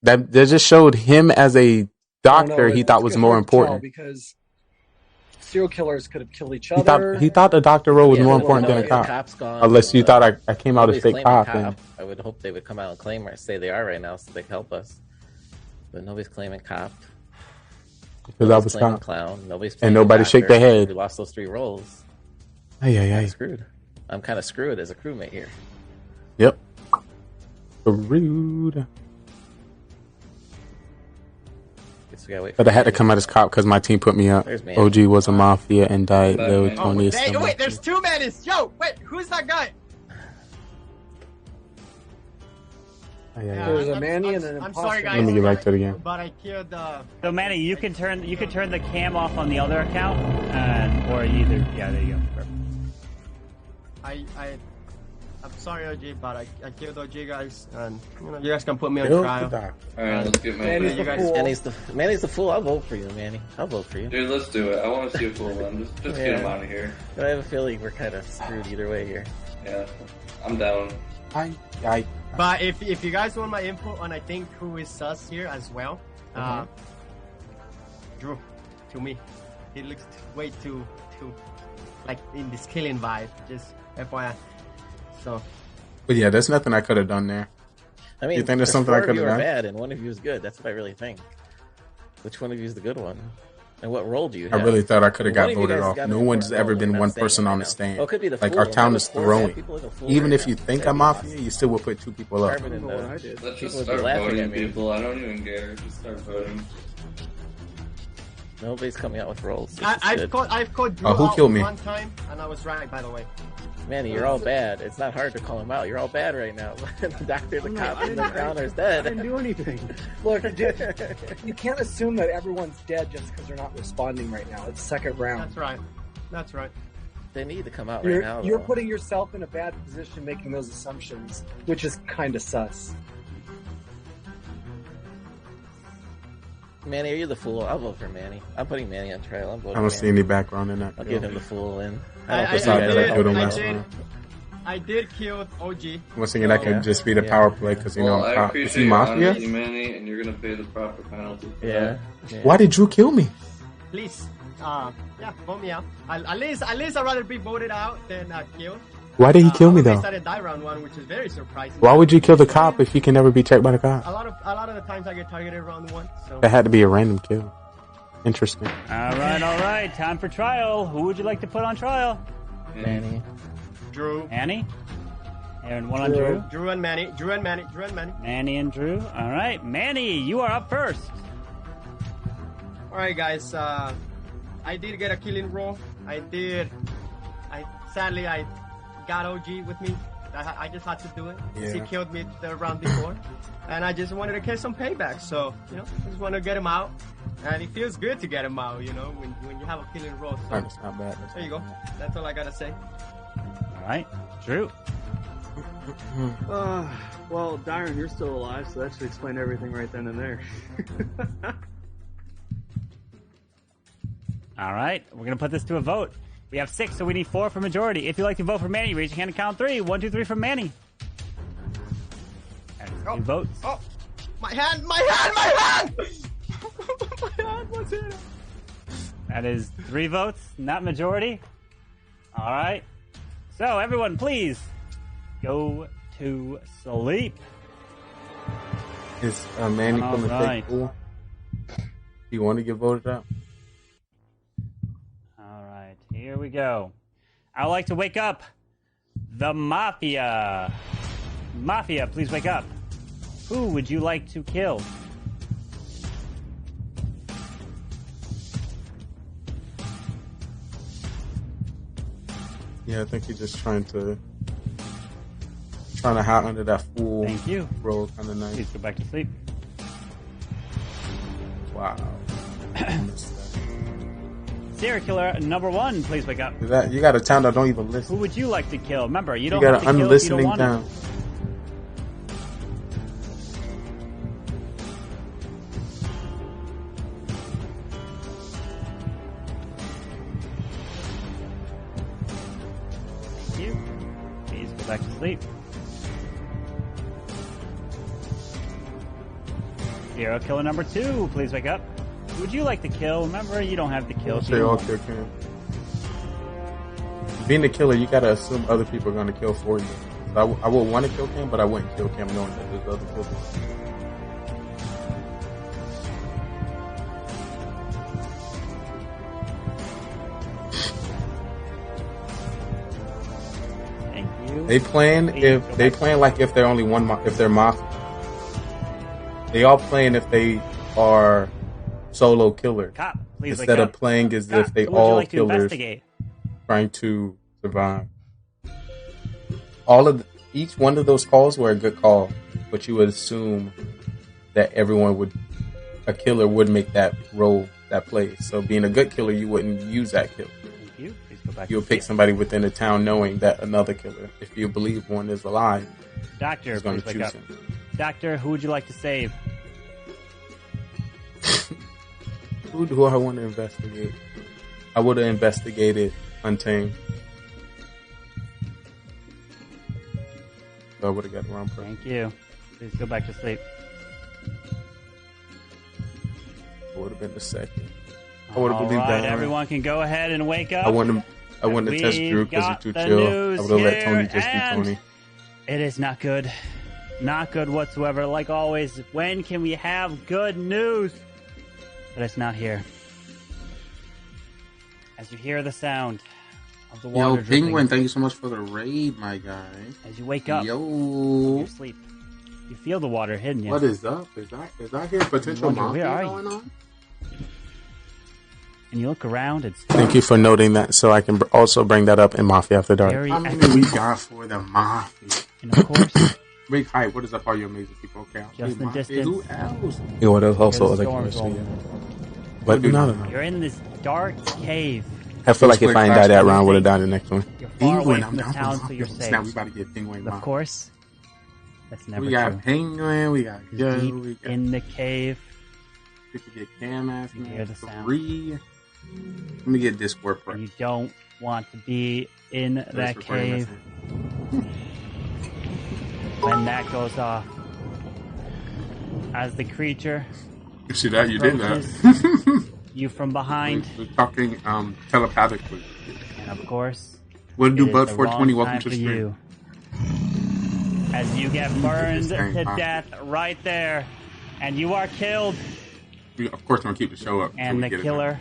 That just showed him as a doctor. He thought was more important. Because serial killers could have killed each other. He thought the doctor role was Yeah, more well, important no, than a if cop. the cop's gone, Unless you thought I came out as nobody's fake claiming cop. cop. And I would hope they would come out and claim or say they are right now so they can help us. But nobody's claiming cop. because I was claiming cop. clown. Nobody's And claiming nobody doctor. shake their head. We lost those 3 roles. Ay. Screwed. I'm kind of screwed as a crewmate here. Yep. Rude. Guess we gotta wait. But I had to come out as cop because my team put me up. There's man. OG was a mafia and died. Lil Oh, Tony is hey, still wait, there's 2 Mannies. Yo, wait, who's that guy? There's a Manny and an I'm imposter. sorry, guys. Let me get back to the game. But I killed. So Manny, you can turn the cam off on the other account, or either. Yeah, there you go. Perfect. I'm sorry, OG, but I killed OG, guys, and you guys can put me on Kill trial. the doctor. Alright, let's get Manny. Manny's the fool. I'll vote for you, Manny. I'll vote for you. Dude, let's do it. I want to see a full one. Just get him out of here. But I have a feeling we're kind of screwed either way here. Yeah, I'm down. But if you guys want my input on, I think who is sus here as well, Drew, to me, he looks way too like in this killing vibe. Just FYI. So. But yeah, there's nothing I could have done there. I mean, you think there's something I could have you are done? bad and one of you is good. That's what I really think. Which one of you is the good one? And what role do you I have? really thought I could have One got of you voted guys off. got No an one's important ever role. been I'm one not saying person right on the now. stand. Well, it could be the Like fool. our town Remember is fools throwing. have people as a fool Even right if you now. think Say I'm we mafia, lost. you still will put 2 people up. Carbon and, Let's people just would be start laughing voting at me. people. I don't even care. Just start voting. Nobody's coming out with roles. I've called Drew who out killed me? one time, and I was right, by the way. Manny, you're all bad. It's not hard to call them out. You're all bad right now. The doctor, the cop, and the counter's dead. I didn't do anything. Look, you can't assume that everyone's dead just because they're not responding right now. It's second round. That's right. That's right. They need to come out right now. You're though. putting yourself in a bad position making those assumptions, which is kind of sus. Manny, are you the fool? I'll vote for Manny. I'm putting Manny on trial. I'm voting I don't for see Manny. any background in that. I'll give him the fool win. I did kill OG. Once again, that could just be the power play because you know I I'm cop. Is appreciate he your mafia? honesty, Manny, and you're gonna pay the proper penalty. For Yeah. that. Why did Drew kill me? Please, yeah, vote me out. At least I'd rather be voted out than killed. Why did he kill me At though? least I didn't die round 1, which is very surprising. Why would you kill the cop if he can never be checked by the cop? A lot of the times I get targeted round 1. So. That had to be a random kill. Interesting. All right. Time for trial. Who would you like to put on trial? Manny. Drew. Manny? And one on Drew? Drew and Manny. Manny and Drew. All right. Manny, you are up first. All right, guys. I did get a killing roll. Sadly, I got OG with me. I just had to do it. Yeah. He killed me the round before. And I just wanted to get some payback. So, I just want to get him out. And it feels good to get him out, when you have a killing roll. So, That's not bad. there you go. That's all I got to say. All right. Drew. Well, Dyron, you're still alive, so that should explain everything right then and there. All right. We're going to put this to a vote. We have 6, so we need 4 for majority. If you'd like to vote for Manny, raise your hand and count 3. 1, 2, 3 for Manny. Two votes. Oh, my hand! My hand! My hand! My hand was in it. That is 3 votes, not majority. All right. So everyone, please go to sleep. Is Manny All going to right. take fool? You want to get voted out? All right, here we go. I would like to wake up the Mafia. Mafia, please wake up. Who would you like to kill? Yeah, I think he's just trying to hide under that fool. Thank you. Role, kind of nice. Please go back to sleep. Wow. Serial killer number 1, please wake up. You got a town that don't even listen. Who would you like to kill? Remember, you You don't got have an to kill if you don't unlistening want town. to. Thank you. Please go back to sleep. Serial killer number 2, please wake up. Who would you like to kill? Remember, you don't have to kill. if you They don't all want. kill Cam. Being the killer, you gotta assume other people are gonna kill for you. I would want to kill Cam, but I wouldn't kill Cam knowing that there's other killers. Thank you. They plan like if they're only one, if they're Mafia. They all playing if they are solo killers. Cop, please wake instead up. of playing as Cop, if they who would you all like to killers investigate? trying to survive. Each one of those calls were a good call, but you would assume that a killer would make that role, that play. So being a good killer, you wouldn't use that killer. Thank you. Please go back. You'll to pick sleep. somebody within the town knowing that another killer, if you believe one is alive, Doctor, is going please to wake choose up. him. Doctor, who would you like to save? Who do I want to investigate? I would have investigated Untamed. So I would have got the wrong person. Thank you. Please go back to sleep. I would have been the second. I would have All believed right, that. everyone can go ahead and wake up. I wouldn't have touched Drew because he's too chill. I would have let Tony just be Tony. It is not good. Not good whatsoever. Like always, when can we have good news? But it's not here. As you hear the sound of the water Yo, dripping, Penguin, thank you so much for the raid, my guy. as you wake up Yo. from your sleep, you feel the water hitting you. What is up? Is that here potential You wonder, Mafia where are going you? on? And you look around, it's Thank you for noting that, so I can also bring that up in Mafia After Dark. Very How many we got for the Mafia? And of course, Big hype. What is up, all you amazing people? Okay, just in Mafia. distance. Who else? Yeah, what else? Also, There's a other storm killers. rolling. But no. You're in this dark cave. I feel like if I ain't died that round, I would have died the next one. You're far away Penguin, from the I'm town, down so you're for safe. Now we about to get Penguin. Of course, that's never We got true. Penguin. We got You're Joe. deep We got in the cave. we could get Cam ass. You hear the sound. 3. Let me get Discord And you don't want to be in that recording cave when that goes off. As the creature See that? You did approaches that. you from behind, We're talking telepathically. and of course, We'll do it is Bud the 420. wrong Welcome time to for stream. you. As you get burned This to thing, death right there, and you are killed, Of course, I'm gonna keep the show up. and the until we get it killer.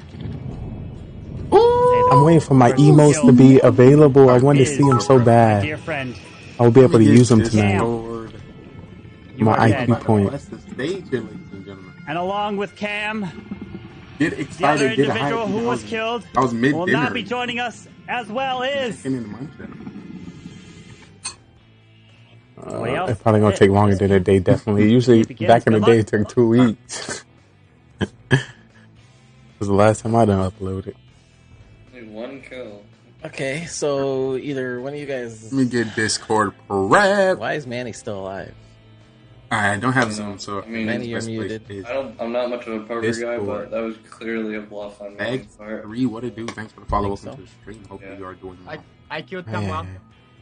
I'm waiting for my emos to be available. I want to see them so My bad. dear friend, I will be able to use them Cam. tonight. You My are dead. IQ point. That's the stage here, ladies and gentlemen. And along with Cam, Get the other excited. Get individual hyped. who I was killed I was mid will dinner. not be joining us, as well as Getting in the mindset. Somebody else? It's probably gonna take longer than a day. Definitely. Usually, It begins. back in the Good day, luck. it took 2 weeks. Was the last time I done uploaded. Only 1 kill. Okay, so either one of you guys. Let me get Discord prep. Why is Manny still alive? I don't have Zoom, so I mean, Manny, you're best place muted. is I'm not much of a poker guy, Discord. but that was clearly a bluff on my Egg part. 3, what it do? Thanks for the follow. Think Welcome to the stream. Hopefully Yeah. you are doing well. I killed someone. Man,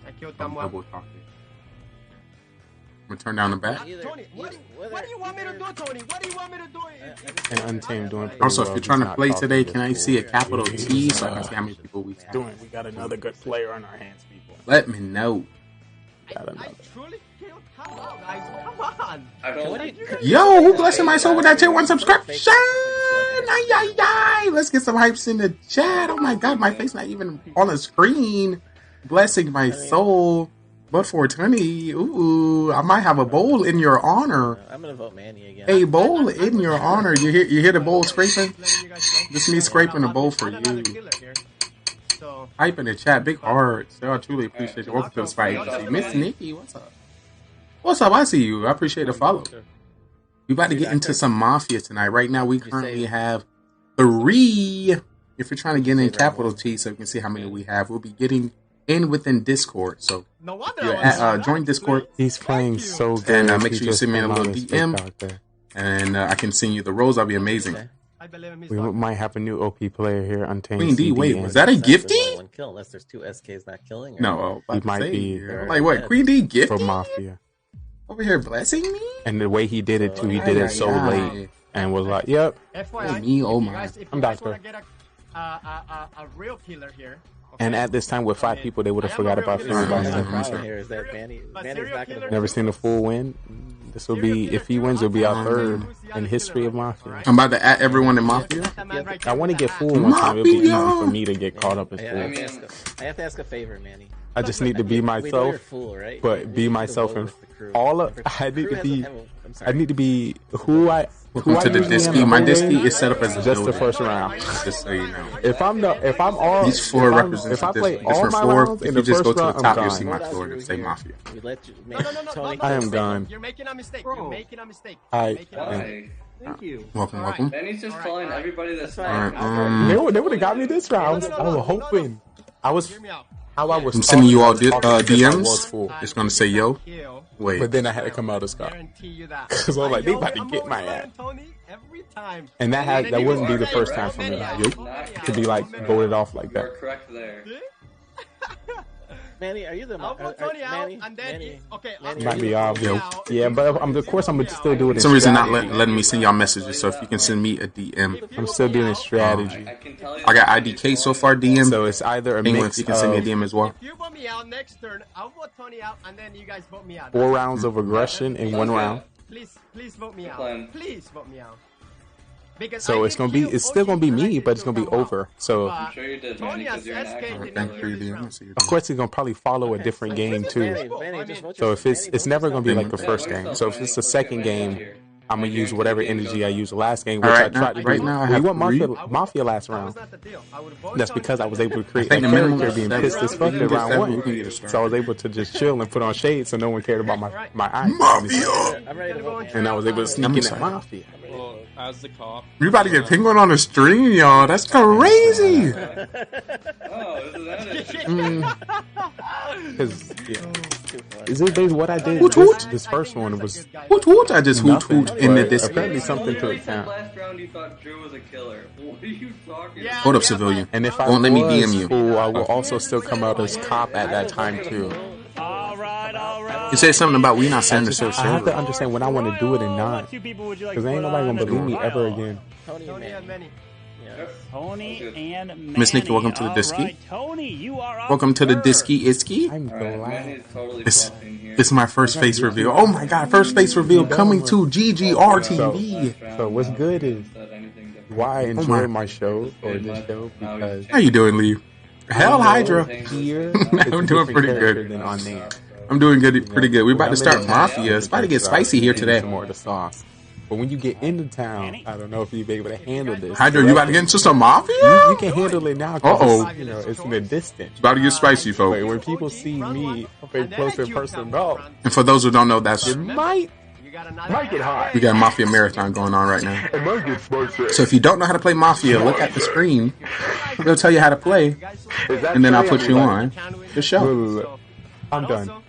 I killed I'm someone. double talking. gonna turn down the back. Tony, what do you want me to do, Tony? What do you want me to do? And Untamed doing pretty Also, well. if you're trying He's to not play talking today, to can I this see a fool. capital T so I can see how many people we have? We got another good player on our hands, people. Let me know. I truly killed. Come on, guys. Come on. Yo, who blessing my soul with that tier 1 subscription? Ay, ay, ay. Let's get some hypes in the chat. Oh my god, my face not even on the screen. Blessing my soul. But 420, ooh, I might have a bowl in your honor. I'm gonna vote Manny again. A bowl in your honor. You hear the bowl scraping? This me scraping a bowl for you. Hype in the chat, big hearts. I truly appreciate it. Welcome to the Spy Agency. Miss Nikki, what's up? What's up? I see you. I appreciate the follow. We about to get into some Mafia tonight. Right now, we currently have 3. If you're trying to get in capital T, so you can see how many we have, we'll be getting in within Discord. So join Discord. He's playing so good. And make sure you send me a little DM. And I can send you the roles. That'll be amazing. We might have a new OP player here. Untamed Queen D, wait, was that a gifty? One kill, unless there's 2 SKs not killing. Or no, he might be. Like what? Queen D gifty for Mafia. Over here blessing me? And the way he did it too, he did it so late and was like, "Yep, me, oh my, I'm Doctor." A real killer here. And at this time, with 5 people, they would have forgot about everybody's information. Never seen a full win. This will be, if he wins, it'll be our 3rd in history of Mafia. I'm about to add everyone in Mafia. I want to get full one time. It'll be easy for me to get caught up in full. I have to ask a favor, Manny. I just need to be myself, but be myself in all of. I need to be who I. Welcome to the Disky. My Disky is set up as just the first round. Just so you know. If I'm all these 4 represents. If I play this all for my 4, rounds if in you the just go first to the round, top, I'm you'll see gone. my floor and say Mafia. I am gone. You're making a mistake. You're making a mistake. Thank you. Welcome. Benny's just calling everybody that's They would have got me this round. I was hoping. I'm sending you all DMs. It's gonna say yo. Wait. But then I had to come out of Scott because I was like, they about to get my ass. And that wouldn't be the first time for me to be like voted off like that. You're correct there. Manny, are you the I'll vote Tony out, and then Might be obvious. Yeah, but of course I'm gonna still do it. For some reason, not letting me send y'all messages. So if you can send me a DM, I'm still doing strategy. I got IDK so far DM. So it's either a mix. You can send me a DM as well. If you vote me out next turn, I'll vote Tony out, and then you guys vote me out. 4 rounds of aggression in 1 round. Please vote me out. Please vote me out. So it's still gonna be me, but it's gonna be over. So I'm sure you did, Manny, because you're an actor. of course he's gonna probably follow a different game too. So if it's never gonna be like the first game. So if it's the second game, I'm gonna use whatever energy I used the last game, which I tried to do. Right now, We went Mafia last round. That's because I was able to create a character being pissed as fuck in round 1. So I was able to just chill and put on shades, so no one cared about my eyes. Mafia! And I was able to sneak in at Mafia. Well, as the cop. We about to get penguin on the stream, y'all. That's crazy. Is it what I did? This first one was hoot. I just hoot in this. Apparently something to account. Last round you thought Drew was a killer. What are you talking about? Hold up, civilian. And if I won't let me DM you, I will also still come out as cop at that time too. You said something about we not sending the I have to understand when I want to do it and not, because ain't nobody gonna believe me ever again. Tony and Manny. Tony and Manny. Miss Nikki, welcome to the Disky. Right, Tony, you are welcome to the Disky Iski. I'm glad. This is my first face reveal. Oh my god, first face reveal coming to GGR TV. So what's good is why I enjoy my show or this show because how you doing, Lee? Hell Hydra. Here, I'm doing pretty good. I'm doing good, pretty good. We're about to start Mafia. It's about to get spicy here today. More of the sauce. But when you get into town, I don't know if you'll be able to handle this. Hydra, you about to get into some Mafia? You can handle it now. It's in the distance. It's about to get spicy, folks. When people see me up close in person, no. And for those who don't know, that's it might get hot. We got a Mafia marathon going on right now. So if you don't know how to play Mafia, look at the screen. It'll tell you how to play, and then I'll put you on the show. I'm done.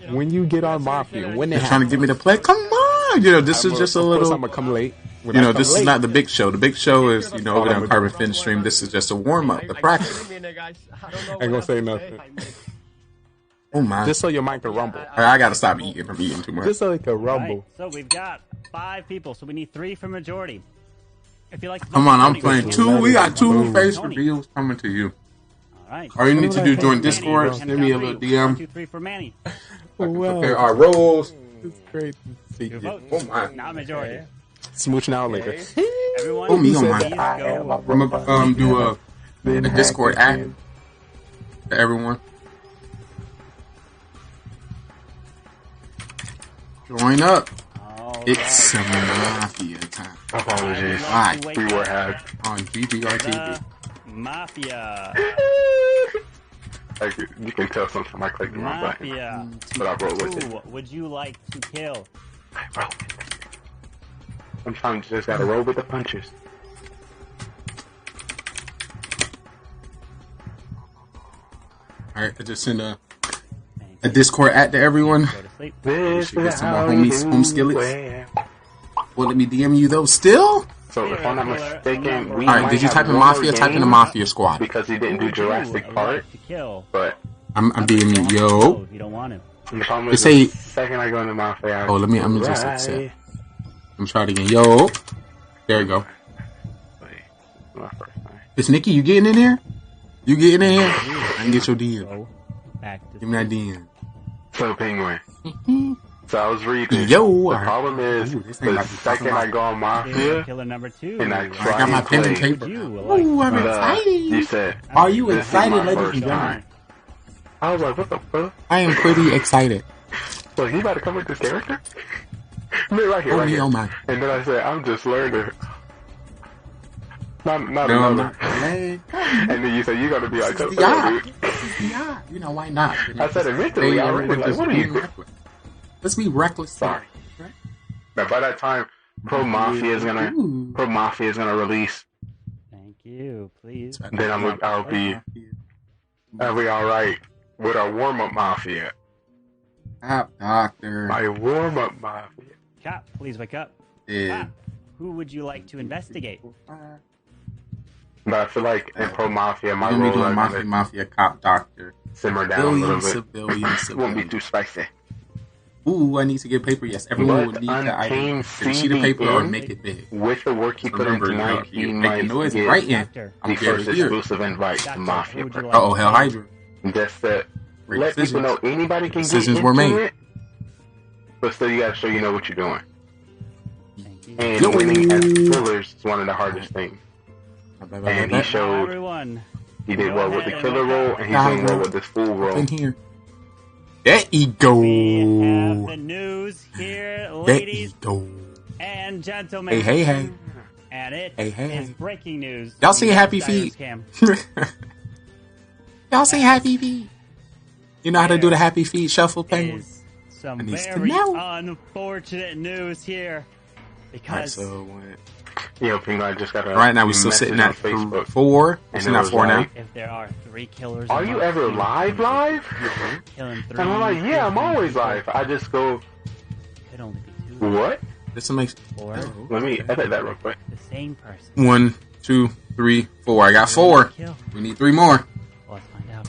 When you get on Mafia, when they're trying to get me to play, come on. You know, this is just a little. I'm gonna come late. You know, this is not the big show. The big show is, you know, over there on Carbon Fin stream. This is just a warm up, the practice. I ain't gonna say nothing. Oh my! Just so your mic can rumble. I gotta stop eating. I'm eating too much. Just so it can rumble. Right, so we've got 5 people, so we need 3 for majority. If you like to Come on, I'm Tony, playing 2. We got 2 face Tony. reveals coming to you. All right. All you need to do is join Discord. Manny, Send me a little 1, 2, DM. 3 for Manny. Prepare our roles. It's great to see Two you. votes. Oh my! Not majority. Smooching out later. Everyone, Oh me on please my! go. I'm gonna do a Discord app to everyone. Join up. It's Mafia time. Apologies. Live. We were had on GGRTV. Mafia. You can tell sometimes I click the wrong button. Mafia. But I roll with it. Who would you like to kill? Sometimes you just gotta roll with the punches. Alright, I just sent a Discord at to everyone. This Get is some more how homies, you home skillets. wear. Well, let me DM you though. Still? So if I'm not mistaken, we Alright, might did you have type in one more Mafia? Type in the game Mafia squad. because he didn't do Jurassic Park. But I'm DMing you. Yo. If you don't want to. the problem They is say. the second I go into Mafia, Oh, let me just right. accept. I'm trying it again. Yo. There you go. My first time. Is Nikki, you getting in here? You getting in here? I can get your DM. Give me that DM. So Penguin. So I was reading. Yo. The problem is the second I go on Mafia Killer number 2. and I I try got my and pen and play, paper. Ooh, I'm excited. you said, Are you this is excited, my ladies first and gentlemen? time. I was like, what the fuck? I am pretty excited. So he about to come with this character? Man, right here, Oh, right me, here. oh my. And then I said, I'm just learning. Not No, another. not. Hey, And then you said, you gotta be like, this is "Oh, the eye. dude." This is the eye. You know, why not? You know, I said it mentally. hey, I we're was like, just what are you being reckless. Let's be reckless. Sorry. But by that time, Pro Mafia is gonna release. Thank you. Please. Then I'll be all right with our warm up Mafia. Cop Doctor. My warm up Mafia. Cop, please wake up. Yeah. Cop, who would you like to investigate? But I feel like in Pro Mafia, my We're gonna be role doing is Mafia Cop Doctor. simmer down a little bit. Civilian. Won't be too spicy. Ooh, I need to get paper. Yes, everyone would But need to either Untamed get a sheet of paper or CBN, make it big. with the work he put in Remember, tonight, he you might making noise get right in. the I'm first very here. exclusive invite to Mafia. Uh-oh, Hell Hydra. Just that Great let people decisions. know anybody can Decisions get were into made. it, but still you gotta show you know what you're doing. And Yo. winning as killers is one of the hardest things. And he showed Everyone. he did well with the killer role, and he's doing well with this full role. In here. There you go. The news here, There ladies you go. and gentlemen. Hey. And it Hey. is breaking news. Y'all seen The Happy Cyrus Feet? Cam. Y'all seen Happy Feet? You know how to do the Happy Feet shuffle, Penguin? Some I need to very know. unfortunate news here. Because Yeah, Penguin, I just got a right now we're still sitting at Facebook. 4. And Sitting it at was 4 now. like, if there are 3 killers, are a you month, ever live? killing 3. And I'm like, yeah, I'm always live. I just go, Could only be 2. what? This makes 4. Let me edit that real quick. The same person. 1, 2, 3, 4. I got 4. We need 3 more. Well, let's find out.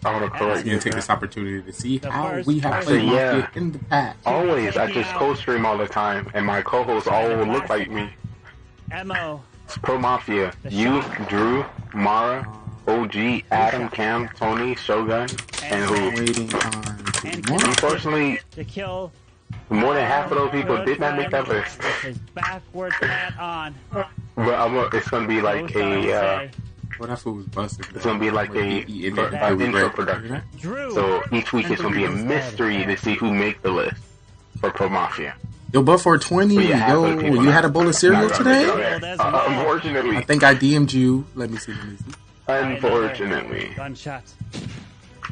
I want to I'm correct gonna you. take this opportunity to see The how first we have person. played Mafia Yeah. in the past. Always, I just co-stream all the time, and my co-hosts all look like me. MO. It's Pro Mafia. You, Drew, Mara, OG, Adam, Cam, Tony, Shogun, and who? Waiting on Unfortunately, To kill more than half of those people did not make that list. with his backwards hat on. But it's gonna be like a. Well, that food was busted. It's gonna be like a intro production. So each week it's gonna be a mystery to see who make the list for Pro Mafia. Yo, but for 20, But yeah, half of the people you not- had a bowl of cereal not gonna make today? it on there. Unfortunately. I think I DM'd you. Let me see. Unfortunately. Gunshot.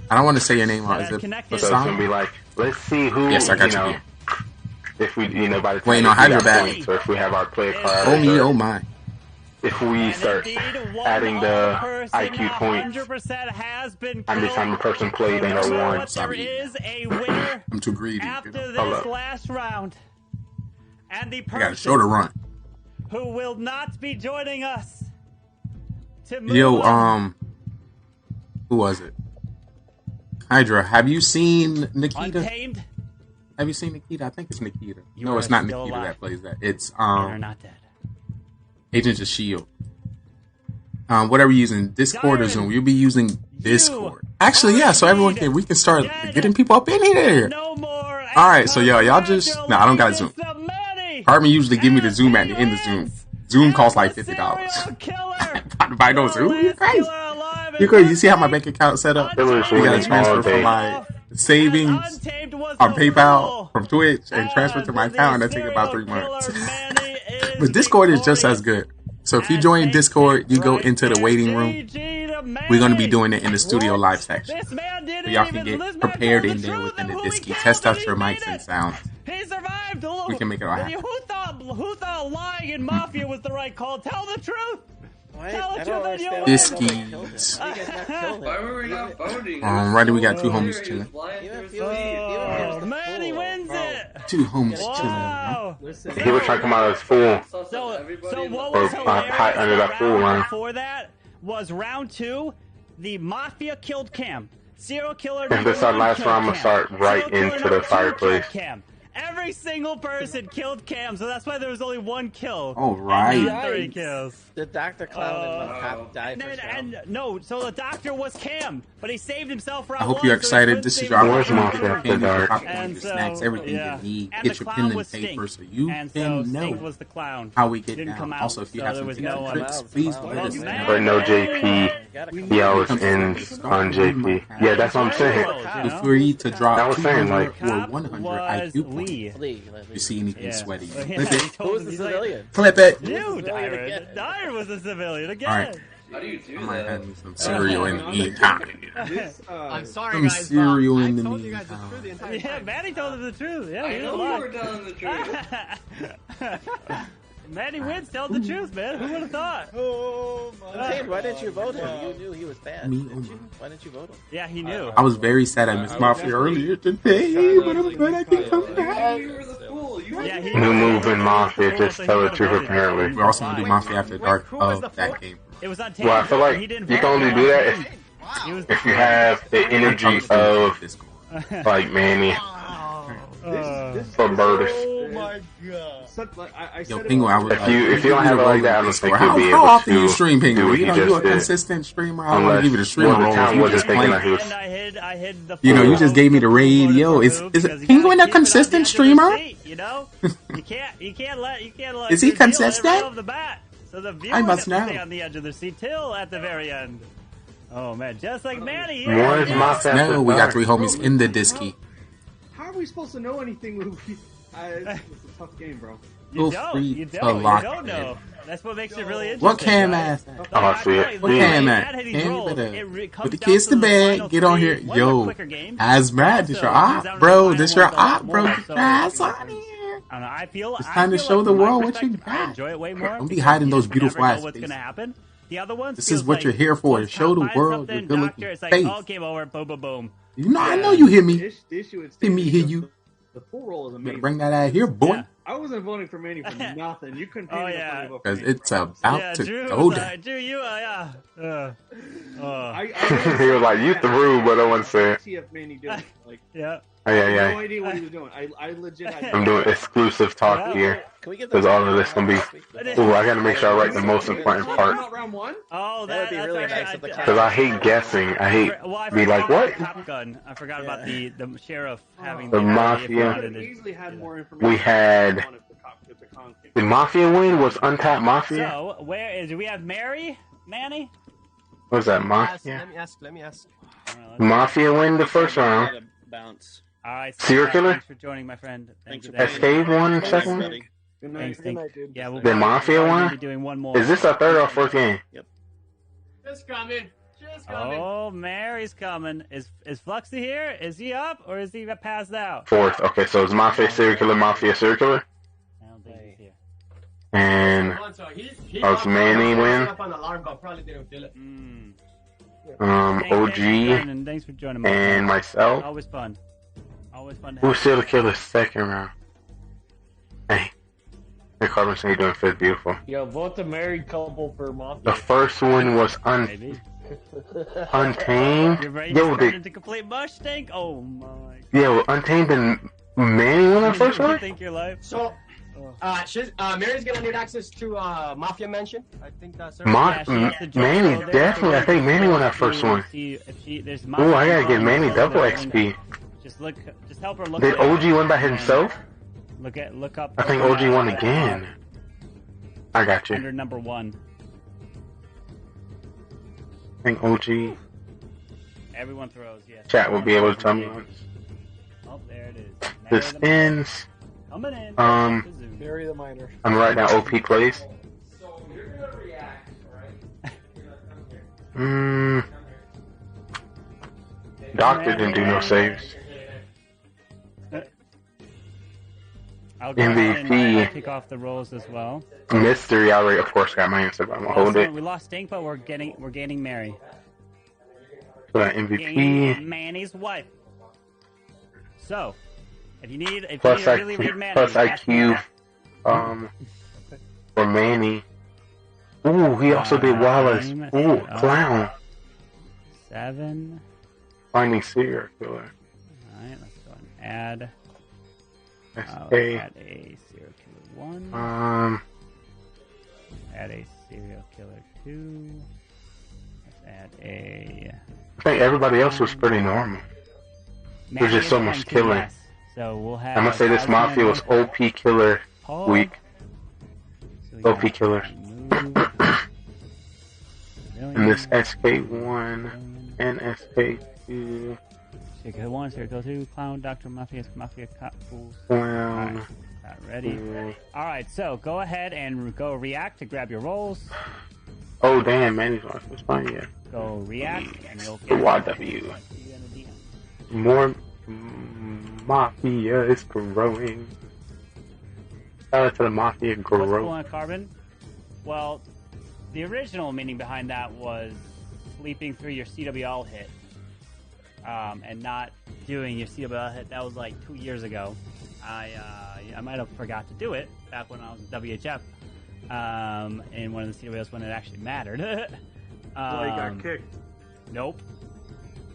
I don't want to say your name wrong. Is it So it's gonna be like, let's see who. Yes, I got you. know, if we, by the time Waiting on we have Hyderabad. points, or if we have our play card, Oh me, or oh my. if we start adding the IQ points, 100% has been how many times a person played and a won. There is a winner I'm too greedy. after Hold this up. last round. And the I got a person show to run. who will not be joining us to move Yo, on. who was it? Hydra, have you seen Nikita? Untamed? Have you seen Nikita? I think it's Nikita. You No, are it's not still Nikita alive. that plays that. It's You're not dead. Agents of S.H.I.E.L.D. Whatever you're using, Discord or Zoom, you'll be using Discord. Actually, yeah, so we can start getting people up in here. All right, so y'all just I don't got a Zoom. Hartman usually give me the Zoom at the end of Zoom. Zoom costs like $50. Buy no Zoom? You crazy? You crazy? You see how my bank account set up? You gotta transfer from my savings on PayPal from Twitch and transfer to my account, and that take about 3 months. But Discord is just as good. So if you join Discord, you go into the waiting room. We're going to be doing it in the studio live section. So y'all can get prepared in there within the Disky. Test out your mics and sounds. He survived. We can make it all happen. Who thought lying in Mafia was the right call? Tell the truth. Tell the truth. Diskies. Why were we not voting? Right, we got 2 homies chilling. Manny wins it. 2 homies chilling. He was trying to come out as fool. So what was hot under that fool line. Before that was round 2. The Mafia killed Cam. Serial killer. If this is our last round, I'm gonna start right into the fireplace. Cam. Every single person killed Cam, so that's why there was only 1 kill. Oh, right. And not 3 kills. The Dr. Clown and Cop died first round. No, so the doctor was Cam, but he saved himself round I hope 1, you're so excited. This is your opportunity to After Dark. popcorn, your snacks, everything you need. And Get the your clown pen was and paper so Stink. you And can so know Stink was the clown. how we get Didn't come down. out, Also, if you so have there some was tips no and one tricks, else. please let us know. But no JP. He always ends on JP. Yeah, that's what I'm saying. Feel free to drop I was saying, 200 like, or 100 IQ points. You see anything sweaty? Clip it. Who was the civilian? Clip it. You, Dyer. Dyer was a civilian again. All right. How do you do I might that? have some cereal in the meantime. I'm sorry, Some guys. cereal in the I told you guys the meantime. truth the entire Yeah, time. Manny told him the truth. Yeah, I he know was you lying. were telling the truth. Manny wins, tell the truth, man. Who would have thought? Oh my Hey, why didn't you vote him? You knew he was bad. Why didn't you vote him? Yeah, he knew. I was very sad I missed Mafia earlier today, but I'm glad I can come back. You were the fool. You were Yeah, he New move in Mafia, just tell the truth apparently. We're also going to do Mafia After Dark of that game. It was on tape. Well, I feel like He didn't you vote. can only do that He was if you have the energy of like Manny or Burtis. Oh my god. Yo, Penguin, I was If you don't have it like that, I don't think you'll be how able often to you stream, do Penguin? what You he know, you a just did. consistent streamer. I don't want to Unless give you the streamer one role. account You wasn't just thinking playing. that he was. I hid the You know, you just gave me the raid. Yo, is Penguin a consistent streamer? You know, you can't let Is he your deal consistent? right off the bat. So the viewer I must has to know. stay on the edge of their seat till at the very end. Oh man, just like Manny. More is Mafia After No, we got Dark. 3 homies in the Disky. How are we supposed to know anything when we... it's a tough game, bro. Feel free You to don't lock know. in. That's what makes it really interesting. What Cam right? ass? Oh, I see it. What Cam at? Cam, you better put the kids to bed. Get on here. Yo, Asmrat, this your op, bro. This your op, bro. Get your ass on here. I don't know. I feel It's time to feel show like the from my world what you perspective, I got. enjoy it way more. Don't be because hiding you those just beautiful never know ass what's faces. gonna happen. The other ones. This feels is what like you're here for. once Show the Tom finds world your something, good Doctor, looking it's like, face. oh, game over. Boom, boom, boom. You know, I know you hear me. The issue is See me hear you. the full roll is Better amazing. bring that out here, boy. Yeah. I wasn't voting for Manny for nothing. You couldn't pay Oh, me yeah. enough money to vote for Because Manny. it's about Yeah, to Drew go was down. Drew, you, yeah. He was like, you through, but I want to say it. TF Manny doing like Yeah. Oh, yeah, I had no yeah. idea what he was doing. I legit had I'm doing exclusive talk here. Because all of this gonna be. Ooh, I gotta make sure I write the most important part. round one. Oh, That would be that's really actually- nice if the Because I hate guessing. I hate be like, what? Top Gun. I forgot about the sheriff having The ability Mafia. if you wanted to- Easily had more information. We had. Did Mafia win? Was Untapped Mafia? So, where is? Do we have Mary? Manny? What was that, Let Mafia? me ask. Mafia win the first round. Bounce. All right. Serial killer? Thanks for joining, my friend. Thank you. Escape won second? Good Thanks, night, thanks. dude. Yeah, we'll The Mafia we'll one? be doing one more. Is this our third or fourth game? Yep. Just coming. Just coming. Oh, Mary's coming. Is Fluxy here? Is he up or is he passed out? Fourth. Okay, so it's Mafia serial killer, Mafia serial killer. I don't think he's here. And He was Manny win? up on alarm, but probably didn't feel it. OG Thanks for joining, and myself. Always fun. Always fun. To Who's have serial killer second round? Hey. The Carbon saying you're doing fifth beautiful. Yo, vote the married couple for Mafia. The first one was Maybe. Untamed. You're ready Yo, to turn into complete mush tank? Oh my. Yo, Untamed and Manny won that first one? Think your life? So, Mary's gonna need access to Mafia Mansion. I think that's her. Manny, definitely. I think Manny won that first one. Ooh, I gotta get Manny double XP. Just help her look. Did OG win by himself? Look up. I think OG won again. I got you. Under number 1. I think OG. Everyone throws, yes. Chat will be able to tell me once. Oh, there it is. This ends. Coming in. Bury the miner. I'm right now OP plays. So you're gonna react, right? Doctor didn't do no saves. I'll go ahead and kick off the rolls as well. Mystery, I already, of course, got my answer, but I'm gonna hold it. We lost Stink, but we're gaining Mary. So that MVP. Gaining Manny's wife. So, if you need a really weird Manny, plus IQ, for Manny. Ooh, he also did Wallace. Ooh, Clown. 7. Finding serial killer. Alright, let's go and add. Let's add a serial killer 1. Add a serial killer 2. Let's add a. I think everybody else was pretty normal. There's just so much killing. Yes. So we'll have. I'm gonna say this Mafia was OP killer week. So OP killers. And this SK1 and SK2. Serial 1, Serial 2, Clown, Dr. Mafia, Cop, Fools. Clown. Not ready. Alright, so go ahead and go react to grab your rolls. Oh, damn, Manny's on this fine, yeah. Go react, and you'll get YW. More Mafia is growing. Shout out to the Mafia growing. What's going on, Carbon? Well, the original meaning behind that was sleeping through your CWL hit. And not doing your CWL hit. That was like 2 years ago. I might have forgot to do it back when I was in WHF. In one of the CWLs when it actually mattered. Well, you got kicked. Nope.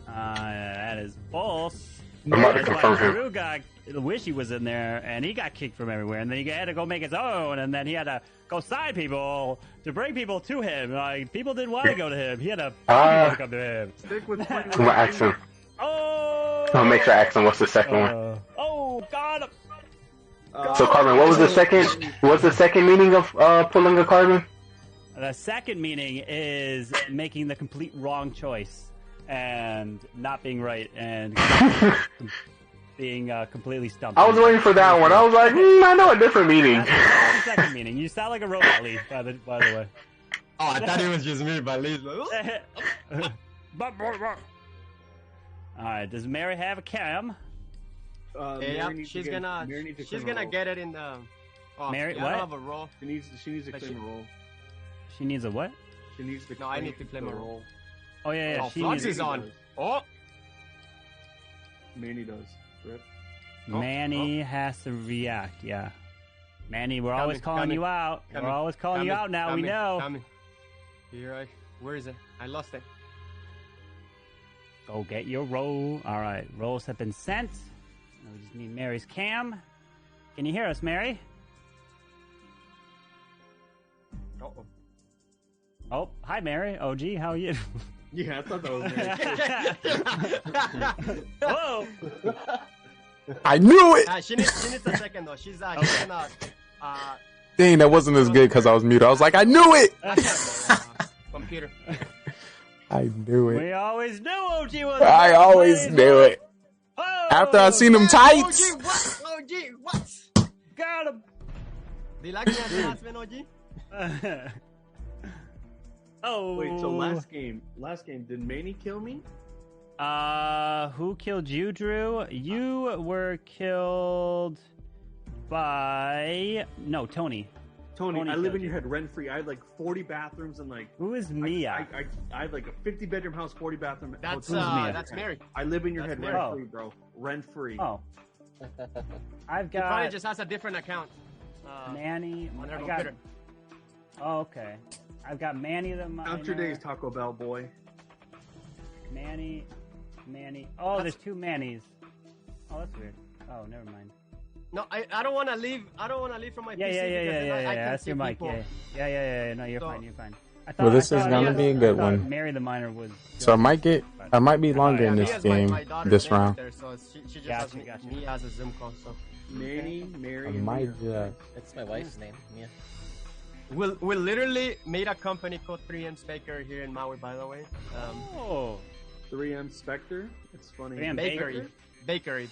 That is false. I'm about to confirm him. Drew got wish he was in there, and he got kicked from everywhere, and then he had to go make his own, and then he had to go sign people to bring people to him. Like people didn't want to go to him. He had to come to him. Stick with I'm gonna ask him. I'm gonna make sure I ask him what's the second one. Oh, God. So Carbon, what was the second? What's the second meaning of pulling a Carbon? The second meaning is making the complete wrong choice and not being right and being completely stumped. I was waiting for that one. I was like, I know a different meaning. That's the second meaning. You sound like a robot, Lee, by the way. Oh, I thought it was just me, but Lee's like, Alright, does Mary have a cam? Yeah, she's gonna get it in the. Oh, Mary, I what? don't have a roll. She needs to claim a roll. She needs a what? She needs to. No, I need to claim a roll. Oh yeah. Oh, Flux is on. Oh. Manny does. Rip. Manny has to react. Yeah. Manny, we're always calling you out. We're always calling you out now. We know. Here, where is it? I lost it. Go get your roll. All right, rolls have been sent. Now we just need Mary's cam. Can you hear us, Mary? Uh-oh. Oh, hi, Mary. OG, how are you? Yeah, I thought that was Mary. Whoa! I knew it! She needs a second, though. She's gonna... Dang, that wasn't as good because I was muted. I was like, I knew it! Computer. I knew it. We always knew OG was... I always knew it. Oh, after I seen them tights. OG, what? OG, what? Got him. Do you like me as a husband, OG? Oh. Wait, so last game, did Manny kill me? Who killed you, Drew? You were killed by... No, Tony. Tony, I live in your head rent free. I had like 40 bathrooms and like. Who is Mia? I had like a 50 bedroom house, 40 bathroom. That's Mary. I live in your head rent free, bro. Rent free. Oh. I've got. He probably just has a different account. Manny. On their computer. Oh, okay. I've got Manny the Count your days, Taco Bell boy. Manny. Oh, there's two Mannies. Oh, that's weird. Oh, never mind. No, I don't want to leave. I don't want to leave from my PC. Yeah. I That's your mic. people. Yeah. No, you're fine. You're fine. Well, this is gonna be a good one. Mary the Miner was. So I might be longer in this game, this round. There, so she just has me as a Zoom call. So Mary, I might That's my wife's name. Yeah. We literally made a company called 3M Baker here in Maui, by the way. 3M Spectre. It's funny. 3M Bakery. Bakery.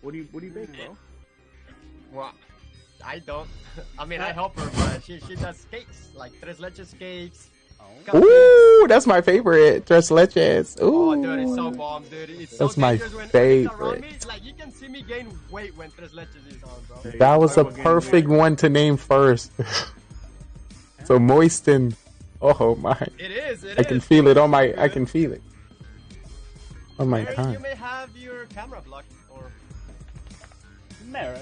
What do you bake, bro? Well, I don't. I mean, I help her, but she does cakes, like tres leches cakes. Ooh, that's my favorite. Tres leches. Ooh. Oh, dude, it's so bomb, dude. It's so that's my dangerous when favorite. it's around me. Like, you can see me gain weight when tres leches is on, bro. That was a perfect one to name first. So moisten. Oh my. It is. I can feel it on my. I can feel it. Oh my Mary, god. you may have your camera blocked, or Mary.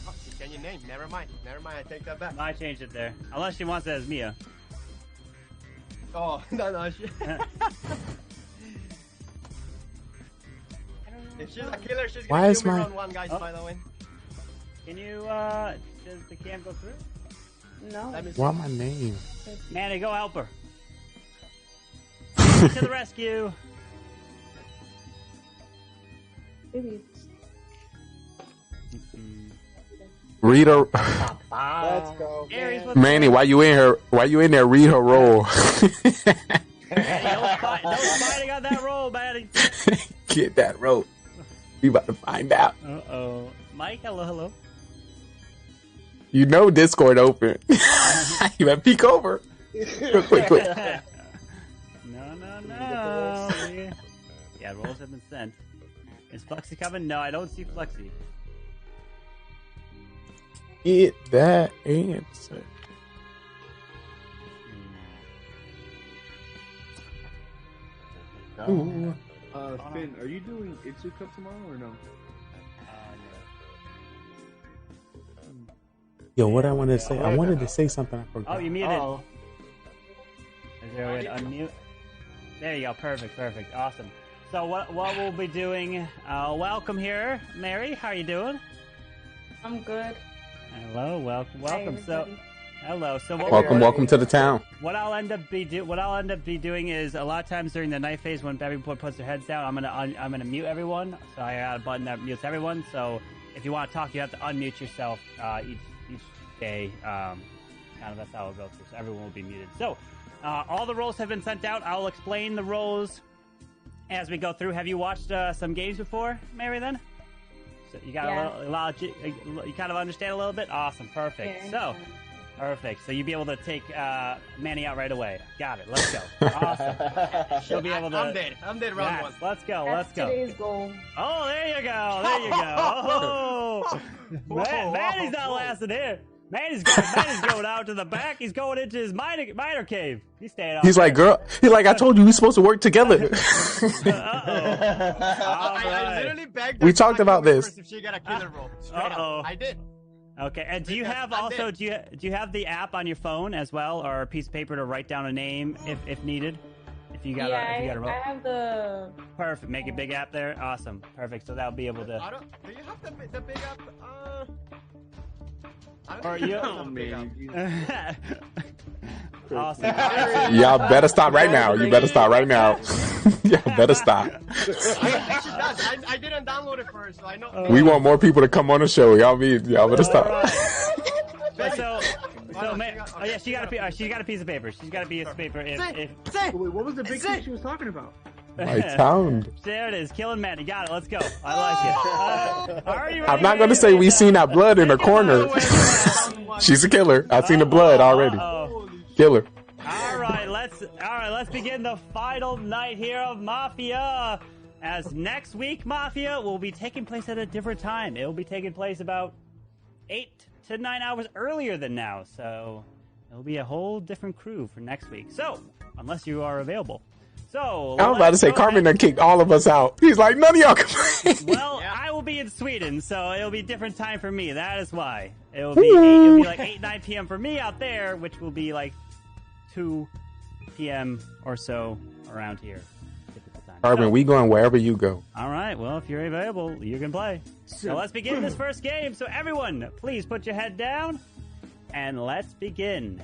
Oh, she changed your name. Never mind. I take that back. I changed it there. Unless she wants it as Mia. Oh no. If she's a killer, she's gonna kill me round one, guys. By the way. Can you? Does the cam go through? No. Why my name? Manny, go help her. To the rescue. Read her. Let's go. Manny, why you in her? Why you in there? Read her role. No fighting on that roll, Manny. Get that rope. We about to find out. Uh-oh. Mike, hello. You know Discord open. You better peek over. Quick. No. Yeah, rolls have been sent. Is Flexi coming? No, I don't see Flexi. Get that answer. Ooh. Finn, are you doing Itsu Cup tomorrow or no? Yo, what I wanted to say? I wanted to say something. I forgot. Oh, you muted. Is there a way to unmute? There you go. Perfect. Awesome. So what we'll be doing? Welcome here, Mary. How are you doing? I'm good. Hello. Welcome. So, hello. So welcome to the town. What I'll end up be doing is a lot of times during the night phase when everyone puts their heads down, I'm gonna mute everyone. So I got a button that mutes everyone. So if you want to talk, you have to unmute yourself each day. Kind of that's how it goes through. So everyone will be muted. So all the roles have been sent out. I'll explain the roles as we go through. Have you watched some games before, Mary? Then, so you got you kind of understand a little bit. Awesome, perfect. Yeah, Perfect. So you'll be able to take Manny out right away. Got it. Let's go. Awesome. She'll be able to. I'm dead round one. Let's go. That's today's goal. Oh, there you go. Oh, Manny's not lasting here. Manny's going out to the back. He's going into his miner cave. He's staying out. He's like, girl. He's like, I told you we're supposed to work together. I literally begged. We talked about this. If she got a killer roll, I did. Okay, and do you have the app on your phone as well, or a piece of paper to write down a name if needed? If you got a roll. I have the. Perfect. Make a big app there. Awesome. Perfect. So that'll be able to. Do you have the big app? Or you? Awesome. Y'all better stop right now. You better stop right now. Y'all better stop. I didn't download it first, so I know. We want more people to come on the show. Y'all better stop. She got a piece of paper. She's got a piece of paper. Wait, what was the big thing she was talking about? My sound. There it is. Killing Manny. Got it. Let's go. I like it. I'm not going to say we seen that blood in the corner. She's a killer. I've seen the blood already. Killer. All right. Let's begin the final night here of Mafia. As next week, Mafia will be taking place at a different time. It will be taking place about 8 to 9 hours earlier than now. So it'll be a whole different crew for next week. So unless you are available. So I was about to say, Carmen done kicked all of us out. He's like, none of y'all can play. Well, I will be in Sweden, so it'll be a different time for me. That is why. It'll be like 8, 9 p.m. for me out there, which will be like 2 p.m. or so around here. Typical time. Carbon, we going wherever you go. All right. Well, if you're available, you can play. So let's begin this first game. So everyone, please put your head down, and let's begin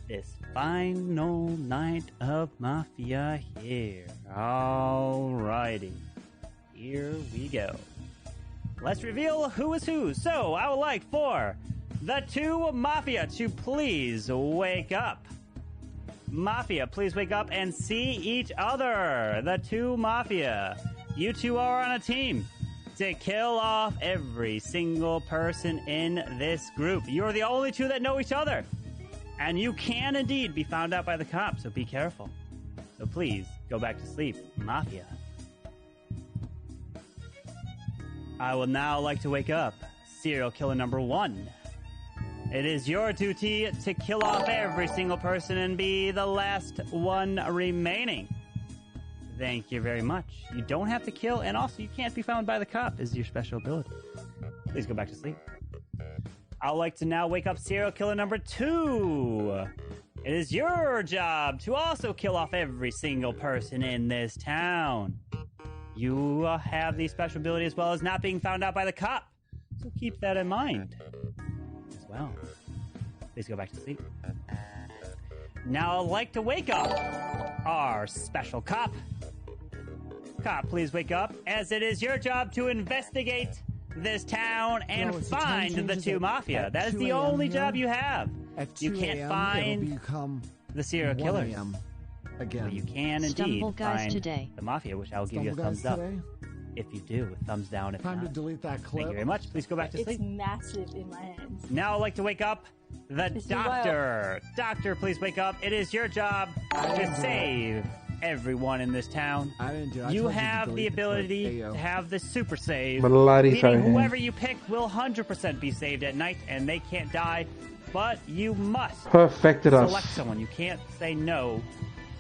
this final night of Mafia here. Alrighty. Here we go. Let's reveal who is who. So I would like for the two Mafia to please wake up. Mafia, please wake up and see each other. The two Mafia. You two are on a team to kill off every single person in this group. You're the only two that know each other. And you can indeed be found out by the cops, so be careful. So please, go back to sleep, Mafia. I would now like to wake up serial killer number 1. It is your duty to kill off every single person and be the last one remaining. Thank you very much. You don't have to kill, and also you can't be found by the cop is your special ability. Please go back to sleep. I'd like to now wake up serial killer number 2. It is your job to also kill off every single person in this town. You have the special ability as well as not being found out by the cop. So keep that in mind as well. Please go back to sleep. Now I'd like to wake up our special cop. Cop, please wake up, as it is your job to investigate this town and find the two Mafia. That is the only job you have. You can't find the serial killers. Again. Well, you can indeed find the Mafia, which I will give you a thumbs up. If you do, a thumbs down if not. Time to delete that clip. Thank you very much. Please go back to sleep. It's massive in my hands. Now I'd like to wake up the doctor. Doctor, please wake up. It is your job to save everyone in this town. I didn't do it. You have the ability to have the super save. Bloody meaning whoever you pick will 100% be saved at night, and they can't die. But you must Perfected select us. someone. You can't say no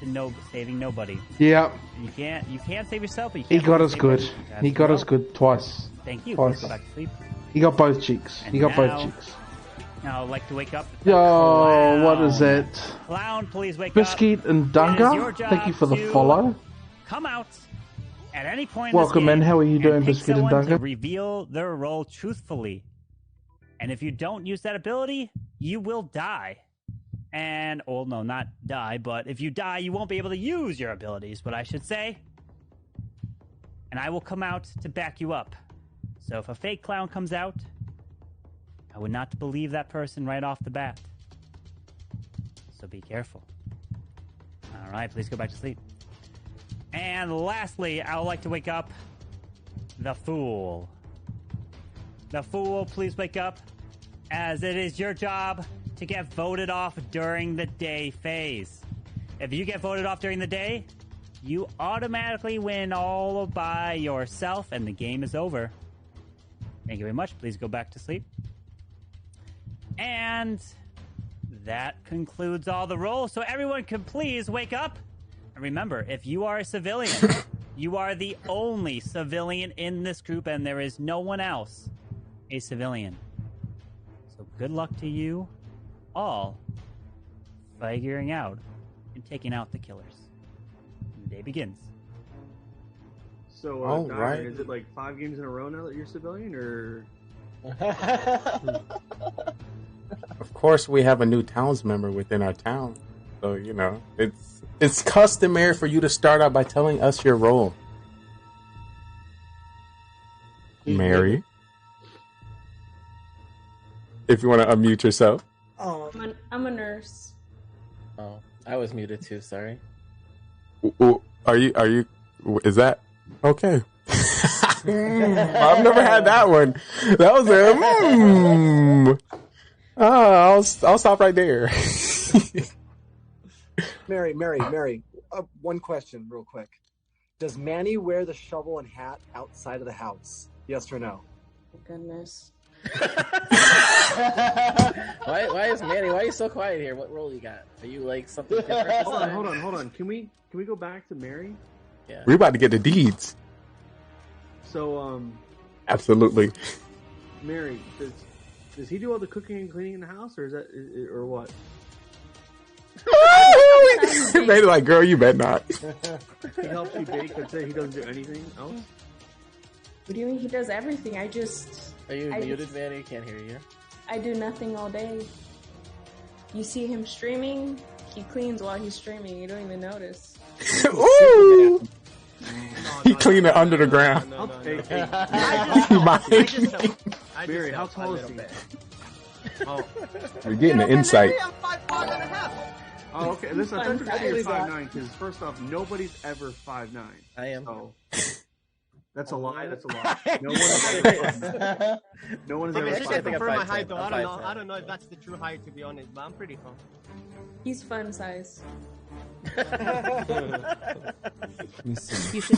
to saving nobody. Yeah. You can't save yourself, but you He can't got us save good. others. He got us good twice. Thank you. Twice. Please go back to sleep. He got both cheeks. And He got both now- cheeks. Now I'd like to wake up. Yo, what is it? Clown, please wake Biscuit up. and It is your Dunga? job Thank you for the to follow. Come out at any point Welcome in this in. game How are you doing, and pick Biscuit and someone to Dunga? reveal their role truthfully. And if you don't use that ability, you will die. And, well, no, not die, but if you die, you won't be able to use your abilities, what I should say. And I will come out to back you up. So if a fake clown comes out, I would not believe that person right off the bat. So be careful. All right, please go back to sleep. And lastly, I would like to wake up the Fool. The Fool, please wake up, as it is your job to get voted off during the day phase. If you get voted off during the day, you automatically win all by yourself, and the game is over. Thank you very much. Please go back to sleep. And that concludes all the roles. So everyone can please wake up. And remember, if you are a civilian, you are the only civilian in this group, and there is no one else a civilian. So good luck to you all figuring out and taking out the killers. And the day begins. So, All Diamond, right. is it like 5 games in a row now that you're civilian, or? Of course, we have a new towns member within our town. So, you know, it's customary for you to start out by telling us your role. Mary. If you want to unmute yourself. I'm a nurse. Oh, I was muted too. Sorry. Are you, is that okay? I've never had that one. That was I'll stop right there. Mary. One question, real quick. Does Manny wear the shovel and hat outside of the house? Yes or no? Oh, goodness. Why is Manny? Why are you so quiet here? What role you got? Are you like something different? this time? Hold on. Can we go back to Mary? Yeah. We're about to get the deeds. So Absolutely. Mary, does he do all the cooking and cleaning in the house, or is that or what? Manny like, girl, you bet not. He helps you bake, but say he doesn't do anything else. What do you mean he does everything? Are you muted, Manny? Can't hear you. I do nothing all day. You see him streaming, he cleans while he's streaming. You don't even notice. Ooh! He cleaned it under the ground. Barry, how tall is he? Oh. We're getting the insight. Oh, okay. Listen, I thought you were 5'9", because first off, nobody's ever 5'9". I am. So, that's a lie. That's a lie. No one is ever. I 5'9". confirm my height though. I don't know if that's the true height, to be honest, but I'm pretty tall. He's fun size.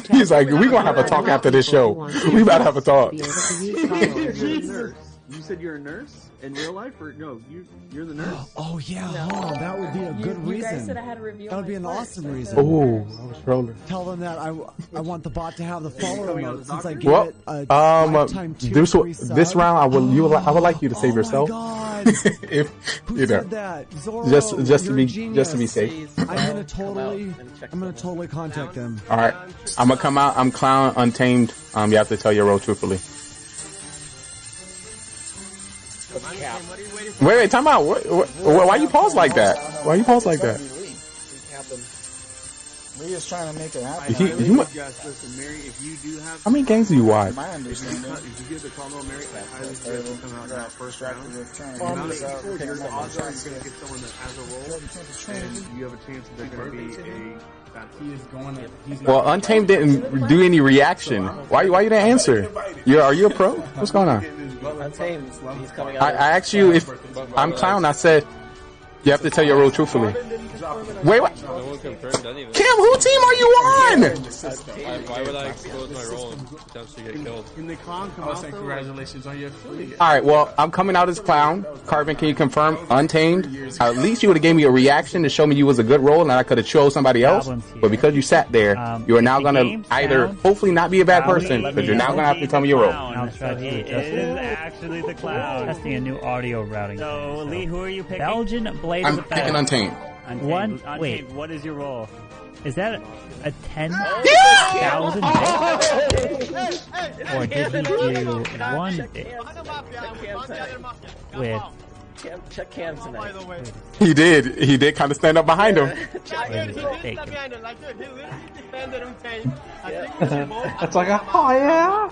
He's like, we're gonna have a talk after this show. We about to have a talk. You said you're a nurse in real life, or no? You're the nurse. Oh yeah, that would be a good You reason. guys said I had to reveal That would be my an flex, awesome so I reason. said- Oh, I was trolling. Tell them that I want the bot to have the follower mode since I gave Well, it a lifetime 2 free this sub. round, I would like you to save yourself. If Who you know, said that? Zorro, just to you're be a genius. safe. I'm gonna totally contact them. All right, I'm gonna come out. I'm Clown Untamed. You have to tell your role truthfully. Wait, time out. Why you pause like that? Why you pause like that? We're just trying to make it happen. Listen, Mary, if you do have... How many games do you watch? My understanding. If you get the combo, Mary, I highly suggest you come out in that first round. Your odds are you're going to get someone that has a role, and you have a chance that they're going to be Well, Untamed didn't do any reaction. Why you didn't answer? Are you a pro? What's going on? Untamed, he's coming out. I asked you if I'm Clown. I said you have to tell your role truthfully. Wait, what? No one confirmed anything. Kim, who team are you on? Why would I expose my role and potentially get killed? Can the clown come out? Congratulations on your affiliate. All right, well, I'm coming out as Clown. Carvin, can you confirm? Untamed. At least you would have gave me a reaction to show me you was a good role, and I could have chose somebody else. But because you sat there, you are now gonna either hopefully not be a bad person, but you're now gonna have to tell me your role. It is actually the Clown. Testing a new audio routing. So, Lee, who are you picking? Belgian Blade I'm picking Untamed. Wait, what is your role? Is that a 10,000 or did he do one bit with? Check Cam tonight. He did kind of stand up behind him. It's like a, oh yeah,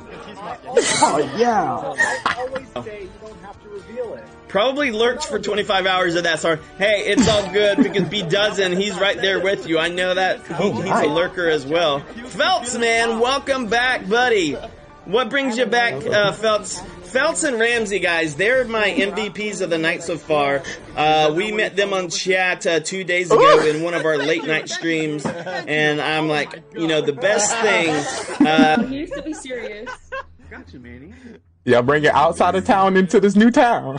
oh yeah. I always say you don't have to reveal it. Probably lurks for 25 hours of that sort. Hey, it's all good because B doesn't. He's right there with you. I know that. He's a lurker as well. Feltz, man, welcome back, buddy. What brings you back, Feltz? Feltz and Ramsey, guys, they're my MVPs of the night so far. We met them on chat 2 days ago in one of our late night streams, and I'm like, the best thing. He used to be serious. Got you, Manny. Yeah, bring it outside of town into this new town.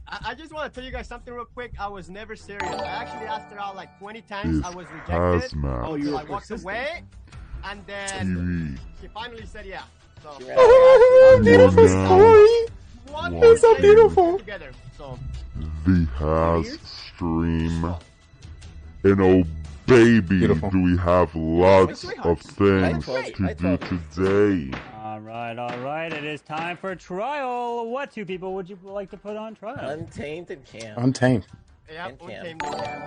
I just want to tell you guys something real quick. I was never serious. I actually asked her out like 20 times. I was rejected. Oh, you were I walked away, and then she finally said yeah. So, beautiful story. It's so beautiful. Together, so. The has stream. And oh baby, do we have lots of things to do today. All right. It is time for trial. What two people would you like to put on trial? Untamed and Cam. Untamed. Yeah,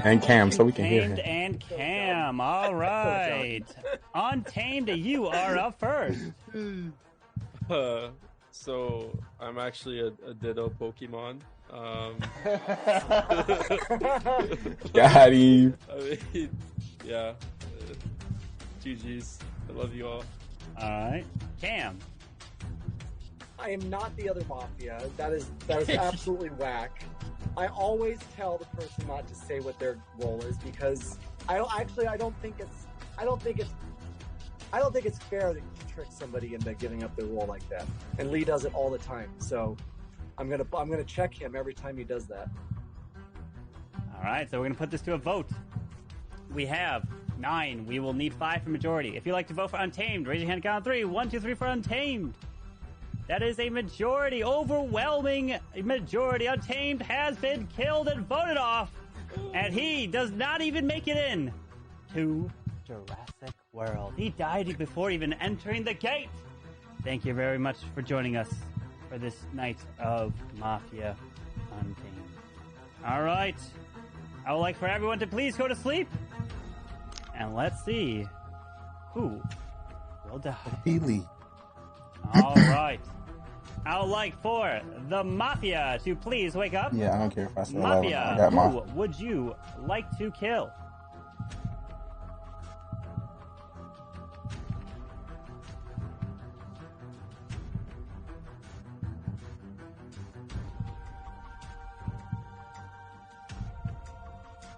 And Cam, so we can hear him. Untamed and Cam. All right. Untamed, you are up first. So I'm actually a Ditto Pokemon. Got him. I mean, yeah. GG's. I love you all. All right, Cam. I am not the other Mafia. That is absolutely whack. I always tell the person not to say what their role is because I don't think it's fair to trick somebody into giving up their role like that. And Lee does it all the time. So I'm gonna check him every time he does that. All right, so we're gonna put this to a vote. We have 9. We will need 5 for majority. If you'd like to vote for Untamed, raise your hand. Count 3. 1, 2, 3 for Untamed. That is a majority, overwhelming majority. Untamed has been killed and voted off. And he does not even make it in to Jurassic World. He died before even entering the gate. Thank you very much for joining us for this night of Mafia Untamed. All right. I would like for everyone to please go to sleep. And let's see who will die. Really? All right. I would like for the Mafia to please wake up. Yeah, I don't care if I say Mafia, I got who would you like to kill?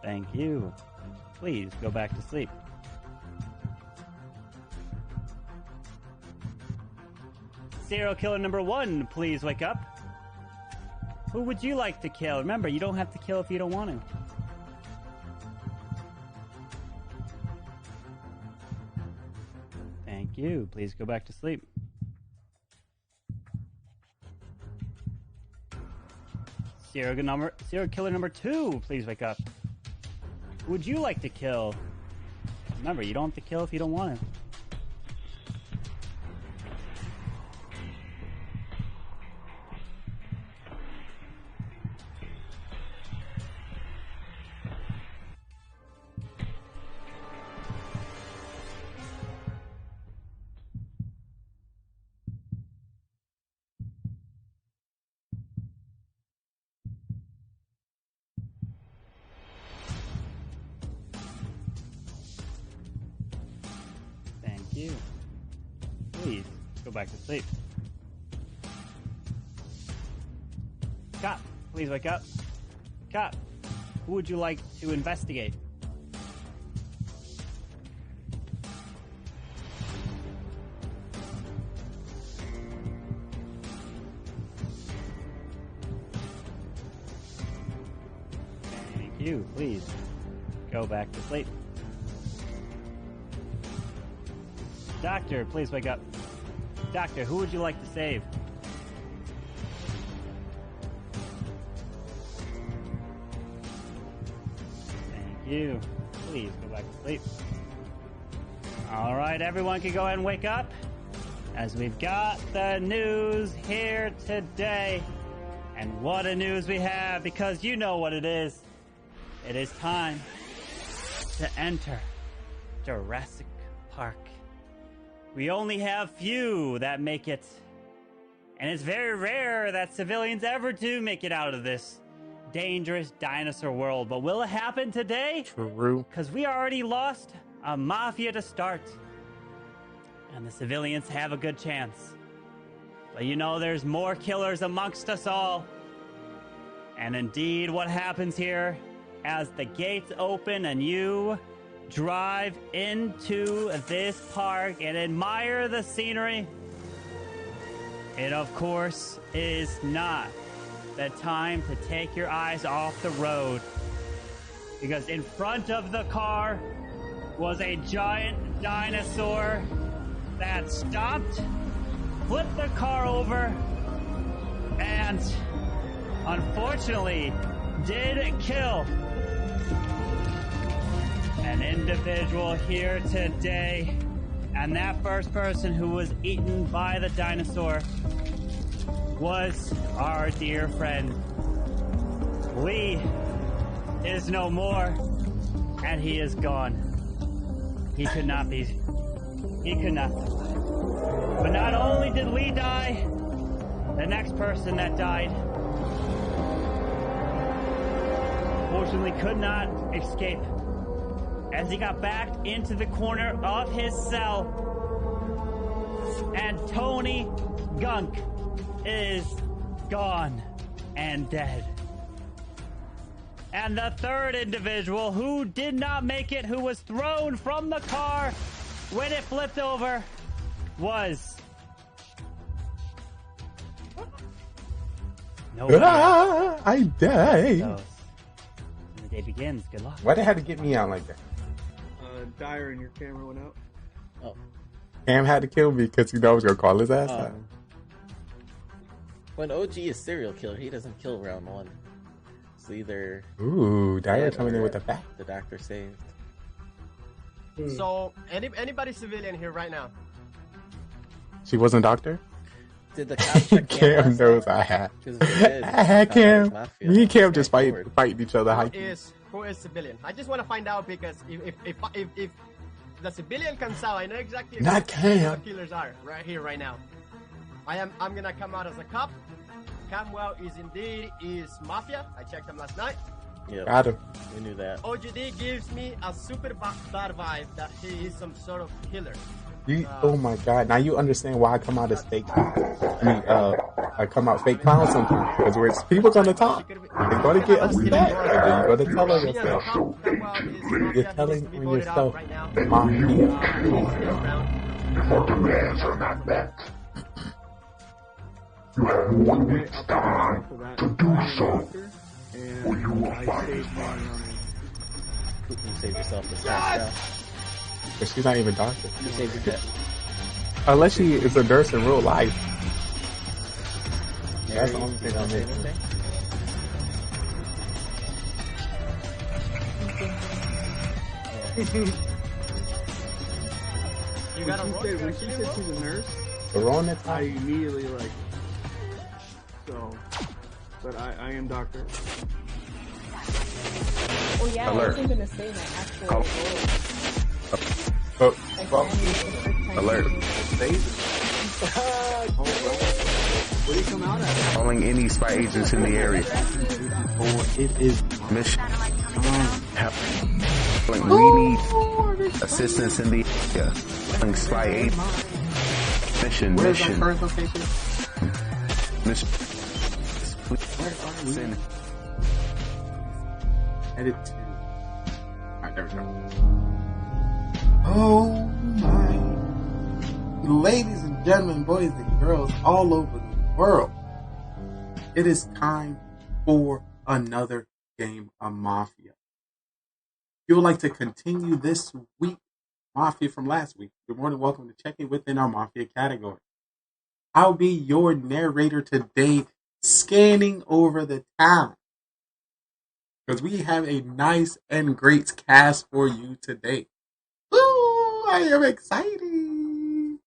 Thank you. Please go back to sleep. Serial killer number 1, please wake up. Who would you like to kill? Remember, you don't have to kill if you don't want to. Thank you. Please go back to sleep. Serial killer number 2, please wake up. Who would you like to kill? Remember, you don't have to kill if you don't want to. You. Please go back to sleep. Cop, please wake up. Cop, who would you like to investigate? Thank you. Please go back to sleep. Doctor, please wake up. Doctor, who would you like to save? Thank you. Please go back to sleep. All right, everyone can go ahead and wake up as we've got the news here today. And what a news we have, because you know what it is. It is time to enter Jurassic Park. We only have few that make it. And it's very rare that civilians ever do make it out of this dangerous dinosaur world. But will it happen today? True. Because we already lost a Mafia to start. And the civilians have a good chance. But you know, there's more killers amongst us all. And indeed, what happens here as the gates open and you drive into this park and admire the scenery, it of course is not the time to take your eyes off the road, because in front of the car was a giant dinosaur that stopped, flipped the car over, and unfortunately did kill an individual here today. And that first person who was eaten by the dinosaur was our dear friend. Lee is no more, and he is gone. He could not. But not only did Lee die, the next person that died fortunately could not escape, as he got backed into the corner of his cell. And Tony Gunk is gone and dead. And the third individual who did not make it, who was thrown from the car when it flipped over, was nobody. I died. So, when the day begins, good luck. Why they had to get me out like that? Dyer and your camera went out. Oh. Cam had to kill me because he knew I was going to call his ass out. When OG is serial killer, he doesn't kill round one. It's either Ooh, Dyer dead coming in or with a back. the doctor saved. So, anybody civilian here right now? She wasn't doctor? Did the cops check Cam knows I had. I had Cam. Me and Cam just fighting each other. Who is civilian? I just want to find out because if the civilian comes out, I know exactly Not who Cam. the killers are right here, right now. I'm gonna come out as a cop. Camwell is Mafia. I checked him last night. Yep. Got him. We knew that. OGD gives me a super bad vibe that he is some sort of killer. Oh my god! Now you understand why I come out as fake clown. I come out fake clown sometimes because when people gonna talk, they're gonna get upset, and then you're gonna tell on yourself. You're telling on yourself, Mafia. Your demands are not met. You have 1 week's time to do so, or you will find my You saved yourself this time. But she's not even doctor. You saved your death. Unless she is a nurse in real life. Mary, That's the only thing I'm making. You got a roll? When she said she's a nurse, I immediately but I am doctor. Oh yeah, Alert. I wasn't gonna say my actual Alert. What do you come out at? Calling any spy agents in the area. It is Mission. We need assistance in the area. Calling spy agents. Mission. Where's that current location? Mission. Send. Edit to. Alright, there we go. Oh my. Ladies and gentlemen, boys and girls all over the world, it is time for another game of Mafia. If you would like to continue this week, Mafia from last week, you're more than welcome to check in within our Mafia category. I'll be your narrator today, scanning over the town, because we have a nice and great cast for you today. Ooh, I am excited.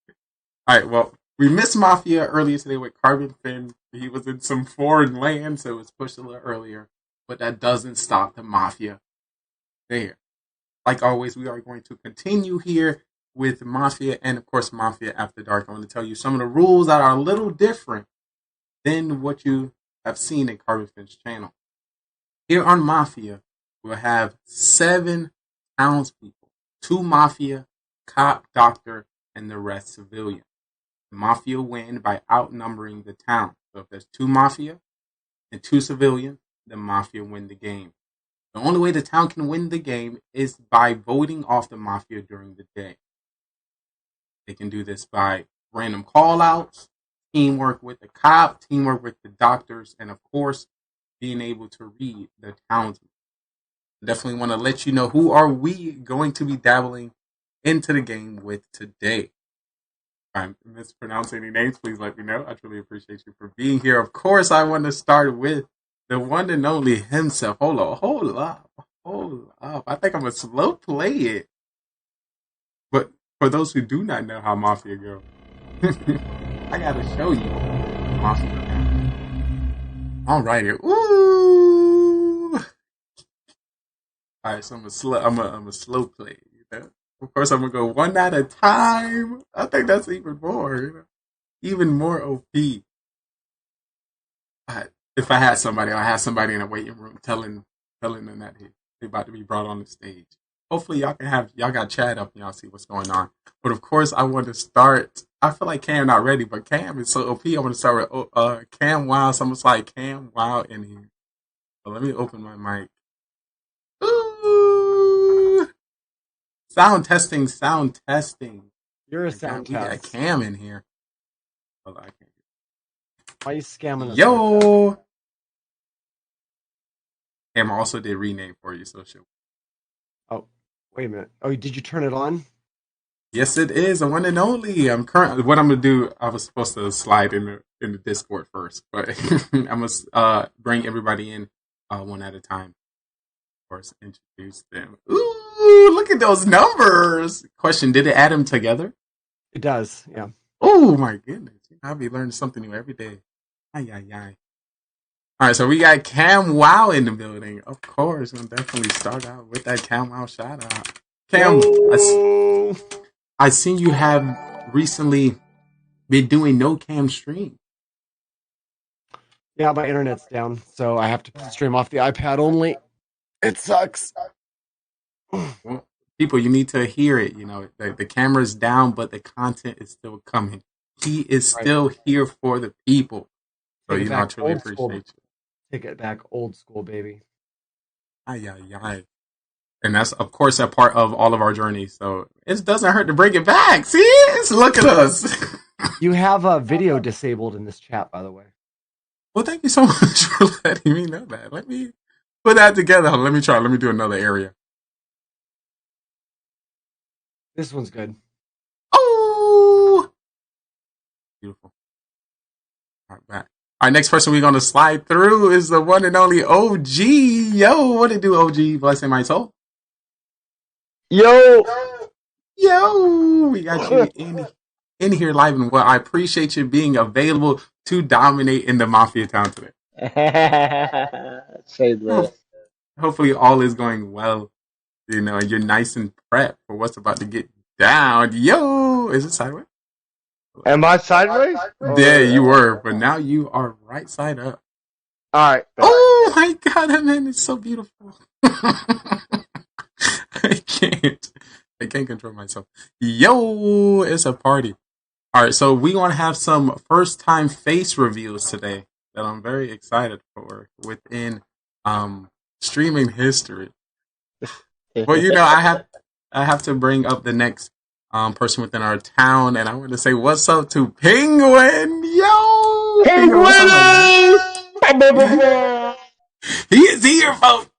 Alright, well, we missed Mafia earlier today with Carbon Finn. He was in some foreign land, so it was pushed a little earlier. But that doesn't stop the Mafia there. Like always, we are going to continue here with Mafia and, of course, Mafia After Dark. I want to tell you some of the rules that are a little different than what you have seen in Carbon Finn's channel. Here on Mafia, we'll have 7 townspeople. 2 Mafia, cop, doctor, and the rest civilian. The Mafia win by outnumbering the town. So if there's 2 Mafia and 2 civilian, the Mafia win the game. The only way the town can win the game is by voting off the Mafia during the day. They can do this by random call-outs, teamwork with the cop, teamwork with the doctors, and of course, being able to read the townsmen. Definitely want to let you know who are we going to be dabbling into the game with today. If I'm mispronouncing any names, please let me know. I truly appreciate you for being here. Of course, I want to start with the one and only himself. Hold up. I think I'm going to slow play it. But for those who do not know how Mafia go, I got to show you Mafia. All right here. Ooh. All right, so I'm a slow play. You know? Of course, I'm gonna go one at a time. I think that's even more, even more OP. If I had somebody, I have somebody in a waiting room telling them that they're about to be brought on the stage. Hopefully, y'all got chat up and y'all see what's going on. But of course, I want to start. I feel like Cam not ready, but Cam is so OP. I want to start with Cam Wow. Someone's like Cam Wow in here. So let me open my mic. Ooh. Sound testing. You're a sound We got test. Cam in here. Hold on, I can't. Why are you scamming us? Yo! Cam also did rename for you, so shit. Oh, wait a minute. Oh, did you turn it on? Yes, it is. The one and only. What I'm gonna do, I was supposed to slide in the Discord first, but I'm gonna bring everybody in one at a time. Of course, introduce them. Ooh, look at those numbers. Question, did it add them together? It does, yeah. Oh, my goodness. I'll be learning something new every day. Ay, ay, ay. All right, so we got Cam Wow in the building. Of course, we'll definitely start out with that Cam Wow shout out. Cam, I seen you have recently been doing no cam stream. Yeah, my internet's down, so I have to stream off the iPad only. It sucks. Well, people, you need to hear it. You know, the camera's down, but the content is still coming. He is still here for the people. So, you know, I truly appreciate you. Take it back old school, baby. Ay, ay, ay. And that's, of course, a part of all of our journeys. So it doesn't hurt to bring it back. See? Look at us. You have a video disabled in this chat, by the way. Well, thank you so much for letting me know that. Let me put that together. Let me try. Let me do another area. This one's good. Oh! Beautiful. All right, back. Our next person we're going to slide through is the one and only OG. Yo, what it do, OG? Blessing my soul. Yo, we got you in here live and well. I appreciate you being available to dominate in the Mafia town today. Say that. Hopefully all is going well. You know, and you're nice and prepped for what's about to get down. Yo, is it sideways? Am I sideways? Yeah, you were, but now you are right side up. All right. Oh my God, that man is so beautiful. I can't control myself. Yo, it's a party. All right, so we're gonna have some first-time face reveals today that I'm very excited for within streaming history. Well, you know, I have to bring up the next person within our town, and I want to say what's up to Penguin. Yo, Penguin! He is here, folks.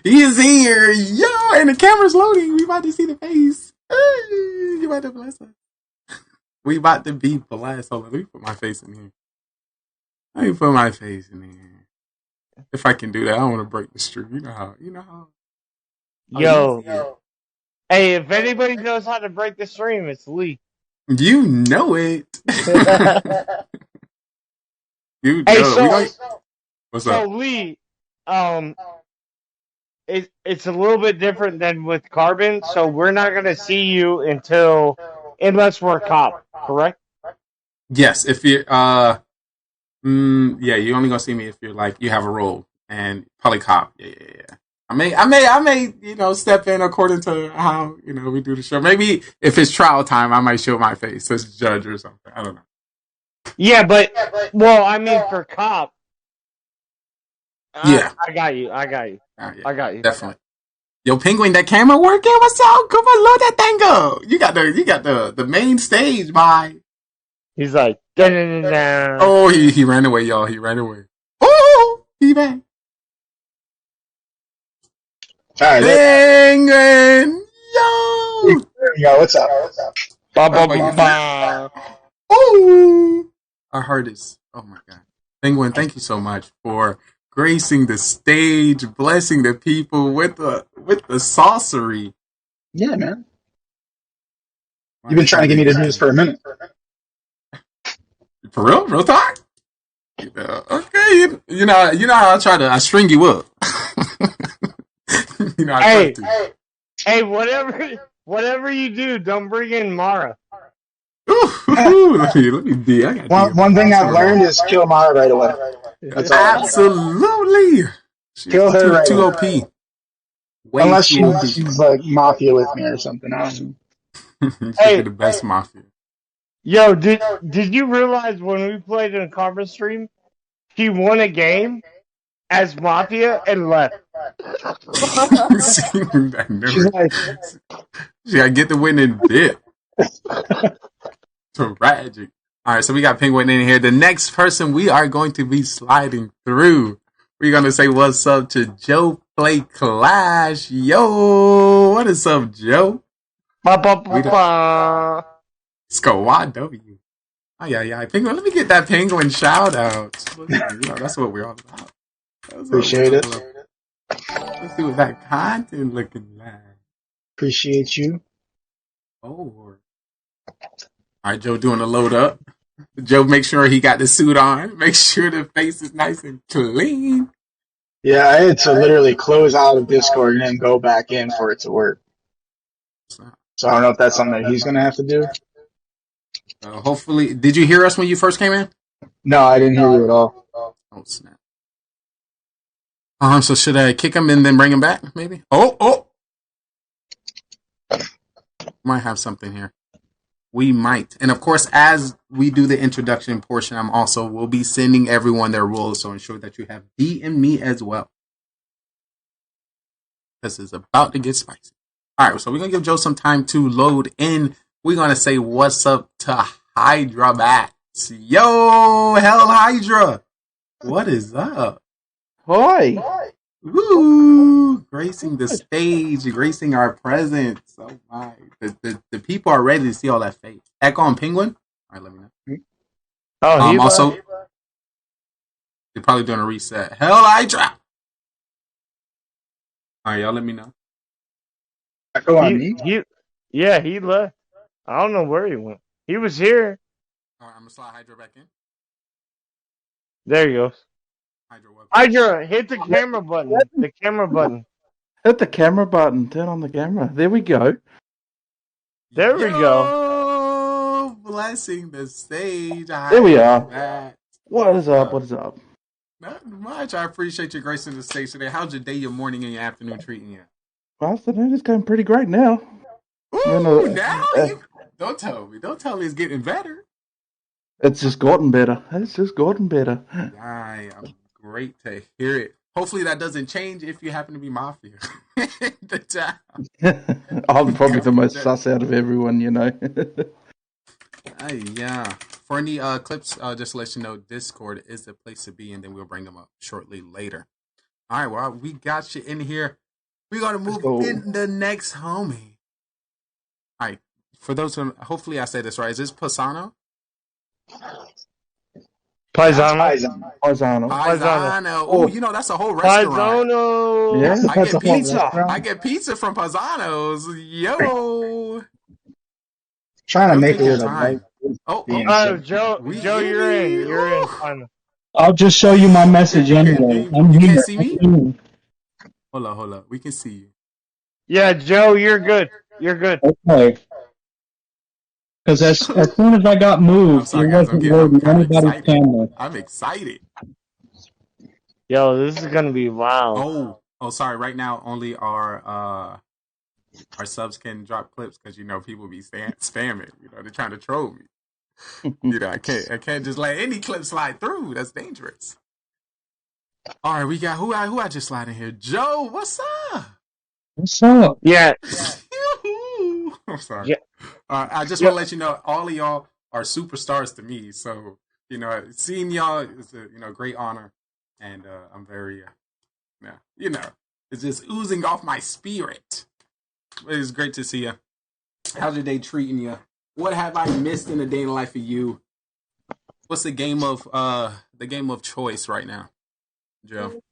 He is here. Yo, and the camera's loading. We about to see the face. Hey, you about to bless us. We about to be blessed. Hold on, let me put my face in here. Let me put my face in here. If I can do that, I don't want to break the stream. You know how. Yo. Hey, if anybody knows how to break the stream, it's Lee. You know it. You know hey, what's up? So Lee, it's a little bit different than with Carbon, so we're not gonna see you unless we're a cop, correct? Yes, if you're yeah, you're only gonna see me if you're like you have a role and probably cop. Yeah. I may, you know, step in according to how, you know, we do the show. Maybe if it's trial time, I might show my face as judge or something. I don't know. Yeah, but well, I mean for cop. Yeah, I got you. Yeah, I got you. Definitely. Yo, Penguin, that camera working? What's up? Come on, load that thing up. You got the main stage, bye. He's like, da-da-da-da. Oh, he ran away, y'all. He ran away. Oh, he back. All right, Penguin, yo, what's up? Oh, our heart is. Oh my God, Penguin, thank you so much for gracing the stage, blessing the people with the sorcery. Yeah, man. You've been trying to get me to do this for a minute. For real talk. Okay, you know how I string you up. You know, hey, whatever you do, don't bring in Mara. Let me be. One thing I've learned is kill Mara right away. That's all. Absolutely. Kill her right too away. OP. Unless she's like Mafia with me or something. I don't know. Hey, the best Mafia. Yo, did you realize when we played in a conference stream, she won a game as Mafia and left? She gotta get the win and dip. Tragic. All right, so we got Penguin in here. The next person we are going to be sliding through, we're going to say what's up to Joe Play Clash. Yo, what is up, Joe? Squad W. Oh, yeah. Penguin, let me get that Penguin shout out. You know, that's what we're all about. Appreciate it. Let's see what that content looking like. Appreciate you. Oh. All right, Joe doing a load up. Joe, make sure he got the suit on. Make sure the face is nice and clean. Yeah, I had to literally close out of Discord and then go back in for it to work. So I don't know if that's something that he's going to have to do. Hopefully. Did you hear us when you first came in? No, I didn't hear you at all. Oh, snap. So should I kick him and then bring him back, maybe? Oh! Might have something here. We might. And of course, as we do the introduction portion, we'll be sending everyone their rules, so ensure that you have DM me as well. This is about to get spicy. All right, so we're going to give Joe some time to load in. We're going to say what's up to Hydra Bats. Yo, Hell Hydra. What is up? Hi. Woo! Gracing the stage, gracing our presence. Oh my. The people are ready to see all that face. Echo and Penguin? All right, let me know. Oh, also, they're probably doing a reset. Hell Hydra! All right, y'all let me know. Echo on me? He left. I don't know where he went. He was here. All right, I'm going to slide Hydra back in. There he goes. Hydra, hit the camera button. The camera button. Hit the camera button. Turn on the camera. There we go. There we go. Blessing the stage. There we are. What is up? What is up? Not much. I appreciate you gracing the stage today. How's your day, your morning, and your afternoon treating you? Well, afternoon is going pretty great now. Ooh, now you don't tell me. Don't tell me it's getting better. It's just gotten better. I'm great to hear it. Hopefully that doesn't change if you happen to be Mafia. I'm probably the most sus out of everyone, you know. Yeah. For any clips, just to let you know, Discord is the place to be, and then we'll bring them up shortly later. All right, well, we got you in here. We're going to move in the next homie. All right. For those who, hopefully I say this right. Is this Pisano? Paisano. Oh, you know, that's a whole restaurant. Paisano. Yeah, I get pizza. I get pizza from Paisano's. Yo. Trying to make it with time. Joe, you're in. You're in. Finally. I'll just show you my message anyway. You can't see me? Hold on. We can see you. Yeah, Joe, you're good. Okay. Because as soon as I got moved, it wasn't loading anybody's camera. I'm excited. Yo, this is gonna be wild. Oh, sorry. Right now, only our subs can drop clips because people be spamming. They're trying to troll me. I can't just let any clip slide through. That's dangerous. All right, we got who I just slide in here. Joe, what's up? What's up? Yeah. I'm sorry. Yeah. I just want to let you know, all of y'all are superstars to me. So, seeing y'all is a great honor. And I'm very, it's just oozing off my spirit. It's great to see you. How's your day treating you? What have I missed in the day in the life of you? What's the game of choice right now, Joe?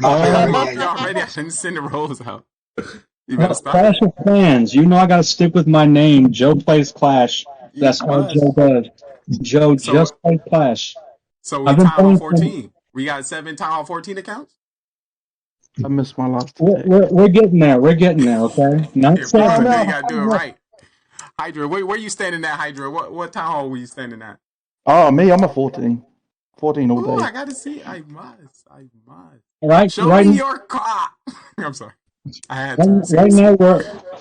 Already, I didn't send the rolls out. Clash of Clans. I got to stick with my name. Joe plays Clash. That's all Joe does. Joe just plays Clash. So we Town Hall 14. We got 7 Town Hall 14 accounts? I missed my last. We're getting there. Okay. Not 7. You got to do it right. Hydra, where you standing at, Hydra? What Town Hall were you standing at? Oh, me, I'm a 14. 14 all day. Oh, I got to see. I must. Right. Show me your car. I'm sorry. Right now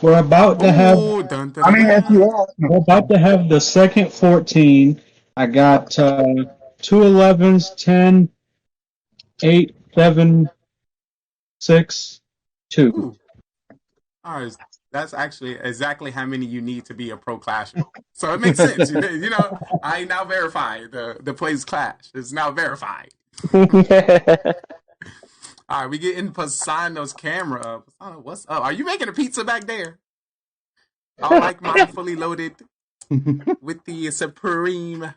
we're about to have. We're about to have the second 14. I got 2 11s, 10, 8, 7, 6, 2. Ooh. All right, that's actually exactly how many you need to be a pro clasher. So it makes sense. I now verified the plays clash. It's now verified. All right, we get in Pisano's camera up. Pisano, what's up? Are you making a pizza back there? I like mine fully loaded with the supreme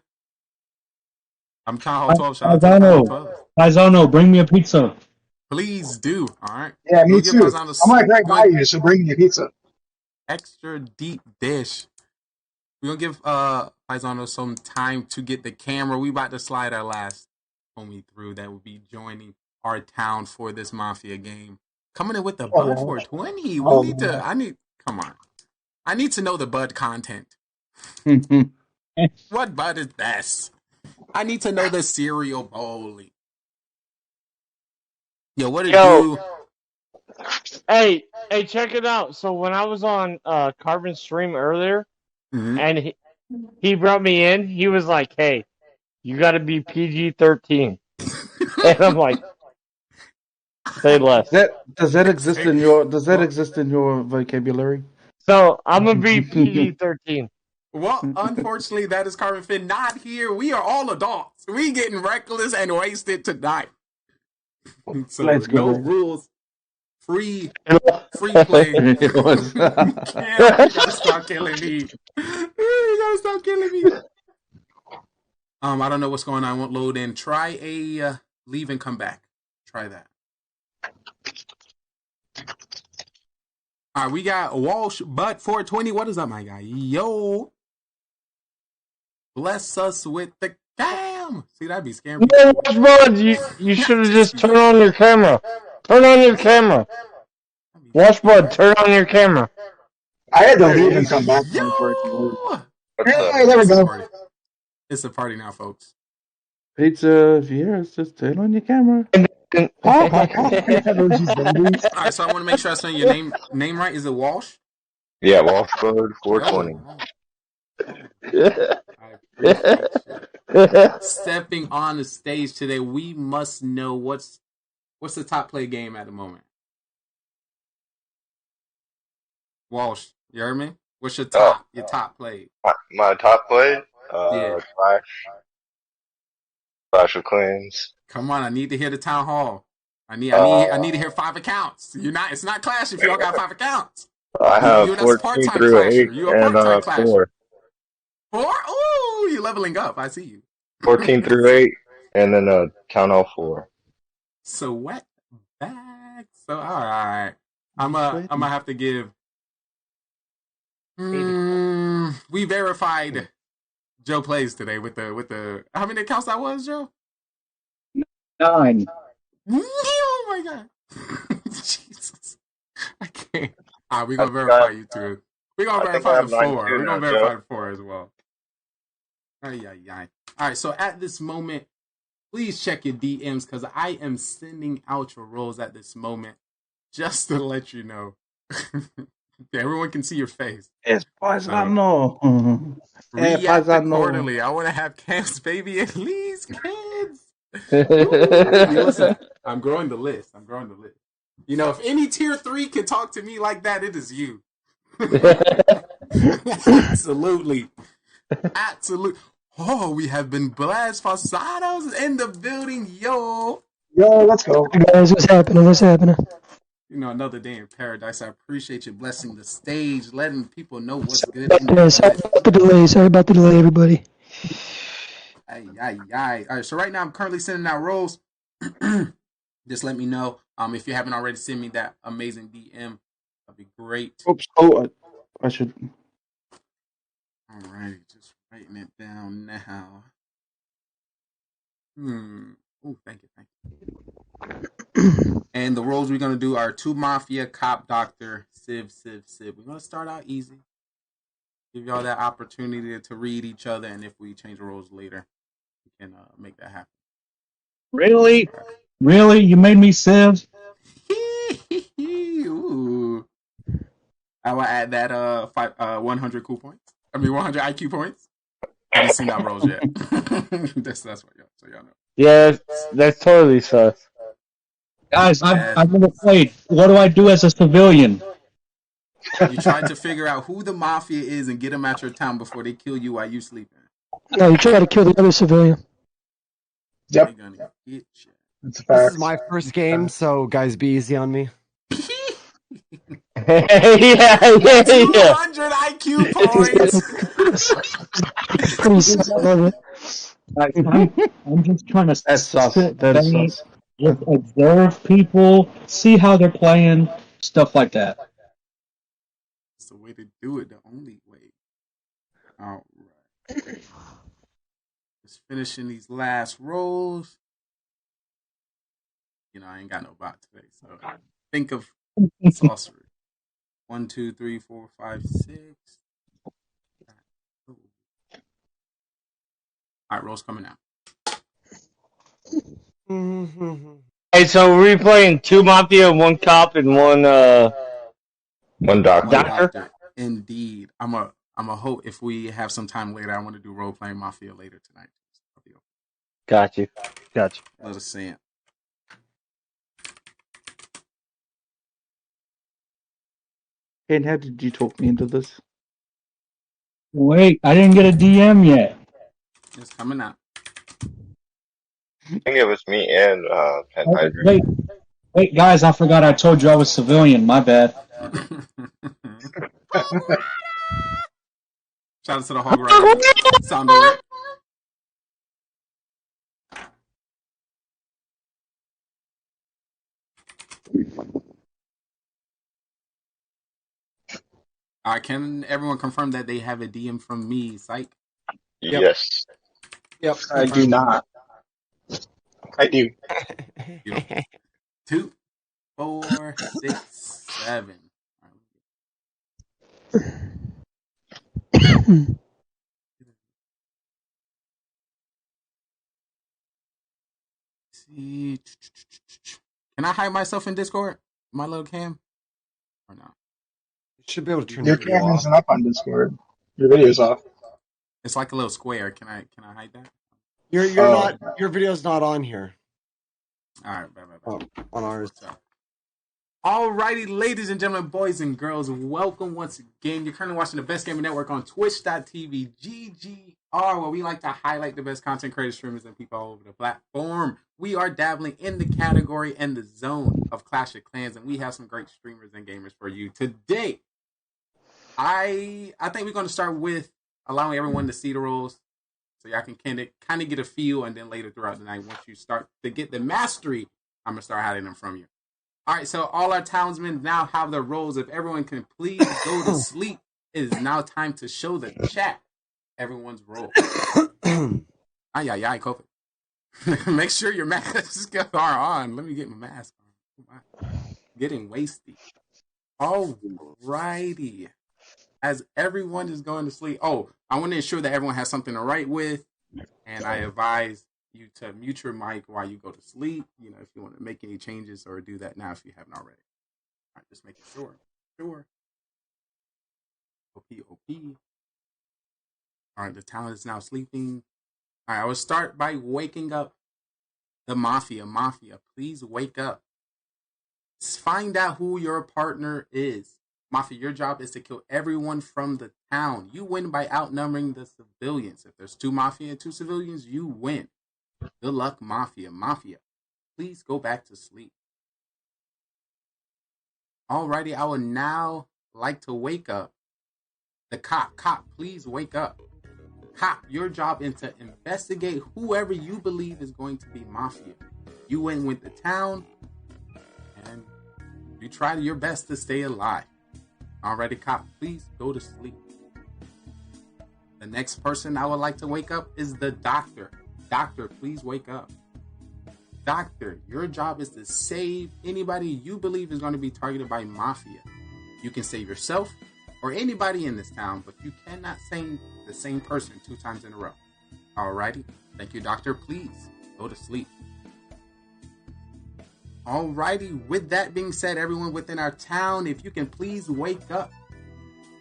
I'm Town Hall 12. Shout out to Town Hall 12. Paisano, bring me a pizza. Please do. All right. Yeah, me We'll give too. Paisano I'm like right by you, so bring me a pizza. extra deep dish. We're gonna give Paisano some time to get the camera. We about to slide our last homie through that will be joining our town for this Mafia game. Coming in with the Bud 420. Come on. I need to know the Bud content. What Bud is best? I need to know the cereal bowling. Yo, what it do? Hey, check it out. So when I was on Carbon's stream earlier, and he brought me in, he was like, "Hey, you got to be PG-13," and I'm like, "Say less." Does that exist in your vocabulary? So I'm gonna be PG-13. Well, unfortunately, that is Carbon Finn not here. We are all adults. We getting reckless and wasted tonight. So Let's go. No rules. Free play. You gotta stop killing me. You gotta stop killing me. I don't know what's going on. I won't load in. Try a leave and come back. Try that. All right, we got Walsh Butt 420. What is up, my guy? Yo. Bless us with the cam. See, that'd be scary. No, Bud, you should have just turned on your camera. Turn on your camera. Watch Bud, turn on your camera. I had to leave and come back for it to work. Hey, there we go. It's a party now, folks. Pizza, yes, just turn on your camera. All right, so I want to make sure I say your name right. Is it Walsh? Yeah, Walsh Bud 420. I appreciate you. Stepping on the stage today, we must know what's the top play game at the moment. Walsh, you heard me? What's your top play? My top play? Yeah. Clash of Clans. Come on, I need to hear the town hall. I need to hear 5 accounts. It's not Clash if you all got 5 accounts. I have 14 through 8 and 4. 4? Ooh, you're leveling up. I see you. 14 through 8 and then Town Hall 4. So what back? So all right. I'm gonna have to give. We verified Joe plays today with the how many accounts that was, Joe? 9. Oh my god. Jesus. I can't. All right, we're gonna verify you too. We're gonna verify the 4. We're gonna verify the 4 as well. All right, so at this moment, please check your DMs because I am sending out your roles at this moment just to let you know. Everyone can see your face. Es paisano. React accordingly. I want to have camps, baby. At least kids. Listen, I'm growing the list. You know, if any tier 3 can talk to me like that, it is you. Absolutely. Oh, we have been blessed. Fasados in the building, yo. Yo, let's go. Hey guys, what's happening? You know, another day in paradise. I appreciate you blessing the stage, letting people know what's good. Sorry about the delay, everybody. All right, so right now I'm currently sending out roles. Just let me know. If you haven't already sent me that amazing DM, that'd be great. Oops. Oh, I should. All right, just writing it down now. Oh, thank you. And the roles we're gonna do are 2 Mafia, Cop, Doctor, Civ. We're gonna start out easy. Give y'all that opportunity to read each other, and if we change the roles later, we can make that happen. Really? You made me Civ? Ooh. I will add that 100 cool points. 100 IQ points. I haven't seen that rolls yet. that's what y'all know. Yeah, that's totally sus. Guys, I've never played. What do I do as a civilian? You try to figure out who the Mafia is and get them at your town before they kill you while you sleeping. No, you try to kill the other civilian. Yep. This is my first game, so guys, be easy on me. yeah. 200 IQ points. I'm just trying to That's sus. sit That is back, sus. just observe people, see how they're playing, stuff like that. It's the way to do it, the only way. All right. Just finishing these last rolls. You know, I ain't got no bot today, so think of sorcery. 1, 2, 3, 4, 5, 6. All right, rolls coming out. Hey, so we're playing 2 Mafia, 1 cop, and 1 One doctor. doctor? Indeed. I'm a hope if we have some time later, I want to do role playing Mafia later tonight. Got you. Gotcha. Let us see it. Ken, how did you talk me into this? Wait, I didn't get a DM yet. It's coming out. I think it was me and Penhydra. Wait, guys, I forgot I told you I was civilian. My bad. Shout out to the Hog Rider sound alert. Can everyone confirm that they have a DM from me, Psych? Yep. Yes. Yep. I do not. I do. 2, 4, 6, 7. See. Can I hide myself in Discord? My little cam? Or no? You should be able to turn Your cam isn't up on Discord. Your video's off. It's like a little square. Can I hide that? You're not. Your video's not on here. All right, on ours. Alrighty, ladies and gentlemen, boys and girls, welcome once again. You're currently watching the Best Gaming Network on Twitch.tv GGR, where we like to highlight the best content creators, streamers, and people all over the platform. We are dabbling in the category and the zone of Clash of Clans, and we have some great streamers and gamers for you today. I think we're going to start with allowing everyone to see the roles, so y'all can kind of get a feel, and then later throughout the night, once you start to get the mastery, I'm going to start hiding them from you. All right, so all our townsmen now have their roles. If everyone can please go to sleep, it is now time to show the chat everyone's role. Ay, COVID. Make sure your masks are on. Let me get my mask on. Getting wasted. All righty. As everyone is going to sleep. Oh, I want to ensure that everyone has something to write with. And I advise you to mute your mic while you go to sleep. You know, if you want to make any changes, or do that now if you haven't already. All right, just making sure. OP. All right, the talent is now sleeping. All right, I will start by waking up the Mafia. Mafia, please wake up. Find out who your partner is. Mafia, your job is to kill everyone from the town. You win by outnumbering the civilians. If there's 2 Mafia and 2 civilians, you win. Good luck, Mafia. Mafia, please go back to sleep. Alrighty, I would now like to wake up the cop. Cop, please wake up. Cop, your job is to investigate whoever you believe is going to be Mafia. You win with the town, and you try your best to stay alive. Alrighty, cop, please go to sleep. The next person I would like to wake up is the doctor. Doctor, please wake up. Doctor, your job is to save anybody you believe is going to be targeted by Mafia. You can save yourself or anybody in this town, but you cannot save the same person 2 times in a row. Alrighty. Thank you, Doctor. Please go to sleep. Alrighty. With that being said, everyone within our town, if you can please wake up.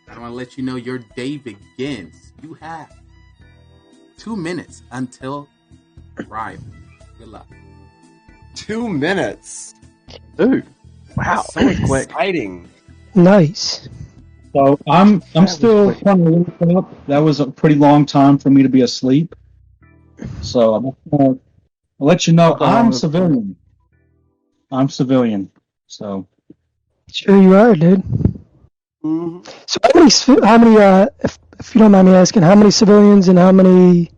I want to let you know your day begins. You have 2 minutes until arrival. Good luck. 2 minutes. Dude. Wow. So exciting. Nice. So I'm still trying to wake up. That was a pretty long time for me to be asleep. So I'm gonna let you know I'm civilian. I'm civilian. So Sure you are, dude. Mm-hmm. So how many if you don't mind me asking, how many civilians and how many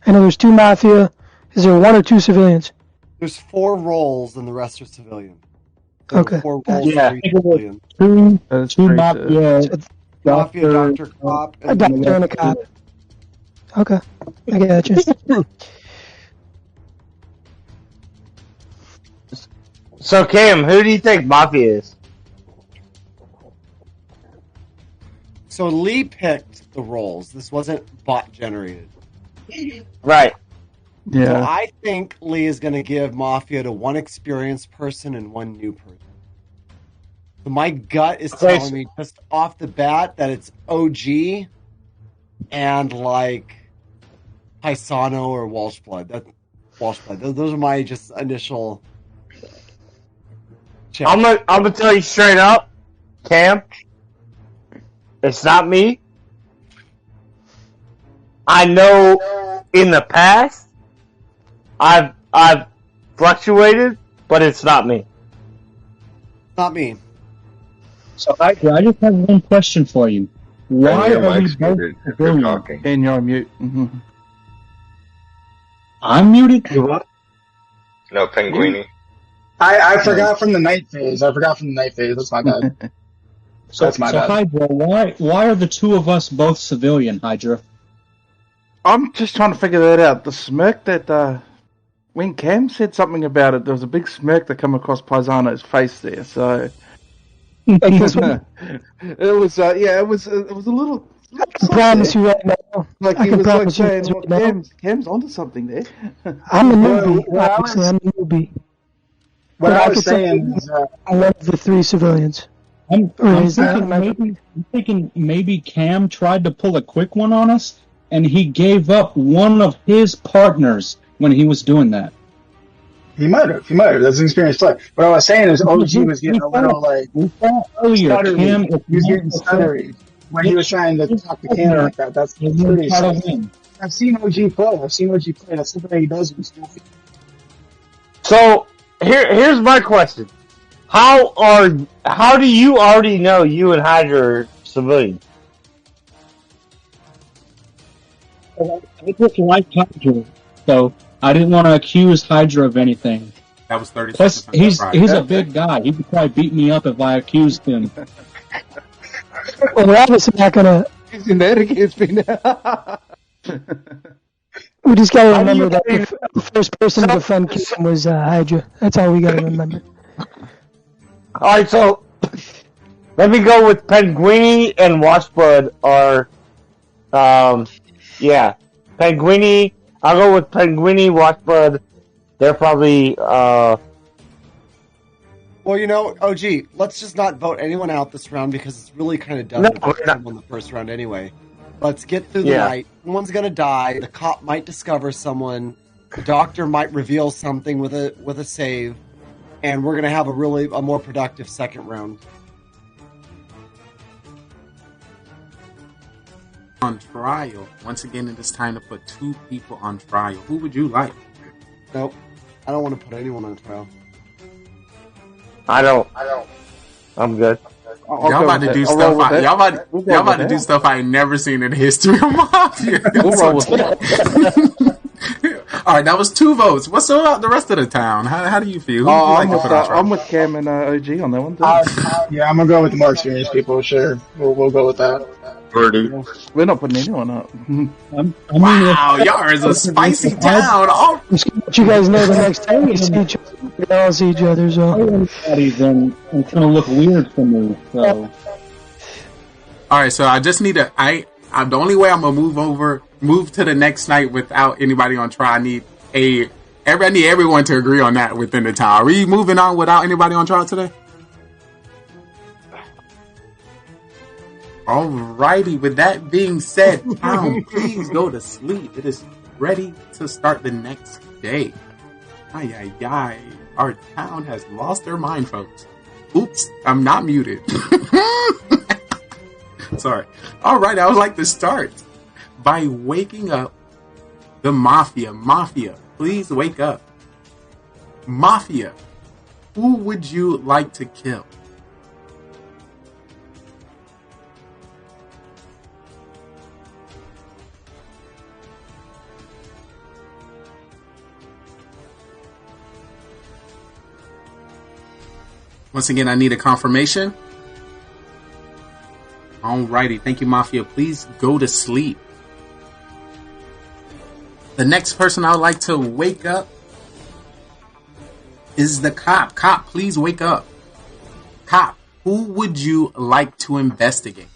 I know there's 2 Mafia. Is there 1 or 2 civilians? There's 4 roles and the rest are civilian. Okay. 4 roles, Yeah. 3 civilian. Two pretty Mafia, Mafia, Doctor, Cop, A doctor and a cop. Okay. I got you. So Cam, who do you think Mafia is? So Lee picked the roles. This wasn't bot generated. Right. So Yeah. I think Lee is going to give Mafia to 1 experienced person and 1 new person. So my gut is telling me just off the bat that it's OG and like Paisano or Walsh Blood. Those are my just initial. I'm gonna tell you straight up, Cam. It's not me. I know in the past I've fluctuated, but it's not me. Not me. So I just have one question for you. Why your are we mic's both muted if you're civilian? talking. And you're on mute. I'm muted. No, Penguini. I forgot from the night phase. That's my bad. That's my bad. Hydra, why are the 2 of us both civilian, Hydra? I'm just trying to figure that out. The smirk that when Cam said something about it, there was a big smirk that came across Paisano's face there. So it was it was a little. I can promise you right now. Like I he can was like promise you saying, right well, now. Cam's onto something there. I'm a newbie. Obviously, I'm a newbie. What But I I was could tell saying you, is, I love the 3 civilians. I'm Is that- thinking maybe Cam tried to pull a quick one on us, and he gave up one of his partners when he was doing that. he might have. That's an experienced player. What I was saying is, OG was getting a little like Earlier, Cam, stuttery. He was getting stuttery when he was trying to talk to Cam like that. That's pretty. I've seen OG play. That's something he does with Goofy. So here's my question: How do you already know you and Hydra are civilians? I just like Hydra, so I didn't want to accuse Hydra of anything. That was 30 Plus, seconds. he's a big guy. He could probably beat me up if I accused him. Well, we're obviously not gonna. Isn't that against me now? We just gotta remember that the first person to defend Cam was Hydra. That's all we gotta remember. Alright, so let me go with Penguini and Washblood are Penguini. I'll go with Penguini, Washblood. They're probably Well, OG, let's just not vote anyone out this round because it's really kind of dumb to vote someone the first round anyway. Let's get through the night. Someone's gonna die. The cop might discover someone. The doctor might reveal something with a save, and we're gonna have a more productive second round. On trial. Once again, it is time to put 2 people on trial. Who would you like? Nope. I don't want to put anyone on trial. I don't. I'm good. Y'all about to do stuff. Y'all about to do stuff I ain't never seen in the history of Mafia. All right, that was 2 votes. What's about the rest of the town? How do you feel? Who would you like to put on trial? I'm with Cam and OG on that one too. Yeah, I'm gonna go with the more experienced people. Sure, we'll go with that. We're not putting anyone up. Wow, y'all is a spicy town. Oh, Let you guys know the next time we see each other, we all see each other. So Then it's gonna look weird for me. So. all right, so I just need I'm the only way I'm gonna move to the next night without anybody on trial. I need everyone to agree on that within the town. Are we moving on without anybody on trial today? Alrighty, with that being said, town, please go to sleep. It is ready to start the next day. Ay. Our town has lost their mind, folks. Oops, I'm not muted. Sorry. Alright, I would like to start by waking up the Mafia. Mafia, please wake up. Mafia, who would you like to kill? Once again, I need a confirmation. Alrighty, thank you, Mafia. Please go to sleep. The next person I would like to wake up is the cop. Cop, please wake up. Cop, who would you like to investigate?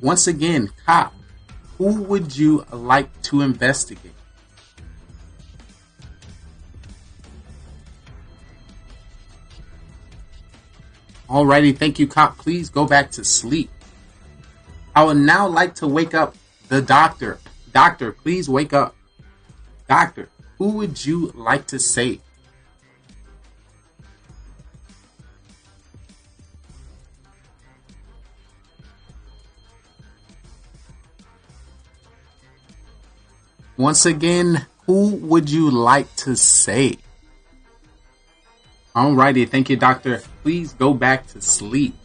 Once again, cop, who would you like to investigate? Alrighty, thank you, cop. Please go back to sleep. I would now like to wake up the doctor. Doctor, please wake up. Doctor, who would you like to save? Once again, who would you like to save? Alrighty, thank you, doctor. Please go back to sleep.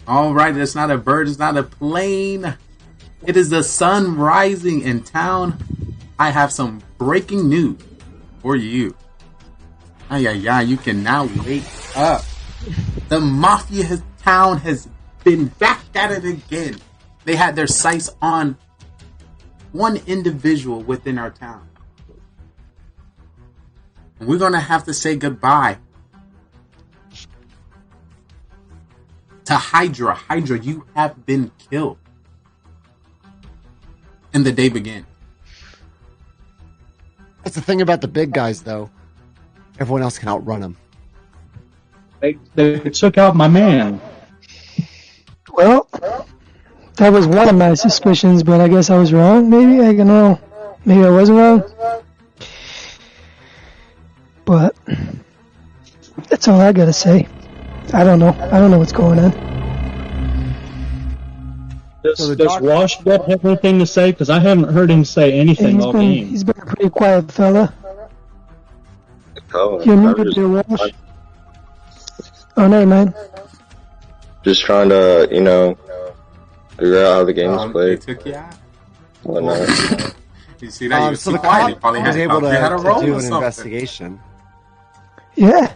Alright, it's not a bird, it's not a plane. It is the sun rising in town. I have some breaking news for you. You can now wake up. The Mafia town has been back at it again. They had their sights on one individual within our town. And we're going to have to say goodbye to Hydra. Hydra, you have been killed. And the day begins. That's the thing about the big guys, though. Everyone else can outrun them. They took out my man. Well, that was one of my suspicions, but I guess I was wrong. Maybe I don't know. Maybe I wasn't wrong. But that's all I gotta say. I don't know. I don't know what's going on. Does Wash have anything to say? Because I haven't heard him say anything all game. He's been a pretty quiet fella. Oh, You're muted there, Wash. Oh, no, man. Just trying to, figure out how the game is played. They took you out. Whatnot. You see that? He was so the quiet. He cop probably was had, able to do an something. investigation. Yeah.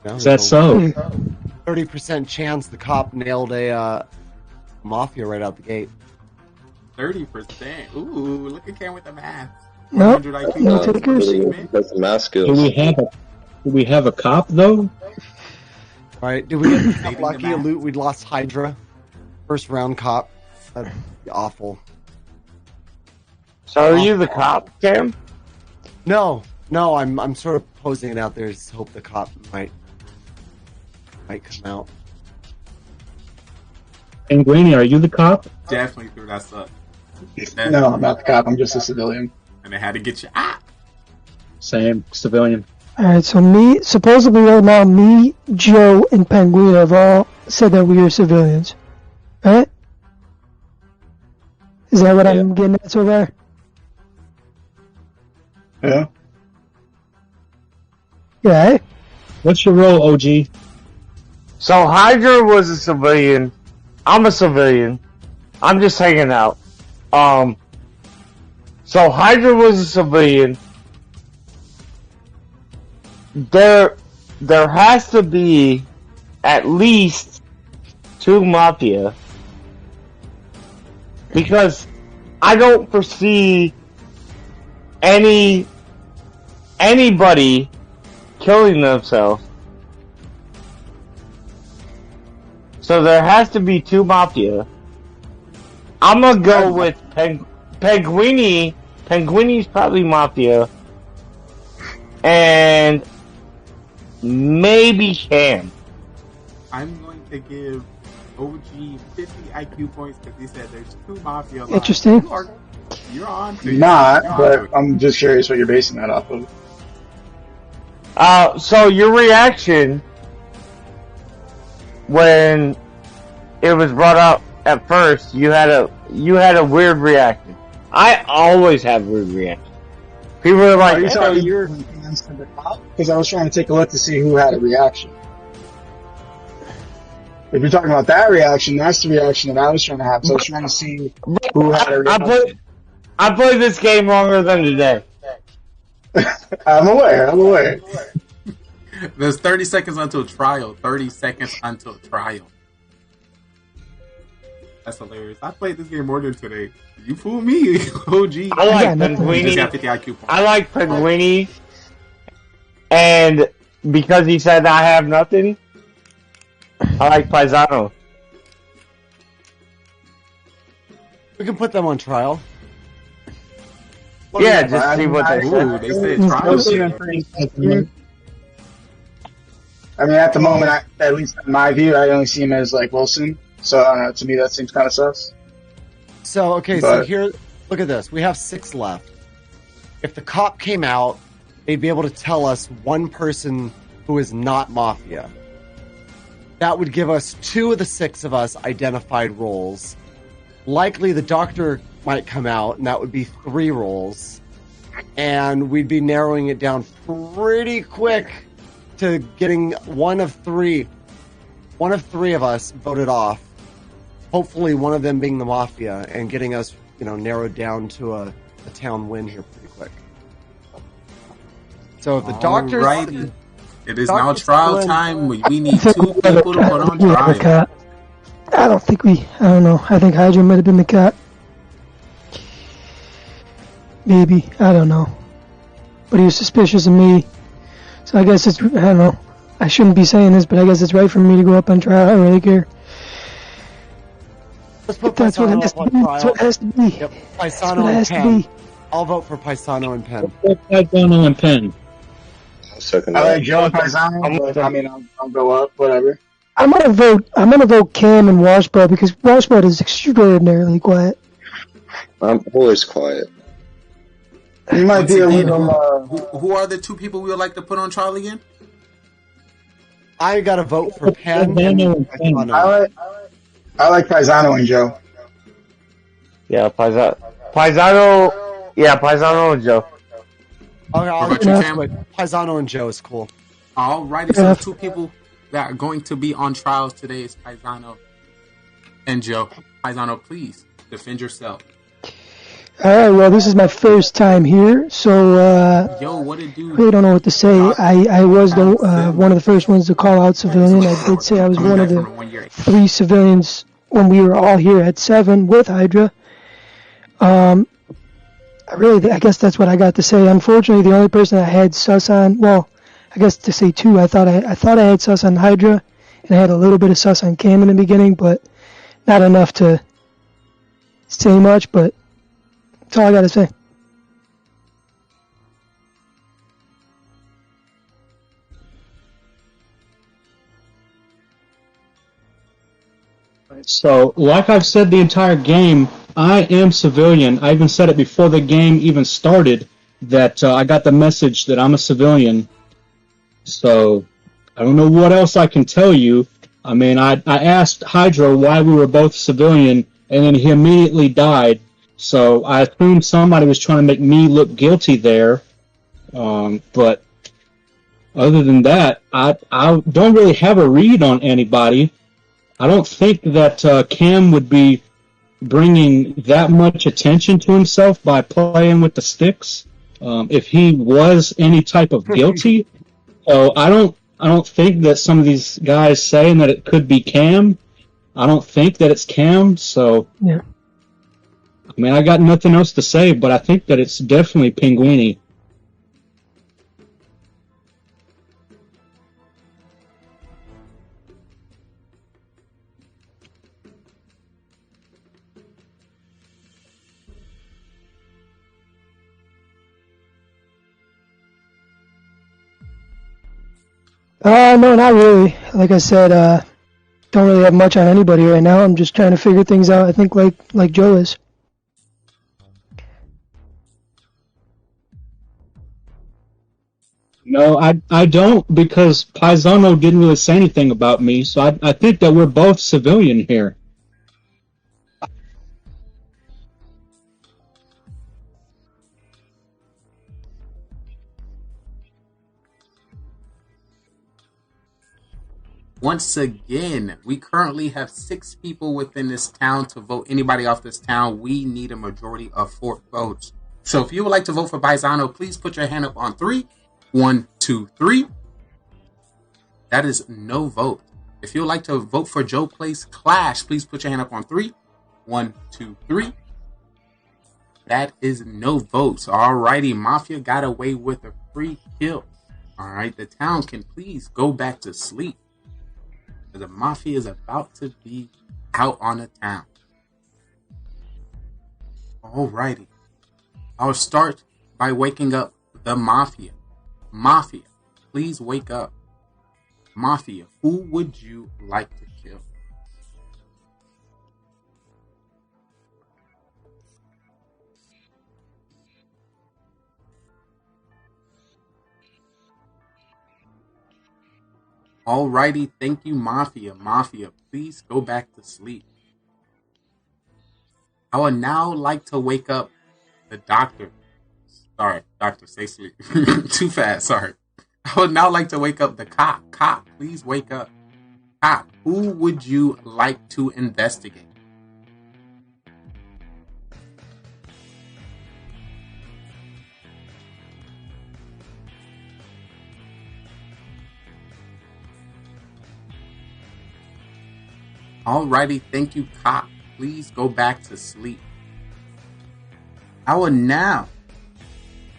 Is that so? 30% chance the cop nailed a Mafia right out the gate. 30%. Ooh, look at Cam with the math. Nope. 100 IQ. No takers. That's the math skills. Do we have a cop though? Right? Did we get lucky? Loot? We'd lost Hydra. First round cop. That'd be awful. So are you the cop, Cam? No, I'm sort of posing it out there to hope the cop might come out. And Greeny, are you the cop? Definitely threw that up. No, I'm not the cop. I'm just a civilian. And they had to get you out. Same, civilian. Alright, so supposedly right now, me, Joe, and Penguin have all said that we are civilians. Right? Is that what I'm getting at so far? Yeah. Yeah. What's your role, OG? So Hydra was a civilian. I'm a civilian. I'm just hanging out. So Hydra was a civilian. There has to be at least 2 Mafia. Because I don't foresee anybody killing themselves. So there has to be 2 Mafia. I'm gonna go with Penguini. Penguini's probably Mafia. And maybe Cam. I'm going to give OG 50 IQ points because he said there's 2 Mafia lines. Interesting. You're on to Not, but I'm just curious what you're basing that off of. So your reaction when it was brought up at first, you had a weird reaction. I always have weird reactions. People are like, Are you "Hey, talking, you're..." against the cop because I was trying to take a look to see who had a reaction. If you're talking about that reaction, that's the reaction that I was trying to have. So I was trying to see who had a reaction. I played this game longer than today. I'm aware. There's 30 seconds until trial. 30 seconds until trial. That's hilarious. I played this game more than today. You fool me, OG. I like Penguini. I like Penguini. And because he said I have nothing, I like Paisano. We can put them on trial. Yeah, just see what they said. They said trial. I mean, at the moment, at least in my view, I only see him as like Wilson. So I don't know. To me, that seems kind of sus. So okay, so here, look at this. We have 6 left. If the cop came out, they'd be able to tell us one person who is not Mafia. That would give us 2 of the 6 of us identified roles. Likely, the doctor might come out, and that would be 3 roles. And we'd be narrowing it down pretty quick to getting one of three of us voted off. Hopefully one of them being the Mafia and getting us, narrowed down to a town win here pretty quick. So if the doctor's... Alrighty. It is now trial time. We need 2 people to put on trial. I don't know. I think Hydra might have been the cat. Maybe. I don't know. But he was suspicious of me. So I guess I don't know. I shouldn't be saying this, but I guess it's right for me to go up on trial. I don't really care. That's what it has to be. That's what it has to be. Yep. Paisano and Penn. I'll vote for Paisano and Penn. Paisano and Penn. I like Joe and Paisano, but I mean, I'll go up, whatever. I'm gonna vote Cam and Washbro because Washbro is extraordinarily quiet. I'm always quiet. You might be a little. Who are the 2 people we would like to put on trial again? I got to vote for Penn and Paisano. I like Paisano and Joe. Yeah, Paisano. Yeah, Paisano and Joe. Okay, I'll Paisano and Joe is cool. Alrighty, so the 2 people that are going to be on trials today is Paisano and Joe. Paisano, please defend yourself. Alright, well, this is my first time here, so what it do? really don't know what to say. I was one of the first ones to call out civilian. I did say I was one of the 3 civilians when we were all here at 7 with Hydra. I guess that's what I got to say. Unfortunately, the only person I had sus on, well, I guess to say 2, I thought I had sus on Hydra, and I had a little bit of sus on Cam in the beginning, but not enough to say much, but that's all I got to say. So, like I've said the entire game, I am civilian. I even said it before the game even started that I got the message that I'm a civilian. So, I don't know what else I can tell you. I mean, I asked Hydra why we were both civilian, and then he immediately died. So, I assumed somebody was trying to make me look guilty there. But other than that, I don't really have a read on anybody. I don't think that Cam would be bringing that much attention to himself by playing with the sticks. If he was any type of guilty, so I don't think that some of these guys saying that it could be Cam. I don't think that it's Cam. So yeah. I mean, I got nothing else to say, but I think that it's definitely Pinguini. No, not really. Like I said, don't really have much on anybody right now. I'm just trying to figure things out. I think like Joe is. No, I don't, because Paisano didn't really say anything about me, so I think that we're both civilian here. Once again, we currently have 6 people within this town to vote anybody off this town. We need a majority of 4 votes. So if you would like to vote for Paisano, please put your hand up on 3. 1, 2, 3. That is no vote. If you would like to vote for Joe Plays Clash, please put your hand up on 3. 1, 2, 3. That is no votes. Alrighty, Mafia got away with a free kill. Alright, the town can please go back to sleep. The Mafia is about to be out on the town. Alrighty. I'll start by waking up the Mafia. Mafia, please wake up. Mafia, who would you like to kill? Alrighty, thank you, Mafia. Mafia, please go back to sleep. I would now like to wake up the doctor. Sorry, doctor, stay asleep. Too fast, sorry. I would now like to wake up the cop. Cop, please wake up. Cop, who would you like to investigate? Alrighty, thank you, cop. Please go back to sleep. I would now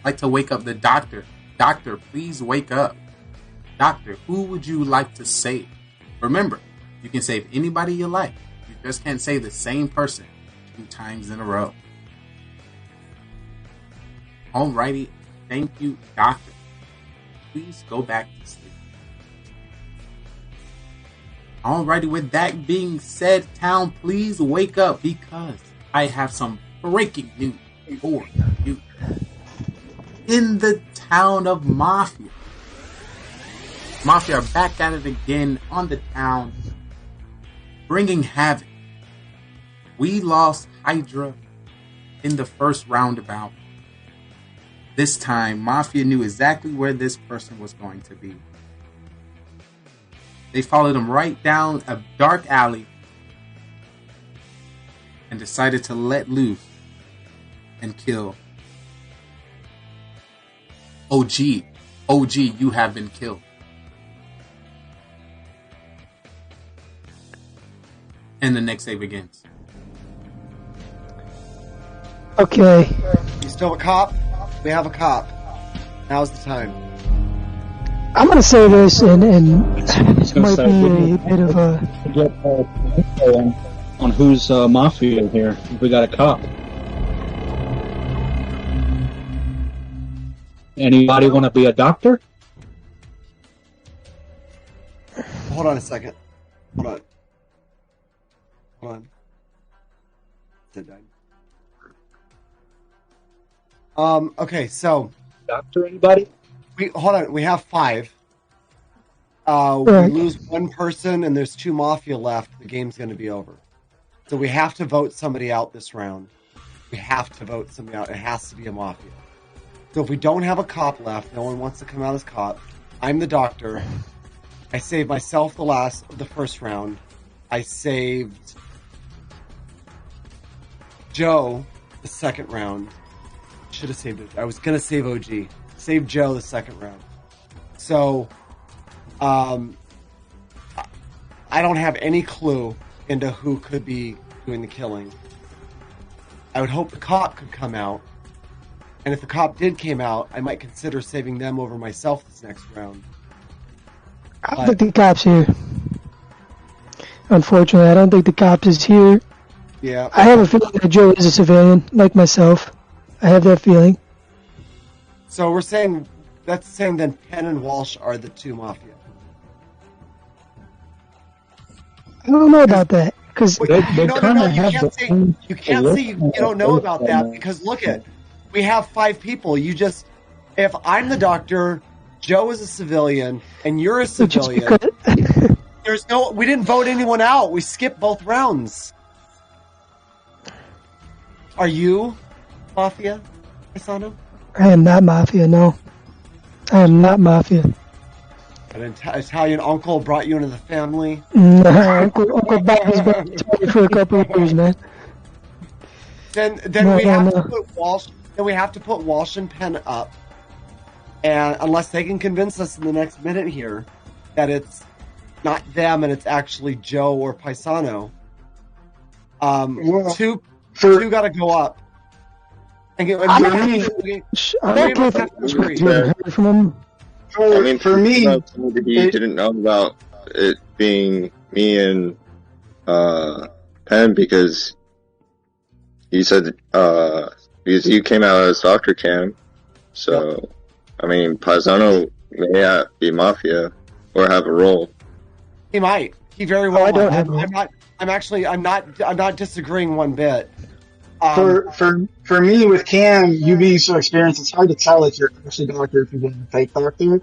like to wake up the doctor. Doctor, please wake up. Doctor, who would you like to save? Remember, you can save anybody you like. You just can't save the same person 2 times in a row. Alrighty, thank you, doctor. Please go back to sleep. Alrighty, with that being said, town, please wake up because I have some breaking news for you. In the town of Mafia. Mafia are back at it again on the town, bringing havoc. We lost Hydra in the first roundabout. This time, Mafia knew exactly where this person was going to be. They followed him right down a dark alley and decided to let loose and kill OG. OG, you have been killed. And the next save begins. Okay. You still a cop? We have a cop. Now's the time. I'm gonna say this, and it might be a bit of a... On who's Mafia here. We got a cop. Anybody want to be a doctor? Hold on a second. Hold on. Okay, so... Doctor, anybody? Hold on, we have 5. We lose 1 person and there's 2 Mafia left, the game's going to be over. So we have to vote somebody out this round. We have to vote somebody out. It has to be a Mafia. So if we don't have a cop left, no one wants to come out as cop, I'm the doctor. I saved myself the first round. I saved Joe the second round. Should have saved it. I was going to save OG. Save Joe the second round. So, I don't have any clue into who could be doing the killing. I would hope the cop could come out. And if the cop came out, I might consider saving them over myself this next round. I don't think the cop's here. Unfortunately, I don't think the cop is here. Yeah. I have a feeling that Joe is a civilian, like myself. I have that feeling. So that's saying then Penn and Walsh are the 2 Mafia. I don't know about that because you can't say you don't know about that because look at, we have 5 people. If I'm the doctor, Joe is a civilian, and you're a civilian. We didn't vote anyone out. We skipped both rounds. Are you Mafia, Isano? I am not Mafia, no. I am not Mafia. An Italian uncle brought you into the family. Nah, Uncle Bob has been Italian for a couple of years, man. Then No, we no, have no. to put Walsh. Then we have to put Walsh and Penn up, and unless they can convince us in the next minute here that it's not them and it's actually Joe or Paisano, two got to go up. And get, I'm agree. from him. I mean, for me, he didn't know about it being me and Penn because he said because you came out as Dr. Cam. So, I mean, Paisano may be Mafia or have a role. He might. He very well. I don't might. have I'm not disagreeing one bit. For me with Cam, you being so experienced, it's hard to tell if you're actually doctor if you're being a fake doctor.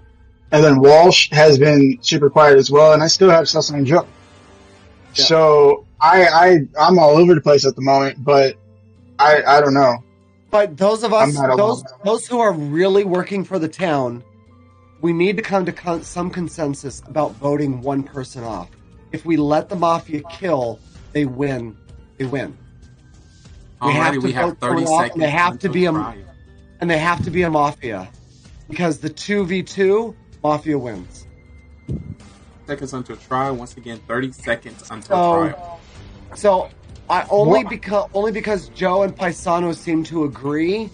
And then Walsh has been super quiet as well, and I still have Susan and Joe. Yeah. So I'm all over the place at the moment, but I don't know. But those of us, those who are really working for the town, we need to come to some consensus about voting one person off. If we let the Mafia kill, they win. They win. We have 30 seconds. And they have to be a Mafia, because the 2v2 Mafia wins. Seconds until trial. Once again, 30 seconds until trial. So, because Joe and Paisano seem to agree,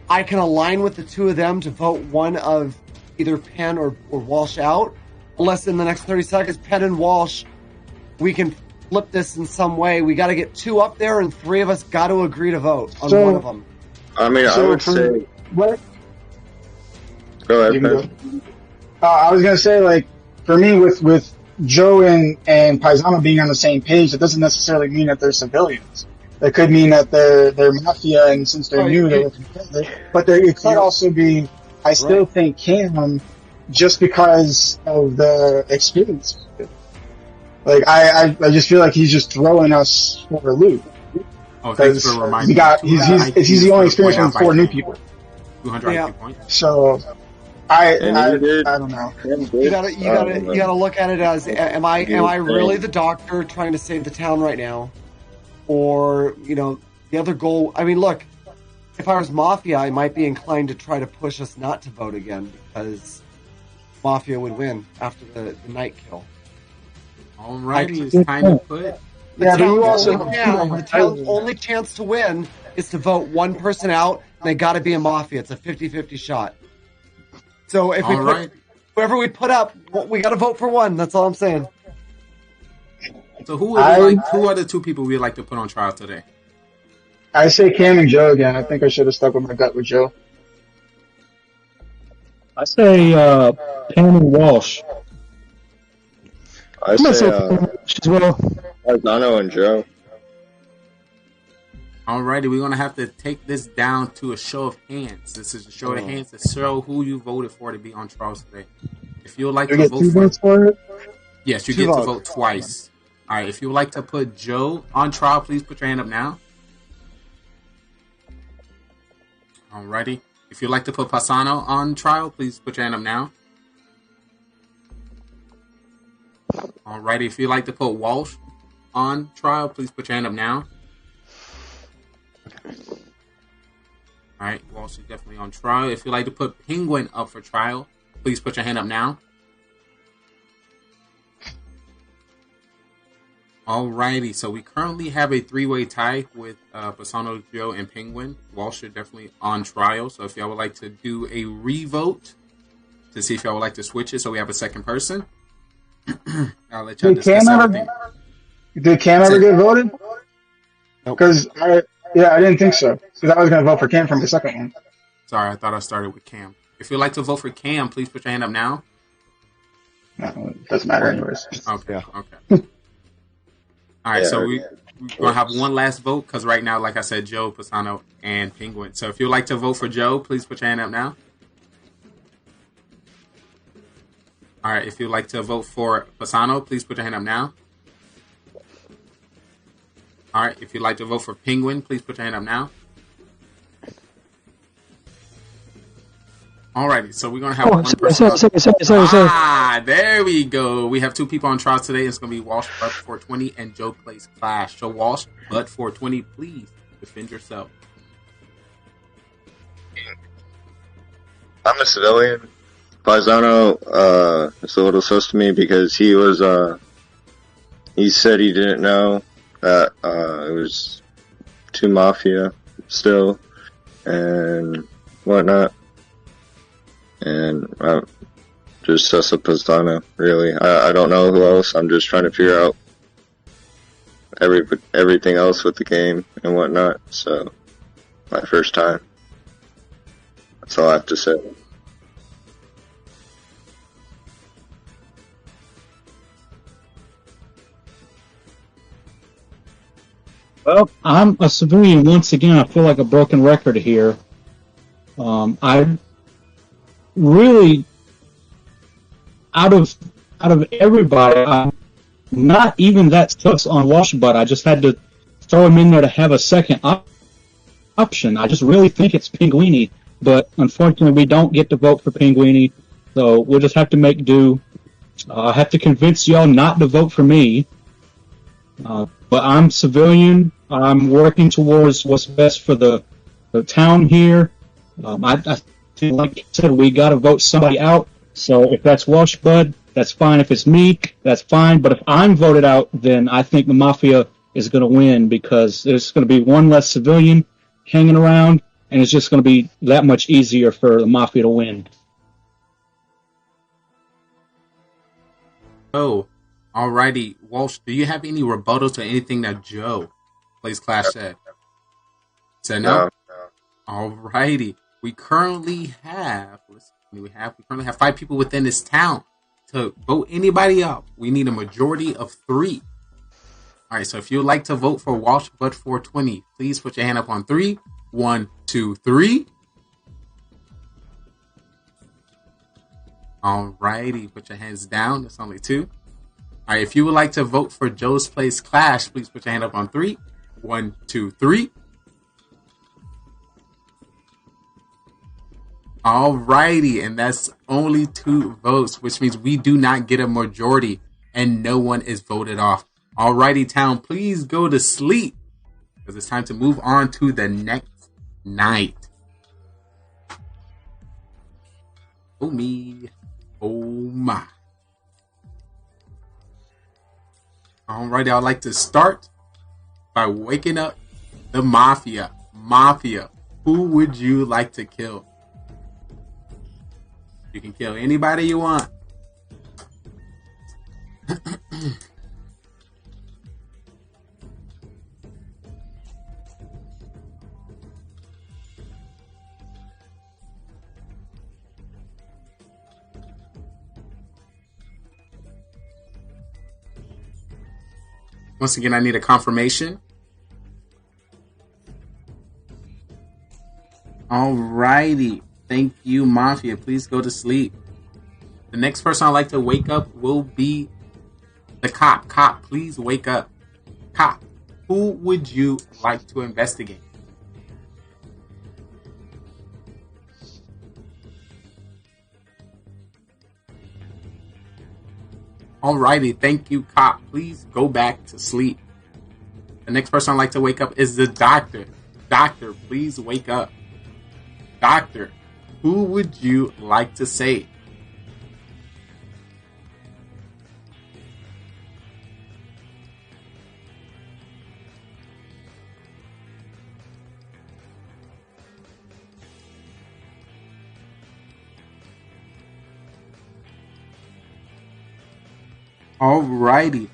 I can align with the two of them to vote one of either Penn or Walsh out. Unless in the next 30 seconds, Penn and Walsh, we can flip this in some way. We got to get two up there, and three of us got to agree to vote on one of them. I mean, I would say. What? Go ahead, Ben. I was gonna say, like, for me, with Joe and Paisano being on the same page, it doesn't necessarily mean that they're civilians. It could mean that they're Mafia, and since they're new, they're working together. But it could also be. I still think Cam, just because of the experience. Like, I just feel like he's just throwing us for a loop. Oh, thanks for reminding me. He's the only experience with 4 new people. 200 IQ points. So, I don't know. You gotta look at it as, am I really the doctor trying to save the town right now? Or, the other goal, I mean, look, if I was Mafia, I might be inclined to try to push us not to vote again, because Mafia would win after the night kill. Alrighty, it's time to put. The town's only chance to win is to vote one person out, and they got to be a Mafia. It's a 50-50 shot. So if whoever we put up, we got to vote for one. That's all I'm saying. So who are the two people we'd like to put on trial today? I say Cam and Joe again. I think I should have stuck with my gut with Joe. I say Penn and Walsh. I say Paisano and Joe. Alrighty, we're gonna have to take this down to a show of hands. This is a show of hands to show who you voted for to be on trial today. If you would like to vote for it, yes, you get to vote twice. All right, if you would like to put Joe on trial, please put your hand up now. Alrighty, if you'd like to put Paisano on trial, please put your hand up now. Alrighty, if you'd like to put Walsh on trial, please put your hand up now. Alright, Walsh is definitely on trial. If you'd like to put Penguin up for trial, please put your hand up now. Alrighty, so we currently have a 3-way tie with Paisano, Joe, and Penguin. Walsh is definitely on trial, so if y'all would like to do a revote to see if y'all would like to switch it so we have a second person. I'll let y'all discuss everything. Did Cam ever get voted? Because I didn't think so. Because I was going to vote for Cam from the second one. Sorry, I thought I started with Cam. If you'd like to vote for Cam, please put your hand up now. No, it doesn't matter anyways. Okay. All right, so we're going to have one last vote because right now, like I said, Joe, Paisano, and Penguin. So if you'd like to vote for Joe, please put your hand up now. All right, if you'd like to vote for Paisano, please put your hand up now. All right, if you'd like to vote for Penguin, please put your hand up now. Alrighty, so we're gonna have Oh, one person. sorry. There we go. We have two people on trial today. It's gonna be Walsh Bud 420 and Joe Plays Clash. So Walsh Bud 420, please defend yourself. I'm a civilian. Paisano is a little sus to me because he said he didn't know that it was two Mafia still and whatnot. And just sus of Paisano, really. I don't know who else. I'm just trying to figure out everything else with the game and whatnot. So, my first time. That's all I have to say. Well, I'm a civilian once again. I feel like a broken record here. I really, out of everybody, I'm not even that sus on Washbutt. I just had to throw him in there to have a second option. I just really think it's Pinguini, but unfortunately we don't get to vote for Pinguini, so we'll just have to make do. I have to convince y'all not to vote for me. But I'm civilian. I'm working towards what's best for the town here. I feel like you said, we got to vote somebody out. So if that's Welsh Bud, that's fine. If it's me, that's fine. But if I'm voted out, then I think the Mafia is going to win because there's going to be one less civilian hanging around, and it's just going to be that much easier for the Mafia to win. Oh, alrighty. Walsh, do you have any rebuttals to anything that Joe Plays Clash said? Said no? Alrighty. We currently have, we currently have 5 people within this town. To vote anybody out, we need a majority of 3. Alright, so if you would like to vote for Walsh Bud 420, please put your hand up on 3. 1, 2, 3. Alrighty, put your hands down. That's only 2. Alright, if you would like to vote for Joe's Plays Clash, please put your hand up on 3. 1, 2, 3. Alrighty, and that's only 2 votes, which means we do not get a majority and no one is voted off. Alrighty, town, please go to sleep because it's time to move on to the next night. Oh me, oh my. Alrighty, I'd like to start by waking up the Mafia. Mafia, who would you like to kill? You can kill anybody you want. Once again, I need a confirmation. Alrighty. Thank you, Mafia. Please go to sleep. The next person I'd like to wake up will be the cop. Cop, please wake up. Cop, who would you like to investigate? Alrighty, thank you, cop. Please go back to sleep. The next person I'd like to wake up is the doctor. Doctor, please wake up. Doctor, who would you like to save? Alrighty.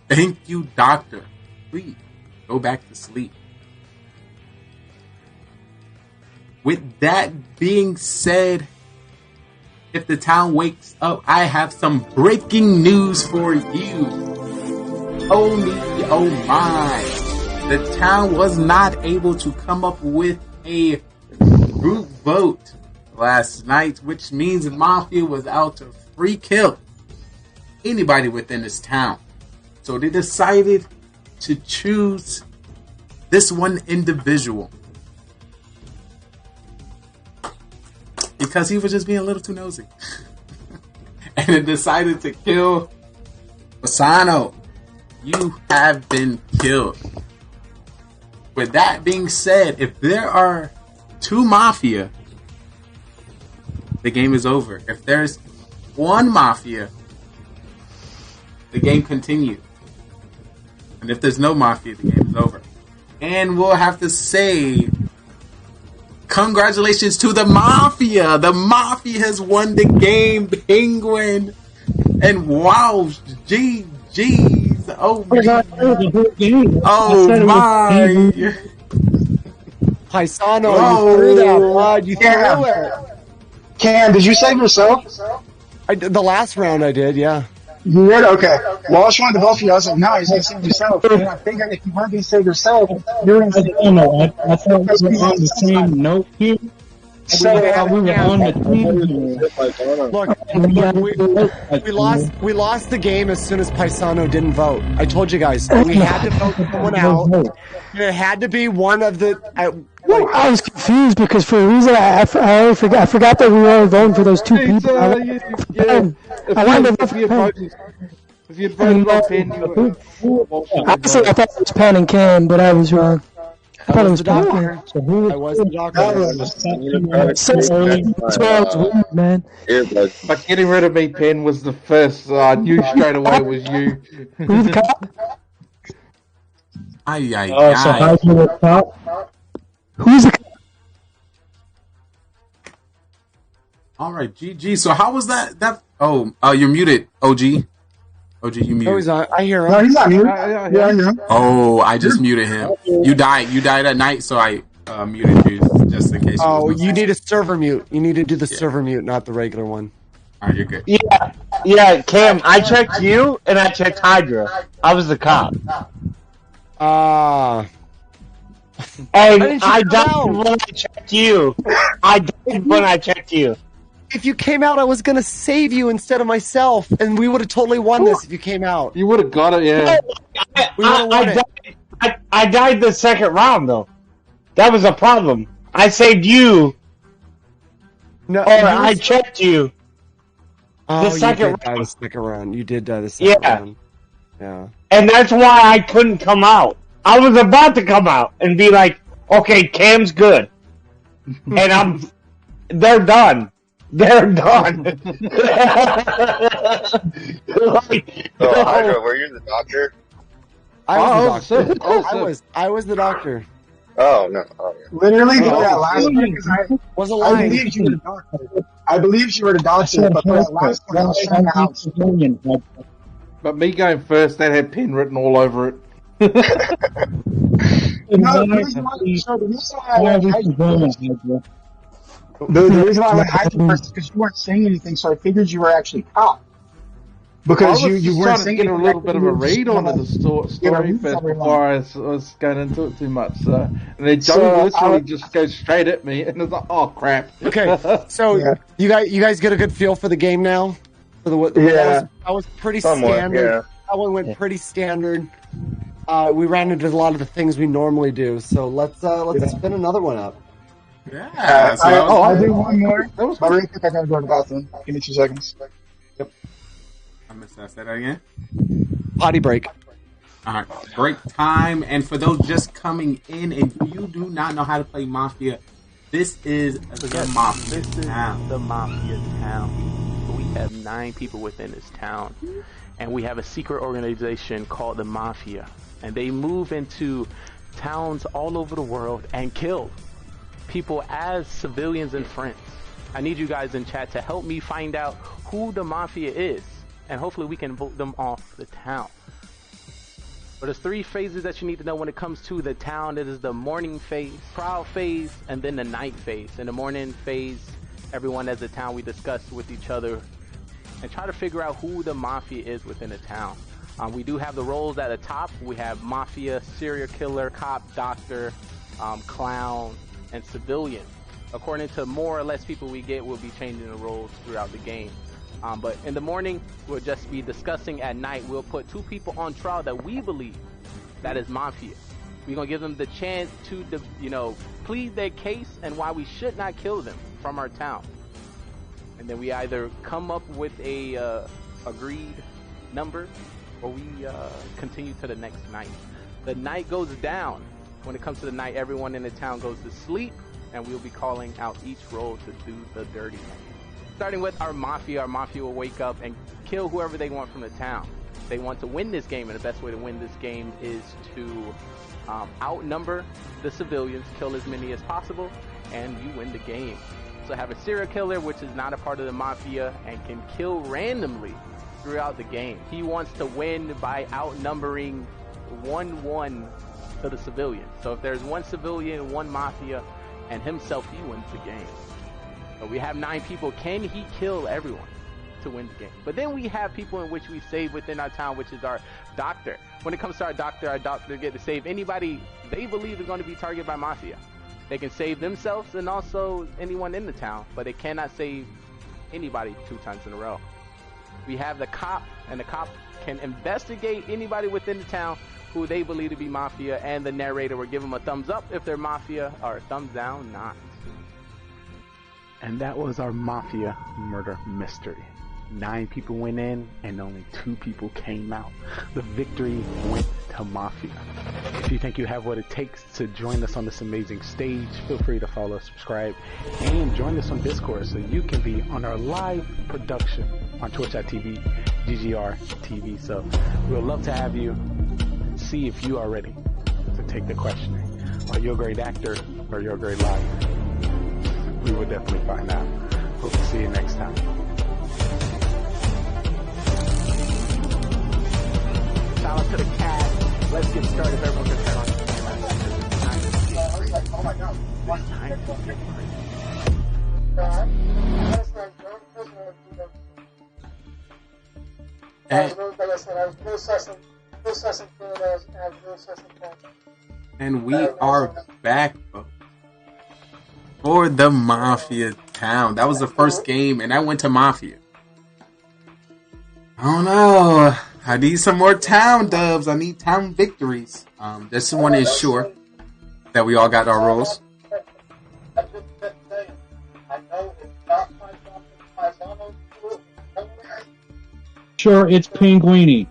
Thank you, doctor. Please go back to sleep. With that being said, if the town wakes up, I have some breaking news for you. Oh me, oh my. The town was not able to come up with a group vote last night, which means Mafia was out to free kill anybody within this town. So they decided to choose this one individual. because he was just being a little too nosy. And it decided to kill Pisano. You have been killed. With that being said, if there are 2 Mafia, the game is over. If there's 1 Mafia, the game continues. And if there's no Mafia, the game is over. And we'll have to say, congratulations to the Mafia. The Mafia has won the game, Penguin. And wow, GG's. Oh my. Paisano, you threw that, bud. You threw it. Cam, did you save yourself? The last round I did, yeah. You did? Okay. Well, I was trying to vote for you. I was like, no, he's going to save himself. And I figured if you weren't going to save yourself, you were going to save yourself. I thought we were on the same note here. So, we were on the Look, we lost the game as soon as Paisano didn't vote. I told you guys, we had to vote someone out. It had to be one of the... I was confused because for a reason I forgot that we were all voting for those 2 people. If you'd voted on Penn, Honestly, I thought it was Penn and Cam, but I was wrong. I thought it was Penn. I was the doctor. Man. But getting rid of me, Penn, was the first, so I knew straight away it was you. Who's the cop? So how's your cop? Who's the cop? All right, GG. So how was that? You're muted, OG. OG, you muted. Oh, he's on. I hear him. No, he's not muted. Yeah, I hear him. Oh, I just muted him. You died at night, so I muted you just in case. Oh, you need a server mute. You need to do the server mute, not the regular one. All right, you're good. Yeah, Cam, I checked you, and I checked Hydra. I was the cop. And I died when I checked you. I died when I checked you. If you came out, I was going to save you instead of myself, and we would have totally won this if you came out. You would have got it, yeah. I died the second round, though. That was a problem. I saved you. No, I checked you. Oh, the second round. The second round. You did die the second round. Yeah. And that's why I couldn't come out. I was about to come out and be like, okay, Cam's good. And they're done. They're done. Hydra, were you the doctor? I was the doctor. I was the doctor. Oh, no. Oh, yeah. Literally, that last one, because I believed you were the doctor. I believed you were the doctor, but for that last one, I was trying to out. But me going first, that had Penn written all over it. The reason why I went Hydra first is because you weren't saying anything, so I figured you were actually cop. Because you weren't saying anything. I was trying to get a little bit of a read on the story first before I was going into it too much. And then Joe literally just goes straight at me, and it's like, oh crap. Okay, so you guys get a good feel for the game now. For the that was pretty standard. Yeah. That one went pretty standard. We ran into a lot of the things we normally do. So let's spin another one up. Yeah. I'll do one more. But really quick, I gotta go to the bathroom. Give me 2 seconds. Yep. I missed that. Say that again. Potty break. All right, break time. And for those just coming in, and you do not know how to play Mafia, this is the Mafia town. The Mafia town. We have 9 people within this town, and we have a secret organization called the Mafia, and they move into towns all over the world and kill people as civilians and friends. I need you guys in chat to help me find out who the Mafia is, and hopefully we can vote them off the town. But there's 3 phases that you need to know when it comes to the town. It is the morning phase, trial phase, and then the night phase. In the morning phase, everyone as a town, we discuss with each other and try to figure out who the Mafia is within the town. We do have the roles at the top. We have Mafia, serial killer, cop, doctor, clown, and civilian. According to more or less people we get, we'll be changing the roles throughout the game. But in the morning, we'll just be discussing. At night, we'll put 2 people on trial that we believe that is Mafia. We're going to give them the chance to, plead their case and why we should not kill them from our town. and then we either come up with a agreed number, or we continue to the next night. The night goes down. When it comes to the night, everyone in the town goes to sleep, and we'll be calling out each role to do the dirty work. Starting with our Mafia. Our Mafia will wake up and kill whoever they want from the town. They want to win this game, and the best way to win this game is to outnumber the civilians, kill as many as possible, and you win the game. So have a serial killer, which is not a part of the Mafia and can kill randomly throughout the game. He wants to win by outnumbering 1-1 to the civilian. So if there's one civilian, one Mafia, and himself, he wins the game. So we have 9 people. Can he kill everyone to win the game? But then we have people in which we save within our town, which is our doctor. When it comes to our doctor get to save anybody they believe is going to be targeted by Mafia. They can save themselves and also anyone in the town, but they cannot save anybody 2 times in a row. We have the cop, and the cop can investigate anybody within the town who they believe to be Mafia, and the narrator will give them a thumbs up if they're Mafia, or a thumbs down not. And that was our Mafia murder mystery. 9 people went in and only 2 people came out. The victory went to Mafia. If you think you have what it takes to join us on this amazing stage, feel free to follow, subscribe, and join us on Discord so you can be on our live production on twitch.tv, GGR TV. So we'd love to have you and see if you are ready to take the questioning. Are you a great actor or you're a great liar? We will definitely find out. Hope to see you next time. Shout out to the cat. Let's get started. Everyone can turn on. Oh my God. What time? And we are back for the Mafia town. That was the first game, and I went to Mafia. I don't know. I need some more town dubs. I need town victories. This one is sure that we all got our roles. Sure, it's Pinguini.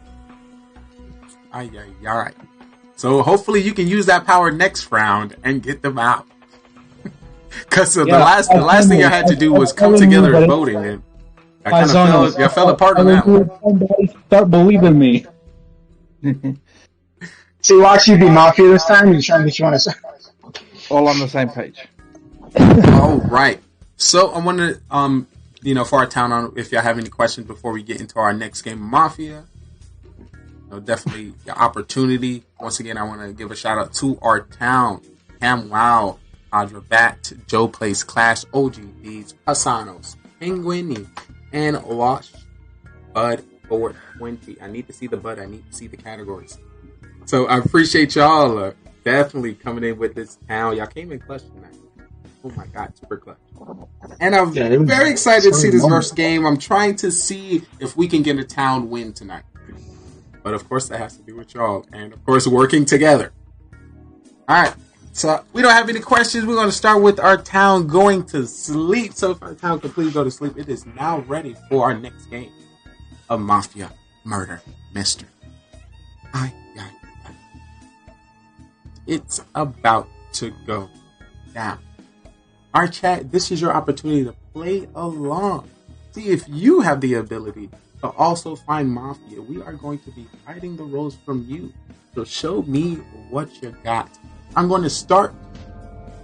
Alright. So hopefully you can use that power next round and get them out. Because the last thing I had to do was come together and voting, and I kind of fell apart on that one. Somebody start believing me. See, watch you be Mafia this time. You're trying to get you on a side. All on the same page. All right. So I want to, for our town, if y'all have any questions before we get into our next game of Mafia, definitely the opportunity. Once again, I want to give a shout out to our town. Cam Wow, Audra Bat, Joe Plays Clash, OGDs, Hasanos, Penguini, and Wash Bud 420. I need to see the bud. I need to see the categories. So I appreciate y'all definitely coming in with this town. Y'all came in clutch tonight. Oh my God, super clutch. And I'm very excited to see this first game. I'm trying to see if we can get a town win tonight. But of course, that has to do with y'all. And of course, working together. All right. So we don't have any questions. We're going to start with our town going to sleep. So if our town can please go to sleep, it is now ready for our next game of Mafia Murder Mystery. It's about to go down. Our chat, this is your opportunity to play along. See if you have the ability to also find Mafia. We are going to be hiding the roles from you. So show me what you got. I'm going to start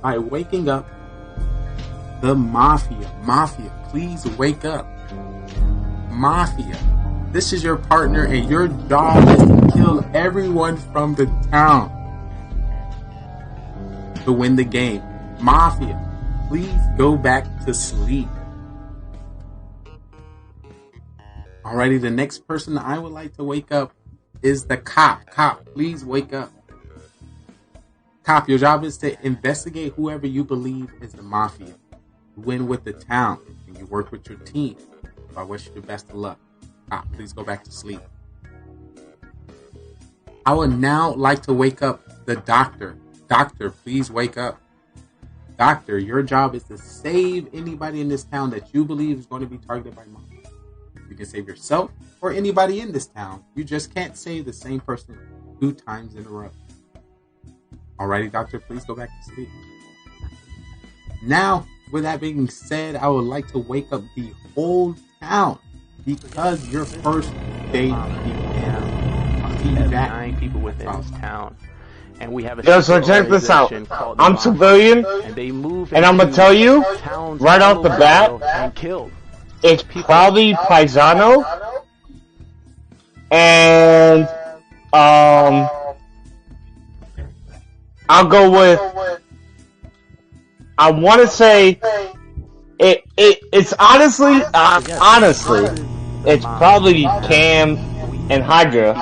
by waking up the Mafia. Mafia, please wake up. Mafia, this is your partner and your job is to kill everyone from the town to win the game. Mafia, please go back to sleep. Alrighty, the next person I would like to wake up is the cop. Cop, please wake up. Cop, your job is to investigate whoever you believe is the Mafia. You win with the town, and you work with your team. So I wish you the best of luck. Cop, please go back to sleep. I would now like to wake up the doctor. Doctor, please wake up. Doctor, your job is to save anybody in this town that you believe is going to be targeted by Mafia. You can save yourself or anybody in this town. You just can't save the same person 2 times in a row. Alrighty, Doctor, please go back to sleep. Now, with that being said, I would like to wake up the whole town because your first day began. We have 9 people within this town. And we have a Yo, so check this out. I'm civilian, and they move and I'm gonna tell you right off the bat, and killed. it's probably Paisano, and I'll go with. I want to say it's honestly, it's probably Cam and Hydra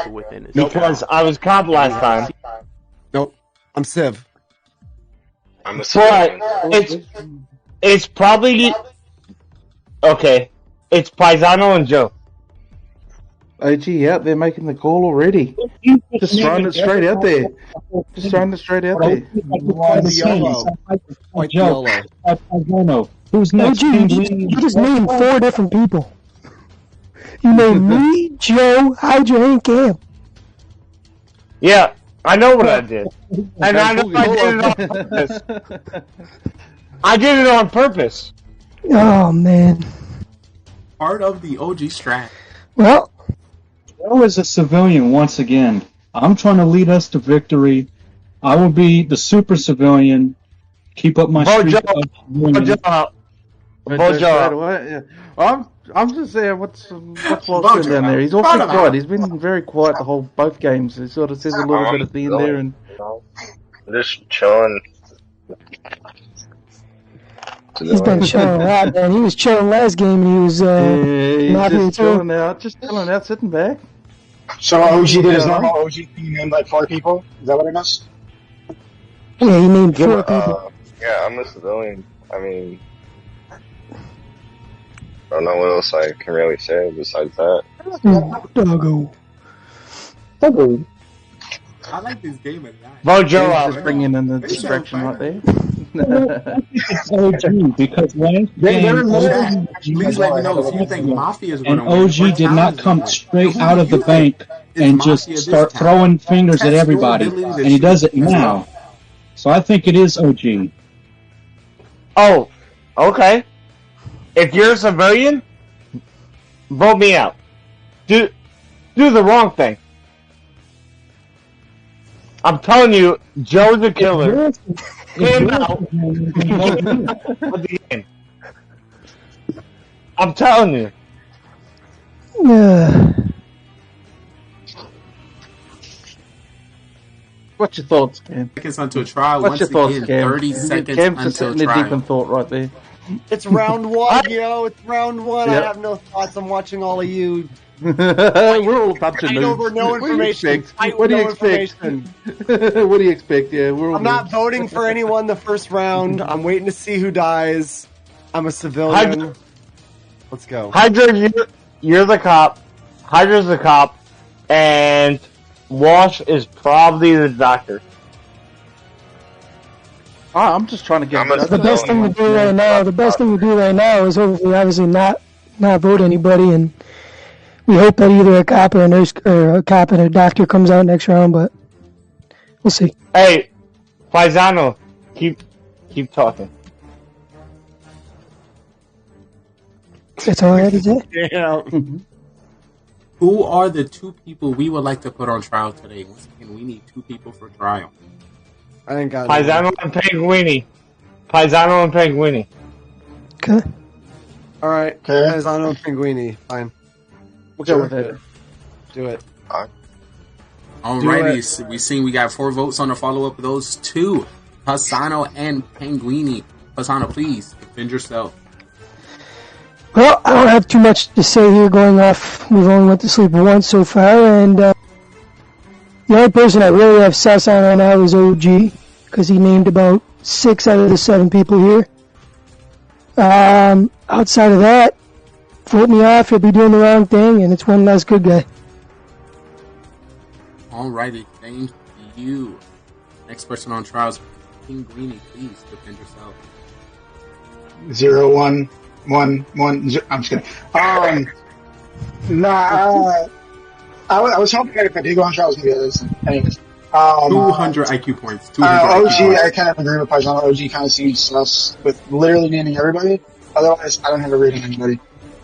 because I was comp last time. Nope, I'm Civ. I'm a But civilian. it's probably okay. It's Paisano and Joe. OG out there making the call already. Just throwing it straight out there. Just throwing it straight out there. Joe, who's next? OG, you just named 4 different people. You named me, Joe, Hydra, and Cam. Yeah, I know what I did. And I know I did it on purpose. I did it on purpose. Oh, man. Part of the OG strat. Well, Joe is a civilian once again. I'm trying to lead us to victory. I will be the super civilian. Keep up my streak. I'm just saying what's Walsh down there. He's awfully quiet. He's been very quiet the whole both games. He sort of says a little bit at the end there, and I'm just chilling. he's been chilling a lot, man. He was chilling last game, and he was he's not here just too. chilling out, sitting back. So OG did his normal OG thing, named like 4 people. Is that what I missed? Yeah, he named 4 people. Yeah, I'm a civilian. I mean, I don't know what else I can really say besides that. Doggo. I like this game at night. Mojo just bringing in the distraction right there. It's OG because last game, Please let me know if you think Mafia is going and to win. OG did not come straight out of the bank and just start throwing fingers at everybody, and he does it now. So I think it is OG. Oh, okay. If you're a civilian, vote me out. Do the wrong thing. I'm telling you, Joe's a killer. Him out. I'm telling you. Yeah. What's your thoughts, Cam? Seconds until trial. What's your Once thoughts, again, Cam? 30 seconds Cam's just until sitting there deep trial. in thought right there. It's round 1, yo. It's round 1. Yep. I have no thoughts. I'm watching all of you. We're all a bunch of Fight noobs. over no information. Fight What do you no expect? information. What do you expect? Yeah, we're all I'm not noobs. voting for anyone the first round. I'm waiting to see who dies. I'm a civilian. Let's go. Hydra, you're the cop. Hydra's the cop. And Walsh is probably the doctor. I'm just trying to get The best thing to do right now. The best thing to do right now is hopefully, obviously, not vote anybody, and we hope that either a cop or a nurse or a cop and a doctor comes out next round. But we'll see. Hey, Paisano, keep talking. That's all I had to say. Yeah. Who are the 2 people we would like to put on trial today? Once again, we need 2 people for trial. I ain't got Paisano and Penguini. Paisano and Penguini. Okay. All right. Paisano and Pinguini. Fine. We'll go with it. Do it. Alrighty, we seen we got 4 votes on the follow-up of those 2. Paisano and Penguini. Paisano, please, defend yourself. Well, I don't have too much to say here going off. We've only went to sleep once so far, and the only person I really have sus on right now is OG, because he named about 6 out of the 7 people here. Outside of that, vote me off, you'll be doing the wrong thing, and it's one less good guy. Alrighty, thank you. Next person on trial is Pinguini, please defend yourself. 0, 1, 1, 1. I'm just kidding. I was hoping that if I did go on trial, I was going to be able to listen. Anyways. 200 IQ points. 200 OG, IQ points. I kind of agree with Paisano. OG kind of seems sus with literally naming everybody. Otherwise, I don't have a rating on anybody.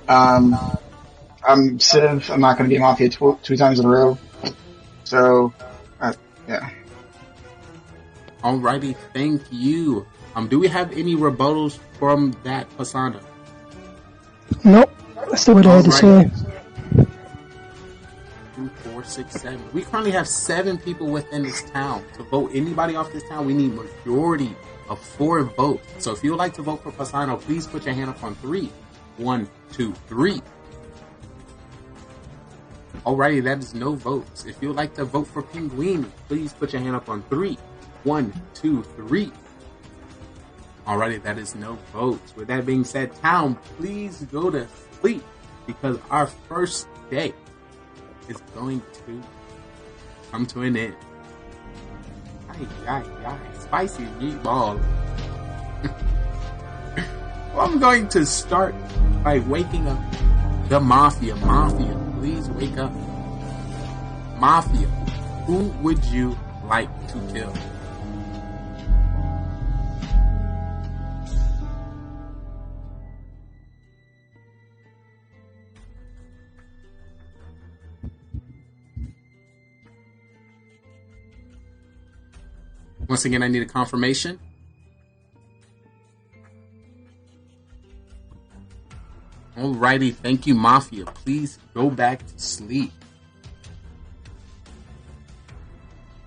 I'm Civ. I'm not going to be Mafia two times in a row. So, yeah. Alrighty, thank you. Do we have any rebuttals from that Pasana? Nope. That's what I had to say. 2, 4, 6, 7. We currently have 7 people within this town. To vote anybody off this town, we need majority of 4 votes. So if you would like to vote for Pasano, please put your hand up on 3. 1, 2, 3. Alrighty, that is no votes. If you would like to vote for Pinguini, please put your hand up on 3. 1, 2, 3. Alrighty, that is no votes. With that being said, town, please go to sleep because our first day is going to come to an end. Spicy meatball. Well, I'm going to start by waking up the Mafia. Mafia, please wake up. Mafia, who would you like to kill? Once again, I need a confirmation. Alrighty, thank you, Mafia. Please go back to sleep.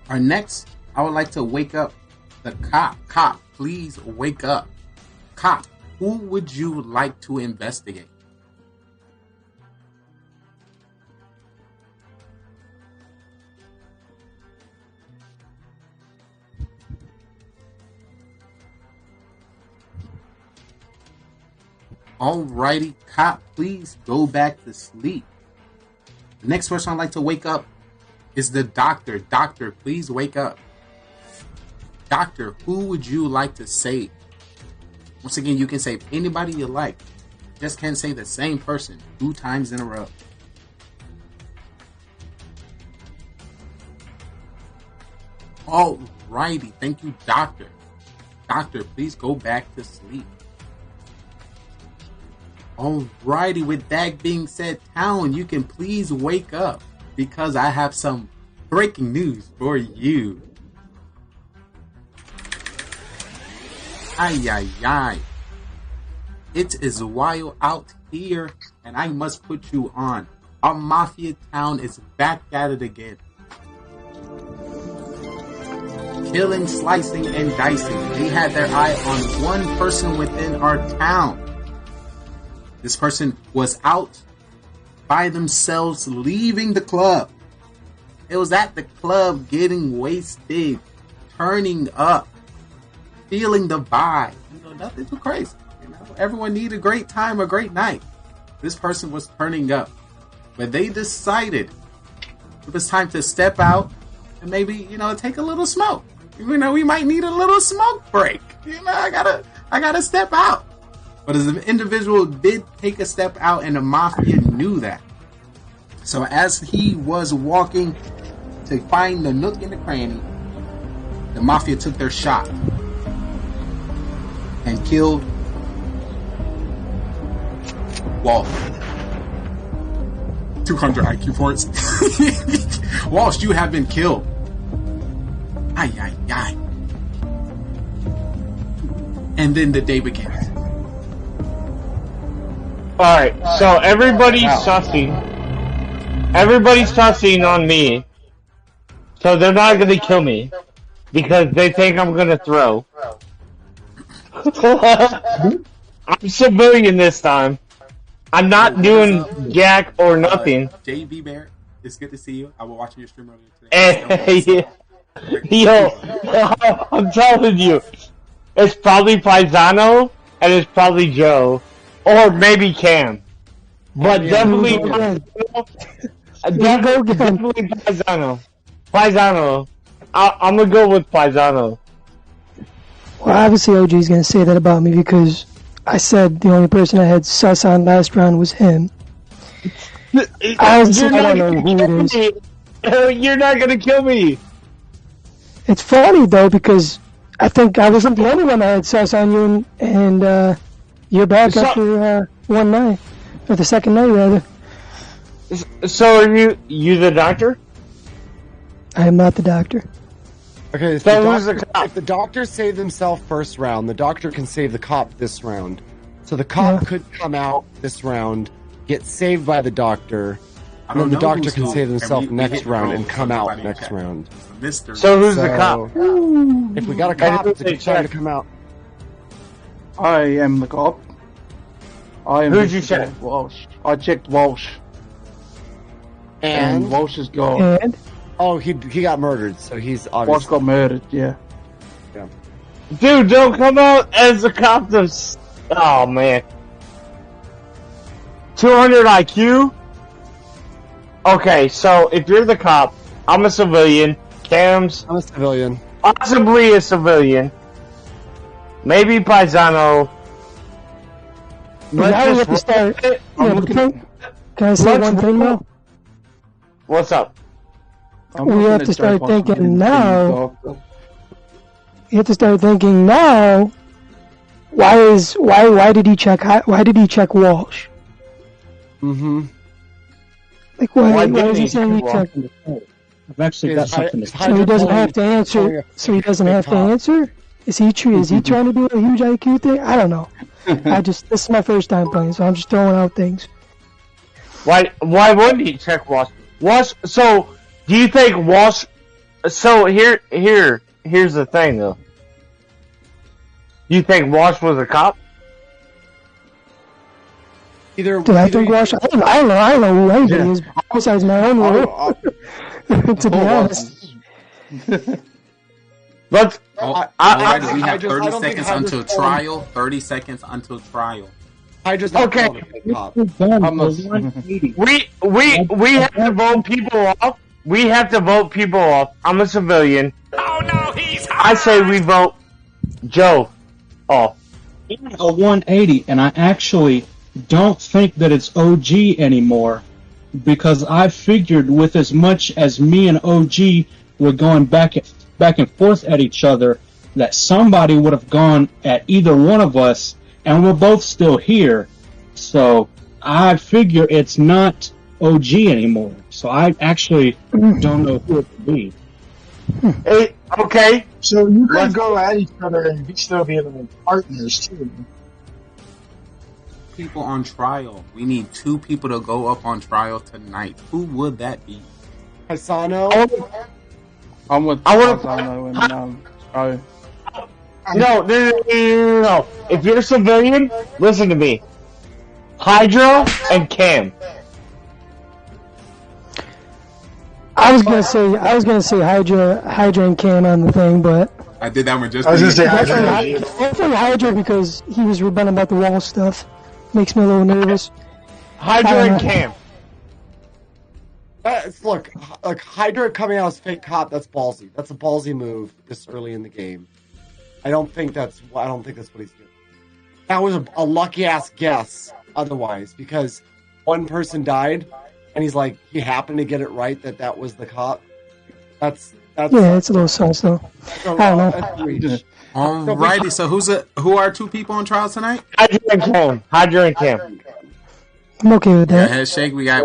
Our next, I would like to wake up the cop. Cop, please wake up. Cop, who would you like to investigate? Alrighty, cop, please go back to sleep. The next person I'd like to wake up is the doctor. Doctor, please wake up. Doctor, who would you like to save? Once again, you can save anybody you like. Just can't say the same person 2 times in a row. Alrighty, thank you, doctor. Doctor, please go back to sleep. Alrighty, with that being said, town, you can please wake up because I have some breaking news for you. Ay. It is wild out here, and I must put you on. Our Mafia town is back at it again. Killing, slicing, and dicing. They had their eye on one person within our town. This person was out by themselves leaving the club. It was at the club getting wasted, turning up, feeling the vibe. Nothing too crazy. Everyone needed a great time, a great night. This person was turning up. But they decided it was time to step out and maybe, take a little smoke. We might need a little smoke break. I gotta step out. But as an individual did take a step out, and the Mafia knew that. So as he was walking to find the nook in the cranny, the Mafia took their shot and killed Walsh. 200 IQ points. Walsh, you have been killed. Ay. And then the day begins. Alright, so everybody's sussing. Everybody's sussing on me. So they're not gonna kill me. Because they think I'm gonna throw. I'm civilian this time. I'm not doing jack or nothing. JB Bear, it's good to see you. I was watching your stream earlier today. Yo, I'm telling you. It's probably Paisano, and it's probably Joe. Or maybe Cam. But definitely Paisano. Paisano. I'm gonna go with Paisano. Well, obviously OG's going to say that about me because I said the only person I had sus on last round was him. Honestly, I don't know who it is. You're not going to kill me. It's funny, though, because I think I wasn't the only one that had sus on you, and you're back after one night. Or the second night, rather. So are you the doctor? I am not the doctor. Okay, so if the doctor saved himself first round, the doctor can save the cop this round. So the cop could come out this round, get saved by the doctor, and then the doctor can save himself next round and come out next round. So who's the cop? If we got a cop, it's a good time to come out. I am the cop. Who'd you check? Walsh. I checked Walsh. And Walsh is gone. And? Oh, he got murdered, so he's obviously... Walsh got murdered, yeah. Dude, don't come out as a cop. Oh, man. 200 IQ? Okay, so if you're the cop, I'm a civilian. Cam's... I'm a civilian. Possibly a civilian. Maybe Paisano. Now we have to start... Can I say one thing, though? What's up? We have to start thinking now. You have to start thinking now. Why did he check Walsh? Mm-hmm. Like why is he saying he checked? I've actually got something to say. So he doesn't have to answer. So he doesn't have to answer. Is he true? Is he trying to do a huge IQ thing? I don't know. This is my first time playing, so I'm just throwing out things. Why wouldn't he check Walsh? So, do you think Walsh... So, here's the thing, though. Do you think Walsh was a cop? Do I think Walsh... I don't know who anybody is, besides my own role. To be honest. Let's... we have 30 seconds until trial. 30 seconds until trial. Okay. We have to vote people off. We have to vote people off. I'm a civilian. Oh no, I say we vote Joe off. A 180, and I actually don't think that it's OG anymore, because I figured with as much as me and OG were going back and forth at each other, that somebody would have gone at either one of us, and we're both still here. So I figure it's not OG anymore. So I actually don't know who it could be. Hey, okay. So you could go at each other and still be like partners too. People on trial. We need 2 people to go up on trial tonight. Who would that be? Paisano. I'm with Paisano and No. If you're a civilian, listen to me. Hydra and Cam. I was gonna say Hydra and Cam on the thing, but I did that one just. I was gonna say definitely Hydra because he was rebutting about the wall stuff. Makes me a little nervous. Hydra and Cam. Look, Hydra coming out as fake cop. That's ballsy. That's a ballsy move this early in the game. I don't think that's what he's doing. That was a lucky ass guess. Otherwise, because one person died, and he happened to get it right that was the cop. That's yeah, it's a little sus though. I don't know. Alrighty, so who are 2 people on trial tonight? Hydra and Cam. I'm okay with that. Yeah, head shake. We got.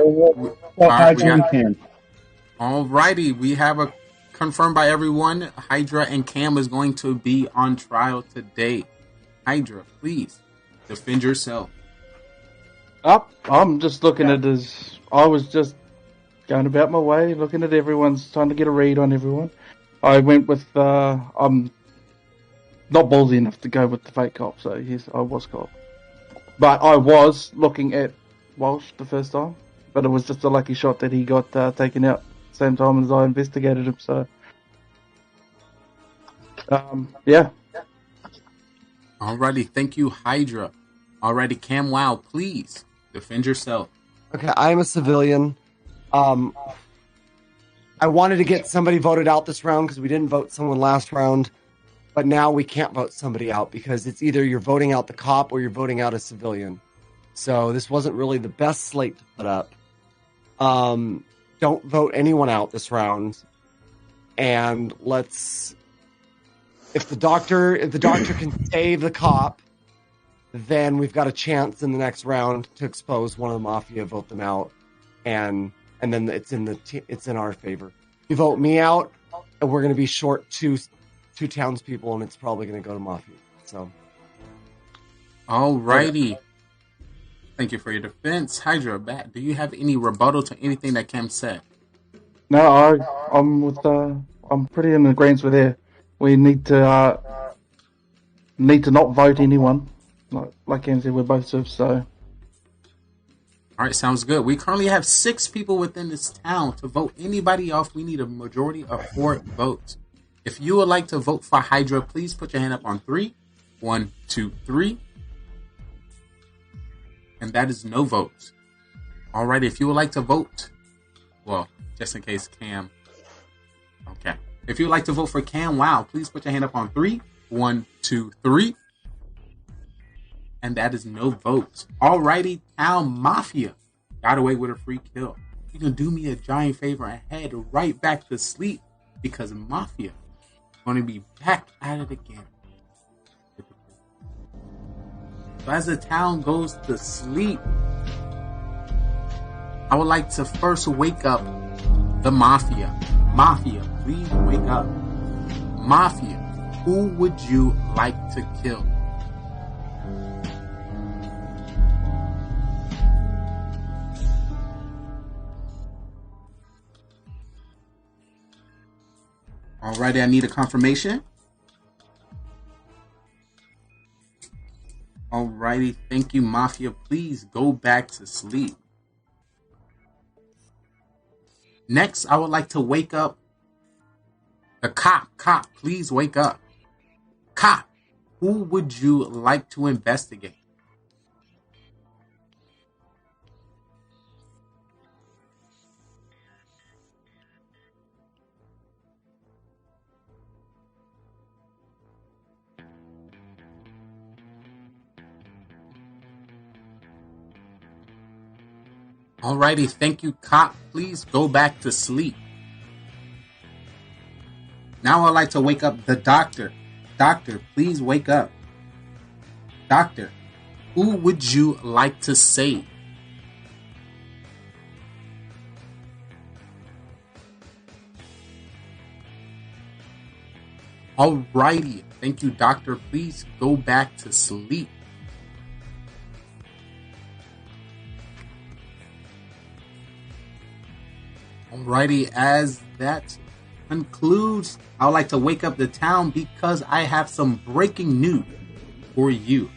Alrighty, we have a confirmed by everyone. Hydra and Cam is going to be on trial today. Hydra, please defend yourself. I'm just looking at this. I was just going about my way, looking at everyone's, trying to get a read on everyone. I went with, I'm not ballsy enough to go with the fake cop, so yes, I was cop. But I was looking at Walsh the first time, but it was just a lucky shot that he got taken out at the same time as I investigated him, so... yeah. Alrighty, thank you, Hydra. Alrighty, Cam Wow, please defend yourself. Okay, I'm a civilian. I wanted to get somebody voted out this round because we didn't vote someone last round. but now we can't vote somebody out because it's either you're voting out the cop or you're voting out a civilian. So this wasn't really the best slate to put up. Don't vote anyone out this round. And if the doctor can save the cop, then we've got a chance in the next round to expose one of the Mafia, vote them out, and then it's in our favor. You vote me out, and we're going to be short two townspeople, and it's probably going to go to Mafia. So, alrighty. Yeah. Thank you for your defense, Hydra. Bat, do you have any rebuttal to anything that Cam said? No, I'm pretty in agreement with her. We need to not vote anyone. Like Cam said, we're both civs, so. All right, sounds good. We currently have 6 people within this town. To vote anybody off, we need a majority of 4 votes. If you would like to vote for Hydra, please put your hand up on 3. 1, 2, 3. And that is no votes. All right, if you would like to vote, well, just in case Cam. Okay. If you would like to vote for Cam Wow, please put your hand up on 3. 1, 2, 3. And that is no votes. Alrighty, Town Mafia got away with a free kill. You can do me a giant favor and head right back to sleep because Mafia is going to be back at it again. So as the town goes to sleep, I would like to first wake up the Mafia. Mafia, please wake up. Mafia, who would you like to kill? Alrighty, I need a confirmation. Alrighty, thank you, Mafia. Please go back to sleep. Next, I would like to wake up the cop. Cop, please wake up. Cop, who would you like to investigate? Alrighty, thank you, cop. Please go back to sleep. Now I'd like to wake up the doctor. Doctor, please wake up. Doctor, who would you like to save? Alrighty, thank you, doctor. Please go back to sleep. Alrighty, as that concludes, I would like to wake up the town because I have some breaking news for you.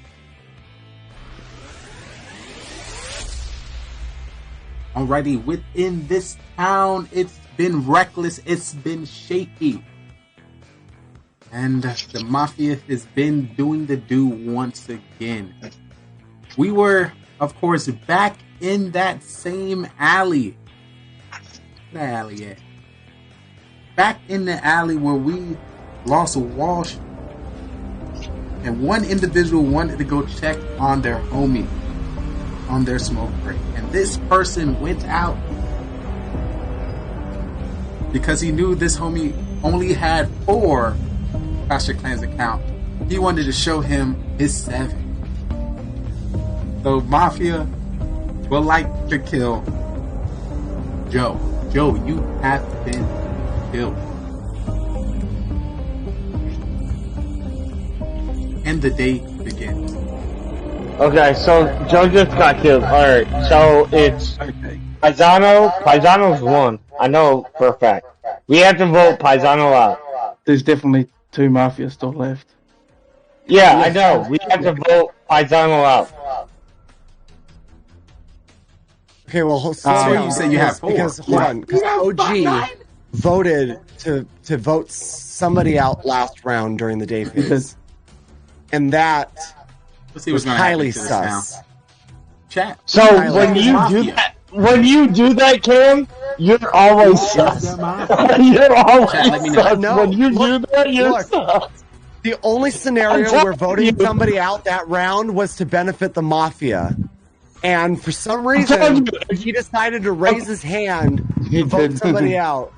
Alrighty, within this town, it's been reckless, it's been shaky. And the Mafia has been doing the do once again. We were, of course, back in that same alley. Back in the alley where we lost Walsh, and one individual wanted to go check on their homie, on their smoke break, and this person went out because he knew this homie only had 4 Clash of Clans account. He wanted to show him his 7. So Mafia would like to kill Joe. Joe, you have been killed. And the day begins. Okay, so Joe just got killed. Alright, so it's Paisano. Paisano's won. I know for a fact. We have to vote Paisano out. There's definitely 2 Mafia still left. Yeah, I know. We have to vote Paisano out. Okay, well, so you say you have 4. Because hold on, because OG voted to vote somebody out last round during the day phase, and that was highly sus. Chat. So when you do that, Cam, you're always sus. You're always sus. No, when you do that, you're sus. The only scenario where voting somebody out that round was to benefit the Mafia. And for some reason, he decided to raise his hand to vote somebody out.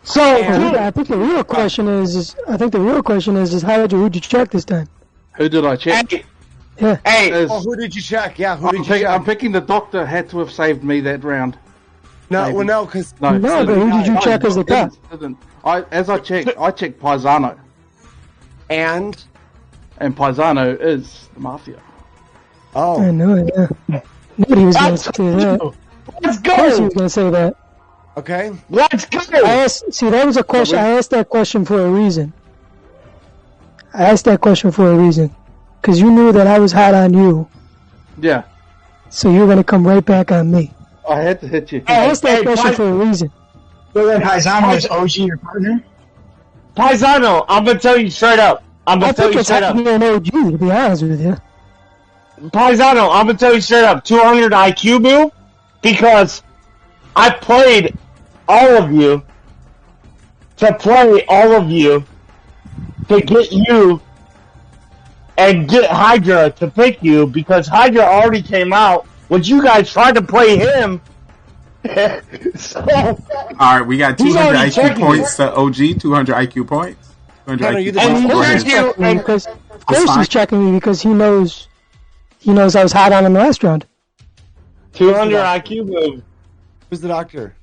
So I think the real question is Hydra, who'd you check this time? Who did I check? Yeah. Hey, who did you check? Yeah, who did you check? I'm picking the doctor had to have saved me that round. No, Maybe. well, no, because but who did you check as the cop? I checked Paisano. And Paisano is the Mafia. Oh. I know it, yeah. Nobody was going to say that. Let's go! Of course he was going to say that. Okay. Let's go! That was a question. I asked that question for a reason. Because you knew that I was hot on you. Yeah. So you were going to come right back on me. I had to hit you. I asked that question for a reason. So then Paisano is OG your partner? Paisano, I'm going to tell you straight up. I think it's happening an OG, to be honest with you. Paisano, I'm going to tell you straight up. 200 IQ move? Because I played all of you to play all of you to get you and get Hydra to pick you because Hydra already came out, which you guys tried to play him. So, alright, we got 200 IQ points to OG, 200 IQ points. 200 IQ points. Of course he's checking me because he knows I was hot on him last round. 200 IQ move. Who's the doctor?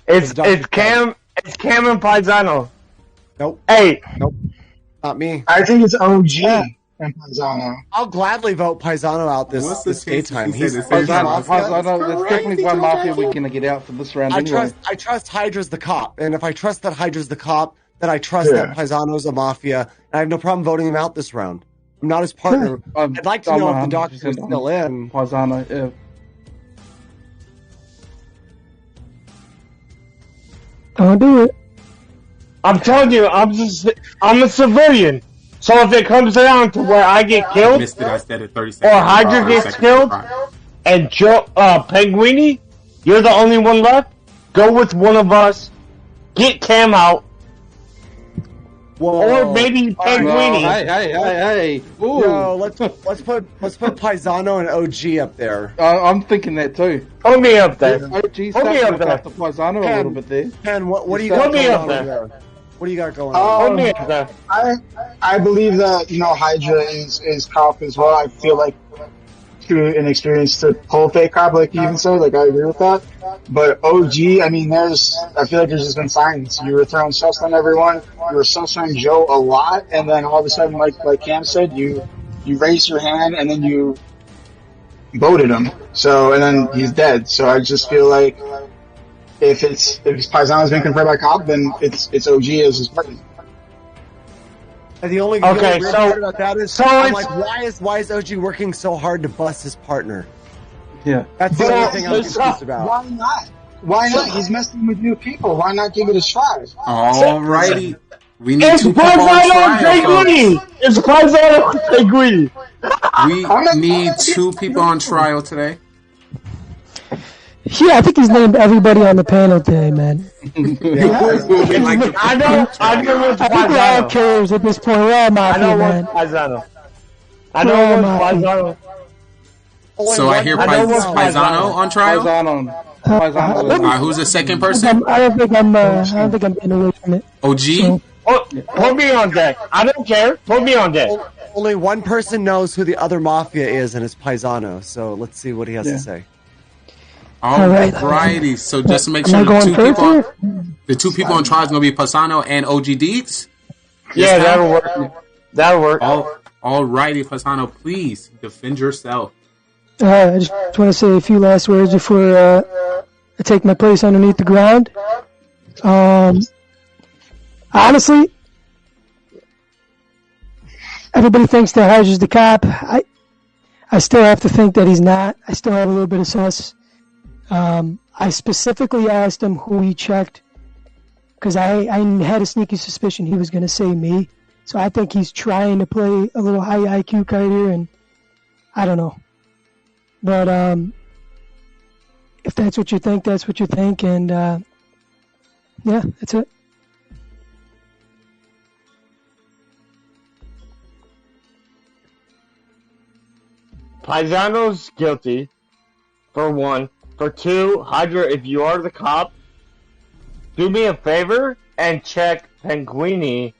It's Cam and Paisano. Nope. Hey. Nope. Not me. I think it's OG and Paisano. I'll gladly vote Paisano out this daytime. He's Paisano. There's definitely one Mafia we're going to get out for this round anyway. I trust Hydra's the cop. And if I trust that Hydra's the cop, then I trust that Paisano's a Mafia. And I have no problem voting him out this round. I'm not his partner. I'd like to know if the doctor is still in. Paisano, yeah. Don't do it. I'm telling you, I'm a civilian. So if it comes down to where I get killed, missed it. I said it 30 or seconds. Hydra gets killed, and Penguini, you're the only one left, go with one of us, get Cam out, or maybe Penguini. Hey. Ooh. No, let's put Paisano and OG up there. I'm thinking that too. Put me up there. OG starting to look after Paisano a little bit there. Ken, what do you got going on there? What do you got going on? I believe that Hydra is cop as well. I feel like too inexperienced to pull fake cop, like you even said. Like I agree with that. But OG, I mean, I feel like there's just been signs. You were throwing sus on everyone. You were sus on Joe a lot, and then all of a sudden, like Cam said, you raised your hand and then you voted him. So and then he's dead. So I just feel like. If Paisano's been confirmed by cop, then it's OG as his partner. And the only part about that is, I'm like, why is OG working so hard to bust his partner? Yeah, that's the only thing I'm confused about. Why not? Why not? He's messing with new people. Why not give it a try? Alrighty, we need two people on trial. It's Paisano and Penguini. We need two people on trial today. Yeah, I think he's named everybody on the panel today, man. I know what's I think we're all killers at this point. We're all Mafia, man. I know what's Paisano. So I hear Paisano on trial? Paisano. Who's the second person? I don't think I'm getting away from it. OG? So. Put me on deck. I don't care. Put me on deck. Only one person knows who the other Mafia is, and it's Paisano. So let's see what he has to say. Alrighty, so just to make sure the two people on trial is going to be Paisano and OG Deeds? Yeah, that'll work. That'll work. Alrighty, Paisano, please defend yourself. I just want to say a few last words before I take my place underneath the ground. Honestly, everybody thinks that Hydra's the cop. I still have to think that he's not. I still have a little bit of sus. I specifically asked him who he checked because I had a sneaky suspicion he was going to say me. So I think he's trying to play a little high IQ card here, and I don't know. But if that's what you think, that's what you think, and yeah, that's it. Paisano's guilty, for one. For two, Hydra, if you are the cop, do me a favor and check Penguini.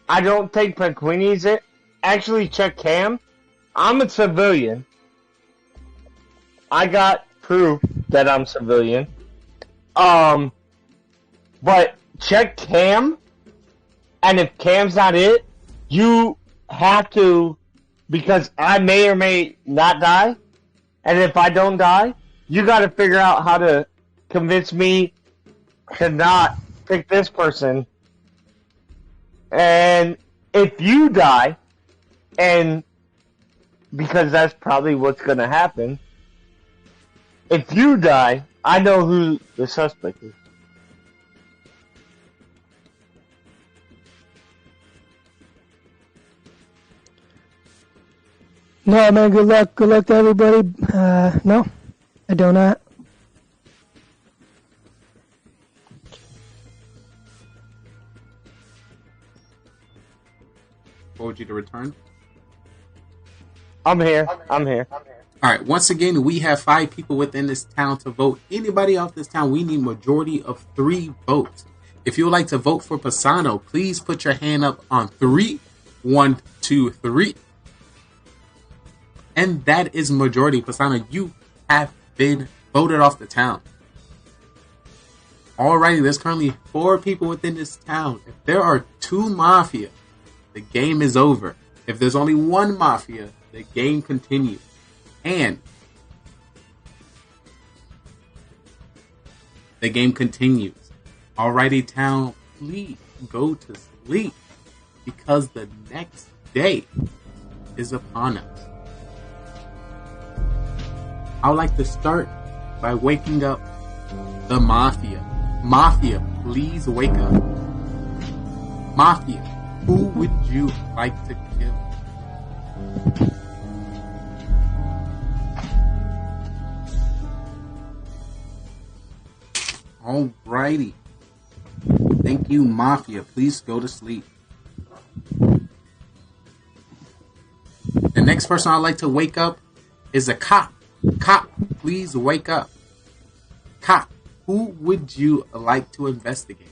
I don't think Penguini's it. Actually, check Cam. I'm a civilian. I got proof that I'm civilian. But check Cam, and if Cam's not it, you have to, because I may or may not die, and if I don't die, you gotta figure out how to convince me to not pick this person. And if you die, and because that's probably what's gonna happen, if you die, I know who the suspect is. No, man, good luck. Good luck to everybody. No, I do not. Told you to return. I'm here. I'm here. All right. Once again, we have 5 people within this town to vote. Anybody off this town, we need majority of 3 votes. If you would like to vote for Pisano, please put your hand up on 3. 1, 2, 3. And that is majority. Pisano, you have been voted off the town. Alrighty, there's currently 4 people within this town. If there are 2 Mafia, the game is over. If there's only 1 Mafia, the game continues. And the game continues. Alrighty, town, please go to sleep, because the next day is upon us. I would like to start by waking up the Mafia. Mafia, please wake up. Mafia, who would you like to kill? Alrighty. Thank you, Mafia. Please go to sleep. The next person I'd like to wake up is a cop. Cop, please wake up. Cop, who would you like to investigate?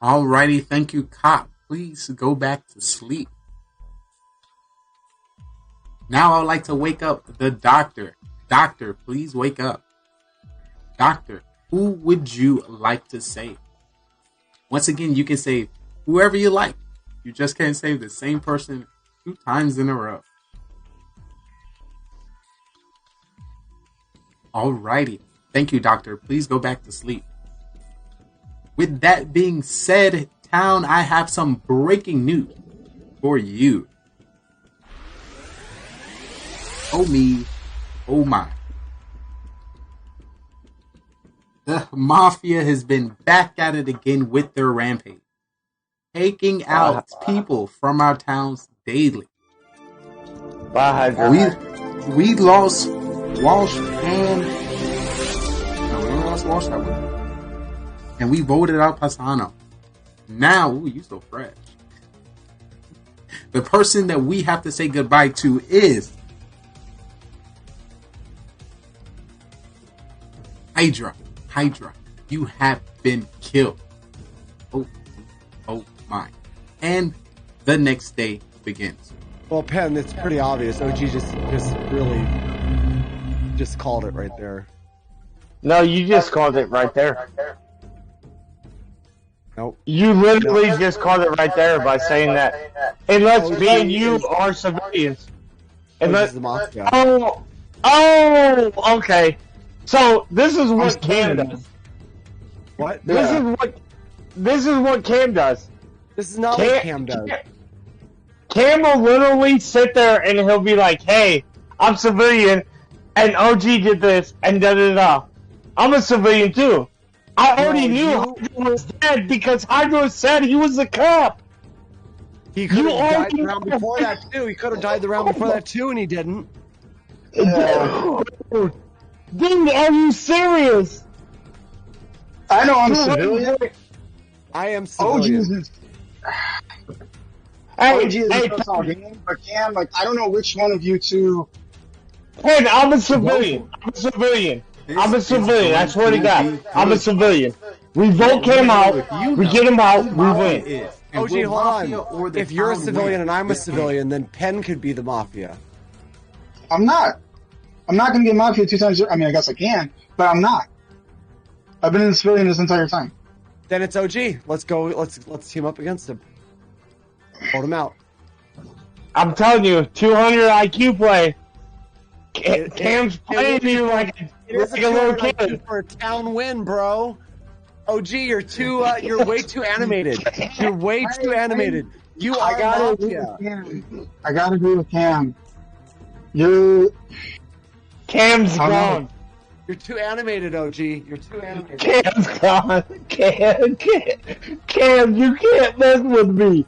Alrighty, thank you, cop. Please go back to sleep. Now I would like to wake up the doctor. Doctor, please wake up. Doctor, who would you like to save? Once again, you can save whoever you like. You just can't save the same person 2 times in a row. Alrighty. Thank you, doctor. Please go back to sleep. With that being said, town, I have some breaking news for you. Oh me, oh my. The Mafia has been back at it again with their rampage, taking out people from our towns daily. We lost Walsh and we lost Walsh that one, and we voted out Pisano. Now, ooh, you so fresh. The person that we have to say goodbye to is Hydra. Hydra, you have been killed. Oh my. And the next day begins. Well, Penn, it's pretty obvious. OG just really just called it right there. No, you just called it right there. Nope. You literally just called it right there by saying that. Unless me and you are civilians. Unless, okay. So this is what Cam does. What? This is what Cam does. This is not what Cam does. Cam will literally sit there and he'll be like, "Hey, I'm civilian, and OG did this, and da da da. I'm a civilian too." I already knew Hydra was dead because Hydra said he was a cop. He could have died the round before that too. He could have died the round before that too, and he didn't. Dude, are you serious? I know I'm civilian. I am civilian. OG is all game, but Cam, like, I don't know which one of you two. Hey, I'm a civilian. I'm a civilian. I'm a civilian. I swear to God, I'm a civilian. We vote Cam out. We get him out. We win. OG, hold on. If you're a civilian and I'm a civilian, then Penn could be the Mafia. I'm not. I'm not going to get Mafia 2 times. I mean, I guess I can, but I'm not. I've been in the civilian this entire time. Then it's OG. Let's go. Let's team up against him. Hold him out. I'm telling you, 200 IQ play. Cam's playing you like a little kid for a town win, bro. OG, you're way too animated. You're way too animated. You are Mafia. I gotta agree with Cam. Cam's gone. You're too animated, OG. You're too animated. Cam's gone. Cam, you can't mess with me.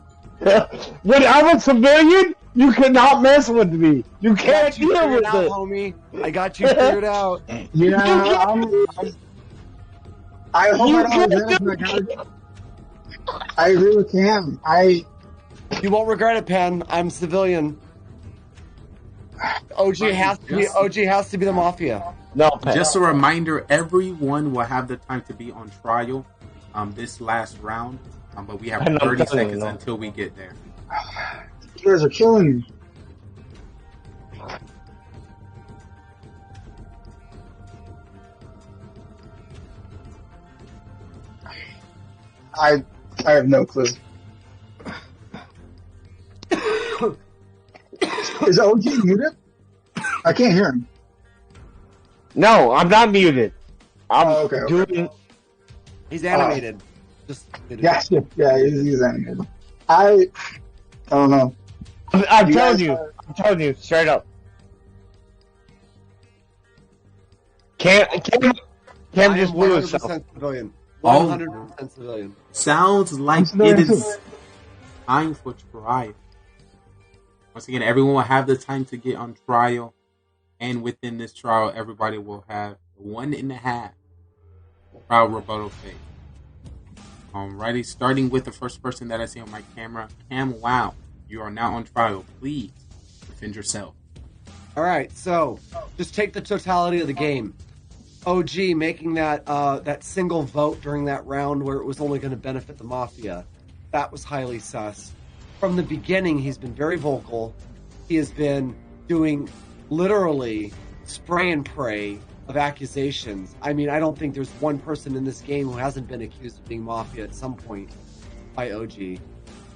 When I'm a civilian, you cannot mess with me. You can't deal with it, homie. I got you figured out. Yeah, I hope I don't regret it. I agree with Cam. You won't regret it, Penn. I'm civilian. OG has to be the Mafia. No, Penn. Just a reminder: everyone will have the time to be on trial. This last round, but we have 30 seconds until we get there. You guys are killing me. I have no clue. Is OG muted? I can't hear him. No, I'm not muted. I'm doing. He's animated. Yeah, he's animated. I don't know. I'm telling you, straight up. Cam just blew himself. Civilian. 100% civilian. Sounds like it is time for trial. Once again, everyone will have the time to get on trial, and within this trial, everybody will have 1.5 trial rebuttal phase. Alrighty, starting with the first person that I see on my camera, Cam Wow. You are now on trial. Please defend yourself. Alright, so just take the totality of the game. OG making that single vote during that round where it was only going to benefit the Mafia. That was highly sus. From the beginning, he's been very vocal. He has been doing literally spray and pray of accusations. I mean, I don't think there's one person in this game who hasn't been accused of being Mafia at some point by OG.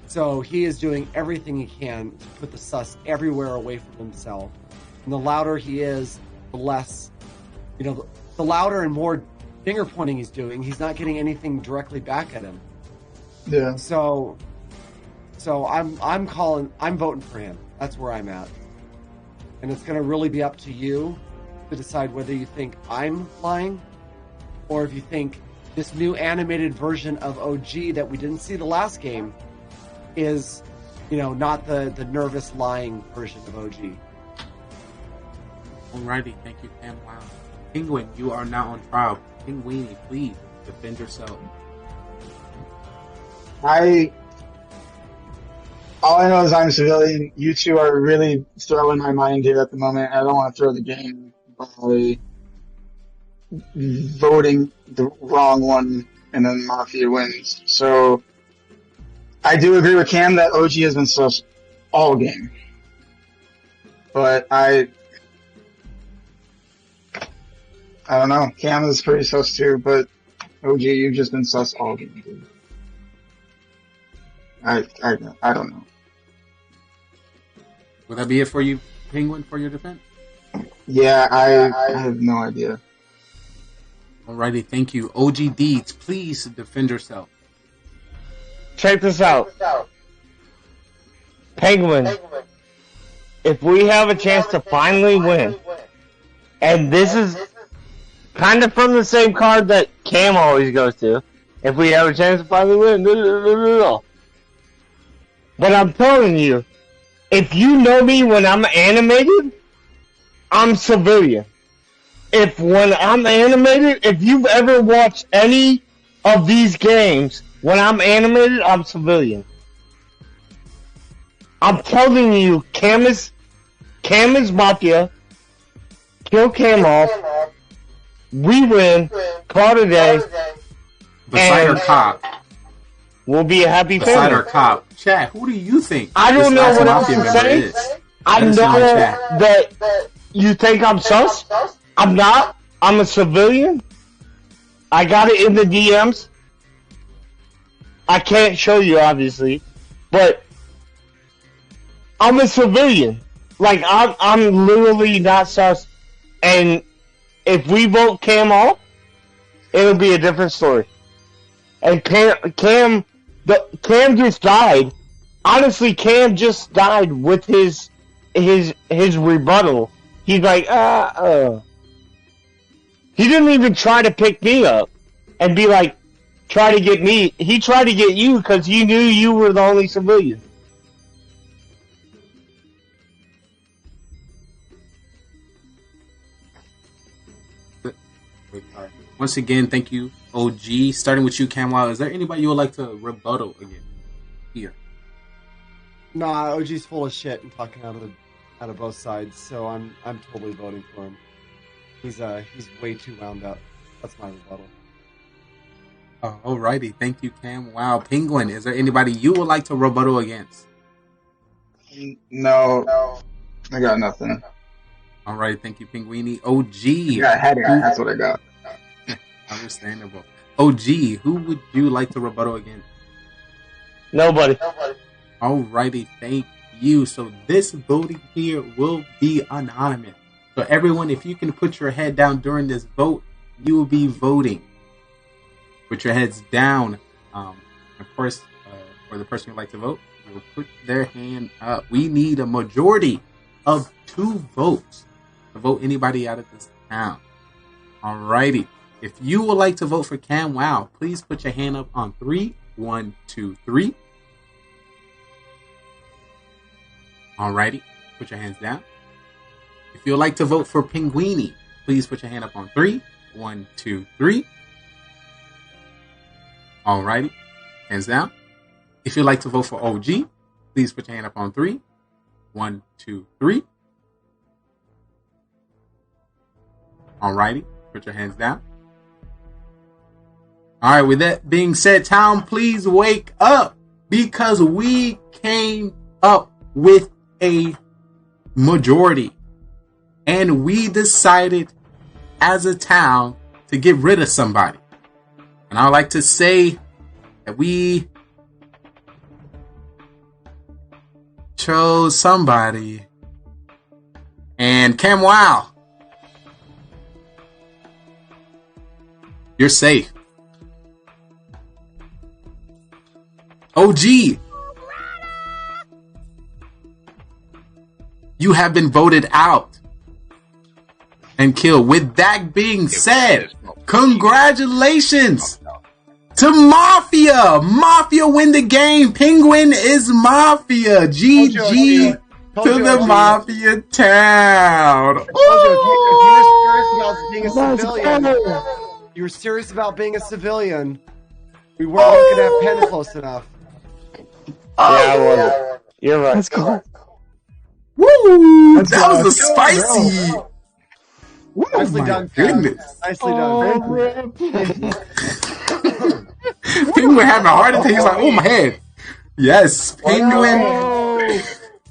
So he is doing everything he can to put the sus everywhere away from himself. And the louder he is, the less, the louder and more finger pointing he's doing. He's not getting anything directly back at him. Yeah. So I'm voting for him. That's where I'm at. And it's going to really be up to you to decide whether you think I'm lying or if you think this new animated version of OG that we didn't see the last game is, not the nervous lying version of OG. Alrighty, thank you, Cam. Wow. Penguin, you are now on trial. Penguini, please defend yourself. All I know is I'm a civilian. You two are really throwing my mind here at the moment. I don't want to throw the game by voting the wrong one and then Mafia wins. So I do agree with Cam that OG has been sus all game. But I don't know. Cam is pretty sus too, but OG, you've just been sus all game, dude. I don't know. Will that be it for you, Penguin, for your defense? Yeah, I have no idea. Alrighty, thank you. OG Deeds, please defend yourself. Check this out. Penguin, if we have a chance to finally win, and this is kind of from the same card that Cam always goes to, if we have a chance to finally win, But I'm telling you, if you know me when I'm animated, I'm civilian. If when I'm animated, if you've ever watched any of these games, when I'm animated, I'm civilian. I'm telling you, Cam is Mafia. Kill Cam off. We win. Call it a day. Beside our cop. We'll be a happy family. Beside our cop. Chat, who do you think I don't this know last what else Mafia to member say. is? I Let us know in chat. that you think I'm sus. I'm not. I'm a civilian. I got it in the DMs. I can't show you, obviously, but I'm a civilian. Like, I'm literally not sus. And if we vote Cam off, it'll be a different story. And Cam just died. Honestly, Cam just died with his rebuttal. He's like, He didn't even try to pick me up and be like, try to get me. He tried to get you because he knew you were the only civilian. Once again, thank you, OG. Starting with you, Camwow. Is there anybody you would like to rebuttal again here? Nah, OG's full of shit and talking out of both sides, so I'm totally voting for him. He's way too wound up. That's my rebuttal. Alrighty, thank you, Cam. Wow, Penguin, is there anybody you would like to rebuttal against? No, I got nothing. Alright, thank you, Penguini. OG. I got a headache. That's what I got. Understandable. OG, who would you like to rebuttal against? Nobody. Alrighty, thank you. So this voting here will be anonymous. So everyone, if you can put your head down during this vote, you will be voting. Put your heads down. Of course, for the person who'd like to vote, you will put their hand up. We need a majority of 2 votes to vote anybody out of this town. Alrighty. If you would like to vote for Camwow, please put your hand up on 3. 1, 2, 3. Alrighty. Put your hands down. If you would like to vote for Penguini, please put your hand up on 3. 1, 2, 3. Alrighty. Hands down. If you'd like to vote for OG, please put your hand up on 3. 1, 2, 3. Alrighty. Put your hands down. Alright, with that being said, town, please wake up, because we came up with a majority. And we decided as a town to get rid of somebody. And I would like to say that we chose somebody. And Camwow, you're safe. OG, you have been voted out and killed. With that being said, congratulations to Mafia. Mafia win the game. Penguin is Mafia. GG to the Mafia town. You were serious about being a civilian. We weren't looking at Penn close enough. Yeah, I was. You're right. Let's go. Woo! That was a spicy. Nicely done, goodness. Nicely done. Penguin having a heart attack. He's like, oh my head. Yes, Penguin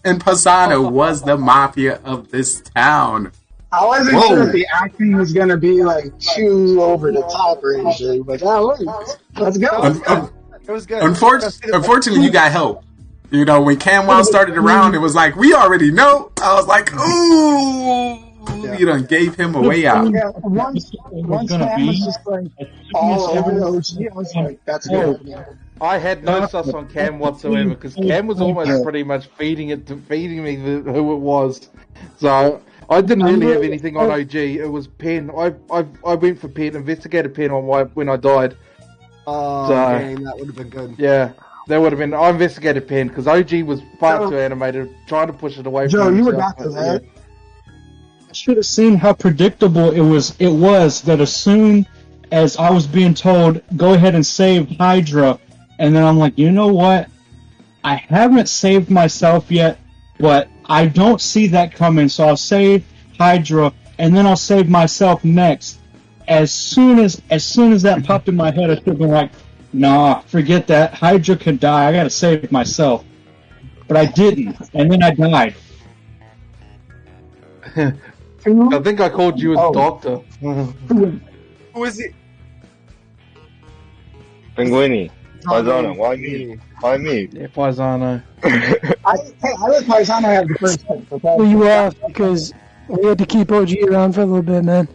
and Pisano was the Mafia of this town. I wasn't sure if the acting was going to be like too over the top or anything, but that worked. Let's go. It was good. Unfortunately, you got help. You know, when Camwow started around, it was like, we already know. I was like, ooh, you done gave him a way out. Yeah, once Cam was just like all over the OG, I was like, that's good. I had no sus on Cam whatsoever, because Cam was almost pretty much feeding me who it was. So I didn't really have anything on OG. It was Penn. I went for Penn, investigated Penn on when I died. Oh, dang, that would have been good. Yeah, That would have been. I investigated Pen because OG was far too animated, trying to push it away Joe, from you were himself, Dr. but, Right? I should have seen how predictable it was. It was that as soon as I was being told, go ahead and save Hydra, and then I'm like, you know what? I haven't saved myself yet, but I don't see that coming, so I'll save Hydra, and then I'll save myself next. As soon as that popped in my head, I should have been like, nah, forget that. Hydra could die. I gotta save myself. But I didn't, and then I died. I think I called you a doctor. Who is it? Linguini. Paisano. Why me? Why me? Yeah, Paisano. I let Paisano have the first pick. Okay? Well, you off because we had to keep OG around for a little bit, man.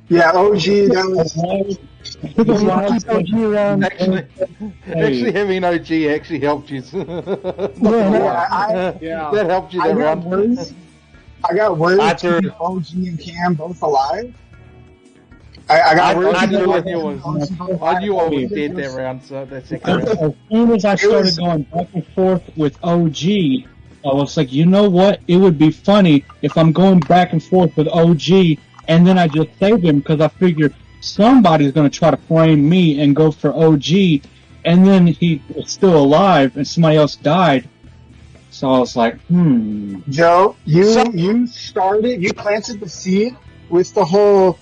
Yeah, OG. That was. Keep OG around. Actually, having OG actually helped you. Yeah, that helped you that round. I got words After to OG and Cam both alive. I got words I to knew both I was dead that round, so that's it. As soon as I started going back and forth with OG, I was like, you know what? It would be funny if I'm going back and forth with OG, and then I just save him because I figured somebody's going to try to frame me and go for OG, and then he was still alive and somebody else died. So I was like, Joe, you planted the seed with the whole,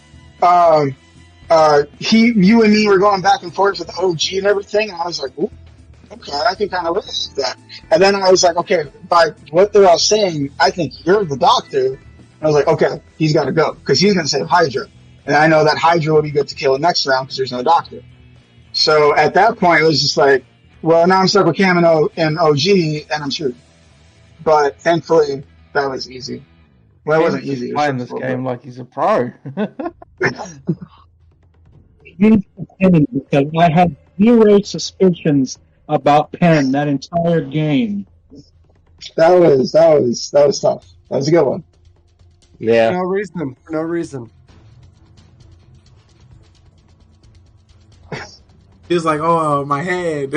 you and me were going back and forth with OG and everything, and I was like, ooh, okay, I can kind of live with that. And then I was like, okay, by what they're all saying, I think you're the doctor. And I was like, okay, he's got to go, because he's going to save Hydra. And I know that Hydra will be good to kill next round because there's no doctor. So at that point, it was just like, well, now I'm stuck with Cam and OG, and I'm screwed. But thankfully, that was easy. Well, it wasn't easy. Playing this game like he's a pro. because I had zero suspicions about Penn that entire game. That was tough. That was a good one. Yeah. For no reason. He was like, "Oh, my head."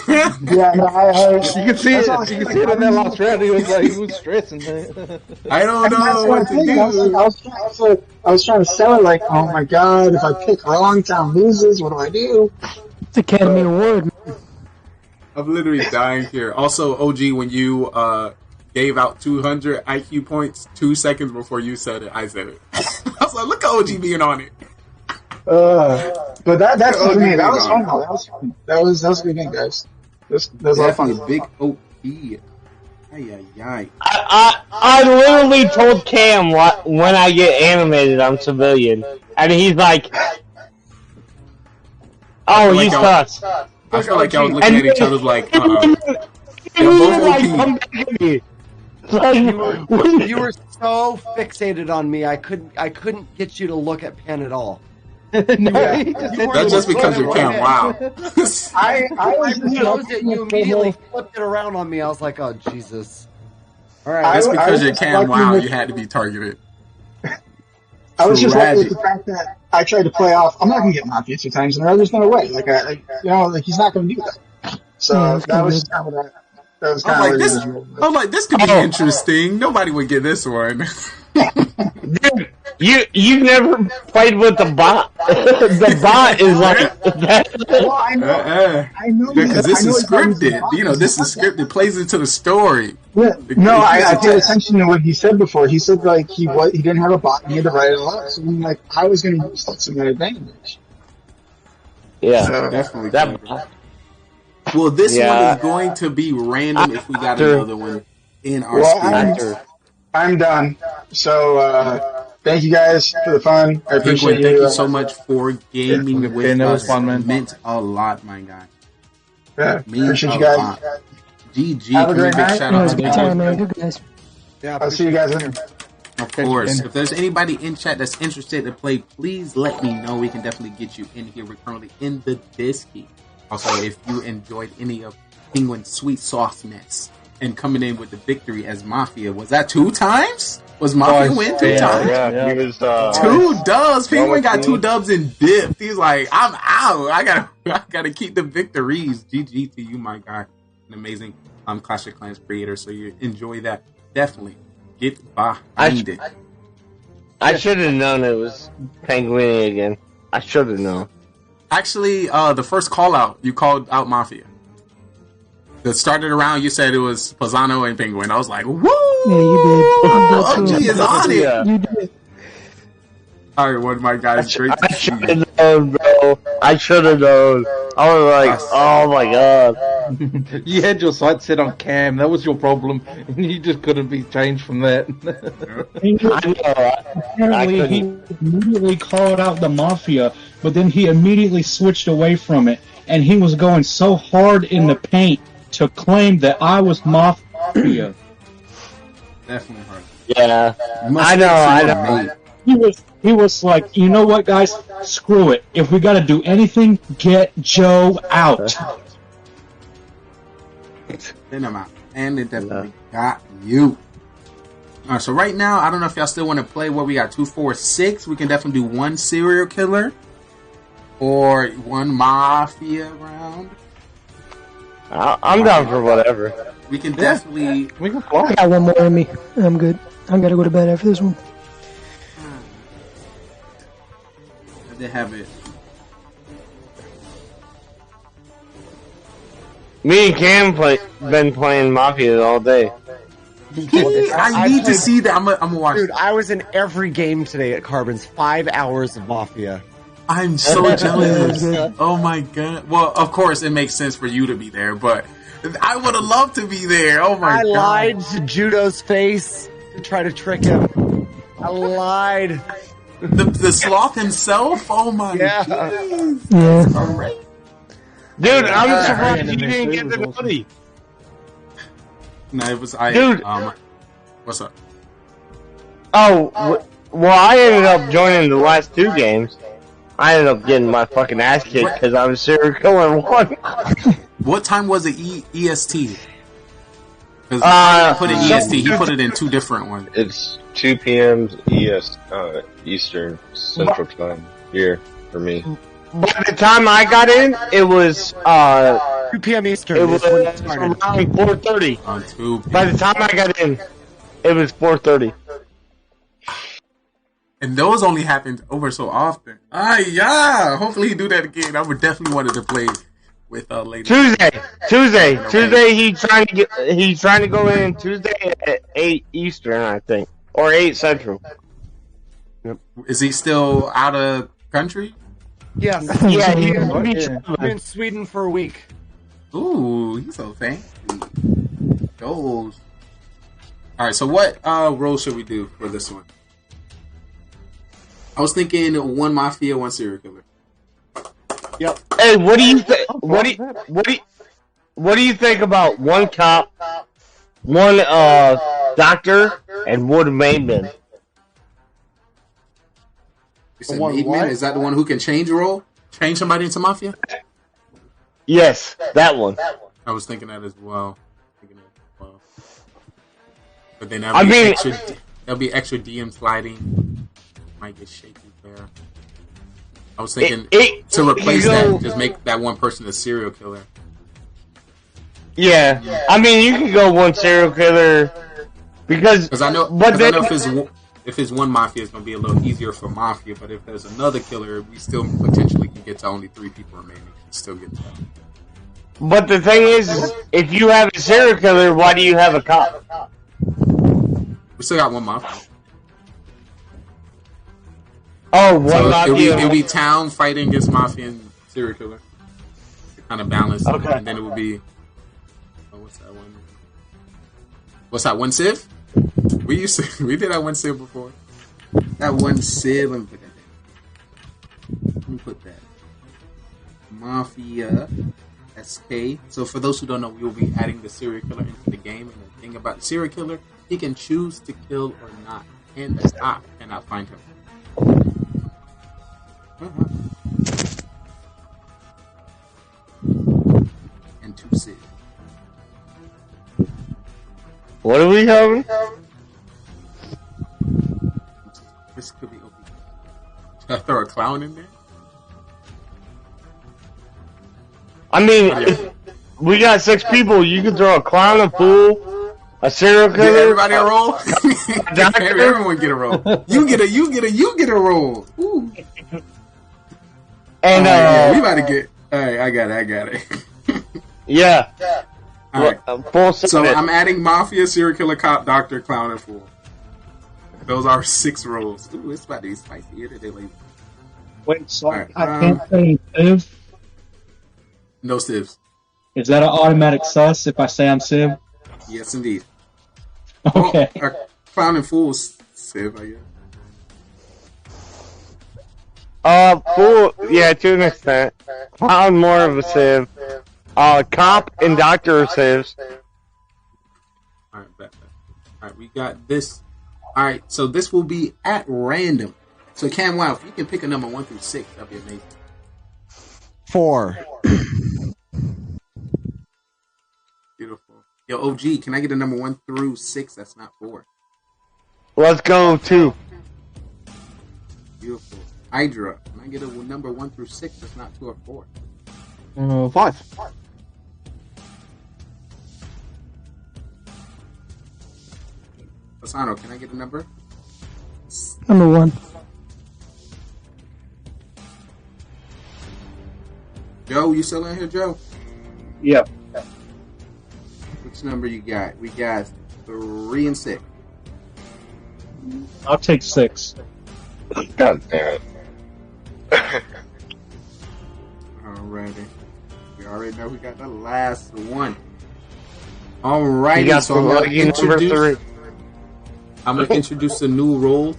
Yeah, no, you can see it. You can see it in that last round. He was stressing. I don't know what to do. I was trying to sell it like, oh my god, if I pick wrong, town loses. What do I do? It's Academy Award. I'm literally dying here. Also, OG, when you gave out 200 IQ points 2 seconds before you said it, I said it. I was like, look at OG being on it. But that's for me. That was fun. That was fun. That was a good game, guys. That was a lot of fun. Big OP. Ay. I literally told Cam when I get animated, I'm civilian, and he's like, "Oh, you sus." I feel like y'all was looking at each other like, they're both OP. You were so fixated on me. I couldn't get you to look at Penn at all. That's just because you're Cam. Wow. I chose it. You immediately flipped it around on me. I was like, oh Jesus! All right. That's because you're Cam. Wow, you had to be targeted. I was just lucky with the fact that I tried to play off. I'm not gonna get Mafia 2 times in a row. There's no way. He's not gonna do that. So that was kind of that. That was kind of this. I'm like, this could be interesting. Nobody would get this one. Dude, you never played with the bot. The bot is like well, I know because this is scripted. You know, this is scripted. Plays into the story. Yeah. No, I paid attention to what he said before. He said like he didn't have a bot. He had to write it all out. So I'm like, I was going to use that to my advantage. Yeah, so, definitely. Well, this one is going to be random if we got another one in our screen. I'm done. So, thank you guys for the fun. I appreciate you. Thank you so much for gaming with us. It meant a lot, my guy. Yeah, appreciate you guys. GG. Have a great night. Shout out to Good guys. Yeah, I'll see you guys later. Of course. If there's anybody in chat that's interested to play, please let me know. We can definitely get you in here. We're currently in the Discord. Also, if you enjoyed any of Penguin's sweet sauceness and coming in with the victory as Mafia, was that 2 times? Was Mafia win 2 times? Yeah, he was 2 dubs. Penguin got 2 dubs in dip. He's like, I'm out. I gotta I gotta keep the victories. GG to you, my guy. An amazing Clash of Clans creator. So you enjoy that. Definitely get behind it. I should have known it was Penguin again. I should have known. Actually, the first call out, you called out Mafia. That started around, you said it was Pisano and Penguin. I was like, woo! Yeah, you did. OG is on it. Yeah. You did. All right, one of my guys. Great to see you. I should have known, bro. I should have known. I was like, oh my god. You had your sights set on Cam. That was your problem, and you just couldn't be changed from that. Apparently, he immediately called out the Mafia, but then he immediately switched away from it, and he was going so hard in the paint to claim that I was Mafia. Definitely hard. Yeah, I know. He was like, you know what, guys? Screw it. If we got to do anything, get Joe out. Then I'm out. And it definitely got you. Alright, so right now, I don't know if y'all still want to play where we got 2, 4, 6. We can definitely do one serial killer. Or one Mafia round. I'm down for whatever. We can definitely... We can fly. I got one more in me. I'm good. I gotta go to bed after this one. They have it. Me and Cam been playing Mafia all day. I need to see that. I'm gonna watch. Dude, I was in every game today at Carbon's. 5 hours of Mafia. I'm so jealous. Oh my god. Well, of course, it makes sense for you to be there, but I would have loved to be there. Oh my god. I lied to Judo's face to try to trick him. I lied. The sloth himself? Oh my god. Yeah. Dude, I'm surprised you didn't get the nutty. No, it was Dude. What's up? Oh, well, I ended up joining the last 2 games. I ended up getting my fucking ass kicked because I was serial killer 1. What time was it EST? Because put in EST, he put it in 2 different ones. It's 2 p.m. Eastern Central Time here for me. By the time I got in, it was 2 p.m. Eastern. It was around 4:30. By the time I got in, it was 4:30. And those only happened over so often. Yeah. Hopefully he do that again. I would definitely wanted to play with lady. Tuesday. He's trying to go in Tuesday at 8 Eastern, I think, or 8 Central. Yep. Is he still out of country? Yes. Yeah, he's in Sweden for a week. Ooh, he's so fancy. Goals. All right. So what role should we do for this one? I was thinking 1 Mafia, 1 serial killer. Yep. Hey, what do you think? What do you think about 1 cop, 1 doctor, and 1 mainman? You said mainman? Is that the one who can change a role? Change somebody into Mafia? Yes, that one. I was thinking that as well. But then there'll be extra DM sliding. Might get shaky there. I was thinking to replace that, just make that 1 person a serial killer. Yeah, I mean you can go 1 serial killer because I know if it's 1 Mafia, it's gonna be a little easier for Mafia. But if there's another killer, we still potentially can get to only 3 people remaining. Still get that. But the thing is, if you have a serial killer, why do you have a cop? We still got 1 Mafia. Oh, 1 Mafia. It'll be town fighting against Mafia and serial killer. Kind of balance. Okay. And then it would be... what's that one? What's that, 1 Civ? We did that 1 Civ before. That 1 Civ. Let me put that. Mafia SK. So for those who don't know, we will be adding the serial killer into the game. And the thing about the serial killer, he can choose to kill or not. And the cop cannot find him. And 2 Civ. What are we having? This could be OP. Should I throw a clown in there? I mean, we got 6 people. You can throw a clown, a fool, a serial killer. Get everybody a roll. Everyone get a roll. You get a roll. Ooh. And we about to get. All right, I got it. Yeah. All right. So I'm adding Mafia, serial killer, cop, doctor, clown, and fool. Those are 6 rolls. Ooh, it's about to be spicy here today, ladies. Wait, so Right, I can't say Civ? No civs. Is that an automatic sus if I say I'm Civ? Yes, indeed. Okay. Well, clown and fool is civ, I guess. Fool, yeah, to an extent. Clown, more of a civ. Cop and doctor are civs. All right, we got this. All right, so this will be at random. So Cam, wow, if you can pick a number 1 through 6, that'd be amazing. 4. Beautiful. Yo, OG, can I get a number 1 through 6? That's not 4. Let's go 2. Beautiful. Hydra, can I get a number 1 through 6? That's not 2 or 4. 5. Asano, can I get a number? Number 1. Joe, you still in here, Joe? Yeah. Which number you got? We got 3 and 6. I'll take 6. God damn it. Alrighty. We already know we got the last one. Alrighty, You got so I'm going to number 3. I'm going to introduce the new roles.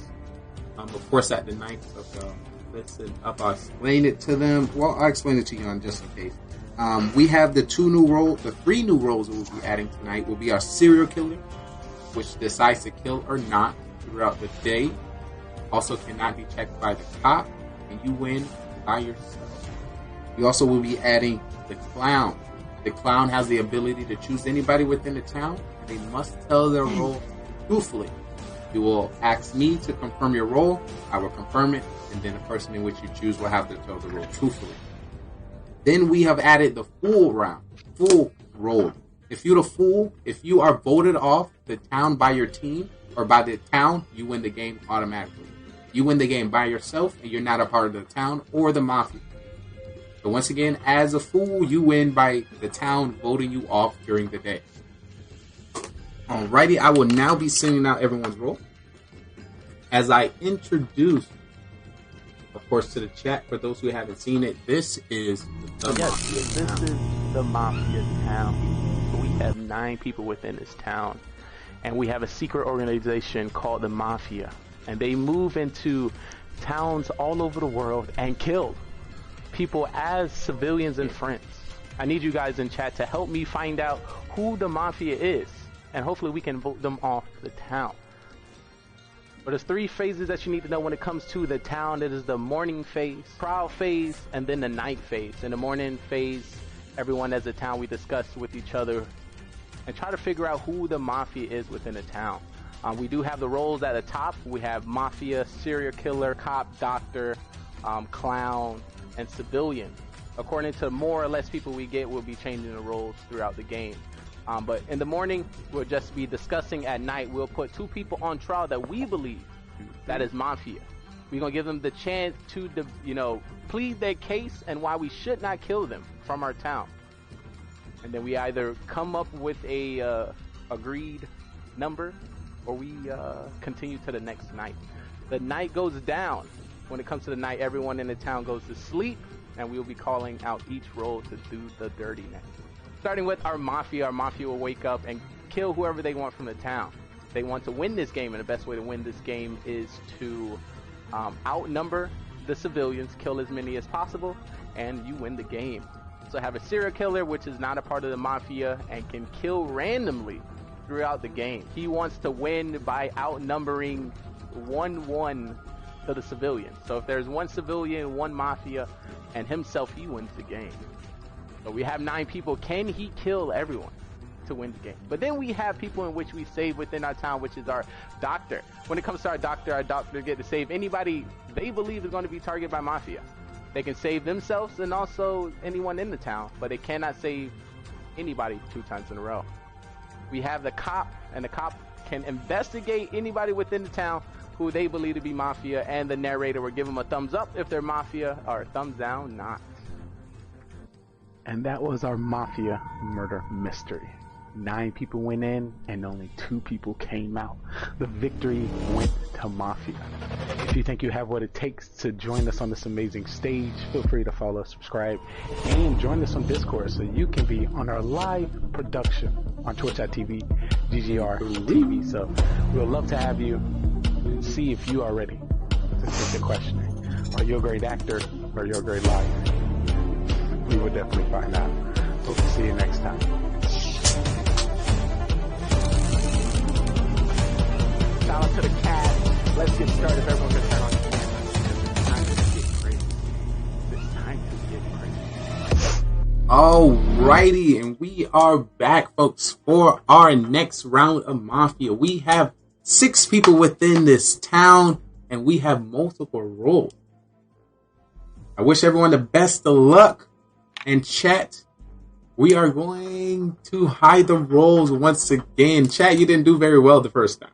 Of course, at the night, so listen up. I'll explain it to them. Well, I'll explain it to you on just in case. We have the 3 new roles that we'll be adding tonight will be our serial killer, which decides to kill or not throughout the day. Also cannot be checked by the cop, and you win by yourself. We also will be adding the clown. The clown has the ability to choose anybody within the town, and they must tell their role truthfully. You will ask me to confirm your role, I will confirm it, and then the person in which you choose will have to tell the role truthfully. Then we have added the fool round, fool role. If you're the fool, if you are voted off the town by your team or by the town, you win the game automatically. You win the game by yourself, and you're not a part of the town or the mafia. So once again, as a fool, you win by the town voting you off during the day. Alrighty, I will now be sending out everyone's role. As I introduce, of course, to the chat, for those who haven't seen it, this is the Mafia This town. is the Mafia town. So we have 9 people within this town. And we have a secret organization called the Mafia. And they move into towns all over the world and kill people as civilians and friends. I need you guys in chat to help me find out who the Mafia is. And hopefully we can vote them off the town. But there's 3 phases that you need to know when it comes to the town. It is the morning phase, trial phase, and then the night phase. In the morning phase, everyone as a town, we discuss with each other and try to figure out who the Mafia is within the town. We do have the roles at the top. We have Mafia, serial killer, cop, doctor, clown, and civilian. According to more or less people we get, we'll be changing the roles throughout the game. But in the morning, we'll just be discussing. At night, we'll put 2 people on trial that we believe that is Mafia. We're going to give them the chance to, plead their case and why we should not kill them from our town. And then we either come up with a agreed number, or we continue to the next night. The night goes down. When it comes to the night, everyone in the town goes to sleep, and we'll be calling out each role to do the dirtiness. Starting with our Mafia will wake up and kill whoever they want from the town. They want to win this game, and the best way to win this game is to outnumber the civilians, kill as many as possible, and you win the game. So have a serial killer, which is not a part of the Mafia and can kill randomly throughout the game. He wants to win by outnumbering 1-1 to the civilians. So if there's 1 civilian, 1 Mafia, and himself, he wins the game. So we have 9 people. Can he kill everyone to win the game? But then we have people in which we save within our town, which is our doctor. When it comes to our doctor get to save anybody they believe is going to be targeted by Mafia. They can save themselves and also anyone in the town, but they cannot save anybody 2 times in a row. We have the cop, and the cop can investigate anybody within the town who they believe to be Mafia, and the narrator will give them a thumbs up if they're Mafia, or a thumbs down not. And that was our Mafia murder mystery. 9 people went in and only 2 people came out. The victory went to Mafia. If you think you have what it takes to join us on this amazing stage, feel free to follow, subscribe, and join us on Discord so you can be on our live production on twitch.tv, GGR TV. So we'll love to have you. See if you are ready to take the questioning. Are you a great actor or you're a great liar? We will definitely find out. Hope to see you next time. Shout out to the cast. Let's get started. If everyone can turn on the camera. It's time to get crazy. It's time to get crazy. Alrighty, and we are back, folks, for our next round of Mafia. We have 6 people within this town, and we have multiple roles. I wish everyone the best of luck. And chat, we are going to hide the roles once again. Chat, you didn't do very well the first time.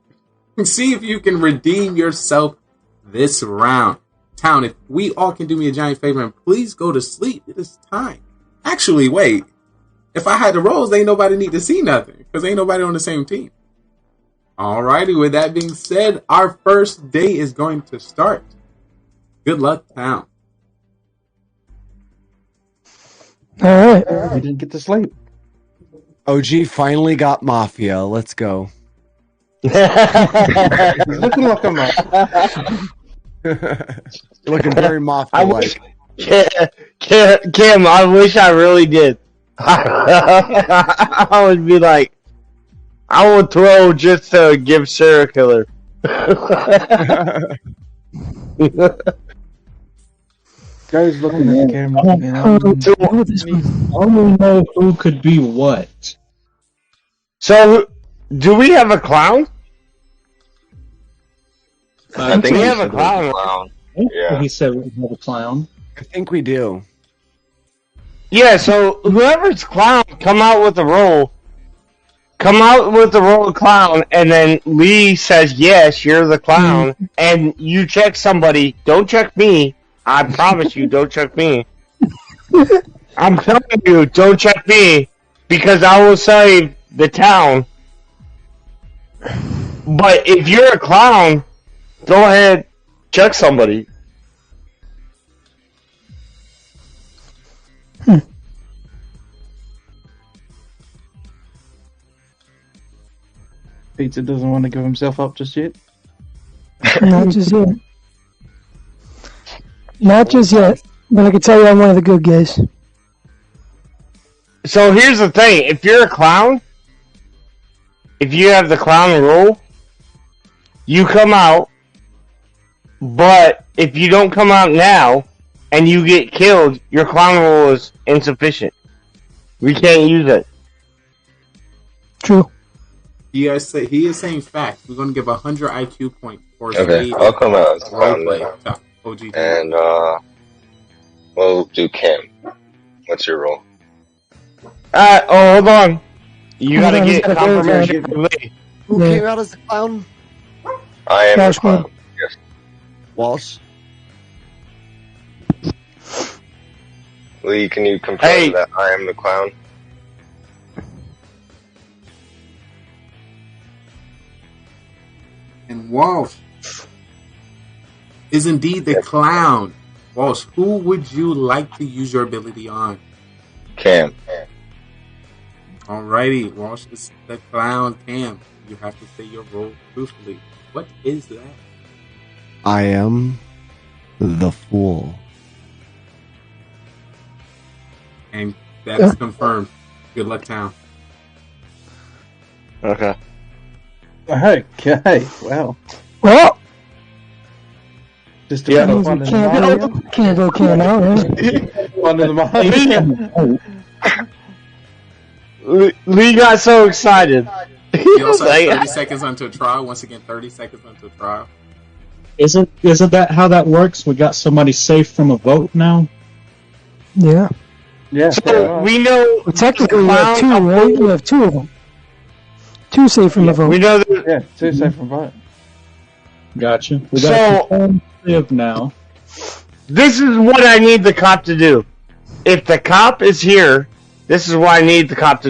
See if you can redeem yourself this round. Town, if we all can do me a giant favor and please go to sleep. It is time. Actually, wait. If I had the roles, ain't nobody need to see nothing because ain't nobody on the same team. Alrighty, with that being said, our first day is going to start. Good luck, Town. Alright. We didn't get to sleep. OG finally got Mafia. Let's go. He's looking like a Mafia. Looking very Mafia-like. Kim, I wish I really did. I would be like, I would throw just to give Sarah Killer. Guys looking at the camera. I don't know who could be what. So, do we have a clown? I think we have a clown. Yeah. He said we have a clown. I think we do. Yeah, so whoever's clown, come out with the role. Come out with the role of clown, and then Lee says, yes, you're the clown, and you check somebody. Don't check me. I promise you, don't check me. I'm telling you, don't check me, because I will save the town. But if you're a clown, go ahead, check somebody. Pizza doesn't want to give himself up just yet. Not just yet. Not just yet. But I can tell you I'm one of the good guys. So here's the thing. If you're a clown, if you have the clown role, you come out. But if you don't come out now and you get killed, your clown role is insufficient. We can't use it. True. He is saying facts. We're going to give 100 IQ point for Okay, I'll come out as clown then. OG. And we'll do Kim. What's your role? Hold on. You gotta get confirmation from Lee. Who came out as the clown? I am the clown. Yes. Walsh. Lee, can you confirm that I am the clown? And Walsh is indeed the clown. Walsh, who would you like to use your ability on? Cam. Alrighty, Walsh is the clown. Cam, you have to say your role truthfully. What is that? I am the fool. And that is confirmed. Good luck, Town. Okay. Okay, wow. Well, just can't go now, right? One of the Lee got so excited. You also have 30 seconds until trial. Once again, 30 seconds until trial. Isn't that how that works? We got somebody safe from a vote now. Yeah. Yeah. So we know Well, technically, we have two, right? We have two of them. Two safe from the vote. We know that. Yeah, two safe from vote. Gotcha. We So- got live now. This is what I need the cop to do. If the cop is here, this is what I need the cop to